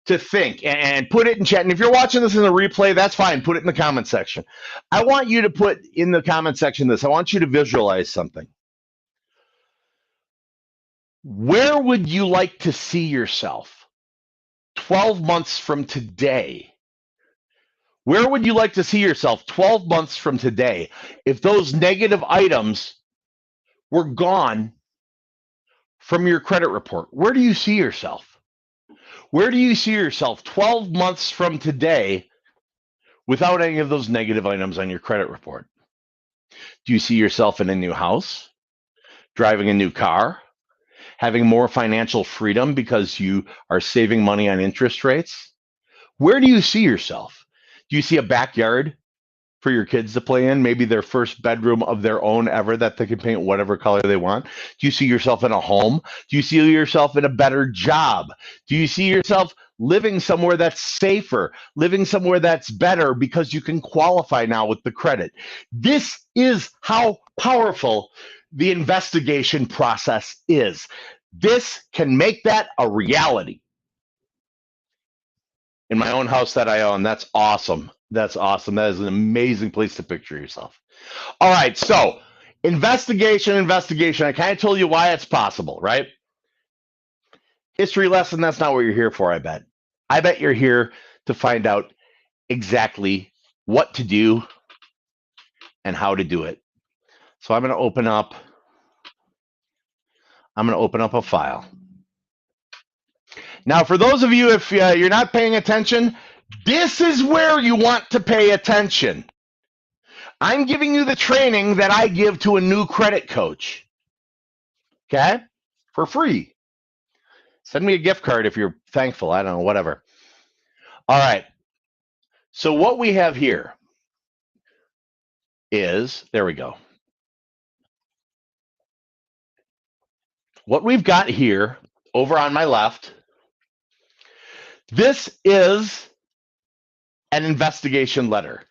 to think and put it in chat. And if you're watching this in the replay, that's fine. Put it in the comment section. I want you to put in the comment section this. I want you to visualize something. Where would you like to see yourself 12 months from today? Where would you like to see yourself 12 months from today if those negative items were gone from your credit report? Where do you see yourself? Where do you see yourself 12 months from today without any of those negative items on your credit report? Do you see yourself in a new house, driving a new car, having more financial freedom because you are saving money on interest rates? Where do you see yourself? Do you see a backyard for your kids to play in? Maybe their first bedroom of their own ever that they can paint whatever color they want. Do you see yourself in a home? Do you see yourself in a better job? Do you see yourself living somewhere that's safer, living somewhere that's better because you can qualify now with the credit? This is how powerful the investigation process is. This can make that a reality. In my own house that I own, that's awesome. That's awesome. That is an amazing place to picture yourself. All right, so investigation. I kind of told you why it's possible, right? History lesson, that's not what you're here for, I bet. I bet you're here to find out exactly what to do and how to do it. So I'm going to open up a file. Now, for those of you, if you're not paying attention, this is where you want to pay attention. I'm giving you the training that I give to a new credit coach, okay, for free. Send me a gift card if you're thankful. I don't know, whatever. All right. So what we have here is, there we go. What we've got here over on my left, this is an investigation letter.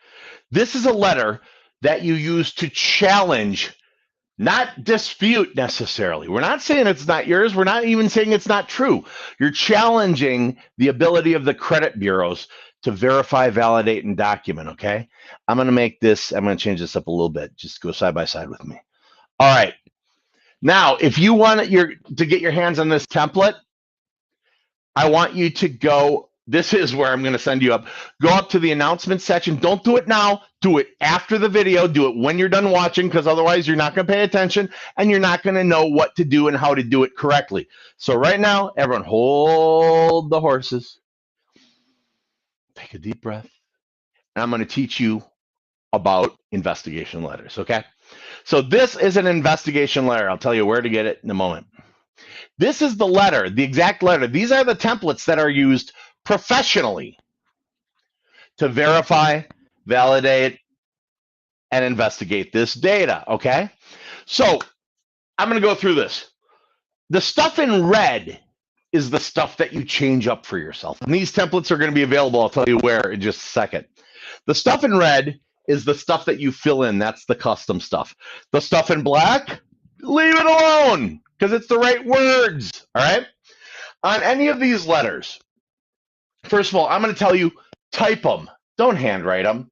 This is a letter that you use to challenge, not dispute necessarily. We're not saying it's not yours. We're not even saying it's not true. You're challenging the ability of the credit bureaus to verify, validate, and document, okay? I'm going to change this up a little bit. Just go side by side with me. All right. Now, if you want to get your hands on this template, I want you to go, this is where I'm going to send you up. Go up to the announcement section. Don't do it now. Do it after the video. Do it when you're done watching, because otherwise you're not going to pay attention and you're not going to know what to do and how to do it correctly. So right now, everyone hold the horses. Take a deep breath. And I'm going to teach you about investigation letters, okay? So this is an investigation letter. I'll tell you where to get it in a moment. This is the letter, the exact letter. These are the templates that are used professionally to verify, validate, and investigate this data, okay? So I'm going to go through this. The stuff in red is the stuff that you change up for yourself. And these templates are going to be available. I'll tell you where in just a second. The stuff in red is the stuff that you fill in. That's the custom stuff. The stuff in black, leave it alone, because it's the right words, all right? On any of these letters, first of all, I'm going to tell you, type them. Don't handwrite them.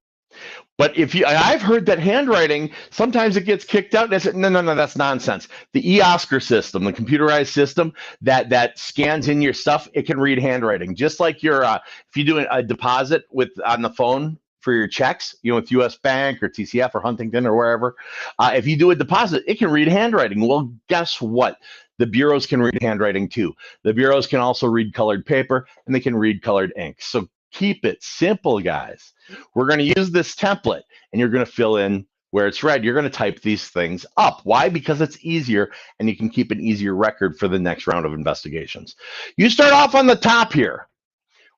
But I've heard that handwriting, sometimes it gets kicked out. No, that's nonsense. The eOscar system, the computerized system that scans in your stuff, it can read handwriting. Just like your, if you do a deposit on the phone for your checks, with US Bank or TCF or Huntington or wherever, if you do a deposit, it can read handwriting. Well, guess what? The bureaus can read handwriting too. The bureaus can also read colored paper, and they can read colored ink. So keep it simple, guys. We're going to use this template, and you're going to fill in where it's red. You're going to type these things up. Why? Because it's easier, and you can keep an easier record for the next round of investigations. You start off on the top here.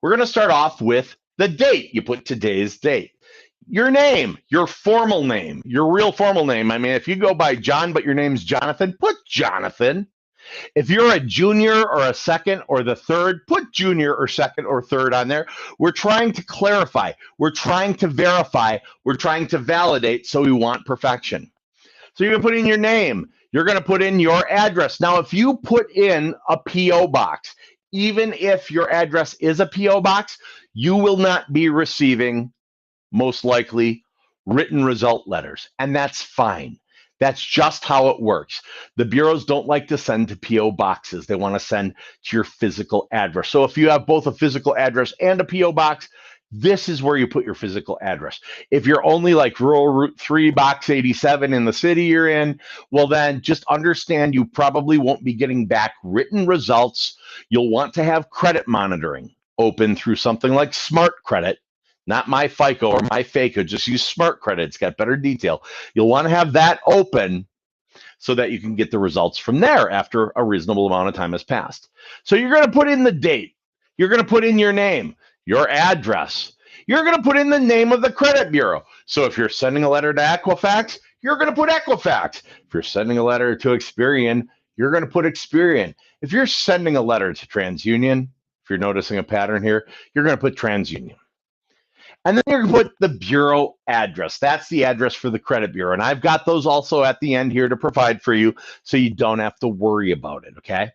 We're going to start off with the date. You put today's date. Your name, your formal name, your real formal name. I mean, if you go by John, but your name's Jonathan, put Jonathan. If you're a junior or a second or the third, put junior or second or third on there. We're trying to clarify. We're trying to verify. We're trying to validate, so we want perfection. So you're going to put in your name. You're going to put in your address. Now, if you put in a P.O. box, even if your address is a P.O. box, you will not be receiving, most likely, written result letters, and that's fine. That's just how it works. The bureaus don't like to send to P.O. boxes. They want to send to your physical address. So if you have both a physical address and a P.O. box, this is where you put your physical address. If you're only like rural Route 3, Box 87 in the city you're in, well then just understand you probably won't be getting back written results. You'll want to have credit monitoring open through something like Smart Credit. Not My FICO or My FACO, just use Smart Credit. It's got better detail. You'll want to have that open so that you can get the results from there after a reasonable amount of time has passed. So you're going to put in the date. You're going to put in your name, your address. You're going to put in the name of the credit bureau. So if you're sending a letter to Equifax, you're going to put Equifax. If you're sending a letter to Experian, you're going to put Experian. If you're sending a letter to TransUnion, if you're noticing a pattern here, you're going to put TransUnion. And then you're going to put the bureau address. That's the address for the credit bureau. And I've got those also at the end here to provide for you so you don't have to worry about it, okay?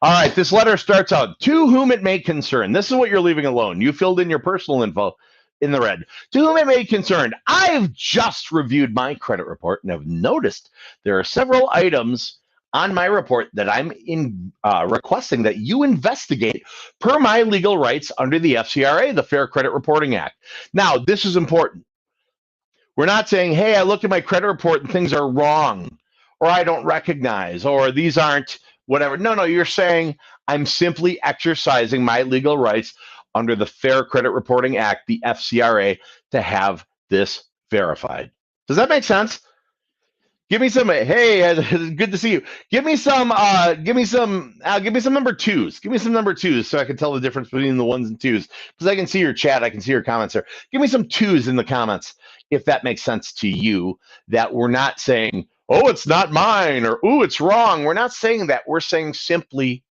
All right, this letter starts out, to whom it may concern. This is what you're leaving alone. You filled in your personal info in the red. To whom it may concern, I've just reviewed my credit report and have noticed there are several items on my report that I'm requesting that you investigate per my legal rights under the FCRA, the Fair Credit Reporting Act. Now, this is important. We're not saying, hey, I looked at my credit report and things are wrong, or I don't recognize, or these aren't whatever. No, you're saying I'm simply exercising my legal rights under the Fair Credit Reporting Act, the FCRA, to have this verified. Does that make sense? Give me some, hey, good to see you. Give me some number twos. Give me some number twos so I can tell the difference between the ones and twos. Because I can see your chat, I can see your comments there. Give me some twos in the comments, if that makes sense to you, that we're not saying, oh, it's not mine, or oh, it's wrong. We're not saying that. We're saying simply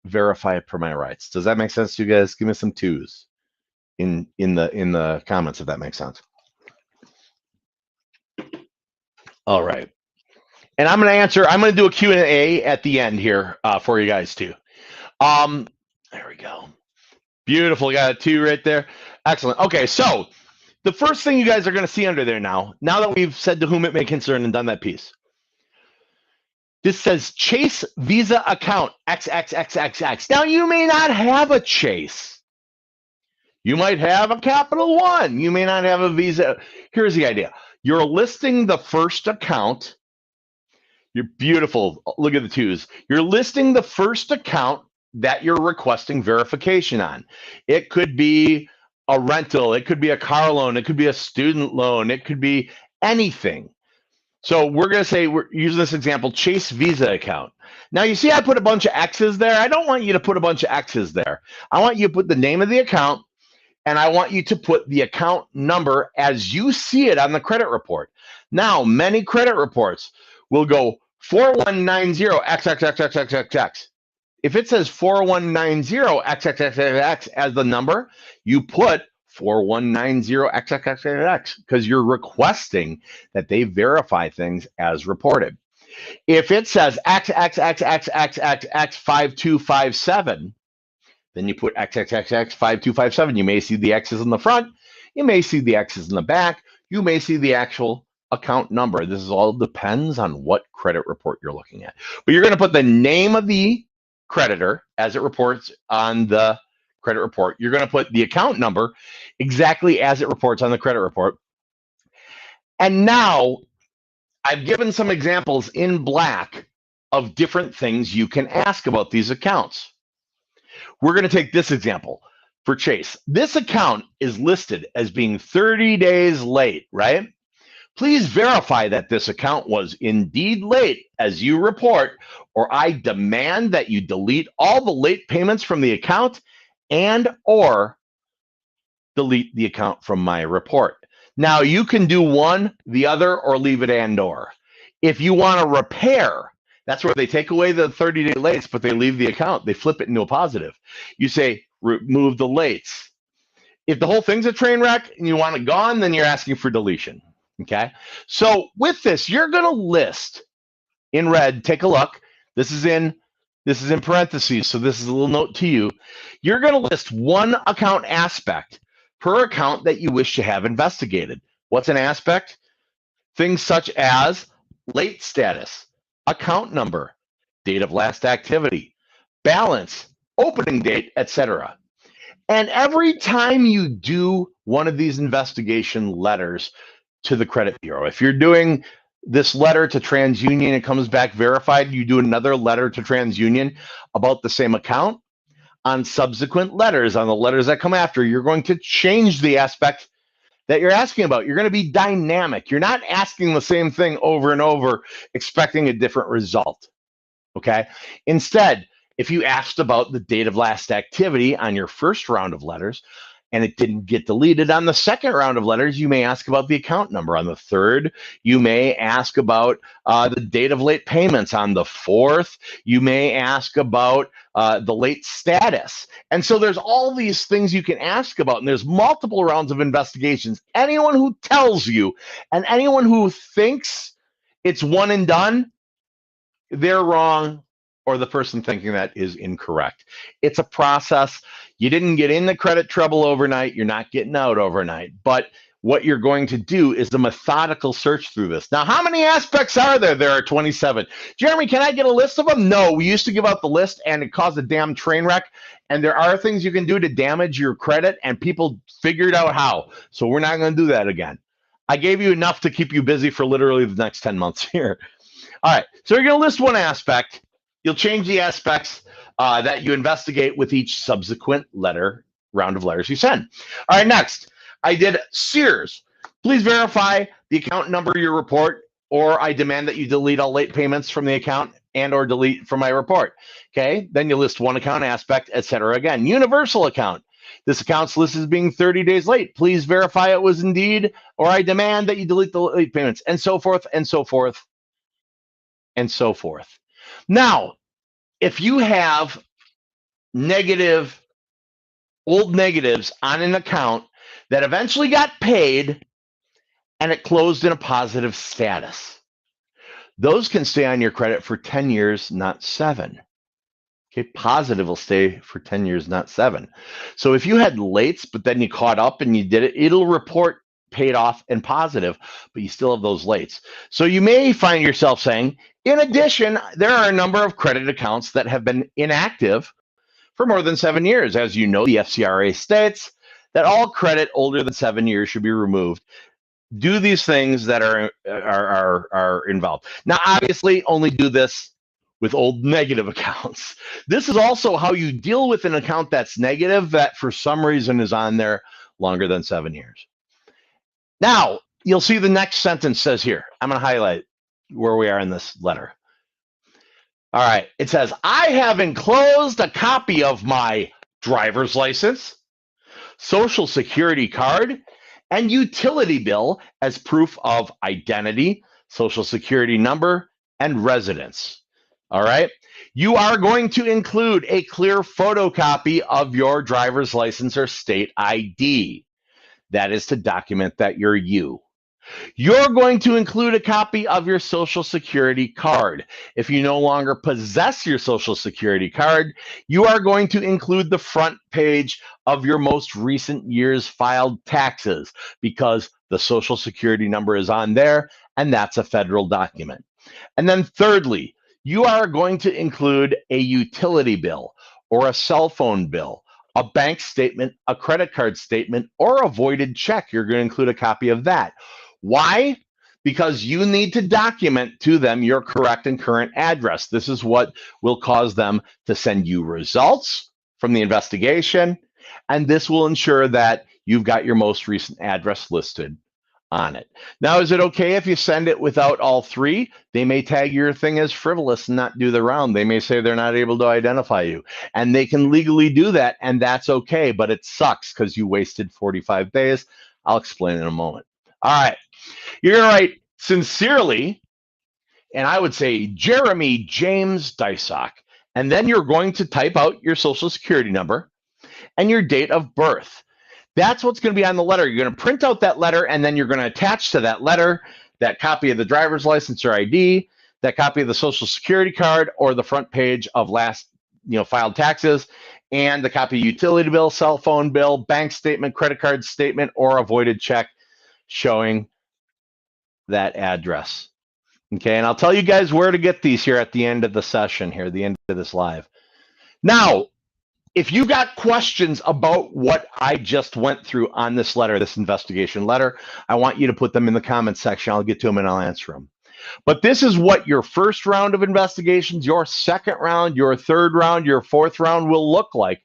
verify it per my rights. Does that make sense to you guys? Give me some twos in the comments, if that makes sense. All right. And I'm going to do a Q&A at the end here for you guys too. There we go. Beautiful. Got a 2 right there. Excellent. Okay. So the first thing you guys are going to see under there now that we've said to whom it may concern and done that piece, this says Chase Visa account XXXXX. Now you may not have a Chase. You might have a Capital One. You may not have a Visa. Here's the idea. You're listing the first account. You're beautiful. Look at the twos. You're listing the first account that you're requesting verification on. It could be a rental. It could be a car loan. It could be a student loan. It could be anything. So we're going to say, we're using this example, Chase Visa account. Now you see I put a bunch of X's there. I don't want you to put a bunch of X's there. I want you to put the name of the account, and I want you to put the account number as you see it on the credit report. Now, many credit reports will go 4190XXXXXX. If it says 4190XXXXX as the number, you put 4190XXXXX because you're requesting that they verify things as reported. If it says XXXXXXX5257, then you put XXXX5257. You may see the X's in the front. You may see the X's in the back. You may see the actual account number. This is all depends on what credit report you're looking at. But you're going to put the name of the creditor as it reports on the credit report. You're going to put the account number exactly as it reports on the credit report. And now I've given some examples in black of different things you can ask about these accounts. We're going to take this example for Chase. This account is listed as being 30 days late, right? Please verify that this account was indeed late as you report, or I demand that you delete all the late payments from the account and or delete the account from my report. Now you can do one, the other, or leave it and or. If you want to repair, that's where they take away the 30-day lates, but they leave the account. They flip it into a positive. You say, remove the lates. If the whole thing's a train wreck and you want it gone, then you're asking for deletion. Okay? So with this, you're going to list in red, take a look. This is in parentheses, so this is a little note to you. You're going to list one account aspect per account that you wish to have investigated. What's an aspect? Things such as late status, account number, date of last activity, balance, opening date, etc. And every time you do one of these investigation letters to the credit bureau, if you're doing this letter to TransUnion, it comes back verified, you do another letter to TransUnion about the same account. On subsequent letters, on the letters that come after, you're going to change the aspect that you're asking about. You're going to be dynamic. You're not asking the same thing over and over, expecting a different result, okay? Instead, if you asked about the date of last activity on your first round of letters, and it didn't get deleted. On the second round of letters, you may ask about the account number. On the third, you may ask about the date of late payments. On the fourth, you may ask about the late status. And so there's all these things you can ask about, and there's multiple rounds of investigations. Anyone who tells you and anyone who thinks it's one and done, they're wrong, or the person thinking that is incorrect. It's a process. You didn't get in the credit trouble overnight. You're not getting out overnight. But what you're going to do is a methodical search through this. Now, how many aspects are there? There are 27. Jeremy, can I get a list of them? No, we used to give out the list and it caused a damn train wreck. And there are things you can do to damage your credit, and people figured out how. So we're not going to do that again. I gave you enough to keep you busy for literally the next 10 months here. All right, so you're going to list one aspect. You'll change the aspects that you investigate with each subsequent round of letters you send. All right, next, I did Sears. Please verify the account number of your report, or I demand that you delete all late payments from the account and or delete from my report. Okay, then you list one account aspect, etc. Again, Universal account. This account's listed as being 30 days late. Please verify it was indeed, or I demand that you delete the late payments, and so forth, and so forth, and so forth. Now, if you have old negatives on an account that eventually got paid and it closed in a positive status, those can stay on your credit for 10 years, not 7. Okay, positive will stay for 10 years, not 7. So if you had lates, but then you caught up and you did it, it'll report paid off and positive, but you still have those lates. So you may find yourself saying, in addition, there are a number of credit accounts that have been inactive for more than 7 years. As you know, the FCRA states that all credit older than 7 years should be removed. Do these things that are involved. Now, obviously, only do this with old negative accounts. This is also how you deal with an account that's negative, that for some reason is on there longer than 7 years. Now, you'll see the next sentence says here. I'm going to highlight where we are in this letter. All right. It says, I have enclosed a copy of my driver's license, social security card, and utility bill as proof of identity, social security number, and residence. All right. You are going to include a clear photocopy of your driver's license or state ID. That is to document that you're you. You're going to include a copy of your social security card. If you no longer possess your social security card, you are going to include the front page of your most recent year's filed taxes, because the social security number is on there and that's a federal document. And then thirdly, you are going to include a utility bill or a cell phone bill, a bank statement, a credit card statement, or a voided check. You're going to include a copy of that. Why? Because you need to document to them your correct and current address. This is what will cause them to send you results from the investigation, and this will ensure that you've got your most recent address listed on it. Now, is it okay if you send it without all three? They may tag your thing as frivolous and not do the round. They may say they're not able to identify you, and they can legally do that, and that's okay, but it sucks because you wasted 45 days. I'll explain in a moment. All right, you're gonna write sincerely, and I would say Jeremy James Dysock, and then you're going to type out your social security number and your date of birth. That's what's going to be on the letter. You're going to print out that letter, and then you're going to attach to that letter that copy of the driver's license or ID, that copy of the social security card, or the front page of last filed taxes, and the copy of utility bill, cell phone bill, bank statement, credit card statement, or a voided check showing that address. Okay, and I'll tell you guys where to get these here at the end of the session here, the end of this live. Now, if you got questions about what I just went through on this letter, this investigation letter, I want you to put them in the comments section. I'll get to them and I'll answer them. But this is what your first round of investigations, your second round, your third round, your fourth round will look like,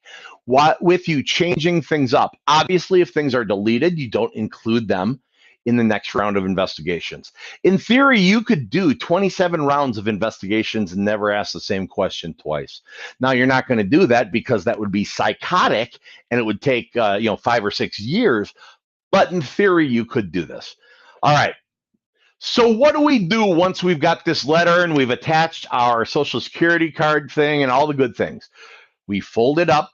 with you changing things up. Obviously, if things are deleted, you don't include them in the next round of investigations. In theory, you could do 27 rounds of investigations and never ask the same question twice. Now, you're not going to do that because that would be psychotic and it would take 5 or 6 years. But in theory, you could do this. All right. So what do we do once we've got this letter and we've attached our Social Security card thing and all the good things? We fold it up.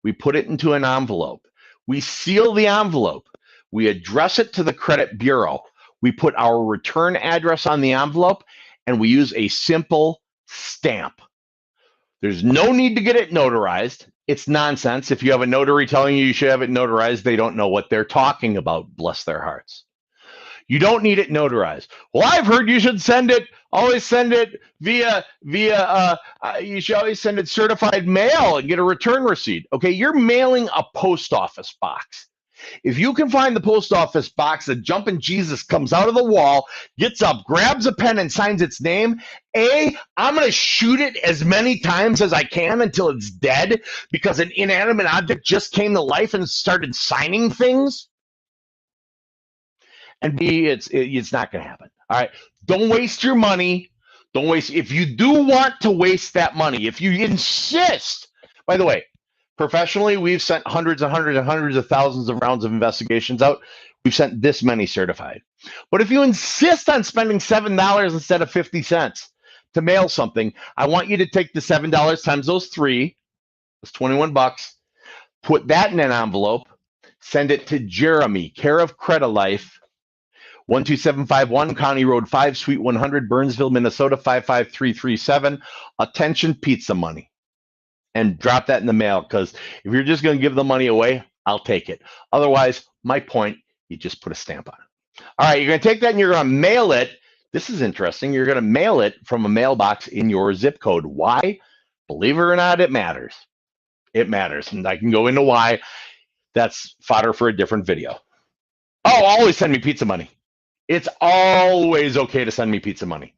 We put it into an envelope. We seal the envelope. We address it to the credit bureau. We put our return address on the envelope, and we use a simple stamp. There's no need to get it notarized. It's nonsense. If you have a notary telling you should have it notarized, they don't know what they're talking about, bless their hearts. You don't need it notarized. Well, I've heard you should always send it via, you should always send it certified mail and get a return receipt. Okay, you're mailing a post office box. If you can find the post office box, the jumping Jesus comes out of the wall, gets up, grabs a pen and signs its name, I'm going to shoot it as many times as I can until it's dead because an inanimate object just came to life and started signing things. And B, it's not going to happen. All right. Don't waste your money. Don't waste. If you do want to waste that money, if you insist, by the way, professionally, we've sent hundreds and hundreds and hundreds of thousands of rounds of investigations out. We've sent this many certified. But if you insist on spending $7 instead of 50 cents to mail something, I want you to take the $7 times those 3, that's 21 bucks, put that in an envelope, send it to Jeremy, care of Credit Life, 12751 County Road 5, Suite 100, Burnsville, Minnesota 55337. Attention, pizza money. And drop that in the mail, because if you're just going to give the money away, I'll take it. Otherwise, my point, you just put a stamp on it. All right, you're going to take that and you're going to mail it. This is interesting. You're going to mail it from a mailbox in your zip code. Why? Believe it or not, it matters. It matters. And I can go into why. That's fodder for a different video. Oh, always send me pizza money. It's always okay to send me pizza money.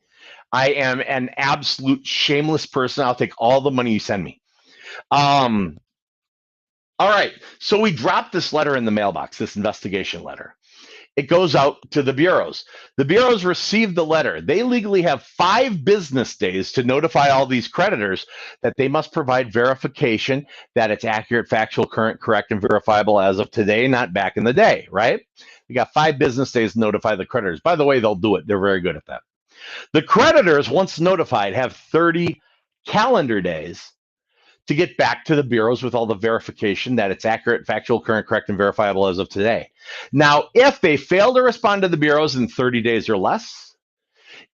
I am an absolute shameless person. I'll take all the money you send me. All right. So we dropped this letter in the mailbox, this investigation letter. It goes out to the bureaus. The bureaus receive the letter. They legally have 5 business days to notify all these creditors that they must provide verification that it's accurate, factual, current, correct, and verifiable as of today, not back in the day, right? You got 5 business days to notify the creditors. By the way, they'll do it. They're very good at that. The creditors, once notified, have 30 calendar days to get back to the bureaus with all the verification that it's accurate, factual, current, correct, and verifiable as of today. Now, if they fail to respond to the bureaus in 30 days or less,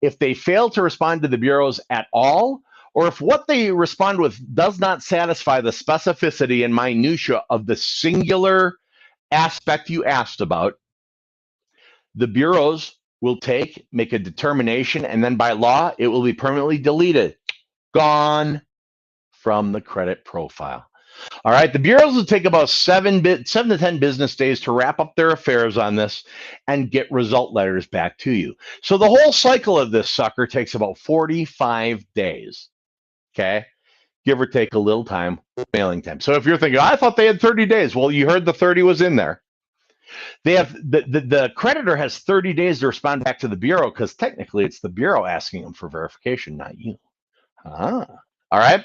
if they fail to respond to the bureaus at all, or if what they respond with does not satisfy the specificity and minutia of the singular aspect you asked about, the bureaus will make a determination, and then by law, it will be permanently deleted, gone from the credit profile. All right, the bureaus will take about 7 to 10 business days to wrap up their affairs on this and get result letters back to you. So the whole cycle of this sucker takes about 45 days, okay? Give or take a little time, mailing time. So if you're thinking, I thought they had 30 days. Well, you heard the 30 was in there. They have the creditor has 30 days to respond back to the bureau because technically it's the bureau asking them for verification, not you. All right.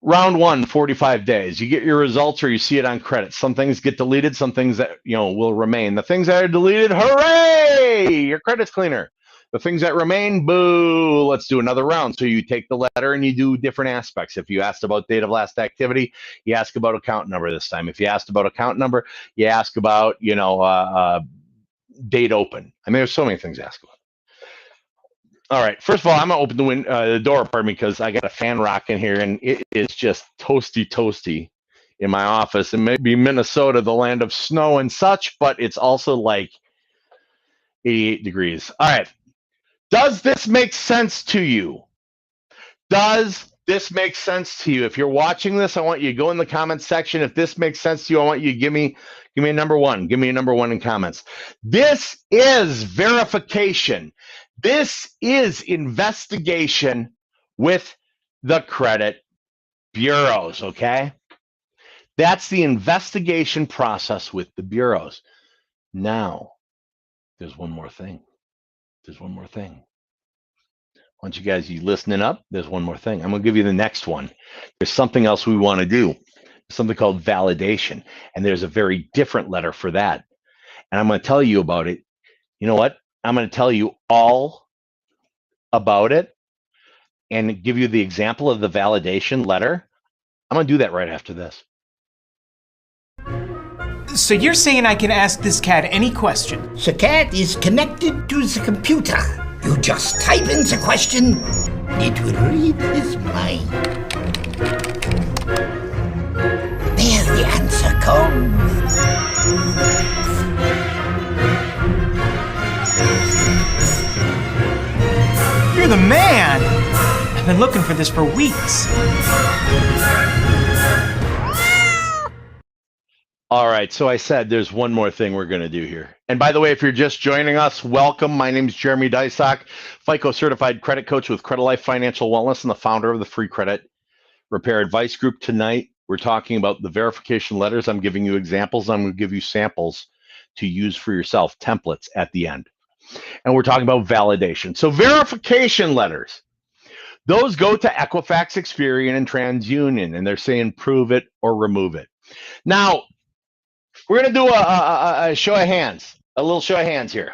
Round 1, 45 days. You get your results or you see it on credit. Some things get deleted, some things that will remain. The things that are deleted, hooray! Your credit's cleaner. The things that remain, boo, let's do another round. So you take the letter and you do different aspects. If you asked about date of last activity, you ask about account number this time. If you asked about account number, you ask about, date open. I mean, there's so many things to ask about. All right, first of all, I'm going to open the door, because I got a fan rocking here, and it is just toasty in my office. And maybe Minnesota, the land of snow and such, but it's also like 88 degrees. All right. Does this make sense to you? Does this make sense to you? If you're watching this, I want you to go in the comments section. If this makes sense to you, I want you to give me a number 1. Give me a number 1 in comments. This is verification. This is investigation with the credit bureaus, okay? That's the investigation process with the bureaus. Now, there's one more thing. There's one more thing. Once you listening up, there's one more thing. I'm going to give you the next one. There's something else we want to do, something called validation. And there's a very different letter for that. And I'm going to tell you about it. You know what? I'm going to tell you all about it and give you the example of the validation letter. I'm going to do that right after this. So you're saying I can ask this cat any question? The cat is connected to the computer. You just type in the question, it will read his mind. There the answer comes. You're the man! I've been looking for this for weeks. All right, so I said there's one more thing we're going to do here. And by the way, if you're just joining us, welcome. My name is Jeremy Dysock, FICO certified credit coach with Credit Life Financial Wellness and the founder of the Free Credit Repair Advice Group. Tonight, we're talking about the verification letters. I'm giving you examples. I'm going to give you samples to use for yourself, templates at the end. And we're talking about validation. So verification letters, those go to Equifax, Experian, and TransUnion, and they're saying prove it or remove it. Now, we're going to do a show of hands, a little show of hands here.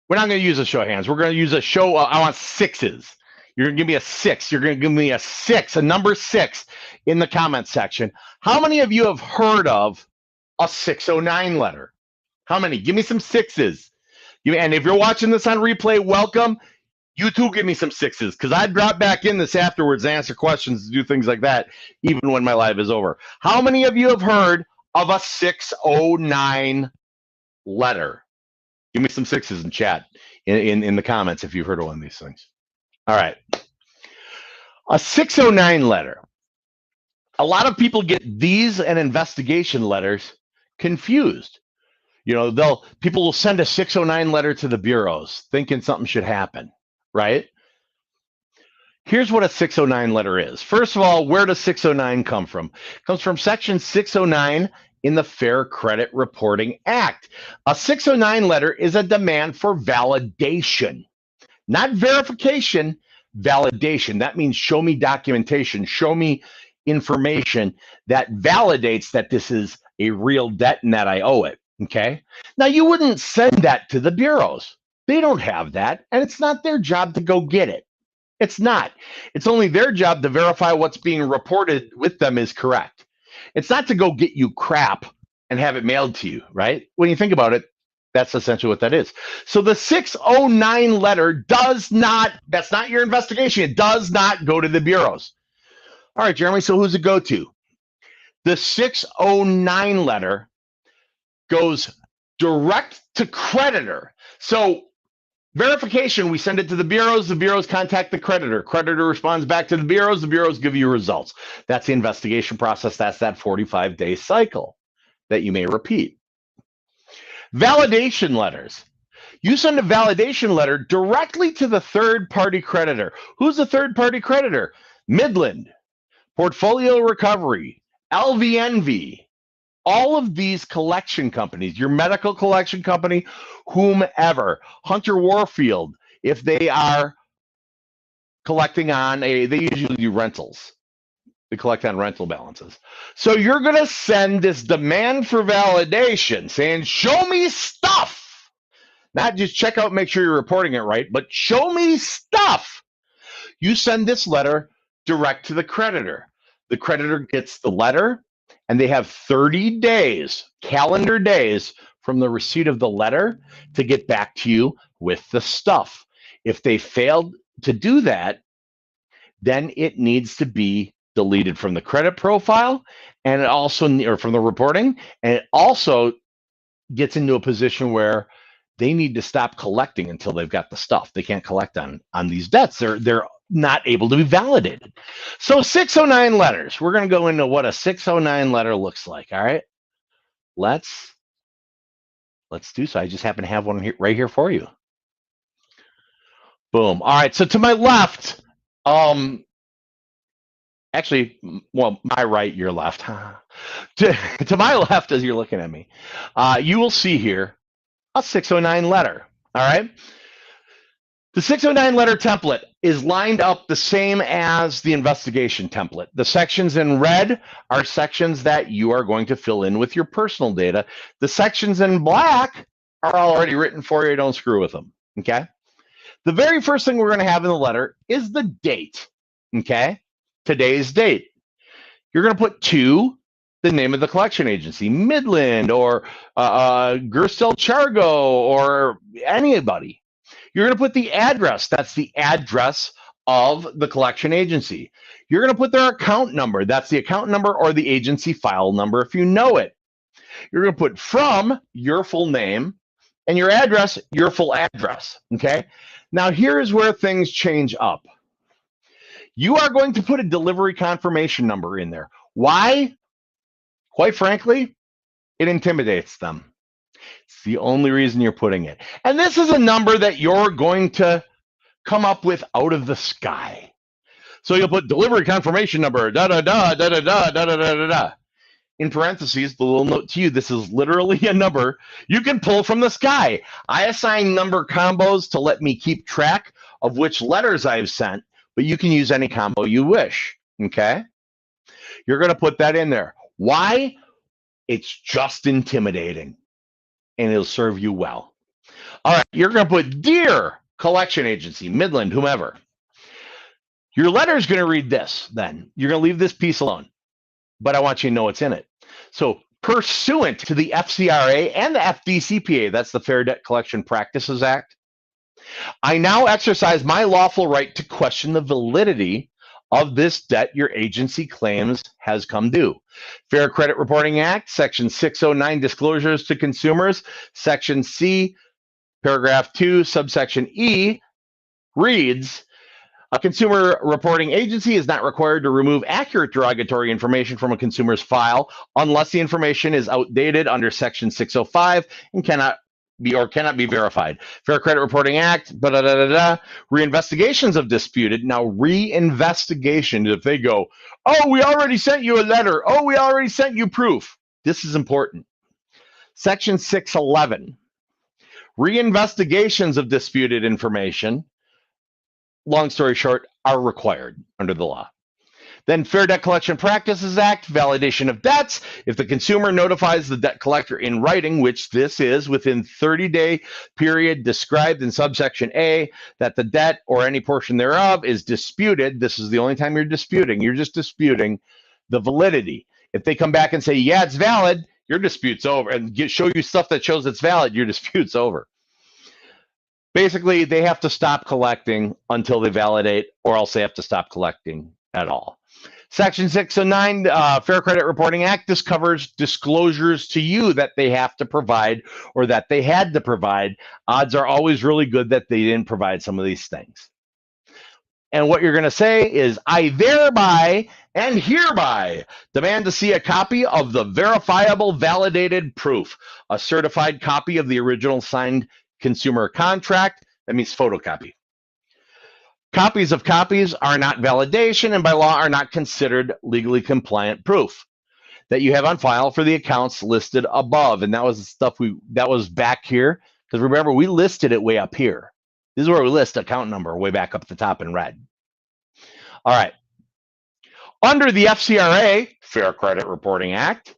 We're not going to use a show of hands. We're going to use a show. I want sixes. You're going to give me a 6. You're going to give me a 6, a number 6 in the comment section. How many of you have heard of a 609 letter? How many? Give me some 6s. And if you're watching this on replay, welcome. You too give me some 6s, because I drop back in this afterwards and answer questions and do things like that, even when my live is over. How many of you have heard of a 609 letter? Give me some 6s in chat, in the comments if you've heard of one of these things. All right. A 609 letter. A lot of people get these and investigation letters confused. You know, people will send a 609 letter to the bureaus thinking something should happen, right? Here's what a 609 letter is. First of all, where does 609 come from? It comes from Section 609 in the Fair Credit Reporting Act. A 609 letter is a demand for validation, not verification, validation. That means show me documentation, show me information that validates that this is a real debt and that I owe it, okay? Now, you wouldn't send that to the bureaus. They don't have that, and it's not their job to go get it. It's not. It's only their job to verify what's being reported with them is correct. It's not to go get you crap and have it mailed to you, right? When you think about it, that's essentially what that is. So the 609 letter does not, that's not your investigation. It does not go to the bureaus. All right, Jeremy, so who's it go to? The 609 letter goes direct to creditor. So verification, we send it to the bureaus contact the creditor responds back to the bureaus give you results. That's the investigation process. That's that 45-day cycle that you may repeat. Validation letters. You send a validation letter directly to the third-party creditor. Who's the third-party creditor? Midland, Portfolio Recovery, LVNV, all of these collection companies, your medical collection company, whomever, Hunter Warfield, if they are collecting on they usually do rentals. They collect on rental balances. So you're going to send this demand for validation saying, show me stuff. Not just check out, make sure you're reporting it right, but show me stuff. You send this letter direct to the creditor. The creditor gets the letter, and they have 30 days, calendar days, from the receipt of the letter to get back to you with the stuff. If they failed to do that, then it needs to be deleted from the credit profile, and it also, or from the reporting, and it also gets into a position where they need to stop collecting until they've got the stuff. They can't collect on these debts. They're not able to be validated. So 609 letters. We're going to go into what a 609 letter looks like. All right. Let's do so. I just happen to have one here, right here for you. Boom. All right. So to my left, actually, well, my right, your left. To my left, as you're looking at me, you will see here a 609 letter. All right. The 609 letter template is lined up the same as the investigation template. The sections in red are sections that you are going to fill in with your personal data. The sections in black are already written for you. Don't screw with them. Okay. The very first thing we're going to have in the letter is the date. Okay. Today's date. You're going to put the name of the collection agency, Midland or Gerstel Chargo or anybody. You're going to put the address. That's the address of the collection agency. You're going to put their account number. That's the account number or the agency file number if you know it. You're going to put from your full name and your address, your full address. Okay. Now here's where things change up. You are going to put a delivery confirmation number in there. Why? Quite frankly, it intimidates them. It's the only reason you're putting it. And this is a number that you're going to come up with out of the sky. So you'll put delivery confirmation number, da da da da da da da da da da. In parentheses, the little note to you, this is literally a number you can pull from the sky. I assign number combos to let me keep track of which letters I've sent, but you can use any combo you wish, okay? You're going to put that in there. Why? It's just intimidating, and it'll serve you well. All right, you're going to put Dear Collection Agency, Midland, whomever. Your letter is going to read this then. You're going to leave this piece alone, but I want you to know what's in it. So pursuant to the FCRA and the FDCPA, that's the Fair Debt Collection Practices Act, I now exercise my lawful right to question the validity of this debt your agency claims has come due. Fair Credit Reporting Act, Section 609, Disclosures to Consumers, Section C, Paragraph 2, Subsection E, reads, a consumer reporting agency is not required to remove accurate derogatory information from a consumer's file unless the information is outdated under Section 605 and cannot be verified. Fair Credit Reporting Act, reinvestigations of disputed. Now, reinvestigations, if they go, oh, we already sent you a letter. Oh, we already sent you proof. This is important. Section 611, reinvestigations of disputed information, long story short, are required under the law. Then Fair Debt Collection Practices Act, validation of debts. If the consumer notifies the debt collector in writing, which this is within 30-day period described in subsection A, that the debt or any portion thereof is disputed, this is the only time you're disputing. You're just disputing the validity. If they come back and say, yeah, it's valid, your dispute's over, and show you stuff that shows it's valid, your dispute's over. Basically, they have to stop collecting until they validate, or else they have to stop collecting at all. Section 609, Fair Credit Reporting Act, this covers disclosures to you that they have to provide or that they had to provide. Odds are always really good that they didn't provide some of these things. And what you're going to say is, I thereby and hereby demand to see a copy of the verifiable validated proof, a certified copy of the original signed consumer contract. That means photocopy. Copies of copies are not validation and by law are not considered legally compliant proof that you have on file for the accounts listed above. And that was the stuff that was back here. Because remember, we listed it way up here. This is where we list account number way back up at the top in red. All right. Under the FCRA, Fair Credit Reporting Act,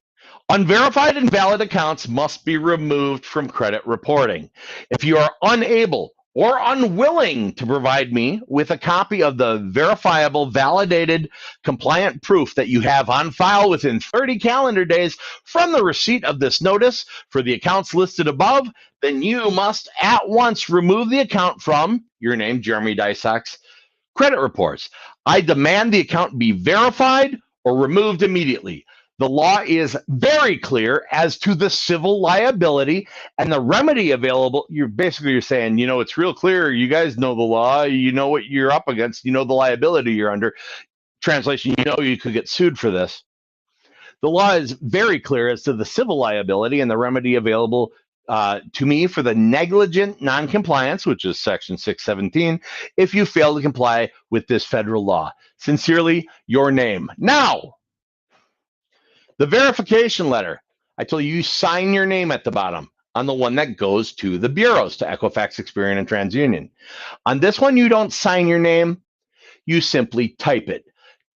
unverified and valid accounts must be removed from credit reporting. If you are unable or unwilling to provide me with a copy of the verifiable, validated, compliant proof that you have on file within 30 calendar days from the receipt of this notice for the accounts listed above, then you must at once remove the account from your name, Jeremy Dysak's credit reports. I demand the account be verified or removed immediately. The law is very clear as to the civil liability and the remedy available. You're saying, you know, it's real clear. You guys know the law. You know what you're up against. You know the liability you're under. Translation, you know you could get sued for this. The law is very clear as to the civil liability and the remedy available to me for the negligent noncompliance, which is Section 617, if you fail to comply with this federal law. Sincerely, your name. Now, the verification letter. I told you sign your name at the bottom on the one that goes to the bureaus, to Equifax, Experian, and TransUnion. On this one, you don't sign your name. You simply type it.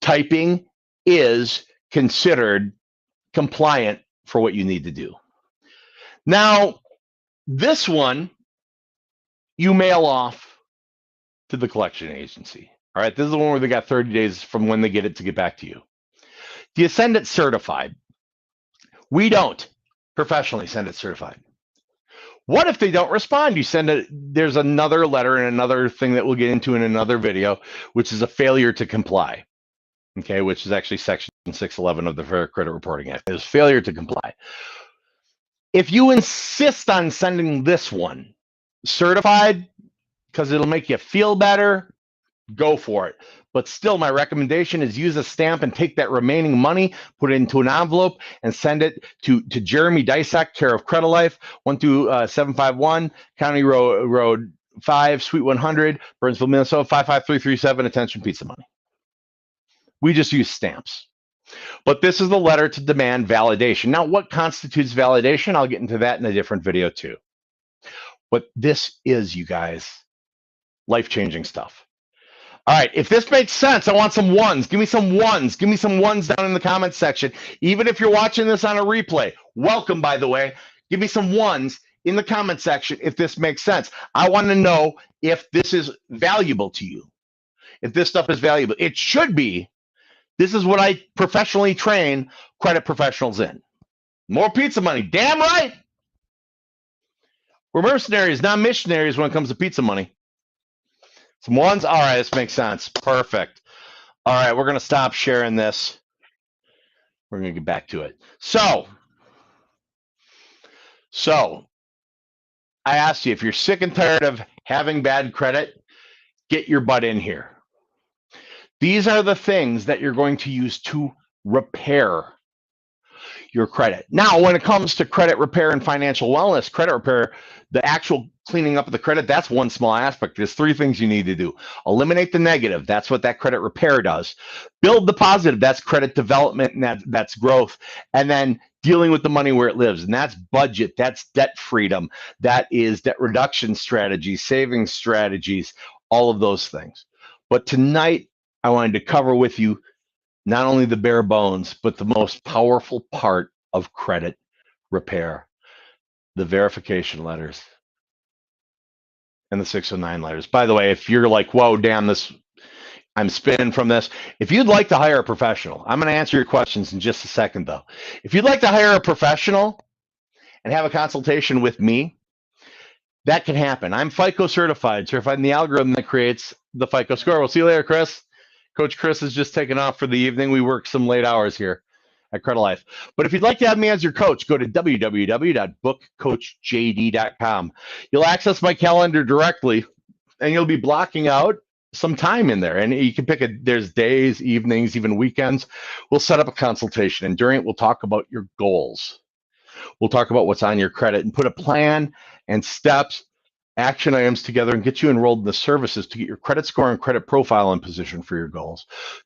Typing is considered compliant for what you need to do. Now, this one, you mail off to the collection agency. All right, this is the one where they got 30 days from when they get it to get back to you. Do you send it certified? We don't professionally send it certified. What if they don't respond? You send it, there's another letter and another thing that we'll get into in another video, which is a failure to comply. Okay, which is actually Section 611 of the Fair Credit Reporting Act. Is failure to comply. If you insist on sending this one certified because it'll make you feel better, go for it. But still, my recommendation is use a stamp and take that remaining money, put it into an envelope, and send it to Jeremy Dysak, care of Credit Life, 12751 County Road 5, Suite 100, Burnsville, Minnesota, 55337. Attention, pizza money. We just use stamps. But this is the letter to demand validation. Now, what constitutes validation? I'll get into that in a different video too. But this is, you guys, life-changing stuff. All right, if this makes sense, I want some ones. Give me some ones. Give me some ones down in the comments section. Even if you're watching this on a replay, welcome, by the way. Give me some ones in the comment section if this makes sense. I want to know if this is valuable to you, if this stuff is valuable. It should be. This is what I professionally train credit professionals in. More pizza money. Damn right. We're mercenaries, not missionaries when it comes to pizza money. Some ones. All right, this makes sense. Perfect. All right, we're going to stop sharing this. We're going to get back to it. So I asked you, if you're sick and tired of having bad credit, get your butt in here. These are the things that you're going to use to repair your credit. Now, when it comes to credit repair and financial wellness, credit repair, the actual cleaning up of the credit, that's one small aspect. There's three things you need to do. Eliminate the negative. That's what that credit repair does. Build the positive. That's credit development, and that's growth. And then dealing with the money where it lives. And that's budget. That's debt freedom. That is debt reduction strategies, savings strategies, all of those things. But tonight, I wanted to cover with you not only the bare bones, but the most powerful part of credit repair, the verification letters and the 609 letters. By the way, if you're like, whoa, damn, this, I'm spinning from this. If you'd like to hire a professional, I'm going to answer your questions in just a second, though. If you'd like to hire a professional and have a consultation with me, that can happen. I'm FICO certified in the algorithm that creates the FICO score. We'll see you later, Chris. Coach Chris is just taking off for the evening. We work some late hours here at Credit Life. But if you'd like to have me as your coach, go to www.bookcoachjd.com. You'll access my calendar directly, and you'll be blocking out some time in there. And you can pick there's days, evenings, even weekends. We'll set up a consultation, and during it, we'll talk about your goals. We'll talk about what's on your credit and put a plan and steps, action items together, and get you enrolled in the services to get your credit score and credit profile in position for your goals,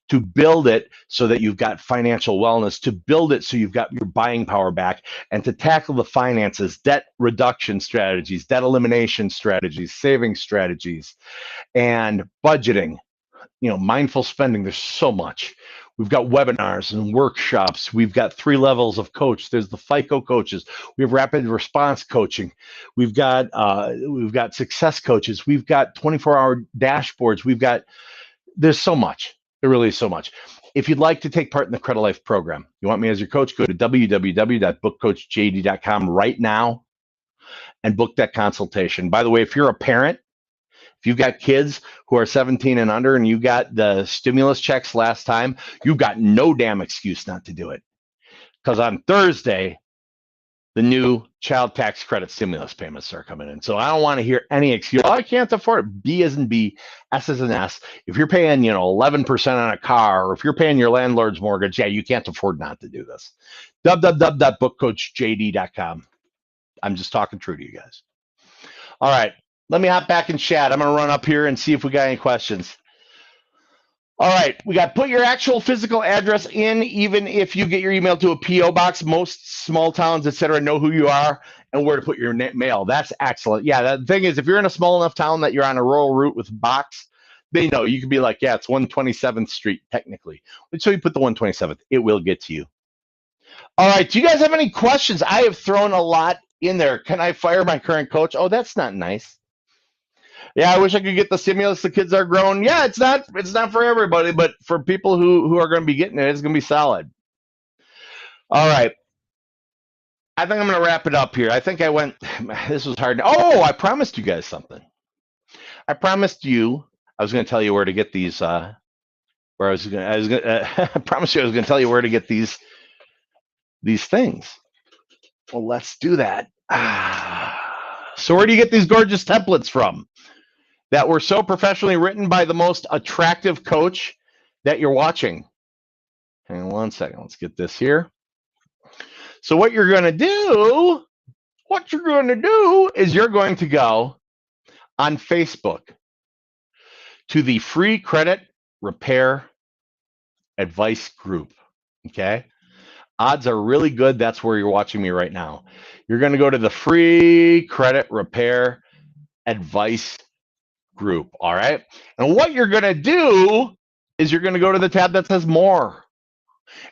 to build it so that you've got financial wellness, to build it so you've got your buying power back, and to tackle the finances, debt reduction strategies, debt elimination strategies, saving strategies, and budgeting, mindful spending. There's so much. We've got webinars and workshops. We've got 3 levels of coach. There's the FICO coaches. We have rapid response coaching. We've got success coaches. We've got 24-hour dashboards. There's so much. There really is so much. If you'd like to take part in the Credit Life program, you want me as your coach, go to www.bookcoachjd.com right now and book that consultation. By the way, if you're a parent, if you've got kids who are 17 and under and you got the stimulus checks last time, you've got no damn excuse not to do it. Because on Thursday, the new child tax credit stimulus payments are coming in. So I don't want to hear any excuse. Oh, I can't afford it. B as in B, S as in S. If you're paying, 11% on a car, or if you're paying your landlord's mortgage, yeah, you can't afford not to do this. www.bookcoachjd.com. I'm just talking true to you guys. All right, let me hop back in chat. I'm going to run up here and see if we got any questions. All right, we got put your actual physical address in, even if you get your email to a P.O. box. Most small towns, etc., know who you are and where to put your mail. That's excellent. Yeah, the thing is, if you're in a small enough town that you're on a rural route with a box, they know. You can be like, yeah, it's 127th Street, technically. So you put the 127th. It will get to you. All right, do you guys have any questions? I have thrown a lot in there. Can I fire my current coach? Oh, that's not nice. Yeah, I wish I could get the stimulus. The kids are grown. Yeah, it's not for everybody, but for people who are going to be getting it, it's going to be solid. All right. I think I'm going to wrap it up here. I think I went, this was hard. Oh, I promised you guys something. I promised you, I was going to tell you where to get these, I promised you I was going to tell you where to get these things. Well, let's do that. So where do you get these gorgeous templates from that were so professionally written by the most attractive coach that you're watching? Hang on one second. Let's get this here. So what you're going to do is you're going to go on Facebook to the Free Credit Repair Advice Group. Okay? Odds are really good that's where you're watching me right now. You're going to go to the Free Credit Repair Advice Group. All right? And what you're going to do is you're going to go to the tab that says More.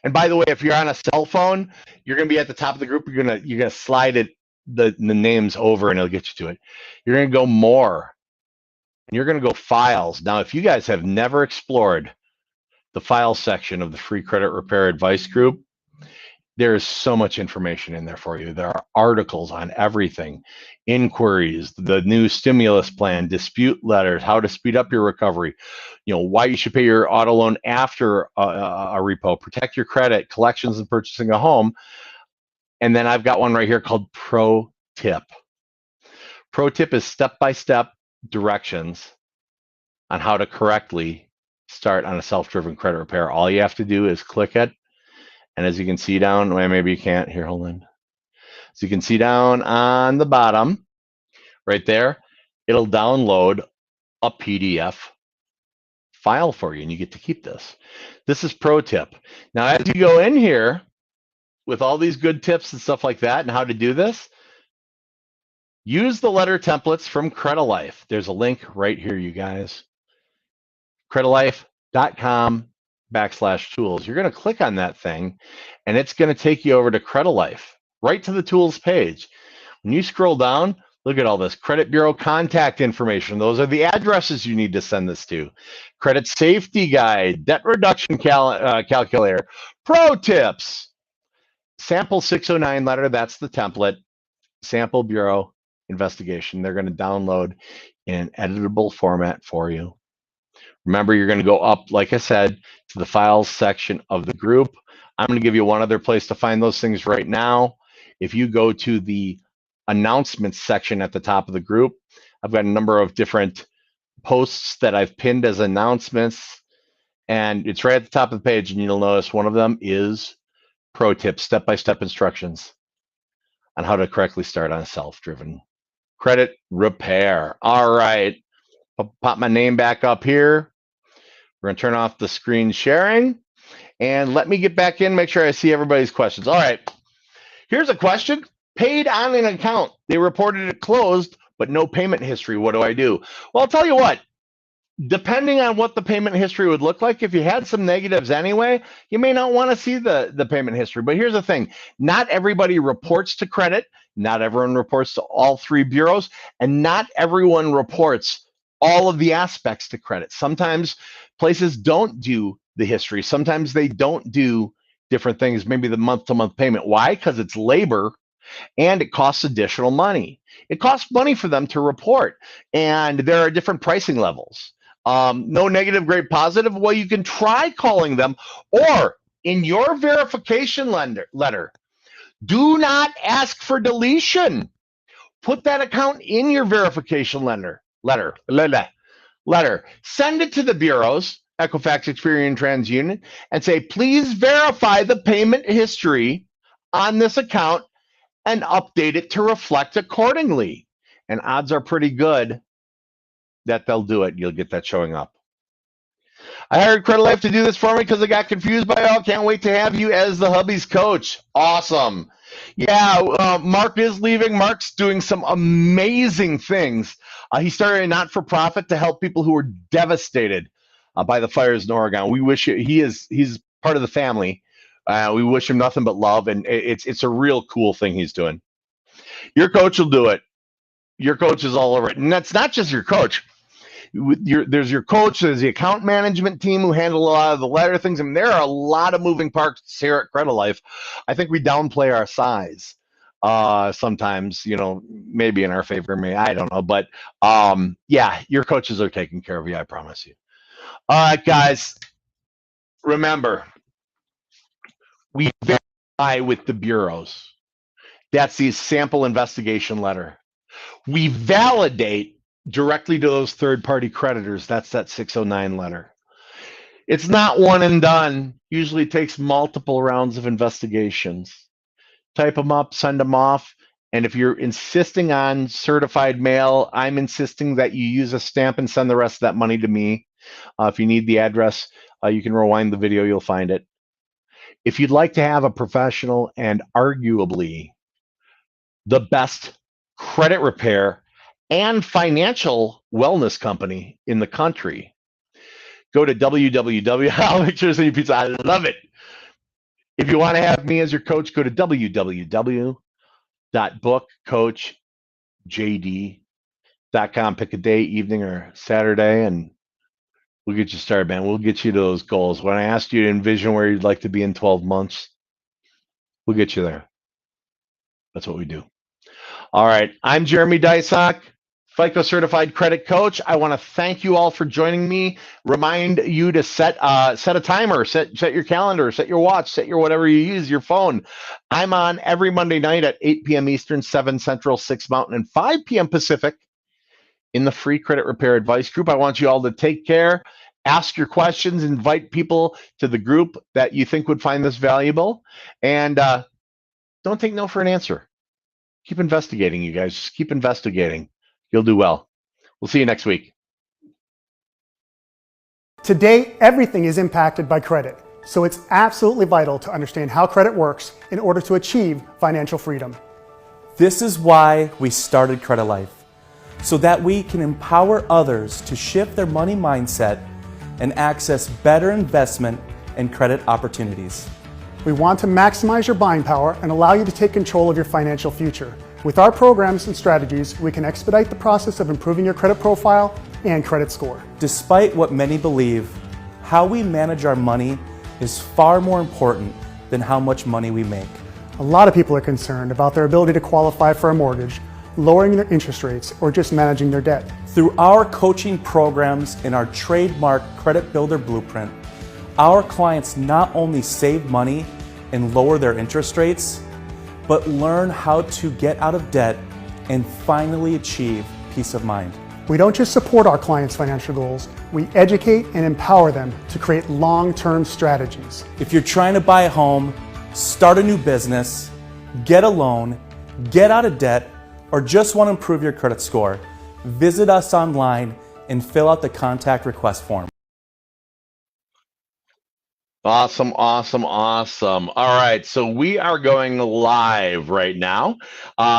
And by the way, if you're on a cell phone, you're going to be at the top of the group. You're going to slide it the names over and it'll get you to it. You're going to go More. And you're going to go Files. Now, if you guys have never explored the Files section of the Free Credit Repair Advice Group, there is so much information in there for you. There are articles on everything, inquiries, the new stimulus plan, dispute letters, how to speed up your recovery, why you should pay your auto loan after a repo, protect your credit, collections and purchasing a home. And then I've got one right here called Pro Tip. Pro Tip is step-by-step directions on how to correctly start on a self-driven credit repair. All you have to do is click it. And as you can see down, well, maybe you can't. Here, hold on. So you can see down on the bottom, right there, it'll download a PDF file for you, and you get to keep this. This is Pro Tip. Now, as you go in here with all these good tips and stuff like that and how to do this, use the letter templates from Credilife. There's a link right here, you guys. Credilife.com/tools. You're going to click on that thing, and it's going to take you over to Credilife, right to the tools page. When you scroll down, look at all this credit bureau contact information. Those are the addresses you need to send this to. Credit safety guide, debt reduction calculator, pro tips, sample 609 letter. That's the template. Sample bureau investigation. They're going to download in editable format for you. Remember, you're going to go up, like I said, to the files section of the group. I'm going to give you one other place to find those things right now. If you go to the announcements section at the top of the group, I've got a number of different posts that I've pinned as announcements, and it's right at the top of the page, and you'll notice one of them is Pro Tips, step-by-step instructions on how to correctly start on a self-driven credit repair. All right, I'll pop my name back up here. We're going to turn off the screen sharing, and let me get back in, make sure I see everybody's questions. All right, here's a question. Paid on an account. They reported it closed, but no payment history. What do I do? Well, I'll tell you what. Depending on what the payment history would look like, if you had some negatives anyway, you may not want to see the payment history. But here's the thing. Not everybody reports to credit. Not everyone reports to all three bureaus. And not everyone reports all of the aspects to credit. Sometimes places don't do the history. Sometimes they don't do different things, maybe the month-to-month payment. Why? Because it's labor and it costs additional money. It costs money for them to report. And there are different pricing levels. No negative, great positive. Well, you can try calling them, or in your verification letter, do not ask for deletion. Put that account in your verification letter. Send it to the bureaus, Equifax, Experian, TransUnion, and say, please verify the payment history on this account and update it to reflect accordingly. And odds are pretty good that they'll do it. You'll get that showing up. I hired Credit Life to do this for me because I got confused by it all. Can't wait to have you as the hubby's coach. Awesome. Yeah, Mark is leaving. Mark's doing some amazing things. He started a not-for-profit to help people who were devastated by the fires in Oregon. We wish he's part of the family. We wish him nothing but love, and it's a real cool thing he's doing. Your coach will do it. Your coach is all over it, and that's not just your coach. There's your coach, there's the account management team who handle a lot of the letter things. I mean, there are a lot of moving parts here at Credit Life. I think we downplay our size sometimes, maybe in our favor, I don't know. But yeah, your coaches are taking care of you, I promise you. All right, guys, remember, we verify with the bureaus. That's the sample investigation letter. We validate directly to those third-party creditors. That's that 609 letter. It's not one and done. Usually takes multiple rounds of investigations. Type them up, send them off, and if you're insisting on certified mail, I'm insisting that you use a stamp and send the rest of that money to me. If you need the address, you can rewind the video, you'll find it. If you'd like to have a professional and arguably the best credit repair and financial wellness company in the country, go to I'll make sure to send you pizza. I love it. If you want to have me as your coach, go to www.bookcoachjd.com. Pick a day, evening or Saturday, and we'll get you started, man. We'll get you to those goals. When I asked you to envision where you'd like to be in 12 months, we'll get you there. That's what we do. All right. I'm Jeremy Dysock, FICO Certified Credit Coach. I want to thank you all for joining me. Remind you to set a timer, set your calendar, set your watch, set your whatever you use, your phone. I'm on every Monday night at 8 p.m. Eastern, 7 Central, 6 Mountain, and 5 p.m. Pacific in the free credit repair advice group. I want you all to take care, ask your questions, invite people to the group that you think would find this valuable, and don't take no for an answer. Keep investigating, you guys. Just keep investigating. You'll do well. We'll see you next week. Today, everything is impacted by credit, so it's absolutely vital to understand how credit works in order to achieve financial freedom. This is why we started Credit Life, so that we can empower others to shift their money mindset and access better investment and credit opportunities. We want to maximize your buying power and allow you to take control of your financial future. With our programs and strategies, we can expedite the process of improving your credit profile and credit score. Despite what many believe, how we manage our money is far more important than how much money we make. A lot of people are concerned about their ability to qualify for a mortgage, lowering their interest rates, or just managing their debt. Through our coaching programs and our trademark Credit Builder Blueprint, our clients not only save money and lower their interest rates, but learn how to get out of debt and finally achieve peace of mind. We don't just support our clients' financial goals, we educate and empower them to create long-term strategies. If you're trying to buy a home, start a new business, get a loan, get out of debt, or just want to improve your credit score, visit us online and fill out the contact request form. Awesome, awesome, awesome. All right, so we are going live right now.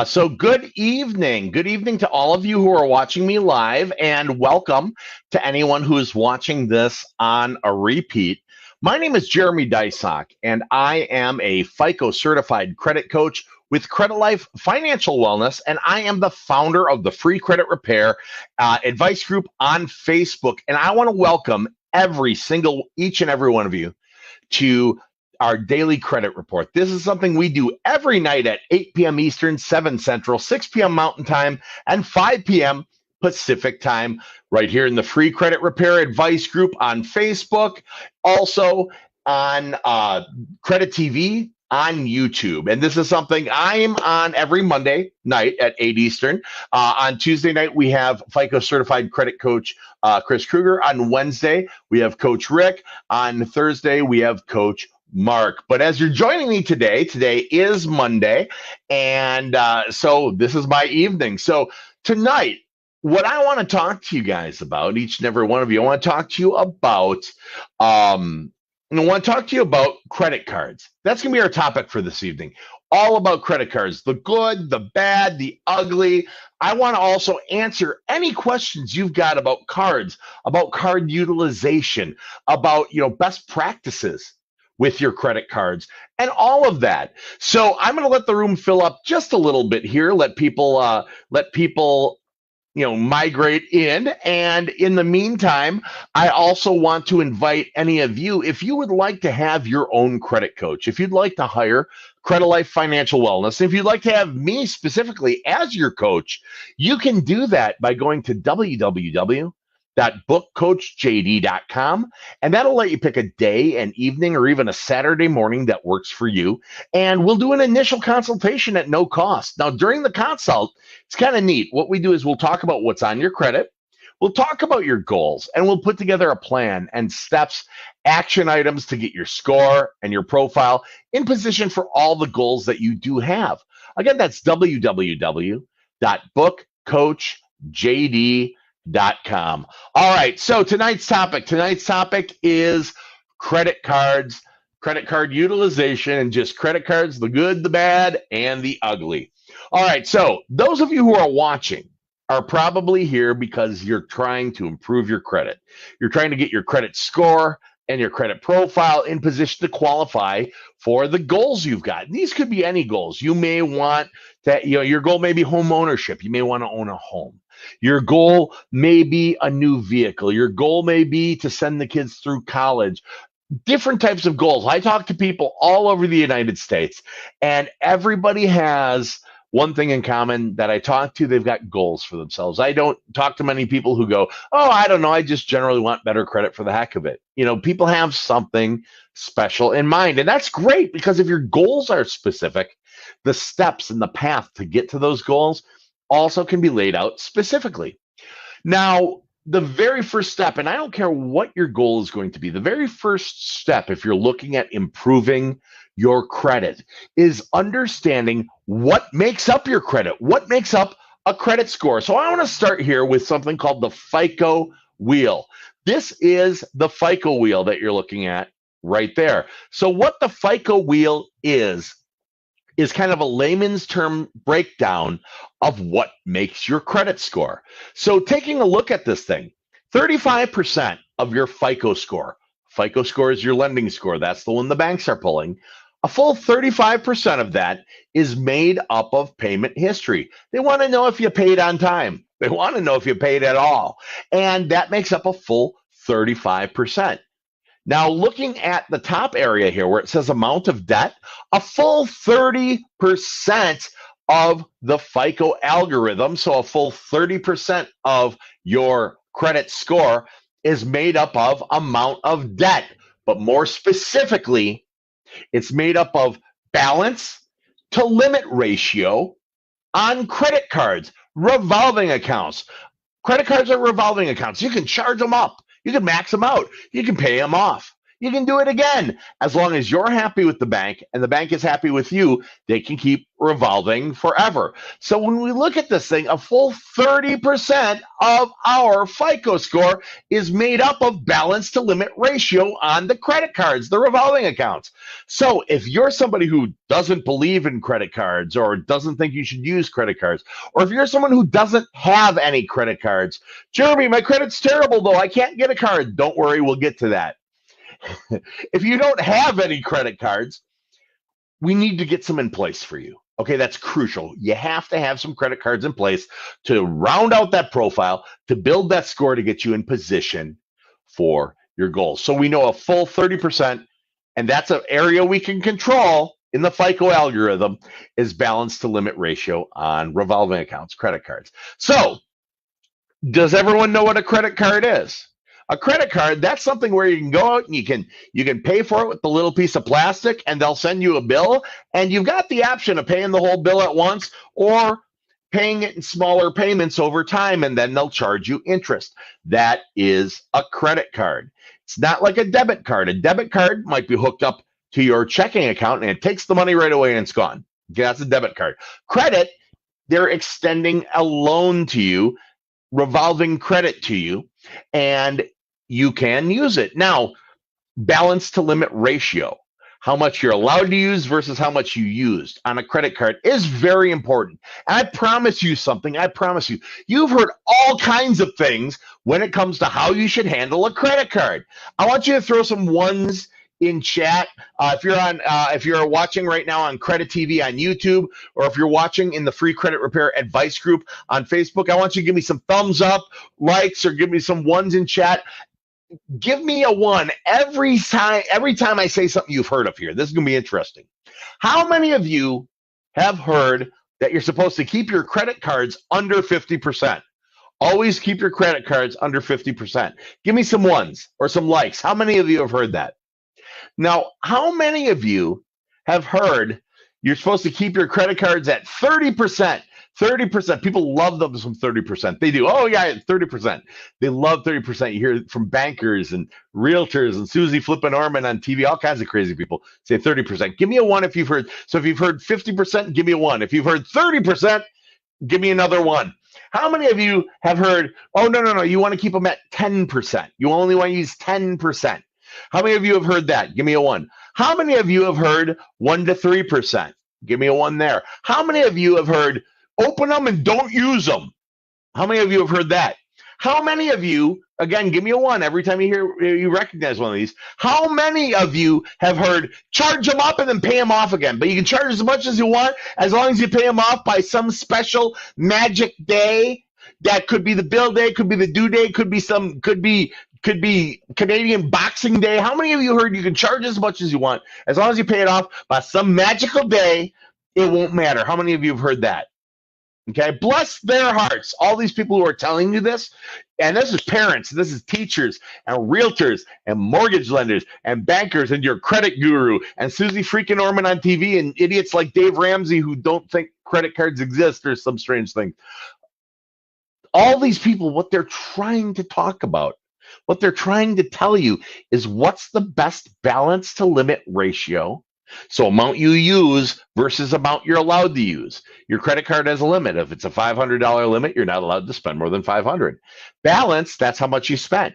So good evening. Good evening to all of you who are watching me live, and welcome to anyone who is watching this on a repeat. My name is Jeremy Dysock, and I am a FICO certified credit coach with Credit Life Financial Wellness, and I am the founder of the Free Credit Repair Advice Group on Facebook. And I want to welcome each and every one of you to our daily credit report. This is something we do every night at 8 p.m. Eastern, 7 Central, 6 p.m. Mountain Time, and 5 p.m. Pacific Time, right here in the Free Credit Repair Advice Group on Facebook, also on Credit TV on YouTube. And this is something I'm on every Monday night at 8 Eastern. On Tuesday night, we have FICO Certified Credit Coach Chris Kruger. On Wednesday, we have Coach Rick. On Thursday, we have Coach Mark. But as you're joining me today is Monday, and so this is my evening. So tonight, what I want to talk to you guys about, each and every one of you, I want to talk to you about credit cards. That's going to be our topic for this evening. All about credit cards, the good, the bad, the ugly. I want to also answer any questions you've got about cards, about card utilization, about best practices with your credit cards, and all of that. So I'm going to let the room fill up just a little bit here. Let people migrate in. And in the meantime, I also want to invite any of you, if you would like to have your own credit coach, if you'd like to hire Credit Life Financial Wellness, if you'd like to have me specifically as your coach, you can do that by going to www.bookcoachjd.com, and that'll let you pick a day, an evening, or even a Saturday morning that works for you. And we'll do an initial consultation at no cost. Now, during the consult, it's kind of neat. What we do is we'll talk about what's on your credit. We'll talk about your goals, and we'll put together a plan and steps, action items to get your score and your profile in position for all the goals that you do have. Again, that's www.bookcoachjd.com. All right, so tonight's topic is credit cards, credit card utilization, and just credit cards, the good, the bad, and the ugly. All right, so those of you who are watching are probably here because you're trying to improve your credit. You're trying to get your credit score and your credit profile in position to qualify for the goals you've got. And these could be any goals. You may want that, your goal may be home ownership. You may want to own a home. Your goal may be a new vehicle. Your goal may be to send the kids through college. Different types of goals. I talk to people all over the United States, and everybody has one thing in common that I talk to. They've got goals for themselves. I don't talk to many people who go, oh, I don't know, I just generally want better credit for the heck of it. People have something special in mind, and that's great, because if your goals are specific, the steps and the path to get to those goals also can be laid out specifically. Now, the very first step, and I don't care what your goal is going to be, the very first step, if you're looking at improving your credit, is understanding what makes up your credit, what makes up a credit score. So I want to start here with something called the FICO wheel. This is the FICO wheel that you're looking at right there. So what the FICO wheel is kind of a layman's term breakdown of what makes your credit score. So taking a look at this thing, 35% of your FICO score is your lending score. That's the one the banks are pulling. A full 35% of that is made up of payment history. They want to know if you paid on time. They want to know if you paid at all. And that makes up a full 35%. Now, looking at the top area here where it says amount of debt, a full 30% of the FICO algorithm, so a full 30% of your credit score, is made up of amount of debt. But more specifically, it's made up of balance to limit ratio on credit cards, revolving accounts. Credit cards are revolving accounts. You can charge them up. You can max them out. You can pay them off. You can do it again. As long as you're happy with the bank and the bank is happy with you, they can keep revolving forever. So when we look at this thing, a full 30% of our FICO score is made up of balance to limit ratio on the credit cards, the revolving accounts. So if you're somebody who doesn't believe in credit cards or doesn't think you should use credit cards, or if you're someone who doesn't have any credit cards, Jeremy, my credit's terrible though, I can't get a card. Don't worry, we'll get to that. If you don't have any credit cards, we need to get some in place for you. Okay, that's crucial. You have to have some credit cards in place to round out that profile, to build that score, to get you in position for your goals. So we know a full 30%, and that's an area we can control in the FICO algorithm, is balance to limit ratio on revolving accounts, credit cards. So does everyone know what a credit card is? A credit card, that's something where you can go out and you can pay for it with the little piece of plastic, and they'll send you a bill, and you've got the option of paying the whole bill at once or paying it in smaller payments over time, and then they'll charge you interest. That is a credit card. It's not like a debit card. A debit card might be hooked up to your checking account and it takes the money right away and it's gone. Okay, that's a debit card. Credit, they're extending a loan to you, revolving credit to you, and you can use it. Now, balance to limit ratio, how much you're allowed to use versus how much you used on a credit card is very important. And I promise you something, you've heard all kinds of things when it comes to how you should handle a credit card. I want you to throw some ones in chat. If you're watching right now on Credit TV on YouTube, or if you're watching in the Free Credit Repair Advice Group on Facebook, I want you to give me some thumbs up, likes, or give me some ones in chat. Give me a one every time I say something you've heard of here. This is going to be interesting. How many of you have heard that you're supposed to keep your credit cards under 50%? Always keep your credit cards under 50%. Give me some ones or some likes. How many of you have heard that? Now, how many of you have heard you're supposed to keep your credit cards at 30%? 30%. People love them from 30%. They do. Oh, yeah, 30%. They love 30%. You hear from bankers and realtors and Susie Flippin' Orman on TV, all kinds of crazy people say 30%. Give me a one if you've heard. So if you've heard 50%, give me a one. If you've heard 30%, give me another one. How many of you have heard, oh, no, you want to keep them at 10%. You only want to use 10%. How many of you have heard that? Give me a one. How many of you have heard 1 to 3%? Give me a one there. How many of you have heard open them and don't use them? How many of you have heard that? How many of you, again, give me a one every time you recognize one of these. How many of you have heard charge them up and then pay them off again? But you can charge as much as you want as long as you pay them off by some special magic day. That could be the bill day, could be the due date, could be Canadian Boxing Day. How many of you heard you can charge as much as you want as long as you pay it off by some magical day? It won't matter. How many of you have heard that? Okay, bless their hearts. All these people who are telling you this, and this is parents, this is teachers, and realtors, and mortgage lenders, and bankers, and your credit guru, and Susie freaking Orman on TV, and idiots like Dave Ramsey who don't think credit cards exist or some strange thing. All these people, what they're trying to talk about, what they're trying to tell you is what's the best balance to limit ratio. So amount you use versus amount you're allowed to use. Your credit card has a limit. If it's a $500 limit, you're not allowed to spend more than $500. Balance, that's how much you spent.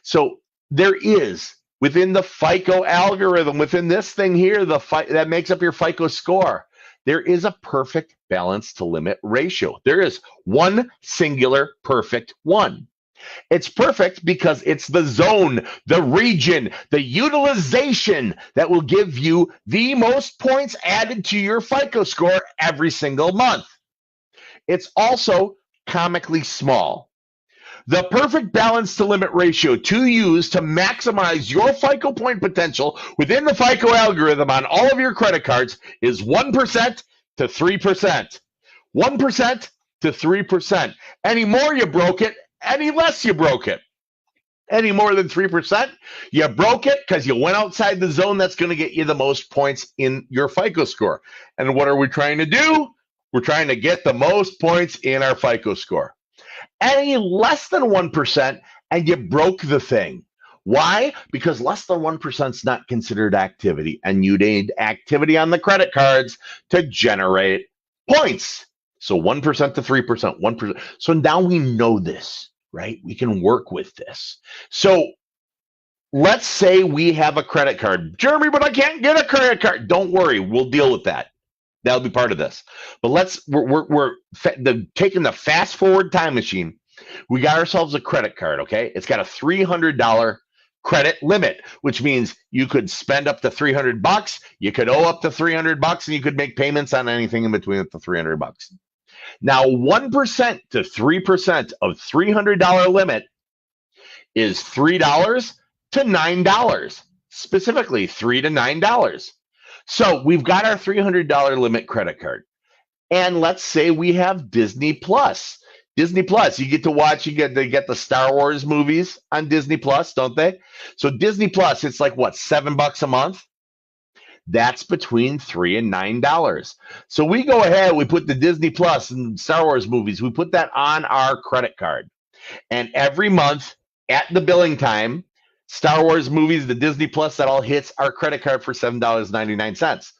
So there is, within the FICO algorithm, within this thing here, that makes up your FICO score, there is a perfect balance to limit ratio. There is one singular perfect one. It's perfect because it's the zone, the region, the utilization that will give you the most points added to your FICO score every single month. It's also comically small. The perfect balance to limit ratio to use to maximize your FICO point potential within the FICO algorithm on all of your credit cards is 1% to 3%. 1% to 3%. Any more, you broke it. Any less, you broke it. Any more than 3%, you broke it because you went outside the zone that's going to get you the most points in your FICO score. And what are we trying to do? We're trying to get the most points in our FICO score. Any less than 1%, and you broke the thing. Why? Because less than 1% is not considered activity, and you need activity on the credit cards to generate points. So 1% to 3%, 1%. So now we know this, right? We can work with this. So let's say we have a credit card. Jeremy, but I can't get a credit card. Don't worry, we'll deal with that. That'll be part of this. But we're taking the fast forward time machine. We got ourselves a credit card, okay? It's got a $300 credit limit, which means you could spend up to $300, you could owe up to $300, and you could make payments on anything in between up to $300. Now, 1% to 3% of $300 limit is $3 to $9, specifically $3 to $9. So we've got our $300 limit credit card. And let's say we have Disney Plus. Disney Plus, you get to watch, they get the Star Wars movies on Disney Plus, don't they? So Disney Plus, it's like what, $7 a month? That's between $3 and $9. So we go ahead, we put the Disney Plus and Star Wars movies, we put that on our credit card. And every month at the billing time, Star Wars movies, the Disney Plus, that all hits our credit card for $7.99.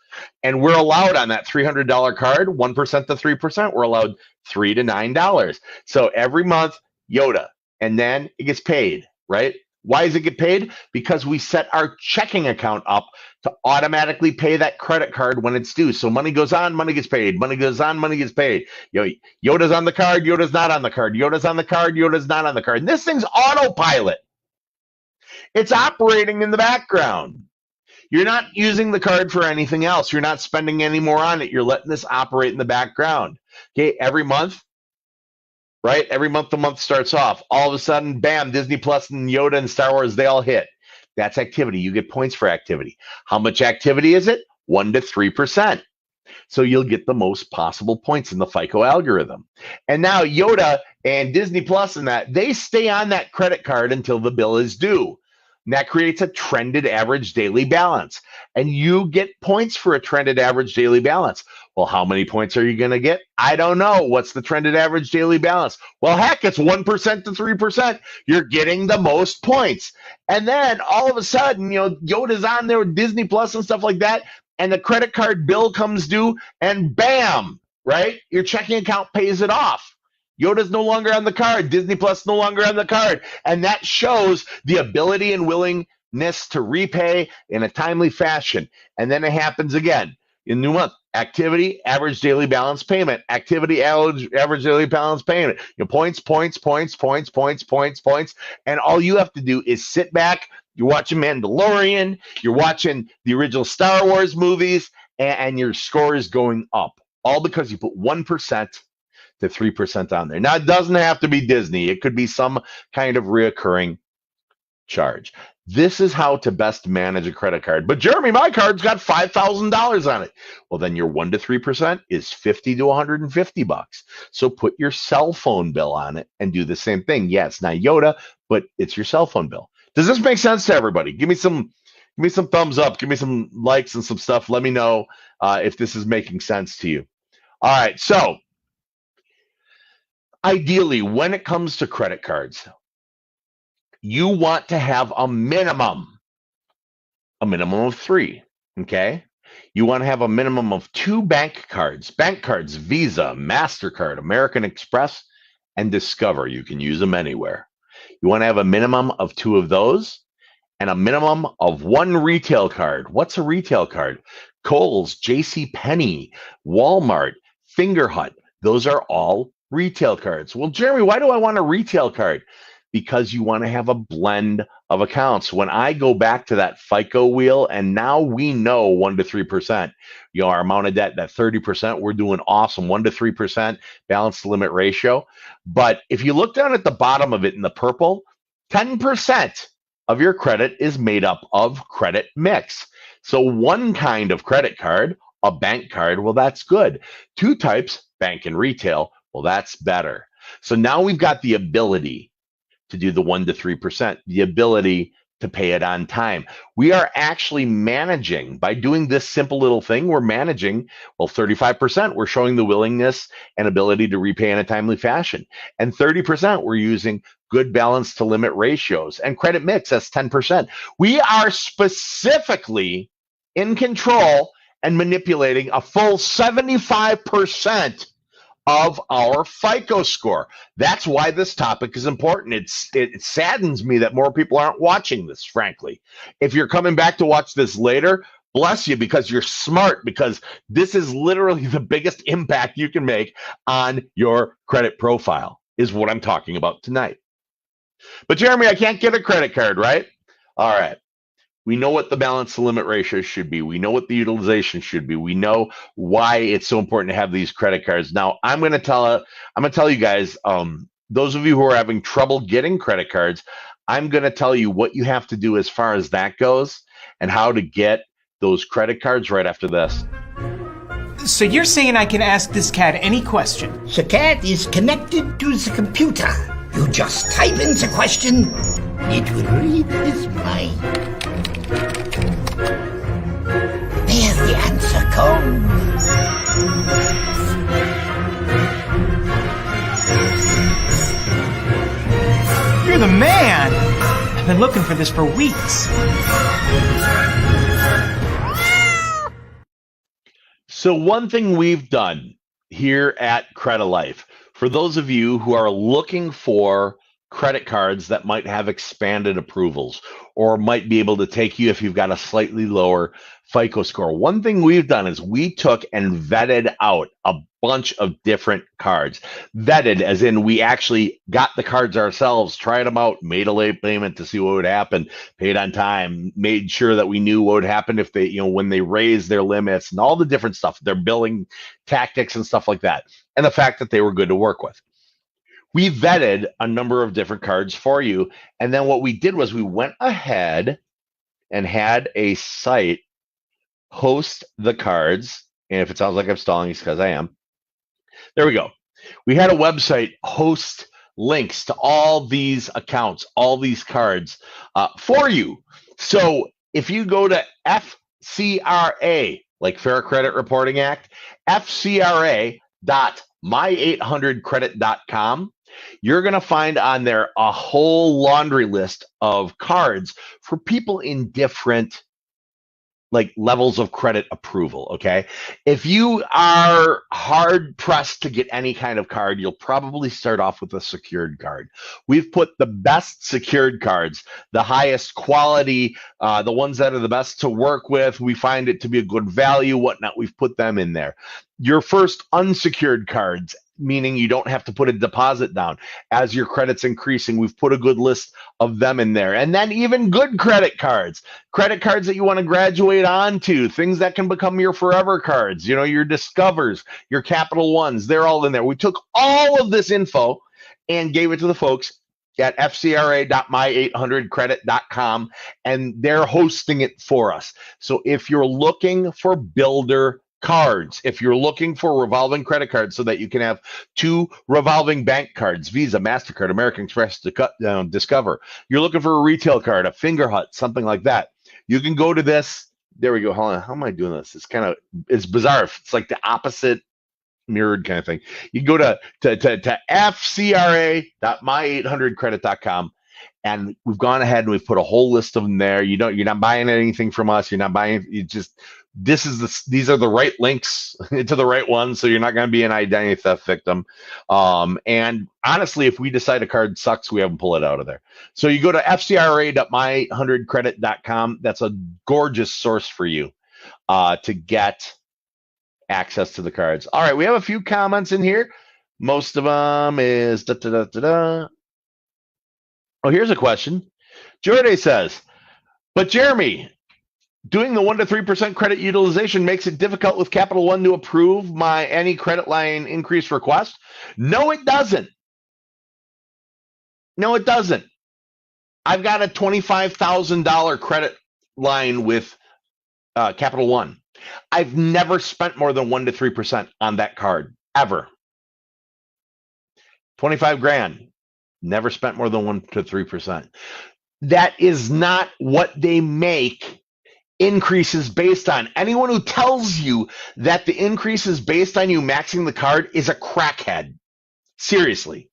And we're allowed on that $300 card, 1% to 3%, we're allowed $3 to $9. So every month, Yoda, and then it gets paid, right? Why does it get paid? Because we set our checking account up to automatically pay that credit card when it's due. So money goes on, money gets paid. Money goes on, money gets paid. Yoda's on the card, Yoda's not on the card. Yoda's on the card, Yoda's not on the card. And this thing's autopilot. It's operating in the background. You're not using the card for anything else. You're not spending any more on it. You're letting this operate in the background. Okay, every month, right? Every month the month starts off. All of a sudden, bam, Disney Plus and Yoda and Star Wars, they all hit. That's activity. You get points for activity. How much activity is it? 1 to 3%. So you'll get the most possible points in the FICO algorithm. And now Yoda and Disney Plus and that, they stay on that credit card until the bill is due. And that creates a trended average daily balance. And you get points for a trended average daily balance. Well, how many points are you going to get? I don't know. What's the trended average daily balance? Well, heck, it's 1% to 3%. You're getting the most points. And then all of a sudden, Yoda's on there with Disney Plus and stuff like that. And the credit card bill comes due and bam, right? Your checking account pays it off. Yoda's no longer on the card. Disney Plus no longer on the card. And that shows the ability and willingness to repay in a timely fashion. And then it happens again in new month. Activity, average daily balance payment. Activity, average daily balance payment. Points. And all you have to do is sit back. You're watching Mandalorian. You're watching the original Star Wars movies. And your score is going up. All because you put 1% to 3% on there. Now, it doesn't have to be Disney. It could be some kind of reoccurring charge. This is how to best manage a credit card. But Jeremy, my card's got $5,000 on it. Well, then your 1 to 3% is $50 to $150. So put your cell phone bill on it and do the same thing. Yeah, it's not Yoda, but it's your cell phone bill. Does this make sense to everybody? Give me some thumbs up. Give me some likes and some stuff. Let me know if this is making sense to you. All right, so ideally, when it comes to credit cards, you want to have a minimum of 3, okay? You want to have a minimum of 2 bank cards, Visa, MasterCard, American Express, and Discover. You can use them anywhere. You want to have a minimum of 2 of those and a minimum of 1 retail card. What's a retail card? Kohl's, JCPenney, Walmart, Fingerhut. Those are all retail cards. Well, Jeremy, why do I want a retail card? Because you want to have a blend of accounts. When I go back to that FICO wheel, and now we know 1 to 3%, our amount of debt, that 30%, we're doing awesome, 1 to 3% balance to limit ratio. But if you look down at the bottom of it in the purple, 10% of your credit is made up of credit mix. So 1 kind of credit card, a bank card, well, that's good. 2 types, bank and retail, well, that's better. So now we've got the ability to do the 1 to 3%, the ability to pay it on time. We are actually managing, by doing this simple little thing, we're managing, 35%, we're showing the willingness and ability to repay in a timely fashion. And 30%, we're using good balance to limit ratios. And credit mix, that's 10%. We are specifically in control and manipulating a full 75% of our FICO score. That's why this topic is important. It saddens me that more people aren't watching this, frankly. If you're coming back to watch this later, bless you, because you're smart, because this is literally the biggest impact you can make on your credit profile, is what I'm talking about tonight. But Jeremy, I can't get a credit card, right? All right. We know what the balance to limit ratio should be. We know what the utilization should be. We know why it's so important to have these credit cards. Now, I'm going to tell you guys, those of you who are having trouble getting credit cards, I'm going to tell you what you have to do as far as that goes and how to get those credit cards right after this. So you're saying I can ask this cat any question? The cat is connected to the computer. You just type in the question, it will read his mind. There's the answer code. You're the man! I've been looking for this for weeks. So one thing we've done here at Credit Life, for those of you who are looking for credit cards that might have expanded approvals or might be able to take you if you've got a slightly lower FICO score, one thing we've done is we took and vetted out a bunch of different cards. Vetted as in we actually got the cards ourselves, tried them out, made a late payment to see what would happen, paid on time, made sure that we knew what would happen if they, when they raised their limits and all the different stuff, their billing tactics and stuff like that, and the fact that they were good to work with. We vetted a number of different cards for you, and then what we did was we went ahead and had a site host the cards. And if it sounds like I'm stalling, it's because I am. There we go. We had a website host links to all these accounts, all these cards for you. So if you go to FCRA, like Fair Credit Reporting Act, FCRA.my800credit.com, you're going to find on there a whole laundry list of cards for people in different levels of credit approval. Okay. If you are hard pressed to get any kind of card, you'll probably start off with a secured card. We've put the best secured cards, the highest quality, the ones that are the best to work with. We find it to be a good value, whatnot. We've put them in there. Your first unsecured cards, meaning you don't have to put a deposit down. As your credit's increasing, we've put a good list of them in there. And then even good credit cards that you want to graduate onto, things that can become your forever cards, your Discovers, your Capital Ones, they're all in there. We took all of this info and gave it to the folks at fcra.my800credit.com, and they're hosting it for us. So if you're looking for builder cards, if you're looking for revolving credit cards so that you can have 2 revolving bank cards, Visa, MasterCard, American Express, Discover, you're looking for a retail card, a Fingerhut, something like that, you can go to this. There we go. Hold on. How am I doing this? It's bizarre. It's like the opposite mirrored kind of thing. You can go to fcra.my800credit.com, and we've gone ahead and we've put a whole list of them there. You're not buying anything from us. You're not buying, these are the right links to the right ones, so you're not going to be an identity theft victim. And honestly, if we decide a card sucks, we have them pull it out of there. So you go to fcra.my800credit.com. That's a gorgeous source for you to get access to the cards. All right, we have a few comments in here. Most of them is Oh, here's a question. Jordan says, but Jeremy, doing the 1 to 3% credit utilization makes it difficult with Capital One to approve any credit line increase request. No, it doesn't. No, it doesn't. I've got a $25,000 credit line with Capital One. I've never spent more than 1 to 3% on that card, ever. 25 grand. Never spent more than 1 to 3%. That is not what they make increases based on. Anyone who tells you that the increase is based on you maxing the card is a crackhead. Seriously.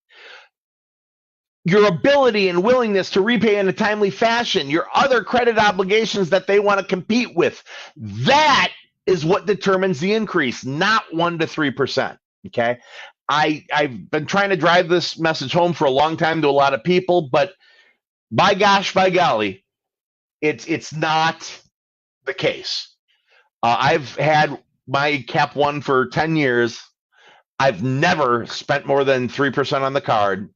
Your ability and willingness to repay in a timely fashion, your other credit obligations that they want to compete with, that is what determines the increase, not 1 to 3%. Okay. I've been trying to drive this message home for a long time to a lot of people, but by gosh, by golly, it's not the case. I've had my Cap One for 10 years. I've never spent more than 3% on the card.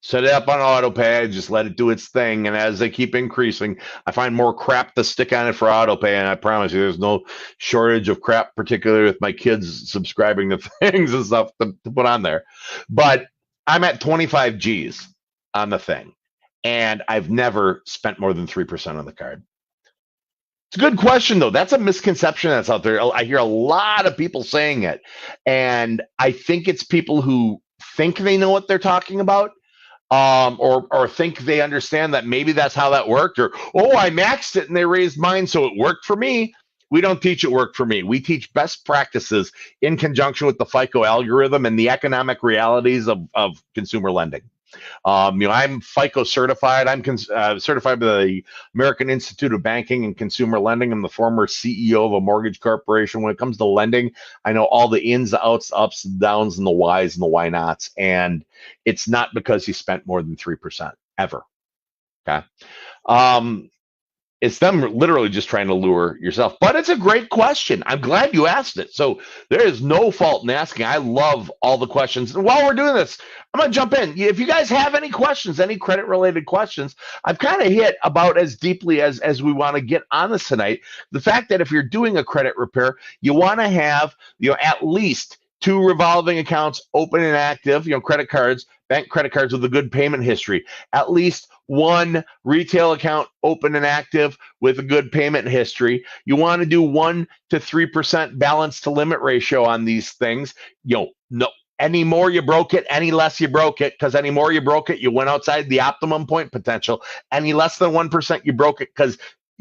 Set it up on auto pay, just let it do its thing. And as they keep increasing, I find more crap to stick on it for auto pay. And I promise you, there's no shortage of crap, particularly with my kids subscribing to things and stuff to put on there. But I'm at 25 G's on the thing. And I've never spent more than 3% on the card. It's a good question, though. That's a misconception that's out there. I hear a lot of people saying it. And I think it's people who think they know what they're talking about. Or think they understand that maybe that's how that worked, or, oh, I maxed it and they raised mine, so it worked for me. We don't teach it worked for me. We teach best practices in conjunction with the FICO algorithm and the economic realities of consumer lending. I'm FICO certified. I'm certified by the American Institute of Banking and Consumer Lending. I'm the former CEO of a mortgage corporation. When it comes to lending, I know all the ins, outs, ups, and downs, and the whys and the why nots. And it's not because you spent more than 3% ever. Okay. It's them literally just trying to lure yourself. But it's a great question. I'm glad you asked it. So there is no fault in asking. I love all the questions. And while we're doing this, I'm going to jump in. If you guys have any questions, any credit-related questions, I've kind of hit about as deeply as we want to get on this tonight. The fact that if you're doing a credit repair, you want to have at least 2 revolving accounts open and active, credit cards, bank credit cards with a good payment history, at least 1 retail account open and active with a good payment history. You want to do 1 to 3% balance to limit ratio on these things. No, any more you broke it, any less you broke it, because any more you broke it, you went outside the optimum point potential. Any less than 1% you broke it because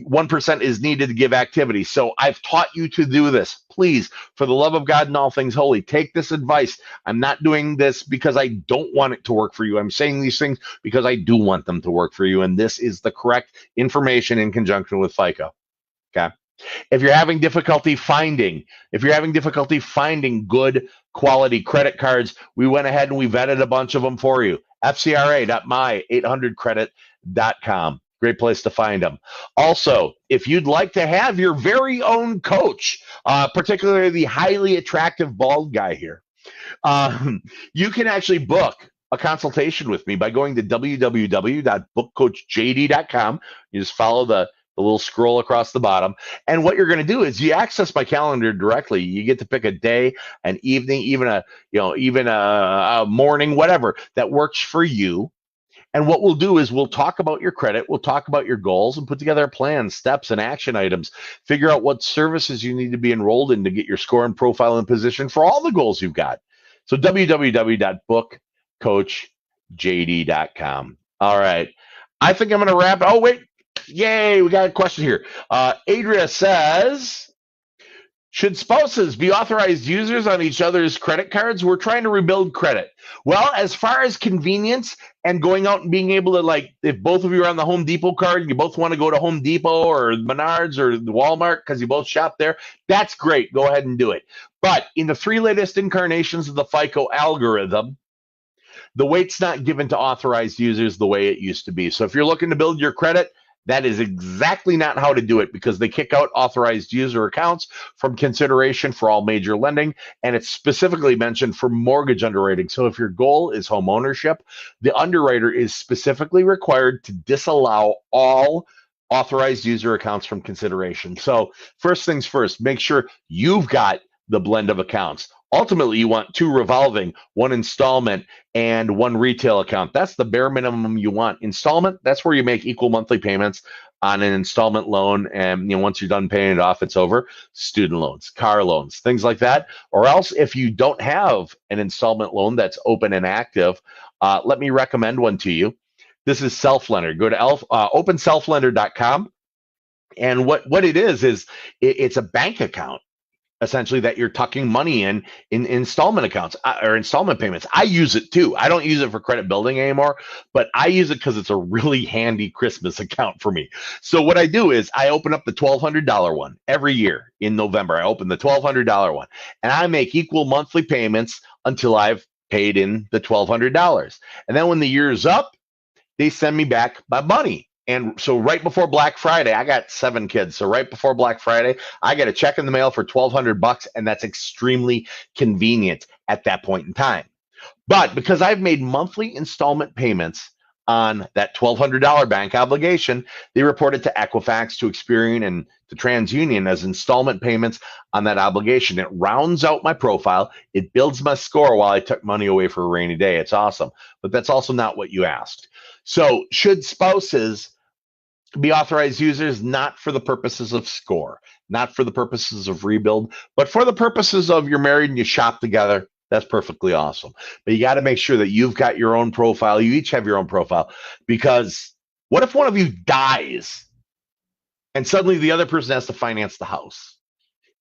1% is needed to give activity. So I've taught you to do this. Please, for the love of God and all things holy, take this advice. I'm not doing this because I don't want it to work for you. I'm saying these things because I do want them to work for you. And this is the correct information in conjunction with FICO. Okay. If you're having difficulty finding good quality credit cards, we went ahead and we vetted a bunch of them for you. FCRA.my800credit.com. Great place to find them. Also, if you'd like to have your very own coach, particularly the highly attractive bald guy here, you can actually book a consultation with me by going to www.bookcoachjd.com. You just follow the little scroll across the bottom. And what you're going to do is you access my calendar directly. You get to pick a day, an evening, even a morning, whatever that works for you. And what we'll do is we'll talk about your credit, we'll talk about your goals, and put together a plan, steps, and action items. Figure out what services you need to be enrolled in to get your score and profile in position for all the goals you've got. So www.bookcoachjd.com. All right. I think I'm going to wrap. Oh, wait. Yay. We got a question here. Adria says, should spouses be authorized users on each other's credit cards? We're trying to rebuild credit. Well, as far as convenience and going out and being able to, if both of you are on the Home Depot card and you both want to go to Home Depot or Menards or the Walmart because you both shop there, that's great. Go ahead and do it. But in the 3 latest incarnations of the FICO algorithm, the weight's not given to authorized users the way it used to be. So if you're looking to build your credit, that is exactly not how to do it, because they kick out authorized user accounts from consideration for all major lending, and it's specifically mentioned for mortgage underwriting. So if your goal is home ownership, the underwriter is specifically required to disallow all authorized user accounts from consideration. So first things first, make sure you've got the blend of accounts. Ultimately, you want 2 revolving, 1 installment, and 1 retail account. That's the bare minimum you want. Installment, that's where you make equal monthly payments on an installment loan. And once you're done paying it off, it's over. Student loans, car loans, things like that. Or else, if you don't have an installment loan that's open and active, let me recommend one to you. This is Selflender. Go to openselflender.com. And what it is it's a bank account, essentially, that you're tucking money in installment accounts or installment payments. I use it too. I don't use it for credit building anymore, but I use it because it's a really handy Christmas account for me. So what I do is I open up the $1,200 one every year in November. I open the $1,200 one and I make equal monthly payments until I've paid in the $1,200. And then when the year's up, they send me back my money. And so right before Black Friday, I got 7 kids. So right before Black Friday, I get a check in the mail for $1,200, and that's extremely convenient at that point in time. But because I've made monthly installment payments on that $1,200 bank obligation, they report it to Equifax, to Experian, and to TransUnion as installment payments on that obligation. It rounds out my profile. It builds my score while I took money away for a rainy day. It's awesome. But that's also not what you asked. So should spouses be authorized users? Not for the purposes of score, not for the purposes of rebuild, but for the purposes of you're married and you shop together. That's perfectly awesome. But you got to make sure that you've got your own profile. You each have your own profile, because what if one of you dies and suddenly the other person has to finance the house?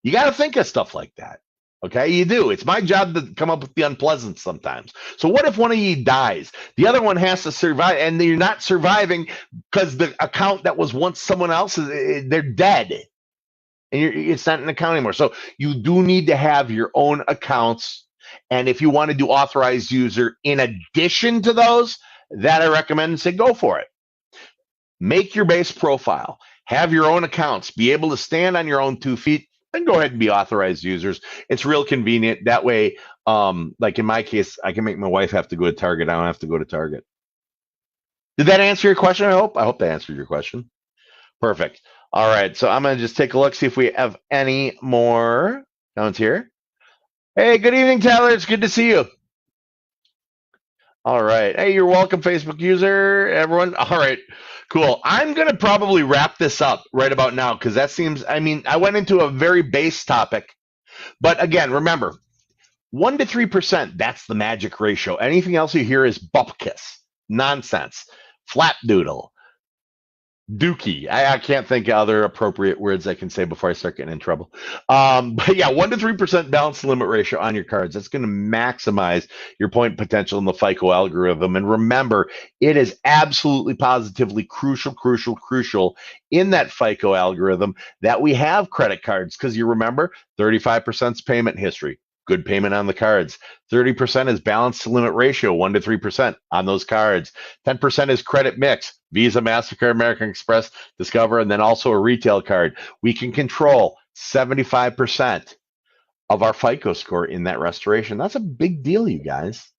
You got to think of stuff like that. Okay, you do. It's my job to come up with the unpleasant sometimes. So what if one of you dies? The other one has to survive, and you're not surviving because the account that was once someone else's, they're dead. And it's not an account anymore. So you do need to have your own accounts. And if you want to do authorized user in addition to those, that I recommend and say go for it. Make your base profile. Have your own accounts. Be able to stand on your own 2 feet. Then go ahead and be authorized users. It's real convenient. That way, like in my case, I can make my wife have to go to Target. I don't have to go to Target. Did that answer your question? I hope that answered your question. Perfect. All right. So I'm going to just take a look, see if we have any more comments here. Hey, good evening, Tyler. It's good to see you. All right. Hey, you're welcome, Facebook user, everyone. All right. Cool. I'm going to probably wrap this up right about now because that seems, I mean, I went into a very base topic. But again, remember, 1 to 3%, that's the magic ratio. Anything else you hear is bupkis, nonsense, flapdoodle, dookie. I can't think of other appropriate words I can say before I start getting in trouble. But yeah, 1 to 3% balance limit ratio on your cards. That's going to maximize your point potential in the FICO algorithm. And remember, it is absolutely positively crucial in that FICO algorithm that we have credit cards because you remember 35% is payment history. Good payment on the cards. 30% is balance to limit ratio, 1 to 3% on those cards. 10% is credit mix, Visa, MasterCard, American Express, Discover, and then also a retail card. We can control 75% of our FICO score in that restoration. That's a big deal, you guys.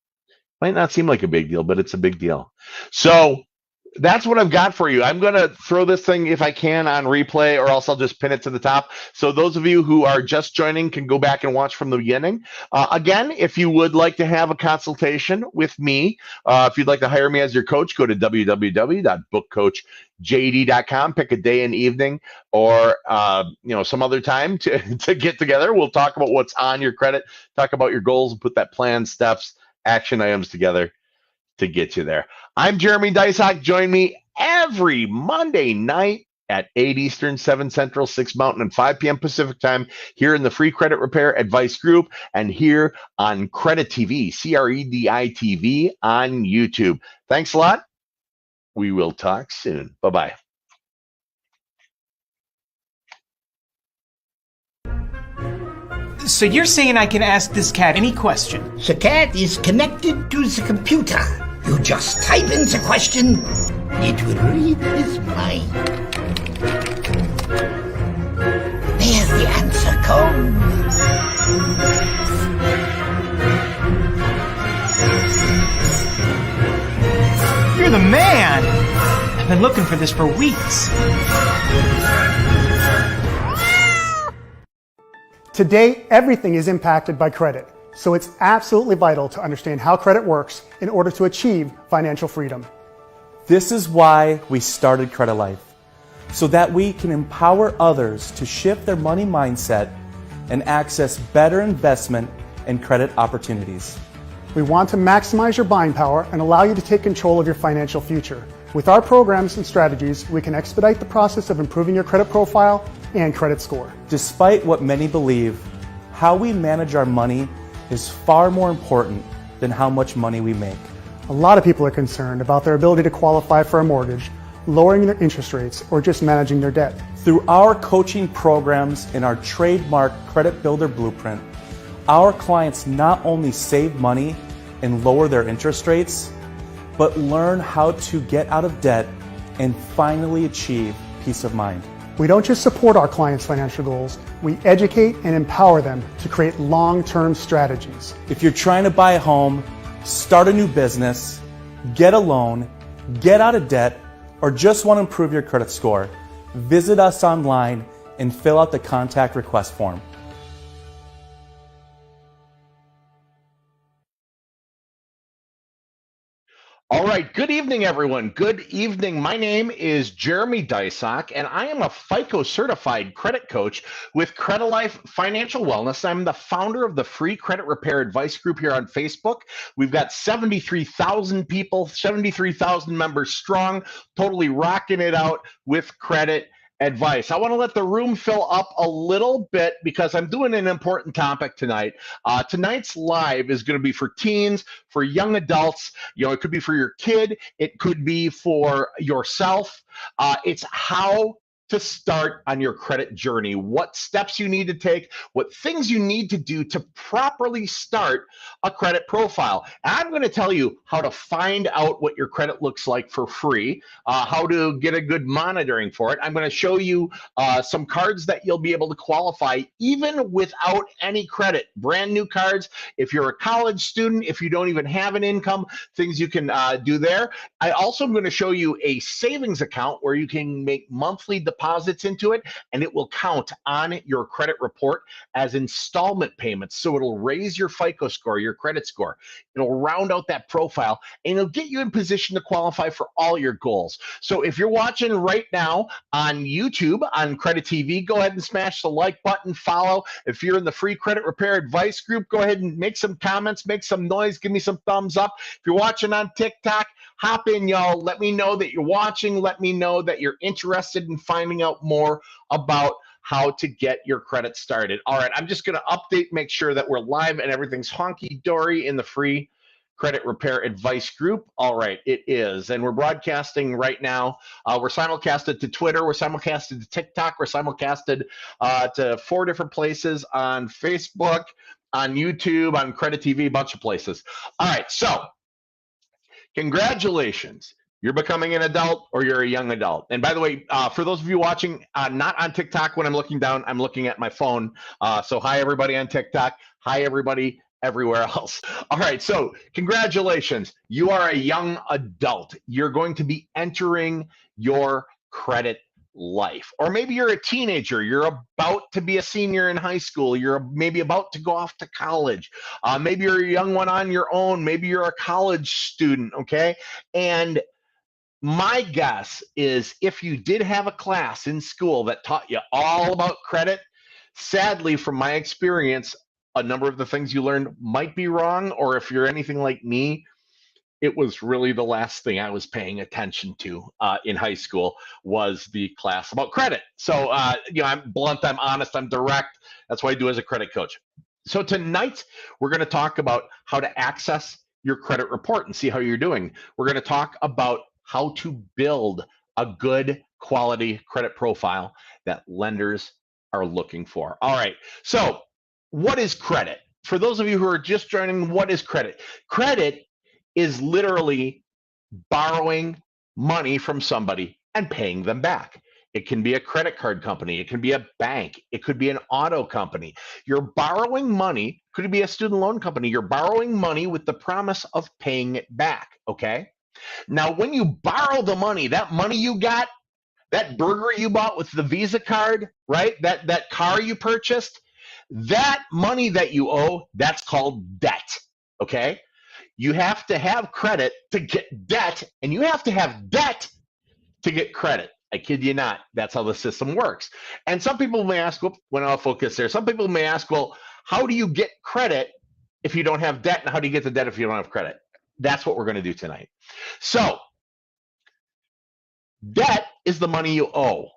Might not seem like a big deal, but it's a big deal. So that's what I've got for you. I'm going to throw this thing, if I can, on replay, or else I'll just pin it to the top. So those of you who are just joining can go back and watch from the beginning. Again, if you would like to have a consultation with me, if you'd like to hire me as your coach, go to www.bookcoachjd.com. Pick a day and evening or some other time to get together. We'll talk about what's on your credit, talk about your goals, and put that plan, steps, action items together to get you there. I'm Jeremy Dysok. Join me every Monday night at 8 Eastern, 7 Central, 6 Mountain, and 5 p.m. Pacific time here in the Free Credit Repair Advice Group and here on Credit TV, CREDI TV on YouTube. Thanks a lot. We will talk soon. Bye-bye. So you're saying I can ask this cat any question? The cat is connected to the computer. You just type in the question, it will read his mind. There's the answer code. You're the man! I've been looking for this for weeks. Today, everything is impacted by credit, so it's absolutely vital to understand how credit works in order to achieve financial freedom. This is why we started Credit Life, so that we can empower others to shift their money mindset and access better investment and credit opportunities. We want to maximize your buying power and allow you to take control of your financial future. With our programs and strategies, we can expedite the process of improving your credit profile and credit score. Despite what many believe, how we manage our money is far more important than how much money we make. A lot of people are concerned about their ability to qualify for a mortgage, lowering their interest rates, or just managing their debt. Through our coaching programs and our trademark Credit Builder Blueprint, our clients not only save money and lower their interest rates, but learn how to get out of debt and finally achieve peace of mind. We don't just support our clients' financial goals, we educate and empower them to create long-term strategies. If you're trying to buy a home, start a new business, get a loan, get out of debt, or just want to improve your credit score, visit us online and fill out the contact request form. All right. Good evening, everyone. Good evening. My name is Jeremy Dysok, and I am a FICO certified credit coach with Credit Life Financial Wellness. I'm the founder of the Free Credit Repair Advice Group here on Facebook. We've got 73,000 people, 73,000 members strong, totally rocking it out with credit advice. I want to let the room fill up a little bit because I'm doing an important topic tonight. Tonight's live is going to be for teens, for young adults. It could be for your kid. It could be for yourself. It's how to start on your credit journey, what steps you need to take, what things you need to do to properly start a credit profile. And I'm going to tell you how to find out what your credit looks like for free, how to get a good monitoring for it. I'm going to show you some cards that you'll be able to qualify even without any credit. Brand new cards. If you're a college student, if you don't even have an income, things you can do there. I also am going to show you a savings account where you can make monthly deposits into it, and it will count on your credit report as installment payments. So it'll raise your FICO score, your credit score. It'll round out that profile, and it'll get you in position to qualify for all your goals. So if you're watching right now on YouTube, on Credit TV, go ahead and smash the like button, follow. If you're in the free credit repair advice group, go ahead and make some comments, make some noise, give me some thumbs up. If you're watching on TikTok, hop in, y'all. Let me know that you're watching. Let me know that you're interested in finding out more about how to get your credit started. All right, I'm just going to update, make sure that we're live and everything's honky-dory in the free credit repair advice group. All right, it is. And we're broadcasting right now. We're simulcasted to Twitter. We're simulcasted to TikTok. We're simulcasted to 4 different places on Facebook, on YouTube, on Credit TV, a bunch of places. All right, so congratulations. You're becoming an adult or you're a young adult. And by the way, for those of you watching, not on TikTok, when I'm looking down, I'm looking at my phone. So hi, everybody on TikTok. Hi, everybody everywhere else. All right, so congratulations. You are a young adult. You're going to be entering your credit life. Or maybe you're a teenager. You're about to be a senior in high school. You're maybe about to go off to college. Maybe you're a young one on your own. Maybe you're a college student, okay? And my guess is if you did have a class in school that taught you all about credit, sadly, from my experience, a number of the things you learned might be wrong, or if you're anything like me, it was really the last thing I was paying attention to in high school was the class about credit. So, I'm blunt, I'm honest, I'm direct. That's what I do as a credit coach. So tonight, we're going to talk about how to access your credit report and see how you're doing. We're going to talk about how to build a good quality credit profile that lenders are looking for. All right, so what is credit? For those of you who are just joining, what is credit? Credit is literally borrowing money from somebody and paying them back. It can be a credit card company. It can be a bank. It could be an auto company. You're borrowing money. Could be a student loan company. You're borrowing money with the promise of paying it back, okay? Now, when you borrow the money, that money you got, that burger you bought with the Visa card, right? That car you purchased, that money that you owe, that's called debt, okay? You have to have credit to get debt, and you have to have debt to get credit. I kid you not. That's how the system works. And some people may ask, when I'll focus there, some people may ask, well, how do you get credit if you don't have debt, and how do you get the debt if you don't have credit? That's what we're going to do tonight. So, debt is the money you owe.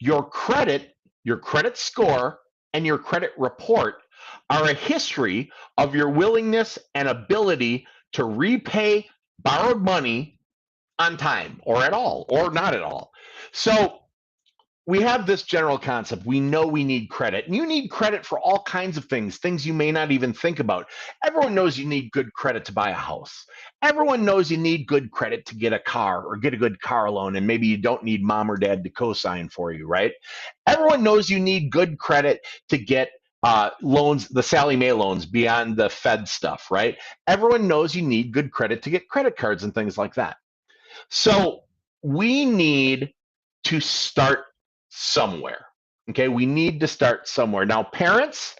Your credit score, and your credit report are a history of your willingness and ability to repay borrowed money on time, or at all, or not at all. So we have this general concept. We know we need credit, and you need credit for all kinds of things you may not even think about. Everyone knows you need good credit to buy a house. Everyone knows you need good credit to get a car or get a good car loan, and maybe you don't need mom or dad to co-sign for you, right? Everyone knows you need good credit to get loans, the Sallie Mae loans beyond the Fed stuff, right? Everyone knows you need good credit to get credit cards and things like that. So we need to start somewhere, okay? We need to start somewhere. Now, parents,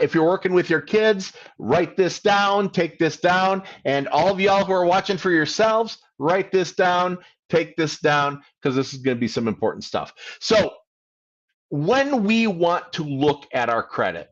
if you're working with your kids, write this down, take this down, and all of y'all who are watching for yourselves, write this down, take this down, because this is going to be some important stuff. So when we want to look at our credit,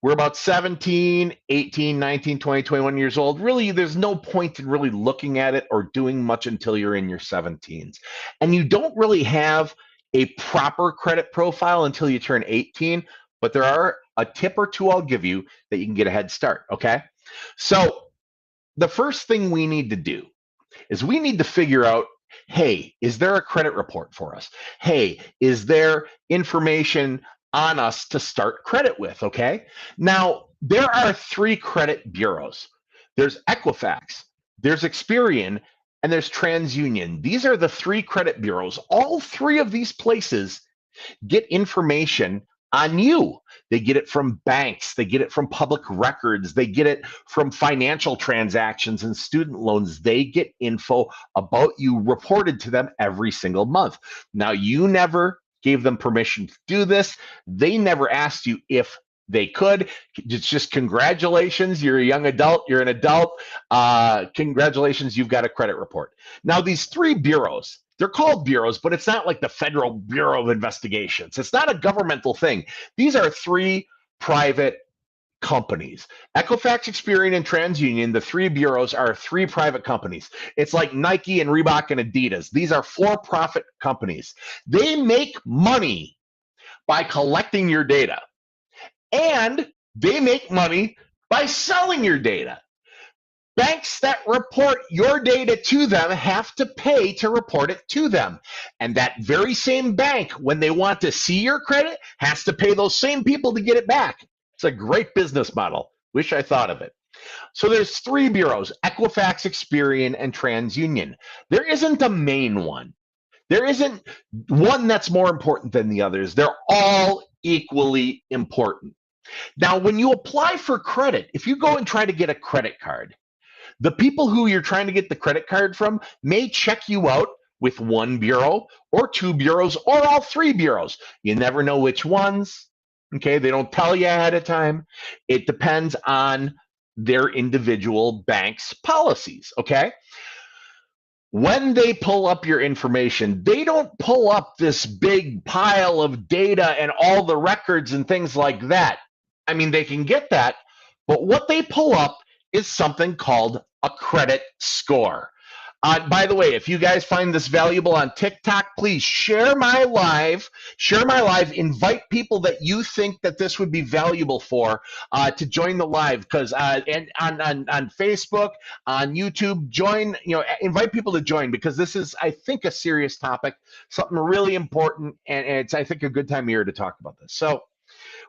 we're about 17, 18, 19, 20, 21 years old. Really, there's no point in really looking at it or doing much until you're in your 17s. And you don't really have a proper credit profile until you turn 18, but there are a tip or two I'll give you that you can get a head start, okay? So the first thing we need to do is we need to figure out, hey, is there a credit report for us? Hey, is there information on us to start credit with, okay? Now, there are 3 credit bureaus. There's Equifax, there's Experian, and there's TransUnion. These are the 3 credit bureaus. All 3 of these places get information on you. They get it from banks, they get it from public records, they get it from financial transactions and student loans. They get info about you reported to them every single month. Now, you never gave them permission to do this. They never asked you if they could. It's just congratulations, you're a young adult, you're an adult. Congratulations, you've got a credit report. Now, these 3 bureaus, they're called bureaus, but it's not like the Federal Bureau of Investigations. It's not a governmental thing. These are 3 private companies. Equifax, Experian, and TransUnion, the 3 bureaus are 3 private companies. It's like Nike and Reebok and Adidas. These are for-profit companies. They make money by collecting your data, and they make money by selling your data. Banks that report your data to them have to pay to report it to them. And that very same bank, when they want to see your credit, has to pay those same people to get it back. It's a great business model. Wish I thought of it. So there's 3 bureaus, Equifax, Experian, and TransUnion. There isn't a main one. There isn't one that's more important than the others. They're all equally important. Now, when you apply for credit, if you go and try to get a credit card, the people who you're trying to get the credit card from may check you out with 1 bureau or 2 bureaus or all 3 bureaus. You never know which ones. Okay, they don't tell you ahead of time. It depends on their individual bank's policies, okay? When they pull up your information, they don't pull up this big pile of data and all the records and things like that. I mean, they can get that, but what they pull up is something called a credit score. By the way, if you guys find this valuable on TikTok, please share my live, invite people that you think that this would be valuable for to join the live, because and on Facebook, on YouTube, invite people to join, because this is, I think, a serious topic, something really important, and it's, I think, a good time of year to talk about this. So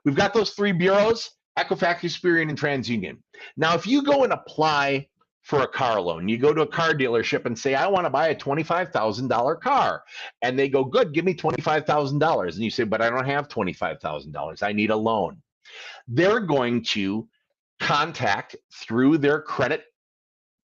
we've got those 3 bureaus, Equifax, Experian, and TransUnion. Now, if you go and apply for a car loan, you go to a car dealership and say, I want to buy a $25,000 car. And they go, good, give me $25,000. And you say, but I don't have $25,000. I need a loan. They're going to contact, through their credit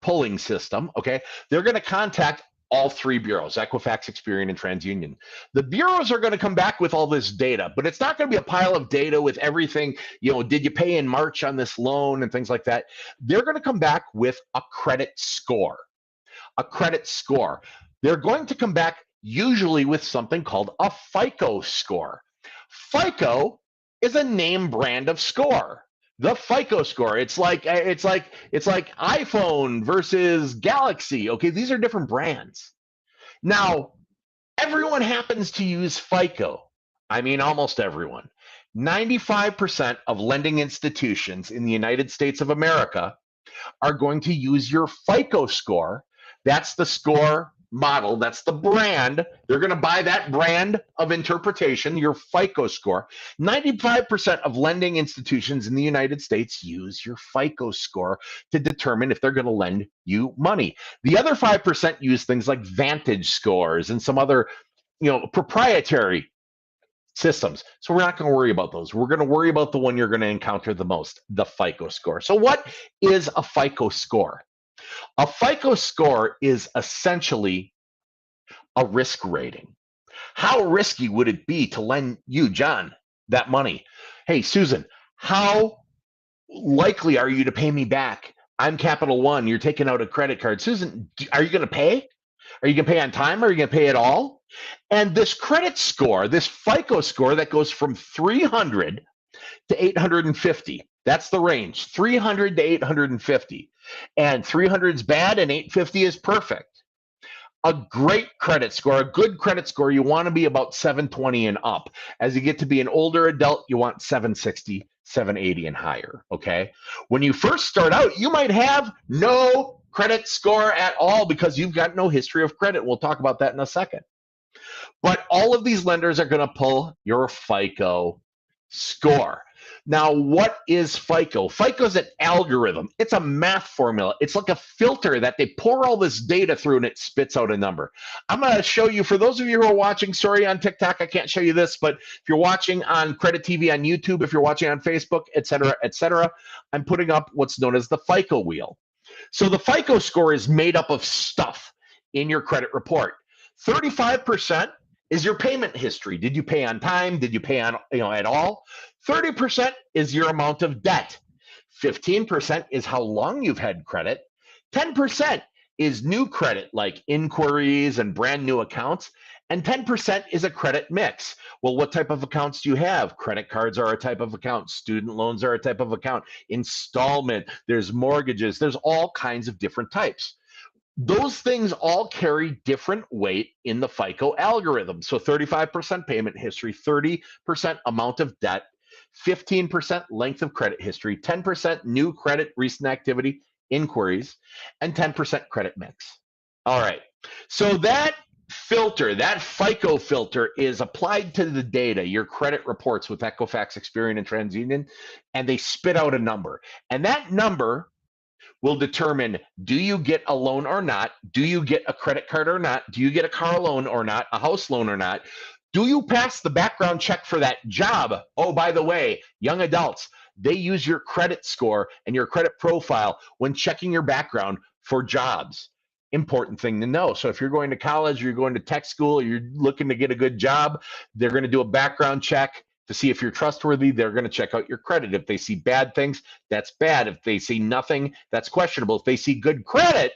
pulling system, okay, they're going to contact all 3 bureaus, Equifax, Experian, and TransUnion. The bureaus are going to come back with all this data, but it's not going to be a pile of data with everything, did you pay in March on this loan and things like that. They're going to come back with a credit score. A credit score. They're going to come back usually with something called a FICO score. FICO is a name brand of score. The FICO score. It's like iPhone versus Galaxy. Okay, these are different brands. Now, everyone happens to use FICO. I mean, almost everyone. 95% of lending institutions in the United States of America are going to use your FICO score. That's the score model. That's the brand. They're going to buy that brand of interpretation, your FICO score. 95% of lending institutions in the United States use your FICO score to determine if they're going to lend you money. The other 5% use things like Vantage scores and some other, proprietary systems. So we're not going to worry about those. We're going to worry about the one you're going to encounter the most, the FICO score. So what is a FICO score? A FICO score is essentially a risk rating. How risky would it be to lend you, John, that money? Hey, Susan, how likely are you to pay me back? I'm Capital One. You're taking out a credit card. Susan, are you going to pay? Are you going to pay on time? Or are you going to pay at all? And this credit score, this FICO score that goes from 300 to 850. That's the range, 300 to 850. And 300 is bad and 850 is perfect. A great credit score, a good credit score, you want to be about 720 and up. As you get to be an older adult, you want 760, 780 and higher, okay? When you first start out, you might have no credit score at all because you've got no history of credit. We'll talk about that in a second. But all of these lenders are going to pull your FICO score. Now, what is FICO? FICO is an algorithm. It's a math formula. It's like a filter that they pour all this data through and it spits out a number. I'm going to show you, for those of you who are watching, sorry, on TikTok, I can't show you this, but if you're watching on Credit TV on YouTube, if you're watching on Facebook, et cetera, I'm putting up what's known as the FICO wheel. So the FICO score is made up of stuff in your credit report. 35% is your payment history. Did you pay on time? Did you pay on, at all? 30% is your amount of debt. 15% is how long you've had credit. 10% is new credit, like inquiries and brand new accounts. And 10% is a credit mix. Well, what type of accounts do you have? Credit cards are a type of account. Student loans are a type of account. Installment, there's mortgages. There's all kinds of different types. Those things all carry different weight in the FICO algorithm. So 35% payment history, 30% amount of debt, 15% length of credit history, 10% new credit, recent activity, inquiries, and 10% credit mix. All right. So that filter, that FICO filter, is applied to the data, your credit reports with Equifax, Experian, and TransUnion, and they spit out a number. And that number will determine, do you get a loan or not? Do you get a credit card or not? Do you get a car loan or not? A house loan or not? Do you pass the background check for that job? Oh, by the way, young adults, they use your credit score and your credit profile when checking your background for jobs. Important thing to know. So if you're going to college, or you're going to tech school, or you're looking to get a good job, they're going to do a background check to see if you're trustworthy. They're going to check out your credit. If they see bad things, that's bad. If they see nothing, that's questionable. If they see good credit,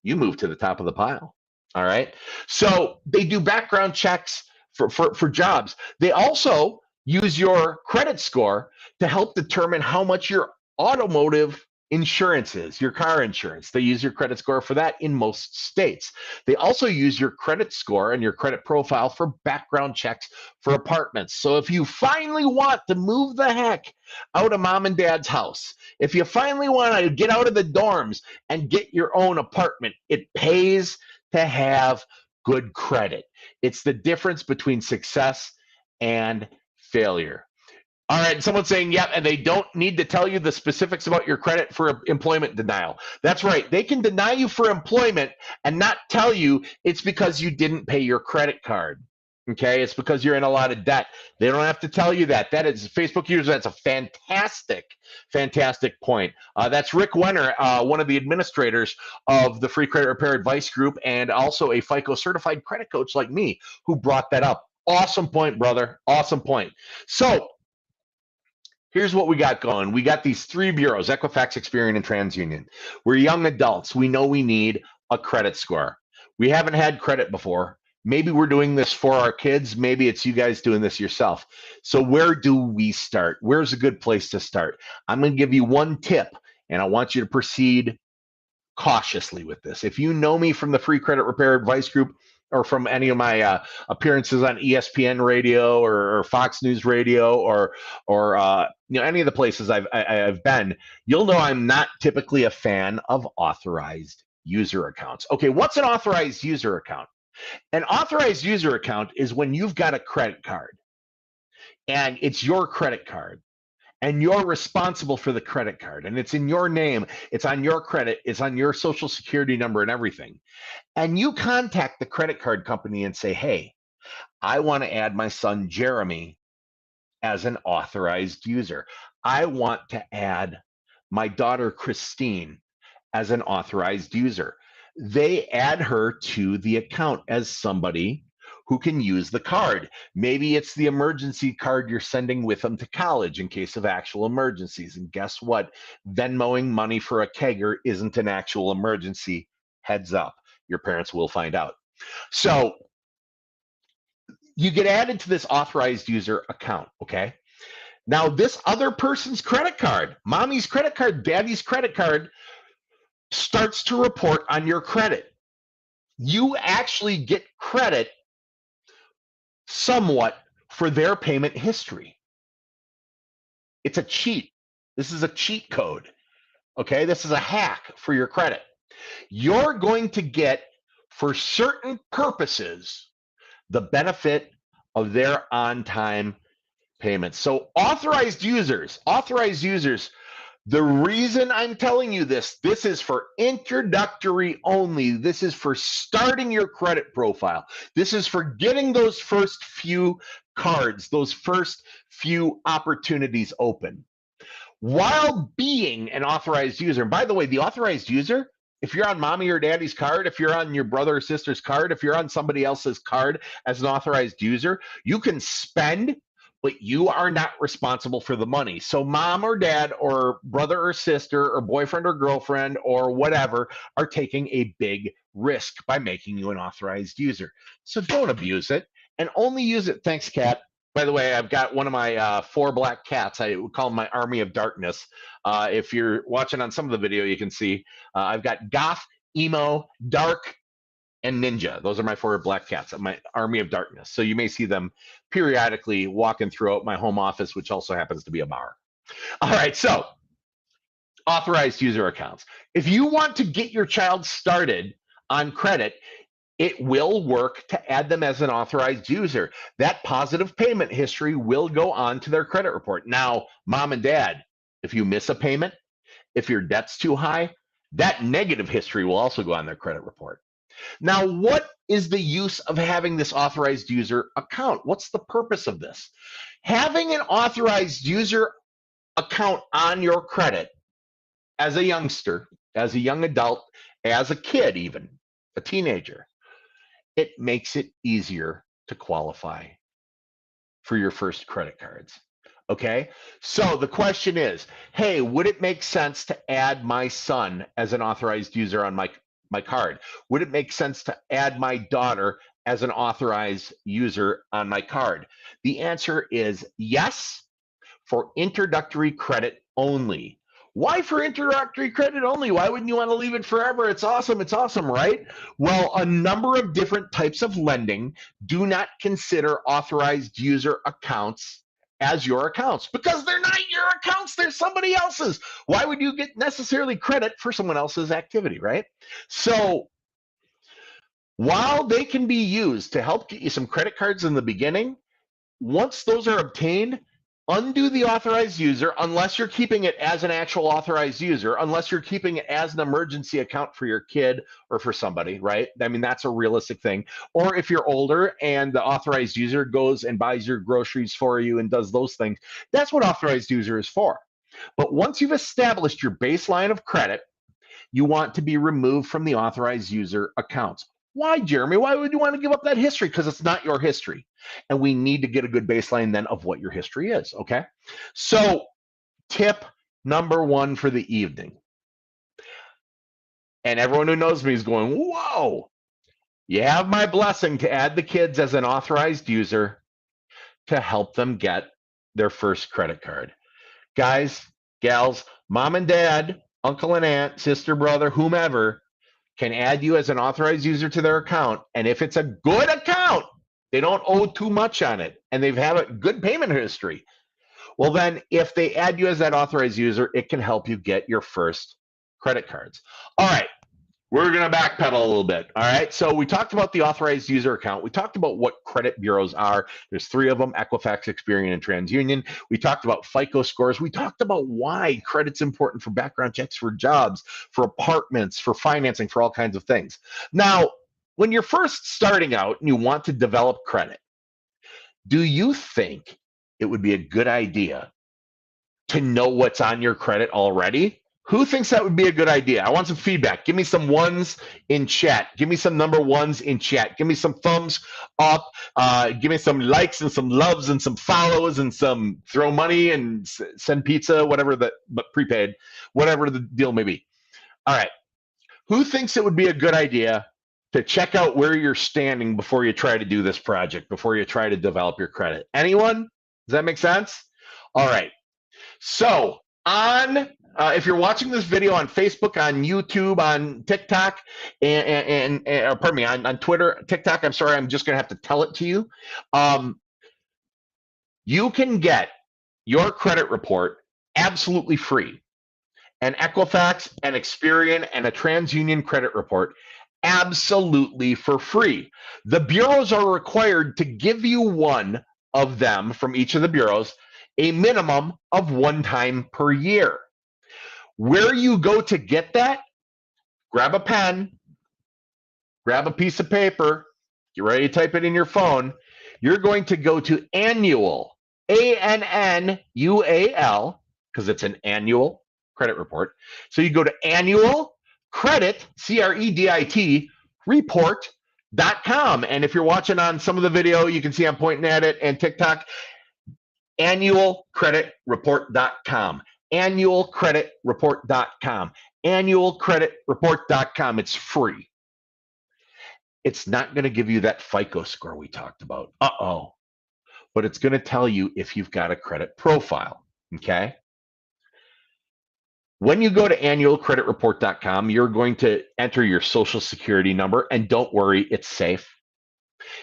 you move to the top of the pile. All right. So they do background checks for jobs. They also use your credit score to help determine how much your automotive insurance is, your car insurance. They use your credit score for that in most states. They also use your credit score and your credit profile for background checks for apartments. So if you finally want to move the heck out of mom and dad's house, if you finally want to get out of the dorms and get your own apartment, it pays to have good credit. It's the difference between success and failure. All right, someone's saying, yep, and they don't need to tell you the specifics about your credit for employment denial. That's right. They can deny you for employment and not tell you it's because you didn't pay your credit card. Okay, it's because you're in a lot of debt. They don't have to tell you that. That is, Facebook users, that's a fantastic point. That's Rick Wenner, one of the administrators of the Free Credit Repair Advice Group, and also a FICO certified credit coach like me, who brought that up. Awesome point, brother. Awesome point. So here's what we got going. We got these three bureaus, Equifax, Experian, and TransUnion. We're young adults. We know we need a credit score. We haven't had credit before. Maybe we're doing this for our kids. Maybe it's you guys doing this yourself. So where do we start? Where's a good place to start? I'm going to give you one tip, and I want you to proceed cautiously with this. If you know me from the Free Credit Repair Advice Group, or from any of my appearances on ESPN radio or Fox News radio or any of the places I've been, you'll know I'm not typically a fan of authorized user accounts. Okay, what's an authorized user account? An authorized user account is when you've got a credit card and it's your credit card and you're responsible for the credit card and it's in your name, it's on your credit, it's on your social security number and everything. And you contact the credit card company and say, hey, I want to add my son Jeremy as an authorized user. I want to add my daughter Christine as an authorized user. They add her to the account as somebody who can use the card. Maybe it's the emergency card you're sending with them to college in case of actual emergencies. And guess what? Venmoing money for a kegger isn't an actual emergency. Heads up, your parents will find out. So you get added to this authorized user account, okay? Now, this other person's credit card, mommy's credit card, daddy's credit card, starts to report on your credit. You actually get credit somewhat for their payment history. It's a cheat. This is a cheat code. Okay, this is a hack for your credit. You're going to get, for certain purposes, the benefit of their on-time payments. So authorized users, the reason I'm telling you this is for introductory only. This is for starting your credit profile. This is for getting those first few cards, those first few opportunities open. While being an authorized user, and by the way, the authorized user, if you're on mommy or daddy's card, if you're on your brother or sister's card, if you're on somebody else's card as an authorized user, you can spend, but you are not responsible for the money. So mom or dad or brother or sister or boyfriend or girlfriend or whatever are taking a big risk by making you an authorized user. So don't abuse it and only use it. Thanks, Kat. By the way, I've got one of my 4 black cats. I would call them my army of darkness. If you're watching on some of the video, you can see I've got goth, emo, dark, and ninja. Those are my 4 black cats, my army of darkness. So you may see them periodically walking throughout my home office, which also happens to be a bar. All right, so authorized user accounts. If you want to get your child started on credit, it will work to add them as an authorized user. That positive payment history will go on to their credit report. Now, mom and dad, if you miss a payment, if your debt's too high, that negative history will also go on their credit report. Now, what is the use of having this authorized user account? What's the purpose of this? Having an authorized user account on your credit as a youngster, as a young adult, as a kid even, a teenager, it makes it easier to qualify for your first credit cards. Okay, so the question is, hey, would it make sense to add my son as an authorized user on my card? Would it make sense to add my daughter as an authorized user on my card? The answer is yes, for introductory credit only. Why for introductory credit only? Why wouldn't you want to leave it forever? It's awesome, right? Well, a number of different types of lending do not consider authorized user accounts as your accounts because they're not your accounts, they're somebody else's. Why would you get necessarily credit for someone else's activity, right? So while they can be used to help get you some credit cards in the beginning, once those are obtained, undo the authorized user unless you're keeping it as an actual authorized user, unless you're keeping it as an emergency account for your kid or for somebody, right? I mean, that's a realistic thing. Or if you're older and the authorized user goes and buys your groceries for you and does those things, that's what authorized user is for. But once you've established your baseline of credit, you want to be removed from the authorized user accounts. Why, Jeremy? Why would you want to give up that history? Because it's not your history. And we need to get a good baseline then of what your history is, okay? So tip number 1 for the evening. And everyone who knows me is going, whoa, you have my blessing to add the kids as an authorized user to help them get their first credit card. Guys, gals, mom and dad, uncle and aunt, sister, brother, whomever, can add you as an authorized user to their account. And if it's a good account, they don't owe too much on it, and they've had a good payment history, well, then if they add you as that authorized user, it can help you get your first credit cards. All right, we're going to backpedal a little bit. All right, so we talked about the authorized user account. We talked about what credit bureaus are. There's 3 of them, Equifax, Experian, and TransUnion. We talked about FICO scores. We talked about why credit's important for background checks, for jobs, for apartments, for financing, for all kinds of things. Now, when you're first starting out and you want to develop credit, do you think it would be a good idea to know what's on your credit already? Who thinks that would be a good idea? I want some feedback. Give me some ones in chat. Give me some number 1s in chat. Give me some thumbs up. Give me some likes and some loves and some follows and some throw money and send pizza, whatever but prepaid, whatever the deal may be. All right. Who thinks it would be a good idea to check out where you're standing before you try to do this project, before you try to develop your credit? Anyone? Does that make sense? All right. So on, if you're watching this video on Facebook, on YouTube, on TikTok, and pardon me, on Twitter, TikTok, I'm sorry, I'm just going to have to tell it to you. You can get your credit report absolutely free. An Equifax, an Experian, and a TransUnion credit report absolutely for free. The bureaus are required to give you one of them from each of the bureaus, a minimum of one time per year. Where you go to get that, grab a pen, grab a piece of paper, get ready to type it in your phone. You're going to go to Annual, ANNUAL, because it's an annual credit report. So you go to Annual Credit, CREDIT, report.com. And if you're watching on some of the video, you can see I'm pointing at it, and TikTok, annualcreditreport.com. Annualcreditreport.com. Annualcreditreport.com. It's free. It's not going to give you that FICO score we talked about. But it's going to tell you if you've got a credit profile. Okay. When you go to annualcreditreport.com, you're going to enter your social security number, and don't worry, it's safe.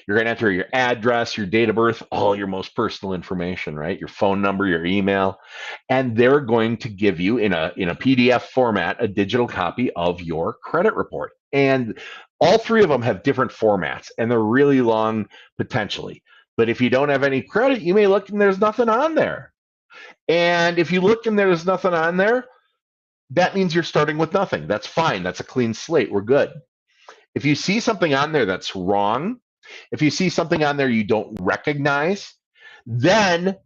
You're going to enter your address, your date of birth, all your most personal information, right? Your phone number, your email, and they're going to give you in a PDF format a digital copy of your credit report. And all three of them have different formats, and they're really long potentially. But if you don't have any credit, you may look and there's nothing on there. And if you look and there's nothing on there, that means you're starting with nothing. That's fine. That's a clean slate. We're good. If you see something on there that's wrong, if you see something on there you don't recognize, then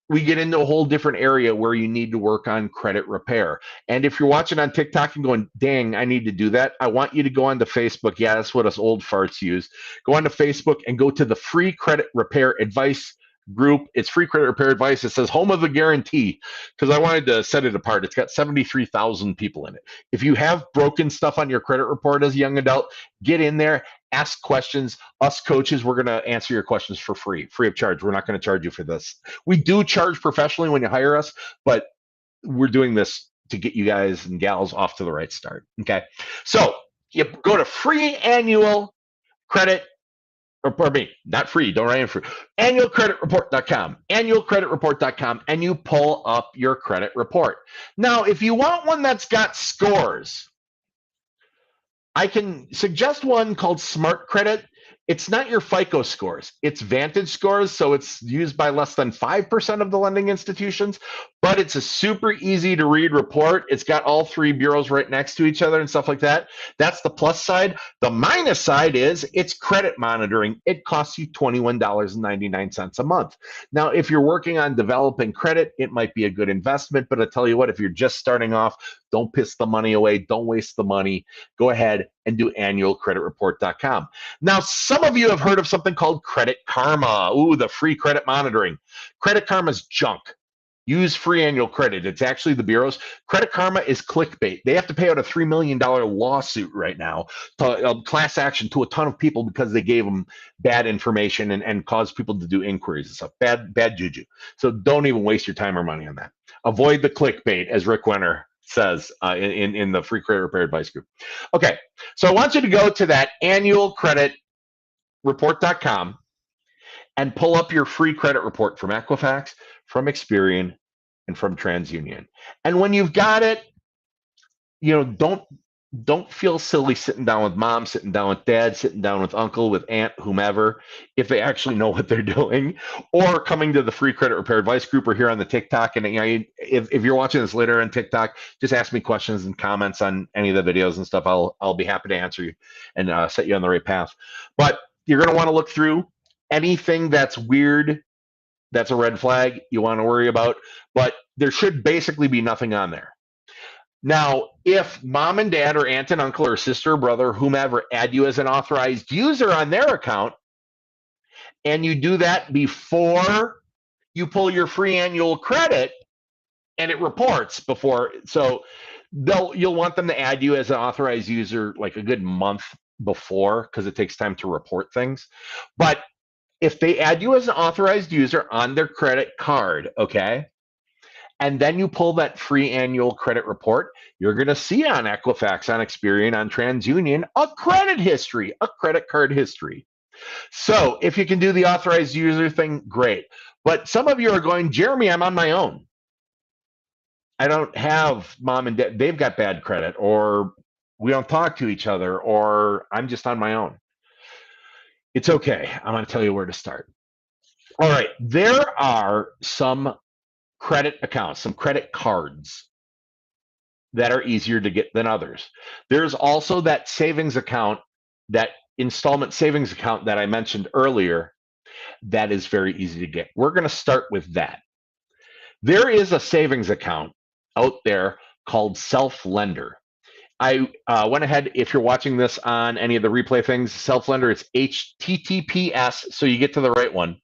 we get into a whole different area where you need to work on credit repair. And if you're watching on TikTok and going, dang, I need to do that, I want you to go onto Facebook. Yeah, that's what us old farts use. Go onto Facebook and go to the free credit repair advice group. It's free credit repair advice. It says home of the guarantee because I wanted to set it apart. It's got 73,000 people in it. If you have broken stuff on your credit report as a young adult, get in there, ask questions. Us coaches, we're going to answer your questions for free of charge. We're not going to charge you for this. We do charge professionally when you hire us, but we're doing this to get you guys and gals off to the right start. Okay. So you go to free annual credit, or pardon me, not free, don't write in free, annualcreditreport.com, annualcreditreport.com, and you pull up your credit report. Now, if you want one that's got scores, I can suggest one called Smart Credit. It's not your FICO scores. It's Vantage scores, so it's used by less than 5% of the lending institutions, but it's a super easy to read report. It's got all three bureaus right next to each other and stuff like that. That's the plus side. The minus side is it's credit monitoring. It costs you $21.99 a month. Now, if you're working on developing credit, it might be a good investment, but I tell you what, if you're just starting off, don't piss the money away. Don't waste the money. Go ahead and do annualcreditreport.com. Now, some of you have heard of something called Credit Karma. Ooh, the free credit monitoring. Credit Karma's junk. Use free annual credit. It's actually the bureaus. Credit Karma is clickbait. They have to pay out a $3 million lawsuit right now, to, class action to a ton of people because they gave them bad information and caused people to do inquiries and stuff. Bad juju. So don't even waste your time or money on that. Avoid the clickbait, as Rick Wenner says in the free credit repair advice group. Okay, so I want you to go to that annualcreditreport.com and pull up your free credit report from Equifax, from Experian, and from TransUnion. And when you've got it, you know, don't feel silly sitting down with mom, sitting down with dad, sitting down with uncle, with aunt, whomever, if they actually know what they're doing, or coming to the free credit repair advice group or here on the TikTok. And you know, if you're watching this later on TikTok, just ask me questions and comments on any of the videos and stuff. I'll be happy to answer you and set you on the right path. But you're going to want to look through anything that's weird. That's a red flag you want to worry about, but there should basically be nothing on there. Now, if mom and dad or aunt and uncle or sister or brother, whomever, add you as an authorized user on their account, and you do that before you pull your free annual credit, and it reports before, so you'll want them to add you as an authorized user like a good month before, because it takes time to report things. But if they add you as an authorized user on their credit card, okay, and then you pull that free annual credit report, you're going to see on Equifax, on Experian, on TransUnion, a credit history, a credit card history. So if you can do the authorized user thing, great. But some of you are going, Jeremy, I'm on my own. I don't have mom and dad. They've got bad credit, or we don't talk to each other, or I'm just on my own. It's okay. I'm going to tell you where to start. All right. There are some credit accounts, some credit cards that are easier to get than others. There's also that savings account, that installment savings account that I mentioned earlier, that is very easy to get. We're going to start with that. There is a savings account out there called Self-Lender. I went ahead, if you're watching this on any of the replay things, Self-Lender, it's HTTPS, so you get to the right one,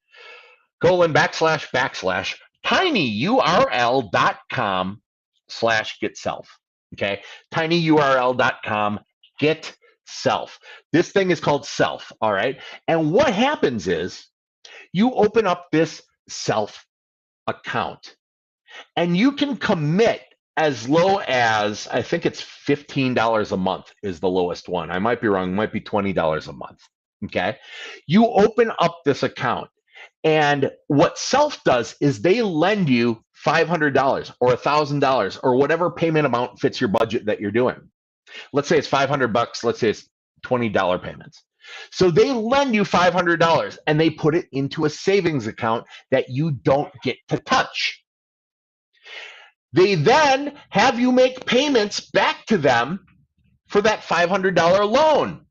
tinyurl.com/getself. Okay, tinyurl.com/getself. This thing is called Self, all right? And what happens is you open up this Self account, and you can commit as low as, I think it's $15 a month is the lowest one. I might be wrong. It might be $20 a month. Okay. You open up this account, and what Self does is they lend you $500 or $1,000 or whatever payment amount fits your budget that you're doing. Let's say it's $500. Let's say it's $20 payments. So they lend you $500 and they put it into a savings account that you don't get to touch. They then have you make payments back to them for that $500 loan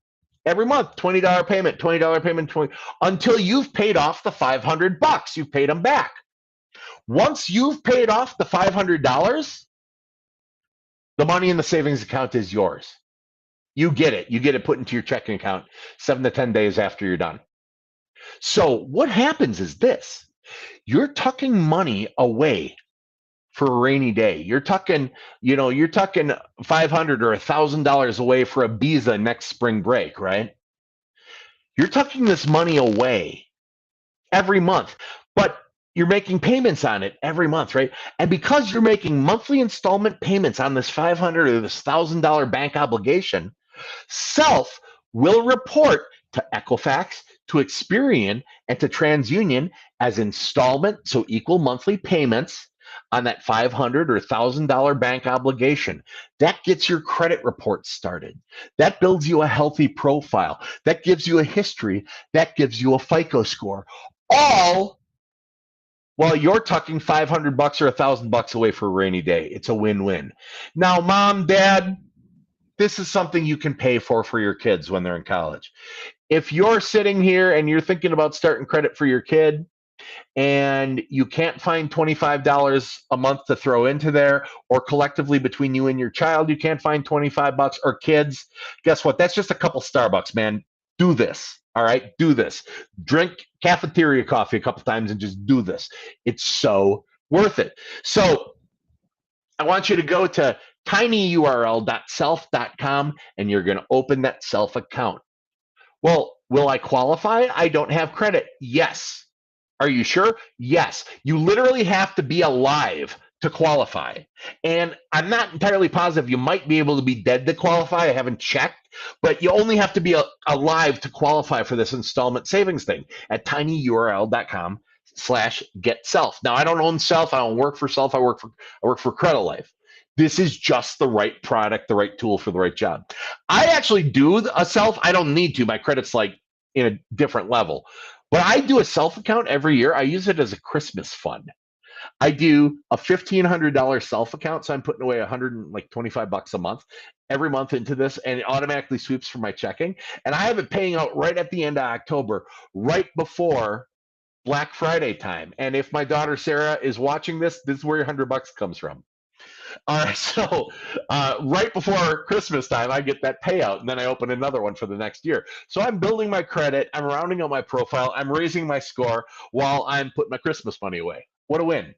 every month. $20 payment, $20 payment, until you've paid off the $500. You've paid them back. Once you've paid off the $500, the money in the savings account is yours. You get it. You get it put into your checking account 7 to 10 days after you're done. So what happens is this: you're tucking money away for a rainy day. You're tucking, you're tucking $500 or $1,000 away for a visa next spring break, right? You're tucking this money away every month, but you're making payments on it every month, right? And because you're making monthly installment payments on this $500 or this $1,000 bank obligation, Self will report to Equifax, to Experian, and to TransUnion as installment, so equal monthly payments on that $500 or $1,000 bank obligation. That gets your credit report started. That builds you a healthy profile. That gives you a history. That gives you a FICO score. All while you're tucking $500 or $1,000 away for a rainy day. It's a win-win. Now, mom, dad, this is something you can pay for your kids when they're in college. If you're sitting here and you're thinking about starting credit for your kid, and you can't find $25 a month to throw into there, or collectively between you and your child, you can't find $25, or kids, guess what? That's just a couple Starbucks, man. Do this. All right. Do this. Drink cafeteria coffee a couple times and just do this. It's so worth it. So I want you to go to tinyurl.self.com and you're going to open that Self account. Well, will I qualify? I don't have credit. Yes. Are you sure? Yes. You literally have to be alive to qualify. And I'm not entirely positive. You might be able to be dead to qualify. I haven't checked. But you only have to be alive to qualify for this installment savings thing at tinyurl.com/getself. Now, I don't own Self. I don't work for Self. I work for Credit Life. This is just the right product, the right tool for the right job. I actually do a Self. I don't need to. My credit's like in a different level. But I do a Self account every year. I use it as a Christmas fund. I do a $1,500 Self account, so I'm putting away $125 a month every month into this, and it automatically sweeps from my checking. And I have it paying out right at the end of October, right before Black Friday time. And if my daughter Sarah is watching this, this is where your $100 comes from. All right, so right before Christmas time, I get that payout, and then I open another one for the next year. So I'm building my credit, I'm rounding out my profile, I'm raising my score while I'm putting my Christmas money away. What a win.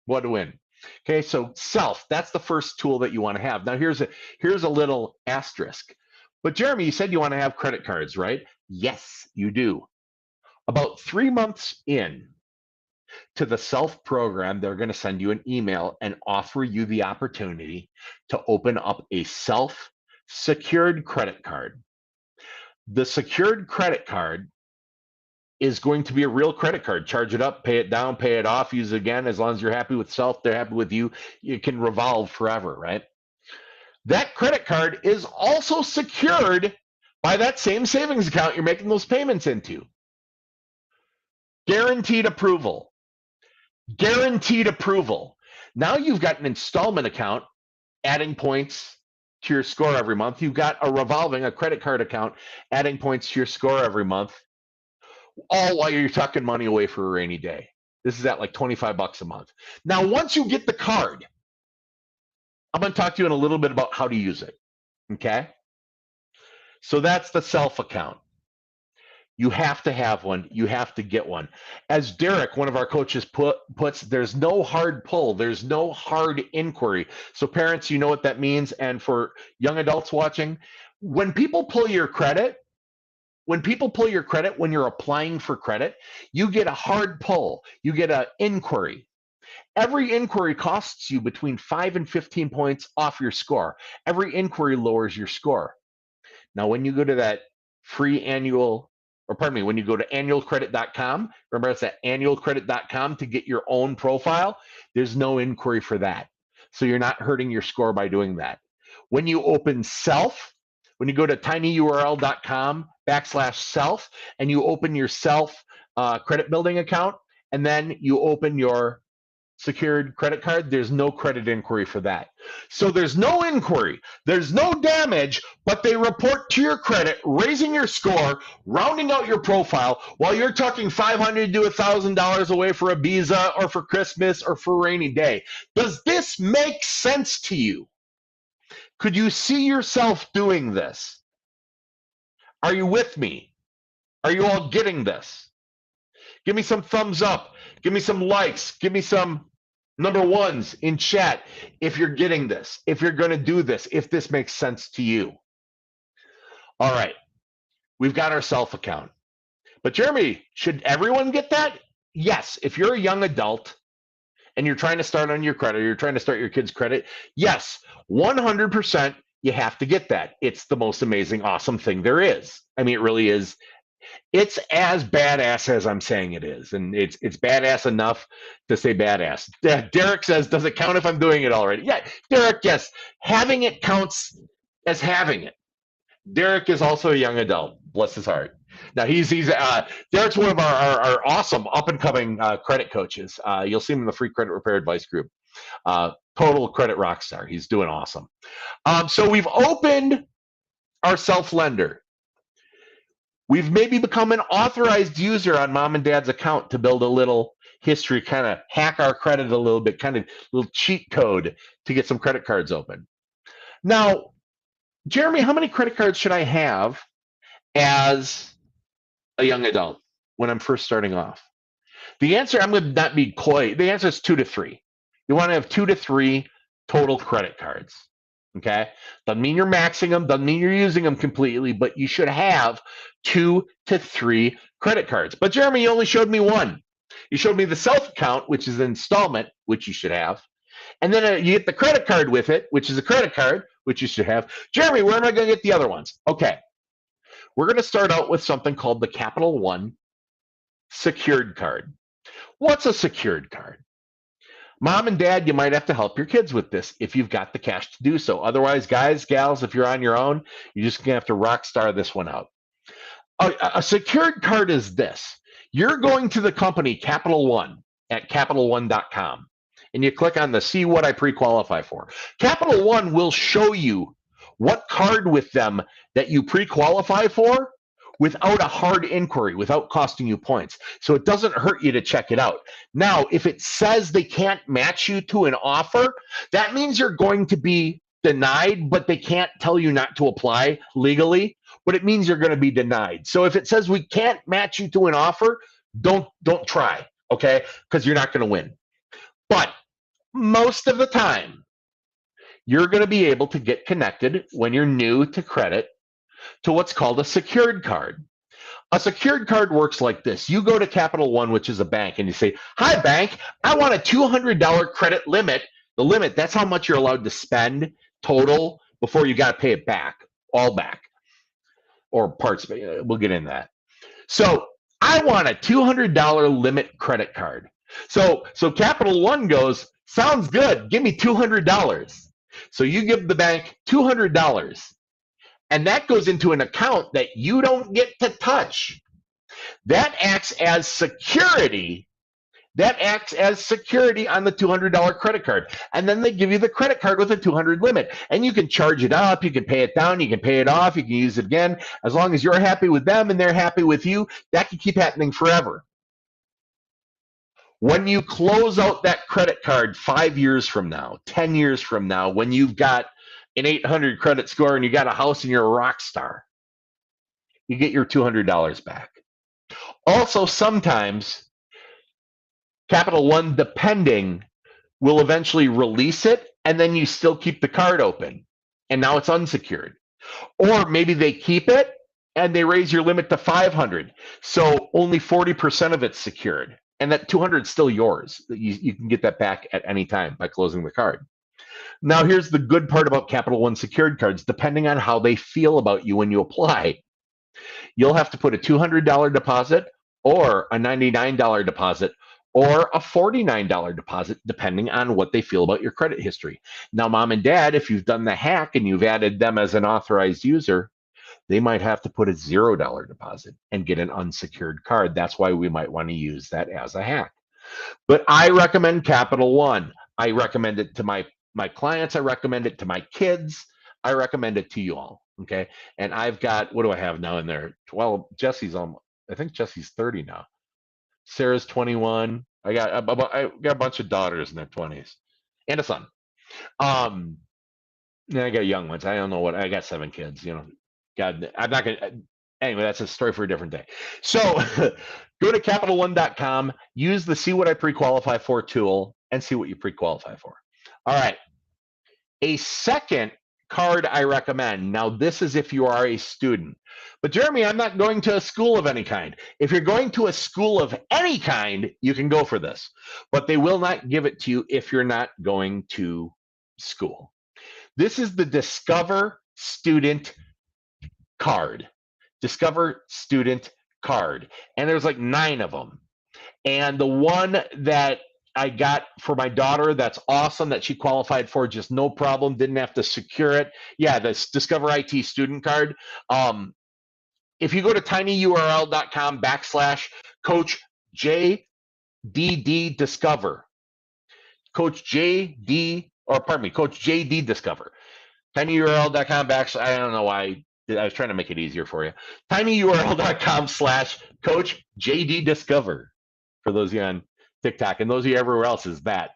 What a win. Okay, so Self, that's the first tool that you want to have. Now here's a little asterisk. But Jeremy, you said you want to have credit cards, right? Yes, you do. About 3 months in, to the Self program, they're going to send you an email and offer you the opportunity to open up a self-secured credit card. The secured credit card is going to be a real credit card. Charge it up, pay it down, pay it off, use it again. As long as you're happy with Self, they're happy with you. You can revolve forever, right? That credit card is also secured by that same savings account you're making those payments into. Guaranteed approval. Guaranteed approval. Now you've got an installment account adding points to your score every month. You've got a credit card account adding points to your score every month, all while you're tucking money away for a rainy day. This is at like $25 a month. Now, once you get the card, I'm going to talk to you in a little bit about how to use it. Okay? So that's the Self account. You have to have one. You have to get one. As Derek, one of our coaches, puts, there's no hard pull. There's no hard inquiry. So parents, you know what that means. And for young adults watching, when people pull your credit, when you're applying for credit, you get a hard pull. You get an inquiry. Every inquiry costs you between 5 and 15 points off your score. Every inquiry lowers your score. Now, when you go to that free when you go to annualcredit.com, remember it's at annualcredit.com to get your own profile, there's no inquiry for that. So you're not hurting your score by doing that. When you open Self, when you go to tinyurl.com/self and you open your Self credit building account, and then you open your secured credit card, there's no credit inquiry for that. So there's no inquiry, there's no damage, but they report to your credit, raising your score, rounding out your profile, while you're tucking $500 to $1,000 away for Ibiza or for Christmas or for a rainy day. Does this make sense to you? Could you see yourself doing this? Are you with me? Are you all getting this? Give me some thumbs up. Give me some likes. Give me some number ones in chat if you're getting this, if you're going to do this, if this makes sense to you. All right. We've got our Self account. But Jeremy, should everyone get that? Yes. If you're a young adult and you're trying to start on your credit, or you're trying to start your kids' credit, yes, 100% you have to get that. It's the most amazing, awesome thing there is. I mean, it really is. It's as badass as I'm saying it is, and it's badass enough to say badass. Derek says, does it count if I'm doing it already? Yeah, Derek, yes. Having it counts as having it. Derek is also a young adult, bless his heart. Now Derek's one of our awesome up-and-coming credit coaches. You'll see him in the free credit repair advice group. Total credit rock star. He's doing awesome. So we've opened our Self lender. We've maybe become an authorized user on mom and dad's account to build a little history, kind of hack our credit a little bit, kind of little cheat code to get some credit cards open. Now, Jeremy, how many credit cards should I have as a young adult when I'm first starting off? The answer, I'm going to not be coy. The answer is 2 to 3. You want to have 2 to 3 total credit cards. Okay, doesn't mean you're maxing them, doesn't mean you're using them completely, but you should have 2 to 3 credit cards. But Jeremy, you only showed me one. You showed me the Self account, which is an installment, which you should have, and then you get the credit card with it, which is a credit card, which you should have. Jeremy, where am I going to get the other ones? Okay, we're going to start out with something called the Capital One secured card. What's a secured card? Mom and dad, you might have to help your kids with this if you've got the cash to do so. Otherwise, guys, gals, if you're on your own, you're just going to have to rock star this one out. A secured card is this. You're going to the company Capital One at CapitalOne.com, and you click on the See What I Pre-Qualify For. Capital One will show you what card with them that you pre-qualify for without a hard inquiry, without costing you points. So it doesn't hurt you to check it out. Now, if it says they can't match you to an offer, that means you're going to be denied, but they can't tell you not to apply legally, but it means you're going to be denied. So if it says we can't match you to an offer, don't try, okay? Because you're not going to win. But most of the time, you're going to be able to get connected when you're new to credit to what's called a secured card. A secured card works like this. You go to Capital One, which is a bank, and you say, "Hi, bank, I want a $200 credit limit." The limit, that's how much you're allowed to spend total before you got to pay it back, all back, or parts of it. We'll get into that. So I want a $200 limit credit card. So Capital One goes, "Sounds good. Give me $200. So you give the bank $200. And that goes into an account that you don't get to touch. That acts as security. That acts as security on the $200 credit card. And then they give you the credit card with a $200 limit. And you can charge it up, you can pay it down, you can pay it off, you can use it again. As long as you're happy with them and they're happy with you, that can keep happening forever. When you close out that credit card 5 years from now, 10 years from now, when you've got an 800 credit score and you got a house and you're a rock star, you get your $200 back. Also, sometimes Capital One, depending, will eventually release it, and then you still keep the card open, and now it's unsecured. Or maybe they keep it and they raise your limit to 500, so only 40% of it's secured, and that 200 is still yours. You can get that back at any time by closing the card. Now, here's the good part about Capital One secured cards. Depending on how they feel about you when you apply, you'll have to put a $200 deposit or a $99 deposit or a $49 deposit, depending on what they feel about your credit history. Now, mom and dad, if you've done the hack and you've added them as an authorized user, they might have to put a $0 deposit and get an unsecured card. That's why we might want to use that as a hack. But I recommend Capital One. I recommend it to my clients. I recommend it to my kids. I recommend it to you all. Okay. And I've got, what do I have now in there? Well, I think Jesse's 30 now. Sarah's 21. I got a bunch of daughters in their 20s and a son. And I got young ones. I don't know I got 7 kids, God, I'm not going to, anyway, that's a story for a different day. So go to CapitalOne.com, use the See What I Pre-Qualify For tool, and see what you pre-qualify for. All right. A second card I recommend. Now, this is if you are a student. But Jeremy, I'm not going to a school of any kind. If you're going to a school of any kind, you can go for this. But they will not give it to you if you're not going to school. This is the Discover Student Card. Discover Student Card. And there's like 9 of them. And the one that I got for my daughter, that's awesome, that she qualified for, just no problem, didn't have to secure it. Yeah, this Discover IT Student Card. If you go to tinyurl.com/Coach JD Discover, Coach JD Discover, tinyurl.com/ I don't know why. I was trying to make it easier for you. tinyurl.com/Coach JD Discover for those of you on TikTok, and those of you everywhere else is that.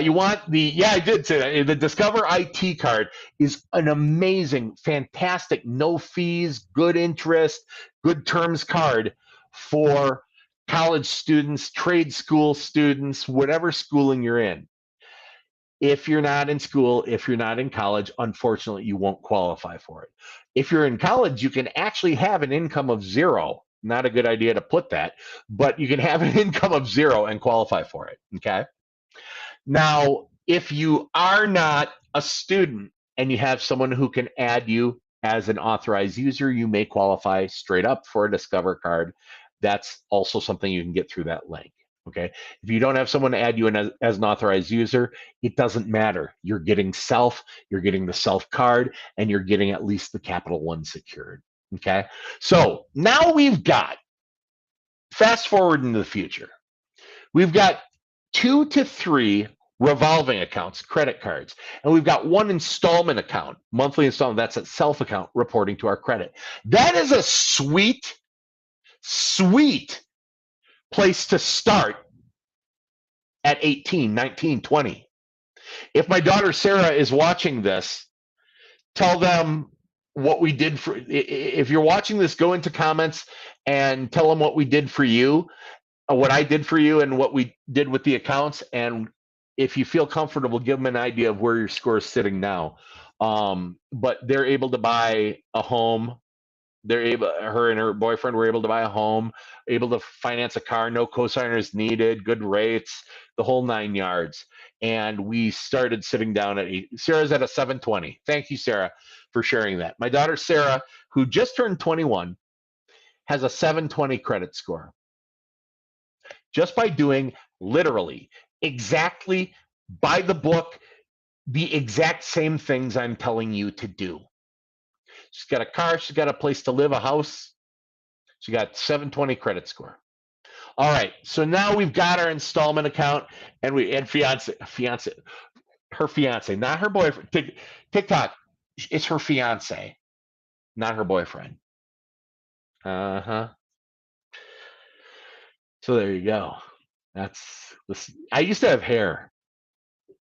You want I did say that. The Discover IT card is an amazing, fantastic, no fees, good interest, good terms card for college students, trade school students, whatever schooling you're in. If you're not in school, if you're not in college, unfortunately, you won't qualify for it. If you're in college, you can actually have an income of 0. Not a good idea to put that, but you can have an income of 0 and qualify for it, okay? Now, if you are not a student and you have someone who can add you as an authorized user, you may qualify straight up for a Discover card. That's also something you can get through that link, okay? If you don't have someone to add you in as an authorized user, it doesn't matter. You're getting you're getting the self card, and you're getting at least the Capital One secured. Okay, so now we've got, fast forward into the future, we've got 2 to 3 revolving accounts, credit cards, and we've got 1 installment account, monthly installment, that's a self account reporting to our credit. That is a sweet place to start at 18, 19, 20. If my daughter Sarah is watching this, tell them what we did for, if you're watching this, go into comments and tell them what we did for you, what I did for you, and what we did with the accounts. And if you feel comfortable, give them an idea of where your score is sitting now. But they're able to buy a home They're able, her and her boyfriend were able to buy a home, able to finance a car, no co-signers needed, good rates, the whole 9 yards. And we started sitting down at Sarah's at a 720. Thank you, Sarah, for sharing that. My daughter, Sarah, who just turned 21, has a 720 credit score. Just by doing literally exactly by the book, the exact same things I'm telling you to do. She's got a car, she's got a place to live, a house. She got 720 credit score. All right, so now we've got our installment account and her fiance, not her boyfriend. TikTok, it's her fiance, not her boyfriend. Uh-huh. So there you go. That's this. I used to have hair.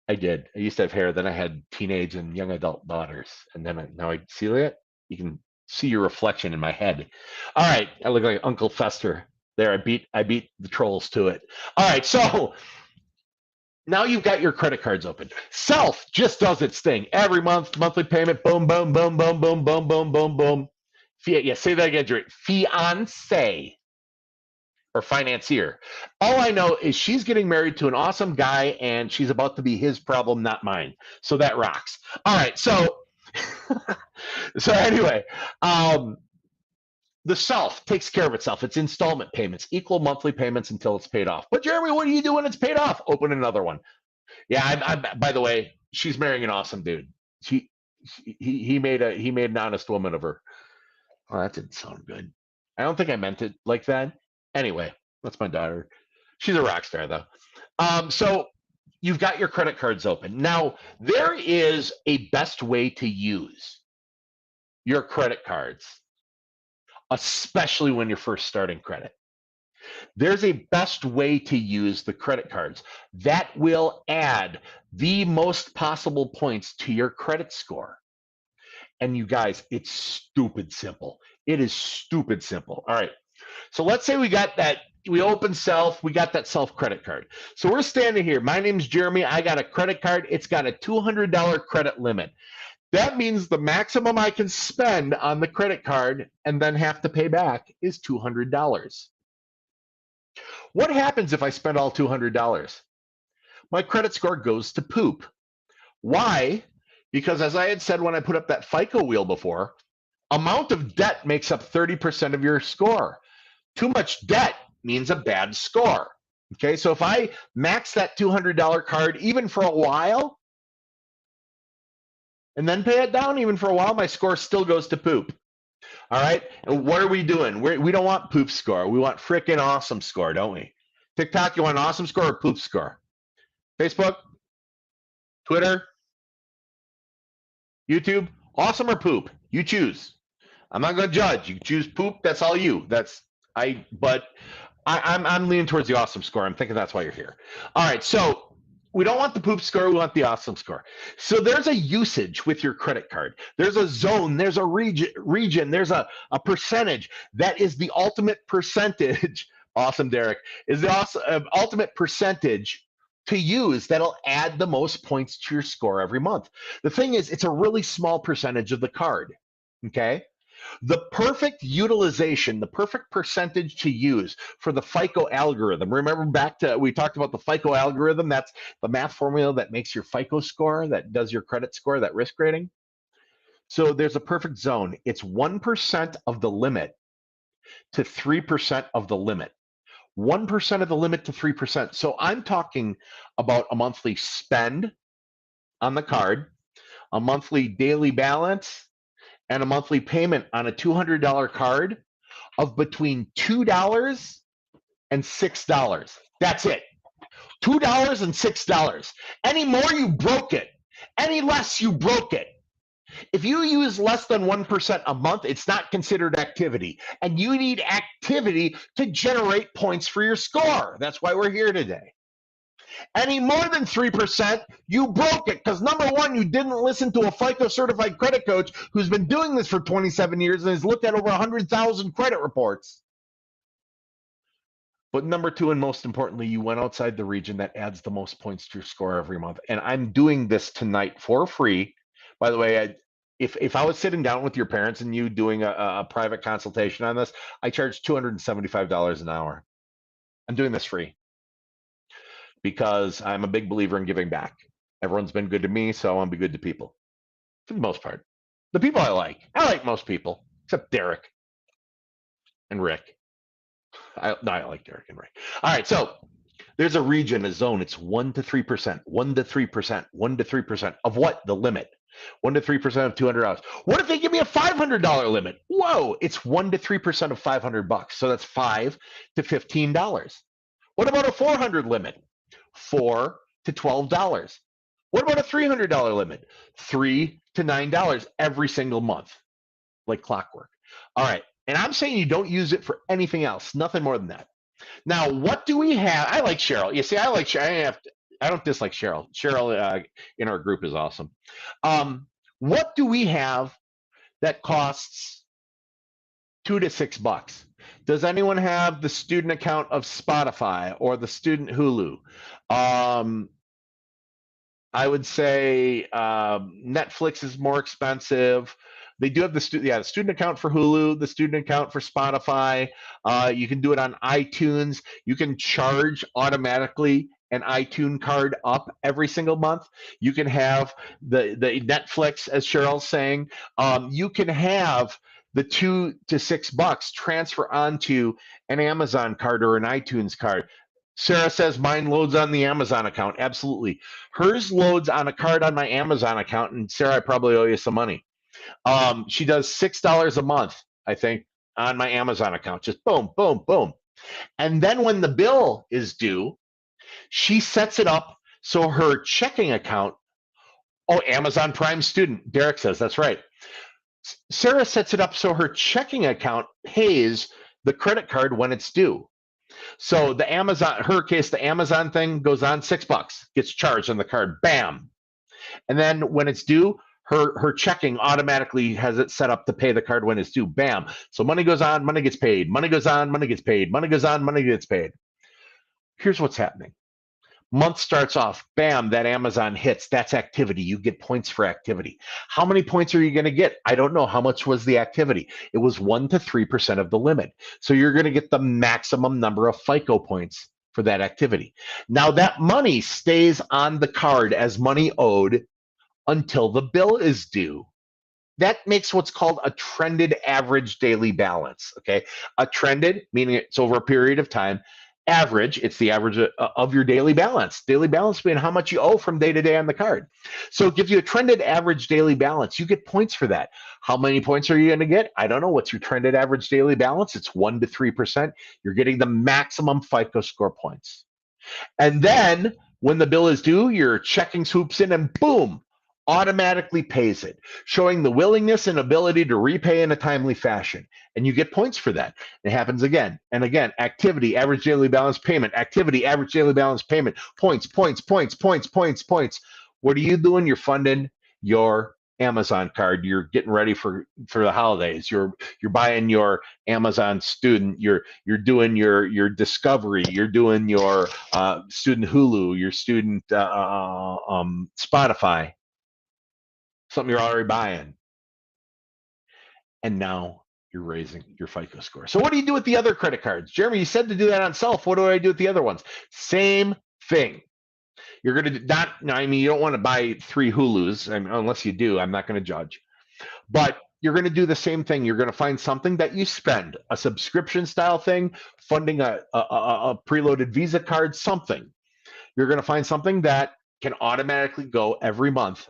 I did. I used to have hair. Then I had teenage and young adult daughters, and then now I see that. You can see your reflection in my head. All right, I look like Uncle Fester. There, I beat the trolls to it. All right, so now you've got your credit cards open. Self just does its thing every month. Monthly payment. Boom, boom, boom, boom, boom, boom, boom, boom, boom. Yeah, say that again, Jerry. Fiance. Or financier. All I know is she's getting married to an awesome guy and she's about to be his problem, not mine. So that rocks. All right, so anyway, the self takes care of itself. It's installment payments, equal monthly payments until it's paid off. But Jeremy, what do you do when it's paid off? Open another one. Yeah, by the way, she's marrying an awesome dude. He made an honest woman of her. Oh, that didn't sound good. I don't think I meant it like that. Anyway, that's my daughter. She's a rock star, though. So you've got your credit cards open. Now, there is a best way to use your credit cards, especially when you're first starting credit. There's a best way to use the credit cards that will add the most possible points to your credit score. And you guys, it's stupid simple. It is stupid simple. All right. So let's say we got that, we open self, we got that self credit card. So we're standing here. My name's Jeremy. I got a credit card. It's got a $200 credit limit. That means the maximum I can spend on the credit card and then have to pay back is $200. What happens if I spend all $200? My credit score goes to poop. Why? Because as I had said when I put up that FICO wheel before, amount of debt makes up 30% of your score. Too much debt means a bad score. Okay, so if I max that $200 card even for a while and then pay it down even for a while, my score still goes to poop. All right, and what are we doing? We don't want poop score. We want freaking awesome score, don't we? TikTok, you want an awesome score or poop score? Facebook? Twitter? YouTube? Awesome or poop? You choose. I'm not going to judge. You choose poop. That's all you. But I'm leaning towards the awesome score. I'm thinking that's why you're here. All right, so we don't want the poop score. We want the awesome score. So there's a usage with your credit card. There's a zone. There's a region. There's a percentage. That is the ultimate percentage. Awesome, Derek. Is the ultimate percentage to use that'll add the most points to your score every month. The thing is, it's a really small percentage of the card. Okay. The perfect utilization, the perfect percentage to use for the FICO algorithm. Remember we talked about the FICO algorithm. That's the math formula that makes your FICO score, that does your credit score, that risk rating. So there's a perfect zone. It's 1% of the limit to 3% of the limit. 1% of the limit to 3%. So I'm talking about a monthly spend on the card, a monthly daily balance, and a monthly payment on a $200 card of between $2 and $6. That's it. $2 and $6. Any more, you broke it. Any less, you broke it. If you use less than 1% a month, it's not considered activity. And you need activity to generate points for your score. That's why we're here today. Any more than 3%, you broke it. Because number one, you didn't listen to a FICO certified credit coach who's been doing this for 27 years and has looked at over 100,000 credit reports. But number two, and most importantly, you went outside the region that adds the most points to your score every month. And I'm doing this tonight for free. By the way, if I was sitting down with your parents and you doing a private consultation on this, I charge $275 an hour. I'm doing this free because I'm a big believer in giving back. Everyone's been good to me, so I want to be good to people for the most part. The people I like most people except Derek and Rick. I like Derek and Rick. All right, so there's a region, a zone. It's 1 to 3%, 1 to 3%, 1 to 3% of what? The limit. 1 to 3% of $200. What if they give me a $500 limit? Whoa, it's 1 to 3% of $500. So that's $5 to $15. What about a $400 limit? $4 to $12. What about a $300 limit? $3 to $9 every single month, like clockwork. All right, and I'm saying you don't use it for anything else, nothing more than that. Now, what do we have? I like Cheryl. You see, I like Cheryl. I don't dislike Cheryl. Cheryl in our group is awesome. What do we have that costs $2 to $6? Does anyone have the student account of Spotify or the student Hulu? I would say Netflix is more expensive. They do have the student account for Hulu, the student account for Spotify. You can do it on iTunes. You can charge automatically an iTunes card up every single month. You can have the Netflix, as Cheryl's saying. You can have the $2 to $6 transfer onto an Amazon card or an iTunes card. Sarah says mine loads on the Amazon account. Absolutely. Hers loads on a card on my Amazon account. And Sarah, I probably owe you some money. She does $6 a month, I think, on my Amazon account. Just boom, boom, boom. And then when the bill is due, she sets it up so her checking account, Amazon Prime student, Derek says, that's right. Sarah sets it up so her checking account pays the credit card when it's due. So the Amazon, her case, the Amazon thing goes on $6, gets charged on the card, bam. And then when it's due, her checking automatically has it set up to pay the card when it's due, bam. So money goes on, money gets paid, money goes on, money gets paid, money goes on, money gets paid. Here's what's happening. Month starts off, bam, that Amazon hits. That's activity. You get points for activity. How many points are you going to get? I don't know. How much was the activity? It was 1 to 3% of the limit. So you're going to get the maximum number of FICO points for that activity. Now that money stays on the card as money owed until the bill is due. That makes what's called a trended average daily balance. Okay, a trended, meaning it's over a period of time. Average, it's the average of your daily balance. Daily balance being how much you owe from day to day on the card. So it gives you a trended average daily balance. You get points for that. How many points are you going to get? I don't know. What's your trended average daily balance? It's 1 to 3%. You're getting the maximum FICO score points. And then when the bill is due, your checking swoops in and boom, automatically pays it, showing the willingness and ability to repay in a timely fashion. And you get points for that. It happens again and again. Activity, average daily balance payment. Activity, average daily balance payment. Points, points, points, points, points, points. What are you doing? You're funding your Amazon card. You're getting ready for the holidays. You're buying your Amazon student. You're doing your Discovery. You're doing your student Hulu. Your student Spotify. Something you're already buying. And now you're raising your FICO score. So what do you do with the other credit cards? Jeremy, you said to do that on self. What do I do with the other ones? Same thing. You're going to not, I mean, you don't want to buy 3 Hulus, unless you do. I'm not going to judge. But you're going to do the same thing. You're going to find something that you spend, a subscription style thing, funding a preloaded Visa card, something. You're going to find something that can automatically go every month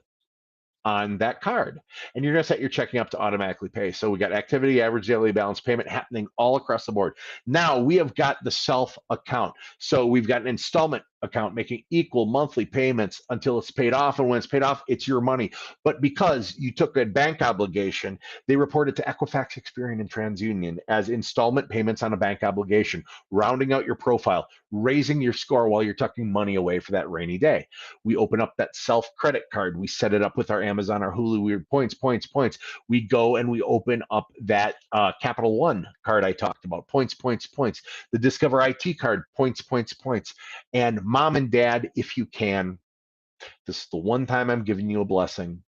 on that card, and you're going to set your checking up to automatically pay. So we got activity, average daily balance payment happening all across the board. Now we have got the self account. So we've got an installment account making equal monthly payments until it's paid off, and when it's paid off, it's your money. But because you took a bank obligation, they report it to Equifax, Experian, and TransUnion as installment payments on a bank obligation, rounding out your profile, raising your score while you're tucking money away for that rainy day. We open up that self credit card. We set it up with our Amazon or Hulu weird points. We go and we open up that Capital One card I talked about. Points. The Discover IT card. Points. And mom and dad, if you can, this is the one time I'm giving you a blessing.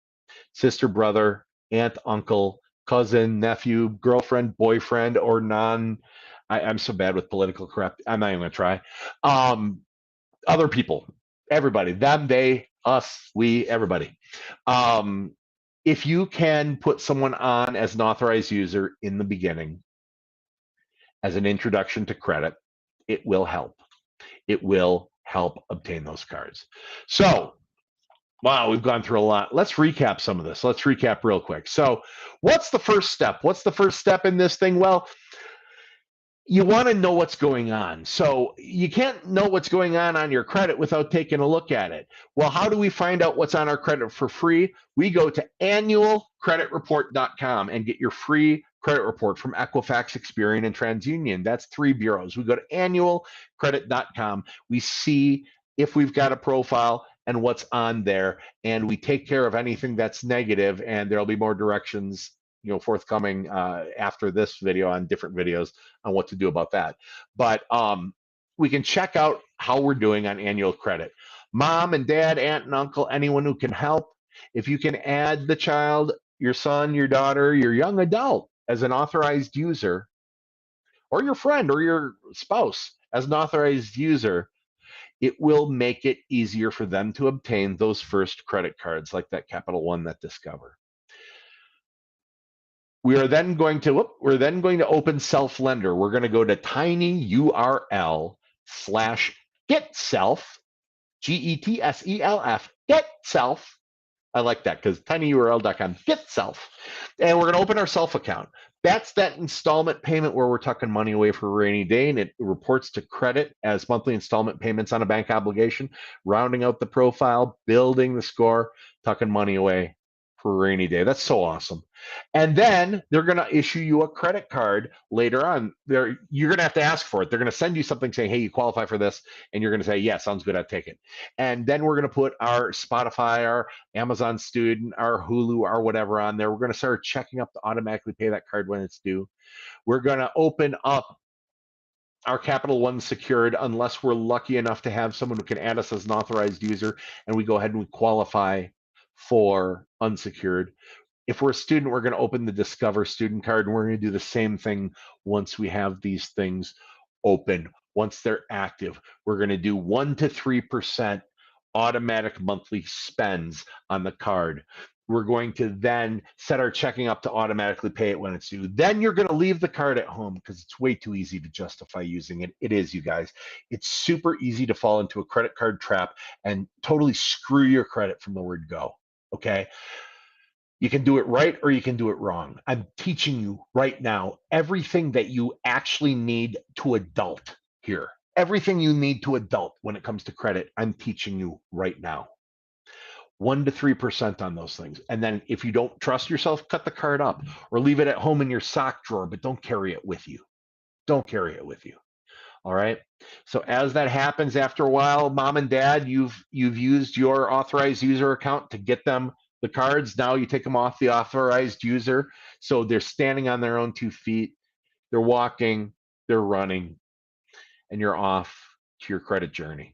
Sister, brother, aunt, uncle, cousin, nephew, girlfriend, boyfriend, or I'm so bad with political correct. I'm not even going to try. Other people, everybody, them, they, us, we, everybody. If you can put someone on as an authorized user in the beginning as an introduction to credit, it will help. It will help obtain those cards. So, wow, we've gone through a lot. Let's recap some of this. Let's recap real quick. So, what's the first step? What's the first step in this thing? Well, you want to know what's going on. So you can't know what's going on your credit without taking a look at it. Well, how do we find out what's on our credit for free? We go to annualcreditreport.com and get your free credit report from Equifax, Experian, and TransUnion. That's 3 bureaus. We go to annualcredit.com. We see if we've got a profile and what's on there, and we take care of anything that's negative, and there'll be more directions forthcoming after this video on different videos on what to do about that. But we can check out how we're doing on annual credit. Mom and dad, aunt and uncle, anyone who can help. If you can add the child, your son, your daughter, your young adult as an authorized user, or your friend or your spouse as an authorized user, it will make it easier for them to obtain those first credit cards like that Capital One, that Discover. We're then going to open Self-Lender. We're going to go to tinyurl/getself, GETSELF, getself. I like that because tinyurl.com, getself. And we're going to open our self account. That's that installment payment where we're tucking money away for a rainy day, and it reports to credit as monthly installment payments on a bank obligation, rounding out the profile, building the score, tucking money away for a rainy day. That's so awesome. And then they're going to issue you a credit card later on. You're going to have to ask for it. They're going to send you something saying, hey, you qualify for this. And you're going to say, yeah, sounds good, I'll take it. And then we're going to put our Spotify, our Amazon Student, our Hulu, our whatever on there. We're going to start checking up to automatically pay that card when it's due. We're going to open up our Capital One secured, unless we're lucky enough to have someone who can add us as an authorized user, and we go ahead and we qualify for unsecured. If we're a student, we're going to open the Discover student card, and we're going to do the same thing once we have these things open. Once they're active, we're going to do 1 to 3% automatic monthly spends on the card. We're going to then set our checking up to automatically pay it when it's due. Then you're going to leave the card at home because it's way too easy to justify using it. It is, you guys. It's super easy to fall into a credit card trap and totally screw your credit from the word go. Okay? You can do it right or you can do it wrong. I'm teaching you right now everything that you actually need to adult here. Everything you need to adult when it comes to credit, I'm teaching you right now. 1 to 3% on those things. And then if you don't trust yourself, cut the card up or leave it at home in your sock drawer, but don't carry it with you. Don't carry it with you. All right. So as that happens after a while, mom and dad, you've used your authorized user account to get them the cards. Now you take them off the authorized user. So they're standing on their own 2 feet. They're walking, they're running, and you're off to your credit journey.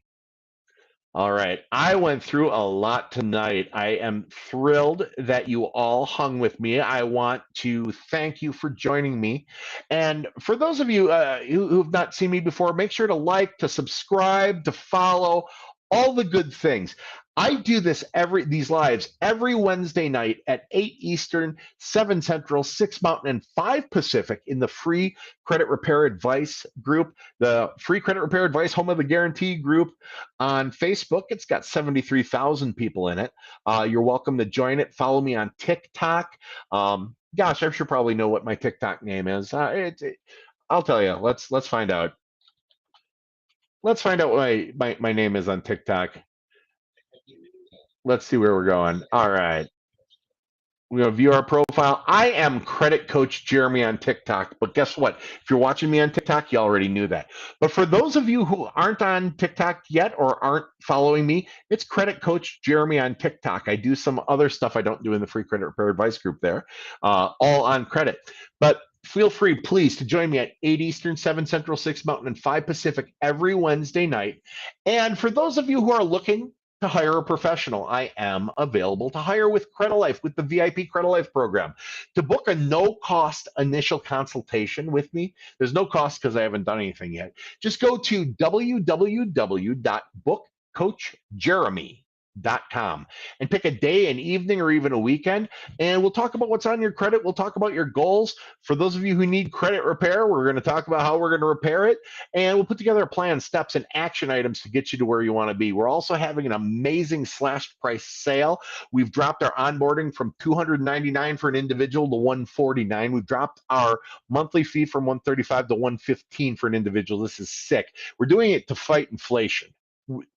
All right. I went through a lot tonight. I am thrilled that you all hung with me. I want to thank you for joining me. And for those of you who've not seen me before, make sure to like, to subscribe, to follow, all the good things. I do these lives every Wednesday night at 8 Eastern, 7 Central, 6 Mountain, and 5 Pacific in the Free Credit Repair Advice group, the Free Credit Repair Advice Home of the Guarantee group on Facebook. It's got 73,000 people in it. You're welcome to join it. Follow me on TikTok. Gosh, I should probably know what my TikTok name is. I'll tell you. Let's find out. Let's find out what my name is on TikTok. Let's see where we're going. All right. We're going to view our profile. I am Credit Coach Jeremy on TikTok, but guess what? If you're watching me on TikTok, you already knew that. But for those of you who aren't on TikTok yet or aren't following me, it's Credit Coach Jeremy on TikTok. I do some other stuff I don't do in the Free Credit Repair Advice group there, all on credit. But feel free, please, to join me at 8 Eastern, 7 Central, 6 Mountain, and 5 Pacific every Wednesday night. And for those of you who are looking to hire a professional, I am available to hire with Credit Life, with the VIP Credit Life program. To book a no-cost initial consultation with me, there's no cost because I haven't done anything yet. Just go to www.bookcoachjeremy.com and pick a day, an evening, or even a weekend, and we'll talk about what's on your credit. We'll talk about your goals. For those of you who need credit repair, we're going to talk about how we're going to repair it, and we'll put together a plan, steps, and action items to get you to where you want to be. We're also having an amazing slashed price sale. We've dropped our onboarding from $299 for an individual to $149. We've dropped our monthly fee from $135 to $115 for an individual. This is sick. We're doing it to fight inflation.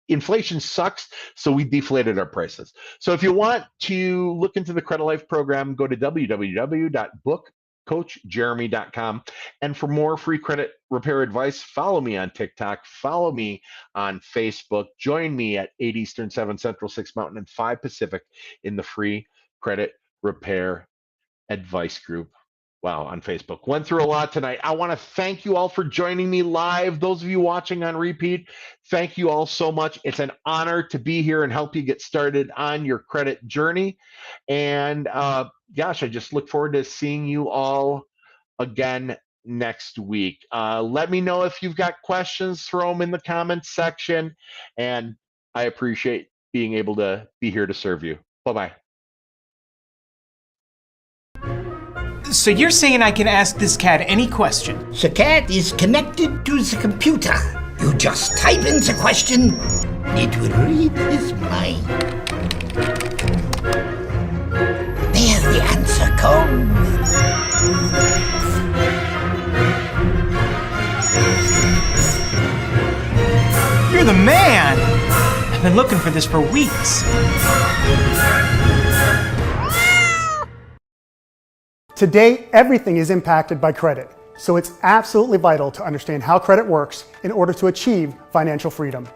Inflation sucks, so we deflated our prices. So if you want to look into the Credit Life program, go to www.bookcoachjeremy.com. And for more free credit repair advice, follow me on TikTok, follow me on Facebook, join me at 8 Eastern, 7 Central, 6 Mountain, and 5 Pacific in the free credit repair advice group. Wow, on Facebook. Went through a lot tonight. I want to thank you all for joining me live. Those of you watching on repeat, thank you all so much. It's an honor to be here and help you get started on your credit journey. And gosh, I just look forward to seeing you all again next week. Let me know if you've got questions, throw them in the comments section. And I appreciate being able to be here to serve you. Bye-bye. So you're saying I can ask this cat any question? The cat is connected to the computer. You just type in the question, it will read his mind. There the answer comes. You're the man! I've been looking for this for weeks. Today, everything is impacted by credit, so it's absolutely vital to understand how credit works in order to achieve financial freedom.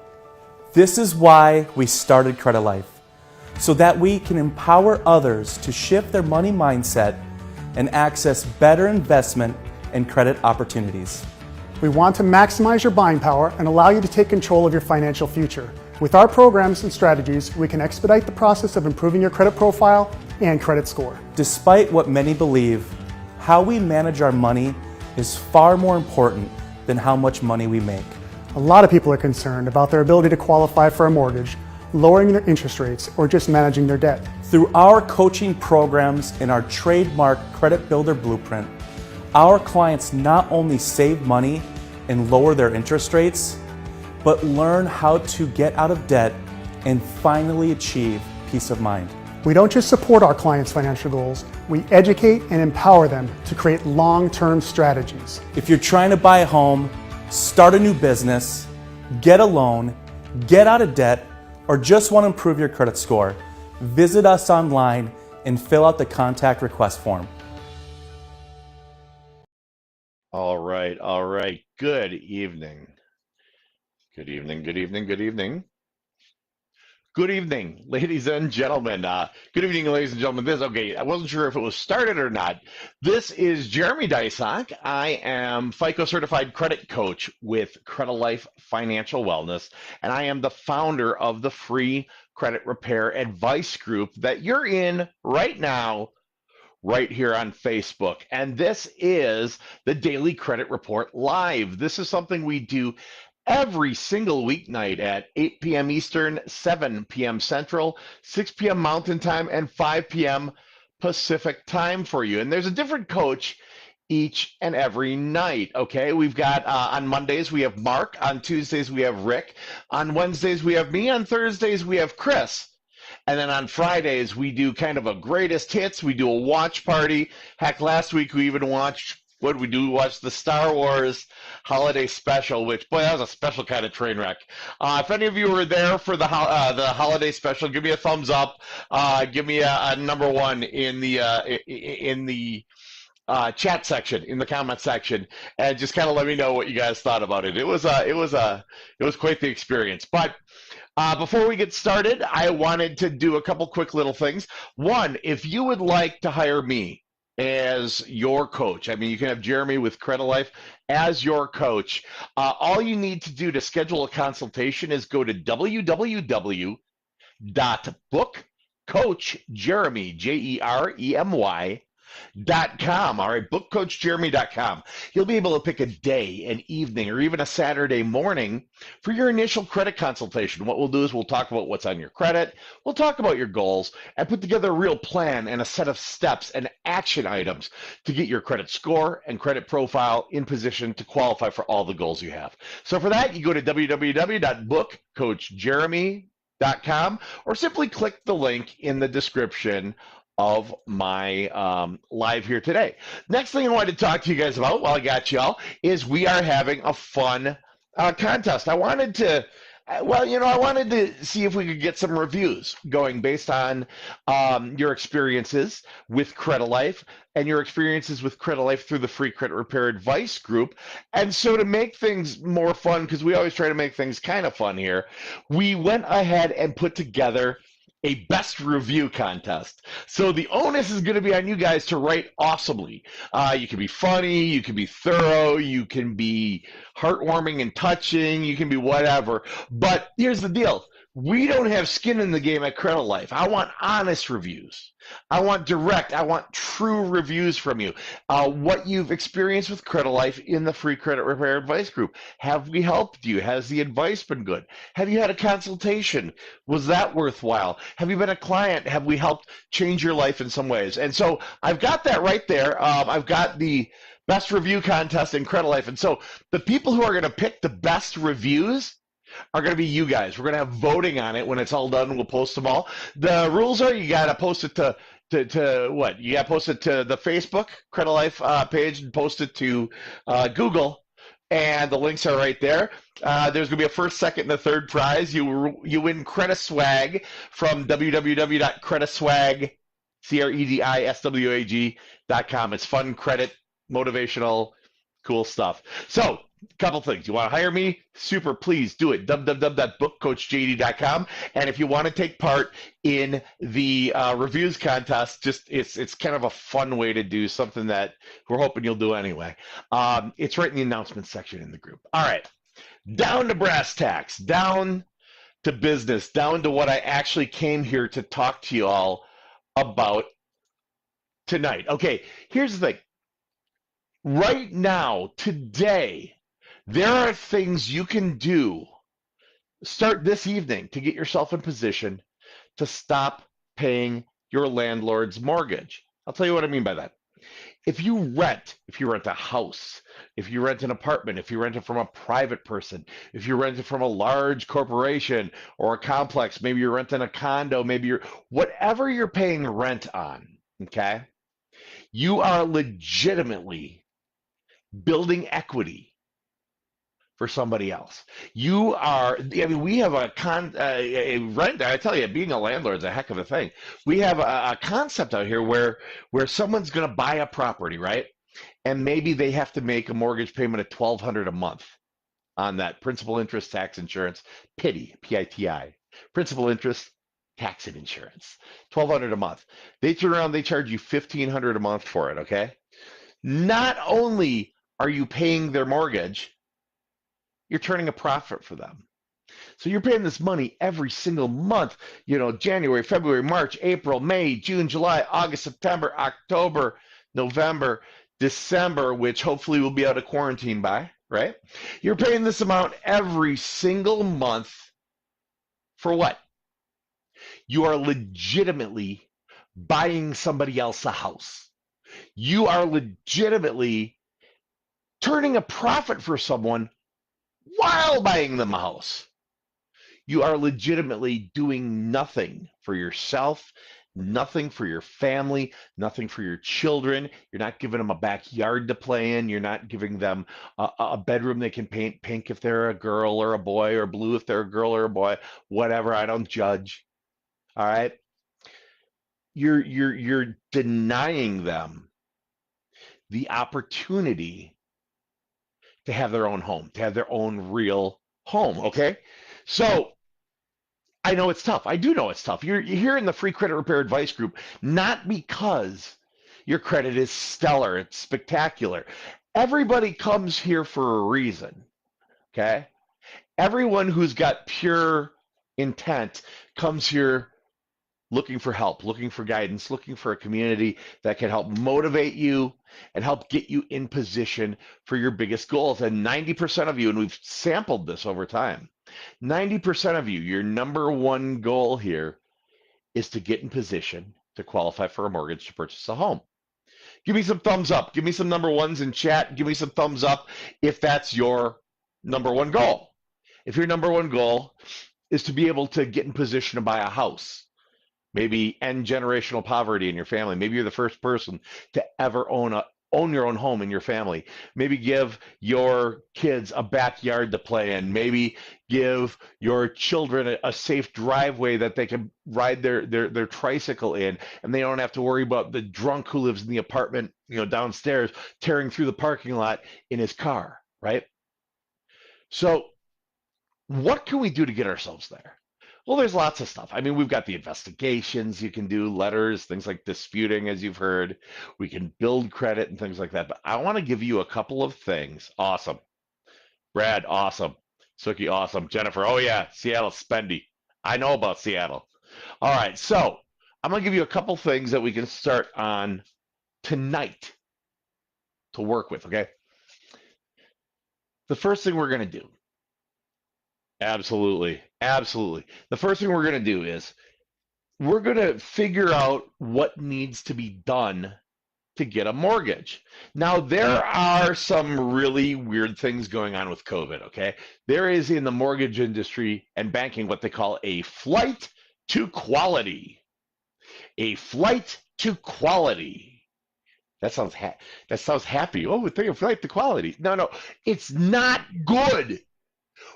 This is why we started Credit Life, so that we can empower others to shift their money mindset and access better investment and credit opportunities. We want to maximize your buying power and allow you to take control of your financial future. With our programs and strategies, we can expedite the process of improving your credit profile and credit score. Despite what many believe, how we manage our money is far more important than how much money we make. A lot of people are concerned about their ability to qualify for a mortgage, lowering their interest rates, or just managing their debt. Through our coaching programs and our trademark Credit Builder Blueprint, our clients not only save money and lower their interest rates, but learn how to get out of debt and finally achieve peace of mind. We don't just support our clients' financial goals, we educate and empower them to create long-term strategies. If you're trying to buy a home, start a new business, get a loan, get out of debt, or just want to improve your credit score, visit us online and fill out the contact request form. All right. Good evening. Good evening, ladies and gentlemen. Good evening, ladies and gentlemen. I wasn't sure if it was started or not. This is Jeremy Dysock. I am FICO certified credit coach with Credit Life Financial Wellness, and I am the founder of the free credit repair advice group that you're in right now, right here on Facebook. And this is the Daily Credit Report Live. This is something we do every single weeknight at 8 p.m. Eastern, 7 p.m. Central, 6 p.m. Mountain Time, and 5 p.m. Pacific Time for you. And there's a different coach each and every night, okay? We've got, on Mondays, we have Mark. On Tuesdays, we have Rick. On Wednesdays, we have me. On Thursdays, we have Chris. And then on Fridays, we do kind of a greatest hits. We do a watch party. Heck, last week, we even watched... What did we do? We watched the Star Wars Holiday Special, which, boy, that was a special kind of train wreck. If any of you were there for the Holiday Special, give me a thumbs up. Give me a number one in the chat section, in the comment section, and just kind of let me know what you guys thought about it. It was quite the experience. But before we get started, I wanted to do a couple quick little things. One, if you would like to hire me as your coach. I mean, you can have Jeremy with Credit Life as your coach. All you need to do to schedule a consultation is go to www.bookcoachjeremy.com. www.bookcoachjeremy, JEREMY.com. All right, bookcoachjeremy.com. You'll be able to pick a day, an evening, or even a Saturday morning for your initial credit consultation. What we'll do is we'll talk about what's on your credit, we'll talk about your goals, and put together a real plan and a set of steps and action items to get your credit score and credit profile in position to qualify for all the goals you have. So for that, you go to www.bookcoachjeremy.com or simply click the link in the description of my live here today. Next thing I wanted to talk to you guys about while I got y'all is we are having a fun contest. I wanted to see if we could get some reviews going based on your experiences with Credit Life and your experiences with Credit Life through the Free Credit Repair Advice Group. And so to make things more fun, because we always try to make things kind of fun here, we went ahead and put together a best review contest. So the onus is going to be on you guys to write awesomely. You can be funny, you can be thorough, you can be heartwarming and touching, you can be whatever. But here's the deal. We don't have skin in the game at Credit Life. I want honest reviews. I want direct, I want true reviews from you. What you've experienced with Credit Life in the Free Credit Repair Advice Group. Have we helped you? Has the advice been good? Have you had a consultation? Was that worthwhile? Have you been a client? Have we helped change your life in some ways? And so I've got that right there. I've got the best review contest in Credit Life. And so the people who are going to pick the best reviews are going to be you guys. We're going to have voting on it when it's all done. We'll post them all. The rules are you got to post it to what? You got to post it to the Facebook Credit Life page and post it to Google, and the links are right there. There's going to be a first, second, and a third prize. You win Credit Swag from www.creditswag.com. It's fun, credit, motivational, cool stuff. So, couple things. You want to hire me? Super, please do it. www.bookcoachjd.com. And if you want to take part in the reviews contest, it's kind of a fun way to do something that we're hoping you'll do anyway. It's right in the announcement section in the group. All right. Down to brass tacks, down to business, down to what I actually came here to talk to you all about tonight. Okay, here's the thing. Right now, today, there are things you can do, start this evening, to get yourself in position to stop paying your landlord's mortgage. I'll tell you what I mean by that. If you rent a house, if you rent an apartment, if you rent it from a private person, if you rent it from a large corporation or a complex, maybe you're renting a condo, whatever you're paying rent on, okay, you are legitimately building equity for somebody else. We have a rent. I tell you, being a landlord is a heck of a thing. We have a concept out here where someone's going to buy a property, right? And maybe they have to make a mortgage payment of $1,200 a month on that principal, interest, tax, insurance, PITI, P-I-T-I, principal, interest, tax, and insurance, $1,200 a month. They turn around, they charge you $1,500 a month for it, okay? Not only are you paying their mortgage, you're turning a profit for them. So you're paying this money every single month, January, February, March, April, May, June, July, August, September, October, November, December, which hopefully we'll be out of quarantine by, right? You're paying this amount every single month for what? You are legitimately buying somebody else a house. You are legitimately turning a profit for someone while buying them a house. You are legitimately doing nothing for yourself, nothing for your family, nothing for your children. You're not giving them a backyard to play in. You're not giving them a bedroom they can paint pink if they're a girl or a boy, or blue if they're a girl or a boy, whatever. I don't judge. All right. You're denying them the opportunity to have their own home, to have their own real home, okay? So I know it's tough. I do know it's tough. You're here in the Free Credit Repair Advice Group, not because your credit is stellar, it's spectacular. Everybody comes here for a reason, okay? Everyone who's got pure intent comes here looking for help, looking for guidance, looking for a community that can help motivate you and help get you in position for your biggest goals. And 90% of you, and we've sampled this over time, 90% of you, your number one goal here is to get in position to qualify for a mortgage to purchase a home. Give me some thumbs up. Give me some number ones in chat. Give me some thumbs up if that's your number one goal. If your number one goal is to be able to get in position to buy a house, maybe end generational poverty in your family. Maybe you're the first person to ever own your own home in your family. Maybe give your kids a backyard to play in. Maybe give your children a safe driveway that they can ride their tricycle in, and they don't have to worry about the drunk who lives in the apartment, downstairs tearing through the parking lot in his car, right? So what can we do to get ourselves there? Well, there's lots of stuff. I mean, we've got the investigations you can do, letters, things like disputing, as you've heard. We can build credit and things like that. But I want to give you a couple of things. Awesome. Brad, awesome. Suki, awesome. Jennifer, oh yeah, Seattle, spendy. I know about Seattle. All right, so I'm going to give you a couple things that we can start on tonight to work with, okay? The first thing we're going to do, absolutely. The first thing we're going to do is we're going to figure out what needs to be done to get a mortgage. Now, there are some really weird things going on with COVID, okay? There is in the mortgage industry and banking what they call a flight to quality. A flight to quality. That sounds happy. Oh, we think a flight to quality. No, it's not good.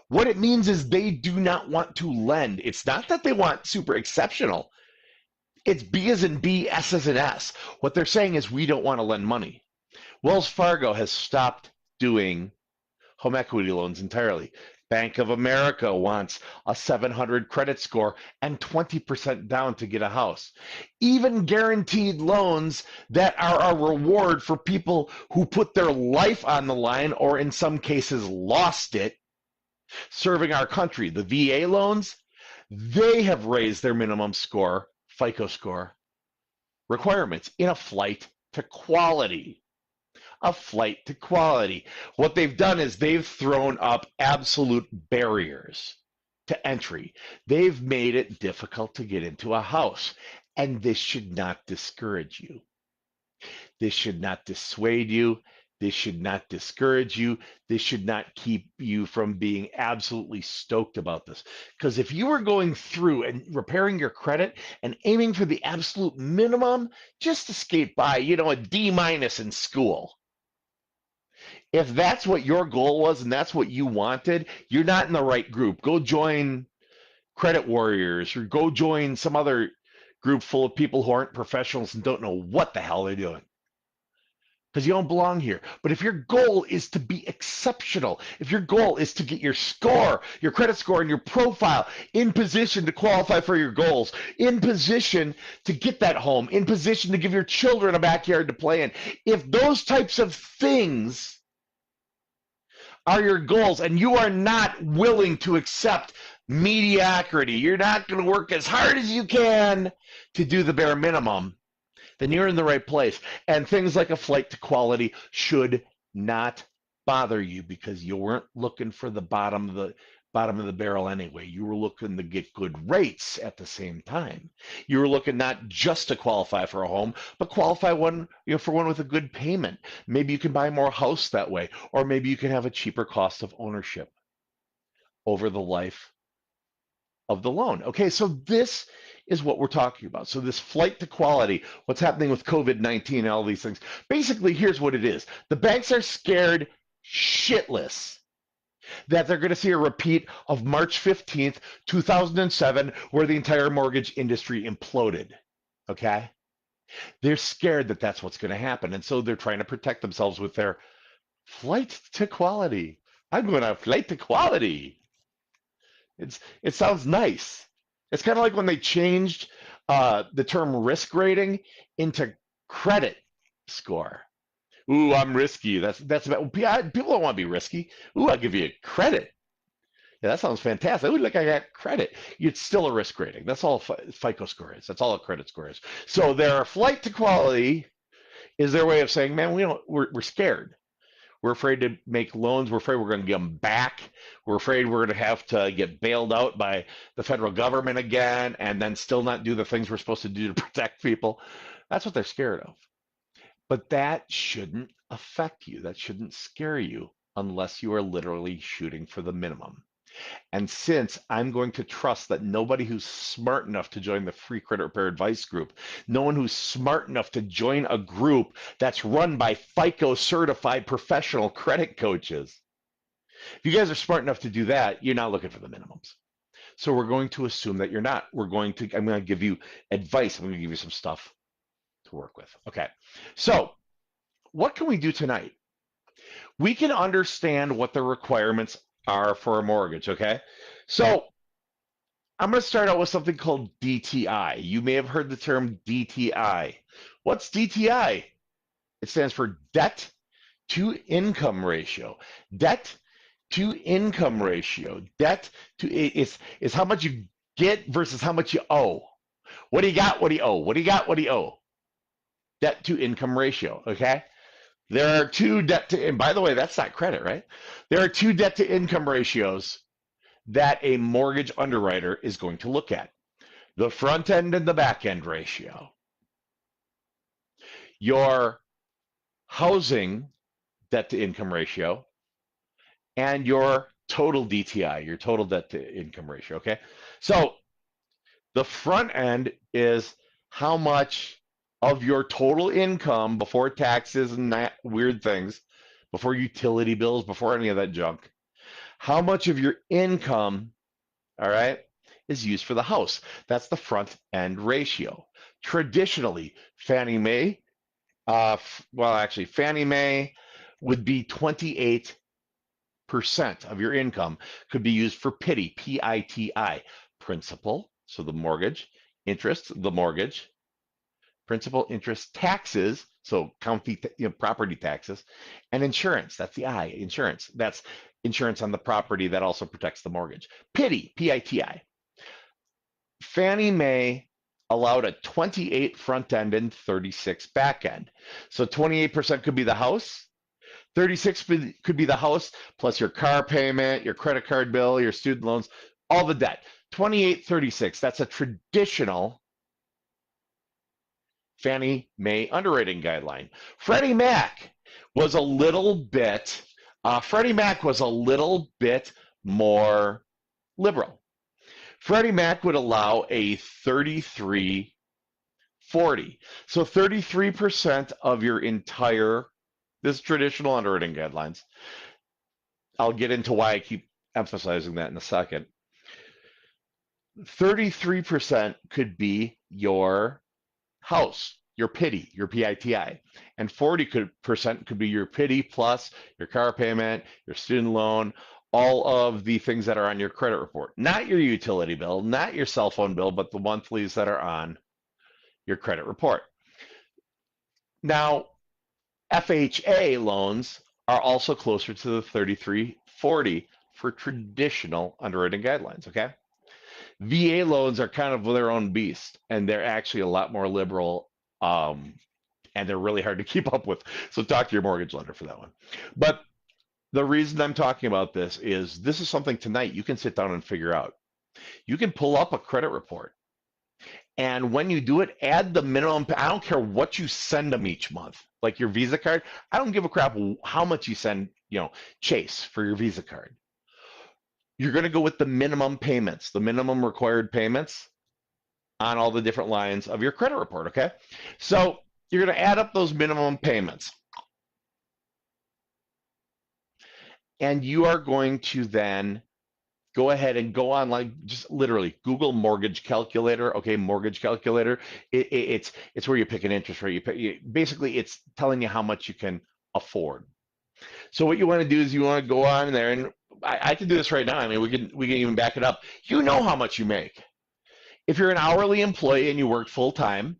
What it means is they do not want to lend. It's not that they want super exceptional. It's B as in B, S as in S. What they're saying is we don't want to lend money. Wells Fargo has stopped doing home equity loans entirely. Bank of America wants a 700 credit score and 20% down to get a house. Even guaranteed loans that are a reward for people who put their life on the line or in some cases lost it serving our country. The VA loans, they have raised their minimum score, FICO score, requirements in a flight to quality. A flight to quality. What they've done is they've thrown up absolute barriers to entry. They've made it difficult to get into a house. And this should not discourage you. This should not dissuade you. This should not discourage you. This should not keep you from being absolutely stoked about this. Because if you were going through and repairing your credit and aiming for the absolute minimum just to skate by, a D- in school, if that's what your goal was and that's what you wanted, you're not in the right group. Go join Credit Warriors or go join some other group full of people who aren't professionals and don't know what the hell they're doing. Because you don't belong here. But if your goal is to be exceptional, if your goal is to get your score, your credit score, and your profile in position to qualify for your goals, in position to get that home, in position to give your children a backyard to play in, if those types of things are your goals and you are not willing to accept mediocrity, you're not going to work as hard as you can to do the bare minimum, then you're in the right place. And things like a flight to quality should not bother you because you weren't looking for the bottom of the barrel anyway. You were looking to get good rates at the same time. You were looking not just to qualify for a home, but qualify for one with a good payment. Maybe you can buy more house that way, or maybe you can have a cheaper cost of ownership over the life of the loan. Okay, so this is what we're talking about. So this flight to quality, what's happening with COVID-19 and all these things. Basically, here's what it is. The banks are scared shitless that they're going to see a repeat of March 15th, 2007, where the entire mortgage industry imploded. Okay? They're scared that that's what's going to happen. And so they're trying to protect themselves with their flight to quality. I'm going to flight to quality. It sounds nice. It's kind of like when they changed the term risk rating into credit score. Ooh, I'm risky. That's about people don't want to be risky. Ooh, I'll give you credit. Yeah, that sounds fantastic. Ooh, look, I got credit. It's still a risk rating. That's all FICO score is. That's all a credit score is. So their flight to quality is their way of saying, man, we're scared. We're afraid to make loans. We're afraid we're going to get them back. We're afraid we're going to have to get bailed out by the federal government again and then still not do the things we're supposed to do to protect people. That's what they're scared of. But that shouldn't affect you. That shouldn't scare you unless you are literally shooting for the minimum. And since I'm going to trust that nobody who's smart enough to join the free credit repair advice group, no one who's smart enough to join a group that's run by FICO certified professional credit coaches, if you guys are smart enough to do that, you're not looking for the minimums. So we're going to assume that you're not. I'm going to give you advice. I'm going to give you some stuff to work with. Okay. So what can we do tonight? We can understand what the requirements are for a mortgage, okay? So I'm going to start out with something called DTI. You may have heard the term DTI. What's DTI? It stands for debt to income ratio. Debt to income ratio. Debt to is how much you get versus how much you owe. What do you got? What do you owe? What do you got? What do you owe? Debt to income ratio, okay? There are two debt to, and by the way, that's not credit, right? There are two debt to income ratios that a mortgage underwriter is going to look at. The front end and the back end ratio. Your housing debt to income ratio and your total DTI, your total debt to income ratio, okay? So the front end is how much of your total income before taxes and that weird things, before utility bills, before any of that junk, how much of your income, all right, is used for the house. That's the front end ratio. Traditionally, Fannie Mae, Fannie Mae would be 28% of your income could be used for PITI, P-I-T-I, principal, so the mortgage, interest, the mortgage, principal, interest, taxes, so county, property taxes, and insurance. That's the I, insurance. That's insurance on the property that also protects the mortgage. PITI, P-I-T-I. Fannie Mae allowed a 28 front end and 36 back end. So 28% could be the house, 36 could be the house plus your car payment, your credit card bill, your student loans, all the debt. 28, 36, that's a traditional Fannie Mae underwriting guideline. Freddie Mac was a little bit more liberal. Freddie Mac would allow a 33-40. So 33% of your entire, this traditional underwriting guidelines. I'll get into why I keep emphasizing that in a second. 33% could be your house, your PITI, your PITI, and 40% could be your PITI plus your car payment, your student loan, all of the things that are on your credit report. Not your utility bill, not your cell phone bill, but the monthlies that are on your credit report. Now, FHA loans are also closer to the 33-40 for traditional underwriting guidelines, okay? VA loans are kind of their own beast, and they're actually a lot more liberal, and they're really hard to keep up with. So talk to your mortgage lender for that one. But the reason I'm talking about this is something tonight you can sit down and figure out. You can pull up a credit report, and when you do it, add the minimum. I don't care what you send them each month, like your Visa card. I don't give a crap how much you send, Chase for your Visa card. You're going to go with the minimum payments, the minimum required payments on all the different lines of your credit report, okay? So you're going to add up those minimum payments. And you are going to then go ahead and go online, just literally Google mortgage calculator, okay? Mortgage calculator. It's where you pick an interest rate. Basically, it's telling you how much you can afford. So what you want to do is you want to go on there, and I can do this right now. I mean, we can even back it up. You know how much you make. If you're an hourly employee and you work full time,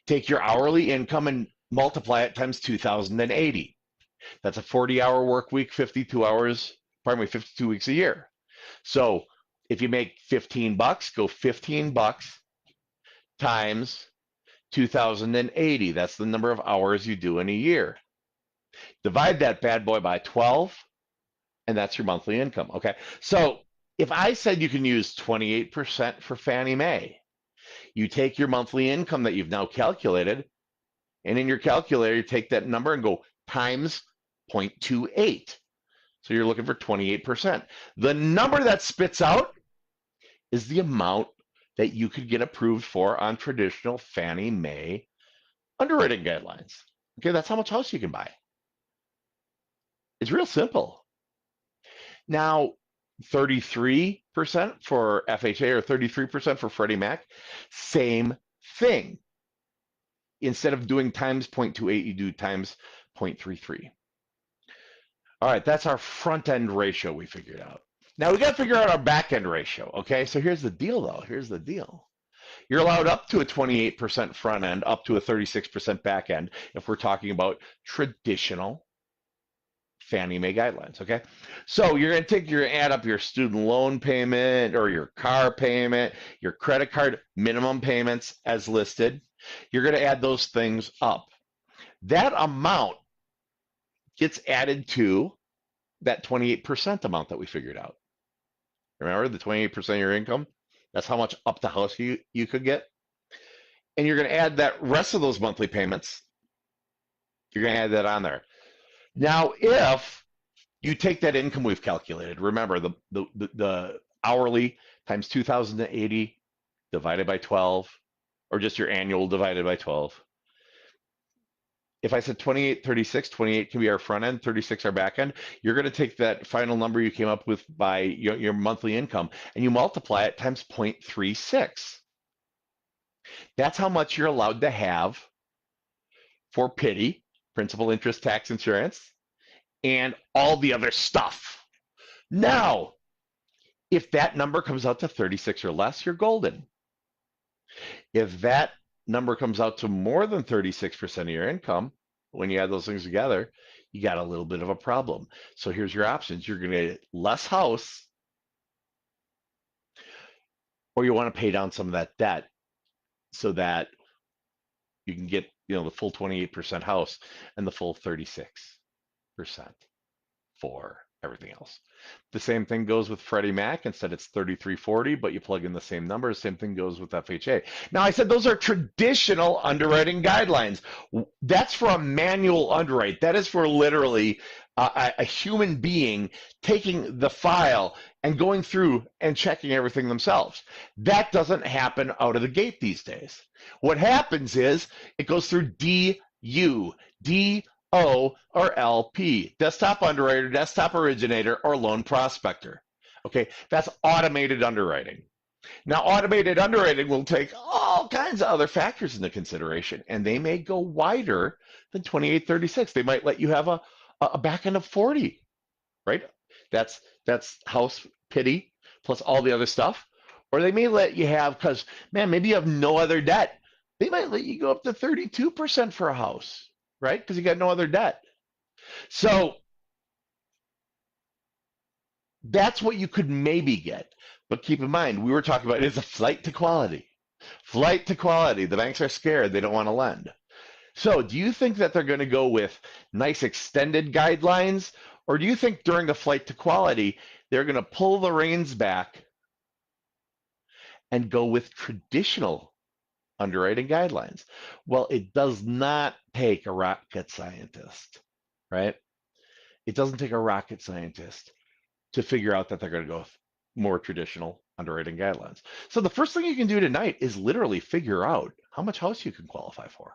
take your hourly income and multiply it times 2,080. That's a 40-hour work week, 52 weeks a year. So if you make 15 bucks, go 15 bucks times 2,080. That's the number of hours you do in a year. Divide that bad boy by 12, and that's your monthly income. Okay. So if I said you can use 28% for Fannie Mae, you take your monthly income that you've now calculated, and in your calculator, you take that number and go times 0.28. So you're looking for 28%. The number that spits out is the amount that you could get approved for on traditional Fannie Mae underwriting guidelines. Okay, that's how much house you can buy. It's real simple. Now, 33% for FHA or 33% for Freddie Mac, same thing. Instead of doing times 0.28, you do times 0.33. All right, that's our front end ratio we figured out. Now we got to figure out our back end ratio. Okay, so here's the deal though. Here's the deal. You're allowed up to a 28% front end, up to a 36% back end if we're talking about traditional Fannie Mae guidelines. Okay, so you're going to add up your student loan payment or your car payment, your credit card minimum payments as listed. You're going to add those things up. That amount gets added to that 28% amount that we figured out. Remember the 28% of your income? That's how much up the house you could get. And you're going to add that rest of those monthly payments. You're going to add that on there. Now, if you take that income we've calculated, remember the hourly times 2,080 divided by 12, or just your annual divided by 12. If I said 28, 36, 28 can be our front end, 36 our back end, you're going to take that final number you came up with by your monthly income and you multiply it times 0.36. That's how much you're allowed to have for PITI, principal, interest, tax, insurance, and all the other stuff. Now, if that number comes out to 36 or less, you're golden. If that number comes out to more than 36% of your income, when you add those things together, you got a little bit of a problem. So here's your options. You're going to get less house, or you want to pay down some of that debt so that you can get, the full 28% house and the full 36% for everything else. The same thing goes with Freddie Mac. Instead, it's 3340, but you plug in the same number. Same thing goes with FHA. Now, I said those are traditional underwriting guidelines. That's for a manual underwrite. That is for literally a human being taking the file and going through and checking everything themselves. That doesn't happen out of the gate these days. What happens is it goes through DO or LP, desktop underwriter, desktop originator, or loan prospector. Okay, that's automated underwriting. Now, automated underwriting will take all kinds of other factors into consideration, and they may go wider than 2836. They might let you have a back end of 40, right? That's house PITI plus all the other stuff. Or they may let you have, because, man, maybe you have no other debt. They might let you go up to 32% for a house, right? Because you got no other debt. So that's what you could maybe get. But keep in mind, we were talking about it's a flight to quality. Flight to quality. The banks are scared. They don't want to lend. So do you think that they're going to go with nice extended guidelines? Or do you think during the flight to quality, they're going to pull the reins back and go with traditional underwriting guidelines? Well, it does not take a rocket scientist, right? It doesn't take a rocket scientist to figure out that they're going to go with more traditional underwriting guidelines. So the first thing you can do tonight is literally figure out how much house you can qualify for.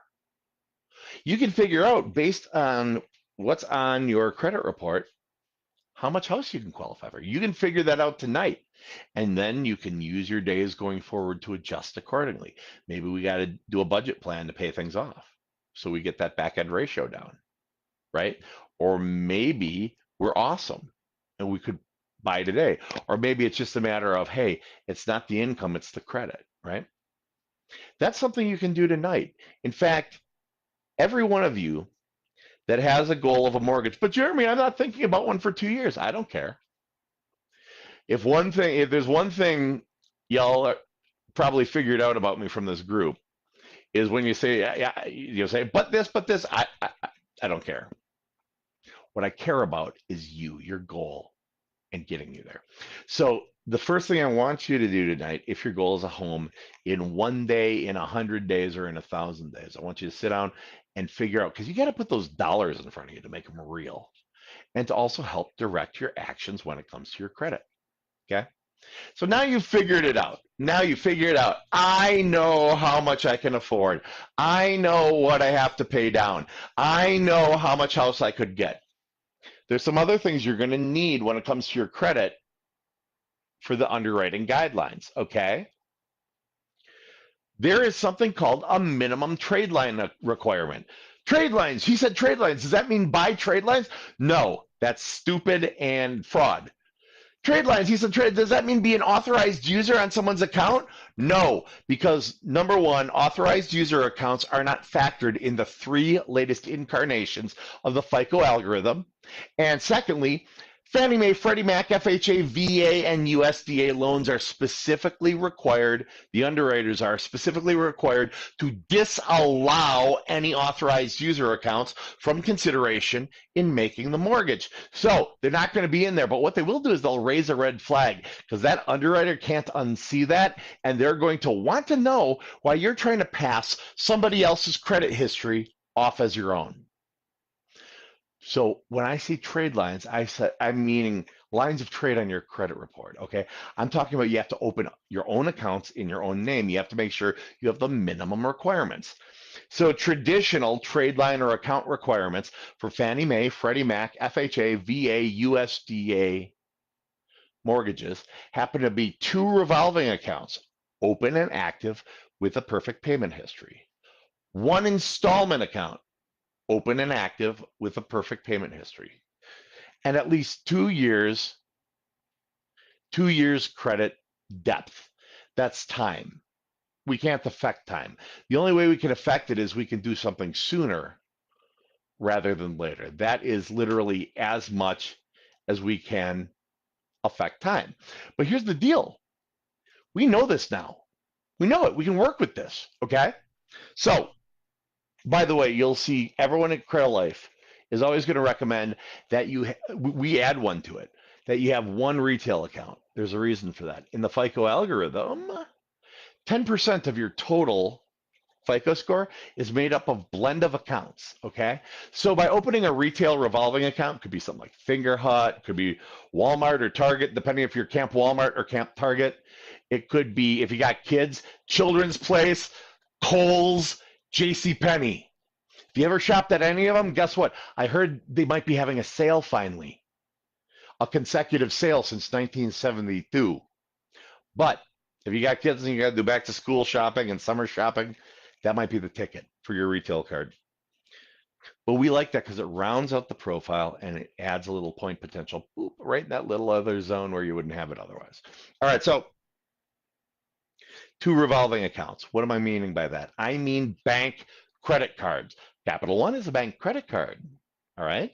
You can figure out, based on what's on your credit report, how much house you can qualify for. You can figure that out tonight, and then you can use your days going forward to adjust accordingly. Maybe we got to do a budget plan to pay things off so we get that back end ratio down, right? Or maybe we're awesome and we could buy today. Or maybe it's just a matter of, hey, it's not the income, it's the credit, right? That's something you can do tonight. In fact, every one of you that has a goal of a mortgage, but Jeremy, I'm not thinking about one for 2 years. I don't care. if there's one thing y'all probably figured out about me from this group is when you say, yeah, you say, but this, I don't care. What I care about is your goal, and getting you there. So the first thing I want you to do tonight, if your goal is a home in 1 day, in 100 days, or in 1,000 days, I want you to sit down and figure out, because you got to put those dollars in front of you to make them real, and to also help direct your actions when it comes to your credit. Okay. So now you've figured it out. I know how much I can afford. I know what I have to pay down. I know how much house I could get. There's some other things you're going to need when it comes to your credit for the underwriting guidelines, okay? There is something called a minimum trade line requirement. Trade lines, he said trade lines. Does that mean buy trade lines? No, that's stupid and fraud. Trade lines, he said trade. Does that mean be an authorized user on someone's account? No, because number one, authorized user accounts are not factored in the 3 latest incarnations of the FICO algorithm. And secondly, Fannie Mae, Freddie Mac, FHA, VA, and USDA loans are specifically required, the underwriters are specifically required to disallow any authorized user accounts from consideration in making the mortgage. So they're not going to be in there, but what they will do is they'll raise a red flag, because that underwriter can't unsee that, and they're going to want to know why you're trying to pass somebody else's credit history off as your own. So when I see trade lines, I'm meaning lines of trade on your credit report, okay? I'm talking about you have to open your own accounts in your own name. You have to make sure you have the minimum requirements. So traditional trade line or account requirements for Fannie Mae, Freddie Mac, FHA, VA, USDA mortgages happen to be 2 revolving accounts, open and active with a perfect payment history. 1 installment account, open and active with a perfect payment history, and at least 2 years credit depth. That's time. We can't affect time. The only way we can affect it is we can do something sooner rather than later. That is literally as much as we can affect time. But here's the deal. We know this now. We know it. We can work with this, okay? So, by the way, you'll see everyone at Credit Life is always going to recommend that we add one to it, that you have 1 retail account. There's a reason for that. In the FICO algorithm, 10% of your total FICO score is made up of blend of accounts, okay? So by opening a retail revolving account, could be something like Fingerhut, could be Walmart or Target, depending if you're Camp Walmart or Camp Target. It could be, if you got kids, Children's Place, Kohl's, JCPenney. If you ever shopped at any of them, guess what? I heard they might be having a sale finally. A consecutive sale since 1972. But if you got kids and you got to do back to school shopping and summer shopping, that might be the ticket for your retail card. But we like that because it rounds out the profile and it adds a little point potential right in that little other zone where you wouldn't have it otherwise. All right, so 2 revolving accounts. What am I meaning by that? I mean bank credit cards. Capital One is a bank credit card. All right.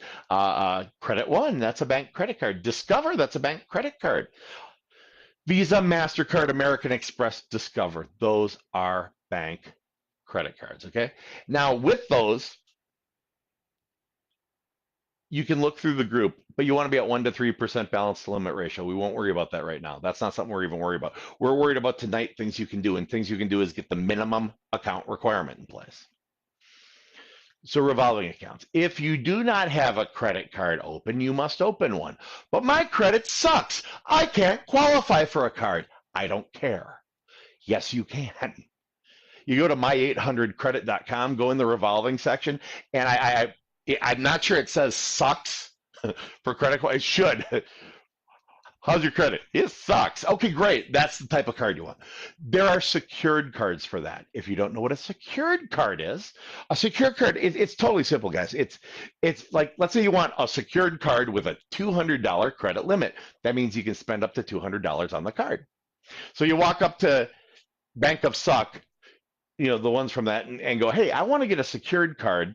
Credit One, that's a bank credit card. Discover, that's a bank credit card. Visa, MasterCard, American Express, Discover, those are bank credit cards. Okay. Now with those, you can look through the group, but you want to be at 1 to 3% balance to limit ratio. We won't worry about that right now. That's not something we're even worried about. We're worried about tonight things you can do, and things you can do is get the minimum account requirement in place. So revolving accounts. If you do not have a credit card open, you must open one. But my credit sucks. I can't qualify for a card. I don't care. Yes, you can. You go to my800credit.com, go in the revolving section, and I'm not sure it says sucks for credit. It should. How's your credit? It sucks. Okay, great. That's the type of card you want. There are secured cards for that. If you don't know what a secured card is, a secured card, it's totally simple, guys. It's like, let's say you want a secured card with a $200 credit limit. That means you can spend up to $200 on the card. So you walk up to Bank of Suck, the ones from that, and go, hey, I want to get a secured card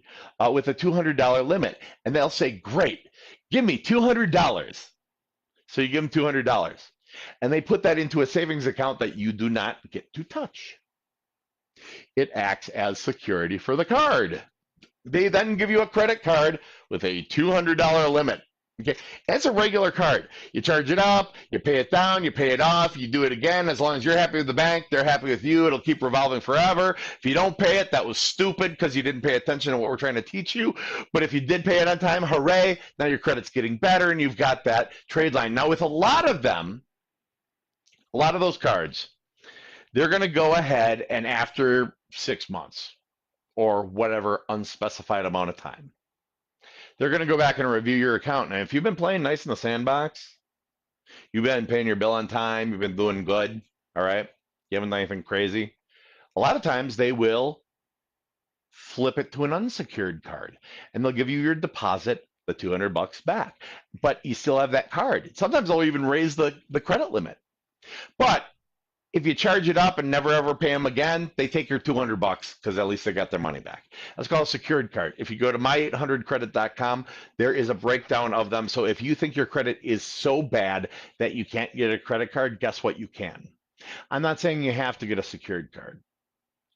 with a $200 limit. And they'll say, great, give me $200. So you give them $200. and they put that into a savings account that you do not get to touch. It acts as security for the card. They then give you a credit card with a $200 limit. Okay, that's a regular card. You charge it up, you pay it down, you pay it off, you do it again. As long as you're happy with the bank, they're happy with you. It'll keep revolving forever. If you don't pay it, that was stupid because you didn't pay attention to what we're trying to teach you. But if you did pay it on time, hooray, now your credit's getting better and you've got that trade line. Now with a lot of them, a lot of those cards, they're going to go ahead and after 6 months or whatever unspecified amount of time, they're going to go back and review your account. And if you've been playing nice in the sandbox, you've been paying your bill on time, you've been doing good, all right? You haven't done anything crazy. A lot of times they will flip it to an unsecured card and they'll give you your deposit, the $200 back, but you still have that card. Sometimes they'll even raise the credit limit. But if you charge it up and never ever pay them again, they take your $200 because at least they got their money back. That's called a secured card. If you go to my800credit.com, there is a breakdown of them. So if you think your credit is so bad that you can't get a credit card, guess what? You can. I'm not saying you have to get a secured card.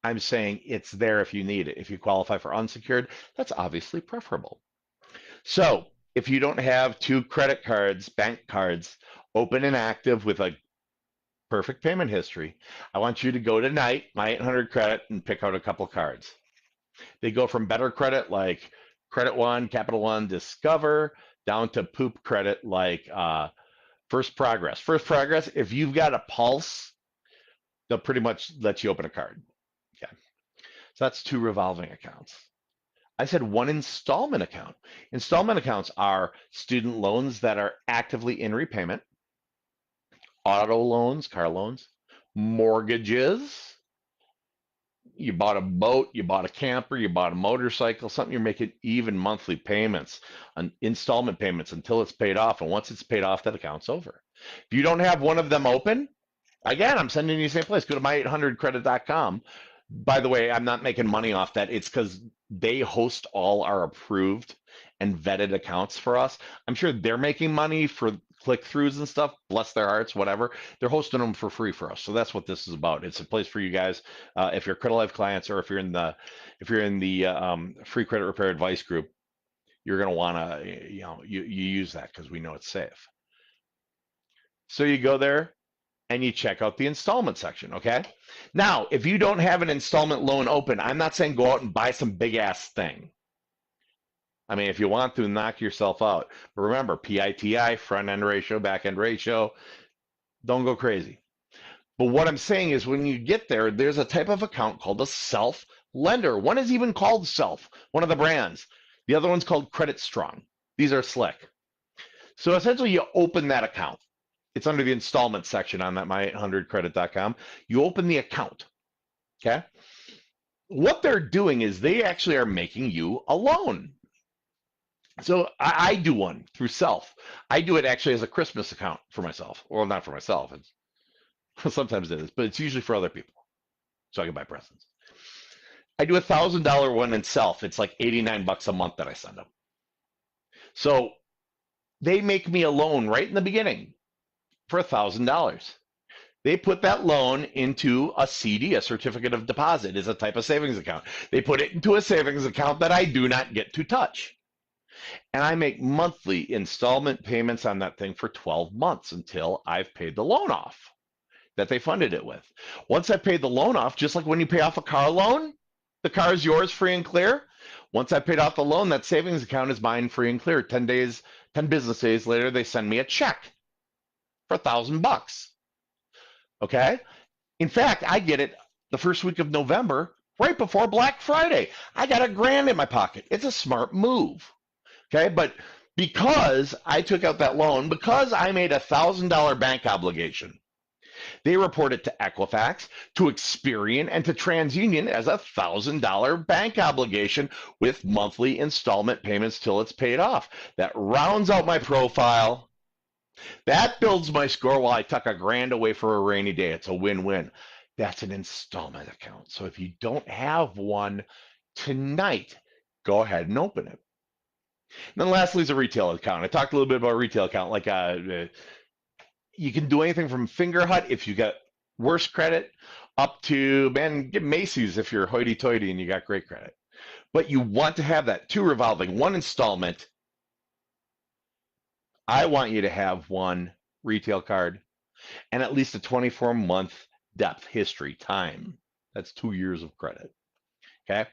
I'm saying it's there if you need it. If you qualify for unsecured, that's obviously preferable. So if you don't have 2 credit cards, bank cards, open and active with a perfect payment history, I want you to go tonight, my 800 credit, and pick out a couple cards. They go from better credit like Credit One, Capital One, Discover, down to poop credit like First Progress. First Progress, if you've got a pulse, they'll pretty much let you open a card. Okay, so that's 2 revolving accounts. I said 1 installment account. Installment accounts are student loans that are actively in repayment, auto loans, car loans, mortgages. You bought a boat, you bought a camper, you bought a motorcycle, something you're making even monthly payments, installment payments until it's paid off. And once it's paid off, that account's over. If you don't have one of them open, again, I'm sending you the same place. Go to my800credit.com. By the way, I'm not making money off that. It's because they host all our approved and vetted accounts for us. I'm sure they're making money for click-throughs and stuff, bless their hearts, whatever. They're hosting them for free for us. So that's what this is about. It's a place for you guys, if you're Credit Life clients or if you're in the free credit repair advice group, you're going to want to, you use that because we know it's safe. So you go there and you check out the installment section, okay? Now, if you don't have an installment loan open, I'm not saying go out and buy some big ass thing. I mean, if you want to, knock yourself out. But remember, PITI, front end ratio, back end ratio, don't go crazy. But what I'm saying is when you get there, there's a type of account called a self lender. One is even called Self, one of the brands. The other one's called Credit Strong. These are slick. So essentially you open that account. It's under the installment section on that my800credit.com. You open the account, okay? What they're doing is they actually are making you a loan. So I do one through Self. I do it actually as a Christmas account for myself. Well, not for myself. Sometimes it is, but it's usually for other people. So I can buy presents. I do $1,000 one in Self. It's like $89 a month that I send them. So they make me a loan right in the beginning for $1,000. They put that loan into a CD, a certificate of deposit, is a type of savings account. They put it into a savings account that I do not get to touch. And I make monthly installment payments on that thing for 12 months until I've paid the loan off that they funded it with. Once I paid the loan off, just like when you pay off a car loan, the car is yours free and clear. Once I paid off the loan, that savings account is mine free and clear. 10 business days later, they send me a check for $1,000. Okay? In fact, I get it the first week of November, right before Black Friday. I got $1,000 in my pocket. It's a smart move. Okay, but because I took out that loan, because I made a $1,000 bank obligation, they report it to Equifax, to Experian, and to TransUnion as a $1,000 bank obligation with monthly installment payments till it's paid off. That rounds out my profile. That builds my score while I tuck $1,000 away for a rainy day. It's a win-win. That's an installment account. So if you don't have one tonight, go ahead and open it. And then lastly is a retail account. I talked a little bit about a retail account. Like You can do anything from Fingerhut if you got worse credit up to, man, get Macy's if you're hoity-toity and you got great credit. But you want to have that 2 revolving, 1 installment. I want you to have 1 retail card and at least a 24-month depth history time. That's 2 years of credit. Okay.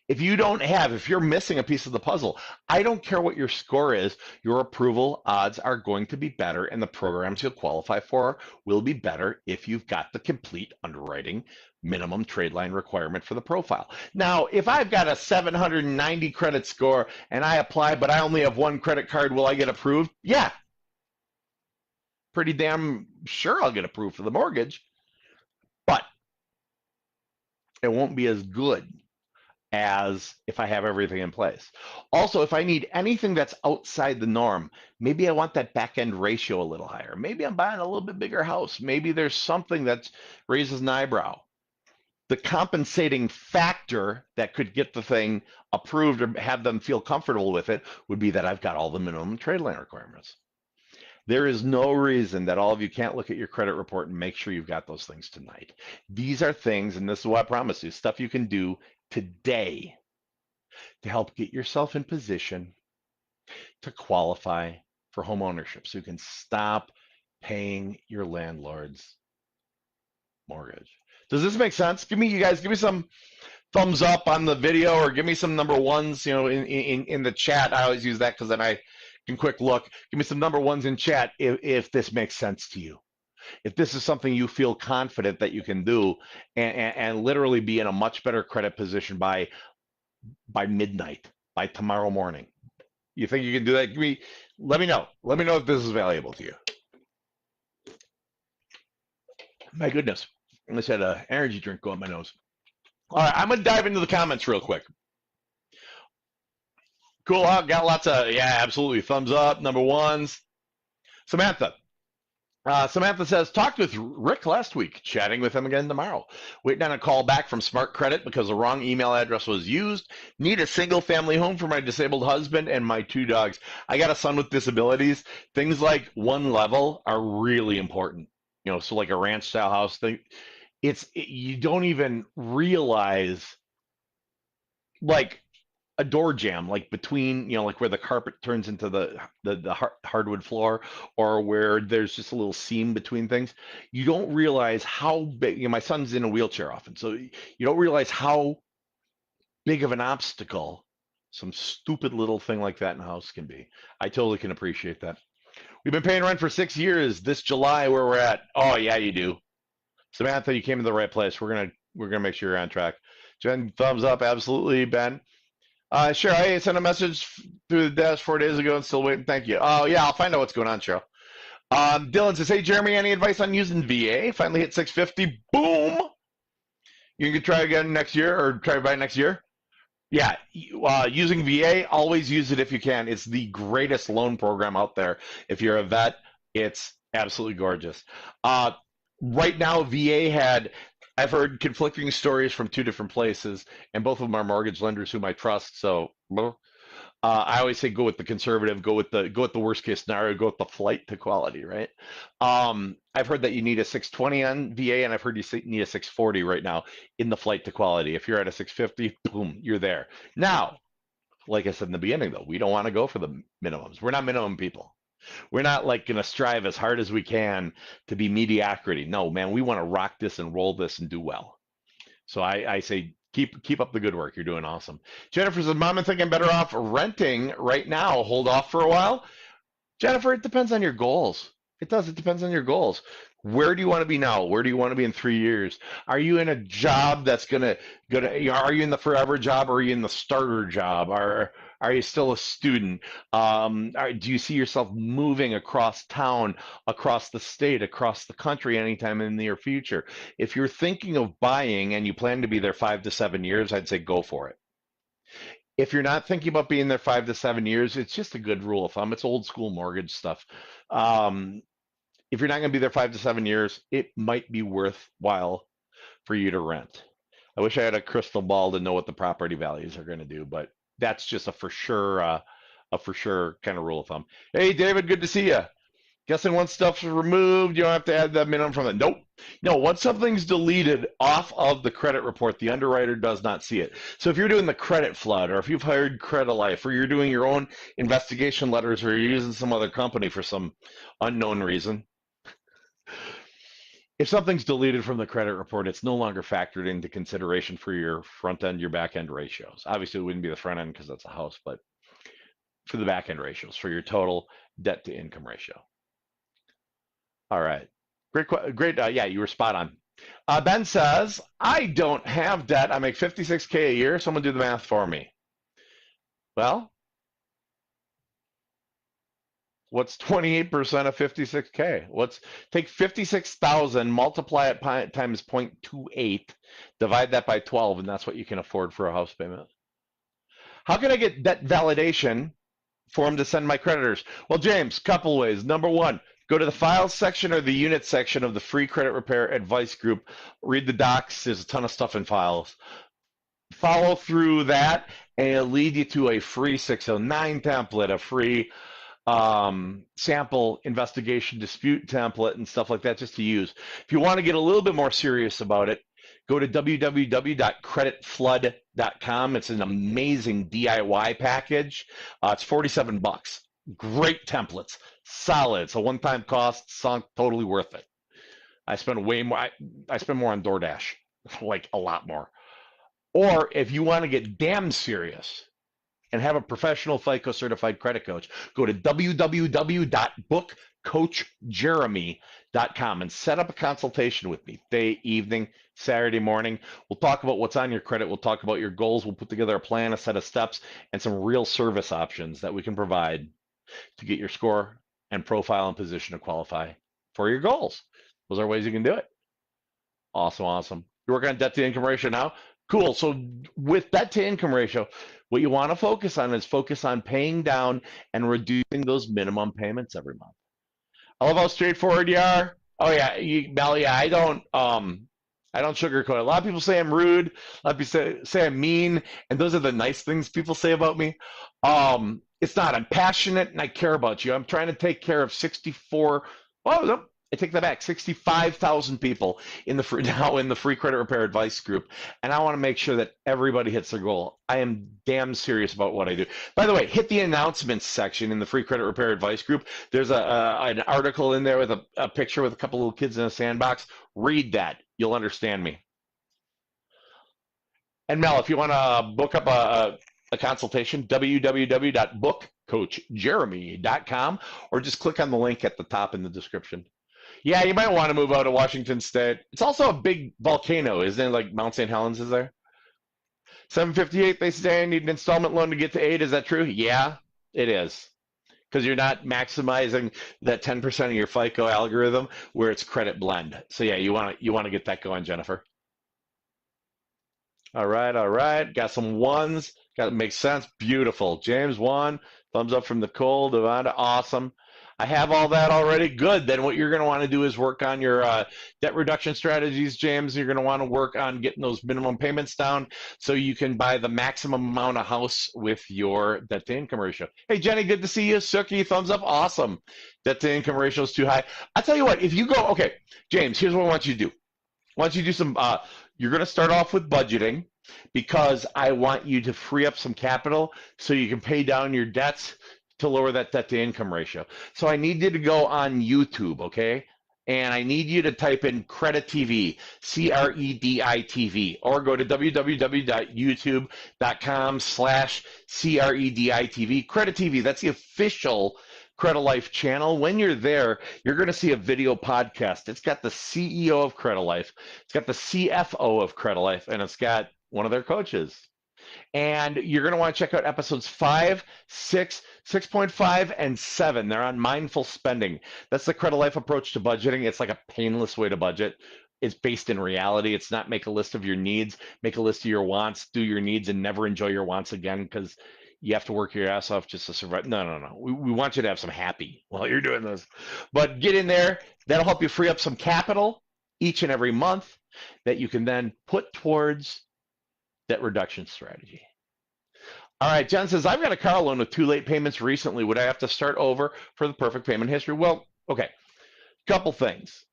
If you're missing a piece of the puzzle, I don't care what your score is, your approval odds are going to be better, and the programs you'll qualify for will be better if you've got the complete underwriting minimum trade line requirement for the profile. Now, if I've got a 790 credit score and I apply, but I only have 1 credit card, will I get approved? Yeah. Pretty damn sure I'll get approved for the mortgage, but it won't be as good as if I have everything in place. Also, if I need anything that's outside the norm, maybe I want that back end ratio a little higher. Maybe I'm buying a little bit bigger house. Maybe there's something that raises an eyebrow. The compensating factor that could get the thing approved or have them feel comfortable with it would be that I've got all the minimum trade line requirements. There is no reason that all of you can't look at your credit report and make sure you've got those things tonight. These are things, and this is what I promise you, stuff you can do today to help get yourself in position to qualify for home ownership so you can stop paying your landlord's mortgage. Does this make sense? Give me some thumbs up on the video, or give me some number ones, in the chat. I always use that because then I can quick look. Give me some number ones in chat if this makes sense to you. If this is something you feel confident that you can do and literally be in a much better credit position by midnight, by tomorrow morning. You think you can do that? Let me know. Let me know if this is valuable to you. My goodness. I just had an energy drink go in my nose. All right, I'm going to dive into the comments real quick. Cool. Got lots of, yeah, absolutely. Thumbs up, number ones. Samantha says, talked with Rick last week, chatting with him again tomorrow. Waiting on a call back from Smart Credit because the wrong email address was used. Need a single family home for my disabled husband and my 2 dogs. I got a son with disabilities. Things like 1 level are really important. So like a ranch style house thing. You don't even realize, like, a door jamb, like between, like where the carpet turns into the hardwood floor, or where there's just a little seam between things. You don't realize how big, my son's in a wheelchair often, so you don't realize how big of an obstacle some stupid little thing like that in a house can be. I totally can appreciate that. We've been paying rent for 6 years. This July, where we're at. Oh yeah, you do. Samantha, you came to the right place. We're gonna make sure you're on track. Jen, thumbs up, absolutely. Ben. Sure, I sent a message through the desk 4 days ago and still waiting. Thank you. Oh, yeah, I'll find out what's going on, Cheryl. Dylan says, hey, Jeremy, any advice on using VA? Finally hit 650. Boom. You can try again next year, or try to buy next year. Yeah, using VA, always use it if you can. It's the greatest loan program out there. If you're a vet, it's absolutely gorgeous. Right now, VA I've heard conflicting stories from 2 different places, and both of them are mortgage lenders whom I trust. So I always say go with the conservative, go with the worst case scenario, go with the flight to quality, right? I've heard that you need a 620 on VA, and I've heard you need a 640 right now in the flight to quality. If you're at a 650, boom, you're there. Now, like I said in the beginning, though, we don't want to go for the minimums. We're not minimum people. We're not like going to strive as hard as we can to be mediocrity. No, man, we want to rock this and roll this and do well. So I say keep up the good work. You're doing awesome. Jennifer says, Mom, I think I'm better off renting right now. Hold off for a while. Jennifer, it depends on your goals. It does. It depends on your goals. Where do you want to be now? Where do you want to be in 3 years? Are you in a job that's gonna are you in the forever job, or are you in the starter job? Are you still a student? Do you see yourself moving across town, across the state, across the country anytime in the near future? If you're thinking of buying and you plan to be there 5 to 7 years, I'd say go for it. If you're not thinking about being there 5 to 7 years, it's just a good rule of thumb. It's old school mortgage stuff. If you're not going to be there 5 to 7 years, it might be worthwhile for you to rent. I wish I had a crystal ball to know what the property values are going to do, but that's just a for sure kind of rule of thumb. Hey, David, good to see you. Guessing once stuff's removed, you don't have to add that minimum from it. Nope. No, once something's deleted off of the credit report, the underwriter does not see it. So if you're doing the credit flood, or if you've hired Credit Life, or you're doing your own investigation letters, or you're using some other company for some unknown reason, if something's deleted from the credit report, it's no longer factored into consideration for your front end, your back end ratios. Obviously, it wouldn't be the front end because that's a house, but for the back end ratios, for your total debt to income ratio. All right. Great. Yeah, you were spot on. Ben says, I don't have debt. I make $56K a year. Someone do the math for me. Well, what's 28% of 56K? Take 56,000, multiply it times 0.28, divide that by 12, and that's what you can afford for a house payment. How can I get debt validation form to send my creditors? Well, James, couple ways. Number one, go to the files section or the unit section of the free credit repair advice group. Read the docs. There's a ton of stuff in files. Follow through that, and it'll lead you to a free 609 template, a free sample investigation dispute template, and stuff like that just to use. If you want to get a little bit more serious about it, go to www.creditflood.com. It's an amazing DIY package. It's $47. Great templates. Solid. It's a one-time cost, sunk, totally worth it. I spend way more. I spend more on DoorDash, like a lot more. Or if you want to get damn serious and have a professional FICO certified credit coach, go to www.bookcoachjeremy.com and set up a consultation with me. Day, evening, Saturday morning. We'll talk about what's on your credit. We'll talk about your goals. We'll put together a plan, a set of steps, and some real service options that we can provide to get your score and profile and position to qualify for your goals. Those are ways you can do it. Awesome. You're working on debt to income ratio now? Cool. So with debt to income ratio, what you want to focus on is paying down and reducing those minimum payments every month. I love how straightforward you are. Oh yeah, Mel, yeah, I don't sugarcoat it. A lot of people say I'm rude. A lot of people say I'm mean, and those are the nice things people say about me. It's not. I'm passionate and I care about you. I'm trying to take care of 65,000 people in the free credit repair advice group, and I want to make sure that everybody hits their goal. I am damn serious about what I do. By the way, hit the announcements section in the free credit repair advice group. There's an article in there with a picture with a couple little kids in a sandbox. Read that. You'll understand me. And Mel, if you want to book up a consultation, www.bookcoachjeremy.com, or just click on the link at the top in the description. Yeah, you might want to move out of Washington State. It's also a big volcano, isn't it? Like Mount St. Helens is there. 758, they say I need an installment loan to get to 8. Is that true? Yeah, it is. Because you're not maximizing that 10% of your FICO algorithm where it's credit blend. So yeah, you want to get that going, Jennifer. All right. Got some ones. Got it. Makes sense. Beautiful. James 1. Thumbs up from Nicole. Devonta. Awesome. I have all that already. Good. Then what you're going to want to do is work on your debt reduction strategies, James. You're going to want to work on getting those minimum payments down so you can buy the maximum amount of house with your debt to income ratio. Hey, Jenny, good to see you. Suki, thumbs up. Awesome. Debt to income ratio is too high. I'll tell you what, if you go, okay, James, here's what I want you to do. I want you to do some, you're going to start off with budgeting because I want you to free up some capital so you can pay down your debts to lower that debt to income ratio. So I need you to go on YouTube, okay? And I need you to type in Credit TV, CREDITV, or go to www.youtube.com/CREDITV. Credit TV, that's the official Credit Life channel. When you're there, you're going to see a video podcast. It's got the CEO of Credit Life, it's got the CFO of Credit Life, and it's got one of their coaches. And you're going to want to check out episodes 5, 6, 6.5, and 7. They're on mindful spending. That's the Credit Life approach to budgeting. It's like a painless way to budget. It's based in reality. It's not make a list of your needs, make a list of your wants, do your needs, and never enjoy your wants again because you have to work your ass off just to survive. No. We want you to have some happy while you're doing this. But get in there. That'll help you free up some capital each and every month that you can then put towards debt reduction strategy. All right, Jen says, I've got a car loan with 2 late payments recently. Would I have to start over for the perfect payment history? Well, Okay, couple things.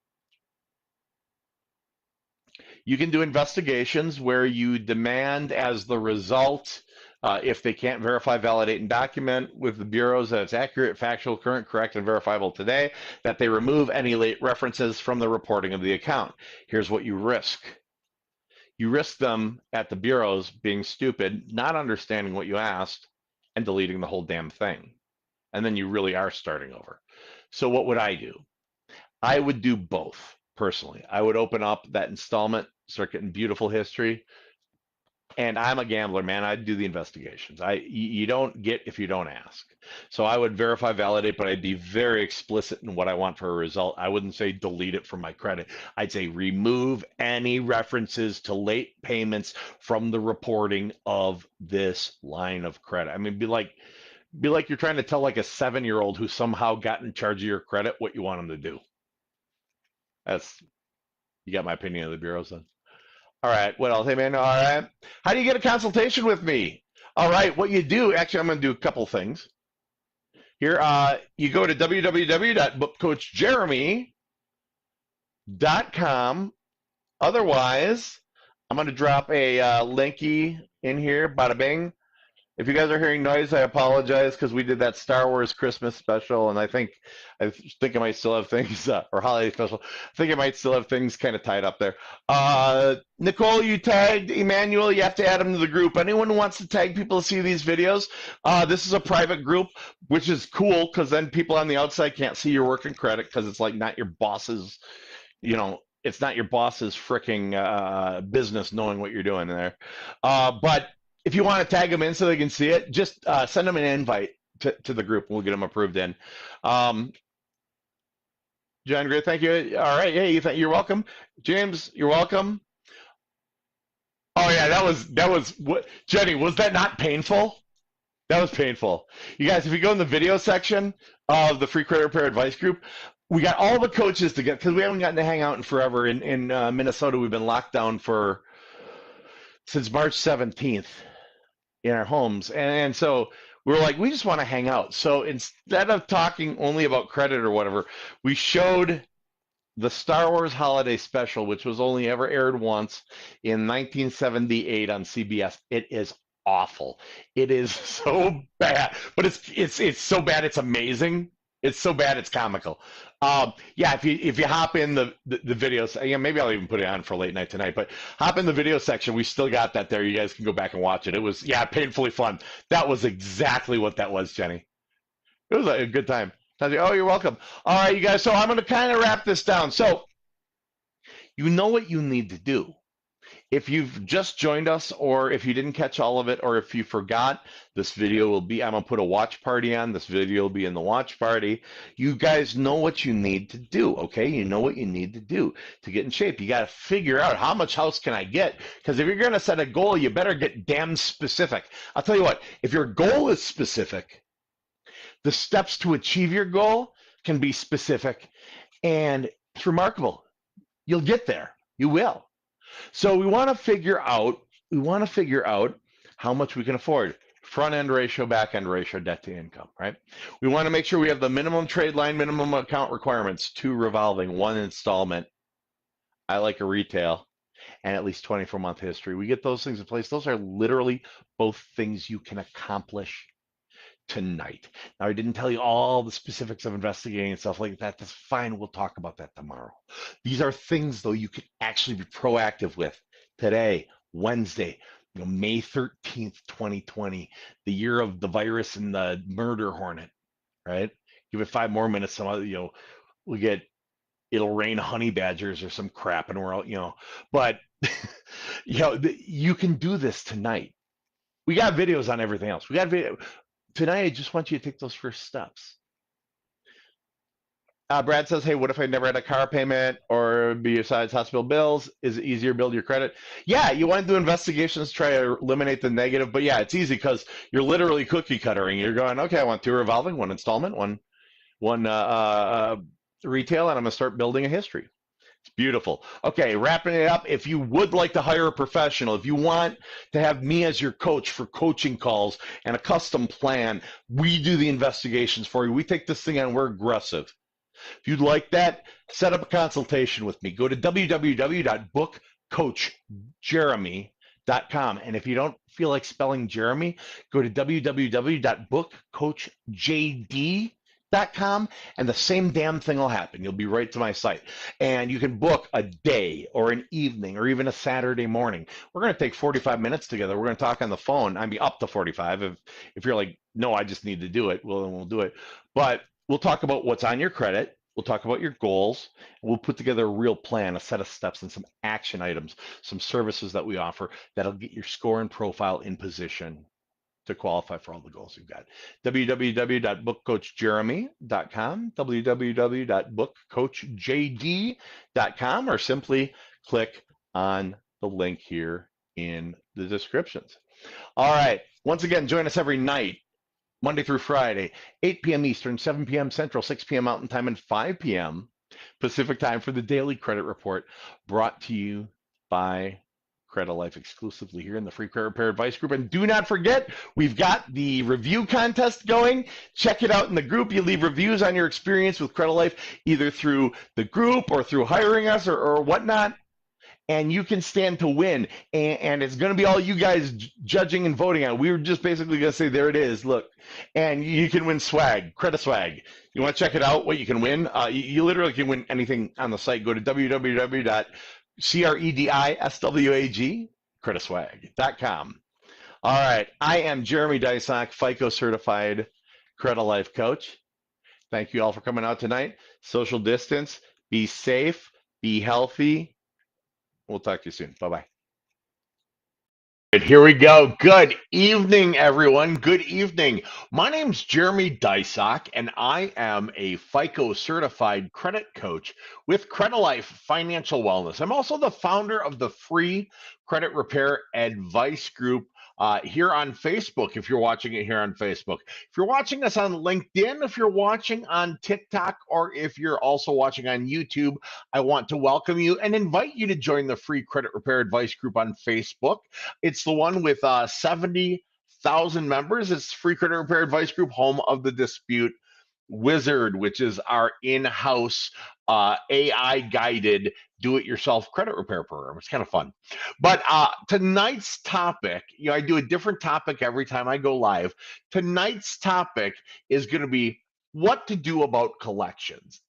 You can do investigations where you demand as the result, if they can't verify, validate, and document with the bureaus that it's accurate, factual, current, correct, and verifiable today, that they remove any late references from the reporting of the account. Here's what you risk. You risk them at the bureaus being stupid, not understanding what you asked, and deleting the whole damn thing. And then you really are starting over. So what would I do? I would do both, personally. I would open up that installment, start getting beautiful history. And I'm a gambler, man. I'd do the investigations. You don't get if you don't ask. So I would verify, validate, but I'd be very explicit in what I want for a result. I wouldn't say delete it from my credit. I'd say remove any references to late payments from the reporting of this line of credit. I mean, be like you're trying to tell like a 7-year-old who somehow got in charge of your credit what you want them to do. You got my opinion of the bureaus then. All right, what else? Hey, man, all right. How do you get a consultation with me? All right, what you do, actually, I'm going to do a couple things. Here, you go to www.bookcoachjeremy.com. Otherwise, I'm going to drop a linky in here, bada bing. If you guys are hearing noise, I apologize because we did that Star Wars Christmas special, and I think I might still have things, or holiday special. I think I might still have things kind of tied up there. Nicole, you tagged Emmanuel. You have to add him to the group. Anyone who wants to tag people to see these videos, this is a private group, which is cool because then people on the outside can't see your working credit because it's like not your boss's, it's not your boss's freaking business knowing what you're doing there. But if you want to tag them in so they can see it, just send them an invite to the group and we'll get them approved in. John Gray, thank you. All right, hey, you're welcome. James, you're welcome. Oh yeah, that was what, Jenny, was that not painful? That was painful. You guys, if you go in the video section of the Free Credit Repair Advice Group, we got all the coaches together because we haven't gotten to hang out in forever. In Minnesota, we've been locked down since March 17th. In our homes. And so we're like, we just want to hang out. So instead of talking only about credit or whatever, we showed the Star Wars Holiday Special, which was only ever aired once in 1978 on CBS. It is awful. It is so bad, but it's so bad it's amazing. It's so bad it's comical. Yeah, if you hop in the videos, maybe I'll even put it on for late night tonight. But hop in the video section. We still got that there. You guys can go back and watch it. It was painfully fun. That was exactly what that was, Jenny. It was a good time. Oh, you're welcome. All right, you guys. So I'm going to kind of wrap this down. So you know what you need to do. If you've just joined us, or if you didn't catch all of it, or if you forgot, this video will be, I'm going to put a watch party on. This video will be in the watch party. You guys know what you need to do, okay? You know what you need to do to get in shape. You got to figure out how much house can I get? Because if you're going to set a goal, you better get damn specific. I'll tell you what, if your goal is specific, the steps to achieve your goal can be specific, and it's remarkable. You'll get there. You will. So we want to figure out how much we can afford. Front end ratio, back end ratio, debt to income, right? We want to make sure we have the minimum trade line, minimum account requirements, 2 revolving, 1 installment. I like a retail, and at least 24-month history. We get those things in place. Those are literally both things you can accomplish tonight. Now, I didn't tell you all the specifics of investigating and stuff like that. That's fine. We'll talk about that tomorrow. These are things, though, you can actually be proactive with today, Wednesday, May 13th, 2020, the year of the virus and the murder hornet, right? Give it 5 more minutes. It'll rain honey badgers or some crap, and we're all, but you can do this tonight. We got videos on everything else. We got video. Tonight, I just want you to take those first steps. Brad says, hey, what if I never had a car payment or besides hospital bills? Is it easier to build your credit? Yeah, you want to do investigations, try to eliminate the negative. But yeah, it's easy because you're literally cookie cuttering. You're going, okay, I want 2 revolving, 1 installment, one retail, and I'm going to start building a history. It's beautiful. Okay, wrapping it up. If you would like to hire a professional, if you want to have me as your coach for coaching calls and a custom plan, we do the investigations for you. We take this thing on. We're aggressive. If you'd like that, set up a consultation with me. Go to www.bookcoachjeremy.com. And if you don't feel like spelling Jeremy, go to www.bookcoachjd.com, and the same damn thing will happen. You'll be right to my site. And you can book a day or an evening or even a Saturday morning. We're going to take 45 minutes together. We're going to talk on the phone. I mean, up to 45. If you're like, no, I just need to do it, well, then we'll do it. But we'll talk about what's on your credit. We'll talk about your goals. And we'll put together a real plan, a set of steps, and some action items, some services that we offer that'll get your score and profile in position to qualify for all the goals you've got. www.bookcoachjeremy.com, www.bookcoachjd.com, or simply click on the link here in the descriptions. All right. Once again, join us every night, Monday through Friday, 8 p.m. Eastern, 7 p.m. Central, 6 p.m. Mountain Time, and 5 p.m. Pacific Time for the Daily Credit Report, brought to you by Credit Life exclusively here in the Free Credit Repair Advice Group. And do not forget, we've got the review contest going. Check it out in the group. You leave reviews on your experience with Credit Life, either through the group or through hiring us or whatnot. And you can stand to win. And it's going to be all you guys judging and voting on. We were just basically going to say, there it is, look. And you can win swag, credit swag. You want to check it out, what you can win? You literally can win anything on the site. Go to www.crediswag, crediswag.com. All right. I am Jeremy Dysock, FICO certified Credit Life coach. Thank you all for coming out tonight. Social distance, be safe, be healthy. We'll talk to you soon. Bye-bye. Here we go. Good evening, everyone. Good evening. My name's Jeremy Dysock, and I am a FICO certified credit coach with Credit Life Financial Wellness. I'm also the founder of the Free Credit Repair Advice Group here on Facebook, if you're watching it here on Facebook. If you're watching us on LinkedIn, if you're watching on TikTok, or if you're also watching on YouTube, I want to welcome you and invite you to join the Free Credit Repair Advice Group on Facebook. It's the one with 70,000 members. It's Free Credit Repair Advice Group, home of the Dispute Wizard, which is our in-house AI-guided do-it-yourself credit repair program. It's kind of fun. But tonight's topic, I do a different topic every time I go live. Tonight's topic is going to be what to do about collections.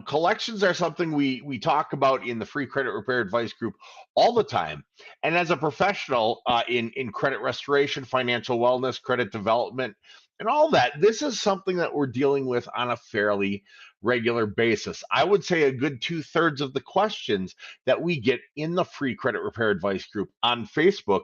Collections are something we talk about in the Free Credit Repair Advice Group all the time. And as a professional in credit restoration, financial wellness, credit development, and all that, this is something that we're dealing with on a fairly regular basis. I would say a good 2/3 of the questions that we get in the Free Credit Repair Advice Group on Facebook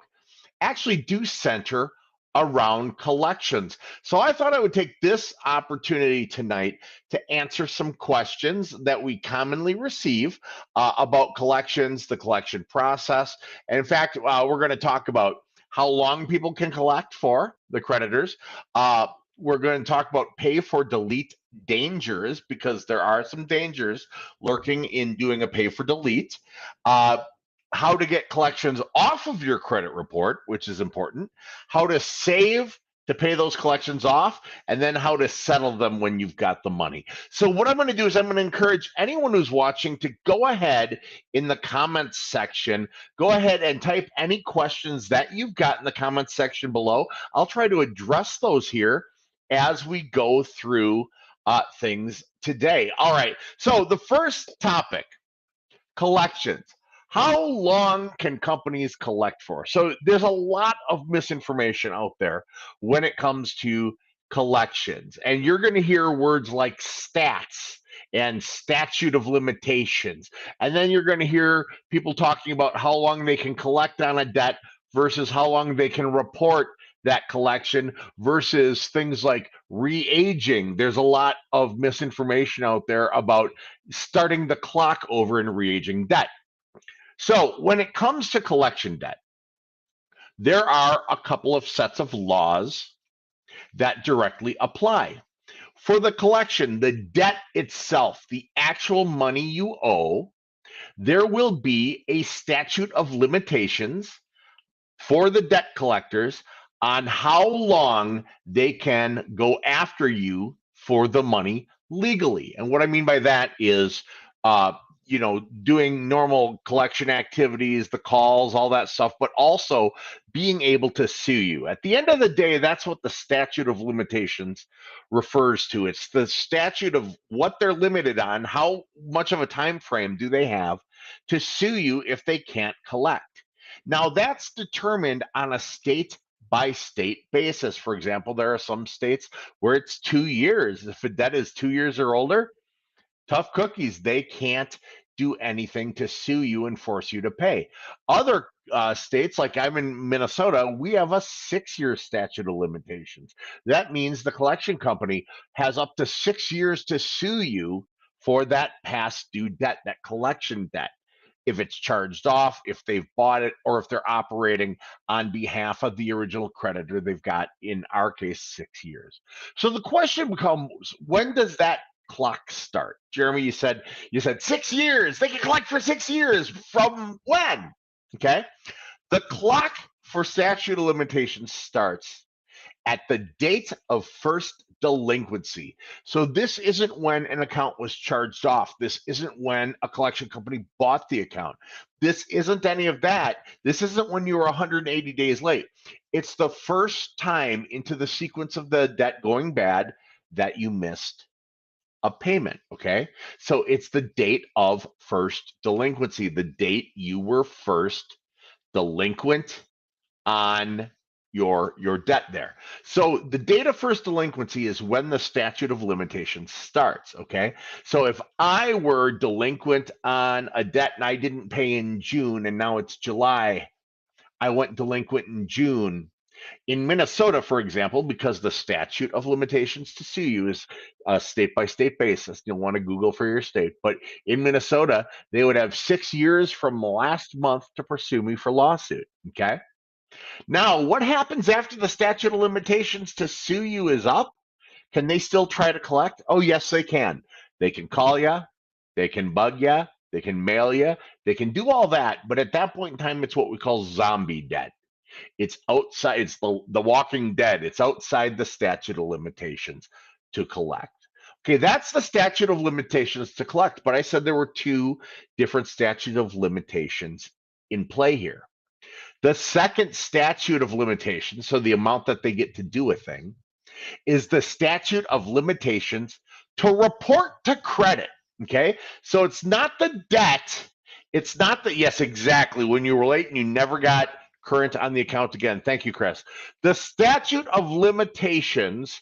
actually do center around collections. So I thought I would take this opportunity tonight to answer some questions that we commonly receive about collections, the collection process. And in fact, we're going to talk about how long people can collect for, the creditors. We're going to talk about pay for delete dangers, because there are some dangers lurking in doing a pay for delete. How to get collections off of your credit report, which is important. How to save to pay those collections off, and then how to settle them when you've got the money. So what I'm going to do is I'm going to encourage anyone who's watching to go ahead in the comments section, go ahead and type any questions that you've got in the comments section below. I'll try to address those here as we go through things today. All right, so the first topic, collections. How long can companies collect for? So there's a lot of misinformation out there when it comes to collections. And you're going to hear words like stats and statute of limitations. And then you're going to hear people talking about how long they can collect on a debt versus how long they can report that collection versus things like re-aging. There's a lot of misinformation out there about starting the clock over in re-aging debt. So when it comes to collection debt, there are a couple of sets of laws that directly apply. For the collection, the debt itself, the actual money you owe, there will be a statute of limitations for the debt collectors on how long they can go after you for the money legally. And what I mean by that is, doing normal collection activities, the calls, all that stuff, but also being able to sue you. At the end of the day, that's what the statute of limitations refers to. It's the statute of what they're limited on, how much of a time frame do they have to sue you if they can't collect. Now, that's determined on a state by state basis. For example, there are some states where it's 2 years. If a debt is 2 years or older, tough cookies. They can't do anything to sue you and force you to pay. Other states, like I'm in Minnesota, we have a 6-year statute of limitations. That means the collection company has up to 6 years to sue you for that past due debt, that collection debt. If it's charged off, if they've bought it, or if they're operating on behalf of the original creditor, they've got, in our case, 6 years. So the question becomes, when does that clock start? Jeremy, you said 6 years. They can collect for 6 years. From when? Okay. The clock for statute of limitations starts at the date of first delinquency. So this isn't when an account was charged off. This isn't when a collection company bought the account. This isn't any of that. This isn't when you were 180 days late. It's the first time into the sequence of the debt going bad that you missed a payment, okay? So it's the date of first delinquency, the date you were first delinquent on your debt there. So the date of first delinquency is when the statute of limitations starts, okay? So if I were delinquent on a debt and I didn't pay in June and now it's July, I went delinquent in June. In Minnesota, for example, because the statute of limitations to sue you is a state-by-state basis. You'll want to Google for your state. But in Minnesota, they would have 6 years from last month to pursue me for lawsuit, okay? Now, what happens after the statute of limitations to sue you is up? Can they still try to collect? Oh, yes, they can. They can call you. They can bug you. They can mail you. They can do all that. But at that point in time, it's what we call zombie debt. It's outside. It's the Walking Dead. It's outside the statute of limitations to collect. Okay, that's the statute of limitations to collect. But I said there were two different statutes of limitations in play here. The second statute of limitations, so the amount that they get to do a thing, is the statute of limitations to report to credit. Okay, so it's not the debt. It's not the, yes, exactly, when you were late and you never got current on the account again. Thank you, Chris. The statute of limitations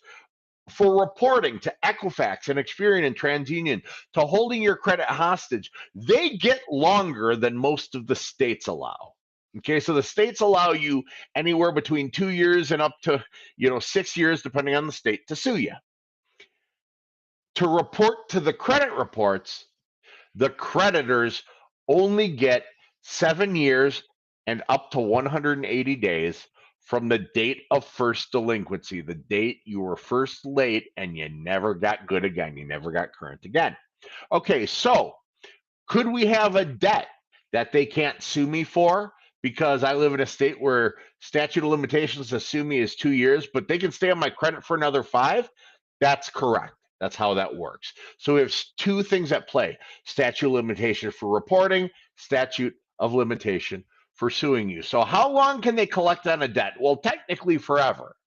for reporting to Equifax and Experian and TransUnion, to holding your credit hostage, they get longer than most of the states allow. Okay, so the states allow you anywhere between 2 years and up to 6 years, depending on the state, to sue you. To report to the credit reports, the creditors only get 7 years and up to 180 days from the date of first delinquency, the date you were first late and you never got good again, you never got current again. Okay, so could we have a debt that they can't sue me for because I live in a state where statute of limitations to sue me is 2 years, but they can stay on my credit for another 5? That's correct. That's how that works. So we have two things at play: statute of limitation for reporting, statute of limitation for suing you. So how long can they collect on a debt? Well, technically forever.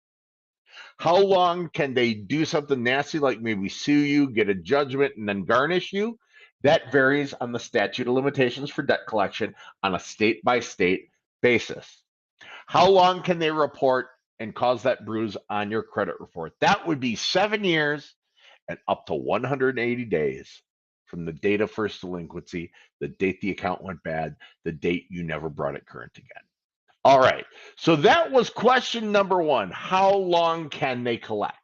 How long can they do something nasty like maybe sue you, get a judgment, and then garnish you? That varies on the statute of limitations for debt collection on a state-by-state basis. How long can they report and cause that bruise on your credit report? That would be 7 years and up to 180 days from the date of first delinquency, the date the account went bad, the date you never brought it current again. All right, so that was question number 1. How long can they collect?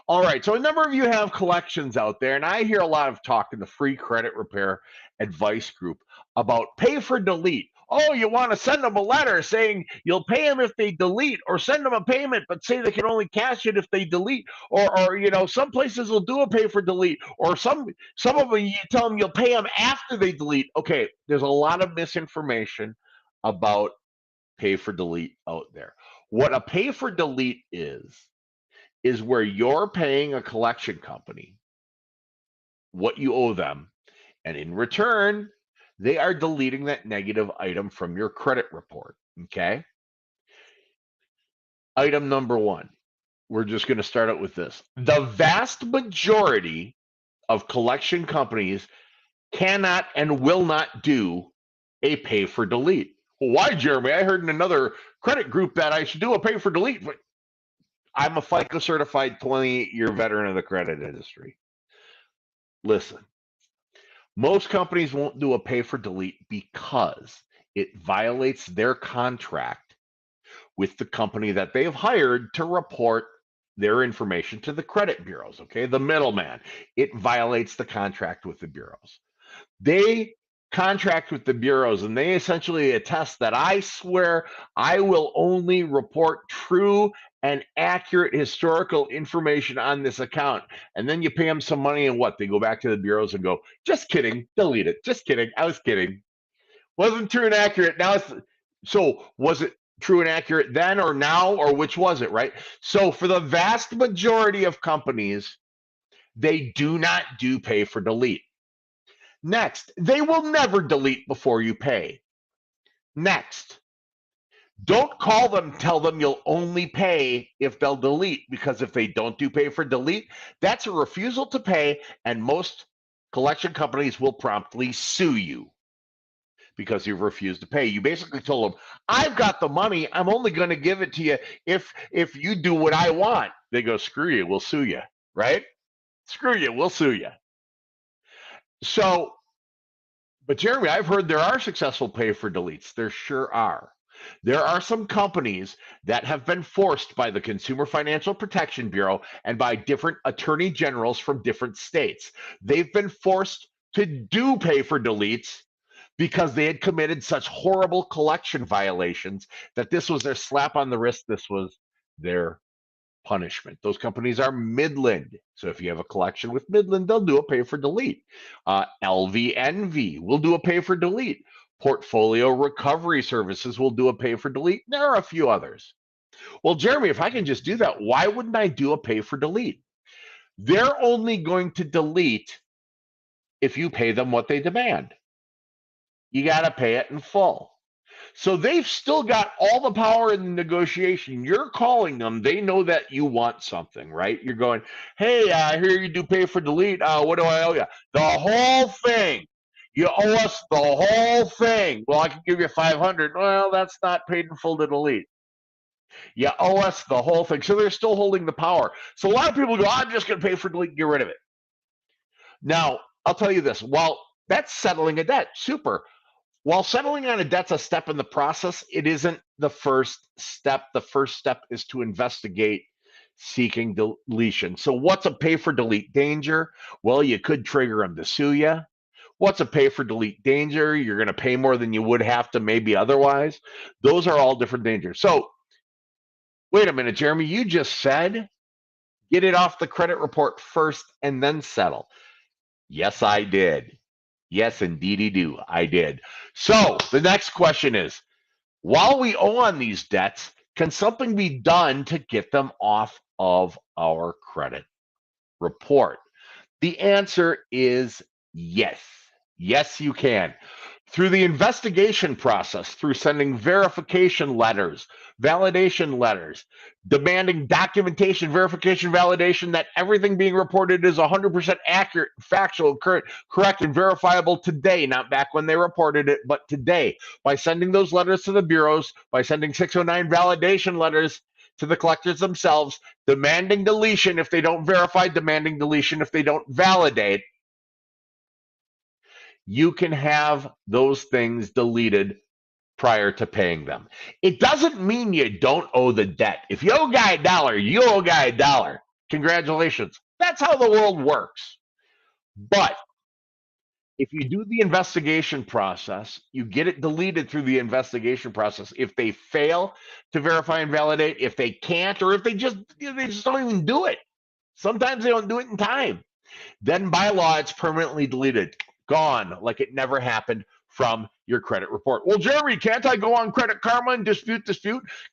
All right, so a number of you have collections out there, and I hear a lot of talk in the free credit repair advice group about pay for delete. Oh, you want to send them a letter saying you'll pay them if they delete, or send them a payment but say they can only cash it if they delete, or some places will do a pay for delete, or some of them you tell them you'll pay them after they delete. Okay, there's a lot of misinformation about pay for delete out there. What a pay for delete is where you're paying a collection company what you owe them. And in return, they are deleting that negative item from your credit report. Okay. Item number one, we're just going to start out with this. The vast majority of collection companies cannot and will not do a pay for delete. Well, why, Jeremy? I heard in another credit group that I should do a pay for delete. But I'm a FICO certified 28-year veteran of the credit industry. Listen, most companies won't do a pay for delete because it violates their contract with the company that they've hired to report their information to the credit bureaus, okay? The middleman. It violates the contract with the bureaus. They contract with the bureaus and they essentially attest that I swear I will only report true and accurate historical information on this account. And then you pay them some money and what? They go back to the bureaus and go, just kidding, delete it. Just kidding, I was kidding. Wasn't true and accurate. Now it's, so was it true and accurate then or now, or which was it, right? So for the vast majority of companies, they do not do pay for delete. Next, they will never delete before you pay. Next, don't call them, tell them you'll only pay if they'll delete, because if they don't do pay for delete, that's a refusal to pay, and most collection companies will promptly sue you because you've refused to pay. You basically told them, I've got the money, I'm only going to give it to you if you do what I want. They go, screw you, we'll sue you, right? Screw you, we'll sue you. So, but Jeremy, I've heard there are successful pay for deletes. There sure are. There are some companies that have been forced by the Consumer Financial Protection Bureau and by different attorney generals from different states. They've been forced to do pay for deletes because they had committed such horrible collection violations that this was their slap on the wrist. This was their punishment. Those companies are Midland. So if you have a collection with Midland, they'll do a pay for delete. LVNV will do a pay for delete. Portfolio Recovery Services will do a pay for delete. There are a few others. Well, Jeremy, if I can just do that, why wouldn't I do a pay for delete? They're only going to delete if you pay them what they demand. You got to pay it in full. So they've still got all the power in the negotiation. You're calling them. They know that you want something, right? You're going, hey, I hear you do pay for delete. What do I owe you? The whole thing. You owe us the whole thing. Well, I can give you $500. Well, that's not paid in full to delete. You owe us the whole thing. So they're still holding the power. So a lot of people go, I'm just going to pay for delete and get rid of it. Now, I'll tell you this. While that's settling a debt, super. While settling on a debt's a step in the process, it isn't the first step. The first step is to investigate seeking deletion. So what's a pay for delete danger? Well, you could trigger them to sue you. What's a pay for delete danger? You're going to pay more than you would have to maybe otherwise. Those are all different dangers. So wait a minute, Jeremy, you just said get it off the credit report first and then settle. Yes, I did. Yes, indeedy do. I did. So the next question is, while we owe on these debts, can something be done to get them off of our credit report? The answer is yes. Yes, you can. Through the investigation process, through sending verification letters, validation letters, demanding documentation, verification, validation that everything being reported is 100% accurate, factual, correct, and verifiable today, not back when they reported it, but today. By sending those letters to the bureaus, by sending 609 validation letters to the collectors themselves, demanding deletion if they don't verify, demanding deletion if they don't validate, you can have those things deleted prior to paying them. It doesn't mean you don't owe the debt. If you owe a guy $1, you owe a guy $1. Congratulations. That's how the world works. But if you do the investigation process, you get it deleted through the investigation process. If they fail to verify and validate, if they can't, or if they just don't even do it. Sometimes they don't do it in time. Then by law, it's permanently deleted. Gone, like it never happened from your credit report. Well, Jeremy, can't I go on Credit Karma and dispute?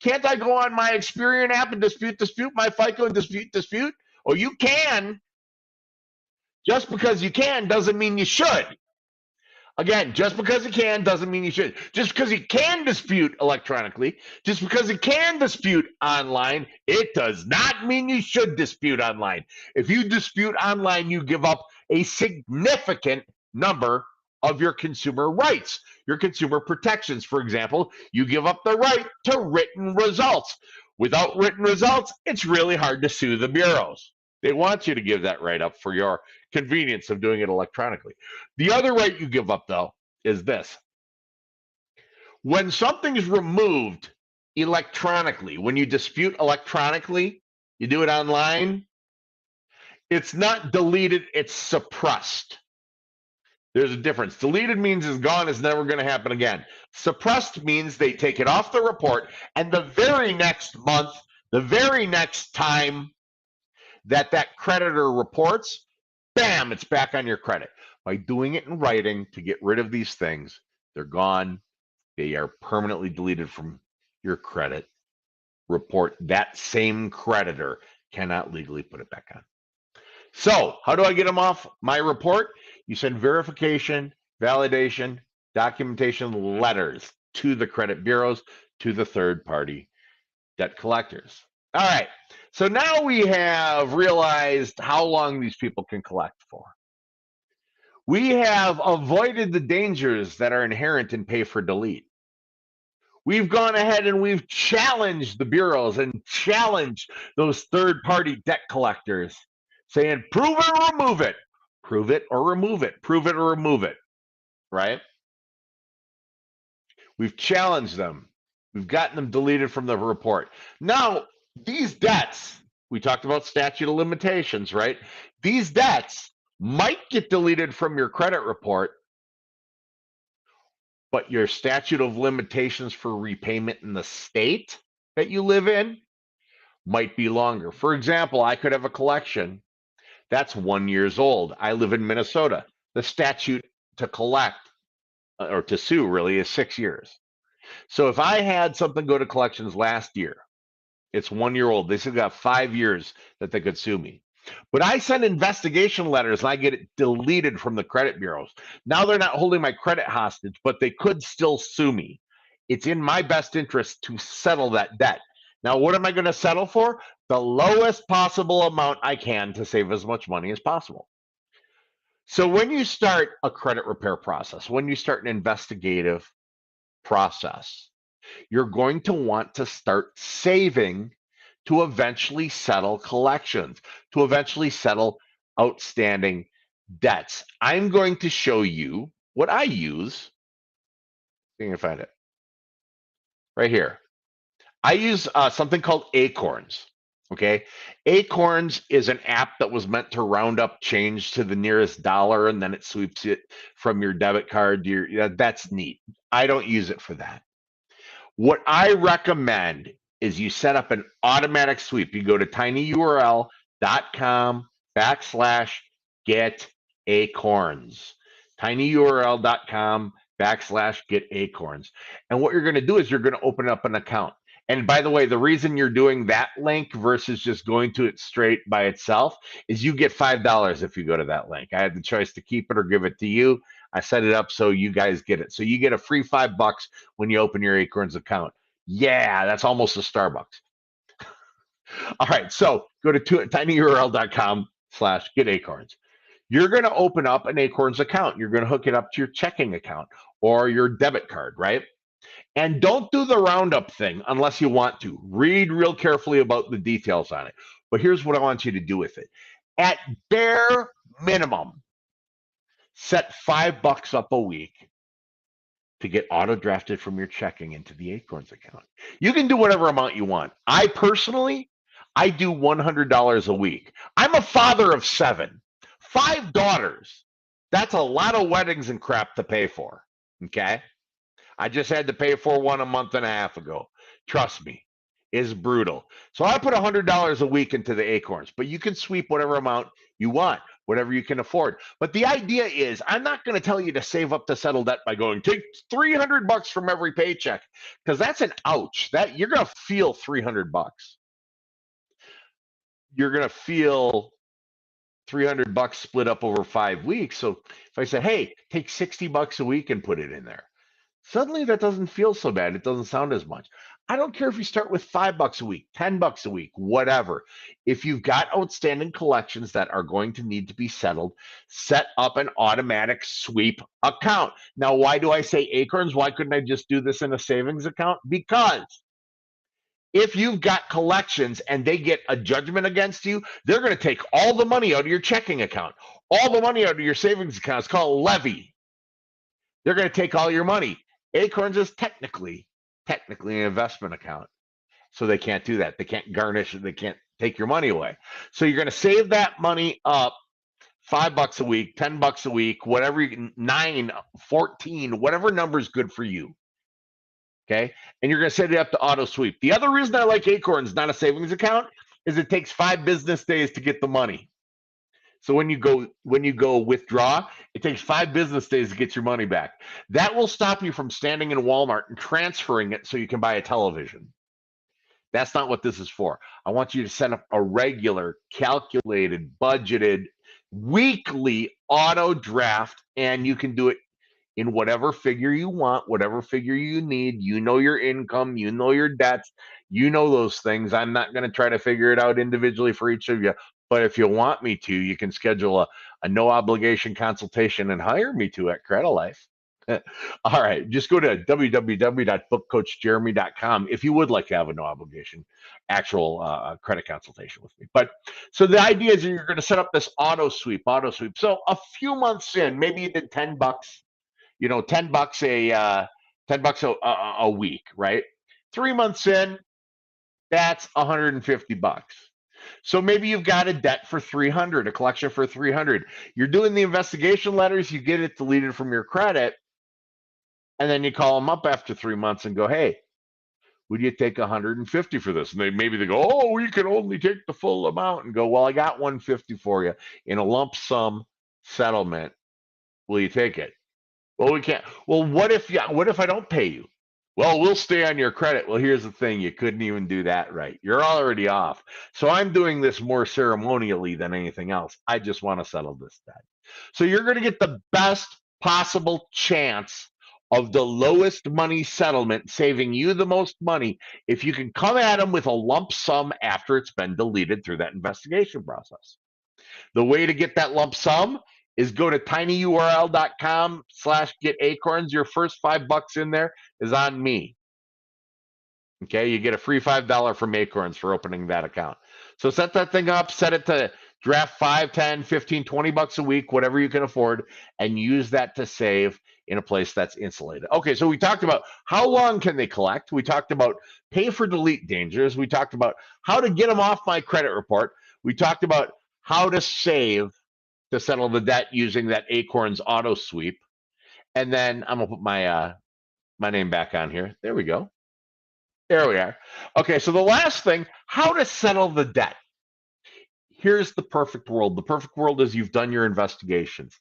Can't I go on my Experian app and dispute, my FICO and dispute? Oh, you can. Just because you can doesn't mean you should. Again, just because you can doesn't mean you should. Just because you can dispute electronically, just because you can dispute online, it does not mean you should dispute online. If you dispute online, you give up a significant number of your consumer rights, your consumer protections. For example, you give up the right to written results. Without written results, it's really hard to sue the bureaus. They want you to give that right up for your convenience of doing it electronically. The other right you give up, though, is this. When something's removed electronically, when you dispute electronically, you do it online, it's not deleted, it's suppressed. There's a difference. Deleted means it's gone, it's never going to happen again. Suppressed means they take it off the report, and the very next month, the very next time that creditor reports, bam, it's back on your credit. By doing it in writing to get rid of these things, they're gone. They are permanently deleted from your credit report. That same creditor cannot legally put it back on. So how do I get them off my report? You send verification, validation, documentation letters to the credit bureaus, to the third-party debt collectors. All right, so now we have realized how long these people can collect for. We have avoided the dangers that are inherent in pay for delete. We've gone ahead and we've challenged the bureaus and challenged those third-party debt collectors, saying, prove it or remove it. Prove it or remove it. Prove it or remove it, right? We've challenged them. We've gotten them deleted from the report. Now, these debts, we talked about statute of limitations, right? These debts might get deleted from your credit report, but your statute of limitations for repayment in the state that you live in might be longer. For example, I could have a collection that's 1 year old. I live in Minnesota. The statute to collect, or to sue really, is 6 years. So if I had something go to collections last year, it's 1 year old. They still got 5 years that they could sue me. But I send investigation letters and I get it deleted from the credit bureaus. Now they're not holding my credit hostage, but they could still sue me. It's in my best interest to settle that debt. Now, what am I going to settle for? The lowest possible amount I can to save as much money as possible. So when you start a credit repair process, when you start an investigative process, you're going to want to start saving to eventually settle collections, to eventually settle outstanding debts. I'm going to show you what I use. You can find it right here. I use something called Acorns. Okay, Acorns is an app that was meant to round up change to the nearest dollar, and then it sweeps it from your debit card to your. That's neat. I don't use it for that. What I recommend is you set up an automatic sweep. You go to tinyurl.com/get-acorns. tinyurl.com/get-acorns. And what you're going to do is you're going to open up an account. And by the way, the reason you're doing that link versus just going to it straight by itself is you get $5 if you go to that link. I had the choice to keep it or give it to you. I set it up so you guys get it. So you get a free $5 when you open your Acorns account. Yeah, that's almost a Starbucks. All right, so go to tinyurl.com/get-acorns. You're going to open up an Acorns account. You're going to hook it up to your checking account or your debit card, right? And don't do the roundup thing unless you want to. Read real carefully about the details on it. But here's what I want you to do with it. At bare minimum, set $5 up a week to get auto drafted from your checking into the Acorns account. You can do whatever amount you want. I personally, I do $100 a week. I'm a father of 7, 5 daughters. That's a lot of weddings and crap to pay for, okay? I just had to pay for one a month and a half ago. Trust me, it's brutal. So I put $100 a week into the Acorns, but you can sweep whatever amount you want, whatever you can afford. But the idea is, I'm not going to tell you to save up to settle debt by going, take $300 from every paycheck, because that's an ouch. That you're going to feel $300. You're going to feel $300 split up over 5 weeks. So if I say, hey, take $60 a week and put it in there, suddenly that doesn't feel so bad. It doesn't sound as much. I don't care if you start with $5 a week, $10 a week, whatever. If you've got outstanding collections that are going to need to be settled, set up an automatic sweep account. Now, why do I say Acorns? Why couldn't I just do this in a savings account? Because if you've got collections and they get a judgment against you, they're going to take all the money out of your checking account, all the money out of your savings account. It's called levy. They're going to take all your money. Acorns is technically an investment account. So they can't do that. They can't garnish it. They can't take your money away. So you're going to save that money up, $5 a week, $10 a week, whatever, 9, 14, whatever number is good for you. Okay. And you're going to set it up to auto sweep. The other reason I like Acorns, not a savings account, is it takes 5 business days to get the money. So when you go withdraw, it takes 5 business days to get your money back. That will stop you from standing in Walmart and transferring it so you can buy a television. That's not what this is for. I want you to set up a regular, calculated, budgeted, weekly auto draft, and you can do it in whatever figure you want, whatever figure you need. You know your income, you know your debts, you know those things. I'm not going to try to figure it out individually for each of you. But if you want me to, you can schedule a no obligation consultation and hire me to at Credit Life. All right, just go to www.bookcoachjeremy.com if you would like to have a no obligation actual credit consultation with me. But so the idea is you're going to set up this auto sweep. So a few months in, maybe you did $10, $10 a week, right? 3 months in, that's $150. So maybe you've got a debt for $300, a collection for $300. You're doing the investigation letters, you get it deleted from your credit, and then you call them up after 3 months and go, hey, would you take $150 for this? And maybe they go, oh, we can only take the full amount, and go, well, I got $150 for you in a lump sum settlement. Will you take it? Well, we can't. Well, what if I don't pay you? Well, we'll stay on your credit. Well, here's the thing. You couldn't even do that right. You're already off. So I'm doing this more ceremonially than anything else. I just want to settle this debt. So you're going to get the best possible chance of the lowest money settlement, saving you the most money if you can come at them with a lump sum after it's been deleted through that investigation process. The way to get that lump sum is go to tinyurl.com/getacorns. Your first $5 in there is on me. Okay, you get a free $5 from Acorns for opening that account. So set that thing up, set it to draft 5, 10, 15, $20 a week, whatever you can afford, and use that to save in a place that's insulated. Okay, so we talked about how long can they collect. We talked about pay for delete dangers. We talked about how to get them off my credit report. We talked about how to save to settle the debt using that Acorns auto sweep. And then I'm gonna put my name back on here. There we go. There we are. Okay, so the last thing, how to settle the debt. Here's the perfect world. The perfect world is you've done your investigations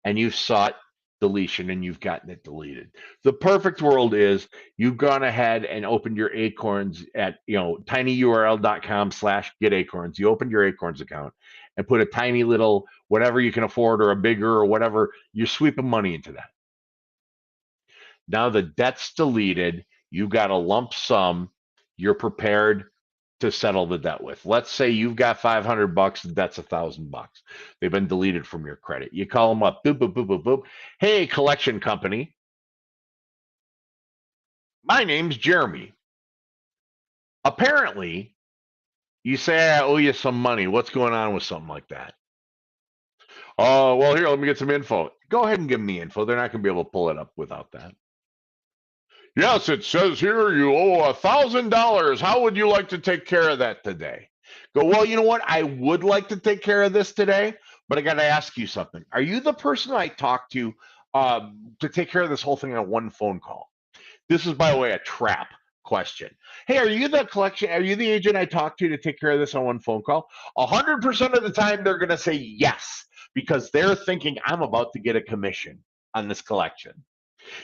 and you've sought deletion and you've gotten it deleted. The perfect world is you've gone ahead and opened your Acorns at tinyurl.com/getacorns. You opened your Acorns account and put a tiny little whatever you can afford or a bigger or whatever, you're sweeping money into that. Now the debt's deleted, you've got a lump sum, you're prepared to settle the debt with. Let's say you've got $500, the debt's $1,000. They've been deleted from your credit. You call them up, boop, boop, boop, boop, boop. Hey, collection company. My name's Jeremy. Apparently, you say I owe you some money. What's going on with something like that? Oh, well, here, let me get some info. Go ahead and give them the info. They're not going to be able to pull it up without that. Yes, it says here you owe $1,000. How would you like to take care of that today? Go, well, you know what? I would like to take care of this today, but I got to ask you something. Are you the person I talked to take care of this whole thing on one phone call? This is, by the way, a trap question. Hey, are you the agent I talked to take care of this on one phone call? 100% of the time, they're going to say yes, because they're thinking I'm about to get a commission on this collection.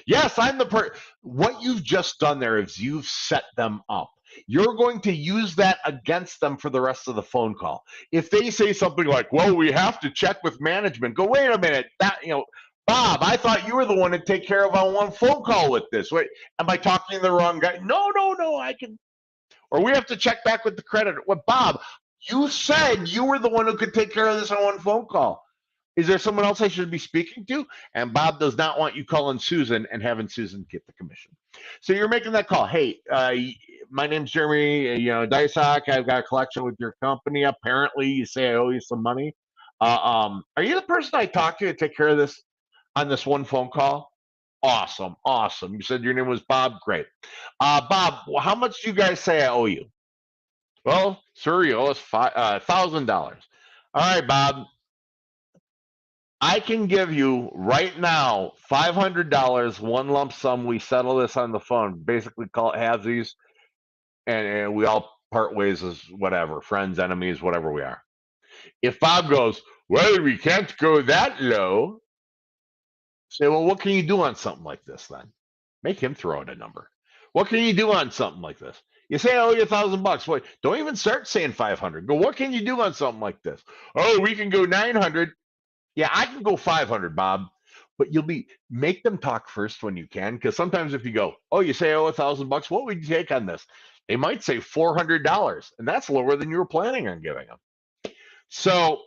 Yes, I'm the person. What you've just done there is you've set them up. You're going to use that against them for the rest of the phone call. If they say something like, well, we have to check with management, go, wait a minute, Bob, I thought you were the one to take care of on one phone call with this. Wait, am I talking to the wrong guy? No, I can. Or we have to check back with the creditor. Well, Bob, you said you were the one who could take care of this on one phone call. Is there someone else I should be speaking to? And Bob does not want you calling Susan and having Susan get the commission. So you're making that call. Hey, my name's Jeremy, Dysock. I've got a collection with your company. Apparently, you say I owe you some money. Are you the person I talked to take care of this on this one phone call? Awesome. You said your name was Bob. Great. Bob, how much do you guys say I owe you? Well, sir, you owe us $1,000. All right, Bob. I can give you right now $500, one lump sum. We settle this on the phone. Basically, call it halvesies, and we all part ways as whatever, friends, enemies, whatever we are. If Bob goes, well, we can't go that low, say, well, what can you do on something like this then? Make him throw out a number. What can you do on something like this? You say, I owe you $1,000. Wait, don't even start saying 500. Go, what can you do on something like this? Oh, we can go 900. Yeah, I can go 500, Bob. But make them talk first when you can, because sometimes if you go, oh, you say I owe $1,000, what would you take on this? They might say $400, and that's lower than you were planning on giving them. So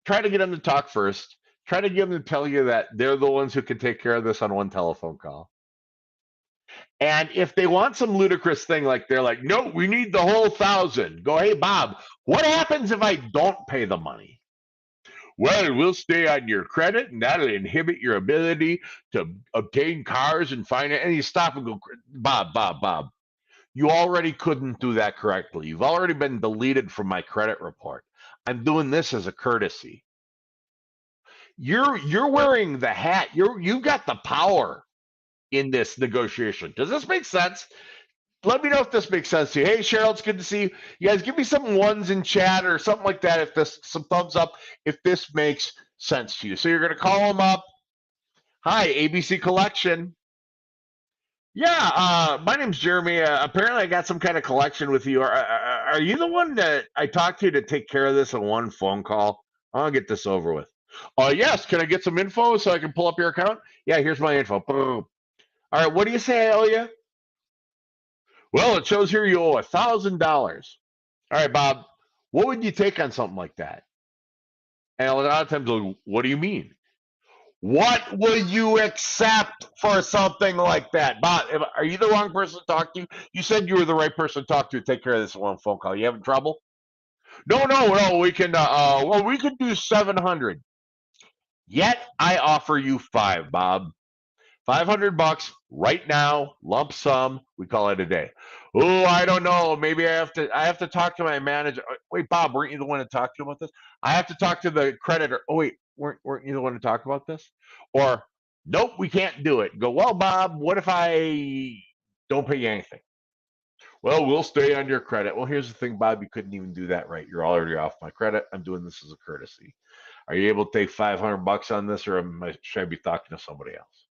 try to get them to talk first. Try to get them to tell you that they're the ones who can take care of this on one telephone call. And if they want some ludicrous thing, like they're like, no, we need the whole 1,000. Go, hey, Bob, what happens if I don't pay the money? Well, we'll stay on your credit, and that'll inhibit your ability to obtain cars and finance. And you stop and go, Bob, you already couldn't do that correctly. You've already been deleted from my credit report. I'm doing this as a courtesy. You're wearing the hat. You've got the power in this negotiation. Does this make sense? Let me know if this makes sense to you. Hey, Cheryl, it's good to see you. You guys give me some ones in chat or something like that. Some thumbs up if this makes sense to you. So you're going to call them up. Hi, ABC Collection. Yeah, my name's Jeremy. Apparently, I got some kind of collection with you. Are you the one that I talked to take care of this in one phone call? I'll get this over with. Yes. Can I get some info so I can pull up your account? Yeah, here's my info. Boom. All right, what do you say I owe you? Well, it shows here you owe $1,000. All right, Bob, what would you take on something like that? And a lot of times, what do you mean? What would you accept for something like that? Bob, are you the wrong person to talk to? You said you were the right person to talk to take care of this one phone call. You having trouble? No, we can, we could do 700. Yet I offer you 5, Bob. $500 right now, lump sum. We call it a day. Oh, I don't know. Maybe I have to talk to my manager. Wait, Bob, weren't you the one to talk to about this? I have to talk to the creditor. Oh, wait, weren't you the one to talk about this? Or, nope, we can't do it. Go, well, Bob, what if I don't pay you anything? Well, we'll stay on your credit. Well, here's the thing, Bob, you couldn't even do that right. You're already off my credit. I'm doing this as a courtesy. Are you able to take $500 on this, or should I be talking to somebody else?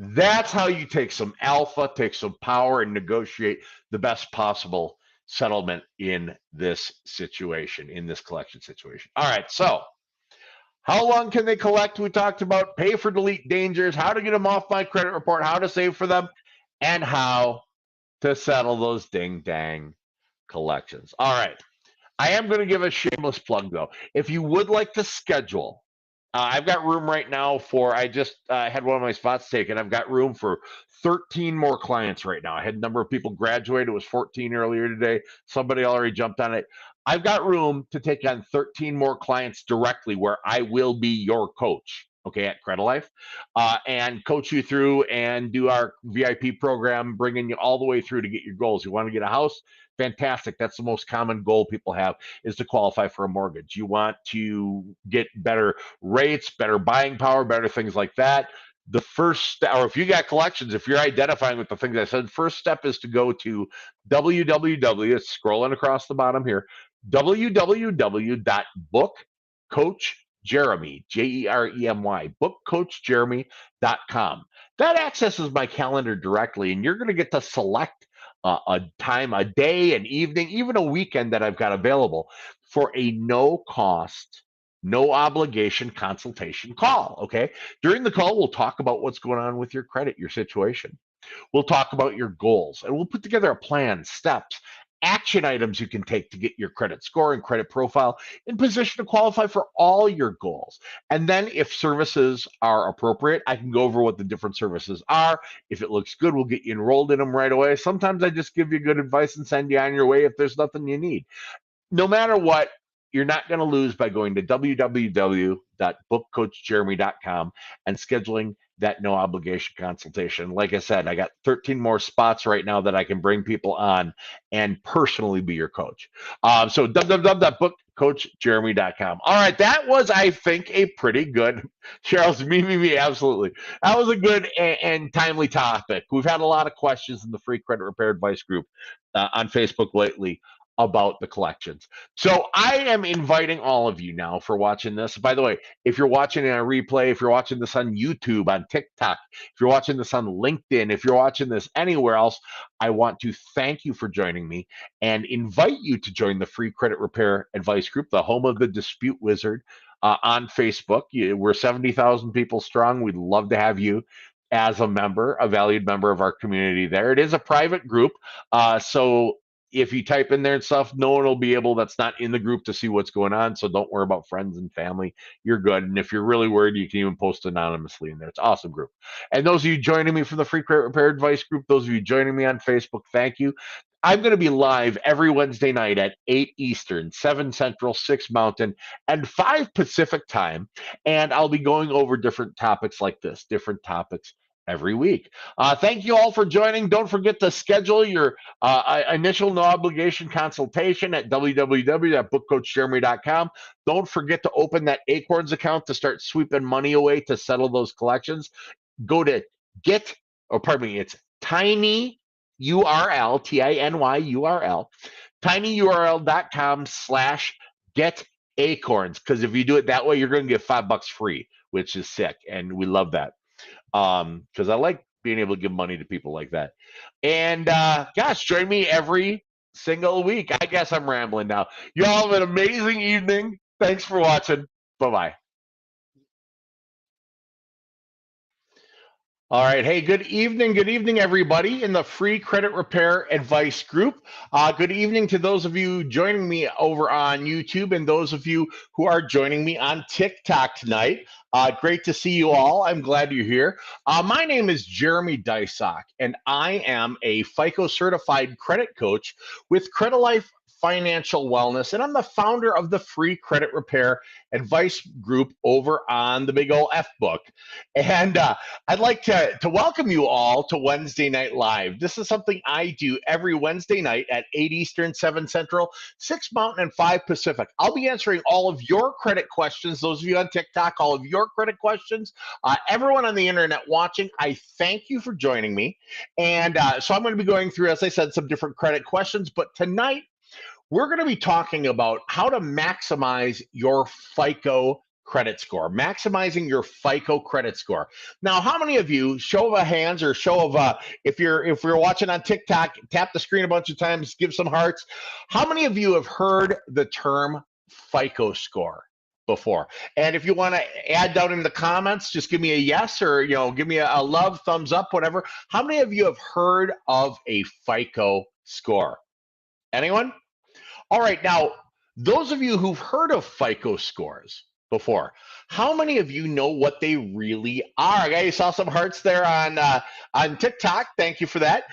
That's how you take some alpha, take some power, and negotiate the best possible settlement in this situation, in this collection situation. All right, so how long can they collect? We talked about pay for delete dangers, how to get them off my credit report, how to save for them, and how to settle those ding-dang collections. All right, I am going to give a shameless plug, though. If you would like to schedule, I've got room right now for, I just had one of my spots taken. I've got room for 13 more clients right now. I had a number of people graduate. It was 14 earlier today. Somebody already jumped on it. I've got room to take on 13 more clients directly where I will be your coach, okay, at Credit Life, and coach you through and do our VIP program, bringing you all the way through to get your goals. You want to get a house? Fantastic. That's the most common goal people have, is to qualify for a mortgage. You want to get better rates, better buying power, better things like that. The first step, or if you got collections, if you're identifying with the things I said, first step is to go to www, it's scrolling across the bottom here, www.bookcoachjeremy, Jeremy, bookcoachjeremy.com. That accesses my calendar directly, and you're going to get to select a time, a day, an evening, even a weekend that I've got available for a no cost, no obligation consultation call. Okay. During the call, we'll talk about what's going on with your credit, your situation. We'll talk about your goals, and we'll put together a plan, steps, action items you can take to get your credit score and credit profile in position to qualify for all your goals. And then if services are appropriate, I can go over what the different services are. If it looks good, we'll get you enrolled in them right away. Sometimes I just give you good advice and send you on your way if there's nothing you need. No matter what, you're not going to lose by going to www.bookcoachjeremy.com and scheduling that no obligation consultation. Like I said, I got 13 more spots right now that I can bring people on and personally be your coach. So www.bookcoachjeremy.com. All right, that was, I think, a pretty good, Cheryl's me, absolutely. That was a good and timely topic. We've had a lot of questions in the free credit repair advice group on Facebook lately about the collections. So I am inviting all of you now for watching this. By the way, if you're watching in a replay, if you're watching this on YouTube, on TikTok, if you're watching this on LinkedIn, if you're watching this anywhere else, I want to thank you for joining me and invite you to join the free credit repair advice group, the home of the Dispute Wizard, on Facebook. We're 70,000 people strong. We'd love to have you as a member, a valued member of our community there. It is a private group, so if you type in there and stuff, no one will be able that's not in the group to see what's going on. So don't worry about friends and family. You're good. And if you're really worried, you can even post anonymously in there. It's an awesome group. And those of you joining me from the free credit repair advice group, those of you joining me on Facebook, thank you. I'm going to be live every Wednesday night at 8 Eastern, 7 Central, 6 Mountain, and 5 Pacific time. And I'll be going over different topics like this, different topics every week. Thank you all for joining. Don't forget to schedule your initial no obligation consultation at www.bookcoachjeremy.com. Don't forget to open that Acorns account to start sweeping money away to settle those collections. Go to it's tiny URL, TINY tinyurl.com/get acorns. Because if you do it that way, you're going to get $5 free, which is sick. And we love that. Because I like being able to give money to people like that. And gosh, join me every single week. I guess I'm rambling now. You all have an amazing evening. Thanks for watching. Bye-bye. All right. Hey, good evening, everybody in the free credit repair advice group. Good evening to those of you joining me over on YouTube and those of you who are joining me on TikTok tonight. Great to see you all. I'm glad you're here. My name is Jeremy Dysock, and I am a FICO certified credit coach with Credit Life Financial Wellness, and I'm the founder of the free credit repair advice group over on the Big Ol' F Book. And I'd like to welcome you all to Wednesday Night Live. This is something I do every Wednesday night at 8 Eastern, 7 Central, 6 Mountain, and 5 Pacific. I'll be answering all of your credit questions, those of you on TikTok, all of your credit questions. Everyone on the internet watching, I thank you for joining me. And so I'm going to be going through, as I said, some different credit questions, but tonight, we're going to be talking about how to maximize your FICO credit score, maximizing your FICO credit score. Now, how many of you, show of hands or show of, if you're watching on TikTok, tap the screen a bunch of times, give some hearts. How many of you have heard the term FICO score before? And if you want to add down in the comments, just give me a yes or, give me a love, thumbs up, whatever. How many of you have heard of a FICO score? Anyone? All right, now, those of you who've heard of FICO scores before, how many of you know what they really are? I saw some hearts there on TikTok. Thank you for that.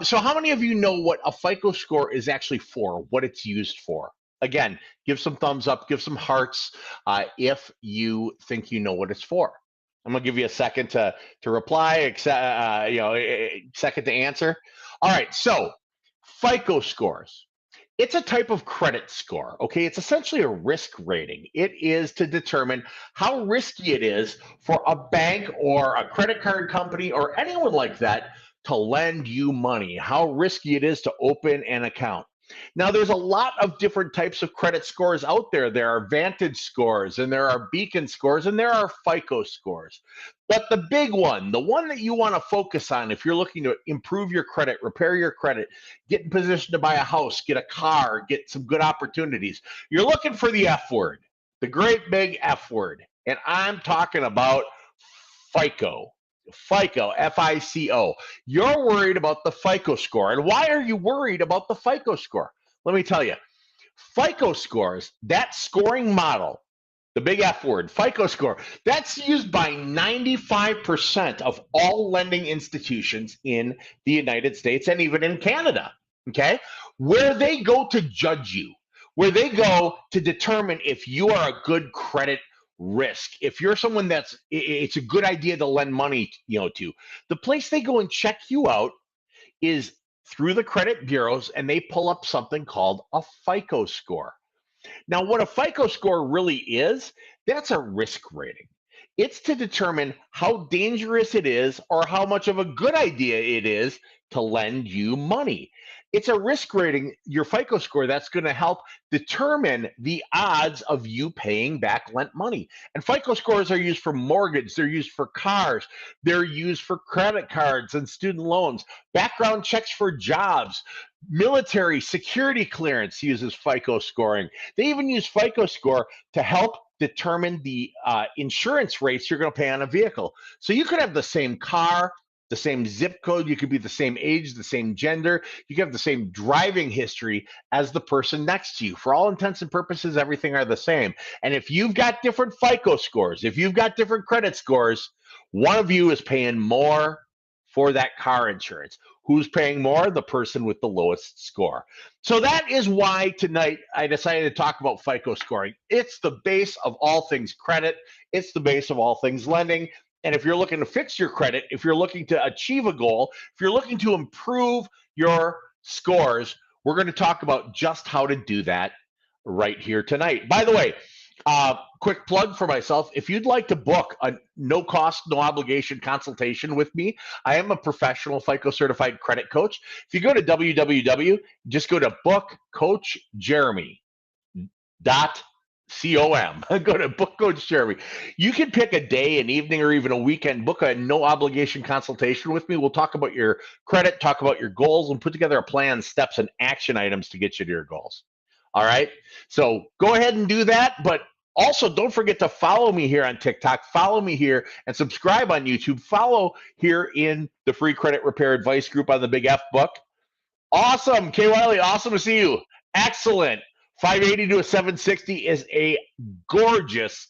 So how many of you know what a FICO score is actually for, what it's used for? Again, give some thumbs up, give some hearts if you think you know what it's for. I'm gonna give you a second to reply, second to answer. All right, so FICO scores. It's a type of credit score, okay? It's essentially a risk rating. It is to determine how risky it is for a bank or a credit card company or anyone like that to lend you money, how risky it is to open an account. Now, there's a lot of different types of credit scores out there. There are Vantage scores, and there are Beacon scores, and there are FICO scores. But the big one, the one that you want to focus on if you're looking to improve your credit, repair your credit, get in position to buy a house, get a car, get some good opportunities, you're looking for the F word, the great big F word. And I'm talking about FICO. FICO, F-I-C-O. You're worried about the FICO score. And why are you worried about the FICO score? Let me tell you. FICO scores, that scoring model, the big F word, FICO score, that's used by 95% of all lending institutions in the United States and even in Canada, okay? Where they go to judge you, where they go to determine if you are a good credit risk, if you're someone that's, it's a good idea to lend money, to, the place they go and check you out is through the credit bureaus, and they pull up something called a FICO score. Now, what a FICO score really is, that's a risk rating. It's to determine how dangerous it is or how much of a good idea it is to lend you money. It's a risk rating, your FICO score, that's going to help determine the odds of you paying back lent money. And FICO scores are used for mortgage, they're used for cars, they're used for credit cards and student loans, background checks for jobs, military security clearance uses FICO scoring. They even use FICO score to help determine the insurance rates you're going to pay on a vehicle. So you could have the same car, the same zip code, you could be the same age, the same gender, you could have the same driving history as the person next to you. For all intents and purposes, everything are the same. And if you've got different FICO scores, if you've got different credit scores, one of you is paying more for that car insurance. Who's paying more? The person with the lowest score. So that is why tonight I decided to talk about FICO scoring. It's the base of all things credit. It's the base of all things lending. And if you're looking to fix your credit, if you're looking to achieve a goal, if you're looking to improve your scores, we're going to talk about just how to do that right here tonight. By the way, quick plug for myself. If you'd like to book a no cost, no obligation consultation with me, I am a professional FICO certified credit coach. If you go to www, just go to bookcoachjeremy.com. Go to Book Coach Jeremy. You can pick a day, an evening, or even a weekend, book a no obligation consultation with me. We'll talk about your credit, talk about your goals, and put together a plan, steps, and action items to get you to your goals. All right. So go ahead and do that. But also, don't forget to follow me here on TikTok, follow me here, and subscribe on YouTube. Follow here in the free credit repair advice group on the Big F Book. Awesome. Kay Wiley, awesome to see you. Excellent. 580 to a 760 is a gorgeous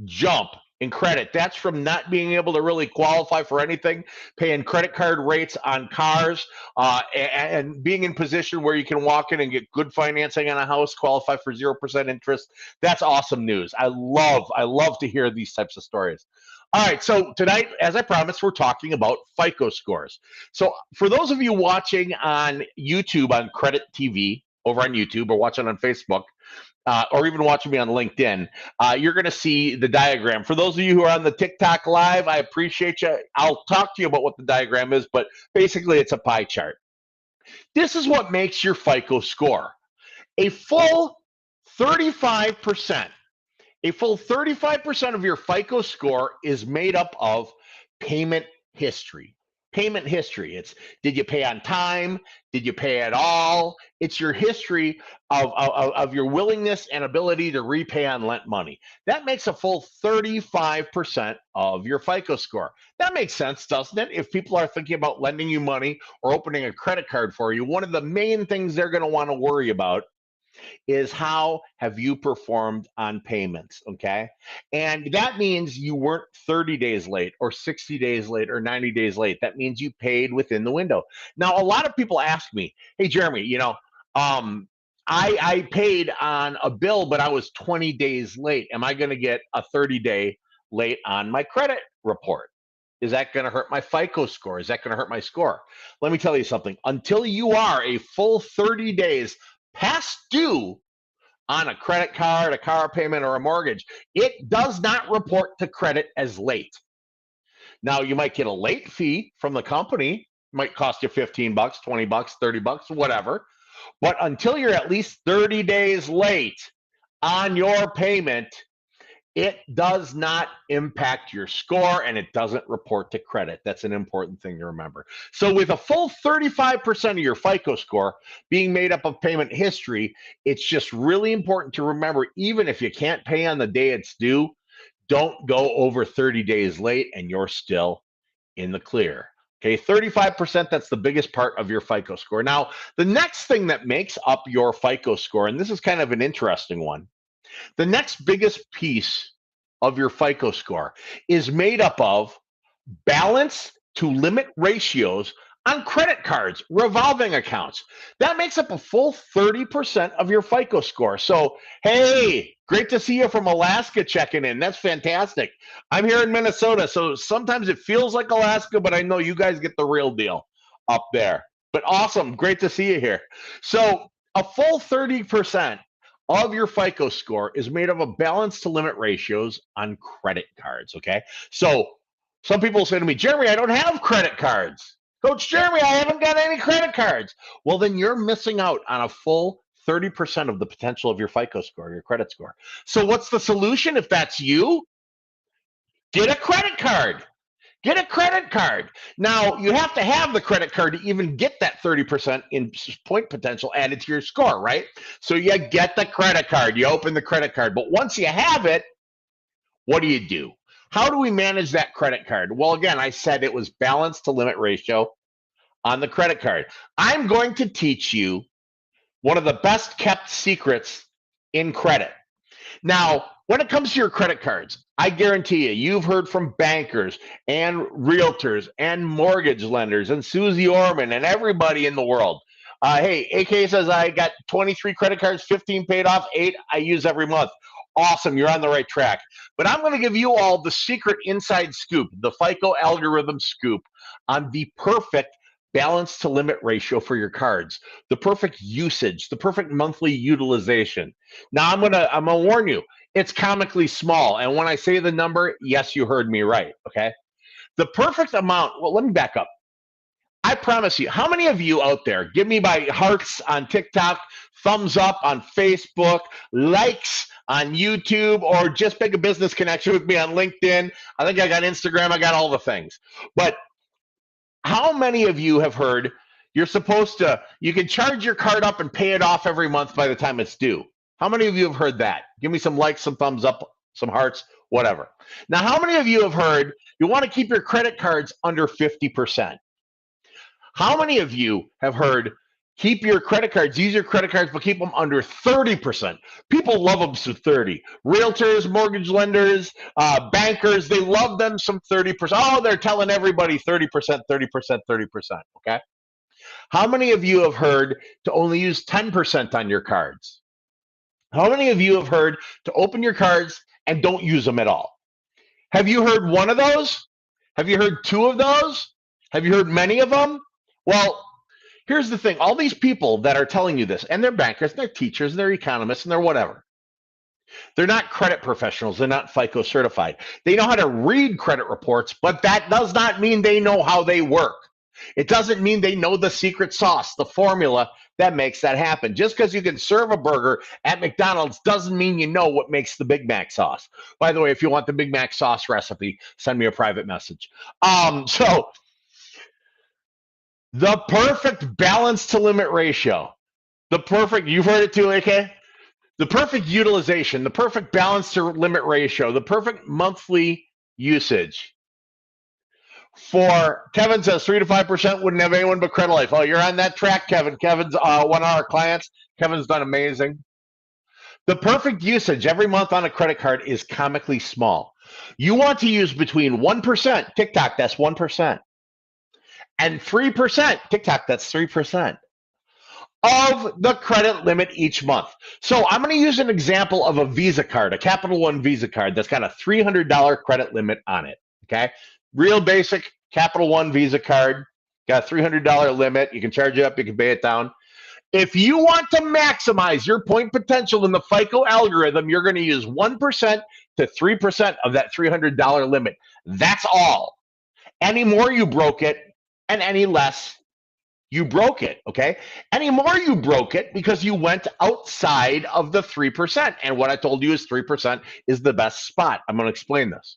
jump in credit. That's from not being able to really qualify for anything, paying credit card rates on cars, and being in position where you can walk in and get good financing on a house, qualify for 0% interest. That's awesome news. I love to hear these types of stories. All right, so tonight, as I promised, we're talking about FICO scores. So for those of you watching on YouTube on Credit TV, over on YouTube, or watching on Facebook, or even watching me on LinkedIn, you're going to see the diagram. For those of you who are on the TikTok live, I appreciate you. I'll talk to you about what the diagram is, but basically it's a pie chart. This is what makes your FICO score. A full 35%. A full 35% of your FICO score is made up of payment history. Payment history. It's, did you pay on time? Did you pay at all? It's your history of your willingness and ability to repay on lent money. That makes a full 35% of your FICO score. That makes sense, doesn't it? If people are thinking about lending you money or opening a credit card for you, one of the main things they're going to want to worry about is how have you performed on payments, okay? And that means you weren't 30 days late or 60 days late or 90 days late. That means you paid within the window. Now, a lot of people ask me, hey, Jeremy, I paid on a bill, but I was 20 days late. Am I going to get a 30-day late on my credit report? Is that going to hurt my FICO score? Is that going to hurt my score? Let me tell you something. Until you are a full 30 days past due on a credit card, a car payment, or a mortgage, it does not report to credit as late. Now, you might get a late fee from the company. It might cost you $15, $20, $30, whatever. But until you're at least 30 days late on your payment, it does not impact your score and it doesn't report to credit. That's an important thing to remember. So with a full 35% of your FICO score being made up of payment history, it's just really important to remember, even if you can't pay on the day it's due, don't go over 30 days late and you're still in the clear. Okay, 35%, that's the biggest part of your FICO score. Now, the next thing that makes up your FICO score, and this is kind of an interesting one, the next biggest piece of your FICO score is made up of balance to limit ratios on credit cards, revolving accounts. That makes up a full 30% of your FICO score. So, hey, great to see you from Alaska checking in. That's fantastic. I'm here in Minnesota, so sometimes it feels like Alaska, but I know you guys get the real deal up there. But awesome, great to see you here. So a full 30% of your FICO score is made up of balance to limit ratios on credit cards, okay? So some people say to me, Jeremy, I don't have credit cards. Coach Jeremy, I haven't got any credit cards. Well, then you're missing out on a full 30% of the potential of your FICO score, your credit score. So what's the solution if that's you? Get a credit card. Get a credit card. Now, you have to have the credit card to even get that 30% in point potential added to your score, right? So you get the credit card. You open the credit card. But once you have it, what do? How do we manage that credit card? Well, again, I said it was balance to limit ratio on the credit card. I'm going to teach you one of the best kept secrets in credit. Now, when it comes to your credit cards, I guarantee you've heard from bankers and realtors and mortgage lenders and Susie Orman and everybody in the world. Hey, AK says I got 23 credit cards, 15 paid off, 8 I use every month. Awesome, you're on the right track. But I'm going to give you all the secret inside scoop, the FICO algorithm scoop on the perfect balance to limit ratio for your cards, the perfect usage, the perfect monthly utilization. Now I'm gonna warn you, it's comically small. And when I say the number, yes, you heard me right, okay? The perfect amount, well, let me back up. I promise you, how many of you out there, give me my hearts on TikTok, thumbs up on Facebook, likes on YouTube, or just make a business connection with me on LinkedIn. I think I got Instagram, I got all the things. But how many of you have heard you can charge your card up and pay it off every month by the time it's due? How many of you have heard that? Give me some likes, some thumbs up, some hearts, whatever. Now, how many of you have heard you want to keep your credit cards under 50%? How many of you have heard keep your credit cards, use your credit cards, but keep them under 30%? People love them to 30. Realtors, mortgage lenders, bankers, they love them some 30%. Oh, they're telling everybody 30%, 30%, 30%, okay? How many of you have heard to only use 10% on your cards? How many of you have heard to open your cards and don't use them at all? Have you heard one of those? Have you heard two of those? Have you heard many of them? Well, here's the thing. All these people that are telling you this, and they're bankers, they're teachers, they're economists, and they're whatever. They're not credit professionals. They're not FICO certified. They know how to read credit reports, but that does not mean they know how they work. It doesn't mean they know the secret sauce, the formula that makes that happen. Just because you can serve a burger at McDonald's doesn't mean you know what makes the Big Mac sauce. By the way, if you want the Big Mac sauce recipe, send me a private message. So the perfect balance to limit ratio, you've heard it too, AK? The perfect utilization, the perfect balance to limit ratio, the perfect monthly usage. For Kevin says 3 to 5% wouldn't have anyone but Credit Life. Oh, you're on that track, Kevin. Kevin's one of our clients. Kevin's done amazing. The perfect usage every month on a credit card is comically small. You want to use between 1%, TikTok, that's 1%, and 3%, TikTok, that's 3%, of the credit limit each month. So I'm going to use an example of a Visa card, a Capital One Visa card that's got a $300 credit limit on it, okay? Real basic Capital One Visa card, got a $300 limit. You can charge it up, you can pay it down. If you want to maximize your point potential in the FICO algorithm, you're going to use 1% to 3% of that $300 limit. That's all. Any more, you broke it, and any less, You broke it, okay? Anymore, you broke it because you went outside of the 3%. And what I told you is 3% is the best spot. I'm going to explain this.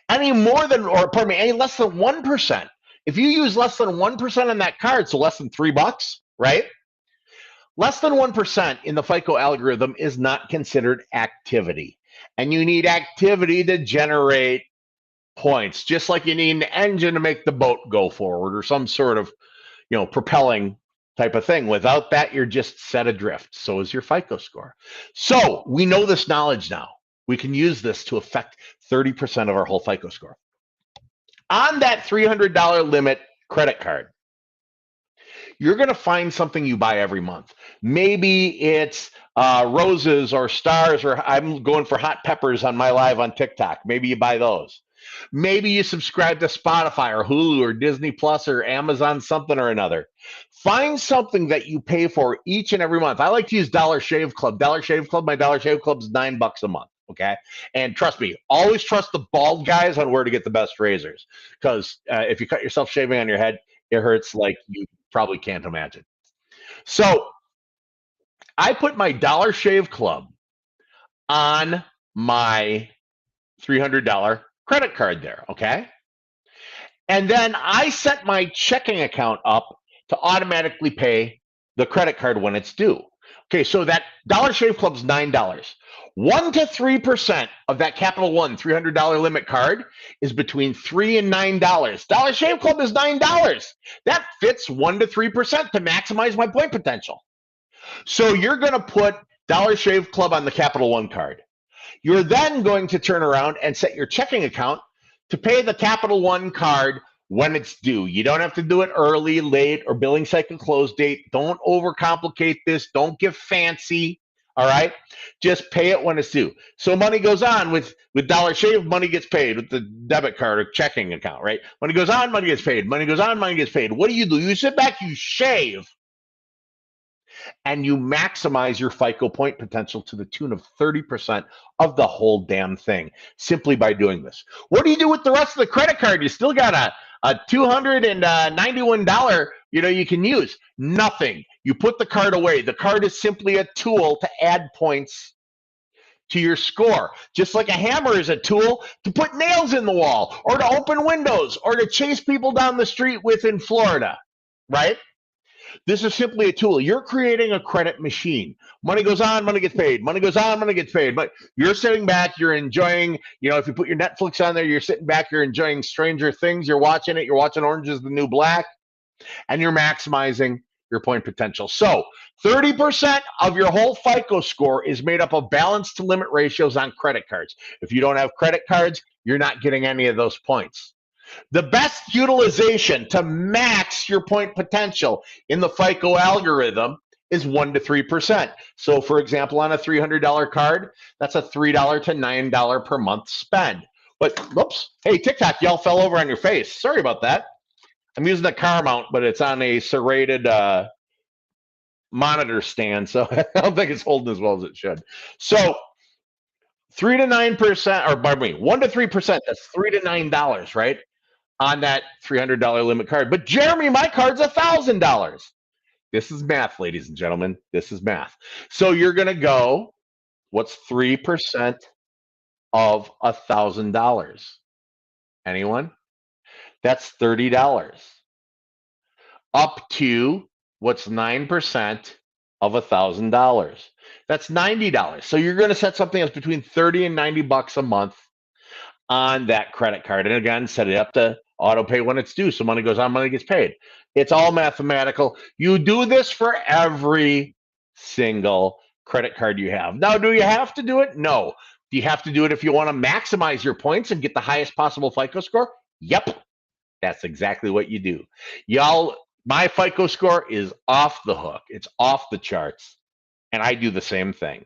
Any less than 1%. If you use less than 1% on that card, so less than $3, right? Less than 1% in the FICO algorithm is not considered activity. And you need activity to generate points, just like you need an engine to make the boat go forward or some sort of, propelling type of thing. Without that, you're just set adrift. So is your FICO score. So we know this knowledge now. We can use this to affect 30% of our whole FICO score. On that $300 limit credit card, you're going to find something you buy every month. Maybe it's roses or stars, or I'm going for hot peppers on my live on TikTok. Maybe you buy those. Maybe you subscribe to Spotify or Hulu or Disney Plus or Amazon something or another. Find something that you pay for each and every month. I like to use Dollar Shave Club. Dollar Shave Club, my Dollar Shave Club is $9 a month. Okay. And trust me, always trust the bald guys on where to get the best razors. Because if you cut yourself shaving on your head, it hurts like you probably can't imagine. So I put my Dollar Shave Club on my $300 credit card there. Okay. And then I set my checking account up to automatically pay the credit card when it's due. Okay. So that Dollar Shave Club's $9. 1 to 3% of that Capital One $300 limit card is between $3 and $9. Dollar Shave Club is $9. That fits 1 to 3% to maximize my point potential. So you're going to put Dollar Shave Club on the Capital One card. You're then going to turn around and set your checking account to pay the Capital One card when it's due. You don't have to do it early, late, or billing cycle close date. Don't overcomplicate this. Don't get fancy. All right, just pay it when it's due. So money goes on with Dollar Shave, money gets paid with the debit card or checking account, right? Money goes on, money gets paid. Money goes on, money gets paid. What do? You sit back, you shave, and you maximize your FICO point potential to the tune of 30% of the whole damn thing simply by doing this. What do you do with the rest of the credit card? You still got a $291, you can use. Nothing. You put the card away. The card is simply a tool to add points to your score. Just like a hammer is a tool to put nails in the wall or to open windows or to chase people down the street with in Florida, right? This is simply a tool. You're creating a credit machine. Money goes on, money gets paid. Money goes on, money gets paid. But you're sitting back, you're enjoying, if you put your Netflix on there, you're sitting back, you're enjoying Stranger Things, you're watching it, you're watching Orange is the New Black, and you're maximizing your point potential. So 30% of your whole FICO score is made up of balance to limit ratios on credit cards. If you don't have credit cards, you're not getting any of those points. The best utilization to max your point potential in the FICO algorithm is 1 to 3%. So for example, on a $300 card, that's a $3 to $9 per month spend. But whoops, hey, TikTok, y'all fell over on your face. Sorry about that. I'm using a car mount, but it's on a serrated monitor stand, so I don't think it's holding as well as it should. So 3 to 9%, or pardon me, 1 to 3%, that's $3 to $9, right? On that $300 limit card. But Jeremy, my card's $1,000. This is math, ladies and gentlemen. This is math. So you're going to go, what's 3% of $1,000? Anyone? That's $30. Up to what's 9% of $1,000? That's $90. So you're going to set something that's between $30 and $90 a month on that credit card. And again, set it up to auto pay when it's due. So money goes on, money gets paid. It's all mathematical. You do this for every single credit card you have. Now, do you have to do it? No. Do you have to do it if you want to maximize your points and get the highest possible FICO score? Yep. That's exactly what you do. Y'all, my FICO score is off the hook. It's off the charts. And I do the same thing.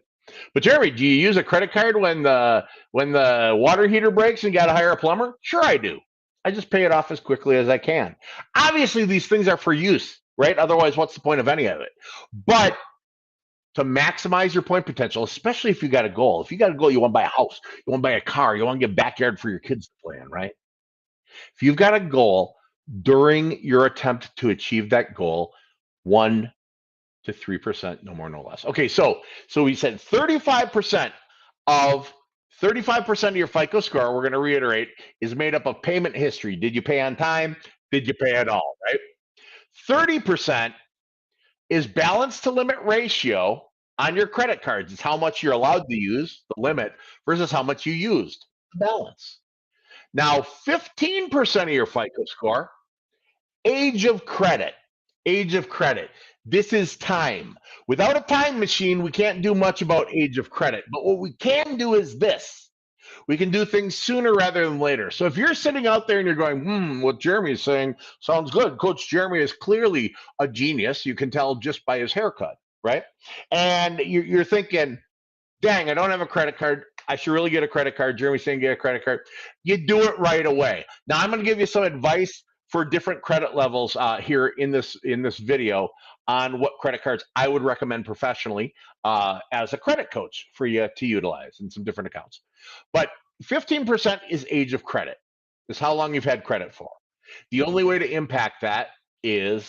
But Jeremy, do you use a credit card when the water heater breaks and you got to hire a plumber? Sure I do. I just pay it off as quickly as I can. Obviously, these things are for use, right? Otherwise, what's the point of any of it? But to maximize your point potential, especially if you got a goal. If you got a goal, you want to buy a house, you want to buy a car, you want to get a backyard for your kids to play in, right? If you've got a goal, during your attempt to achieve that goal, 1 to 3%, no more, no less. Okay, so we said 35% of 35% of your FICO score, we're going to reiterate, is made up of payment history. Did you pay on time? Did you pay at all, right? 30% is balance to limit ratio on your credit cards. It's how much you're allowed to use, the limit, versus how much you used, the balance. Now, 15% of your FICO score, age of credit. Age of credit. This is time. Without a time machine, we can't do much about age of credit. But what we can do is this. We can do things sooner rather than later. So if you're sitting out there and you're going, what Jeremy is saying sounds good. Coach Jeremy is clearly a genius. You can tell just by his haircut, right? And you're thinking, dang, I don't have a credit card. I should really get a credit card. Jeremy's saying get a credit card. You do it right away. Now I'm going to give you some advice for different credit levels here in this video on what credit cards I would recommend professionally as a credit coach for you to utilize in some different accounts. But 15% is age of credit, is how long you've had credit for. The only way to impact that is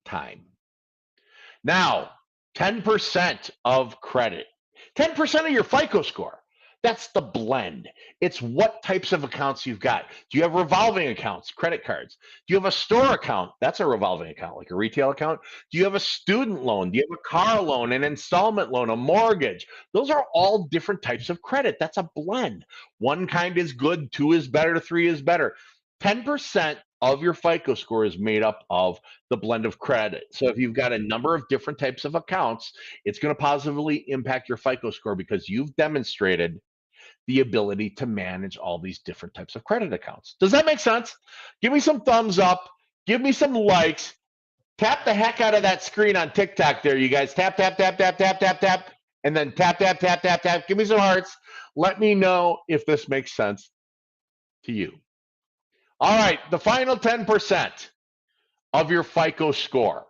time. Now, 10% of credit, 10% of your FICO score. That's the blend. It's what types of accounts you've got. Do you have revolving accounts, credit cards? Do you have a store account? That's a revolving account, like a retail account. Do you have a student loan? Do you have a car loan, an installment loan, a mortgage? Those are all different types of credit. That's a blend. One kind is good, 2 is better, 3 is better. 10% of your FICO score is made up of the blend of credit. So if you've got a number of different types of accounts, it's going to positively impact your FICO score because you've demonstrated the ability to manage all these different types of credit accounts. Does that make sense? Give me some thumbs up. Give me some likes. Tap the heck out of that screen on TikTok there, you guys. Tap, tap, tap, tap, tap, tap, tap. And then tap, tap, tap, tap, tap. Give me some hearts. Let me know if this makes sense to you. All right, the final 10% of your FICO score.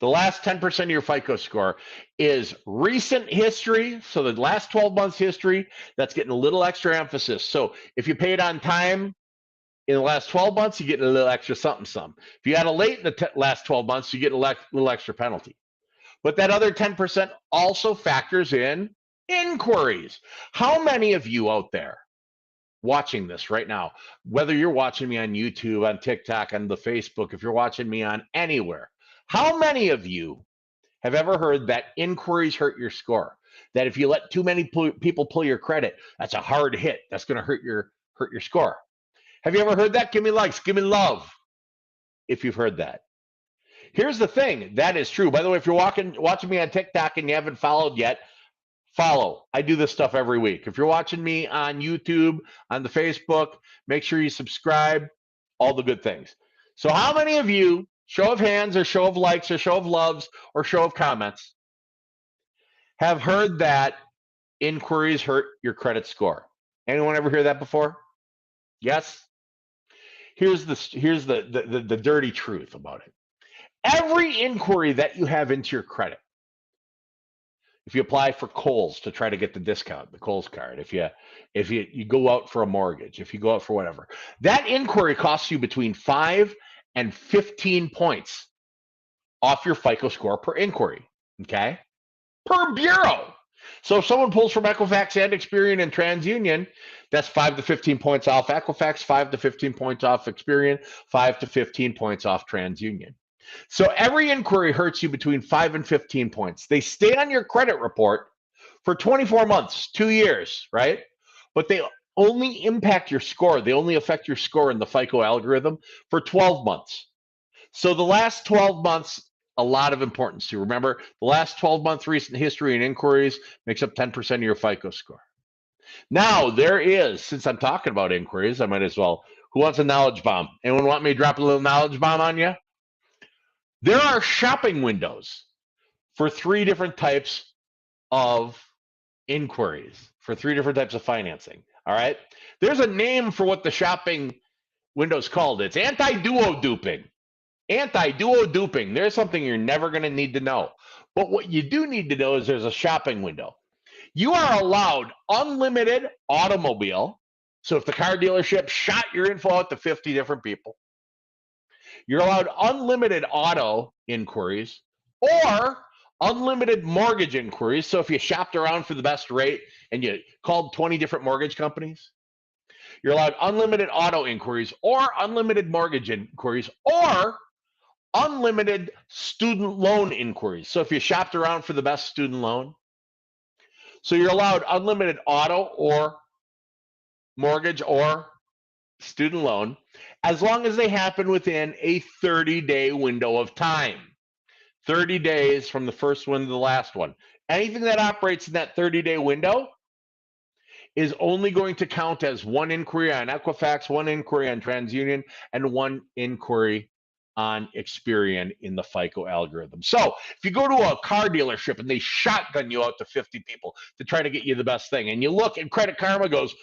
The last 10% of your FICO score is recent history. So the last 12 months history, that's getting a little extra emphasis. So if you paid on time in the last 12 months, you get a little extra something. If you had a late in the last 12 months, you get a little extra penalty. But that other 10% also factors in inquiries. How many of you out there watching this right now, whether you're watching me on YouTube, on TikTok, on the Facebook, if you're watching me on anywhere, how many of you have ever heard that inquiries hurt your score? That if you let too many people pull your credit, that's a hard hit. That's going to hurt your score. Have you ever heard that? Give me likes, give me love if you've heard that. Here's the thing, that is true. By the way, if you're watching me on TikTok and you haven't followed yet, follow. I do this stuff every week. If you're watching me on YouTube, on the Facebook, make sure you subscribe, all the good things. So how many of you, show of hands or show of likes or show of loves or show of comments, have heard that inquiries hurt your credit score? Anyone ever hear that before? Yes? Here's the dirty truth about it. Every inquiry that you have into your credit, if you apply for Kohl's to try to get the discount, the Kohl's card, if you go out for a mortgage, if you go out for whatever, that inquiry costs you between 5 and 15 points off your FICO score per inquiry, okay? Per bureau. So if someone pulls from Equifax and Experian and TransUnion, that's 5 to 15 points off Equifax, 5 to 15 points off Experian, 5 to 15 points off TransUnion. So every inquiry hurts you between 5 and 15 points. They stay on your credit report for 24 months, 2 years, right? But they only impact your score. They only affect your score in the FICO algorithm for 12 months. So the last 12 months, a lot of importance to. Remember, the last 12-month recent history and inquiries makes up 10% of your FICO score. Now, there is, since I'm talking about inquiries, I might as well, who wants a knowledge bomb? Anyone want me to drop a little knowledge bomb on you? There are shopping windows for 3 different types of inquiries, for 3 different types of financing. All right. There's a name for what the shopping window is called. It's anti-duo duping. Anti-duo duping. There's something you're never going to need to know. But what you do need to know is there's a shopping window. You are allowed unlimited automobile. So if the car dealership shot your info out to 50 different people, You're allowed unlimited auto inquiries or unlimited mortgage inquiries. So if you shopped around for the best rate and you called 20 different mortgage companies, you're allowed unlimited auto inquiries or unlimited mortgage inquiries or unlimited student loan inquiries. So if you shopped around for the best student loan, so you're allowed unlimited auto or mortgage or student loan as long as they happen within a 30-day window of time. 30 days from the first one to the last one. Anything that operates in that 30-day window is only going to count as one inquiry on Equifax, one inquiry on TransUnion, and one inquiry on Experian in the FICO algorithm. So if you go to a car dealership and they shotgun you out to 50 people to try to get you the best thing, and you look and Credit Karma goes,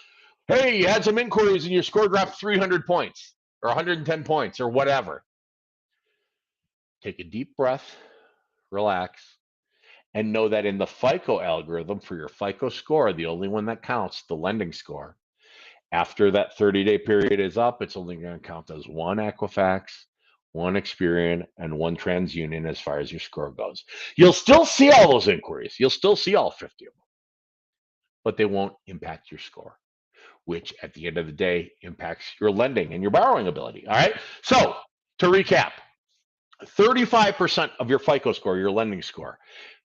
hey, you had some inquiries and your score dropped 300 points or 110 points or whatever. Take a deep breath, relax, and know that in the FICO algorithm for your FICO score, the only one that counts, the lending score, after that 30-day period is up, it's only going to count as one Equifax, one Experian, and one TransUnion as far as your score goes. You'll still see all those inquiries. You'll still see all 50 of them, but they won't impact your score, which at the end of the day impacts your lending and your borrowing ability. All right. So to recap, 35% of your FICO score, your lending score.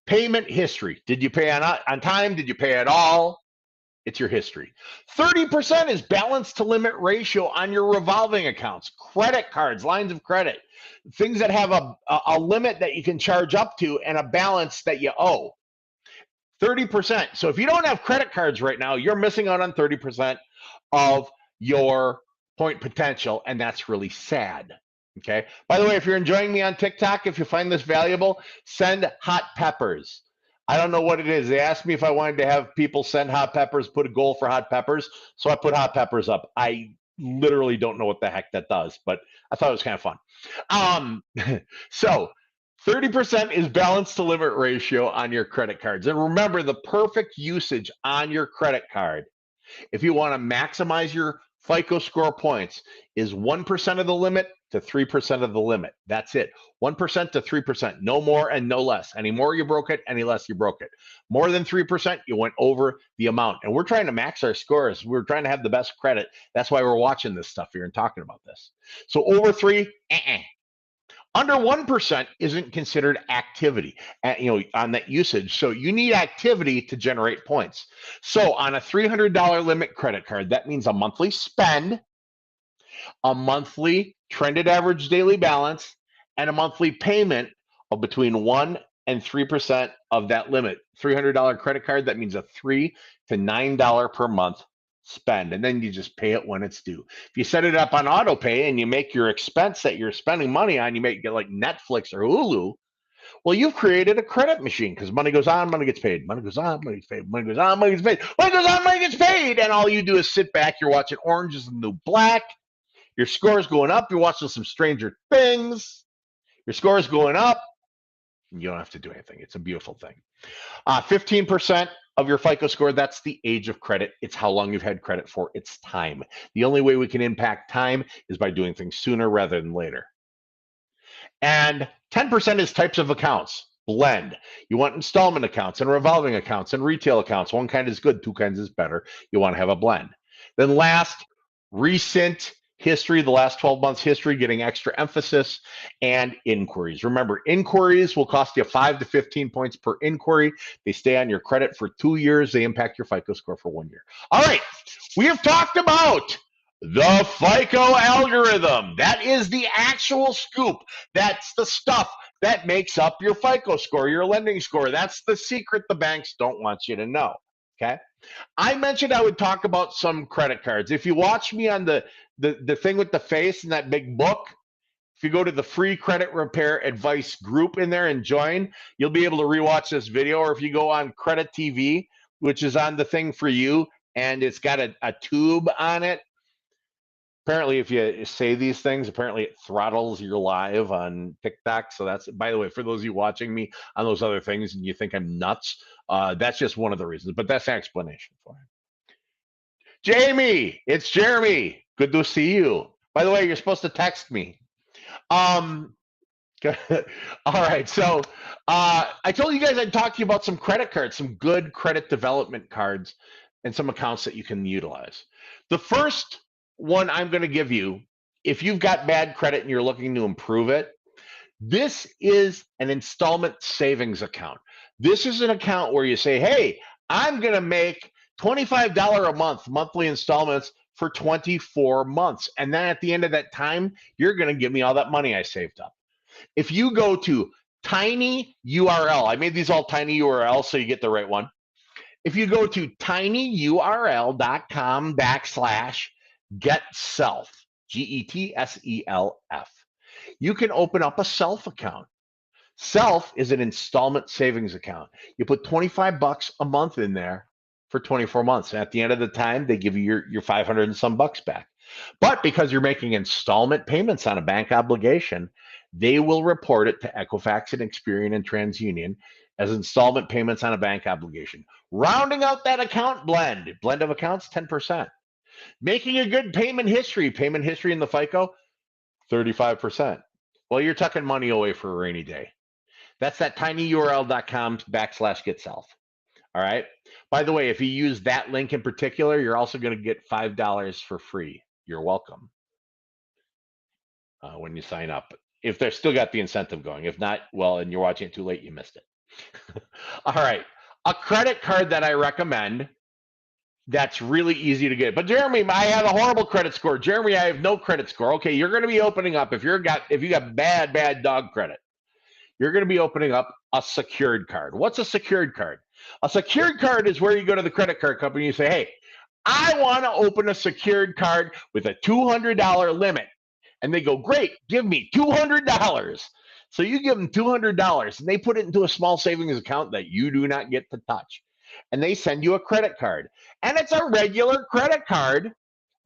Payment history. Did you pay on time? Did you pay at all? It's your history. 30% is balance to limit ratio on your revolving accounts, credit cards, lines of credit, things that have a limit that you can charge up to and a balance that you owe. 30%. So if you don't have credit cards right now, you're missing out on 30% of your point potential, and that's really sad. Okay. By the way, if you're enjoying me on TikTok, if you find this valuable, send hot peppers. I don't know what it is. They asked me if I wanted to have people send hot peppers, put a goal for hot peppers. So I put hot peppers up. I literally don't know what the heck that does, but I thought it was kind of fun. So 30% is balance to limit ratio on your credit cards. And remember, the perfect usage on your credit card, if you want to maximize your FICO score points, is 1% of the limit to 3% of the limit. That's it. 1% to 3%, no more and no less. Any more you broke it, any less you broke it. More than 3%, you went over the amount. And we're trying to max our scores. We're trying to have the best credit. That's why we're watching this stuff here and talking about this. So over 3, Under 1% isn't considered activity, on that usage. So you need activity to generate points. So on a $300 limit credit card, that means a monthly spend, a monthly trended average daily balance, and a monthly payment of between 1 and 3% of that limit. $300 credit card, that means a $3 to $9 per month spend, and then you just pay it when it's due. If you set it up on auto pay and you make your expense that you're spending money on, you make it like Netflix or Hulu, well, you've created a credit machine because money goes on, money gets paid, money goes on, money gets paid, money goes on, money gets paid, money goes on, money gets paid, and all you do is sit back, you're watching Orange is the New Black, your score is going up, you're watching some Stranger Things, your score is going up, and you don't have to do anything. It's a beautiful thing. 15% of your FICO score, that's the age of credit. It's how long you've had credit for. It's time. The only way we can impact time is by doing things sooner rather than later. And 10% is types of accounts. Blend. You want installment accounts and revolving accounts and retail accounts. One kind is good, two kinds is better. You want to have a blend. Then last, recent history, the last 12 months history, getting extra emphasis, and inquiries. Remember, inquiries will cost you 5 to 15 points per inquiry. They stay on your credit for 2 years. They impact your FICO score for 1 year. All right, we have talked about the FICO algorithm. That is the actual scoop. That's the stuff that makes up your FICO score, your lending score. That's the secret the banks don't want you to know, okay? I mentioned I would talk about some credit cards. If you watch me on the thing with the face in that big book, if you go to the free credit repair advice group in there and join, you'll be able to rewatch this video. Or if you go on Credit TV, which is on the thing for you, and it's got a tube on it. Apparently, if you say these things, apparently it throttles your live on TikTok. So that's, by the way, for those of you watching me on those other things and you think I'm nuts, that's just one of the reasons, but that's an explanation for it. Jamie, it's Jeremy. Good to see you. By the way, you're supposed to text me. All right. So I told you guys I'd talk to you about some credit cards, some good credit development cards, and some accounts that you can utilize. The first one I'm going to give you, if you've got bad credit and you're looking to improve it, this is an installment savings account. This is an account where you say, hey, I'm going to make $25 a month, monthly installments for 24 months. And then at the end of that time, you're going to give me all that money I saved up. If you go to tinyurl, I made these all tinyurl so you get the right one. If you go to tinyurl.com/getself, GETSELF, you can open up a self account. Self is an installment savings account. You put $25 a month in there for 24 months. And at the end of the time, they give you your 500 and some bucks back. But because you're making installment payments on a bank obligation, they will report it to Equifax and Experian and TransUnion as installment payments on a bank obligation. Rounding out that account blend of accounts, 10%. Making a good payment history in the FICO, 35%. Well, you're tucking money away for a rainy day. That's that tinyurl.com/getself. All right. By the way, if you use that link in particular, you're also going to get $5 for free. You're welcome when you sign up. If they've still got the incentive going. If not, well, and you're watching it too late, you missed it. All right. A credit card that I recommend that's really easy to get. But Jeremy, I have a horrible credit score. Jeremy, I have no credit score. Okay, you're going to be opening up, if you got bad dog credit, you're going to be opening up a secured card. What's a secured card? A secured card is where you go to the credit card company and you say, hey, I want to open a secured card with a $200 limit. And they go, great, give me $200. So you give them $200 and they put it into a small savings account that you do not get to touch. And they send you a credit card. And it's a regular credit card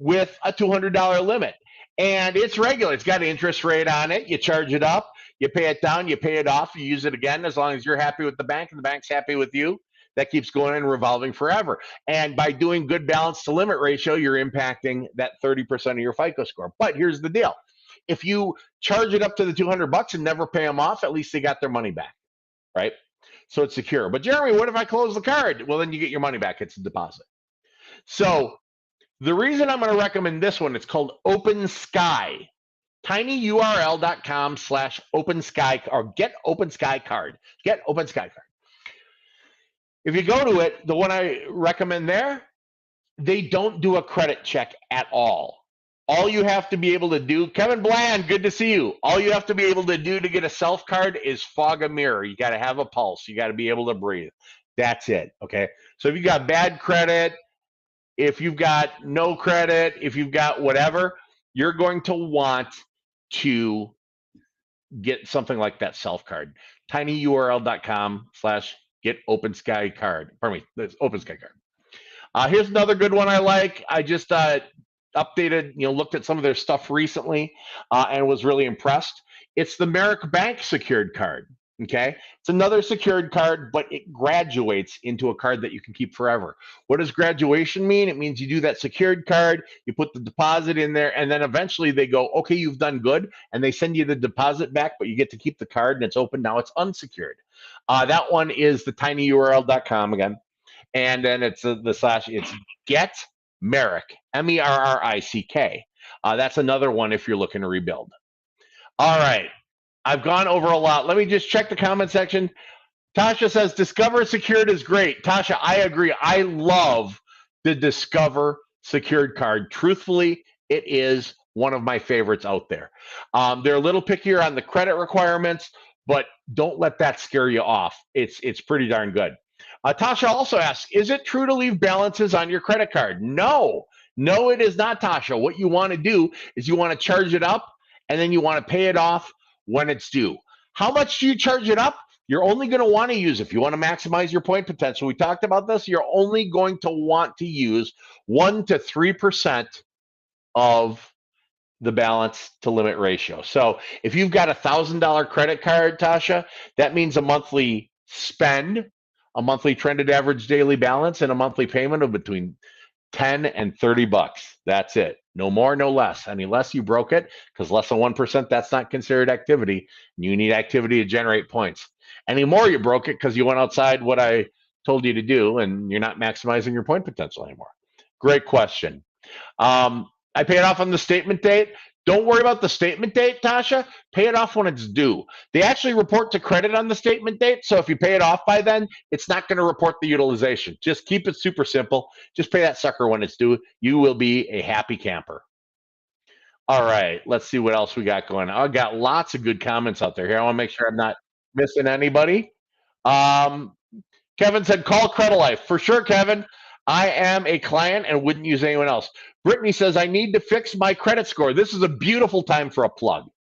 with a $200 limit. And it's regular. It's got an interest rate on it. You charge it up, you pay it down, you pay it off, you use it again as long as you're happy with the bank and the bank's happy with you. That keeps going and revolving forever. And by doing good balance to limit ratio, you're impacting that 30% of your FICO score. But here's the deal. If you charge it up to the $200 and never pay them off, at least they got their money back, right? So it's secure. But Jeremy, what if I close the card? Well, then you get your money back. It's a deposit. So the reason I'm going to recommend this one, it's called Open Sky. tinyurl.com/OpenSky or get Open Sky card. Get Open Sky card. If you go to it, the one I recommend there, they don't do a credit check at all. All you have to be able to do, Kevin Bland, good to see you. All you have to be able to do to get a self card is fog a mirror. You got to have a pulse. You got to be able to breathe. That's it. Okay. So if you got bad credit, if you've got no credit, if you've got whatever, you're going to want to get something like that self card. tinyurl.com/get Open Sky card. Pardon me, that's Open Sky card. Here's another good one I like. I just updated, looked at some of their stuff recently and was really impressed. It's the Merrick Bank secured card. Okay. It's another secured card, but it graduates into a card that you can keep forever. What does graduation mean? It means you do that secured card, you put the deposit in there, and then eventually they go, okay, you've done good. And they send you the deposit back, but you get to keep the card and it's open. Now it's unsecured. That one is the tinyurl.com again. And then it's it's get Merrick, MERRICK. That's another one if you're looking to rebuild. All right. I've gone over a lot. Let me just check the comment section. Tasha says, Discover Secured is great. Tasha, I agree. I love the Discover Secured card. Truthfully, it is one of my favorites out there. They're a little pickier on the credit requirements, but don't let that scare you off. It's pretty darn good. Tasha also asks, is it true to leave balances on your credit card? No, it is not, Tasha. What you want to do is you want to charge it up and then you want to pay it off when it's due. How much do you charge it up? You're only going to want to use, if you want to maximize your point potential, we talked about this, you're only going to want to use 1 to 3% of the balance to limit ratio. So if you've got $1,000 credit card, Tasha, that means a monthly spend, a monthly trended average daily balance, and a monthly payment of between $10 and $30. That's it. No more, no less. Any less, you broke it, because less than 1%, that's not considered activity. You need activity to generate points. Any more, you broke it because you went outside what I told you to do, and you're not maximizing your point potential anymore. Great question. I pay it off on the statement date. Don't worry about the statement date, Tasha. Pay it off when it's due. They actually report to credit on the statement date. So if you pay it off by then, it's not going to report the utilization. Just keep it super simple. Just pay that sucker when it's due. You will be a happy camper. All right, let's see what else we got going on. I've got lots of good comments out there here. I want to make sure I'm not missing anybody. Kevin said, call Credit Life. For sure, Kevin. I am a client and wouldn't use anyone else. Brittany says, I need to fix my credit score. This is a beautiful time for a plug.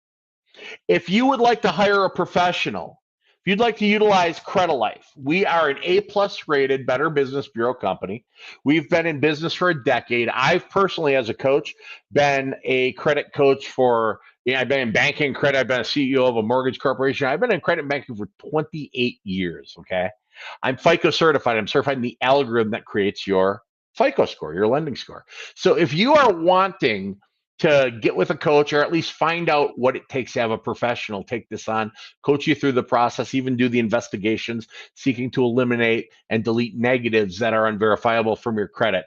If you would like to hire a professional, if you'd like to utilize Credit Life, we are an A+ rated Better Business Bureau company. We've been in business for a decade. I've personally, as a coach, been a credit coach for, I've been in banking credit. I've been a CEO of a mortgage corporation. I've been in credit banking for 28 years, okay? I'm FICO certified. I'm certified in the algorithm that creates your FICO score, your lending score. So if you are wanting to get with a coach, or at least find out what it takes to have a professional take this on, coach you through the process, even do the investigations, seeking to eliminate and delete negatives that are unverifiable from your credit.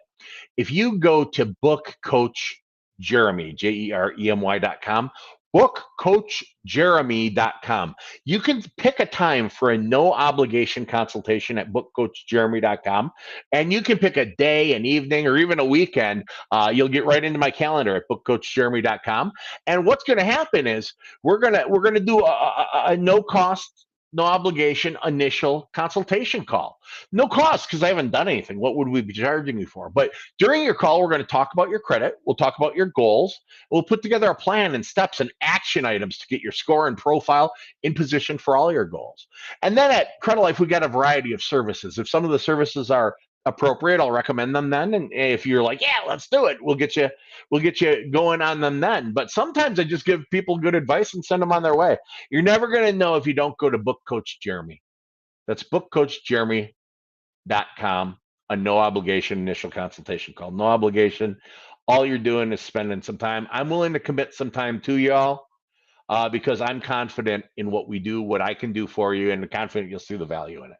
If you go to book Coach Jeremy, JEREMY.com, bookcoachjeremy.com. You can pick a time for a no obligation consultation at bookcoachjeremy.com, and you can pick a day, an evening, or even a weekend. You'll get right into my calendar at bookcoachjeremy.com. And what's going to happen is we're gonna do a no cost, no obligation initial consultation call. No cost, because I haven't done anything. What would we be charging you for? But during your call, we're going to talk about your credit. We'll talk about your goals. We'll put together a plan and steps and action items to get your score and profile in position for all your goals. And then at Credit Life, we got a variety of services. If some of the services are appropriate, I'll recommend them then. And if you're like, yeah, let's do it, we'll get you going on them then. But sometimes I just give people good advice and send them on their way. You're never going to know if you don't go to Book Coach Jeremy. That's bookcoachjeremy.com, a no obligation initial consultation call. No obligation. All you're doing is spending some time. I'm willing to commit some time to y'all because I'm confident in what we do, what I can do for you, and confident you'll see the value in it.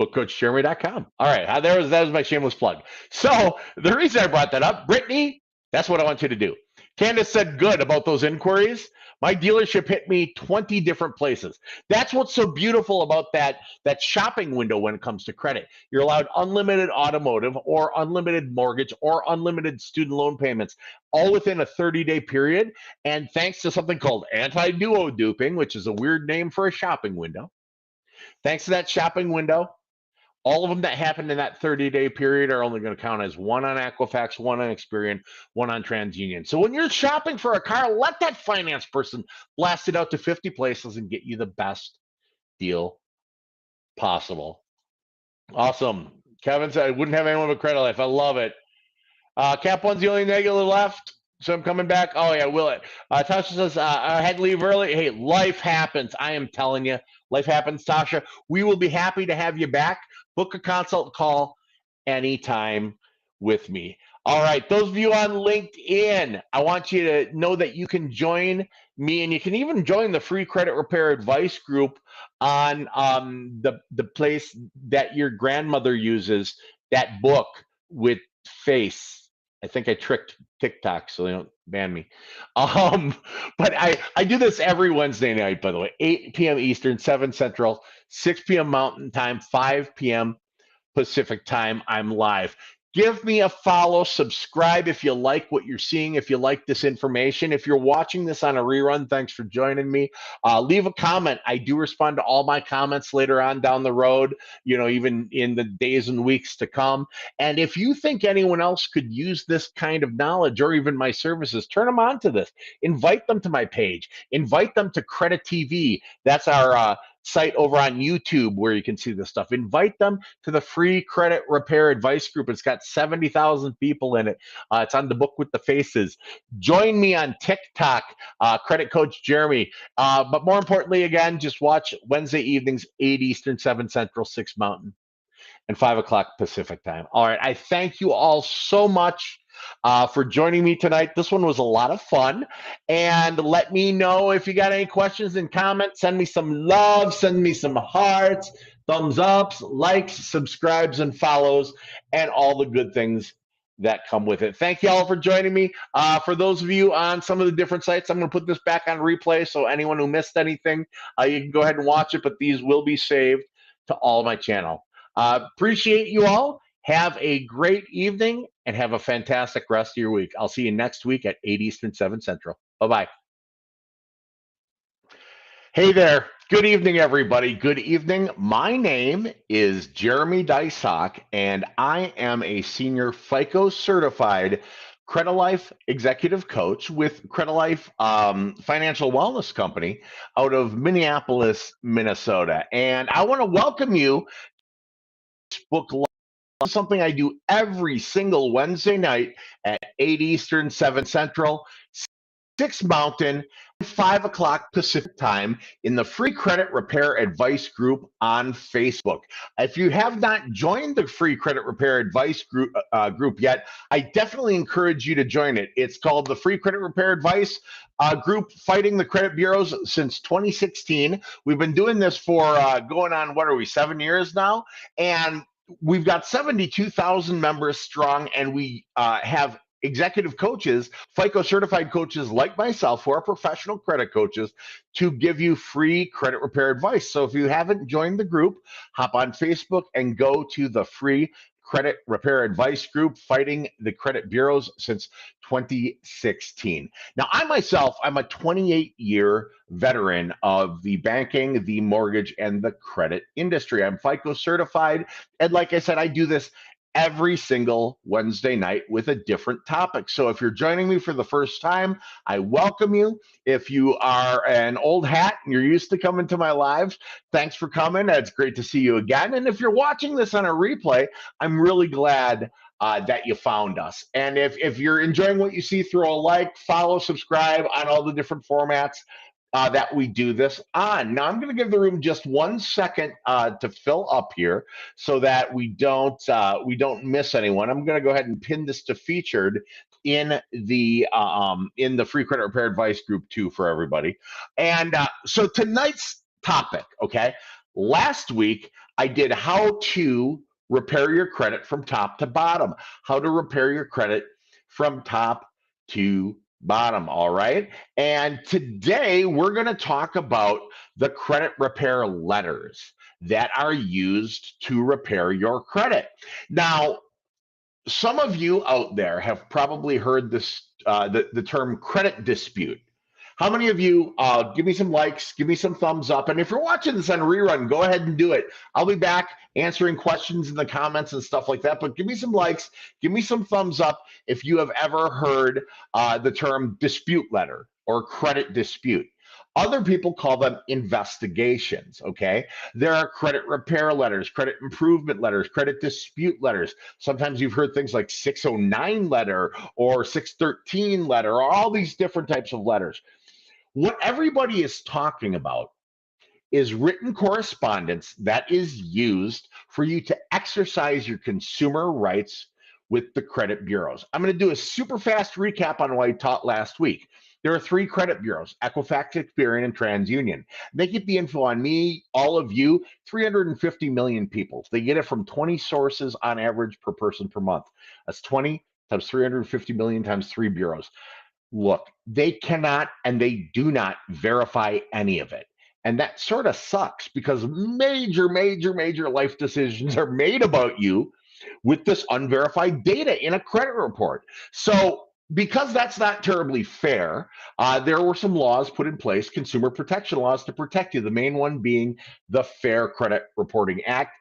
bookcoachjeremy.com. All right, that was my shameless plug. So the reason I brought that up, Brittany, that's what I want you to do. Candace said good about those inquiries. My dealership hit me 20 different places. That's what's so beautiful about that shopping window when it comes to credit. You're allowed unlimited automotive or unlimited mortgage or unlimited student loan payments, all within a 30-day period. And thanks to something called anti-duo duping, which is a weird name for a shopping window, thanks to that shopping window, all of them that happened in that 30-day period are only going to count as one on Equifax, one on Experian, one on TransUnion. So when you're shopping for a car, let that finance person blast it out to 50 places and get you the best deal possible. Awesome. Kevin said, I wouldn't have anyone but Credit Life. I love it. Cap One's the only negative left, so I'm coming back. Oh, yeah, will it? Tasha says, I had to leave early. Hey, life happens. I am telling you, life happens, Tasha. We will be happy to have you back. Book a consult call anytime with me. All right, those of you on LinkedIn, I want you to know that you can join me, and you can even join the free credit repair advice group on the place that your grandmother uses, that book with face. I think I tricked TikTok so they don't ban me. But I do this every Wednesday night, by the way, 8 p.m. Eastern, 7 Central, 6 p.m. Mountain Time, 5 p.m. Pacific Time. I'm live. Give me a follow, subscribe if you like what you're seeing, if you like this information. If you're watching this on a rerun, thanks for joining me. Leave a comment. I do respond to all my comments later on down the road, even in the days and weeks to come. And if you think anyone else could use this kind of knowledge or even my services, turn them on to this. Invite them to my page. Invite them to Credit TV. That's our site over on YouTube where you can see this stuff. Invite them to the free credit repair advice group. It's got 70,000 people in it. It's on the book with the faces. Join me on TikTok, Credit Coach Jeremy. But more importantly, again, just watch Wednesday evenings, 8 Eastern, 7 Central, 6 Mountain, and 5 o'clock Pacific Time. All right, I thank you all so much for joining me tonight. This one was a lot of fun. And let me know if you got any questions and comments. Send me some love, send me some hearts, thumbs ups, likes, subscribes, and follows, and all the good things that come with it. Thank you all for joining me. For those of you on some of the different sites, I'm going to put this back on replay, so anyone who missed anything, you can go ahead and watch it, but these will be saved to all my channel. Appreciate you all. Have a great evening and have a fantastic rest of your week. I'll see you next week at 8 Eastern, 7 Central. Bye-bye. Hey there. Good evening, everybody. Good evening. My name is Jeremy Dysock, and I am a senior FICO certified Credit Life executive coach with Credit Life Financial Wellness Company out of Minneapolis, Minnesota. And I want to welcome you to Facebook Live, something I do every single Wednesday night at 8 Eastern, 7 Central, 6 Mountain, 5 o'clock Pacific time in the Free Credit Repair Advice Group on Facebook. If you have not joined the Free Credit Repair Advice group yet, I definitely encourage you to join it. It's called the Free Credit Repair Advice Group, fighting the credit bureaus since 2016. We've been doing this for going on, what are we, 7 years now? And we've got 72,000 members strong, and we have executive coaches, FICO certified coaches like myself, who are professional credit coaches, to give you free credit repair advice. So if you haven't joined the group, hop on Facebook and go to the Free Credit Repair Advice Group, fighting the credit bureaus since 2016. Now, I myself, I'm a 28-year veteran of the banking, the mortgage, and the credit industry. I'm FICO certified, and like I said, I do this every single Wednesday night with a different topic. So if you're joining me for the first time, I welcome you. If you are an old hat and you're used to coming to my lives, thanks for coming. It's great to see you again. And if you're watching this on a replay, I'm really glad that you found us. And if you're enjoying what you see, throw a like, follow, subscribe on all the different formats that we do this on. Now, I'm going to give the room just 1 second to fill up here so that we don't miss anyone. I'm going to go ahead and pin this to featured in the Free Credit Repair Advice Group too for everybody. And so tonight's topic, okay? Last week I did how to repair your credit from top to bottom. How to repair your credit from top to bottom, all right? And today we're going to talk about the credit repair letters that are used to repair your credit. Now, some of you out there have probably heard this the term credit dispute. How many of you, give me some likes, give me some thumbs up, and if you're watching this on rerun, go ahead and do it. I'll be back answering questions in the comments and stuff like that, but give me some likes, give me some thumbs up if you have ever heard the term dispute letter or credit dispute. Other people call them investigations, okay? There are credit repair letters, credit improvement letters, credit dispute letters. Sometimes you've heard things like 609 letter or 613 letter, or all these different types of letters. What everybody is talking about is written correspondence that is used for you to exercise your consumer rights with the credit bureaus. I'm going to do a super fast recap on what I taught last week. There are 3 credit bureaus: Equifax, Experian, and TransUnion. They get the info on me, all of you, 350 million people. They get it from 20 sources on average per person per month. That's 20 times 350 million times 3 bureaus. Look, they cannot and they do not verify any of it. And that sort of sucks because major life decisions are made about you with this unverified data in a credit report. So because that's not terribly fair, there were some laws put in place, consumer protection laws, to protect you. The main one being the Fair Credit Reporting Act,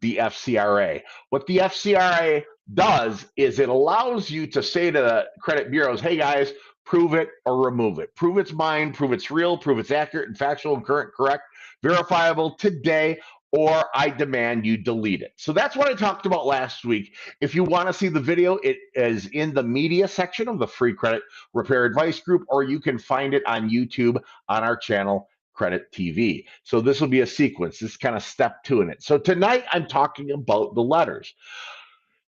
the FCRA. What the FCRA does is it allows you to say to the credit bureaus, hey guys, prove it or remove it. Prove it's mine, prove it's real, prove it's accurate and factual and current, correct, verifiable today, or I demand you delete it. So that's what I talked about last week. If you want to see the video, it is in the media section of the Free Credit Repair Advice Group, or you can find it on YouTube on our channel, Credit TV. So this will be a sequence. This is kind of step 2 in it. So tonight I'm talking about the letters.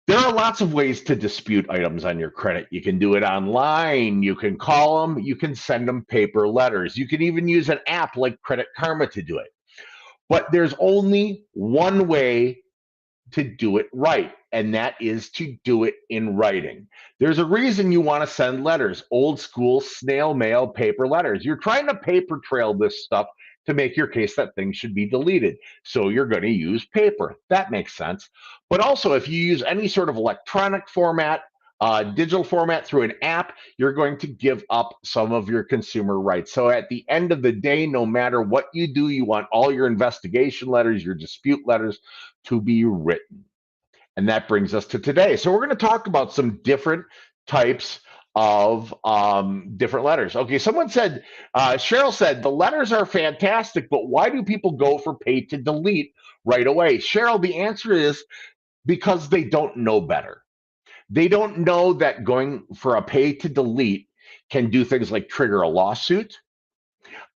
There are lots of ways to dispute items on your credit. You can do it online, you can call them, you can send them paper letters. You can even use an app like Credit Karma to do it. But there's only one way to do it right, and that is to do it in writing. There's a reason you want to send letters, old school snail mail paper letters. You're trying to paper trail this stuff to make your case that things should be deleted. So you're going to use paper. That makes sense. But also, if you use any sort of electronic format, digital format through an app, you're going to give up some of your consumer rights. So at the end of the day, no matter what you do, you want all your investigation letters, your dispute letters to be written. And that brings us to today. So we're going to talk about some different types of different letters. Okay, someone said, Cheryl said, the letters are fantastic, but why do people go for pay to delete right away? Cheryl, the answer is because they don't know better. They don't know that going for a pay to delete can do things like trigger a lawsuit.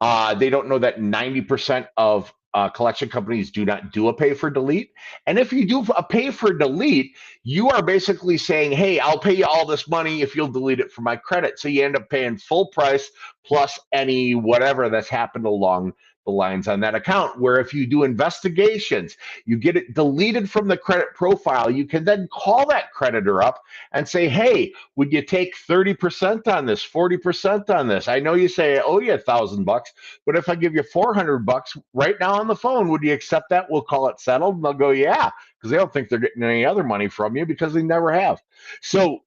They don't know that 90% of collection companies do not do a pay for delete. And if you do a pay for delete, you are basically saying, hey, I'll pay you all this money if you'll delete it from my credit. So you end up paying full price plus any whatever that's happened along the lines on that account. Where if you do investigations, you get it deleted from the credit profile, you can then call that creditor up and say, hey, would you take 30% on this, 40% on this? I know you say I owe you $1,000, but if I give you $400 right now on the phone, would you accept that? We'll call it settled. And they'll go, yeah, because they don't think they're getting any other money from you because they never have. So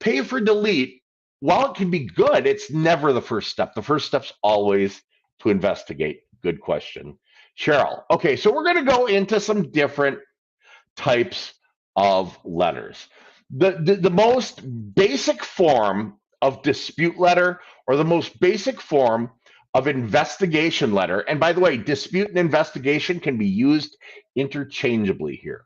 pay for delete, while it can be good, it's never the first step. The first step's always to investigate. Good question, Cheryl. Okay, so we're going to go into some different types of letters. The most basic form of dispute letter, or the most basic form of investigation letter, and by the way, dispute and investigation can be used interchangeably here.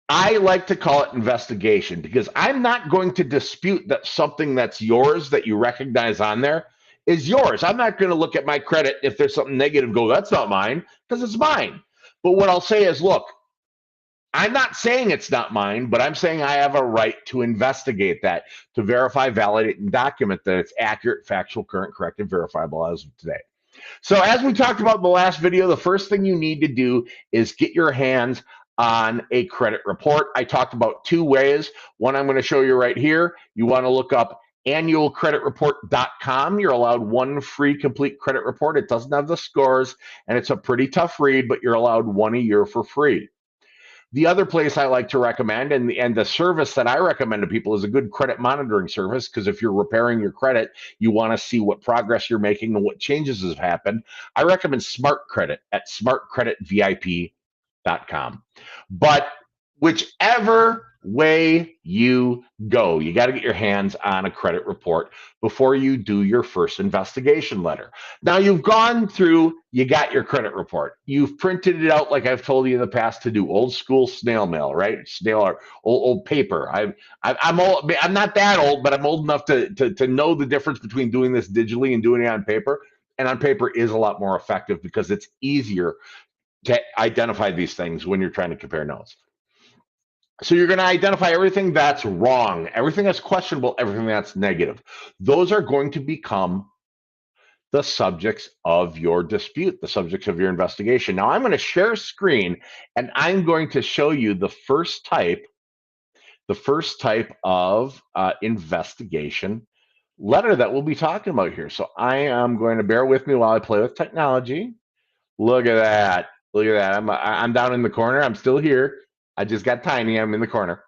I like to call it investigation because I'm not going to dispute that something that's yours that you recognize on there is yours. I'm not going to look at my credit if there's something negative, go, that's not mine, because it's mine. But what I'll say is, look, I'm not saying it's not mine, but I'm saying I have a right to investigate that, to verify, validate, and document that it's accurate, factual, current, correct, and verifiable as of today. So as we talked about in the last video, the first thing you need to do is get your hands on a credit report. I talked about two ways. One I'm going to show you right here. You want to look up annualcreditreport.com. You're allowed one free complete credit report. It doesn't have the scores, and it's a pretty tough read, but you're allowed one a year for free. The other place I like to recommend, and the service that I recommend to people, is a good credit monitoring service, because if you're repairing your credit, you want to see what progress you're making and what changes have happened. I recommend Smart Credit at smartcreditvip.com. But whichever way you go, you got to get your hands on a credit report before you do your first investigation letter. Now you've gone through, you got your credit report, you've printed it out like I've told you in the past to do, old school snail mail, right? Snail or old paper. I'm old, I'm not that old, but I'm old enough to know the difference between doing this digitally and doing it on paper. And on paper is a lot more effective because it's easier to identify these things when you're trying to compare notes. So you're going to identify everything that's wrong, everything that's questionable, everything that's negative. Those are going to become the subjects of your dispute, the subjects of your investigation. Now I'm going to share a screen, and I'm going to show you the first type of investigation letter that we'll be talking about here. So I am going to bear with me while I play with technology. Look at that. Look at that. I'm down in the corner. I'm still here. I just got tiny. I'm in the corner.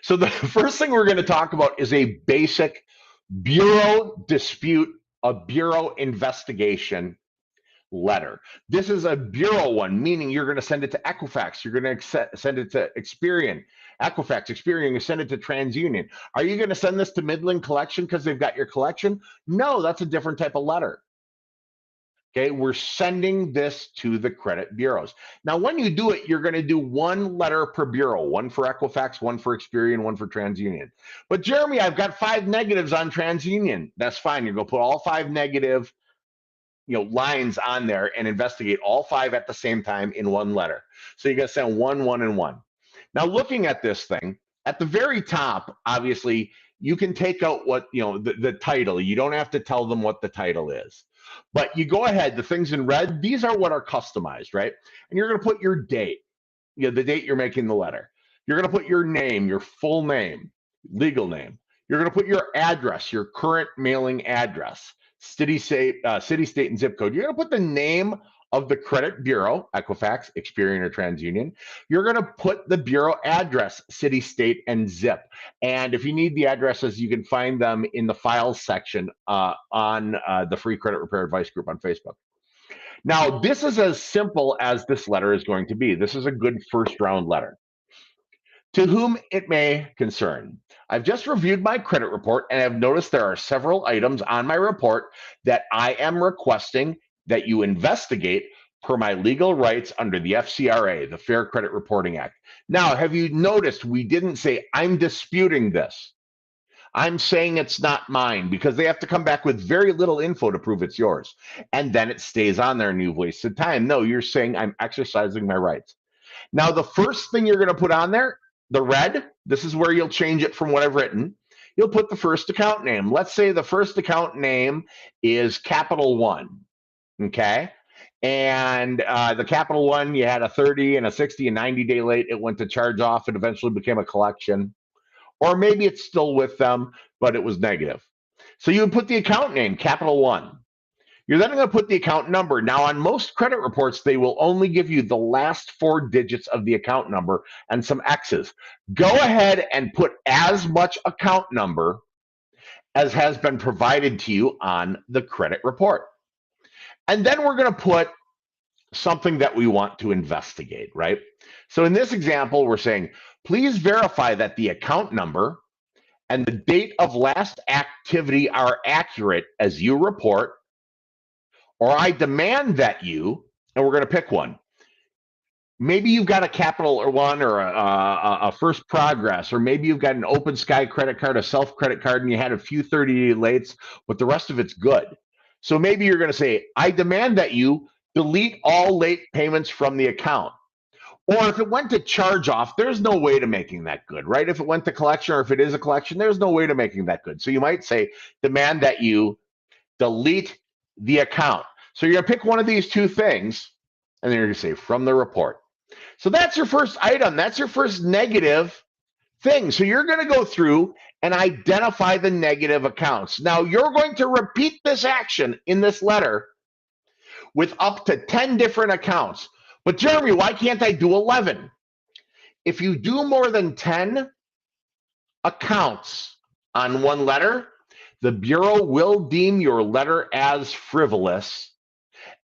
So the first thing we're going to talk about is a basic bureau dispute, a bureau investigation letter. This is a bureau one, meaning you're going to send it to Equifax. You're going to send it to Experian. Equifax, Experian, you send it to TransUnion. Are you going to send this to Midland Collection because they've got your collection? No, that's a different type of letter. Okay, we're sending this to the credit bureaus. Now, when you do it, you're going to do one letter per bureau, one for Equifax, one for Experian, one for TransUnion. But Jeremy, I've got 5 negatives on TransUnion. That's fine. You're going to put all 5 negative, lines on there and investigate all 5 at the same time in one letter. So you're going to send 1, 1, and 1. Now, looking at this thing, at the very top, obviously, you can take out what, the title. You don't have to tell them what the title is. But you go ahead, the things in red, these are what are customized, right? And you're going to put your date, the date you're making the letter. You're going to put your name, your full name, legal name. You're going to put your address, your current mailing address, city, state, and zip code. You're going to put the name of the credit bureau, Equifax, Experian, or TransUnion. You're going to put the bureau address, city, state, and zip. And if you need the addresses, you can find them in the files section on the Free Credit Repair Advice group on Facebook. Now, this is as simple as this letter is going to be. This is a good first round letter. To whom it may concern, I've just reviewed my credit report and have noticed there are several items on my report that I am requesting that you investigate per my legal rights under the FCRA, the Fair Credit Reporting Act. Now, have you noticed we didn't say, I'm disputing this. I'm saying it's not mine, because they have to come back with very little info to prove it's yours. And then it stays on there and you've wasted time. No, you're saying I'm exercising my rights. Now, the first thing you're going to put on there, the red, this is where you'll change it from what I've written. You'll put the first account name. Let's say the first account name is Capital One, okay? And the Capital One, you had a 30 and a 60 and 90-day late. It went to charge off and eventually became a collection. Or maybe it's still with them, but it was negative. So you would put the account name, Capital One. You're then going to put the account number. Now, on most credit reports, they will only give you the last 4 digits of the account number and some X's. Go ahead and put as much account number as has been provided to you on the credit report. And then we're going to put something that we want to investigate, right? So in this example, we're saying, please verify that the account number and the date of last activity are accurate as you report, or I demand that you, and we're going to pick one. Maybe you've got a Capital One or a First Progress, or maybe you've got an Open Sky credit card, a self credit card, and you had a few 30-day lates, but the rest of it's good. So maybe you're going to say, I demand that you delete all late payments from the account. Or if it went to charge off, there's no way to making that good, right? If it went to collection, or if it is a collection, there's no way to making that good. So you might say, demand that you delete the account. So you're going to pick one of these two things, and then you're going to say, from the report. So that's your first item. That's your first negative thing. So you're going to go through and identify the negative accounts. Now, you're going to repeat this action in this letter with up to 10 different accounts. But Jeremy, why can't I do 11? If you do more than 10 accounts on one letter, the Bureau will deem your letter as frivolous,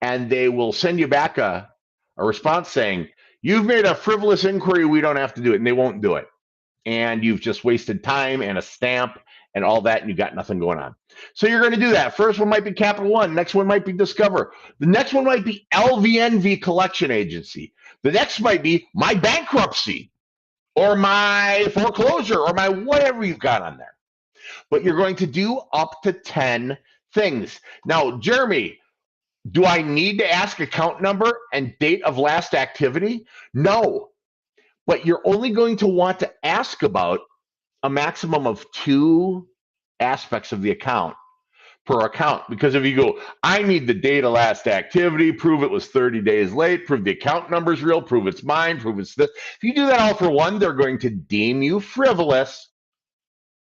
and they will send you back a response saying, you've made a frivolous inquiry, we don't have to do it, and they won't do it. And you've just wasted time and a stamp and all that, and you've got nothing going on. So you're going to do that. First one might be Capital One. Next one might be Discover. The next one might be LVNV Collection Agency. The next might be my bankruptcy or my foreclosure or my whatever you've got on there. But you're going to do up to 10 things. Now, Jeremy, do I need to ask account number and date of last activity? No. But you're only going to want to ask about a maximum of 2 aspects of the account per account. Because if you go, I need the date of last activity, prove it was 30 days late, prove the account number's real, prove it's mine, prove it's this. If you do that all for one, they're going to deem you frivolous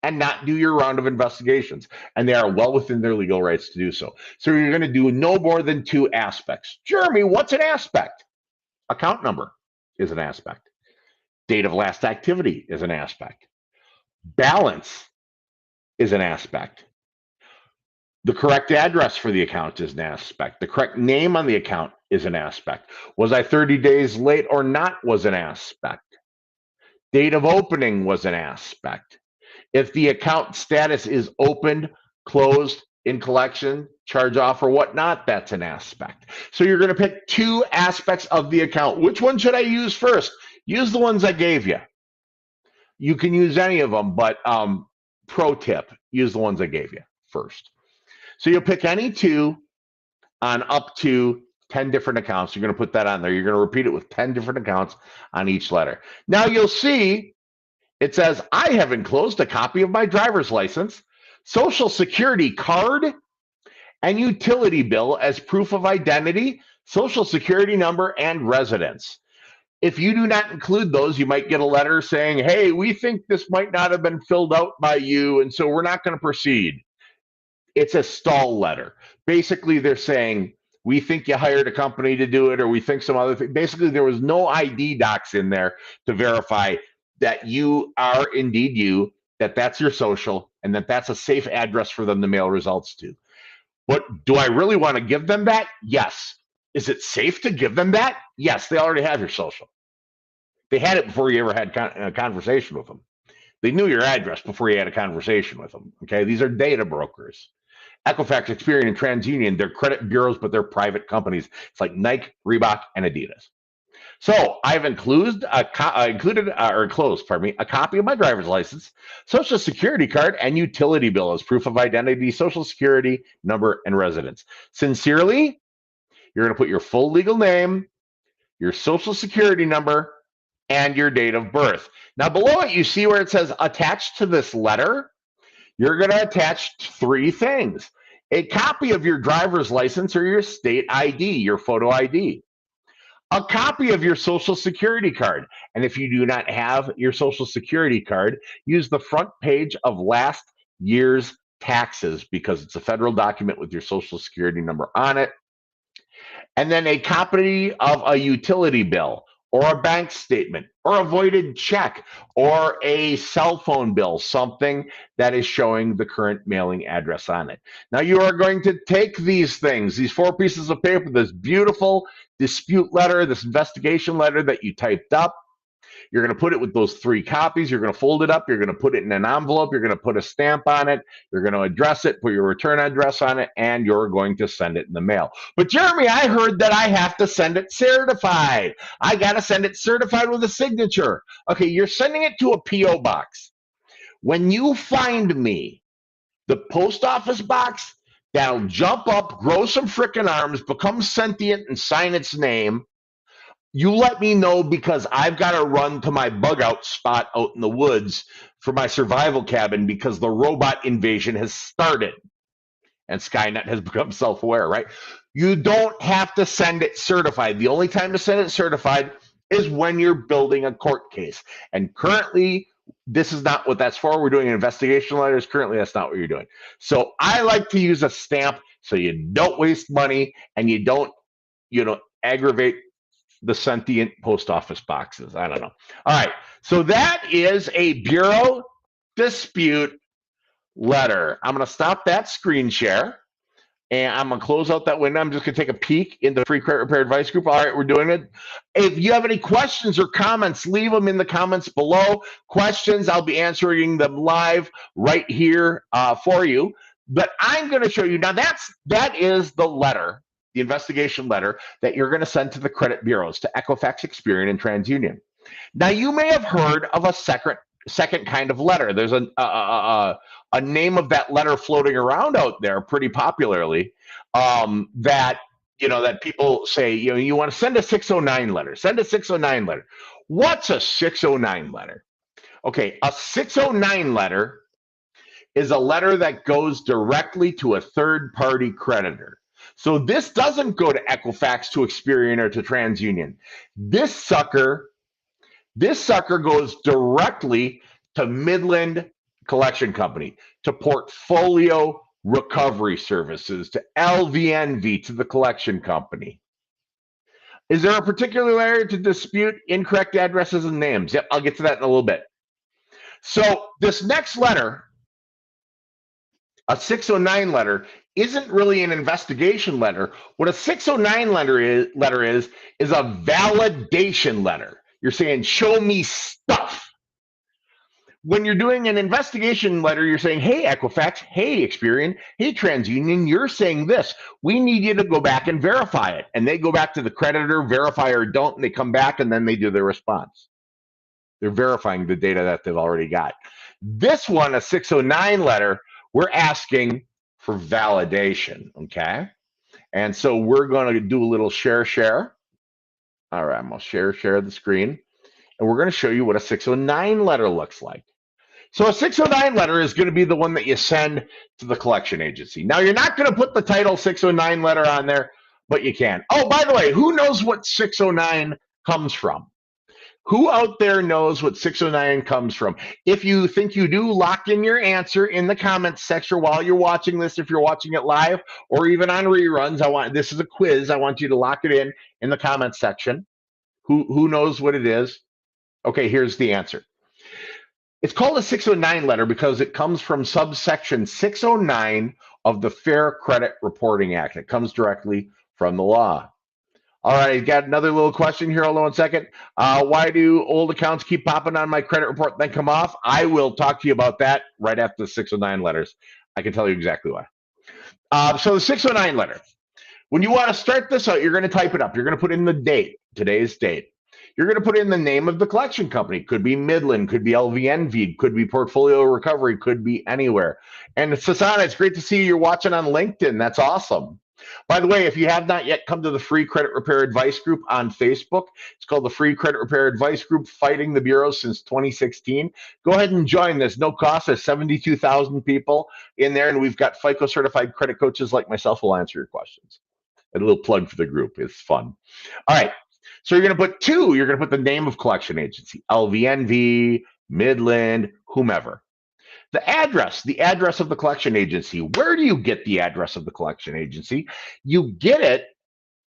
and not do your round of investigations. And they are well within their legal rights to do so. So you're going to do no more than 2 aspects. Jeremy, what's an aspect? Account number is an aspect. Date of last activity is an aspect. Balance is an aspect. The correct address for the account is an aspect. The correct name on the account is an aspect. Was I 30 days late or not was an aspect. Date of opening was an aspect. If the account status is opened, closed, in collection, charge off, or whatnot, that's an aspect. So you're going to pick 2 aspects of the account. Which one should I use first? Use the ones I gave you. You can use any of them, but pro tip, use the ones I gave you first. So you'll pick any 2 on up to 10 different accounts. You're going to put that on there. You're going to repeat it with 10 different accounts on each letter. Now you'll see It says, I have enclosed a copy of my driver's license, social security card, and utility bill as proof of identity, social security number, and residence. If you do not include those, you might get a letter saying, hey, we think this might not have been filled out by you, and so we're not going to proceed. It's a stall letter. Basically, they're saying, we think you hired a company to do it, or we think some other thing. Basically, there was no ID docs in there to verify that you are indeed you, that that's your social, and that that's a safe address for them to mail results to. What do I really want to give them that? Yes. Is it safe to give them that? Yes, they already have your social. They had it before you ever had a conversation with them. They knew your address before you had a conversation with them. Okay, these are data brokers. Equifax, Experian, and TransUnion, they're credit bureaus, but they're private companies. It's like Nike, Reebok, and Adidas. So I've enclosed a copy of my driver's license, social security card, and utility bill as proof of identity, social security number, and residence. Sincerely, you're going to put your full legal name, your social security number, and your date of birth. Now, below it, you see where it says attached to this letter. You're going to attach 3 things: a copy of your driver's license or your state ID, your photo ID, a copy of your social security card. And if you do not have your social security card, use the front page of last year's taxes, because it's a federal document with your social security number on it. And then a copy of a utility bill, or a bank statement, or a voided check, or a cell phone bill, something that is showing the current mailing address on it. Now, you are going to take these things, these 4 pieces of paper, this beautiful dispute letter, this investigation letter that you typed up. You're going to put it with those 3 copies. You're going to fold it up. You're going to put it in an envelope. You're going to put a stamp on it. You're going to address it, put your return address on it, and you're going to send it in the mail. But Jeremy, I heard that I have to send it certified. I got to send it certified with a signature. Okay, you're sending it to a P.O. box. When you find me, the post office box that'll jump up, grow some frickin' arms, become sentient, and sign its name, you let me know, because I've got to run to my bug out spot out in the woods for my survival cabin, because the robot invasion has started and Skynet has become self-aware, right? You don't have to send it certified. The only time to send it certified is when you're building a court case. And currently, this is not what that's for. We're doing investigation letters. Currently, that's not what you're doing. So I like to use a stamp so you don't waste money and you don't, aggravate the sentient post office boxes. I don't know. All right. So that is a bureau dispute letter. I'm going to stop that screen share, and I'm going to close out that window. I'm just going to take a peek in the free credit repair advice group. All right, we're doing it. If you have any questions or comments, leave them in the comments below. Questions, I'll be answering them live right here for you. But I'm going to show you now. That is the letter, the investigation letter that you're going to send to the credit bureaus, to Equifax, Experian, and TransUnion. Now, you may have heard of a second kind of letter. There's a name of that letter floating around out there pretty popularly, that people say, you want to send a 609 letter. Send a 609 letter. What's a 609 letter? Okay, a 609 letter is a letter that goes directly to a third-party creditor. So this doesn't go to Equifax, to Experian, or to TransUnion. This sucker goes directly to Midland Collection Company, to Portfolio Recovery Services, to LVNV, to the collection company. Is there a particular area to dispute incorrect addresses and names? Yep, I'll get to that in a little bit. So this next letter, a 609 letter, isn't really an investigation letter. What a 609 letter is a validation letter. You're saying, show me stuff. When you're doing an investigation letter, you're saying, hey, Equifax, hey, Experian, hey, TransUnion, you're saying this. We need you to go back and verify it. And they go back to the creditor, verify or don't, and they come back, and then they do their response. They're verifying the data that they've already got. This one, a 609 letter, we're asking for validation, okay? And so we're going to do a little share. All right, I'm going to share the screen. and we're going to show you what a 609 letter looks like. So a 609 letter is going to be the one that you send to the collection agency. Now, you're not going to put the title 609 letter on there, but you can. Oh, by the way, who knows what 609 comes from? Who out there knows what 609 comes from? If you think you do, lock in your answer in the comments section while you're watching this. If you're watching it live or even on reruns, this is a quiz. I want you to lock it in the comments section. Who knows what it is? Okay, here's the answer. It's called a 609 letter because it comes from subsection 609 of the Fair Credit Reporting Act. It comes directly from the law. All right, got another little question here. Hold on one second. Why do old accounts keep popping on my credit report and then come off? I will talk to you about that right after the 609 letters. I can tell you exactly why. So the 609 letter. When you want to start this out, you're going to type it up. You're going to put in the date, today's date. You're going to put in the name of the collection company. Could be Midland, could be LVNV, could be Portfolio Recovery, could be anywhere. And Sasan, it's great to see you're watching on LinkedIn. That's awesome. By the way, if you have not yet come to the Free Credit Repair Advice Group on Facebook, it's called the Free Credit Repair Advice Group, fighting the bureau since 2016. Go ahead and join this. No cost. There's 72,000 people in there, and we've got FICO certified credit coaches like myself who will answer your questions. A little plug for the group. It's fun. All right. So you're going to put you're going to put the name of collection agency, LVNV, Midland, whomever. The address of the collection agency. Where do you get the address of the collection agency? You get it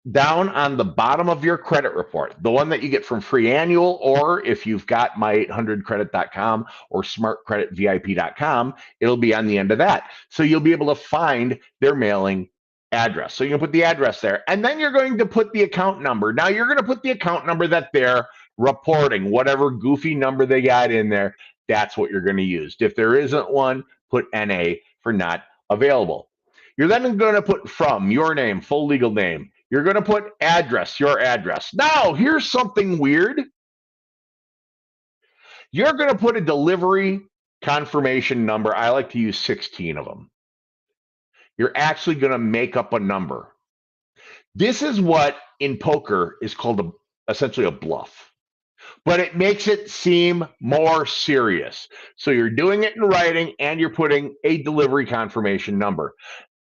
down on the bottom of your credit report, the one that you get from Free Annual, or if you've got my800credit.com or smartcreditvip.com, it'll be on the end of that. So you'll be able to find their mailing address. So you're going to put the address there, and then you're going to put the account number. Now you're going to put the account number that they're reporting, whatever goofy number they got in there. That's what you're going to use. If there isn't one, put NA for not available. You're then going to put from, your name, full legal name. You're going to put address, your address. Now, here's something weird. You're going to put a delivery confirmation number. I like to use 16 of them. You're actually going to make up a number. This is what in poker is called essentially a bluff, but it makes it seem more serious. So you're doing it in writing and you're putting a delivery confirmation number.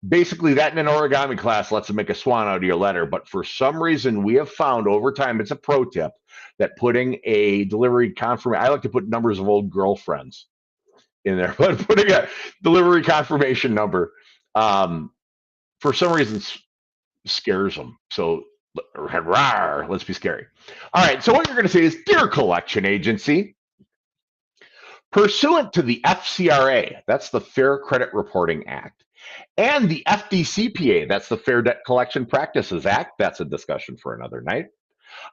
Basically, that in an origami class lets them make a swan out of your letter. But for some reason, we have found over time, it's a pro tip, that putting a delivery confirmation, I like to put numbers of old girlfriends in there, but putting a delivery confirmation number, for some reason, scares them. So let's be scary. All right, so what you're going to say is, dear collection agency, pursuant to the FCRA, that's the Fair Credit Reporting Act, and the FDCPA, that's the Fair Debt Collection Practices Act, that's a discussion for another night,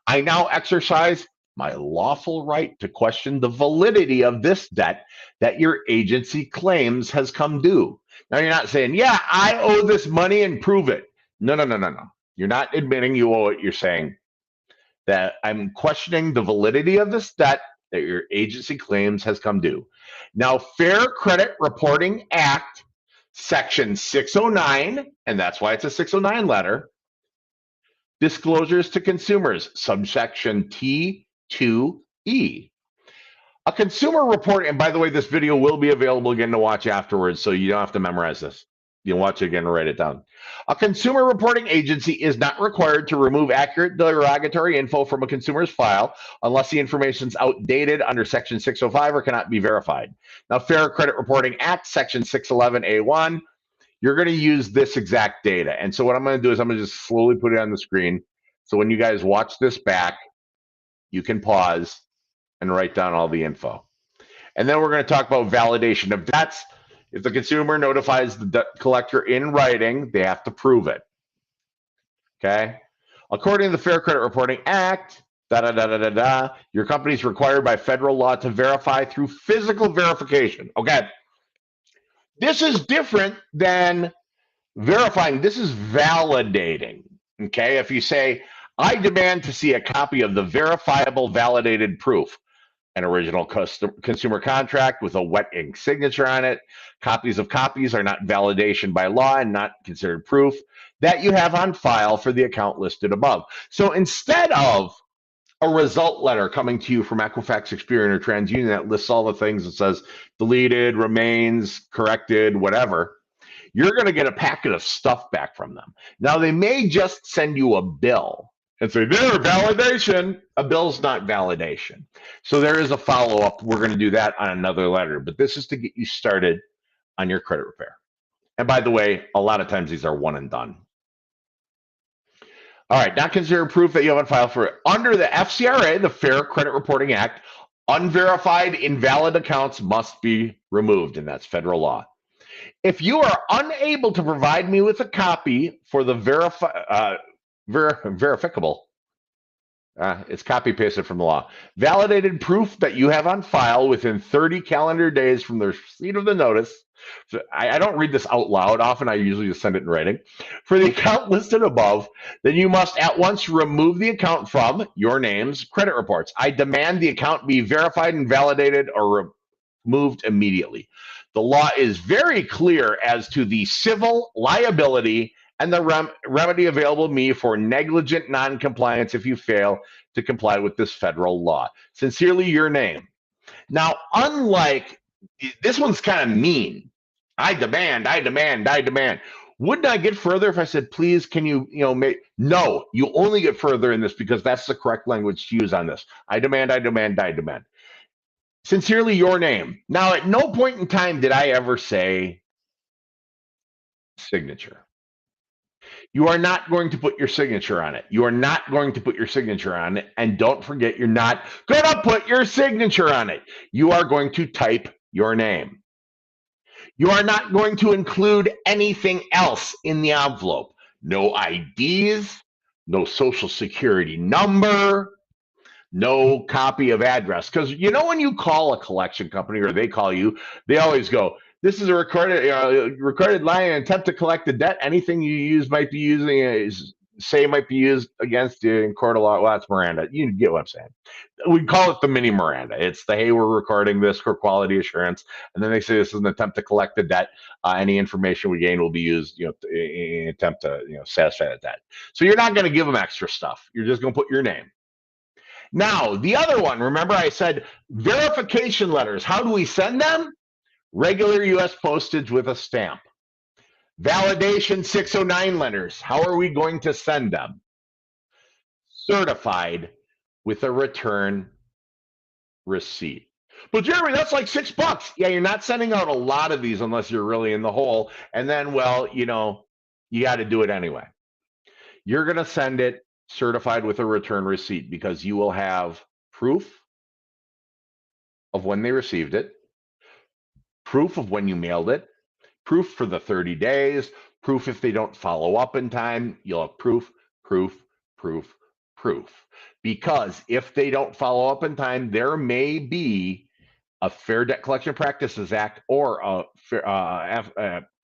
I now exercise my lawful right to question the validity of this debt that your agency claims has come due. Now, you're not saying, yeah, I owe this money and prove it. No. You're not admitting you owe it. You're saying that I'm questioning the validity of this debt that your agency claims has come due. Now, Fair Credit Reporting Act, Section 609, and that's why it's a 609 letter, disclosures to consumers, subsection T2E. A consumer report, and by the way, this video will be available again to watch afterwards, so you don't have to memorize this. You can watch it again and write it down. A consumer reporting agency is not required to remove accurate derogatory info from a consumer's file unless the information is outdated under Section 605 or cannot be verified. Now, Fair Credit Reporting Act, Section 611A1, you're going to use this exact data. And so what I'm going to do is I'm going to just slowly put it on the screen. So when you guys watch this back, you can pause and write down all the info. And then we're going to talk about validation of debts. If the consumer notifies the debt collector in writing, they have to prove it. Okay? According to the Fair Credit Reporting Act, your company is required by federal law to verify through physical verification. Okay? This is different than verifying. This is validating. Okay? If you say, I demand to see a copy of the verifiable validated proof, an original consumer contract with a wet ink signature on it. Copies of copies are not validation by law and not considered proof that you have on file for the account listed above. So instead of a result letter coming to you from Equifax, Experian, or TransUnion that lists all the things that says deleted, remains, corrected, whatever, you're going to get a packet of stuff back from them. Now, they may just send you a bill and say, there, validation. A bill's not validation. So there is a follow-up. We're going to do that on another letter. But this is to get you started on your credit repair. And by the way, a lot of times these are one and done. All right, not considered proof that you have on file for it. Under the FCRA, the Fair Credit Reporting Act, unverified invalid accounts must be removed, and that's federal law. If you are unable to provide me with a copy for the verificable, it's copy pasted from the law, validated proof that you have on file within 30 calendar days from the receipt of the notice. So I don't read this out loud. Often I usually just send it in writing. For the account listed above, then you must at once remove the account from your name's credit reports. I demand the account be verified and validated or removed immediately. The law is very clear as to the civil liability and the remedy available to me for negligent noncompliance if you fail to comply with this federal law. Sincerely, your name. Now, unlike, this one's kind of mean. I demand. Wouldn't I get further if I said, please, can you, no, you only get further in this because that's the correct language to use on this. I demand. Sincerely, your name. Now, at no point in time did I ever say signature. You are not going to put your signature on it. You are not going to put your signature on it. And don't forget, you're not going to put your signature on it. You are going to type your name. You are not going to include anything else in the envelope. No IDs, no social security number, no copy of address. Because when you call a collection company or they call you, they always go, this is a recorded line and attempt to collect the debt. Anything you use might be used against you in court of law. Well, that's Miranda. You get what I'm saying. We call it the mini Miranda. It's the, hey, we're recording this for quality assurance. And then they say this is an attempt to collect the debt. Any information we gain will be used, in an attempt to, satisfy that debt. So you're not going to give them extra stuff. You're just going to put your name. Now, the other one, remember I said verification letters. How do we send them? Regular U.S. postage with a stamp. Validation 609 letters. How are we going to send them? Certified with a return receipt. But Jeremy, that's like $6. Yeah, you're not sending out a lot of these unless you're really in the hole. And then, well, you got to do it anyway. You're going to send it certified with a return receipt because you will have proof of when they received it, proof of when you mailed it, proof for the 30 days, proof if they don't follow up in time. You'll have proof. Because if they don't follow up in time, there may be a Fair Debt Collection Practices Act or a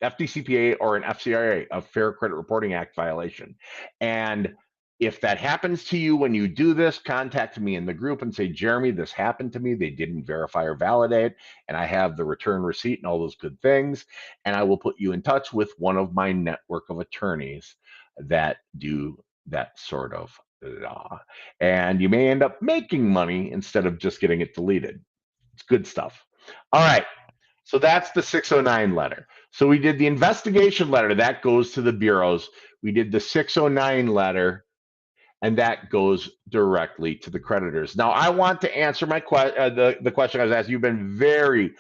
FDCPA or an FCRA, a Fair Credit Reporting Act violation. And if that happens to you when you do this, contact me in the group and say, Jeremy, this happened to me. They didn't verify or validate, and I have the return receipt and all those good things. And I will put you in touch with one of my network of attorneys that do that sort of law. And you may end up making money instead of just getting it deleted. It's good stuff. All right. So that's the 609 letter. So we did the investigation letter. That goes to the bureaus. We did the 609 letter. And that goes directly to the creditors. Now, I want to answer my the question I was asked. You've been very,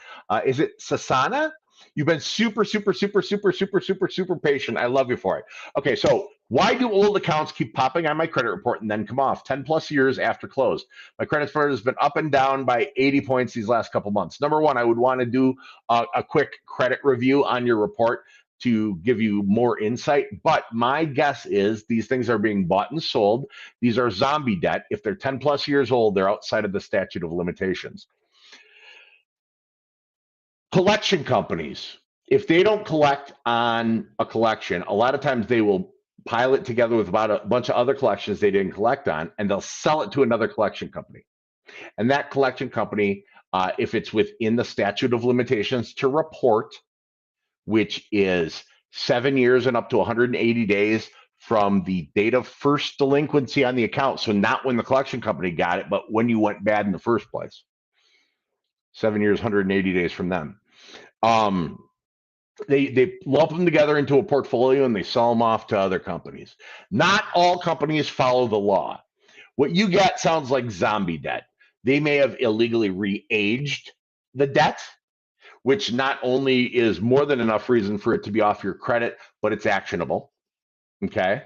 is it Sasana? You've been super patient. I love you for it. Okay, so why do old accounts keep popping on my credit report and then come off 10 plus years after close? My credit score has been up and down by 80 points these last couple months. Number one, I would want to do a quick credit review on your report to give you more insight. But my guess is these things are being bought and sold. These are zombie debt. If they're 10 plus years old, they're outside of the statute of limitations. Collection companies, if they don't collect on a collection, a lot of times they will pile it together with about a bunch of other collections they didn't collect on, and they'll sell it to another collection company. And that collection company, if it's within the statute of limitations to report, which is 7 years and up to 180 days from the date of first delinquency on the account. So not when the collection company got it, but when you went bad in the first place. 7 years, 180 days from then. They lump them together into a portfolio and they sell them off to other companies. Not all companies follow the law. What you get sounds like zombie debt. They may have illegally re-aged the debt, which not only is more than enough reason for it to be off your credit, but it's actionable. Okay.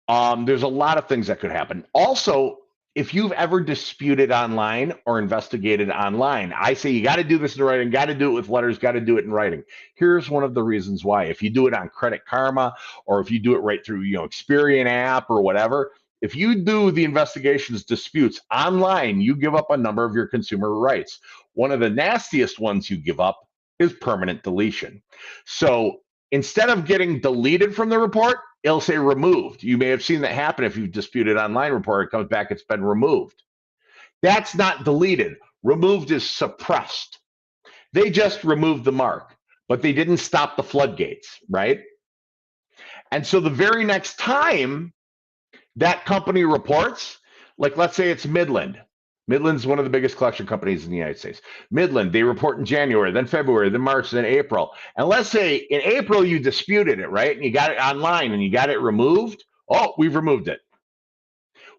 There's a lot of things that could happen. Also, if you've ever disputed online or investigated online, I say you got to do this in writing, got to do it with letters, got to do it in writing. Here's one of the reasons why. If you do it on Credit Karma, or if you do it right through, Experian app or whatever, if you do the investigations disputes online, you give up a number of your consumer rights. One of the nastiest ones you give up is permanent deletion. So instead of getting deleted from the report, it'll say removed. You may have seen that happen if you've disputed online report. It comes back, it's been removed. That's not deleted. Removed is suppressed. They just removed the mark, but they didn't stop the floodgates, right? And so the very next time that company reports, like let's say it's Midland. Midland's one of the biggest collection companies in the United States. Midland, they report in January, then February, then March, then April. And let's say in April you disputed it, right? And you got it online and you got it removed. Oh, we've removed it.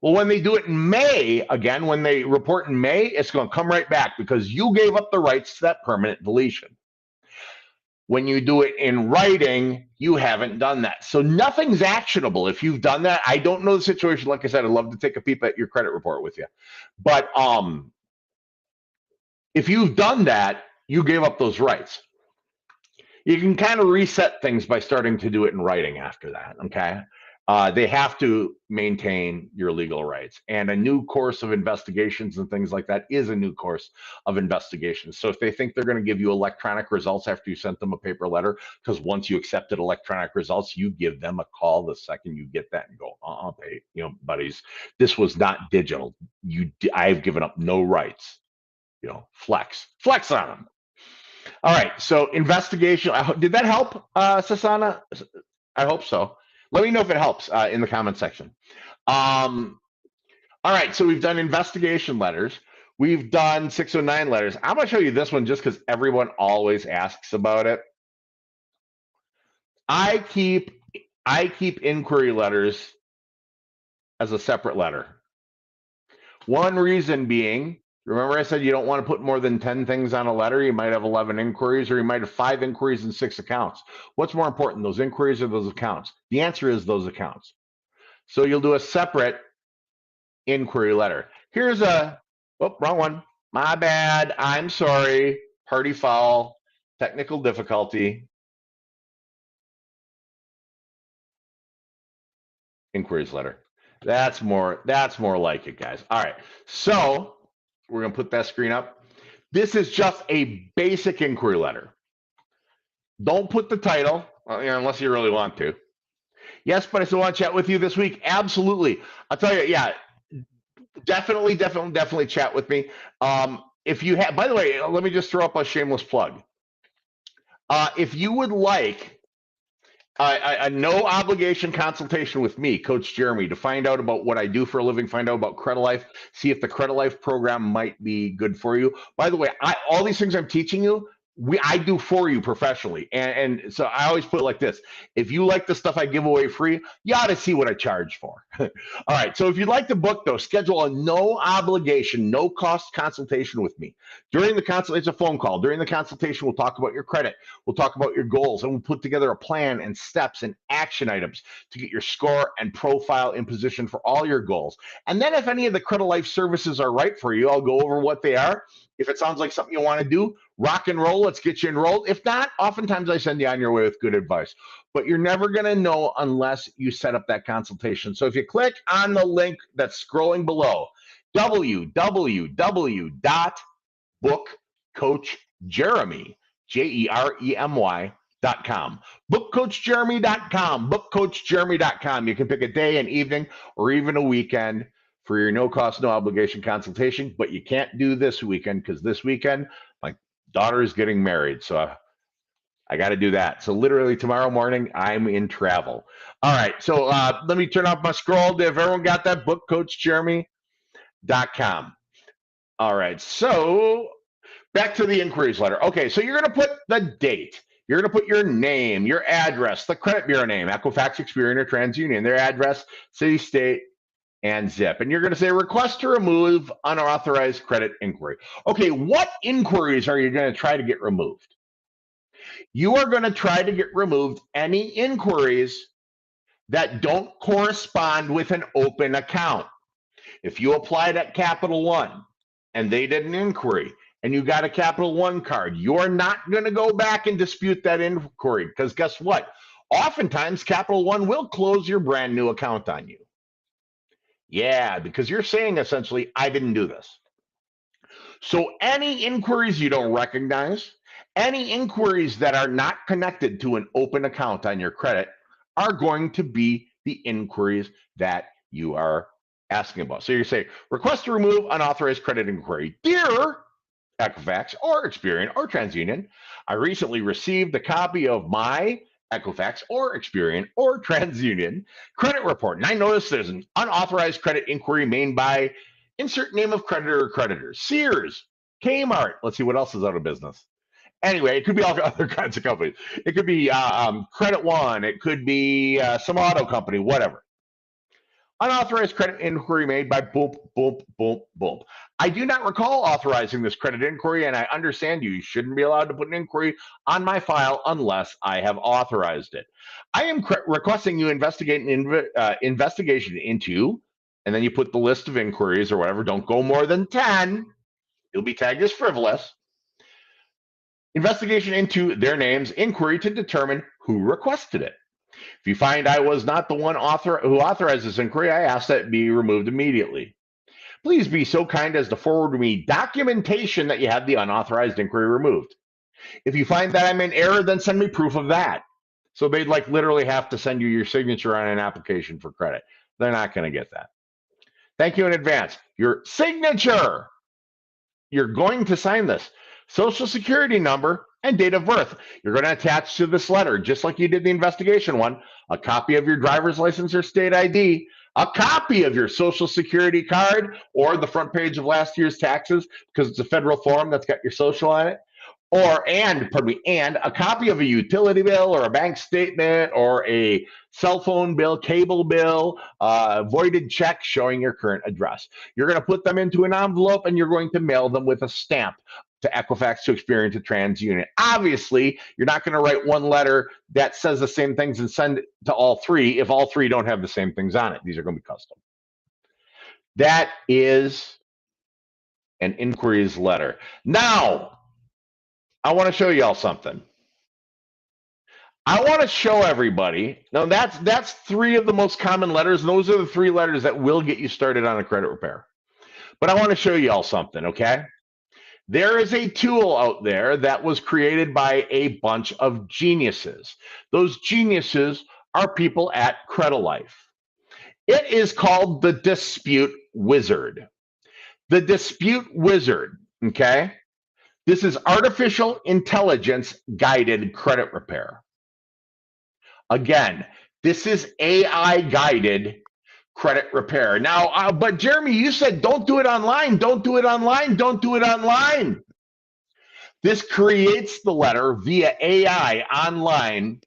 Well, when they do it in May, again, when they report in May, it's going to come right back because you gave up the rights to that permanent deletion. When you do it in writing, you haven't done that. So nothing's actionable if you've done that. I don't know the situation. Like I said, I'd love to take a peep at your credit report with you. But if you've done that, you gave up those rights. You can kind of reset things by starting to do it in writing after that, okay? They have to maintain your legal rights. And a new course of investigations and things like that is a new course of investigations. So if they think they're going to give you electronic results after you sent them a paper letter, because once you accepted electronic results, you give them a call the second you get that and go, hey, buddies, this was not digital. I've given up no rights. Flex on them. All right. So investigation. Did that help, Sasana? I hope so. Let me know if it helps in the comment section. All right, so we've done investigation letters. We've done 609 letters. I'm going to show you this one just because everyone always asks about it. I keep inquiry letters as a separate letter. One reason being, remember I said you don't want to put more than 10 things on a letter. You might have 11 inquiries, or you might have 5 inquiries and 6 accounts. What's more important, those inquiries or those accounts? The answer is those accounts. So you'll do a separate inquiry letter. Here's wrong one. My bad. I'm sorry. Party foul. Technical difficulty. Inquiries letter. That's more like it, guys. All right. So we're going to put that screen up. This is just a basic inquiry letter. Don't put the title, unless you really want to. Yes, but I still want to chat with you this week. Absolutely. I'll tell you, yeah, definitely chat with me. If you have, by the way, let me just throw up a shameless plug. If you would like a no obligation consultation with me, Coach Jeremy, to find out about what I do for a living, find out about Credit Life, see if the Credit Life program might be good for you. By the way, all these things I'm teaching you, I do for you professionally. And so I always put it like this. If you like the stuff I give away free, you ought to see what I charge for. All right. So if you'd like to book, though, schedule a no obligation, no cost consultation with me. During the consult, it's a phone call. During the consultation, we'll talk about your credit. We'll talk about your goals, and we'll put together a plan and steps and action items to get your score and profile in position for all your goals. And then if any of the Credit Life services are right for you, I'll go over what they are. If it sounds like something you want to do, rock and roll, let's get you enrolled. If not, oftentimes I send you on your way with good advice. But you're never going to know unless you set up that consultation. So if you click on the link that's scrolling below, www.bookcoachjeremy, JEREMY.com. Bookcoachjeremy.com. Bookcoachjeremy.com. You can pick a day, an evening, or even a weekend for your no cost, no obligation consultation. But you can't do this weekend because this weekend, my daughter is getting married. So I got to do that. So literally tomorrow morning, I'm in travel. All right. So let me turn off my scroll. If everyone got that, bookcoachjeremy.com. All right. So back to the inquiries letter. Okay. So you're going to put the date. You're going to put your name, your address, the credit bureau name, Equifax, Experian, or TransUnion, their address, city, state, and zip. And you're going to say request to remove unauthorized credit inquiry. Okay. What inquiries are you going to try to get removed? You are going to try to get removed any inquiries that don't correspond with an open account. If you applied at Capital One and they did an inquiry and you got a Capital One card, you're not going to go back and dispute that inquiry, because guess what? Oftentimes, Capital One will close your brand new account on you. Yeah, because you're saying essentially, I didn't do this. So any inquiries you don't recognize, any inquiries that are not connected to an open account on your credit are going to be the inquiries that you are asking about. So you say, request to remove unauthorized credit inquiry. Dear Equifax or Experian or TransUnion, I recently received a copy of my Equifax or Experian or TransUnion credit report, and I noticed there's an unauthorized credit inquiry made by insert name of creditor or creditors. Sears, Kmart. Let's see what else is out of business. Anyway, it could be all other kinds of companies. It could be Credit One. It could be some auto company, whatever. Unauthorized credit inquiry made by boop, boop, boop, boop. I do not recall authorizing this credit inquiry, and I understand you shouldn't be allowed to put an inquiry on my file unless I have authorized it. I am requesting you investigate an investigation into, and then you put the list of inquiries or whatever. Don't go more than 10. It'll be tagged as frivolous. Investigation into their names, inquiry to determine who requested it. If you find I was not the one who authorized this inquiry, I ask that it be removed immediately. Please be so kind as to forward me documentation that you had the unauthorized inquiry removed. If you find that I'm in error, then send me proof of that. So they'd like literally have to send you your signature on an application for credit. They're not going to get that. Thank you in advance. Your signature. You're going to sign this. Social Security number and date of birth. You're going to attach to this letter, just like you did the investigation one, a copy of your driver's license or state ID, a copy of your Social Security card or the front page of last year's taxes, because it's a federal form that's got your social on it, and a copy of a utility bill or a bank statement or a cell phone bill, cable bill, voided check showing your current address. You're going to put them into an envelope and you're going to mail them with a stamp to Equifax, to Experian, to TransUnion. Obviously, you're not going to write one letter that says the same things and send it to all three if all three don't have the same things on it. These are going to be custom. That is an inquiries letter. Now, I want to show you all something. I want to show everybody. Now, that's three of the most common letters, and those are the three letters that will get you started on a credit repair. But I want to show you all something, okay? There is a tool out there that was created by a bunch of geniuses. Those geniuses are people at Credit Life. It is called the Dispute Wizard. The Dispute Wizard, okay? This is artificial intelligence guided credit repair. Again, this is AI guided credit repair. Now, but Jeremy, you said don't do it online, don't do it online, don't do it online. This creates the letter via AI online,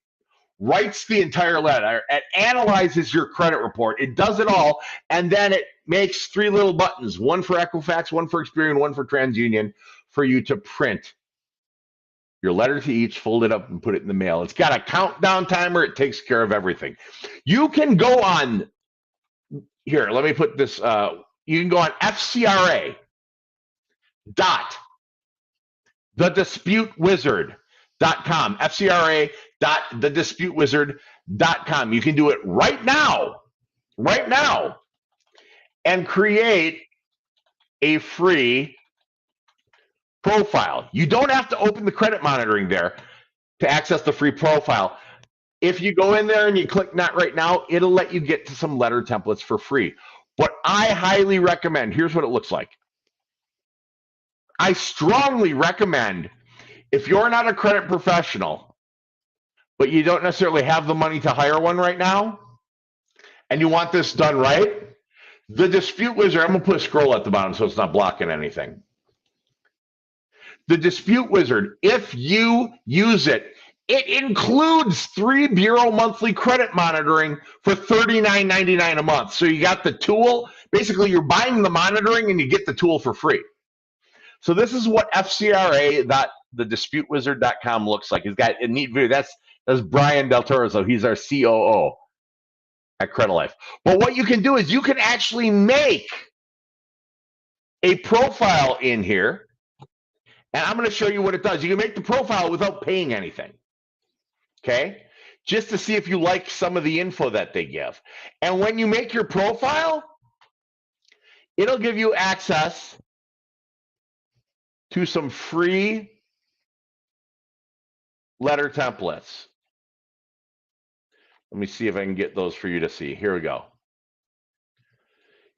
writes the entire letter, it analyzes your credit report, it does it all, and then it makes three little buttons, one for Equifax, one for Experian, one for TransUnion, for you to print your letter to each, fold it up, and put it in the mail. It's got a countdown timer. It takes care of everything. You can go on, here, let me put this, you can go on FCRA.thedisputewizard.com, FCRA.thedisputewizard.com. You can do it right now, and create a free profile. You don't have to open the credit monitoring there to access the free profile. If you go in there and you click not right now, it'll let you get to some letter templates for free. What I highly recommend, here's what it looks like. I strongly recommend, if you're not a credit professional but you don't necessarily have the money to hire one right now, and you want this done right, the Dispute Wizard, I'm going to put a scroll at the bottom so it's not blocking anything. The Dispute Wizard, if you use it, it includes 3 bureau monthly credit monitoring for $39.99 a month. So you got the tool. Basically, you're buying the monitoring and you get the tool for free. So this is what FCRA.thedisputewizard.com looks like. It's got a neat video. That's Brian Del Toro. So he's our COO at Credit Life. But what you can do is you can actually make a profile in here. And I'm going to show you what it does. You can make the profile without paying anything. Okay? Just to see if you like some of the info that they give. And when you make your profile, it'll give you access to some free letter templates. Let me see if I can get those for you to see. Here we go.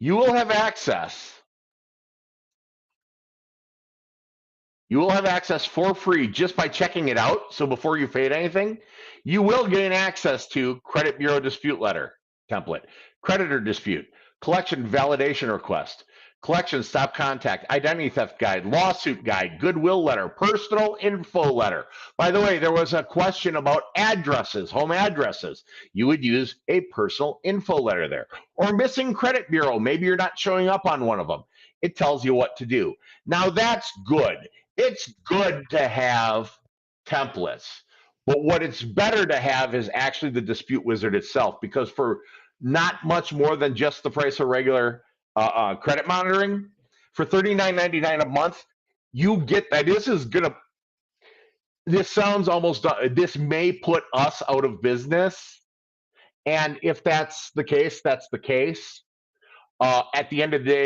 You will have access. You will have access for free just by checking it out. So before you paid anything, you will gain access to Credit Bureau Dispute Letter template, Creditor Dispute, Collection Validation Request, Collection Stop Contact, Identity Theft Guide, Lawsuit Guide, Goodwill Letter, Personal Info Letter. By the way, there was a question about addresses, home addresses. You would use a Personal Info Letter there. Or Missing Credit Bureau. Maybe you're not showing up on one of them. It tells you what to do. Now that's good. It's good to have templates, but what it's better to have is actually the Dispute Wizard itself, because for not much more than just the price of regular credit monitoring, for $39.99 a month, you get that. This sounds almost, this may put us out of business. And if that's the case, that's the case. At the end of the day,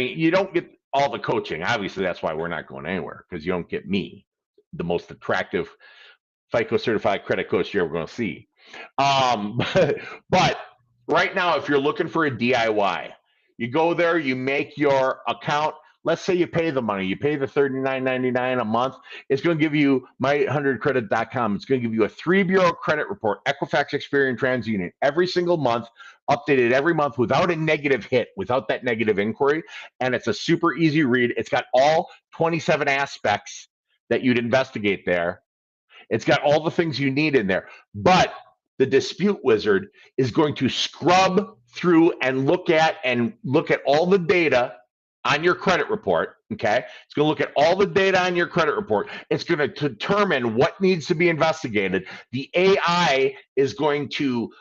you don't get all the coaching. Obviously, that's why we're not going anywhere, because you don't get me, the most attractive FICO certified credit coach you're ever going to see. But right now, if you're looking for a DIY, you go there, you make your account. Let's say you pay the money. You pay the $39.99 a month. It's going to give you my800credit.com. It's going to give you a 3-bureau credit report, Equifax, Experian, TransUnion, every single month, updated every month without a negative hit, without that negative inquiry. And it's a super easy read. It's got all 27 aspects that you'd investigate there. It's got all the things you need in there. But the Dispute Wizard is going to scrub through and look at all the data on your credit report, okay? It's going to look at all the data on your credit report. It's going to determine what needs to be investigated. The AI is going to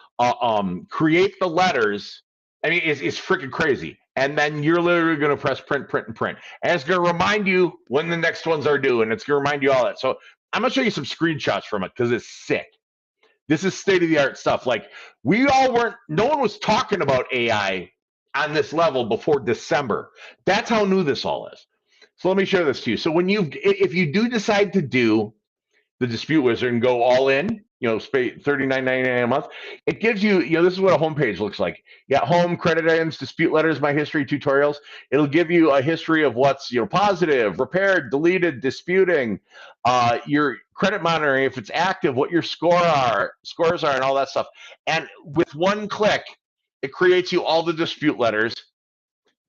create the letters. I mean, it's freaking crazy. And then you're literally going to press print, print, and print. And it's going to remind you when the next ones are due, and it's going to remind you all that. So I'm going to show you some screenshots from it because it's sick. This is state-of-the-art stuff. Like, no one was talking about AI on this level before December. That's how new this all is. So let me share this to you. So if you do decide to do the Dispute Wizard and go all in, $39.99 a month, it gives you, this is what a homepage looks like. Yeah, home, credit items, dispute letters, my history, tutorials. It'll give you a history of what's positive, repaired, deleted, disputing, your credit monitoring, if it's active, what your scores are, and all that stuff. And with one click, it creates you all the dispute letters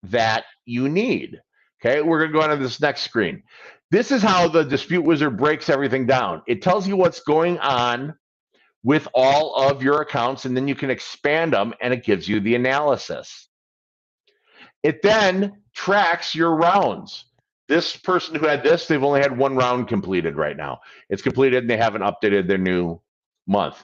that you need. Okay, we're going to go on to this next screen. This is how the Dispute Wizard breaks everything down. It tells you what's going on with all of your accounts, and then you can expand them, and it gives you the analysis. It then tracks your rounds. This person who had this, they've only had 1 round completed right now. It's completed, and they haven't updated their new month.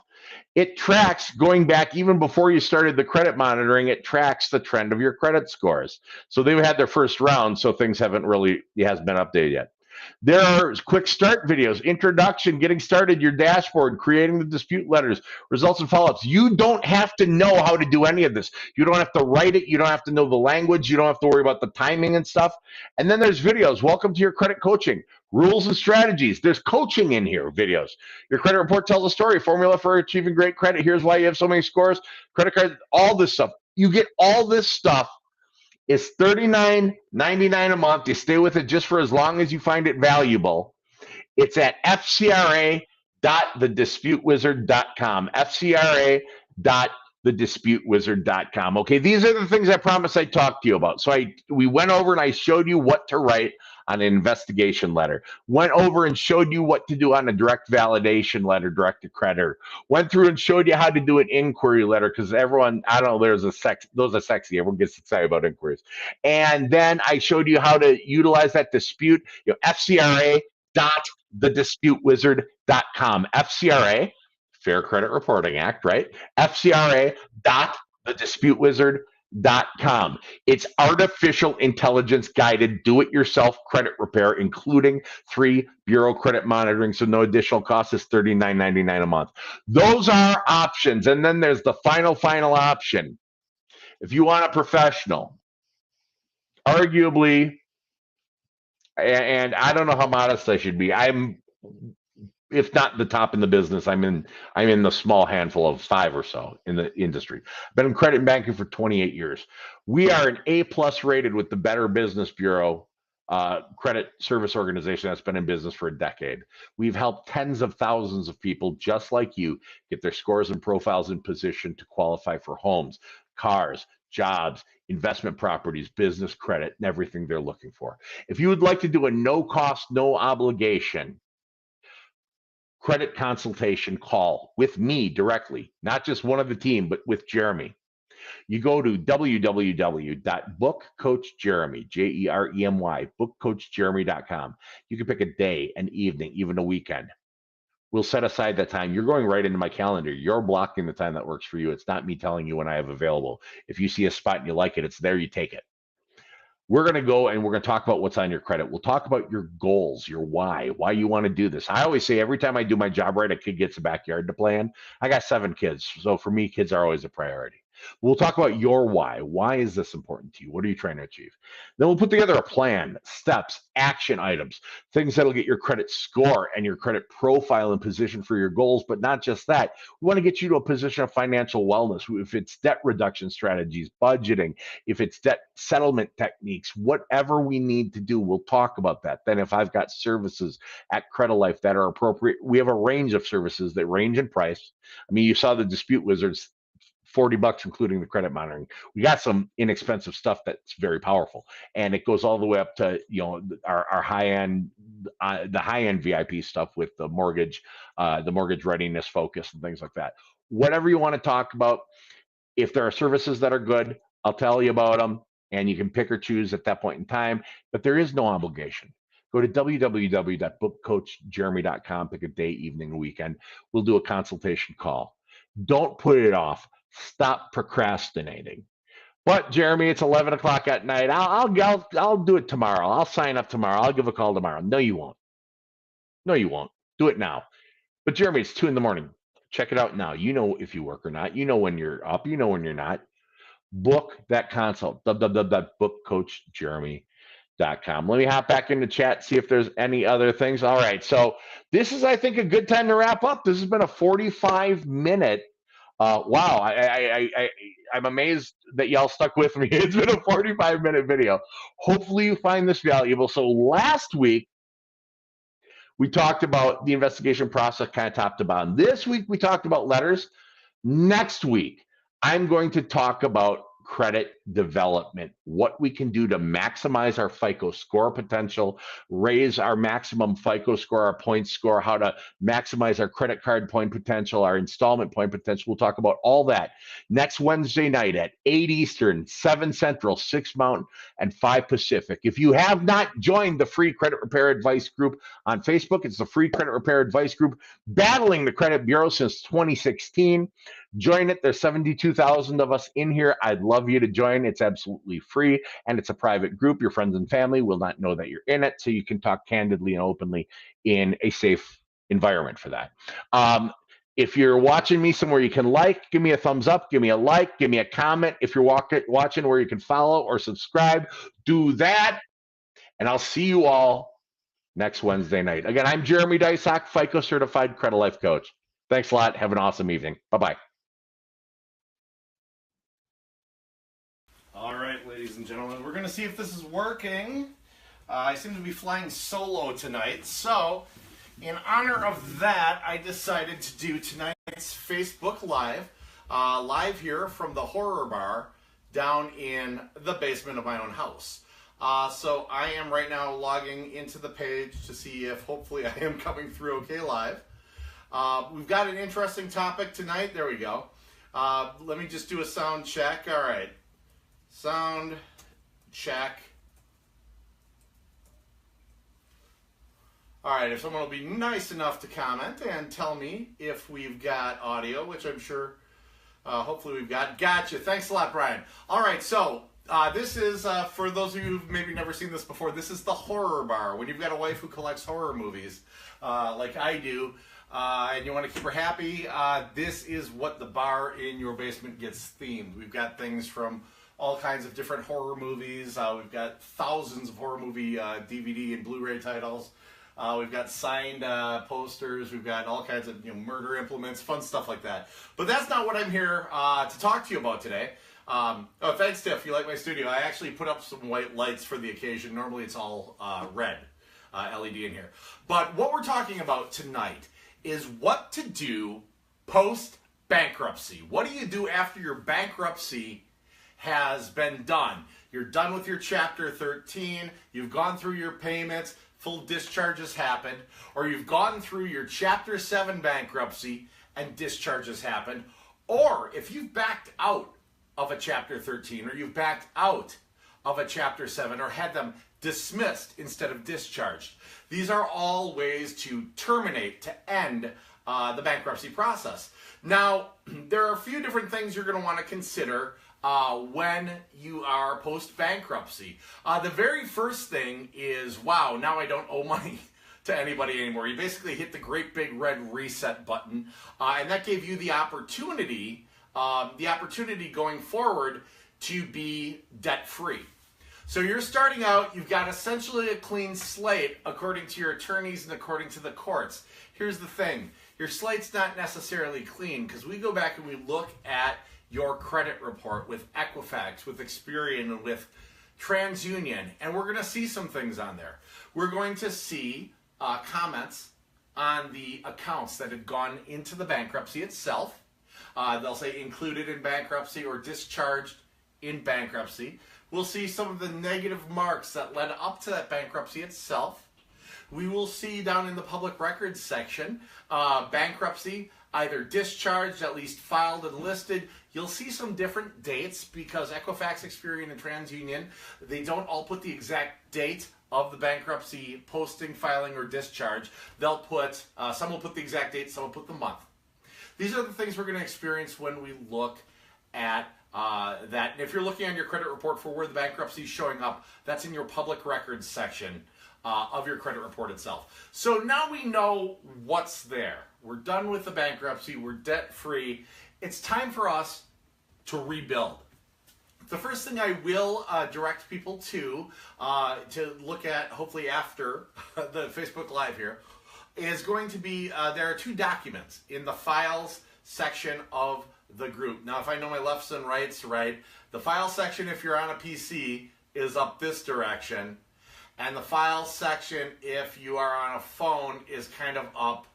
It tracks, going back even before you started the credit monitoring, it tracks the trend of your credit scores. So they've had their first round, so things hasn't been updated yet. There are quick start videos, introduction, getting started, your dashboard, creating the dispute letters, results and follow-ups. You don't have to know how to do any of this. You don't have to write it. You don't have to know the language. You don't have to worry about the timing and stuff. And then there's videos. Welcome to your credit coaching. Rules and strategies. There's coaching in here, videos. Your credit report tells a story, formula for achieving great credit. Here's why you have so many scores, credit card, all this stuff. You get all this stuff. It's $39.99 a month. You stay with it just for as long as you find it valuable. It's at FCRA.com. FCRA.thedisputewizard.com. FCRA.thedisputewizard.com. Okay, these are the things I promised I'd talk to you about. So we went over and I showed you what to write on an investigation letter. Went over and showed you what to do on a direct validation letter, direct to creditor. Went through and showed you how to do an inquiry letter because everyone, I don't know, those are sexy. Everyone gets excited about inquiries. And then I showed you how to utilize that dispute, FCRA.thedisputewizard.com. FCRA, Fair Credit Reporting Act, right? FCRA.thedisputewizard.com. It's artificial intelligence guided do-it-yourself credit repair, including 3 bureau credit monitoring, so no additional cost. Is $39.99 a month. Those are options. And then there's the final option. If you want a professional, arguably, and I don't know how modest I should be, I'm, if not the top in the business, I'm in the small handful of 5 or so in the industry. I've been in credit and banking for 28 years. We are an A+ rated with the Better Business Bureau credit service organization that's been in business for a decade. We've helped tens of thousands of people just like you get their scores and profiles in position to qualify for homes, cars, jobs, investment properties, business credit, and everything they're looking for. If you would like to do a no cost, no obligation credit consultation call with me directly, not just one of the team, but with Jeremy, you go to www.bookcoachjeremy, Jeremy, bookcoachjeremy.com. You can pick a day, an evening, even a weekend. We'll set aside that time. You're going right into my calendar. You're blocking the time that works for you. It's not me telling you when I have available. If you see a spot and you like it, it's there, you take it. We're going to go and we're going to talk about what's on your credit. We'll talk about your goals, your why you want to do this. I always say every time I do my job right, a kid gets a backyard to play in. I got 7 kids. So for me, kids are always a priority. We'll talk about your why. Why is this important to you? What are you trying to achieve? Then we'll put together a plan, steps, action items, things that'll get your credit score and your credit profile in position for your goals. But not just that. We want to get you to a position of financial wellness. If it's debt reduction strategies, budgeting, if it's debt settlement techniques, whatever we need to do, we'll talk about that. Then if I've got services at Credit Life that are appropriate, we have a range of services that range in price. I mean, you saw the Dispute Wizards, $40 including the credit monitoring. We got some inexpensive stuff that's very powerful, and it goes all the way up to our high end, the high end VIP stuff with the mortgage readiness focus and things like that. Whatever you want to talk about, if there are services that are good, I'll tell you about them, and you can pick or choose at that point in time. But there is no obligation. Go to www.bookcoachjeremy.com, pick a day, evening, weekend. We'll do a consultation call. Don't put it off. Stop procrastinating. But Jeremy, it's 11 o'clock at night. I'll do it tomorrow. I'll sign up tomorrow. I'll give a call tomorrow. No, you won't. No, you won't. Do it now. But Jeremy, it's 2 a.m. Check it out now. You know if you work or not. You know when you're up. You know when you're not. Book that consult. www.bookcoachjeremy.com. Let me hop back in the chat, see if there's any other things. All right. So this is, I think, a good time to wrap up. This has been a 45-minute. Wow, I'm amazed that y'all stuck with me. It's been a 45-minute video. Hopefully you find this valuable. So last week, we talked about the investigation process kind of top to bottom. This week, we talked about letters. Next week, I'm going to talk about credit development, what we can do to maximize our FICO score potential, raise our maximum FICO score, our point score, how to maximize our credit card point potential, our installment point potential. We'll talk about all that next Wednesday night at 8 Eastern, 7 Central, 6 Mountain, and 5 Pacific. If you have not joined the free credit repair advice group on Facebook, it's the free credit repair advice group battling the credit bureau since 2016. Join it. There's 72,000 of us in here. I'd love you to join. It's absolutely free, and it's a private group. Your friends and family will not know that you're in it, so you can talk candidly and openly in a safe environment for that. If you're watching me somewhere you can give me a thumbs up, give me a like, give me a comment. If you're watching where you can follow or subscribe, do that, and I'll see you all next Wednesday night. Again, I'm Jeremy Dysock, FICO Certified Credit Life Coach. Thanks a lot. Have an awesome evening. Bye-bye. All right, ladies and gentlemen, we're going to see if this is working. I seem to be flying solo tonight, so in honor of that, I decided to do tonight's Facebook Live here from the Horror Bar down in the basement of my own house. So I am right now logging into the page to see if hopefully I am coming through okay live. We've got an interesting topic tonight. There we go. Let me just do a sound check. All right. Sound check. All right, if someone will be nice enough to comment and tell me if we've got audio, which I'm sure, hopefully we've got. Gotcha. Thanks a lot, Brian. All right, so this is, for those of you who've maybe never seen this before, this is the Horror Bar. When you've got a wife who collects horror movies, like I do, and you want to keep her happy, this is what the bar in your basement gets themed. We've got things from all kinds of different horror movies. We've got thousands of horror movie DVD and Blu-ray titles. We've got signed posters. We've got all kinds of murder implements, fun stuff like that. But that's not what I'm here to talk to you about today. Oh, thanks, Tiff. You like my studio. I actually put up some white lights for the occasion. Normally it's all red LED in here. But what we're talking about tonight is what to do post-bankruptcy. What do you do after your bankruptcy has been done? You're done with your Chapter 13. You've gone through your payments. Full discharges happened, or you've gone through your Chapter 7 bankruptcy and discharges happened, or if you've backed out of a Chapter 13, or you've backed out of a Chapter 7, or had them dismissed instead of discharged. These are all ways to terminate, to end the bankruptcy process. Now, there are a few different things you're going to want to consider when you are post-bankruptcy. The very first thing is, wow, now I don't owe money to anybody anymore. You basically hit the great big red reset button, and that gave you the opportunity going forward to be debt-free. So you're starting out, you've got essentially a clean slate according to your attorneys and according to the courts. Here's the thing, your slate's not necessarily clean, because we go back and we look at your credit report with Equifax, with Experian, and with TransUnion, and we're going to see some things on there. We're going to see comments on the accounts that had gone into the bankruptcy itself. They'll say included in bankruptcy or discharged in bankruptcy. We'll see some of the negative marks that led up to that bankruptcy itself. We will see down in the public records section, bankruptcy, either discharged, at least filed and listed. You'll see some different dates because Equifax, Experian, and TransUnion, they don't all put the exact date of the bankruptcy posting, filing, or discharge. They'll put, some will put the exact date, some will put the month. These are the things we're going to experience when we look at that. And if you're looking on your credit report for where the bankruptcy is showing up, that's in your public records section of your credit report itself. So now we know what's there. We're done with the bankruptcy. We're debt-free. It's time for us to rebuild. The first thing I will direct people to look at, hopefully after the Facebook Live here, is going to be, there are two documents in the files section of the group. Now, if I know my lefts and rights right, the file section, if you're on a PC, is up this direction. And the file section, if you are on a phone, is kind of up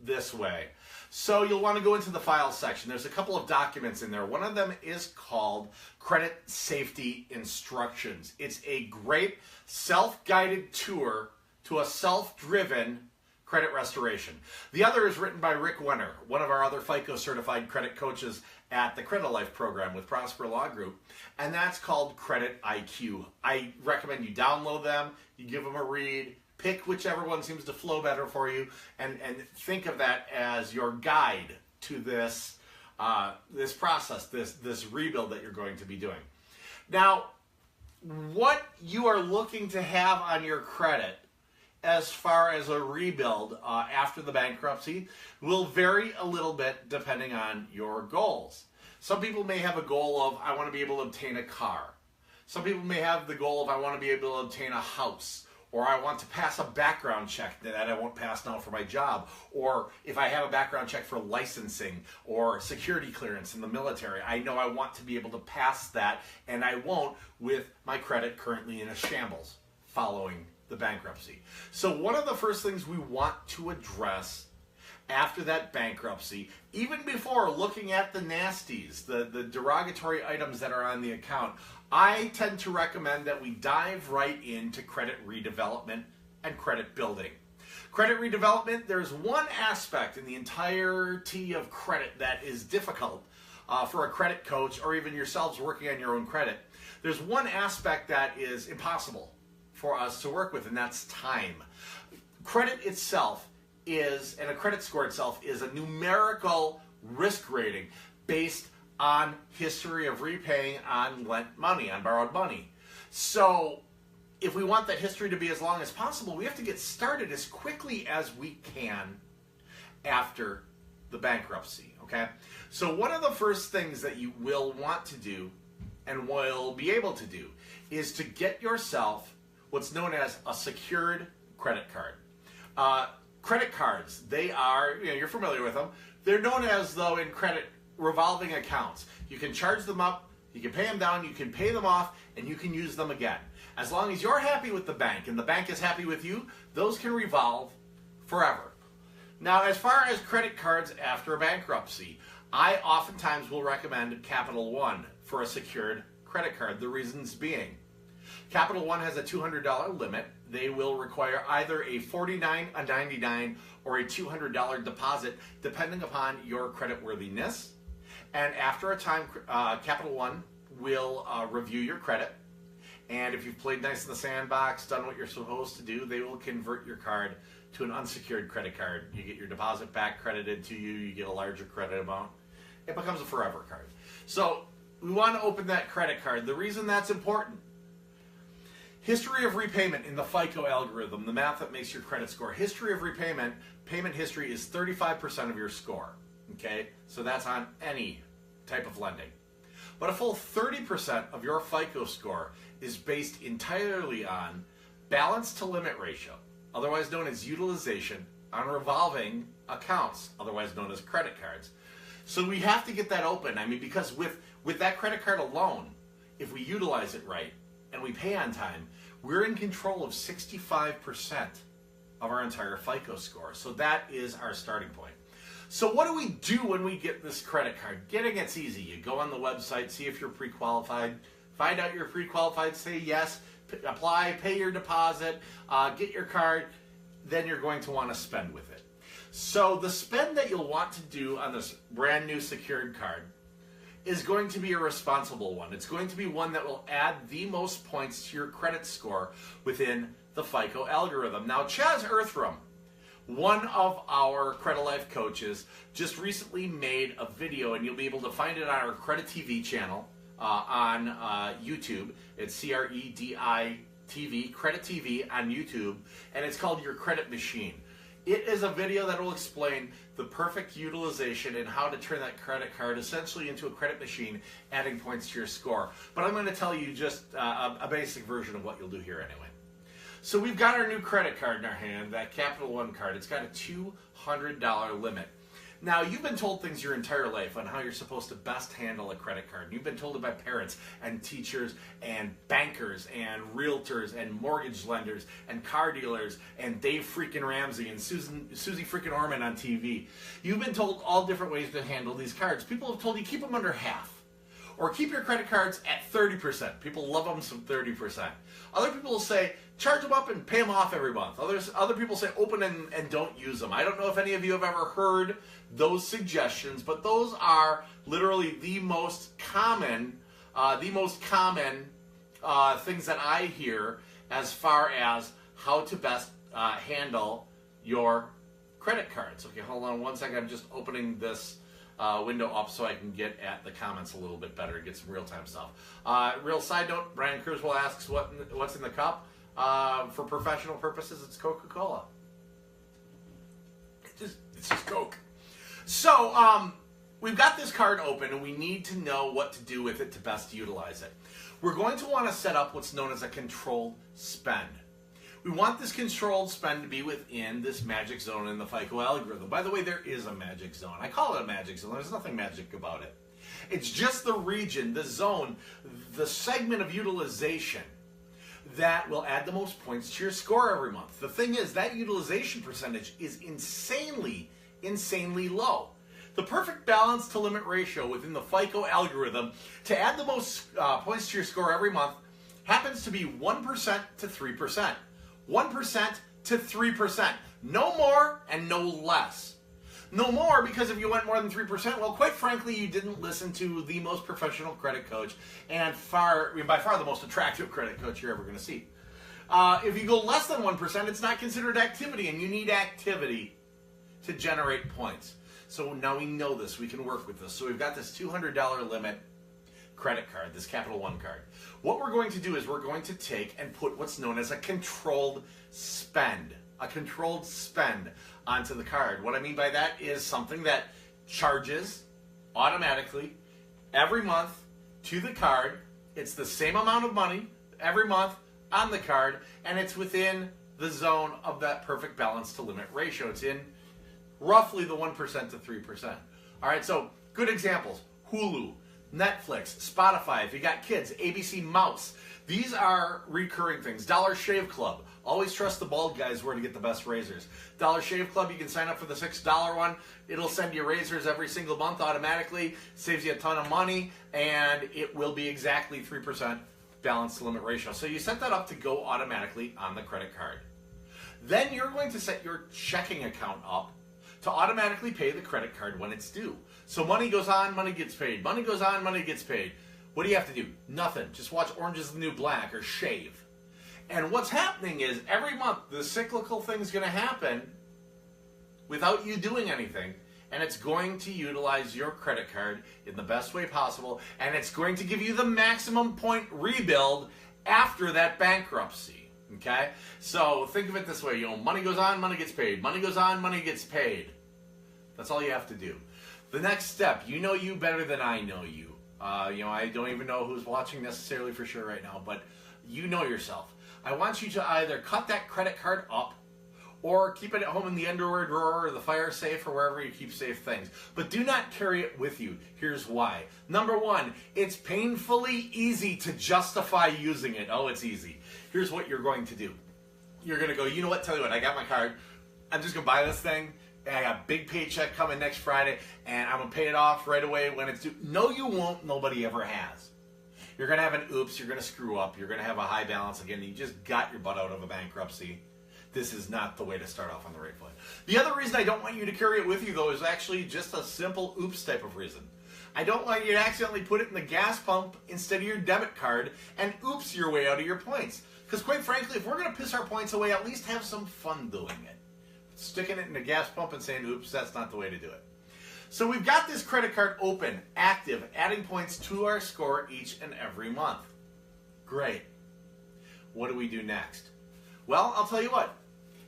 this way. So you'll want to go into the file section. There's a couple of documents in there. One of them is called Credit Safety Instructions. It's a great self-guided tour to a self-driven credit restoration. The other is written by Rick Wenner, one of our other FICO certified credit coaches at the Credit Life program with Prosper Law Group, and that's called Credit IQ. I recommend you download them, you give them a read, pick whichever one seems to flow better for you, and think of that as your guide to this this process, this rebuild that you're going to be doing. Now, what you are looking to have on your credit as far as a rebuild after the bankruptcy will vary a little bit depending on your goals. Some people may have a goal of, I want to be able to obtain a car. Some people may have the goal of, I want to be able to obtain a house, or I want to pass a background check that I won't pass now for my job, or if I have a background check for licensing or security clearance in the military, I know I want to be able to pass that, and I won't with my credit currently in a shambles following the bankruptcy. So one of the first things we want to address after that bankruptcy, even before looking at the nasties, the derogatory items that are on the account, I tend to recommend that we dive right into credit redevelopment and credit building. Credit redevelopment, there's one aspect in the entirety of credit that is difficult for a credit coach or even yourselves working on your own credit. There's one aspect that is impossible for us to work with, and that's time. Credit itself is, and a credit score itself, is a numerical risk rating based on history of repaying on lent money, on borrowed money. So if we want that history to be as long as possible, we have to get started as quickly as we can after the bankruptcy, okay? So one of the first things that you will want to do and will be able to do is to get yourself what's known as a secured credit card. Credit cards, they are, you're familiar with them. They're known as, though, in credit, revolving accounts. You can charge them up, you can pay them down, you can pay them off, and you can use them again. As long as you're happy with the bank and the bank is happy with you, those can revolve forever. Now, as far as credit cards after a bankruptcy, I oftentimes will recommend Capital One for a secured credit card. The reasons being, Capital One has a $200 limit. They will require either a $49, a $99, or a $200 deposit, depending upon your creditworthiness. And after a time, Capital One will review your credit. And if you've played nice in the sandbox, done what you're supposed to do, they will convert your card to an unsecured credit card. You get your deposit back credited to you. You get a larger credit amount. It becomes a forever card. So we want to open that credit card. The reason that's important, history of repayment in the FICO algorithm, the math that makes your credit score. History of repayment, payment history is 35% of your score. Okay, so that's on any type of lending. But a full 30% of your FICO score is based entirely on balance to limit ratio, otherwise known as utilization, on revolving accounts, otherwise known as credit cards. So we have to get that open. I mean, because with that credit card alone, if we utilize it right and we pay on time, we're in control of 65% of our entire FICO score. So that is our starting point. So what do we do when we get this credit card? Getting it's easy. You go on the website, see if you're pre-qualified, find out you're pre-qualified, say yes, apply, pay your deposit, get your card, then you're going to want to spend with it. So the spend that you'll want to do on this brand new secured card is going to be a responsible one. It's going to be one that will add the most points to your credit score within the FICO algorithm. Now, Chaz Earthrum, one of our Credit Life coaches, just recently made a video, and you'll be able to find it on our Credit TV channel on YouTube. It's CREDI TV, Credit TV on YouTube, and it's called Your Credit Machine. It is a video that will explain the perfect utilization and how to turn that credit card essentially into a credit machine, adding points to your score. But I'm going to tell you just a basic version of what you'll do here anyway. So we've got our new credit card in our hand, that Capital One card. It's got a $200 limit. Now, you've been told things your entire life on how you're supposed to best handle a credit card. You've been told it by parents and teachers and bankers and realtors and mortgage lenders and car dealers and Dave freaking Ramsey and Susie freaking Orman on TV. You've been told all different ways to handle these cards. People have told you keep them under half. Or keep your credit cards at 30%. People love them some 30%. Other people will say, charge them up and pay them off every month. Other people say, open and don't use them. I don't know if any of you have ever heard those suggestions, but those are literally the most common things that I hear as far as how to best handle your credit cards. Okay, hold on one second. I'm just opening this window up so I can get at the comments a little bit better and get some real-time stuff. Real side note, Brian Kurzweil asks what's in the cup. For professional purposes, it's Coca-Cola. It's just Coke. So, we've got this card open and we need to know what to do with it to best utilize it. We're going to want to set up what's known as a controlled spend. We want this controlled spend to be within this magic zone in the FICO algorithm. By the way, there is a magic zone. I call it a magic zone. There's nothing magic about it. It's just the region, the zone, the segment of utilization that will add the most points to your score every month. The thing is, that utilization percentage is insanely low. The perfect balance to limit ratio within the FICO algorithm to add the most points to your score every month happens to be 1% to 3%. 1% to 3%. No more and no less. No more because if you went more than 3%, well, quite frankly, you didn't listen to the most professional credit coach and by far the most attractive credit coach you're ever going to see. If you go less than 1%, it's not considered activity, and you need activity to generate points. So now we know this. We can work with this. So we've got this $200 limit credit card, this Capital One card. What we're going to do is we're going to take and put what's known as a controlled spend. A controlled spend onto the card. What I mean by that is something that charges automatically every month to the card. It's the same amount of money every month on the card, and it's within the zone of that perfect balance to limit ratio. It's in roughly the 1% to 3%. All right, so good examples: Hulu, Netflix, Spotify. If you got kids, ABC Mouse. These are recurring things. Dollar Shave Club. Always trust the bald guys where to get the best razors. Dollar Shave Club, you can sign up for the $6 one. It'll send you razors every single month automatically. Saves you a ton of money, and it will be exactly 3% balance to limit ratio. So you set that up to go automatically on the credit card. Then you're going to set your checking account up to automatically pay the credit card when it's due. So money goes on, money gets paid. Money goes on, money gets paid. What do you have to do? Nothing. Just watch Orange is the New Black or shave. And what's happening is every month the cyclical thing's going to happen without you doing anything. And it's going to utilize your credit card in the best way possible. And it's going to give you the maximum point rebuild after that bankruptcy. Okay? So think of it this way. Money goes on, money gets paid. Money goes on, money gets paid. That's all you have to do. The next step, you know you better than I know you. I don't even know who's watching necessarily for sure right now, but you know yourself. I want you to either cut that credit card up or keep it at home in the underwear drawer or the fire safe or wherever you keep safe things. But do not carry it with you. Here's why. Number one, it's painfully easy to justify using it. Oh, it's easy. Here's what you're going to do. You're going to go, you know what, tell you what, I got my card. I'm just going to buy this thing. And I got a big paycheck coming next Friday, and I'm going to pay it off right away when it's due. No, you won't. Nobody ever has. You're going to have an oops. You're going to screw up. You're going to have a high balance again. You just got your butt out of a bankruptcy. This is not the way to start off on the right foot. The other reason I don't want you to carry it with you, though, is actually just a simple oops type of reason. I don't want you to accidentally put it in the gas pump instead of your debit card and oops your way out of your points. Because quite frankly, if we're going to piss our points away, at least have some fun doing it. Sticking it in the gas pump and saying, oops, that's not the way to do it. So we've got this credit card open, active, adding points to our score each and every month. Great. What do we do next? Well, I'll tell you what.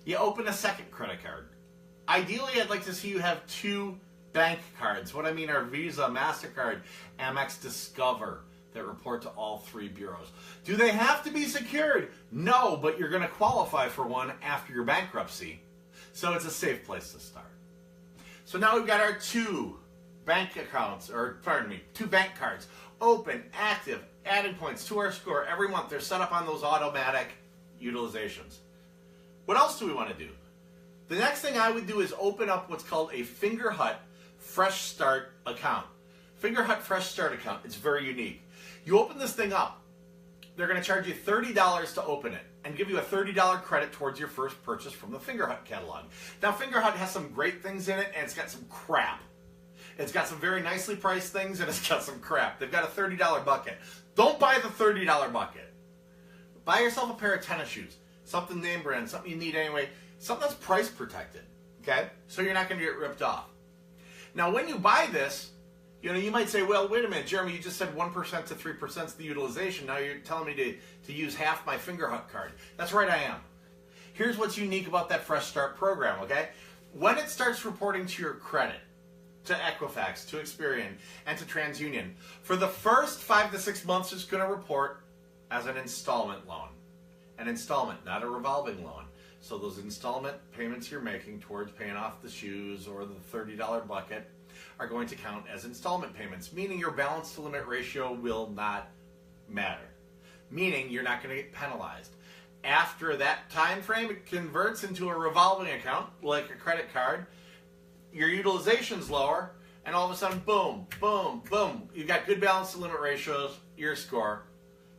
You open a second credit card. Ideally, I'd like to see you have 2 bank cards. What I mean are Visa, MasterCard, Amex, Discover that report to all 3 bureaus. Do they have to be secured? No, but you're going to qualify for one after your bankruptcy. So it's a safe place to start. So now we've got our 2 bank accounts, 2 bank cards, open, active, adding points to our score every month. They're set up on those automatic utilizations. What else do we want to do? The next thing I would do is open up what's called a Fingerhut Fresh Start account. Fingerhut Fresh Start account. It's very unique. You open this thing up. They're going to charge you $30 to open it and give you a $30 credit towards your first purchase from the Fingerhut catalog. Now, Fingerhut has some great things in it, and it's got some crap. It's got some very nicely priced things, and it's got some crap. They've got a $30 bucket. Don't buy the $30 bucket. Buy yourself a pair of tennis shoes. Something name brand, something you need anyway. Something that's price protected, okay? So you're not going to get ripped off. Now, when you buy this, you might say, well, wait a minute, Jeremy, you just said 1% to 3% is the utilization. Now you're telling me to use half my Fingerhut card. That's right, I am. Here's what's unique about that Fresh Start program, okay? When it starts reporting to your credit, to Equifax, to Experian, and to TransUnion, for the first 5 to 6 months, it's going to report as an installment loan. An installment, not a revolving loan. So those installment payments you're making towards paying off the shoes or the $30 bucket are going to count as installment payments, meaning your balance to limit ratio will not matter. meaning you're not going to get penalized. After that time frame, it converts into a revolving account, like a credit card. Your utilization's lower, and all of a sudden, boom, boom, boom. You've got good balance to limit ratios, your score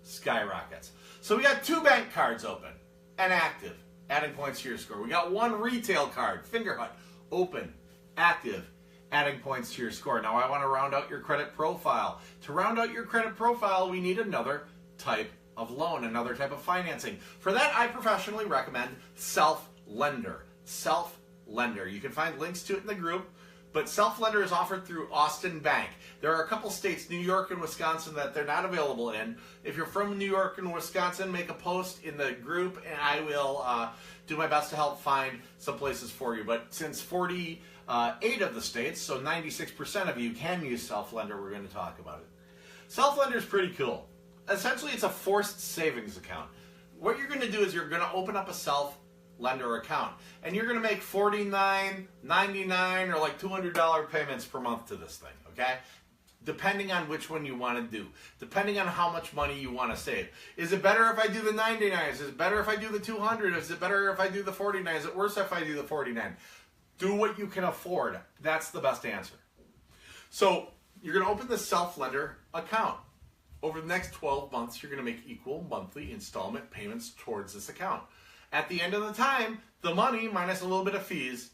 skyrockets. So we got 2 bank cards open and active, adding points to your score. We got 1 retail card, Fingerhut, open, active, adding points to your score. Now I want to round out your credit profile. To round out your credit profile, we need another type of loan, another type of financing. For that, I professionally recommend Self-Lender. Self-Lender. You can find links to it in the group, but Self-Lender is offered through Austin Bank. There are a couple states, New York and Wisconsin, that they're not available in. If you're from New York and Wisconsin, make a post in the group, and I will do my best to help find some places for you. But since 48 of the states, so 96% of you can use Self-Lender, we're going to talk about it. Self-Lender is pretty cool. Essentially, it's a forced savings account. What you're going to do is you're going to open up a Self-Lender account, and you're going to make $49, $99, or like $200 payments per month to this thing, okay? Depending on which one you want to do, depending on how much money you want to save. Is it better if I do the 99? Is it better if I do the 200? Is it better if I do the 49? Is it worse if I do the 49? Do what you can afford. That's the best answer. So you're going to open the Self-Lender account. Over the next 12 months, you're going to make equal monthly installment payments towards this account. At the end of the time, the money, minus a little bit of fees,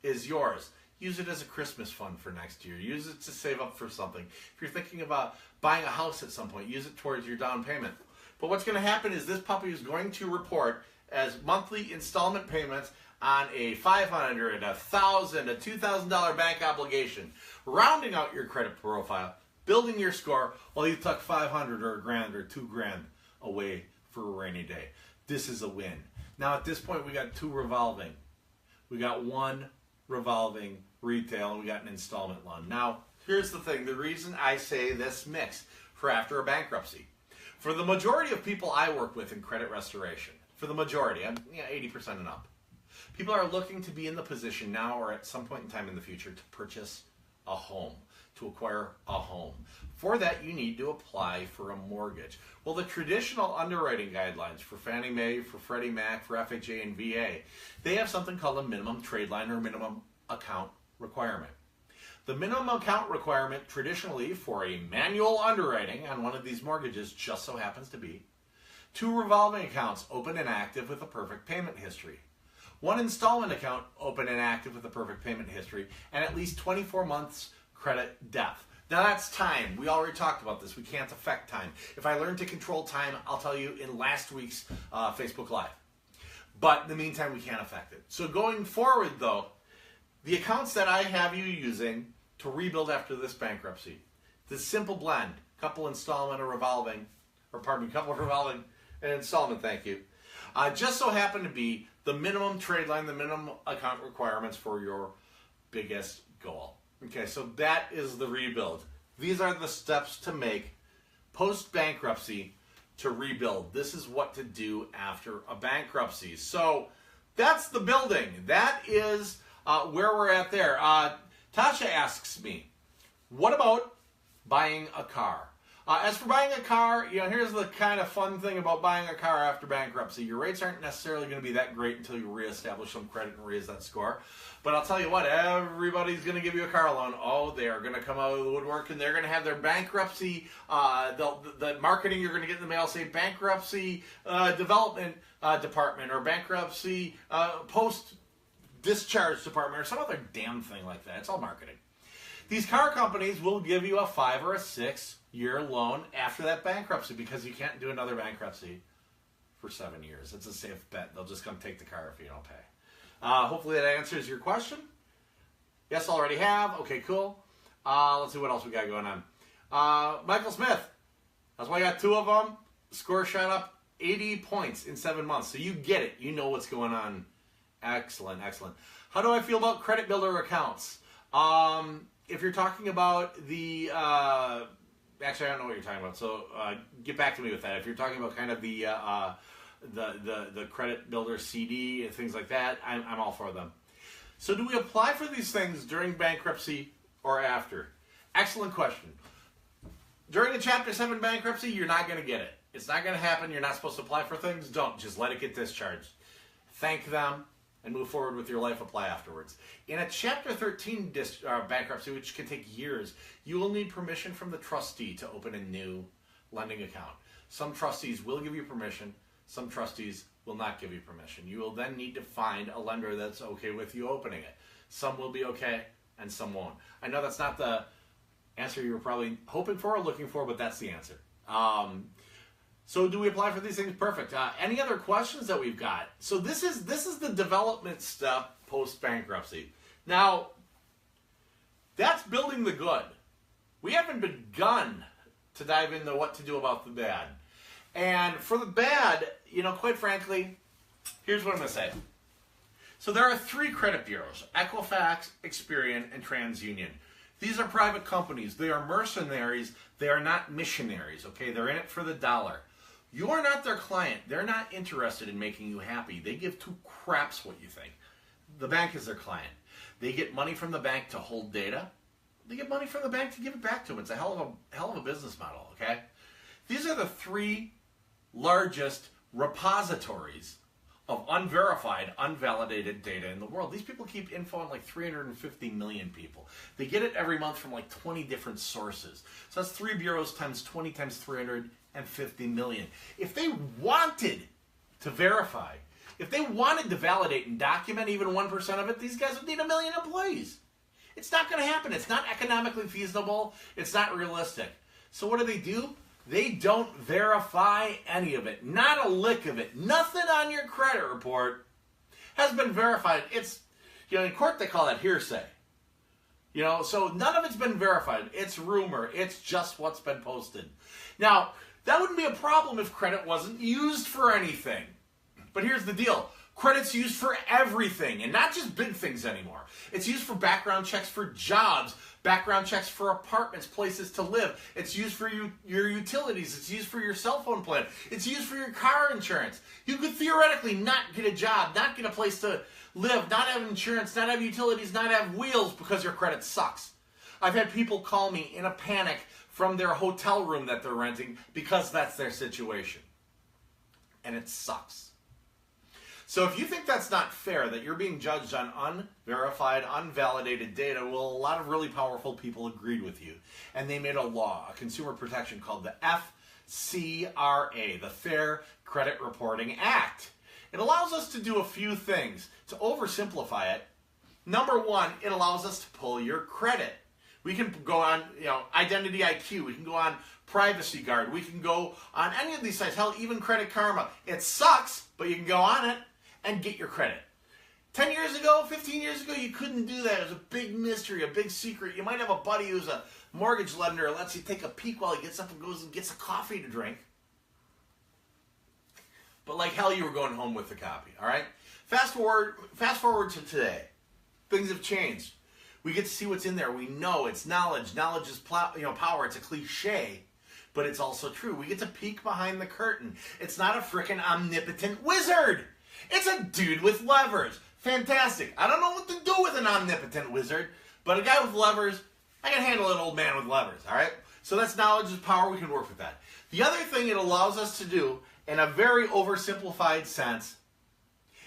is yours. Use it as a Christmas fund for next year. Use it to save up for something. If you're thinking about buying a house at some point, use it towards your down payment. But what's going to happen is this puppy is going to report as monthly installment payments on a $500, $1,000, a $2,000 bank obligation, rounding out your credit profile, building your score while you tuck $500 or $1,000 or $2,000 away for a rainy day. This is a win. Now at this point, we got 2 revolving. We got 1 revolving retail, and we got an installment loan. Now, here's the thing. The reason I say this mix for after a bankruptcy. For the majority of people I work with in credit restoration, for the majority, I'm 80% and up, people are looking to be in the position now or at some point in time in the future to purchase a home, to acquire a home. For that, you need to apply for a mortgage. Well, the traditional underwriting guidelines for Fannie Mae, for Freddie Mac, for FHA and VA, they have something called a minimum trade line or minimum account requirement. The minimum account requirement traditionally for a manual underwriting on one of these mortgages just so happens to be 2 revolving accounts open and active with a perfect payment history, 1 installment account open and active with a perfect payment history, and at least 24 months credit depth. Now that's time. We already talked about this. We can't affect time. If I learn to control time, I'll tell you in last week's Facebook Live. But in the meantime, we can't affect it. So going forward, though, the accounts that I have you using to rebuild after this bankruptcy, the simple blend, couple installment or revolving, or pardon me, couple revolving and installment, thank you, just so happen to be the minimum trade line, the minimum account requirements for your biggest goal. Okay, so that is the rebuild. These are the steps to make post-bankruptcy to rebuild. This is what to do after a bankruptcy. So that's the building. That is where we're at there. Tasha asks me, what about buying a car? As for buying a car, here's the kind of fun thing about buying a car after bankruptcy. Your rates aren't necessarily going to be that great until you reestablish some credit and raise that score. But I'll tell you what, everybody's going to give you a car loan. Oh, they are going to come out of the woodwork, and they're going to have their bankruptcy, the marketing you're going to get in the mail say bankruptcy development department or bankruptcy post-discharge department or some other damn thing like that. It's all marketing. These car companies will give you a 5 or a 6 year loan after that bankruptcy because you can't do another bankruptcy for 7 years. It's a safe bet. They'll just come take the car if you don't pay. Hopefully that answers your question. Yes, already have. Okay, cool. Let's see what else we got going on. Michael Smith. That's why I got 2 of them. Score shot up 80 points in 7 months. So you get it. You know what's going on. Excellent, excellent. How do I feel about credit builder accounts? If you're talking about the... actually, I don't know what you're talking about. So get back to me with that. If you're talking about kind of the credit builder CD and things like that, I'm all for them. So do we apply for these things during bankruptcy or after? Excellent question. During a Chapter 7 bankruptcy, you're not going to get it. It's not going to happen. You're not supposed to apply for things. Don't. Just let it get discharged. Thank them and move forward with your life. Apply afterwards. In a Chapter 13 bankruptcy, which can take years, you will need permission from the trustee to open a new lending account. Some trustees will give you permission. Some trustees will not give you permission. You will then need to find a lender that's okay with you opening it. Some will be okay and some won't. I know that's not the answer you were probably hoping for or looking for, but that's the answer. So do we apply for these things? Perfect. Any other questions that we've got? So this is the development step post-bankruptcy. Now, that's building the good. We haven't begun to dive into what to do about the bad. And for the bad, quite frankly, here's what I'm going to say. So there are 3 credit bureaus: Equifax, Experian, and TransUnion. These are private companies. They are mercenaries. They are not missionaries, okay? They're in it for the dollar. You are not their client. They're not interested in making you happy. They give 2 craps what you think. The bank is their client. They get money from the bank to hold data. They get money from the bank to give it back to them. It's a hell of a business model, okay? These are the 3 largest repositories of unverified, unvalidated data in the world. These people keep info on like 350 million people. They get it every month from like 20 different sources. So that's 3 bureaus times 20 times 350 million. If they wanted to verify, if they wanted to validate and document even 1% of it, these guys would need 1 million employees. It's not going to happen. It's not economically feasible. It's not realistic. So what do? They don't verify any of it. Not a lick of it. Nothing on your credit report has been verified. It's, in court they call that hearsay. So none of it's been verified. It's rumor. It's just what's been posted. Now, that wouldn't be a problem if credit wasn't used for anything. But here's the deal. Credit's used for everything, and not just big things anymore. It's used for background checks for jobs, background checks for apartments, places to live. It's used for your utilities. It's used for your cell phone plan. It's used for your car insurance. You could theoretically not get a job, not get a place to live, not have insurance, not have utilities, not have wheels because your credit sucks. I've had people call me in a panic from their hotel room that they're renting because that's their situation. And it sucks. So if you think that's not fair, that you're being judged on unverified, unvalidated data, well, a lot of really powerful people agreed with you. And they made a law, a consumer protection called the FCRA, the Fair Credit Reporting Act. It allows us to do a few things. To oversimplify it, number 1, it allows us to pull your credit. We can go on, Identity IQ. We can go on Privacy Guard. We can go on any of these sites. Hell, even Credit Karma. It sucks, but you can go on it and get your credit. 10 years ago, 15 years ago, you couldn't do that. It was a big mystery, a big secret. You might have a buddy who's a mortgage lender who lets you take a peek while he gets up and goes and gets a coffee to drink. But like hell, you were going home with the copy, all right? Fast forward to today. Things have changed. We get to see what's in there. We know it's knowledge. Knowledge is power. It's a cliche, but it's also true. We get to peek behind the curtain. It's not a frickin' omnipotent wizard. It's a dude with levers. Fantastic. I don't know what to do with an omnipotent wizard, but a guy with levers, I can handle an old man with levers, all right? So that's knowledge is power. We can work with that. The other thing it allows us to do, in a very oversimplified sense,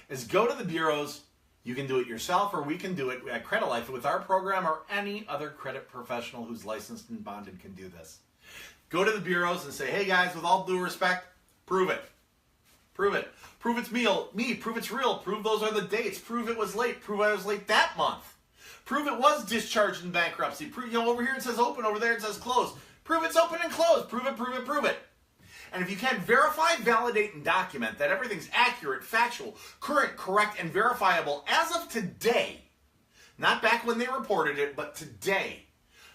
is go to the bureaus. You can do it yourself, or we can do it at Credit Life with our program, or any other credit professional who's licensed and bonded can do this. Go to the bureaus and say, hey guys, with all due respect, prove it. Prove it. Prove it's me. Prove it's real. Prove those are the dates. Prove it was late. Prove I was late that month. Prove it was discharged in bankruptcy. Prove, over here it says open, over there it says closed. Prove it's open and closed. Prove it. And if you can't verify, validate, and document that everything's accurate, factual, current, correct, and verifiable as of today, not back when they reported it, but today,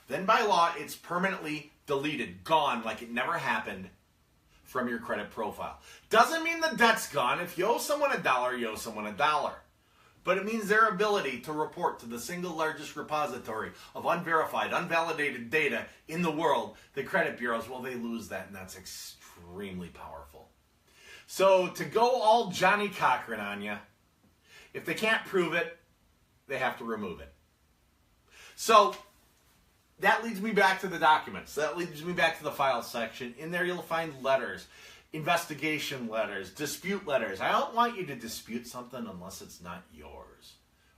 then by law it's permanently deleted, gone like it never happened from your credit profile. Doesn't mean the debt's gone. If you owe someone $1, you owe someone $1. But it means their ability to report to the single largest repository of unverified, unvalidated data in the world, the credit bureaus, well, they lose that, and that's extremely powerful. So to go all Johnny Cochran on you, if they can't prove it, they have to remove it. So that leads me back to the documents. That leads me back to the files section. In there you'll find letters, investigation letters, dispute letters. I don't want you to dispute something unless it's not yours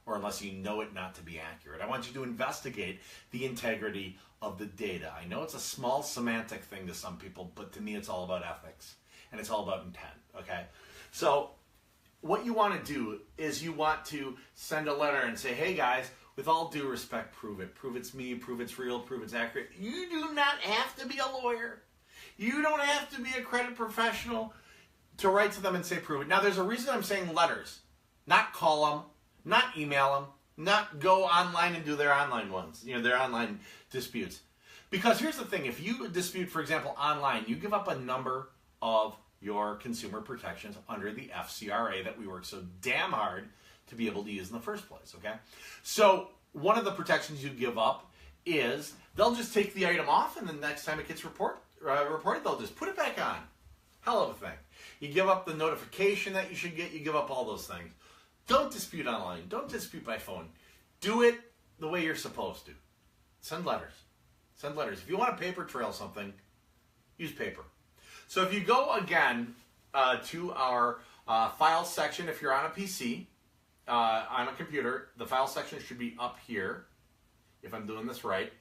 or unless you know it not to be accurate. I want you to investigate the integrity of the data. I know it's a small semantic thing to some people, but to me it's all about ethics and it's all about intent, okay? So what you want to do is you want to send a letter and say, hey guys, with all due respect, prove it. Prove it's me, prove it's real, prove it's accurate. You do not have to be a lawyer. You don't have to be a credit professional to write to them and say prove it. Now there's a reason I'm saying letters, not call them, not email them, not go online and do their online ones, their online disputes. Because here's the thing, if you dispute, for example, online, you give up a number of your consumer protections under the FCRA that we work so damn hard to be able to use in the first place, okay? So one of the protections you give up is they'll just take the item off and the next time it gets reported, they'll just put it back on. Hell of a thing. You give up the notification that you should get, you give up all those things. Don't dispute online. Don't dispute by phone. Do it the way you're supposed to. Send letters. Send letters. If you want to paper trail something, use paper. So if you go again to our file section, if you're on a PC, on a computer, the file section should be up here, if I'm doing this right.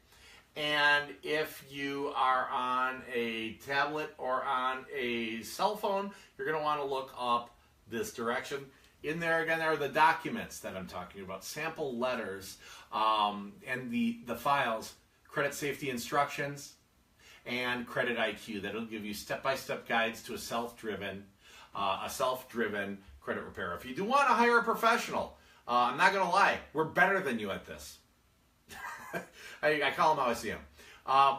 And if you are on a tablet or on a cell phone, you're going to want to look up this direction. In there, again, there are the documents that I'm talking about, sample letters, and the files, credit safety instructions, and credit IQ. That'll give you step-by-step guides to a self-driven credit repair. If you do want to hire a professional, I'm not going to lie, we're better than you at this. I call them how I see them.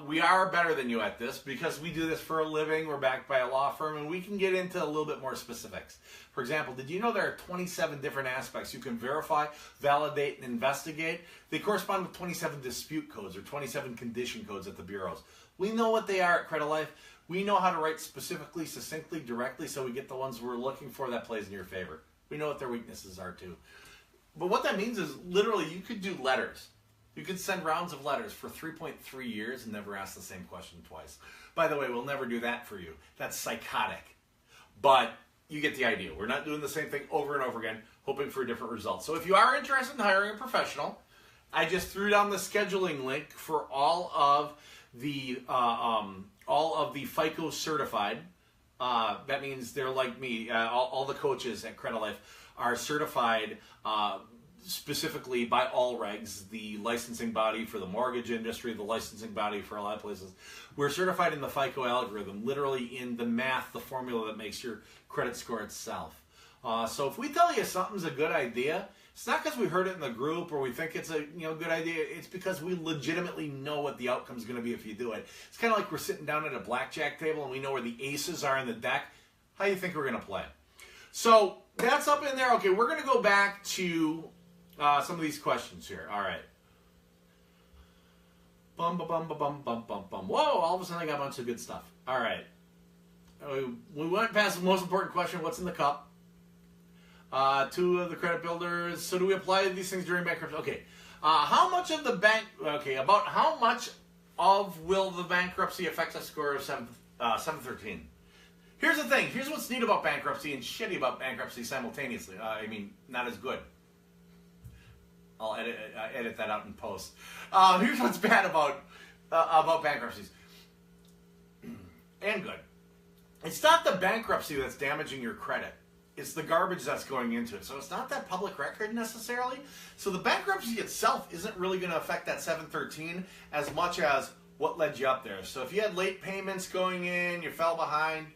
We are better than you at this because we do this for a living. We're backed by a law firm, and we can get into a little bit more specifics. For example, did you know there are 27 different aspects you can verify, validate, and investigate? They correspond with 27 dispute codes or 27 condition codes at the bureaus. We know what they are at Credit Life. We know how to write specifically, succinctly, directly, so we get the ones we're looking for that plays in your favor. We know what their weaknesses are, too. But what that means is, literally, you could do letters. You could send rounds of letters for 3.3 years and never ask the same question twice. By the way, we'll never do that for you. That's psychotic. But you get the idea. We're not doing the same thing over and over again, hoping for a different result. So if you are interested in hiring a professional, I just threw down the scheduling link for all of the FICO certified. That means they're like me. All the coaches at Credit Life are certified specifically by all regs, the licensing body for the mortgage industry, the licensing body for a lot of places. We're certified in the FICO algorithm, literally in the math, the formula that makes your credit score itself. So if we tell you something's a good idea, it's not because we heard it in the group or we think it's a good idea. It's because we legitimately know what the outcome's going to be if you do it. It's kind of like we're sitting down at a blackjack table and we know where the aces are in the deck. How do you think we're going to play? So that's up in there. Okay, we're going to go back to some of these questions here. All right. Bum, bum, bum, bum, bum, bum, bum. Whoa, all of a sudden I got a bunch of good stuff. All right. We went past the most important question, what's in the cup? Two of the credit builders. So do we apply these things during bankruptcy? Okay. How much of the about how much of will the bankruptcy affect a score of 713? Here's the thing. Here's what's neat about bankruptcy and shitty about bankruptcy simultaneously. Not as good. I'll edit that out in post. Here's what's bad about bankruptcies. And good. It's not the bankruptcy that's damaging your credit. It's the garbage that's going into it. So it's not that public record necessarily. So the bankruptcy itself isn't really going to affect that 713 as much as what led you up there. So if you had late payments going in, you fell behind,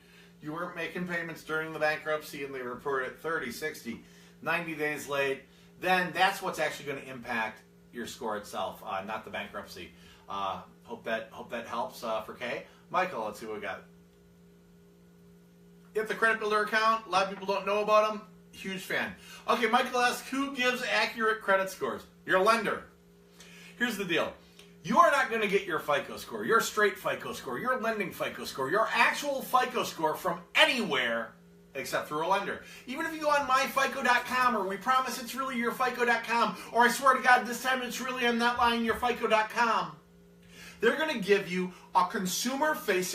you weren't making payments during the bankruptcy and they reported 30, 60, 90 days late, then that's what's actually going to impact your score itself, not the bankruptcy. Hope that helps for Kay. Michael, let's see what we got. If the credit builder account, a lot of people don't know about them. Huge fan. Okay, Michael asks, who gives accurate credit scores? Your lender. Here's the deal. You are not going to get your FICO score, your straight FICO score, your lending FICO score, your actual FICO score from anywhere except through a lender. Even if you go on myfico.com, or we promise it's really your fico.com, or I swear to God this time it's really, I'm not lying, your fico.com, they're going to give you a consumer-facing